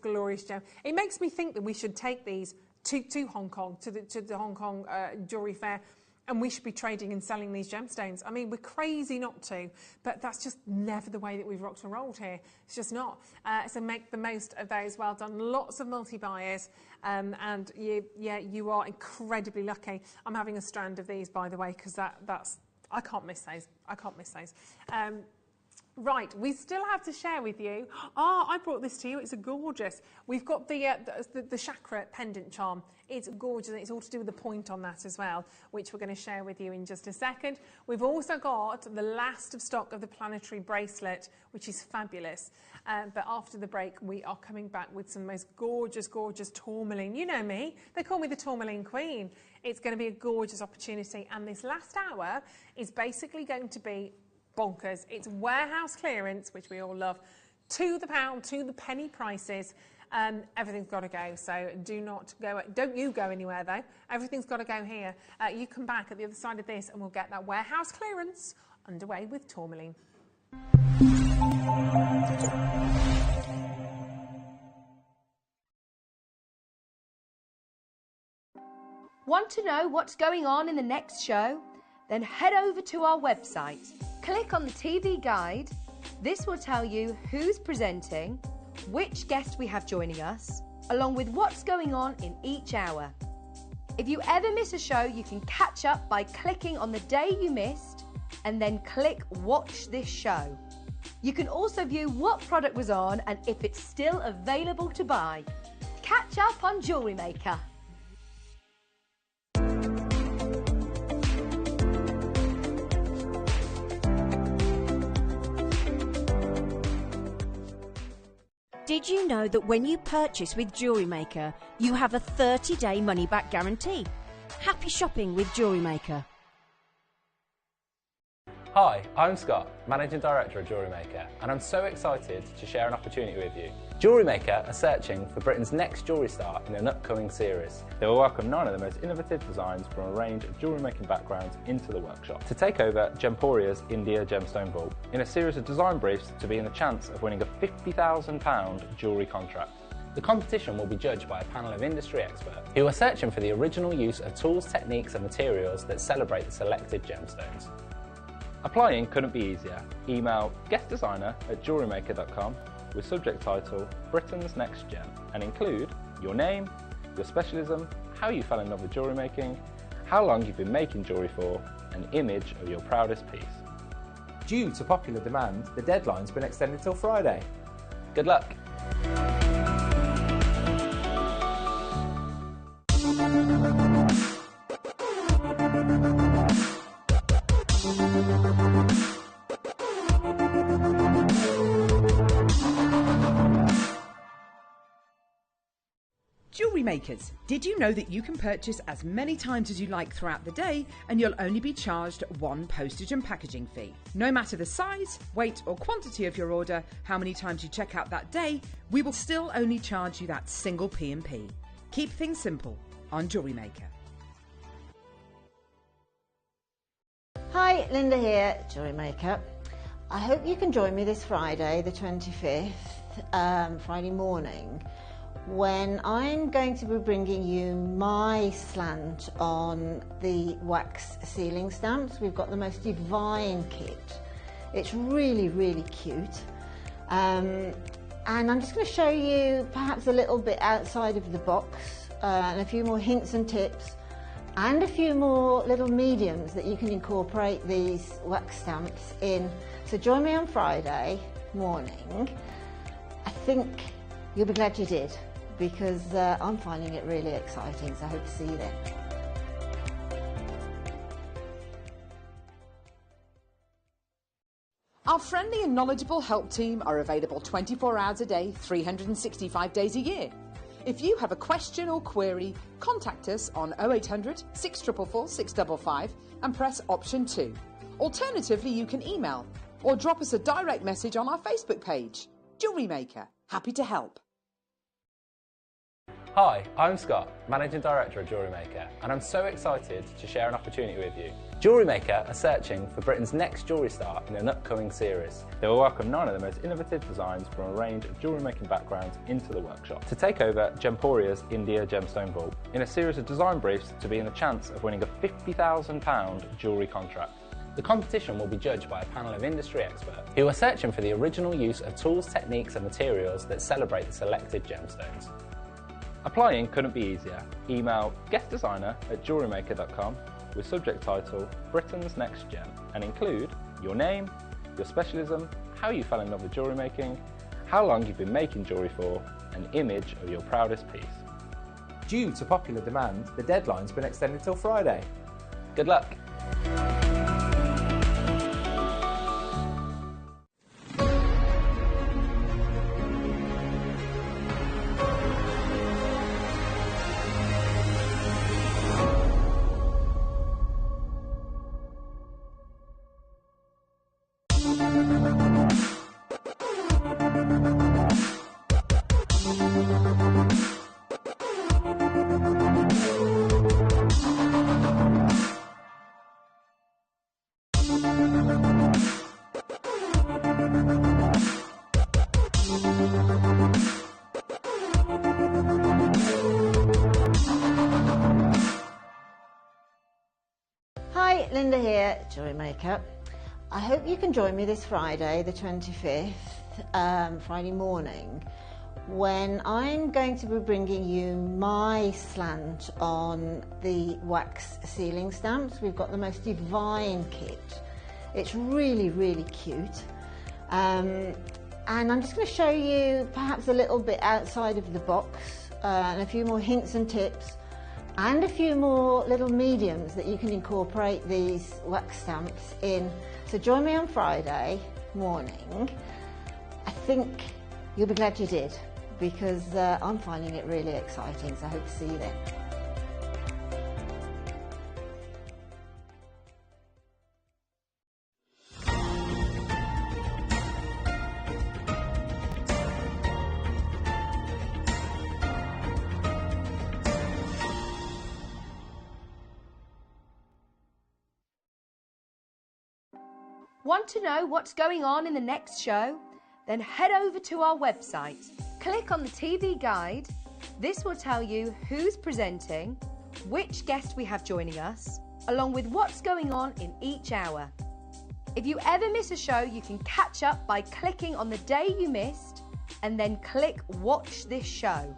gem. It makes me think that we should take these to Hong Kong, to the Hong Kong jewellery fair, and we should be trading and selling these gemstones. I mean, we're crazy not to, but that's just never the way that we've rocked and rolled here. It's just not. So make the most of those. Well done. Lots of multi-buyers, and you are incredibly lucky. I'm having a strand of these, by the way, because that's I can't miss those. Right, we still have to share with you. Ah, I brought this to you. It's a gorgeous. We've got the chakra pendant charm. It's gorgeous. It's all to do with the point on that as well, which we're going to share with you in just a second. We've also got the last of stock of the planetary bracelet, which is fabulous. But after the break, we are coming back with some most gorgeous, gorgeous tourmaline. You know me. They call me the tourmaline queen. It's going to be a gorgeous opportunity. And this last hour is basically going to be bonkers. It's warehouse clearance, which we all love, to the pound, to the penny prices. Everything's got to go, so don't you go anywhere though. Everything's got to go here. You come back at the other side of this and we'll get that warehouse clearance underway with tourmaline. Want to know what's going on in the next show? Then head over to our website. Click on the TV guide. This will tell you who's presenting, which guest we have joining us, along with what's going on in each hour. If you ever miss a show, you can catch up by clicking on the day you missed and then click Watch This Show. You can also view what product was on and if it's still available to buy. Catch up on Jewellery Maker. Did you know that when you purchase with Jewellery Maker, you have a 30-day money-back guarantee? Happy shopping with Jewellery Maker. Hi, I'm Scott, Managing Director of Jewellery Maker, and I'm so excited to share an opportunity with you. Jewellery Maker are searching for Britain's next jewellery star in an upcoming series. They will welcome 9 of the most innovative designs from a range of jewellery making backgrounds into the workshop to take over Gemporia's India Gemstone Vault in a series of design briefs to be in the chance of winning a £50,000 jewellery contract. The competition will be judged by a panel of industry experts who are searching for the original use of tools, techniques and materials that celebrate the selected gemstones. Applying couldn't be easier. Email guestdesigner@jewellerymaker.com with subject title Britain's Next Gem and include your name, your specialism, how you fell in love with jewellery making, how long you've been making jewellery for, an image of your proudest piece. Due to popular demand, the deadline's been extended till Friday. Good luck! Jewellery makers, did you know that you can purchase as many times as you like throughout the day and you'll only be charged one postage and packaging fee? No matter the size, weight or quantity of your order, how many times you check out that day, we will still only charge you that single P&P. Keep things simple on Jewellery Maker. Hi, Linda here, Jewellery Maker. I hope you can join me this Friday, the 25th, Friday morning, when I'm going to be bringing you my slant on the wax sealing stamps. We've got the most divine kit. It's really, really cute. And I'm just going to show you perhaps a little bit outside of the box and a few more hints and tips and a few more little mediums that you can incorporate these wax stamps in. So join me on Friday morning. I think you'll be glad you did, because I'm finding it really exciting, so I hope to see you then. Our friendly and knowledgeable help team are available 24 hours a day, 365 days a year. If you have a question or query, contact us on 0800 644 655 and press option 2. Alternatively, you can email or drop us a direct message on our Facebook page. Jewellery Maker, happy to help. Hi, I'm Scott, Managing Director of Jewellery Maker, and I'm so excited to share an opportunity with you. Jewellery Maker are searching for Britain's next jewellery star in an upcoming series. They will welcome 9 of the most innovative designs from a range of jewellery making backgrounds into the workshop to take over Gemporia's India Gemstone Vault in a series of design briefs to be in the chance of winning a £50,000 jewellery contract. The competition will be judged by a panel of industry experts who are searching for the original use of tools, techniques and materials that celebrate the selected gemstones. Applying couldn't be easier. Email guestdesigner@jewellerymaker.com with subject title Britain's Next Gem and include your name, your specialism, how you fell in love with jewellery making, how long you've been making jewellery for, an image of your proudest piece. Due to popular demand, the deadline's been extended till Friday. Good luck! Hi, Linda here, Jewellery Maker. I hope you can join me this Friday, the 25th, Friday morning, when I'm going to be bringing you my slant on the wax sealing stamps. We've got the most divine kit. It's really, really cute. And I'm just going to show you perhaps a little bit outside of the box and a few more hints and tips and a few more little mediums that you can incorporate these wax stamps in. So join me on Friday morning. I think you'll be glad you did, because I'm finding it really exciting, so I hope to see you then. Want to know what's going on in the next show? Then head over to our website. Click on the TV guide. This will tell you who's presenting, which guest we have joining us, along with what's going on in each hour. If you ever miss a show, you can catch up by clicking on the day you missed and then click Watch This Show.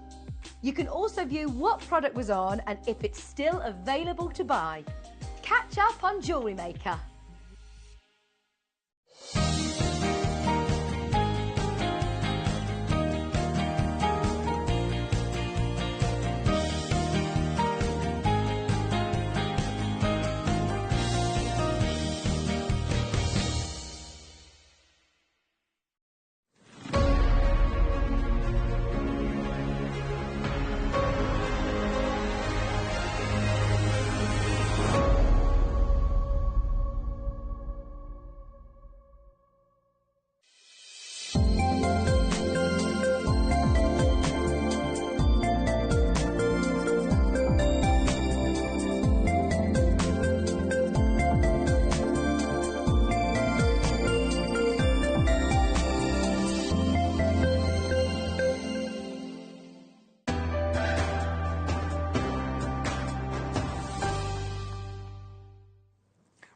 You can also view what product was on and if it's still available to buy. Catch up on Jewellery Maker.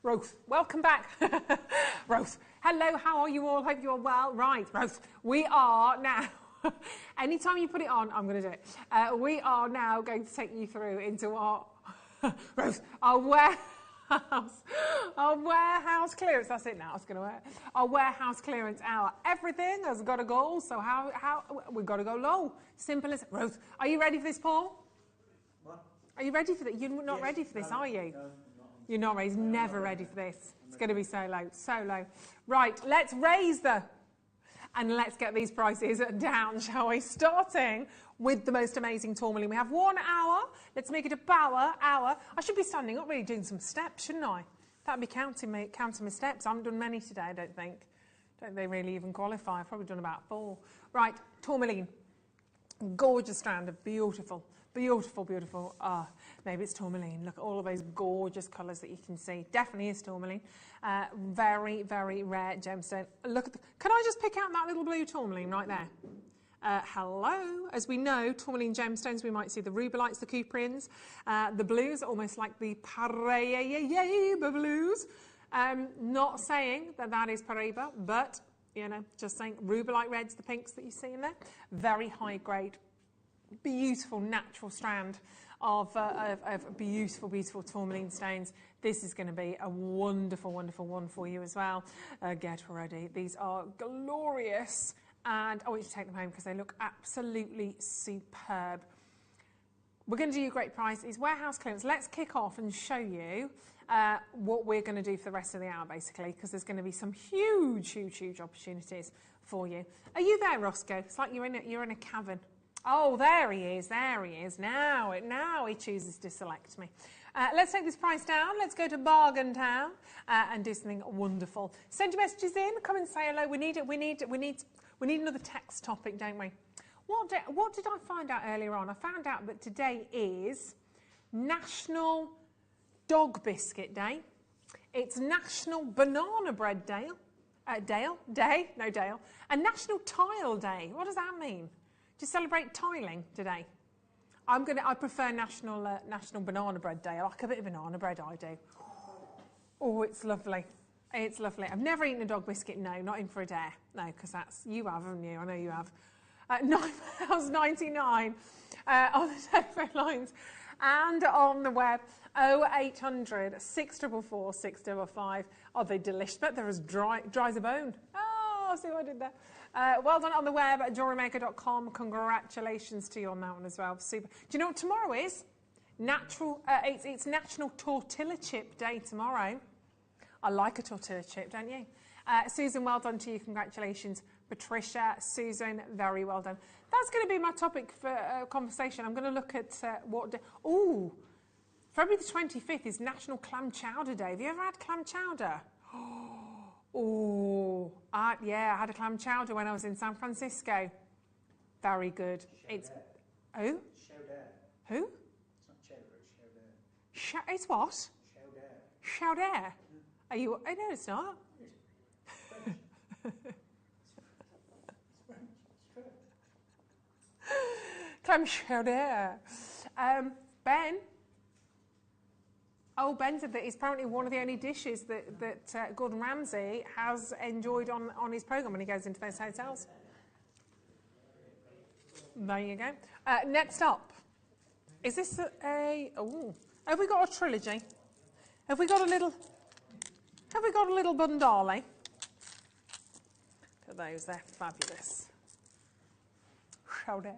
Ruth, welcome back. Ruth, hello, how are you all? Hope you are well. Right, Ruth, we are now, anytime you put it on, I'm going to do it. We are now going to take you through into our, Ruth, our warehouse clearance. That's it now, it's going to work. Our warehouse clearance hour. Everything has got to go, so how we've got to go low. Simple as, Ruth, are you ready for this, Paul? What? Are you ready for this? You're not ready for this, are you? No. You're not ready. He's never ready for this. It's going to be so low, so low. Right, let's raise and let's get these prices down, shall we? Starting with the most amazing tourmaline. We have 1 hour. Let's make it a power hour. I should be standing up really doing some steps, shouldn't I? That'd be counting my steps. I haven't done many today, I don't think. Don't they really even qualify? I've probably done about 4. Right, tourmaline. Gorgeous strand of beautiful. Beautiful, beautiful. Maybe it's tourmaline. Look at all of those gorgeous colours that you can see. Definitely is tourmaline. Very, very rare gemstone. Look at can I just pick out that little blue tourmaline right there? Hello. As we know, tourmaline gemstones, we might see the rubelites, the cuprians, the blues, almost like the Paraiba blues. Not saying that is Paraiba, but, you know, just saying rubelite reds, the pinks that you see in there. Very high grade. Beautiful natural strand of beautiful, beautiful tourmaline stones. This is going to be a wonderful, wonderful one for you as well. Get ready. These are glorious, and I want you to take them home because they look absolutely superb. We're going to do you a great price. It's warehouse clearance. Let's kick off and show you what we're going to do for the rest of the hour, basically, because there's going to be some huge, huge, huge opportunities for you. Are you there, Roscoe? It's like you're in a cavern. Oh, there he is. There he is. Now he chooses to select me. Let's take this price down. Let's go to Bargain Town and do something wonderful. Send your messages in. Come and say hello. We need another text topic, don't we? What did I find out earlier on? I found out that today is National Dog Biscuit Day. It's National Banana Bread Day. And National Tile Day. What does that mean? Do you celebrate tiling today? I prefer National Banana Bread Day. I like a bit of banana bread, I do. Oh, it's lovely. It's lovely. I've never eaten a dog biscuit, no, not in for a dare. No, because you have, haven't you? I know you have. £9.99 on the telephone lines and on the web. 0800 644 655. Are they delicious? But they're as dry as a bone. Oh, see what I did there. Well done on the web at JewelleryMaker.com. Congratulations to you on that one as well. Super. Do you know what tomorrow is? It's National Tortilla Chip Day tomorrow. I like a tortilla chip, don't you? Susan, well done to you. Congratulations. Patricia, Susan, very well done. That's going to be my topic for conversation. I'm going to look at Oh, February the 25th is National Clam Chowder Day. Have you ever had clam chowder? Oh, yeah, I had a clam chowder when I was in San Francisco. Very good. It's who? Who? It's not cheddar, it's chowder. It's what? Chowder. Are you? Oh, no, it's not. Clam chowder. Ben. Oh, Ben said that it's apparently one of the only dishes that Gordon Ramsay has enjoyed on his programme when he goes into those hotels. There you go. Next up, is this have we got a trilogy? Have we got a little Bundali? Look at those, they're fabulous. Chowder.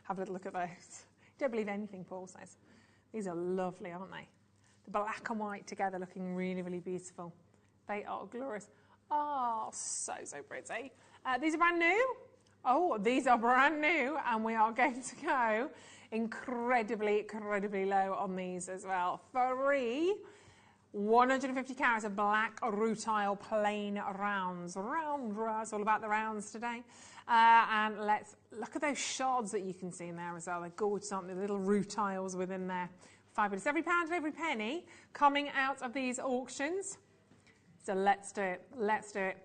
Have a little look at those. Don't believe anything Paul says. These are lovely, aren't they? The black and white together looking really, really beautiful. They are glorious. Oh, so pretty. These are brand new. Oh, these are brand new, and we are going to go incredibly, incredibly low on these as well. Free 150 carats of black rutile plain rounds. It's all about the rounds today. And let's look at those shards that you can see in there as well. They're gorgeous, aren't they? The little rutiles within there. Fabulous. Every pound and every penny coming out of these auctions. So let's do it. Let's do it.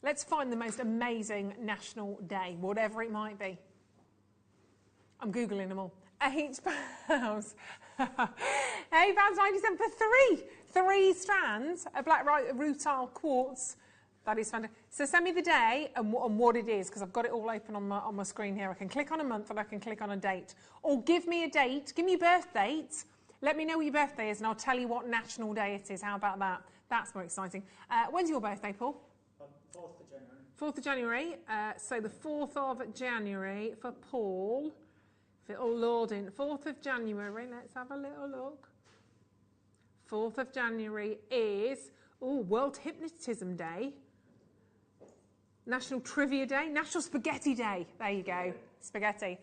Let's find the most amazing national day, whatever it might be. I'm Googling them all. £8. £8.97 for three strands of black rutile quartz. That is fantastic. So send me the day and what it is, because I've got it all open on my screen here. I can click on a month and I can click on a date. Or give me a date, give me a birth date. Let me know what your birthday is and I'll tell you what national day it is. How about that? That's more exciting. When's your birthday, Paul? 4th of January. 4th of January. So the 4th of January for Paul. If it'll load in. 4th of January, let's have a little look. 4th of January is World Hypnotism Day. National Trivia Day, National Spaghetti Day. There you go, spaghetti.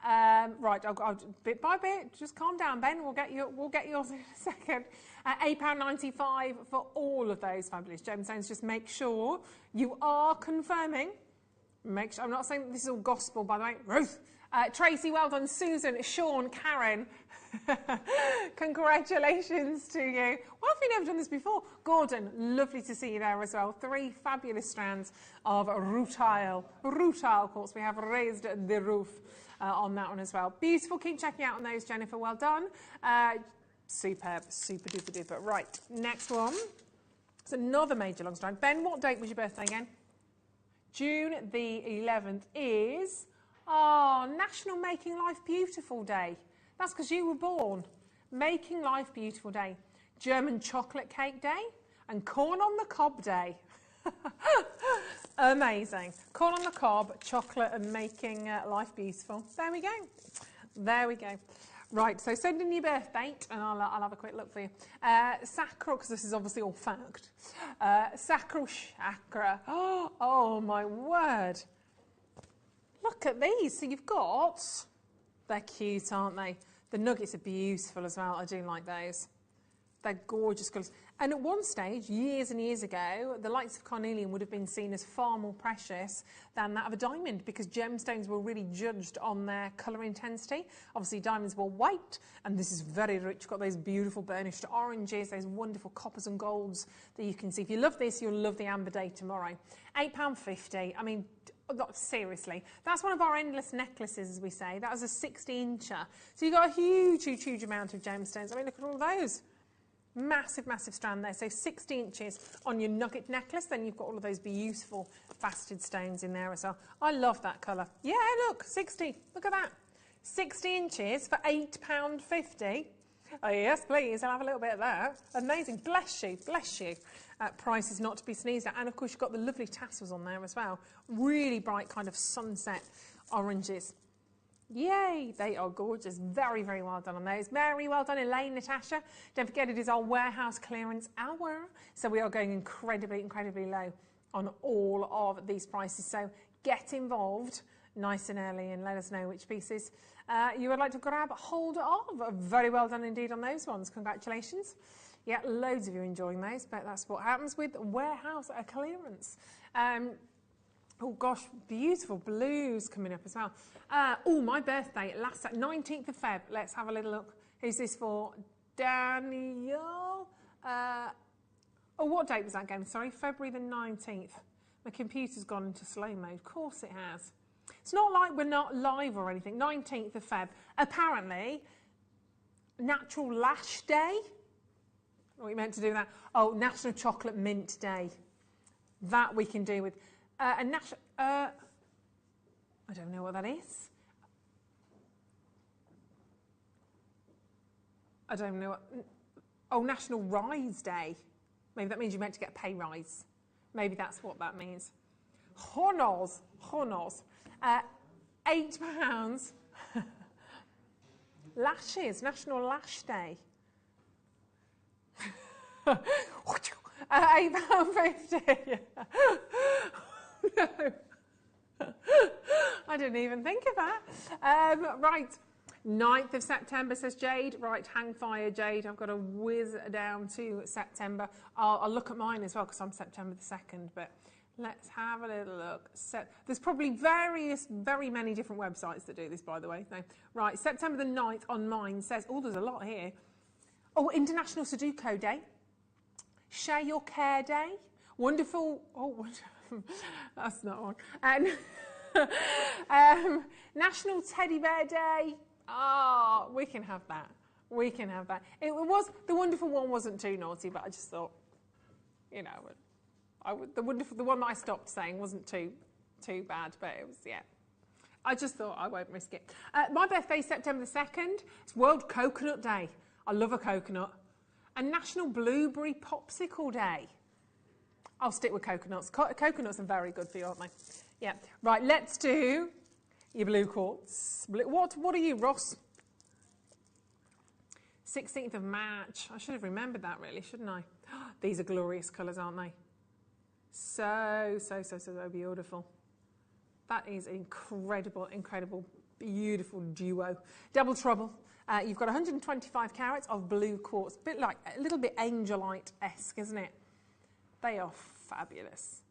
Right, I'll bit by bit. Just calm down, Ben. We'll get yours in a second. £8.95 for all of those fabulous gemstones. Just make sure you are confirming. Make sure. I'm not saying that this is all gospel, by the way. Ruth, Tracy, well done. Susan, Sean, Karen. Congratulations to you. Why have we never done this before? Gordon, lovely to see you there as well. 3 fabulous strands of rutile quartz. We have raised the roof on that one as well. Beautiful. Keep checking out on those, Jennifer. Well done. Superb. Super duper duper. Right, next one. It's another major long strand. Ben, what date was your birthday again? June the 11th is... Oh, National Making Life Beautiful Day. That's because you were born. Making Life Beautiful Day. German Chocolate Cake Day and Corn on the Cob Day. Amazing. Corn on the cob, chocolate and making life beautiful. There we go. There we go. Right, so send in your birth date and I'll have a quick look for you. Sacral, because this is obviously all fact. Sacral chakra. Oh, my word. Look at these. So you've got, they're cute, aren't they? The nuggets are beautiful as well. I do like those. They're gorgeous colours. And at one stage, years and years ago, the likes of carnelian would have been seen as far more precious than that of a diamond because gemstones were really judged on their colour intensity. Obviously, diamonds were white, and this is very rich. You've got those beautiful burnished oranges, those wonderful coppers and golds that you can see. If you love this, you'll love the amber day tomorrow. £8.50. I mean, seriously, that's one of our endless necklaces, as we say. That was a 60-incher. So you've got a huge, huge, huge amount of gemstones. I mean, look at all those. Massive, massive strand there. So 60 inches on your nugget necklace. Then you've got all of those beautiful faceted stones in there as well. I love that colour. Yeah, look, 60. Look at that. 60 inches for £8.50. Oh, yes, please. I'll have a little bit of that. Amazing. Bless you. Bless you. Price is not to be sneezed at. And, of course, you've got the lovely tassels on there as well. Really bright kind of sunset oranges. Yay, they are gorgeous. Very, very well done on those. Very well done, Elaine, Natasha. Don't forget it is our warehouse clearance hour. So we are going incredibly, incredibly low on all of these prices. So get involved nice and early and let us know which pieces you would like to grab hold of. Very well done indeed on those ones. Congratulations. Yeah, loads of you enjoying those, but that's what happens with warehouse clearance. Oh gosh, beautiful blues coming up as well. Oh, my birthday, last 19th of Feb. Let's have a little look. Who's this for? Daniel. Oh, what date was that again? Sorry, February the 19th. My computer's gone into slow mode. Of course it has. It's not like we're not live or anything. 19th of Feb. Apparently, Natural Lash Day. What are you meant to do that? Oh, National Chocolate Mint Day. That we can do with. I don't know what that is. I don't know what. Oh, National Rise Day. Maybe that means you're meant to get a pay rise. Maybe that's what that means. Honours. £8. Lashes. National Lash Day. £8.50. No. I didn't even think of that. Right, 9th of September, says Jade. Right, hang fire, Jade. I've got to whiz down to September. I'll look at mine as well because I'm September the 2nd, but let's have a little look. There's probably very many different websites that do this, by the way. No. Right, September the 9th on mine says, oh, there's a lot here. Oh, International Sudoku Day. Share Your Care Day. Wonderful. Oh, wonderful. That's not one. National Teddy Bear Day. Oh, we can have that. We can have that. It was the wonderful one wasn't too naughty, but I just thought, you know, the one that I stopped saying wasn't too bad, but it was, yeah. I just thought I won't risk it. My birthday is September the 2nd. It's World Coconut Day. I love a coconut. And National Blueberry Popsicle Day. I'll stick with coconuts. Coconuts are very good for you, aren't they? Yeah. Right, let's do your blue quartz. What are you, Ross? 16th of March. I should have remembered that, really, shouldn't I? These are glorious colours, aren't they? So beautiful. That is incredible, beautiful duo. Double trouble. You've got 125 carats of blue quartz. A little bit angelite-esque, isn't it? They are fabulous.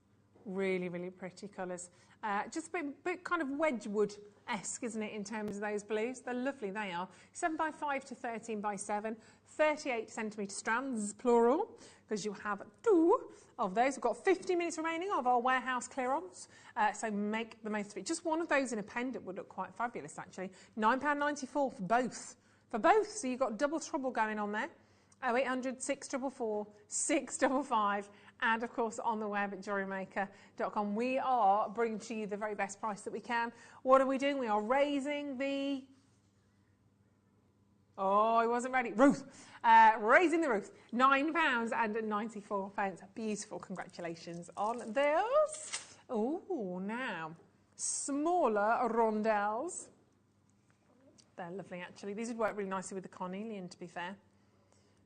Really, really pretty colours. Just a bit kind of Wedgwood-esque, isn't it, in terms of those blues? They're lovely, they are. 7x5 to 13x7, 38 centimetre strands, plural, because you have 2 of those. We've got 50 minutes remaining of our warehouse clearance, so make the most of it. Just one of those in a pendant would look quite fabulous, actually. £9.94 for both. So you've got double trouble going on there. 0800 644 655 and of course on the web at JewelleryMaker.com. We are bringing to you the very best price that we can. What are we doing? We are raising the... Oh, I wasn't ready. Roof. Raising the roof. £9.94. Beautiful. Congratulations on those. Oh, now, smaller rondelles. They're lovely, actually. These would work really nicely with the carnelian, to be fair.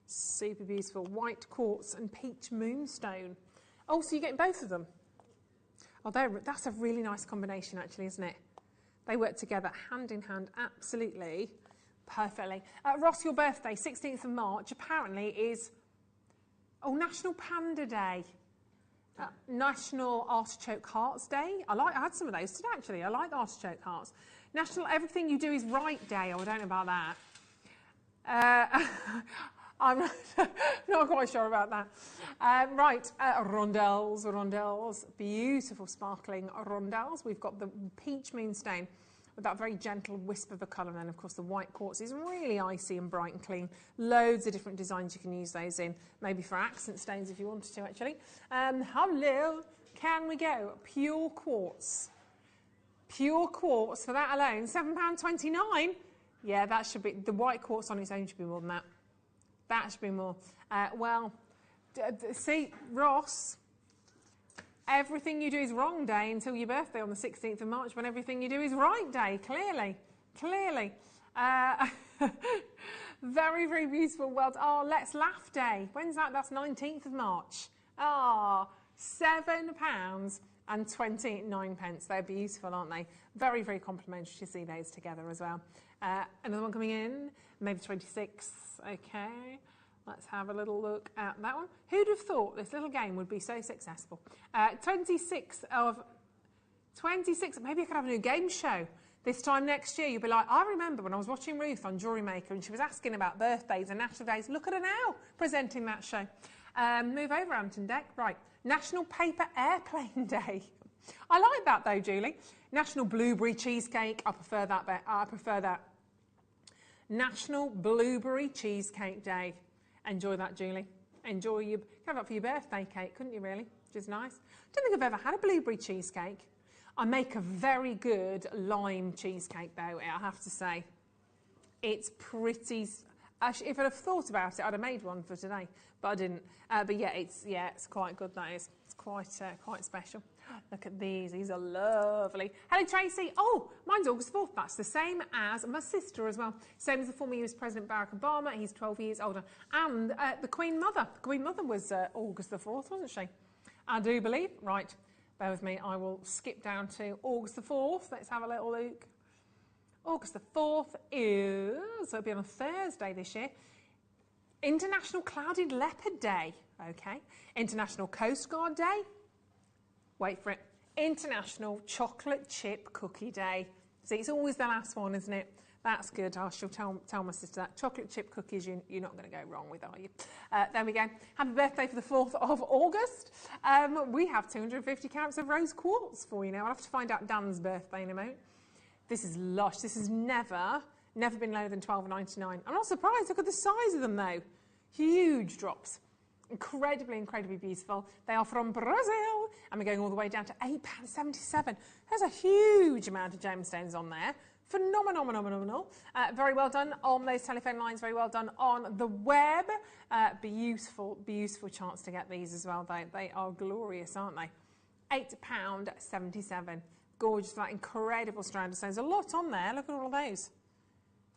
Super beautiful. White quartz and peach moonstone. Oh, so you're getting both of them. Oh, that's a really nice combination, actually, isn't it? They work together hand in hand, absolutely perfectly. Ross, your birthday, 16th of March, apparently is, National Panda Day. National Artichoke Hearts Day. I had some of those today, actually. I like the artichoke hearts. National Everything You Do Is Right Day. Oh, I don't know about that. I'm not quite sure about that. Rondelles. Beautiful sparkling rondelles. We've got the peach moonstone with that very gentle wisp of a colour, and then of course the white quartz is really icy and bright and clean. Loads of different designs you can use those in, maybe for accent stones if you wanted to, actually. How low can we go? Pure quartz. Pure quartz, for that alone, £7.29. Yeah, that should be, the white quartz on its own should be more than that. That should be more. See, Ross, everything you do is wrong day until your birthday on the 16th of March, when everything you do is right day, clearly. Very, very beautiful. Well, Let's Laugh Day. When's that? That's 19th of March. £7.29. They're beautiful, aren't they? Very, very complimentary to see those together as well. Another one coming in, maybe 26. Okay, let's have a little look at that one. Who'd have thought this little game would be so successful? 26, maybe I could have a new game show. This time next year, you'll be like, I remember when I was watching Ruth on Jewellery Maker and she was asking about birthdays and national days. Look at her now, presenting that show. Move over, Hampton Deck. Right, National Paper Airplane Day. I like that though, Julie. National Blueberry Cheesecake. I prefer that. National Blueberry Cheesecake Day. Enjoy that, Julie. Enjoy you have that for your birthday cake, couldn't you, really? Which is nice. Don't think I've ever had a blueberry cheesecake. I make a very good lime cheesecake, though, I have to say. It's pretty... Actually, if I'd have thought about it, I'd have made one for today, but I didn't. But yeah, it's quite good, that is. It's quite special. Look at these. These are lovely. Hello, Tracy. Oh, mine's August 4th. That's the same as my sister as well. Same as the former US President Barack Obama. He's 12 years older. And the Queen Mother. The Queen Mother was August the 4th, wasn't she? I do believe. Right. Bear with me. I will skip down to August the 4th. Let's have a little look. August the 4th is, so it'll be on a Thursday this year, International Clouded Leopard Day. Okay. International Coast Guard Day. Wait for it. International Chocolate Chip Cookie Day. See, it's always the last one, isn't it? That's good. I shall tell my sister that. Chocolate chip cookies, you're not going to go wrong with, are you? There we go. Happy birthday for the 4th of August. We have 250 carats of rose quartz for you now. I'll have to find out Dan's birthday in a moment. This is lush. This has never been lower than £12.99. I'm not surprised. Look at the size of them, though. Huge drops. Incredibly, incredibly beautiful. They are from Brazil, and we're going all the way down to £8.77. There's a huge amount of gemstones on there. Phenomenal. Very well done on those telephone lines. Very well done on the web. Beautiful chance to get these as well. They are glorious, aren't they? £8.77. Gorgeous, that incredible strand of stones. A lot on there. Look at all of those.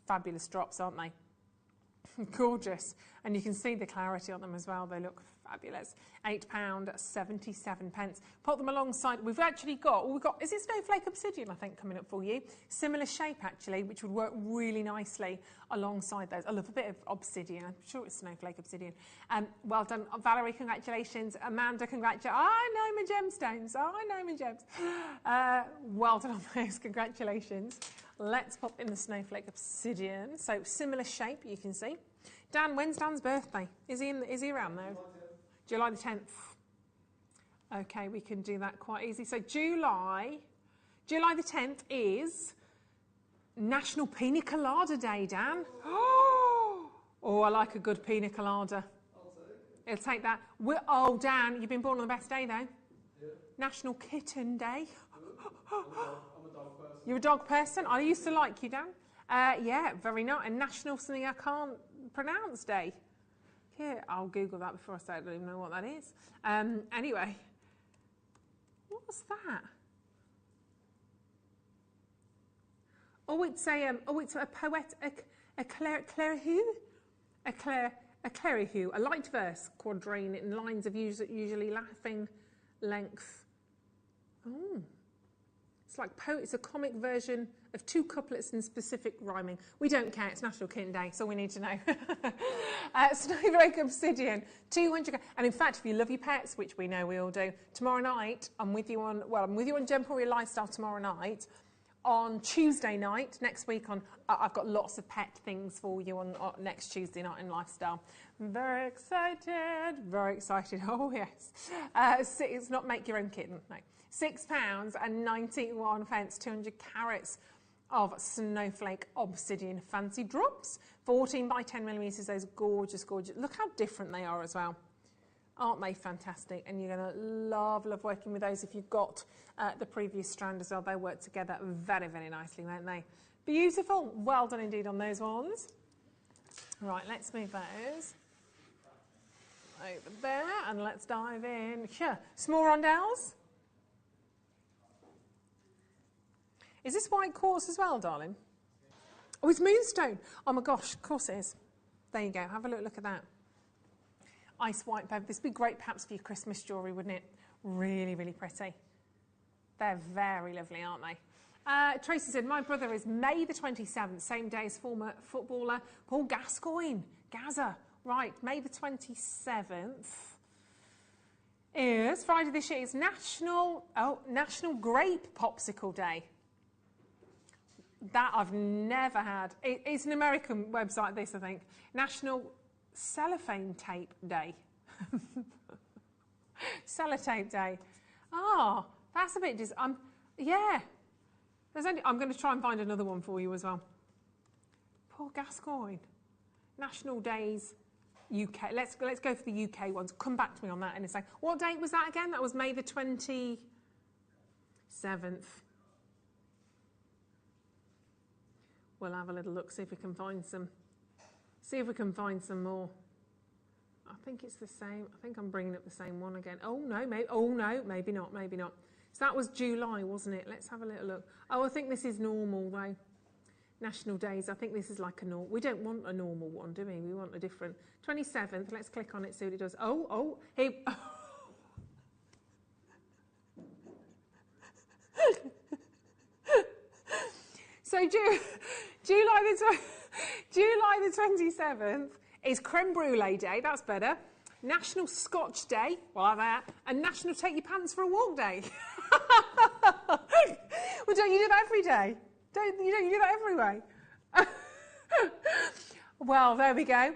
Fabulous drops, aren't they? Gorgeous. And you can see the clarity on them as well. They look fabulous. £8.77. Put them alongside. We've got, is it Snowflake Obsidian, I think, coming up for you? Similar shape, actually, which would work really nicely alongside those. I love a bit of obsidian. I'm sure it's Snowflake Obsidian. Well done, Valerie, congratulations. Amanda, congratulations. I know my gemstones. Well done on those, congratulations. Let's pop in the Snowflake Obsidian. So similar shape, you can see. Dan, when's Dan's birthday? Is he around there? July the 10th. Okay, we can do that quite easy. So July the 10th is National Pina Colada Day, Dan. Oh, I like a good pina colada. It'll take that. Oh, Dan, you've been born on the best day, though. Yeah. National Kitten Day. I'm a dog person. You're a dog person? I used to like you, Dan. Yeah, very nice. And National something I can't pronounce Day. Yeah, I'll Google that before I say I don't even know what that is. Anyway, what's that? Oh, it's a poet, a clerihew, a light verse quatrain in lines of usually laughing length. Oh, it's like it's a comic version of 2 couplets and specific rhyming. We don't care, it's National Kitten Day, so we need to know. Snowflake Obsidian, 200. And in fact, if you love your pets, which we know we all do, tomorrow night, I'm with you on Jewellery Lifestyle tomorrow night. On Tuesday night, next week, I've got lots of pet things for you on next Tuesday night in Lifestyle. Very excited, very excited. Oh, yes. It's not make your own kitten, no. £6.91, 200 carats of Snowflake Obsidian fancy drops. 14 by 10 millimetres, those gorgeous, gorgeous. Look how different they are as well. Aren't they fantastic? And you're going to love working with those if you've got the previous strand as well. They work together very, very nicely, don't they? Beautiful. Well done indeed on those ones. Right, let's move those over there and let's dive in. Sure. Small rondelles. Is this white quartz as well, darling? Oh, it's moonstone. Oh my gosh, of course it is. There you go. Have a look at that. Ice white bevel. This would be great perhaps for your Christmas jewellery, wouldn't it? Really, really pretty. They're very lovely, aren't they? Tracy said, my brother is May the 27th, same day as former footballer Paul Gascoigne. Gaza. Right, May the 27th is Friday this year. It's National Grape Popsicle Day. That I've never had. It's an American website, this, I think. National Cellophane Tape Day. Sellotape Day. Oh, that's a bit... yeah. I'm going to try and find another one for you as well. Paul Gascoigne. National Days UK. Let's go for the UK ones. Come back to me on that in a second. What date was that again? That was May the 27th. We'll have a little look, see if we can find some. See if we can find some more. I think it's the same. I think I'm bringing up the same one again. Oh no, maybe not. So that was July, wasn't it? Let's have a little look. Oh, I think this is normal though. National Days. I think this is like a normal. We don't want a normal one, do we? We want a different. 27th. Let's click on it, see what it does. Oh, here. So July the 27th is Creme Brulee Day. That's better. National Scotch Day. Well, that. And National Take Your Pants for a Walk Day. Well, don't you do that every day? Don't you do that every way? Well, there we go.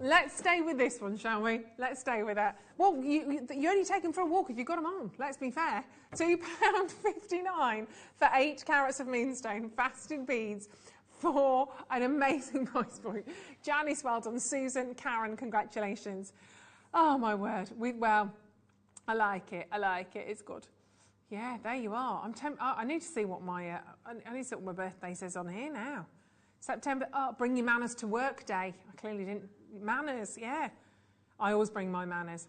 Let's stay with this one, shall we? Let's stay with that. Well, you only take them for a walk if you've got them on. Let's be fair. £2.59 for 8 carats of moonstone, faceted beads for an amazing price point. Janice, well done. Susan, Karen, congratulations. Oh, my word. Well, I like it. It's good. Yeah, there you are. I need to see what my birthday says on here now. September. Oh, bring your manners to work day. I clearly didn't. Manners, yeah. I always bring my manners.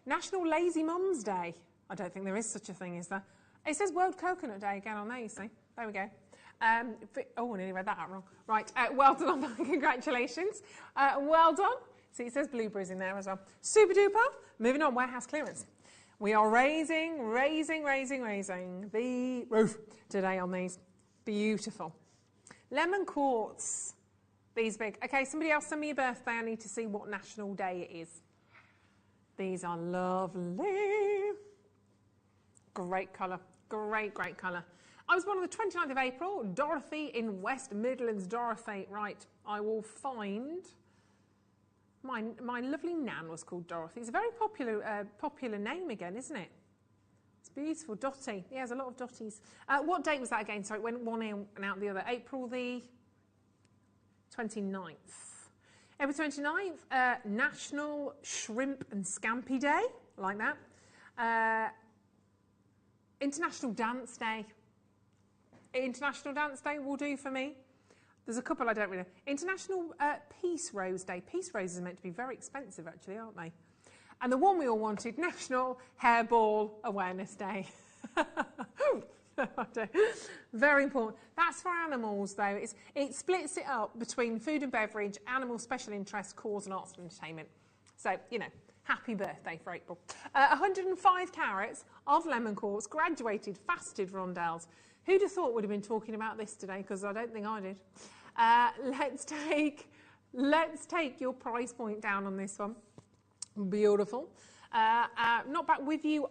National Lazy Mums Day. I don't think there is such a thing, is there? It says World Coconut Day again on there, you see. There we go. Oh, I nearly read that out wrong. Right, well done on that. Congratulations. Well done. See, it says blueberries in there as well. Super duper. Moving on, warehouse clearance. We are raising the roof today on these. Beautiful. Lemon quartz. These big. Okay, somebody else send me your birthday. I need to see what national day it is. These are lovely. Great colour. Great colour. I was born on the 29th of April. Dorothy in West Midlands. Dorothy. Right. I will find... My lovely nan was called Dorothy. It's a very popular name again, isn't it? It's beautiful. Dotty. Yeah, there's a lot of Dotties. What date was that again? Sorry, it went one in and out the other. April the 29th. April 29th, National Shrimp and Scampi Day, like that. International Dance Day. International Dance Day will do for me. There's a couple I don't really know. International Peace Rose Day. Peace roses are meant to be very expensive, actually, aren't they? And the one we all wanted, National Hairball Awareness Day. Very important. That's for animals, though. It splits it up between food and beverage, animal special interest, cause and arts and entertainment. So, you know, happy birthday for April. 105 carats of lemon quartz, graduated, faceted rondelles. Who'd have thought we'd have been talking about this today? Because I don't think I did. Let's take your price point down on this one. Beautiful. Not back with you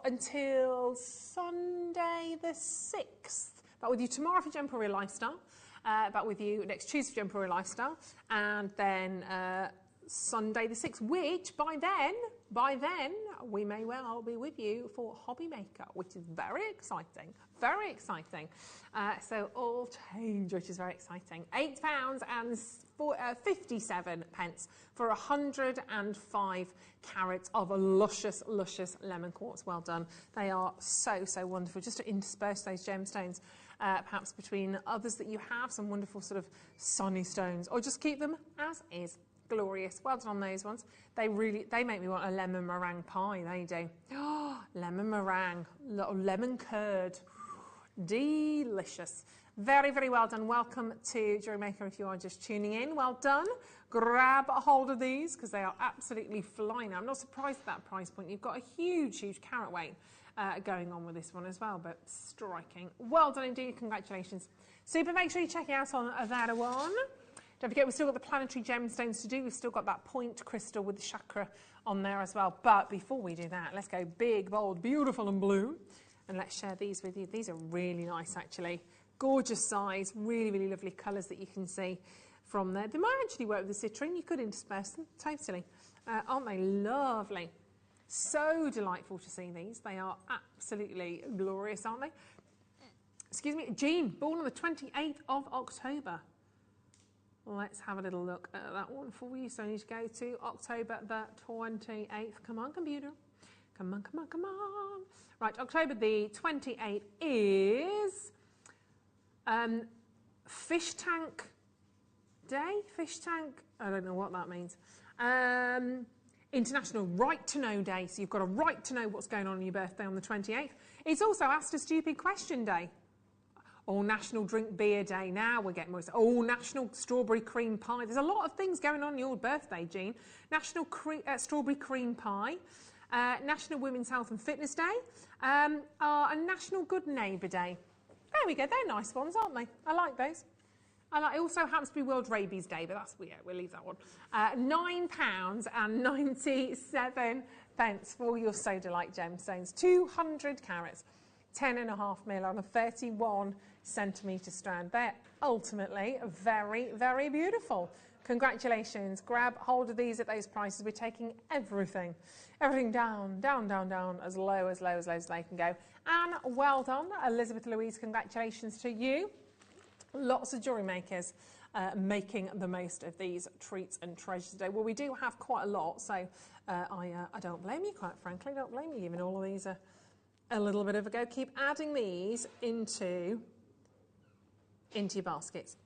until Sunday the 6th. Back with you tomorrow for Jewellery Lifestyle. Back with you next Tuesday for Jewellery Lifestyle. And then Sunday the 6th, which by then we may well be with you for Hobby Maker, which is very exciting. Very exciting. So all change, which is very exciting. £8.57 for 105 carats of a luscious, luscious lemon quartz. Well done. They are so, so wonderful. Just to intersperse those gemstones, perhaps between others that you have, some wonderful sort of sunny stones, or just keep them as is. Glorious. Well done on those ones. They make me want a lemon meringue pie. They do. Oh, lemon meringue, lemon curd. Delicious. Very, very well done. Welcome to Jewellery Maker if you are just tuning in. Well done. Grab a hold of these because they are absolutely flying. I'm not surprised at that price point. You've got a huge, huge carat weight going on with this one as well, but striking. Well done indeed. Congratulations. Super. Make sure you check it out on that one. Don't forget, we've still got the planetary gemstones to do. We've still got that point crystal with the chakra on there as well. But before we do that, let's go big, bold, beautiful and blue. And let's share these with you. These are really nice, actually. Gorgeous size, really, really lovely colours that you can see from there. They might actually work with the citrine. You could intersperse them, totally. Aren't they lovely? So delightful to see these. They are absolutely glorious, aren't they? Excuse me, Jean, born on the 28th of October. Let's have a little look at that one for you. So I need to go to October the 28th. Come on, computer. Come on, come on, come on. Right, October the 28th is Fish Tank Day? Fish Tank? I don't know what that means. International Right to Know Day. So you've got a right to know what's going on your birthday on the 28th. It's also Asked a Stupid Question Day. Or National Drink Beer Day. Now we're getting more. Oh, National Strawberry Cream Pie. There's a lot of things going on your birthday, Jean. National Strawberry Cream Pie. National Women's Health and Fitness Day. And National Good Neighbour Day. There we go. They're nice ones, aren't they? I like those. It also happens to be World Rabies Day, but that's, yeah, we'll leave that one. £9.97 for your Soda Light gemstones. 200 carats. 10.5 mil on a 31 centimetre strand. They're ultimately very, very beautiful. Congratulations. Grab hold of these at those prices. We're taking everything down, down, down, down, as low as they can go. And well done, Elizabeth Louise. Congratulations to you. Lots of jewellery makers making the most of these treats and treasures today. Well, we do have quite a lot, so I don't blame you, quite frankly. I don't blame you giving all of these a little bit of a go. Keep adding these into your baskets.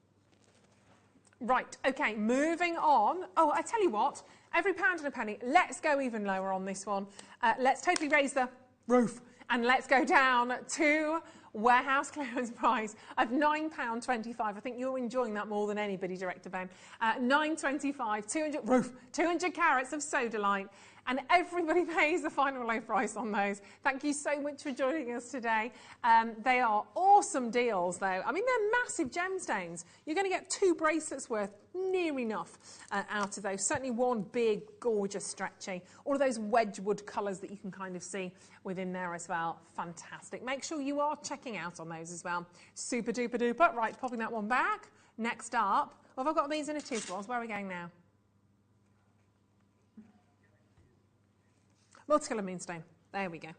Right, okay, moving on. Oh, I tell you what, every pound and a penny. Let's go even lower on this one. Let's totally raise the roof and let's go down to warehouse clearance price of £9.25. I think you're enjoying that more than anybody, Director Ben. £9.25, 200 carats of Soda Light. And everybody pays the final low price on those. Thank you so much for joining us today. They are awesome deals, though. I mean, they're massive gemstones. You're going to get 2 bracelets worth, near enough, out of those. Certainly one big, gorgeous stretchy. All of those Wedgwood colours that you can kind of see within there as well. Fantastic. Make sure you are checking out on those as well. Super duper duper. Right, popping that one back. Next up, have I got these in a Tiswells? Where are we going now? Multicolour moonstone. There we go.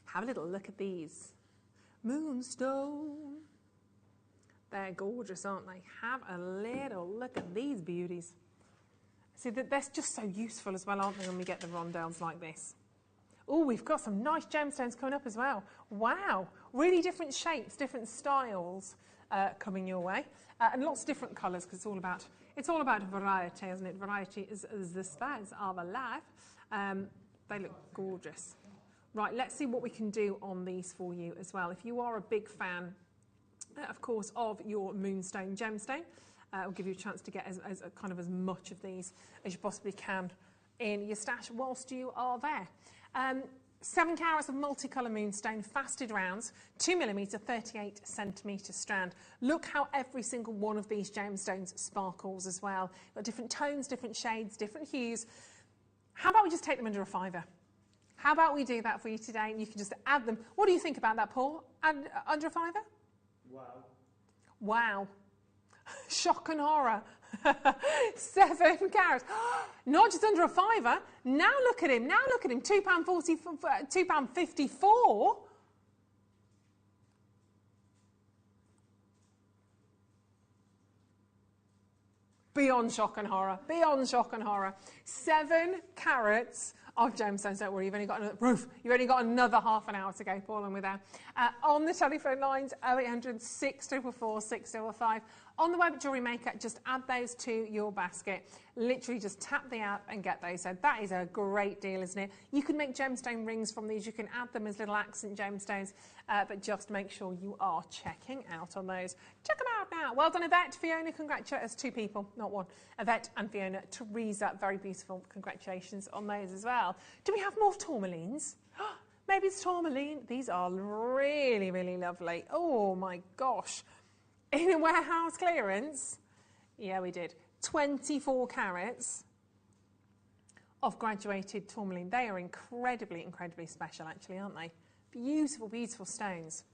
Have a little look at these. Moonstone. They're gorgeous, aren't they? Have a little look at these beauties. See, they're just so useful as well, aren't they, when we get the rondelles like this? Oh, we've got some nice gemstones coming up as well. Wow, really different shapes, different styles coming your way, and lots of different colours, because it's all about variety, isn't it? Variety is the spice of life. They look gorgeous. Right, let's see what we can do on these for you as well. If you are a big fan, of course, of your moonstone gemstone, it'll give you a chance to get as much of these as you possibly can in your stash whilst you are there. 7 carats of multicolour moonstone, faceted rounds, 2mm, 38cm strand. Look how every single one of these gemstones sparkles as well. Got different tones, different shades, different hues. How about we just take them under a £5? How about we do that for you today, and you can just add them. What do you think about that, Paul? Under a £5? Wow. Wow. Shock and horror. 7 carats. Not just under a £5. Now look at him. Now look at him. £2.54. Beyond shock and horror. Beyond shock and horror. 7 carats of gemstones. Don't worry, you've only got another You've only got another half an hour to go, Paul, and we're there. On the telephone lines, 0800 644 655. On the web at Jewellery Maker, just add those to your basket. Literally just tap the app and get those. So that is a great deal, isn't it? You can make gemstone rings from these. You can add them as little accent gemstones, but just make sure you are checking out on those. Check them out now. Well done, Yvette. Fiona, congratulations. 2 people, not 1. Yvette and Fiona. Teresa, very beautiful. Congratulations on those as well. Do we have more tourmalines? Maybe it's tourmaline. These are really, really lovely. Oh my gosh. In a warehouse clearance, yeah, we did. 24 carats of graduated tourmaline. They are incredibly, incredibly special, actually, aren't they? Beautiful, beautiful stones.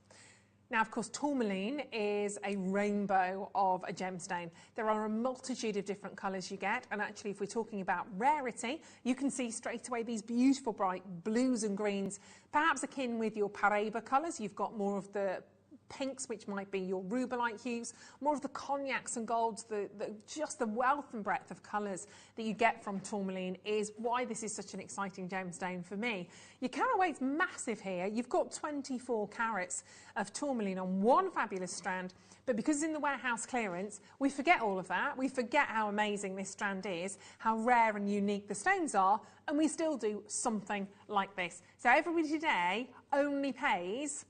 Now, of course, tourmaline is a rainbow of a gemstone. There are a multitude of different colours you get, and actually, if we're talking about rarity, you can see straight away these beautiful bright blues and greens, perhaps akin with your Paraiba colours. You've got more of the pinks, which might be your rubellite hues, more of the cognacs and golds, just the wealth and breadth of colours that you get from tourmaline is why this is such an exciting gemstone for me. Your carat weight's massive here. You've got 24 carats of tourmaline on one fabulous strand, but because it's in the warehouse clearance, we forget all of that. We forget how amazing this strand is, how rare and unique the stones are, and we still do something like this. So everybody today only pays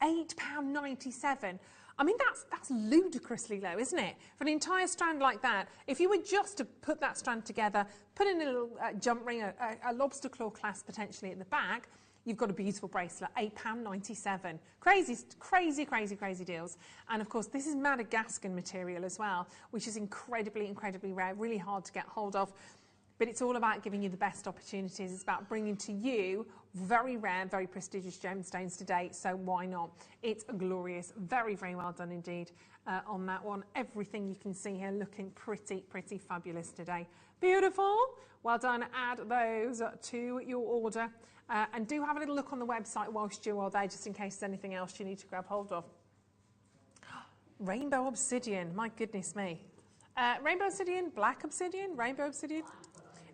£8.97. I mean, that's ludicrously low, isn't it? For an entire strand like that, if you were just to put that strand together, put in a little jump ring, a lobster claw clasp potentially at the back, you've got a beautiful bracelet, £8.97. Crazy, crazy, crazy, crazy deals. And of course, this is Madagascan material as well, which is incredibly, incredibly rare, really hard to get hold of. But it's all about giving you the best opportunities. It's about bringing to you very rare, very prestigious gemstones today, so why not? It's glorious. Very, very well done indeed on that one. Everything you can see here looking pretty, pretty fabulous today. Beautiful. Well done. Add those to your order. And do have a little look on the website whilst you're there, just in case there's anything else you need to grab hold of. Rainbow obsidian. My goodness me. Rainbow obsidian, black obsidian, rainbow obsidian.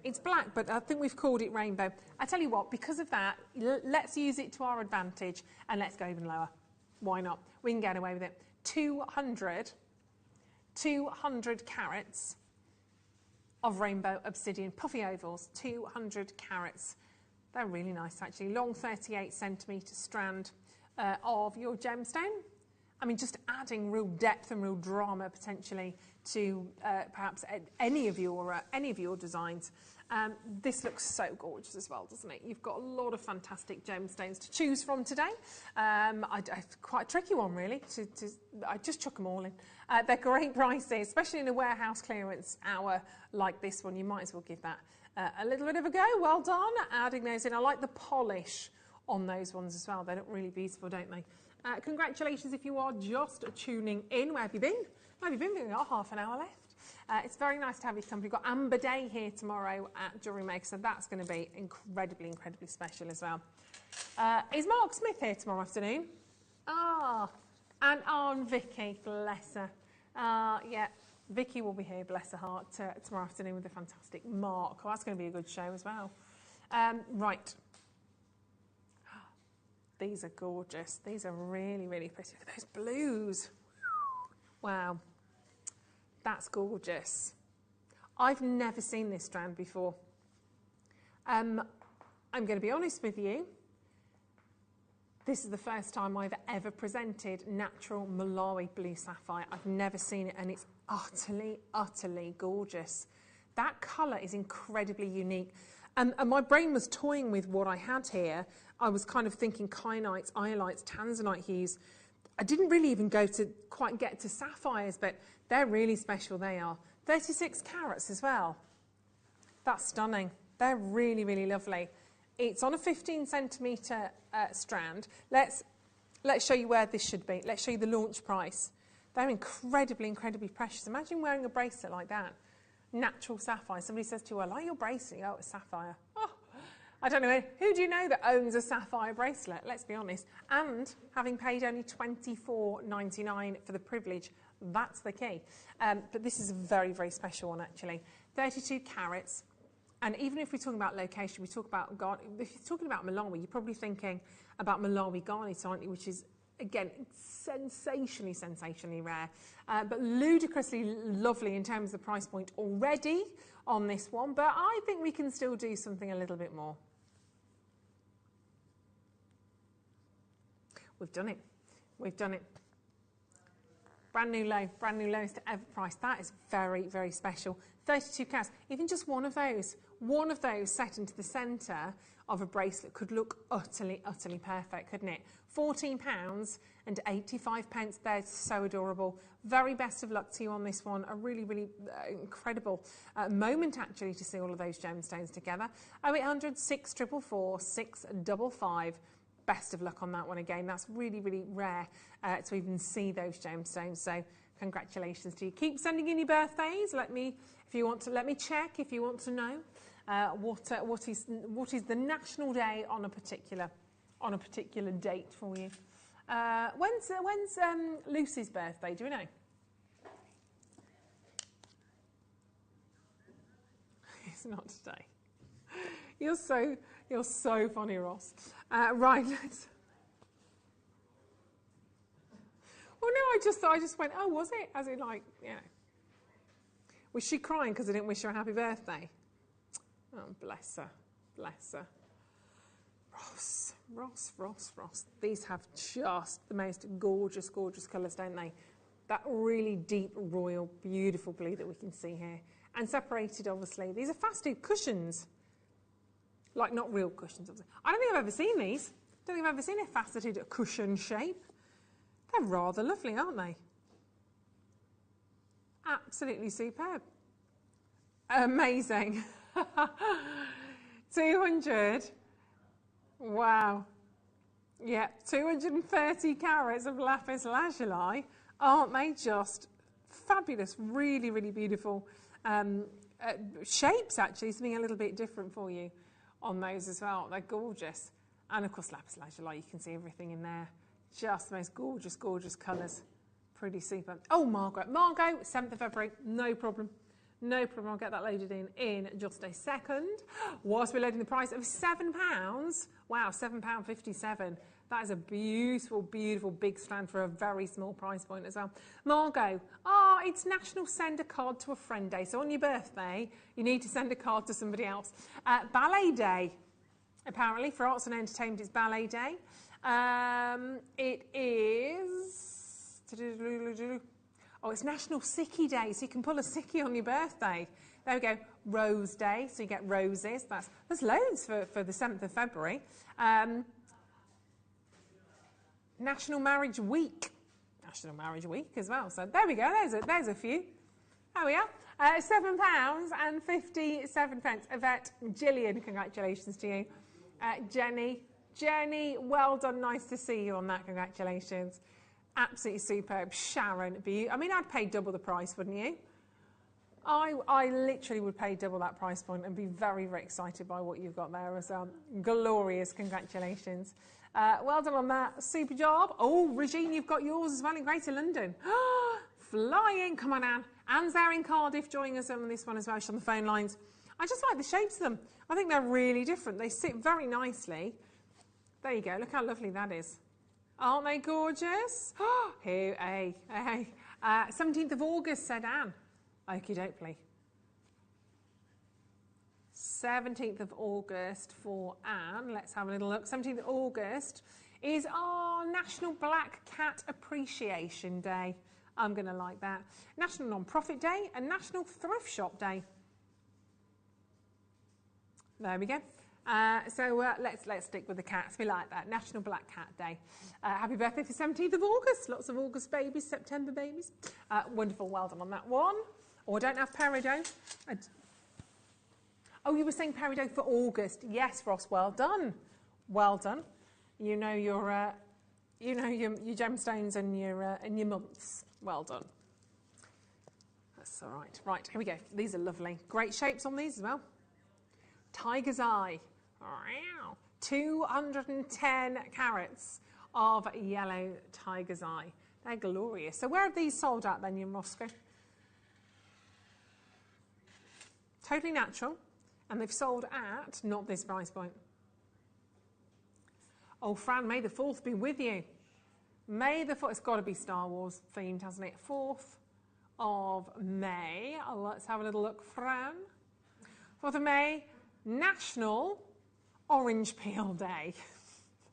It's black, but I think we've called it rainbow. I tell you what, because of that, let's use it to our advantage and let's go even lower. Why not? We can get away with it. 200 carats of rainbow obsidian, puffy ovals, 200 carats. They're really nice, actually. Long 38cm strand of your gemstone. I mean, just adding real depth and real drama potentially to perhaps any of your designs. This looks so gorgeous as well, doesn't it? You've got a lot of fantastic gemstones to choose from today. Quite a tricky one, really. I just chuck them all in. They're great prices, especially in a warehouse clearance hour like this one. You might as well give that a little bit of a go. Well done, adding those in. I like the polish on those ones as well. They look really beautiful, don't they? Congratulations if you are just tuning in. Where have you been? Where have you been? We've got half an hour left. It's very nice to have you company. We've got Amber Day here tomorrow at Jewellery Maker, so that's going to be incredibly, incredibly special as well. Is Mark Smith here tomorrow afternoon? Ah, and Aunt Vicky, bless her. Yeah, Vicky will be here, bless her heart, tomorrow afternoon with a fantastic Mark. Well, that's going to be a good show as well. Right. These are gorgeous. These are really, really pretty. Look at those blues. Wow. That's gorgeous. I've never seen this strand before. I'm going to be honest with you. This is the first time I've ever presented natural Malawi blue sapphire. I've never seen it, and it's utterly, utterly gorgeous. That colour is incredibly unique. And my brain was toying with what I had here. I was kind of thinking kyanites, iolites, tanzanite hues. I didn't really even quite get to sapphires, but they're really special, they are. 36 carats as well. That's stunning. They're really, really lovely. It's on a 15 centimetre strand. Let's show you where this should be. Let's show you the launch price. They're incredibly, incredibly precious. Imagine wearing a bracelet like that. Natural sapphire. Somebody says to you, I like your bracelet. Oh, it's sapphire. Oh, I don't know. Who do you know that owns a sapphire bracelet? Let's be honest. And having paid only $24.99 for the privilege, that's the key. But this is a very, very special one, actually. 32 carats. And even if we're talking about location, we talk about if you're talking about Malawi, you're probably thinking about Malawi garnet, aren't you? Which is, again, sensationally rare, but ludicrously lovely in terms of the price point already on this one. But I think we can still do something a little bit more. We've done it. We've done it. Brand new lowest ever price. That is very, very special. 32 carats. Even just one of those set into the centre of a bracelet could look utterly, utterly perfect, couldn't it? £14.85. They're so adorable. Very best of luck to you on this one. A really, really incredible moment, actually, to see all of those gemstones together. 0800 644 655. Best of luck on that one again. That's really, really rare to even see those gemstones. So congratulations to you. Keep sending in your birthdays. Let me check if you want to know what is the national day on a particular date for you. When's Lucy's birthday? Do we know? It's not today. You're so funny, Ross. Right, let's. Well, no, I just went, oh, was it? As in, like, you know. Was she crying because I didn't wish her a happy birthday? Oh, bless her. Bless her. Ross. These have just the most gorgeous, gorgeous colours, don't they? That really deep, royal, beautiful blue that we can see here. And separated, obviously. These are faceted cushions. Like, not real cushions, obviously. I don't think I've ever seen these. I don't think I've ever seen a faceted cushion shape. They're rather lovely, aren't they? Absolutely superb. Amazing. 200. Wow. Yeah, 230 carats of lapis lazuli. Aren't they just fabulous? Really, really beautiful shapes, actually. Something a little bit different for you on those as well. They're gorgeous. And of course, lapis lazuli, you can see everything in there. Just the most gorgeous, gorgeous colours. Pretty super. Oh, Margot, 7th of February, no problem. No problem, I'll get that loaded in just a second. Whilst we're loading the price of £7, wow, £7.57. That is a beautiful, beautiful big strand for a very small price point as well. Margot, it's National Send a Card to a Friend Day. So on your birthday, you need to send a card to somebody else. Ballet Day, apparently, for arts and entertainment, it's Ballet Day. It is... Oh, it's National Sickie Day, so you can pull a sickie on your birthday. There we go. Rose Day, so you get roses. There's loads for the 7th of February. National Marriage Week. National Marriage Week as well. So there we go. There's a few. There we are. £7.57. Yvette, Gillian, congratulations to you. Jenny, well done. Nice to see you on that. Congratulations. Absolutely superb. Sharon, I mean, I'd pay double the price, wouldn't you? I literally would pay double that price point and be very, very excited by what you've got there as well. Glorious. Congratulations. Well done on that. Super job. Oh, Regine, you've got yours as well in Greater London. Flying. Come on, Anne. Anne's there in Cardiff joining us on this one as well. She's on the phone lines. I just like the shapes of them. I think they're really different. They sit very nicely. There you go. Look how lovely that is. Aren't they gorgeous? Oh, hey. 17th of August, said Anne. Okie dokie. 17th of August for Anne. Let's have a little look. 17th of August is our National Black Cat Appreciation Day. I'm going to like that. National Non-Profit Day and National Thrift Shop Day. There we go. Let's stick with the cats. We like that. National Black Cat Day. Happy birthday for 17th of August. Lots of August babies, September babies. Wonderful. Well done on that one. Oh, I don't have peridot. Oh, you were saying peridot for August. Yes, Ross. Well done. Well done. You know your gemstones and your months. Well done. That's all right. Right, here we go. These are lovely. Great shapes on these as well. Tiger's Eye. 210 carats of yellow tiger's eye. They're glorious. So where have these sold at then in Moscow? Totally natural. And they've sold at not this price point. Oh, Fran, May the 4th be with you. May the 4th, it's got to be Star Wars themed, hasn't it? 4th of May. Let's have a little look, Fran. 4th of May, National Orange Peel Day.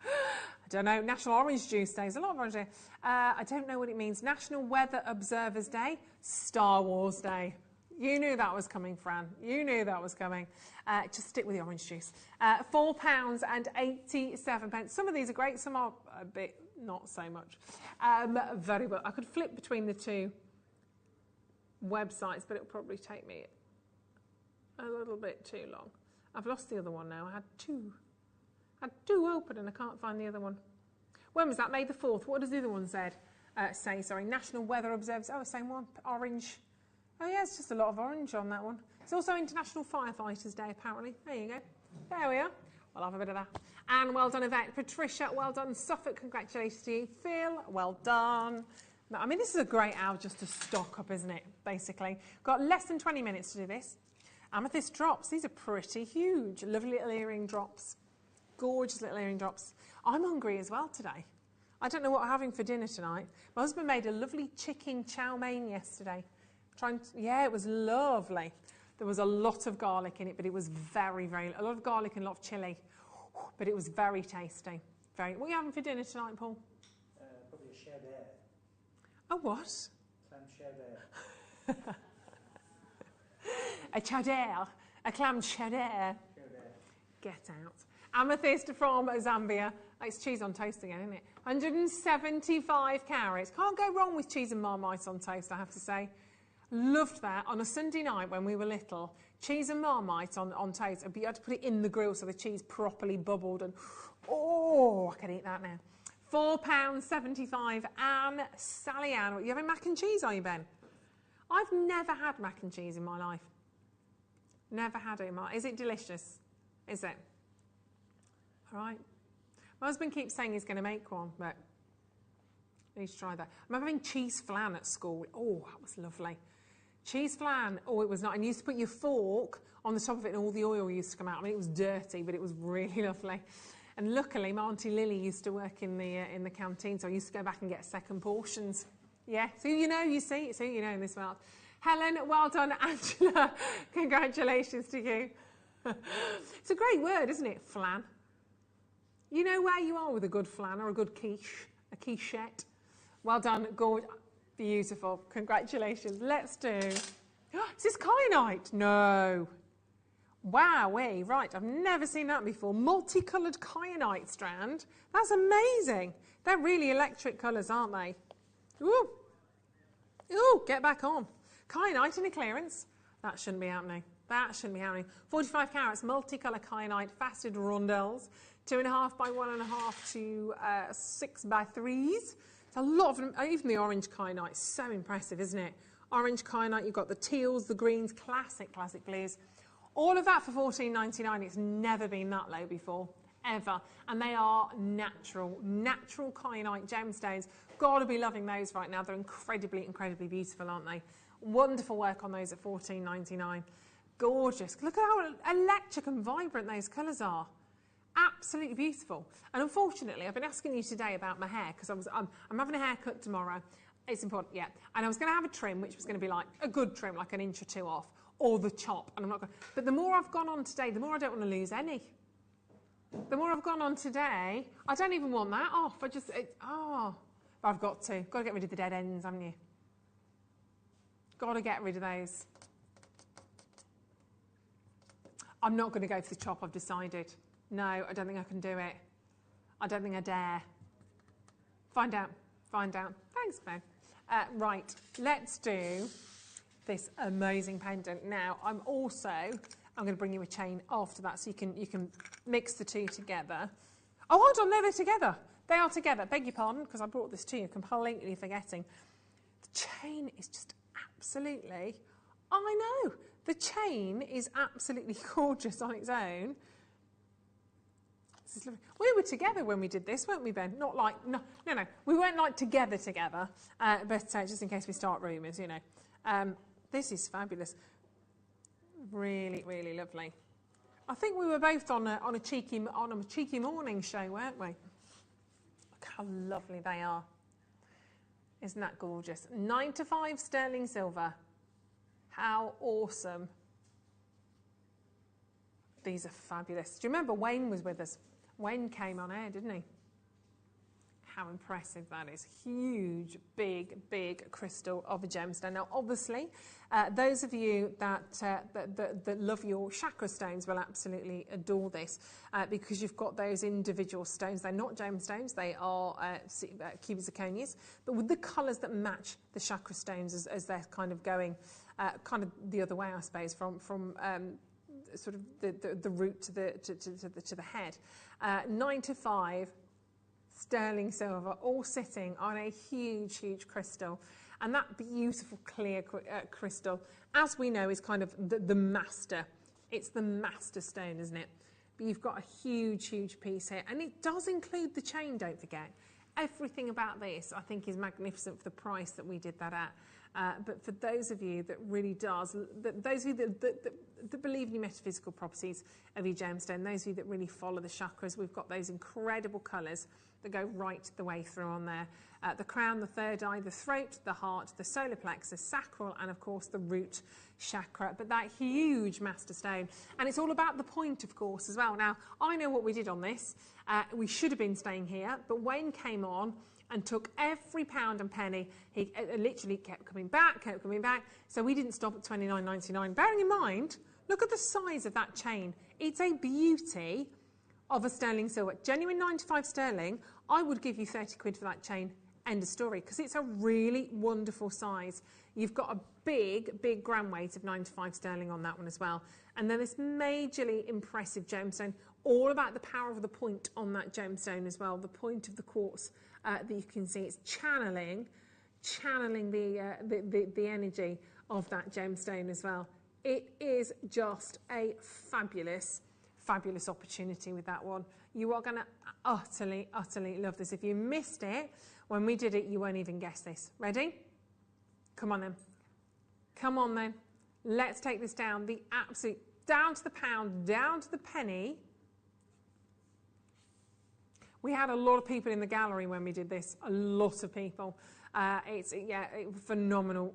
I don't know, National Orange Juice Day. There's a lot of orange day. I don't know what it means. National Weather Observers Day, Star Wars Day. You knew that was coming, Fran. You knew that was coming. Just stick with the orange juice. £4.87. Some of these are great, some are a bit not so much. Very well. I could flip between the two websites, but it'll probably take me a little bit too long. I've lost the other one now. I had two open and I can't find the other one. When was that? May the 4th. What does the other one say? Sorry. National Weather Observers. Oh, same one. Orange. Oh, yeah, it's just a lot of orange on that one. It's also International Firefighters Day, apparently. There you go. There we are. We'll have a bit of that. Anne, well done, Yvette. Patricia, well done. Suffolk, congratulations to you. Phil, well done. No, I mean, this is a great hour just to stock up, isn't it, basically? Got less than 20 minutes to do this. Amethyst drops. These are pretty huge. Lovely little earring drops. Gorgeous little earring drops. I'm hungry as well today. I don't know what I'm having for dinner tonight. My husband made a lovely chicken chow mein yesterday. Yeah, it was lovely. There was a lot of garlic in it, but it was very, very, a lot of garlic and a lot of chilli. But it was very tasty. What are you having for dinner tonight, Paul? Probably a cheddar. A what? Clam cheddar. A cheddar. A clam cheddar. Get out. Amethyst from Zambia. It's cheese on toast again, isn't it? 175 carats. Can't go wrong with cheese and Marmite on toast, I have to say. Loved that. On a Sunday night when we were little, cheese and Marmite on toast. But you had to put it in the grill so the cheese properly bubbled. And oh, I can eat that now. £4.75. Anne, Sally Ann. Are you having mac and cheese, are you, Ben? I've never had mac and cheese in my life. Never had it in my life. Is it delicious? Is it? All right. My husband keeps saying he's going to make one, but I need to try that. I'm having cheese flan at school. Oh, that was lovely. Cheese flan. Oh, it was nice. And you used to put your fork on the top of it and all the oil used to come out. I mean, it was dirty, but it was really lovely. And luckily, my Auntie Lily used to work in the canteen, so I used to go back and get second portions. Yeah, so you know, you see, so you know in this world. Helen, well done. Angela, congratulations to you. It's a great word, isn't it? Flan. You know where you are with a good flan or a good quiche, a quichette. Well done, gorgeous, beautiful. Congratulations. Let's do. Is this kyanite? No. Wowee, right, I've never seen that before. Multicoloured kyanite strand. That's amazing. They're really electric colours, aren't they? Ooh. Ooh, get back on. Kyanite in a clearance. That shouldn't be happening. That shouldn't be happening. 45 carats, multicolour kyanite, faceted rondelles. 2.5 by 1.5 to 6 by 3s. It's a lot of them. Even the orange kyanite, so impressive, isn't it? Orange kyanite, you've got the teals, the greens, classic blues. All of that for $14.99. It's never been that low before, ever. And they are natural kyanite gemstones. Got to be loving those right now. They're incredibly, incredibly beautiful, aren't they? Wonderful work on those at $14.99. Gorgeous. Look at how electric and vibrant those colours are. Absolutely beautiful. And unfortunately, I've been asking you today about my hair because I'm having a haircut tomorrow. It's important, yeah. And I was going to have a trim, which was going to be like a good trim, like an inch or two off, or the chop. And I'm not going. But the more I've gone on today, the more I don't want to lose any. The more I've gone on today, I don't even want that off. But I've got to get rid of the dead ends, haven't you? Got to get rid of those. I'm not going to go for the chop, I've decided. No, I don't think I can do it. I don't think I dare. Find out. Thanks, Ben. Right, let's do this amazing pendant. Now, I'm going to bring you a chain after that so you can mix the two together. Oh, hold on, they're together. They are together. Beg your pardon, because I brought this to you, completely forgetting. The chain is just absolutely, I know, the chain is absolutely gorgeous on its own. This is lovely. We were together when we did this, weren't we, Ben? Not like, no, we weren't like together, but just in case we start rumours, you know. This is fabulous. Really, really lovely. I think we were both on a cheeky morning show, weren't we? Look how lovely they are. Isn't that gorgeous? 9 to 5 sterling silver. How awesome. These are fabulous. Do you remember Wayne was with us? Wayne came on air, didn't he? How impressive that is. Huge, big crystal of a gemstone. Now, obviously, those of you that love your chakra stones will absolutely adore this because you've got those individual stones. They're not gemstones, they are cubic zirconias, but with the colours that match the chakra stones as they're kind of going kind of the other way, I suppose, from sort of the root to the head. 9 to 5 sterling silver, all sitting on a huge crystal. And that beautiful clear crystal, as we know, is kind of the master. It's the master stone, isn't it? But you've got a huge piece here. And it does include the chain, don't forget. Everything about this, I think, is magnificent for the price that we did that at. But for those of you that really those of you that believe in your metaphysical properties of your gemstone, those of you that really follow the chakras, we've got those incredible colours that go right the way through on there. The crown, the third eye, the throat, the heart, the solar plexus, sacral, and of course the root chakra. But that huge master stone. And it's all about the point, of course, as well. Now, I know what we did on this. We should have been staying here, but Wayne came on and took every pound and penny. He literally kept coming back. So we didn't stop at $29.99. Bearing in mind, look at the size of that chain. It's a beauty of a sterling silver. Genuine 95 sterling, I would give you 30 quid for that chain. End of story, because it's a really wonderful size. You've got a big gram weight of 95 sterling on that one as well. And then this majorly impressive gemstone, all about the power of the point on that gemstone as well, the point of the quartz that you can see. It's channeling the energy of that gemstone as well. It is just a fabulous opportunity with that one. You are going to utterly love this. If you missed it when we did it, you won't even guess this. Ready? Come on then. Let's take this down. The absolute, down to the pound, down to the penny. We had a lot of people in the gallery when we did this. A lot of people. It's phenomenal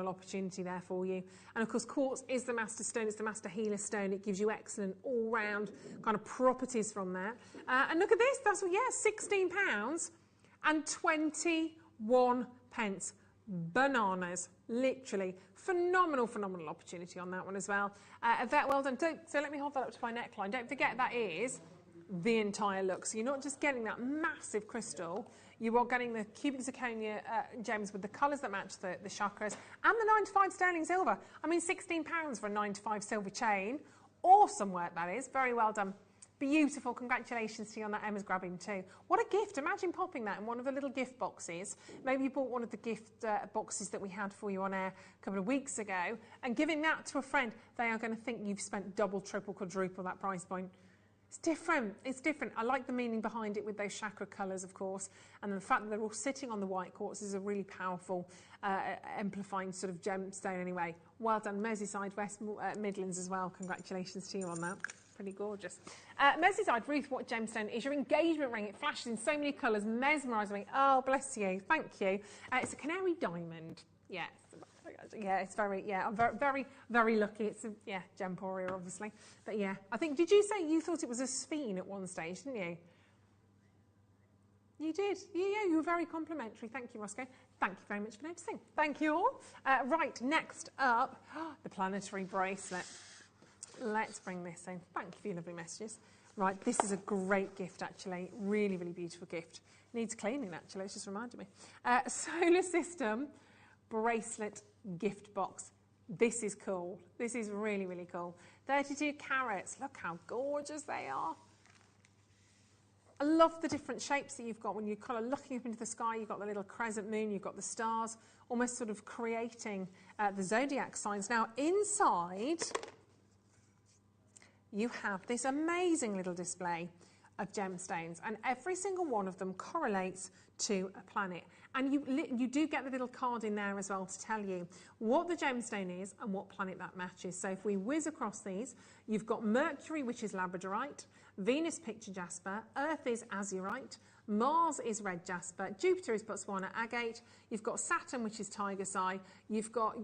opportunity there for you. And of course, quartz is the master stone. It's the master healer stone. It gives you excellent all-round kind of properties from there. And look at this. That's £16 and 21 pence. Bananas, literally. Phenomenal opportunity on that one as well. Yvette, well done. So let me hold that up to my neckline. Don't forget that is the entire look. So you're not just getting that massive crystal, you are getting the cubic zirconia gems with the colours that match the chakras and the 95 sterling silver. I mean, £16 for a 95 silver chain. Awesome work, that is. Very well done. Beautiful. Congratulations to you on that. Emma's grabbing too. What a gift. Imagine popping that in one of the little gift boxes. Maybe you bought one of the gift boxes that we had for you on air a couple of weeks ago and giving that to a friend. They are going to think you've spent double, triple, quadruple that price point. It's different. It's different. I like the meaning behind it with those chakra colours, of course, and the fact that they're all sitting on the white quartz is a really powerful, amplifying sort of gemstone anyway. Well done, Merseyside, West Midlands as well. Congratulations to you on that. Pretty gorgeous. Merseyside, Ruth, what gemstone is your engagement ring? It flashes in so many colours, mesmerising. Oh, bless you. Thank you. It's a canary diamond. Yes. Yeah, it's very, yeah, I'm very, very, very lucky. It's a, yeah, Gemporia, obviously. But yeah, I think, did you say you thought it was a speen at one stage, didn't you? You did. Yeah, you were very complimentary. Thank you, Roscoe. Thank you very much for noticing. Thank you all. Right, next up, the planetary bracelet. Let's bring this in. Thank you for your lovely messages. Right, this is a great gift, actually. Really, really beautiful gift. Needs cleaning, actually. It's just reminded me. Solar System bracelet gift box. This is cool. This is really, really cool. 32 carats. Look how gorgeous they are. I love the different shapes that you've got when you're kind of looking up into the sky. You've got the little crescent moon, you've got the stars, almost sort of creating the zodiac signs. Now, inside, you have this amazing little display of gemstones, and every single one of them correlates to a planet. And you do get the little card in there as well to tell you what the gemstone is and what planet that matches. So if we whiz across these, you've got Mercury, which is labradorite, Venus picture jasper, Earth is azurite, Mars is red jasper, Jupiter is Botswana agate, you've got Saturn, which is tiger's eye, you've got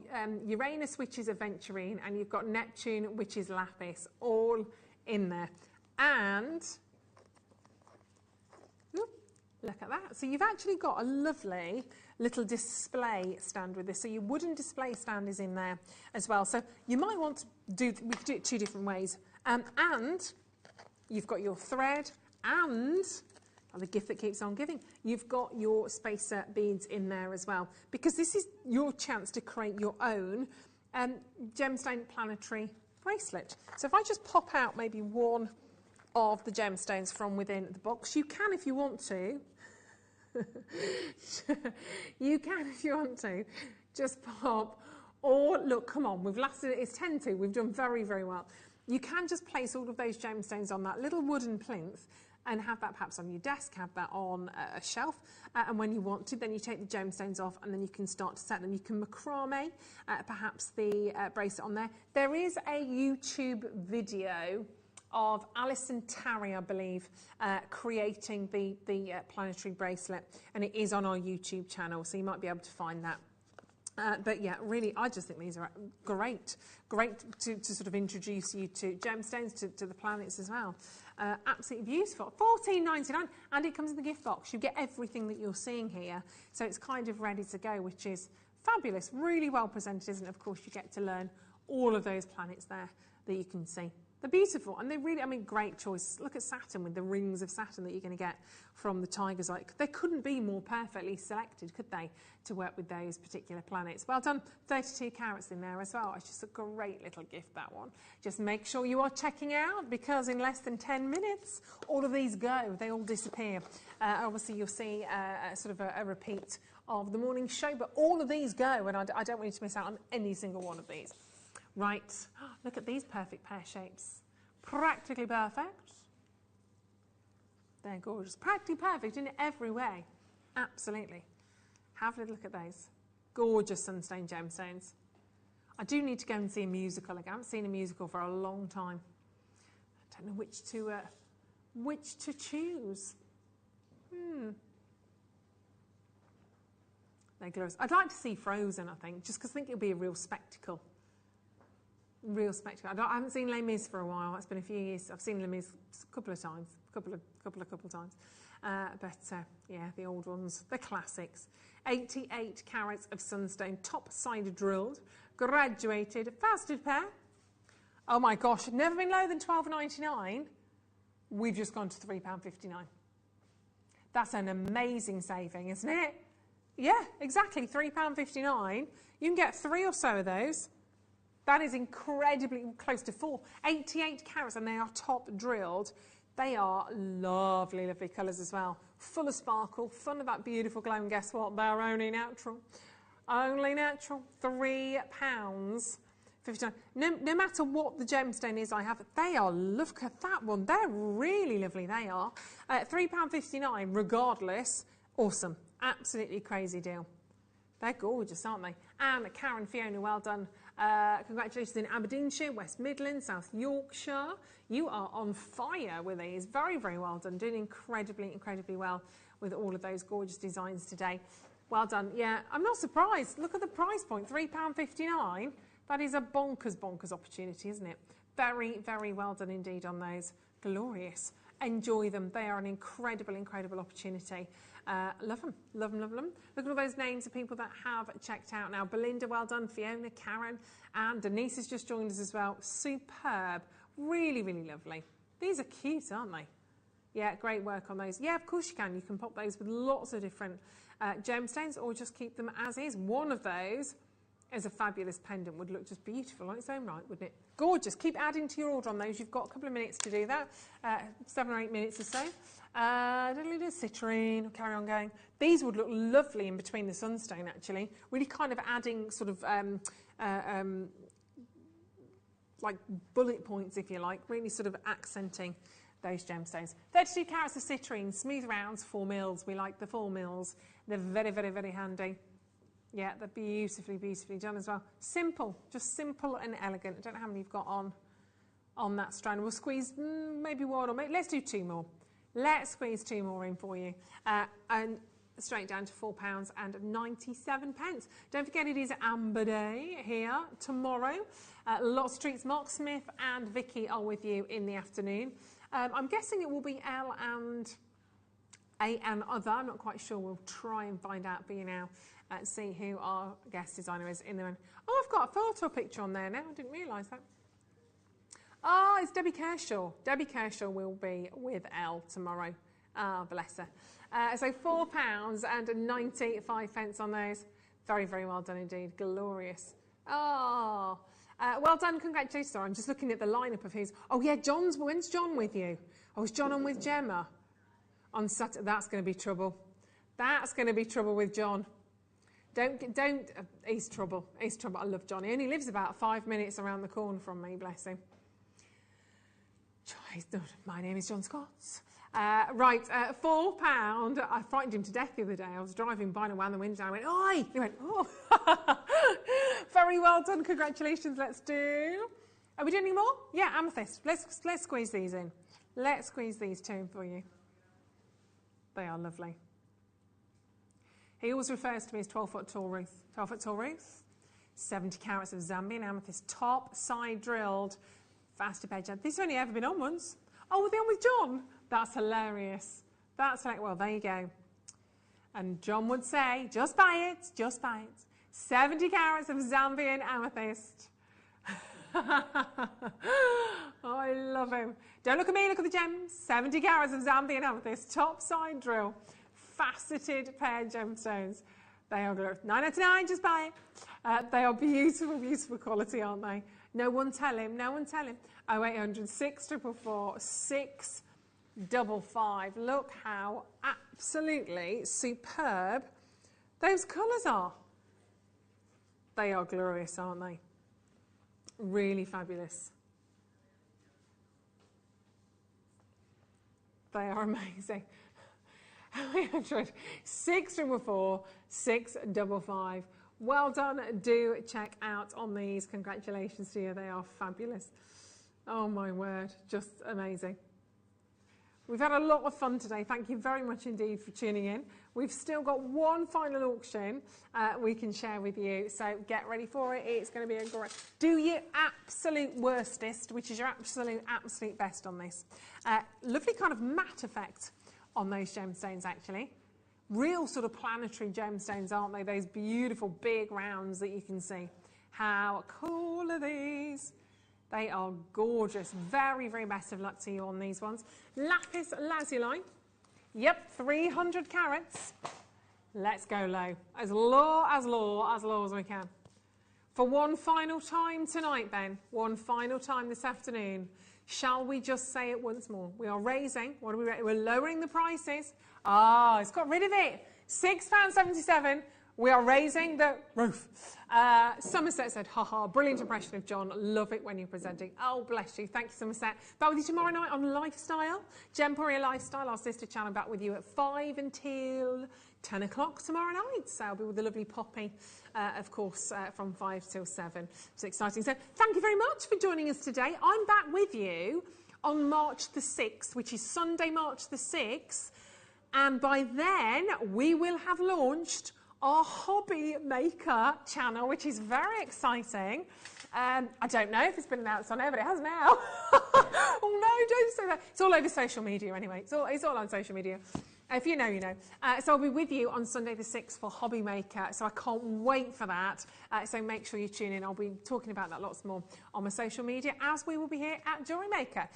Uranus, which is aventurine, and you've got Neptune, which is lapis, all in there. And look at that. So you've actually got a lovely little display stand with this. So your wooden display stand is in there as well. So you might want to do, we could do it two different ways. And you've got your thread and the gift that keeps on giving. You've got your spacer beads in there as well, because this is your chance to create your own gemstone planetary bracelet. So if I just pop out maybe one of the gemstones from within the box, you can if you want to. You can if you want to. Just pop, or look, come on, we've lasted, it's 10-2, we've done very, very well. You can just place all of those gemstones on that little wooden plinth and have that perhaps on your desk, have that on a shelf, and when you want to, then you take the gemstones off and then you can start to set them. You can macrame perhaps the bracelet on there. There is a YouTube video of Alison Tarry, I believe, creating the planetary bracelet, and it is on our YouTube channel, so you might be able to find that. But yeah, really, I just think these are great to sort of introduce you to gemstones, to the planets as well. Absolutely beautiful. $14.99, and it comes in the gift box. You get everything that you're seeing here, so it's kind of ready to go, which is fabulous. Really well presented, isn't it? Of course, you get to learn all of those planets there that you can see. They're beautiful, and they're really, I mean, great choice. Look at Saturn with the rings of Saturn that you're going to get from the tiger's eye. They couldn't be more perfectly selected, could they, to work with those particular planets. Well done. 32 carats in there as well. It's just a great little gift, that one. Just make sure you are checking out, because in less than 10 minutes, all of these go. They all disappear. Obviously, you'll see sort of a repeat of the morning show, but all of these go, and I don't want you to miss out on any single one of these. Right, look at these perfect pear shapes. Practically perfect. They're gorgeous. Practically perfect in every way. Absolutely. Have a little look at those. Gorgeous sunstone gemstones. I do need to go and see a musical. I haven't seen a musical for a long time. I don't know which to choose. They're glorious. I'd like to see Frozen, I think, just because I think it'll be a real spectacle. Real spectacle. I haven't seen Les Mis for a while. It's been a few years. I've seen Les Mis a couple of times, couple of times. Yeah, the old ones, the classics. 88 carats of sunstone, top side drilled, graduated, faceted pair. Oh my gosh, never been lower than $12.99. We've just gone to £3.59. That's an amazing saving, isn't it? Yeah, exactly, £3.59. You can get 3 or so of those. That is incredibly close to 4. 88 carats, and they are top drilled. They are lovely, lovely colours as well. Full of sparkle, full of that beautiful glow, and guess what? They're only natural. Only natural. £3 £59. No matter what the gemstone is I have, they are, look at that one, they're really lovely, they are. £3.59 regardless, awesome, absolutely crazy deal. They're gorgeous, aren't they? And Karen, Fiona, well done. Congratulations in Aberdeenshire, West Midlands, South Yorkshire. You are on fire with these. Very, very well done. Doing incredibly, incredibly well with all of those gorgeous designs today. Well done. Yeah, I'm not surprised. Look at the price point, £3.59. That is a bonkers, bonkers opportunity, isn't it? Very, very well done indeed on those. Glorious. Enjoy them. They are an incredible, incredible opportunity. Love them, love them, love them. Look at all those names of people that have checked out now. Belinda, well done. Fiona, Karen, and Denise has just joined us as well. Superb. Really, really lovely. These are cute, aren't they? Yeah, great work on those. Yeah, of course you can. You can pop those with lots of different gemstones or just keep them as is. One of those as a fabulous pendant would look just beautiful on its own right, wouldn't it? Gorgeous. Keep adding to your order on those. You've got a couple of minutes to do that, 7 or 8 minutes or so. Citrine, we'll carry on going. These would look lovely in between the sunstone, actually. Really kind of adding sort of like bullet points, if you like, really sort of accenting those gemstones. 32 carats of citrine, smooth rounds, 4 mils. We like the 4 mils. They're very, very, very handy. Yeah, they're beautifully, beautifully done as well. Simple, just simple and elegant. I don't know how many you've got on that strand. We'll squeeze maybe one or maybe, let's do 2 more. Let's squeeze 2 more in for you. And straight down to £4.97. Don't forget it is Amber Day here tomorrow. Lots of treats. Mark Smith and Vicky are with you in the afternoon. I'm guessing it will be L and A and other. I'm not quite sure. We'll try and find out for you now. See who our guest designer is in the room. Oh, I've got a photo picture on there now. I didn't realise that. Oh, it's Debbie Kershaw. Debbie Kershaw will be with Elle tomorrow. Ah, bless her. So £4.95 on those. Very, very well done indeed. Glorious. Oh, well done. Congratulations. Sorry, I'm just looking at the lineup of who's. Oh, yeah, when's John with you? Oh, is John on with Gemma? On Saturday. That's going to be trouble. That's going to be trouble with John. Don't, he's trouble. He's trouble. I love John. He only lives about 5 minutes around the corner from me, bless him. My name is John Scott. Right, £4. I frightened him to death the other day. I was driving by and around the window. I went, oi! He went, oh. Very well done. Congratulations. Let's do. Are we doing any more? Yeah, amethyst. Let's squeeze these in. Let's squeeze these 2 in for you. They are lovely. He always refers to me as 12-foot tall Ruth. 12-foot tall Ruth. 70 carats of Zambian amethyst, top side drilled. Faster page. This has only ever been on once. Oh, were they on with John? That's hilarious. That's like, well, there you go. And John would say, just buy it, just buy it. 70 carats of Zambian amethyst. Oh, I love him. Don't look at me, look at the gems. 70 carats of Zambian amethyst, top side drill, faceted paired gemstones. They are glorious. £9.99, just buy it. They are beautiful, beautiful quality, aren't they? No one tell him, no one tell him. 0800 644 655. Look how absolutely superb those colours are. They are glorious, aren't they? Really fabulous. They are amazing. 0800 644 655. Well done. Do check out on these. Congratulations to you. They are fabulous. Oh my word, just amazing. We've had a lot of fun today. Thank you very much indeed for tuning in. We've still got one final auction we can share with you, so get ready for it. It's going to be a great. Do your absolute worstest, which is your absolute best on this. Lovely kind of matte effect on those gemstones, actually. Real sort of planetary gemstones, aren't they? Those beautiful big rounds that you can see. How cool are these? They are gorgeous. Very, very best of luck to you on these ones. Lapis lazuli. Yep, 300 carats. Let's go low. As low as we can. For one final time tonight, Ben. One final time this afternoon. Shall we just say it once more? We are raising. What are we raising? We're lowering the prices. Ah, it's got rid of it. £6.77. We are raising the roof. Somerset said, haha, brilliant impression of John. Love it when you're presenting. Oh, bless you. Thank you, Somerset. Back with you tomorrow night on Lifestyle. Gemporia Lifestyle, our sister channel, back with you at 5 until 10 o'clock tomorrow night. So I'll be with the lovely Poppy, of course, from 5 till 7. It's exciting. So thank you very much for joining us today. I'm back with you on March the 6th, which is Sunday, March the 6th. And by then, we will have launched our Hobby Maker channel, which is very exciting. I don't know if it's been announced on air, but it has now. Oh no, don't say that. It's all over social media anyway. It's all on social media. If you know, you know. So I'll be with you on Sunday the 6th for Hobby Maker. So I can't wait for that. So make sure you tune in. I'll be talking about that lots more on my social media, as we will be here at Jewellery Maker.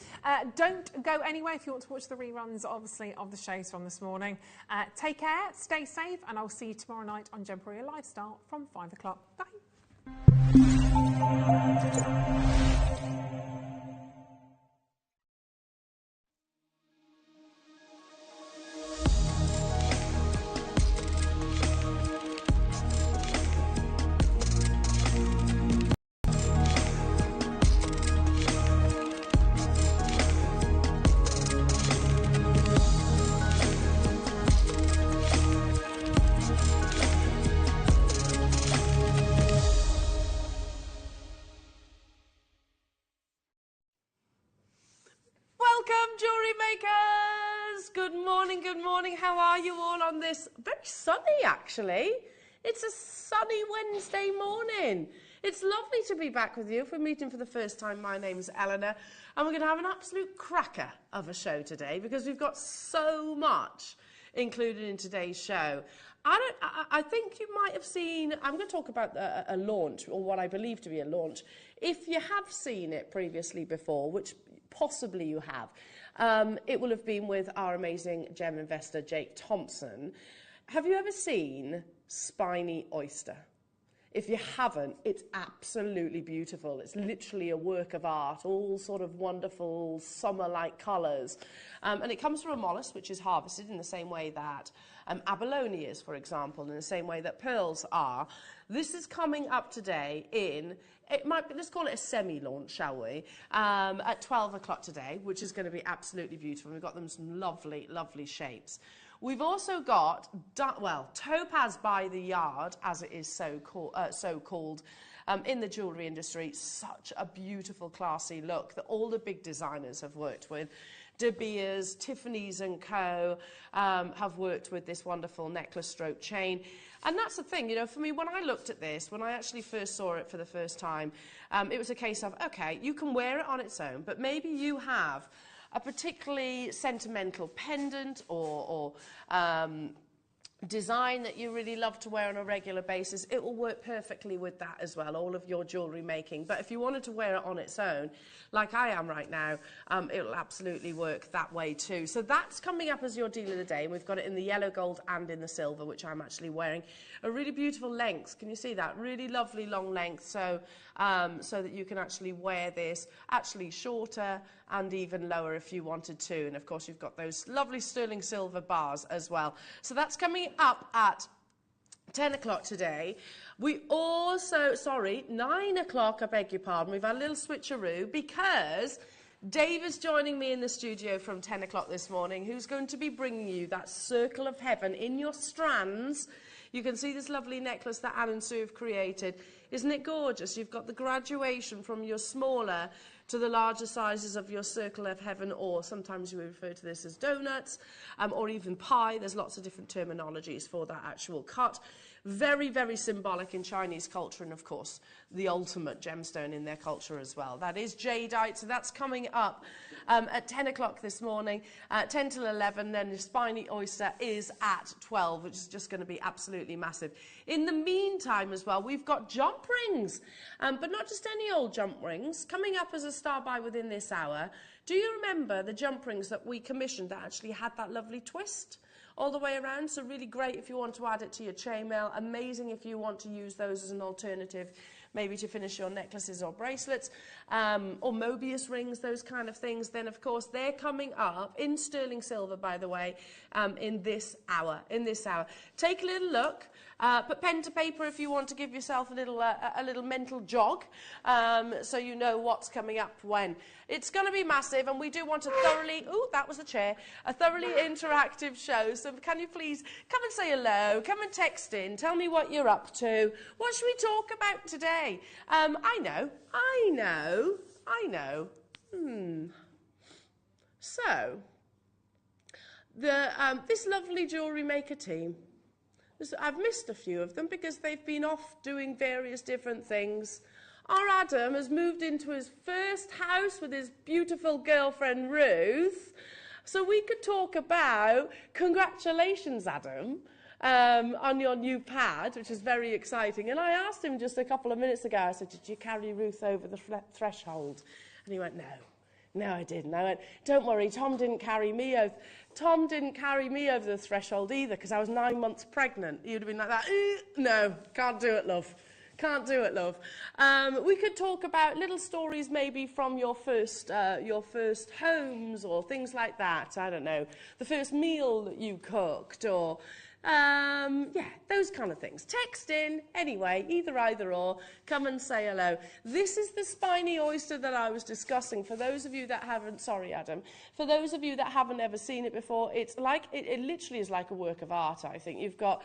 Don't go anywhere if you want to watch the reruns, obviously, of the shows from this morning. Take care, stay safe, and I'll see you tomorrow night on Gemporia Lifestyle from 5 o'clock. Bye. Welcome, Jewellery Makers! Good morning. How are you all on this very sunny, actually? It's a sunny Wednesday morning. It's lovely to be back with you. If we're meeting for the first time, my name's Eleanor, and we're going to have an absolute cracker of a show today because we've got so much included in today's show. I think you might have seen, I'm going to talk about a launch, or what I believe to be a launch. If you have seen it previously before, which possibly you have, it will have been with our amazing gem investor, Jake Thompson. Have you ever seen Spiny Oyster? If you haven't, it's absolutely beautiful. It's literally a work of art, all sort of wonderful summer-like colours. And it comes from a mollusk which is harvested in the same way that abalone is, for example, in the same way that pearls are. This is coming up today in, it might be, let's call it a semi-launch, shall we, at 12 o'clock today, which is going to be absolutely beautiful. We've got them some lovely, lovely shapes. We've also got, Topaz by the yard, as it is so called in the jewellery industry. Such a beautiful, classy look that all the big designers have worked with. De Beers, Tiffany's & Co. Have worked with this wonderful necklace stroke chain. And that's the thing, you know, for me, when I looked at this, when I actually first saw it for the first time, it was a case of, okay, you can wear it on its own, but maybe you have a particularly sentimental pendant or design that you really love to wear on a regular basis. It will work perfectly with that as well, all of your jewellery making. But if you wanted to wear it on its own, like I am right now, it will absolutely work that way too. So that's coming up as your deal of the day. And we've got it in the yellow gold and in the silver, which I'm actually wearing. A really beautiful length. Can you see that? Really lovely long length. So that you can actually wear this actually shorter and even lower if you wanted to. And of course, you've got those lovely sterling silver bars as well. So that's coming up at 10 o'clock today. We also, 9 o'clock, I beg your pardon. We've had a little switcheroo because Dave is joining me in the studio from 10 o'clock this morning, who's going to be bringing you that circle of heaven in your strands. You can see this lovely necklace that Anne and Sue have created. Isn't it gorgeous? You've got the graduation from your smaller to the larger sizes of your circle of heaven, or sometimes we refer to this as donuts, or even pie. There's lots of different terminologies for that actual cut. Very, very symbolic in Chinese culture, and of course, the ultimate gemstone in their culture as well. That is Jadeite, so that's coming up at 10 o'clock this morning, 10 till 11, then the Spiny Oyster is at 12, which is just going to be absolutely massive. In the meantime as well, we've got jump rings, but not just any old jump rings. Coming up as a star by within this hour, do you remember the jump rings that we commissioned that actually had that lovely twist all the way around? So really great if you want to add it to your chainmail. Amazing if you want to use those as an alternative maybe to finish your necklaces or bracelets, or Mobius rings, those kind of things, then of course they're coming up in sterling silver, by the way, in this hour. Take a little look. Put pen to paper if you want to give yourself a little mental jog, so you know what's coming up when. It's going to be massive, and we do want a thoroughly, that was the chair, a thoroughly interactive show. So can you please come and say hello, come and text in, tell me what you're up to. What should we talk about today? I know. So, this lovely Jewellery Maker team, I've missed a few of them because they've been off doing various different things. Our Adam has moved into his first house with his beautiful girlfriend Ruth. So we could talk about, congratulations Adam, on your new pad, which is very exciting. And I asked him just a couple of minutes ago, I said, did you carry Ruth over the threshold? And he went, no, I didn't. I went, don't worry, Tom didn't carry me over the threshold either, because I was 9 months pregnant. You'd have been like that. No, can't do it, love. Can't do it, love. We could talk about little stories maybe from your first homes or things like that. I don't know. The first meal that you cooked, or those kind of things. Text in, anyway, either or, come and say hello. This is the spiny oyster that I was discussing. For those of you that haven't, sorry Adam, for those of you that haven't ever seen it before, it's like, it literally is like a work of art, I think. You've got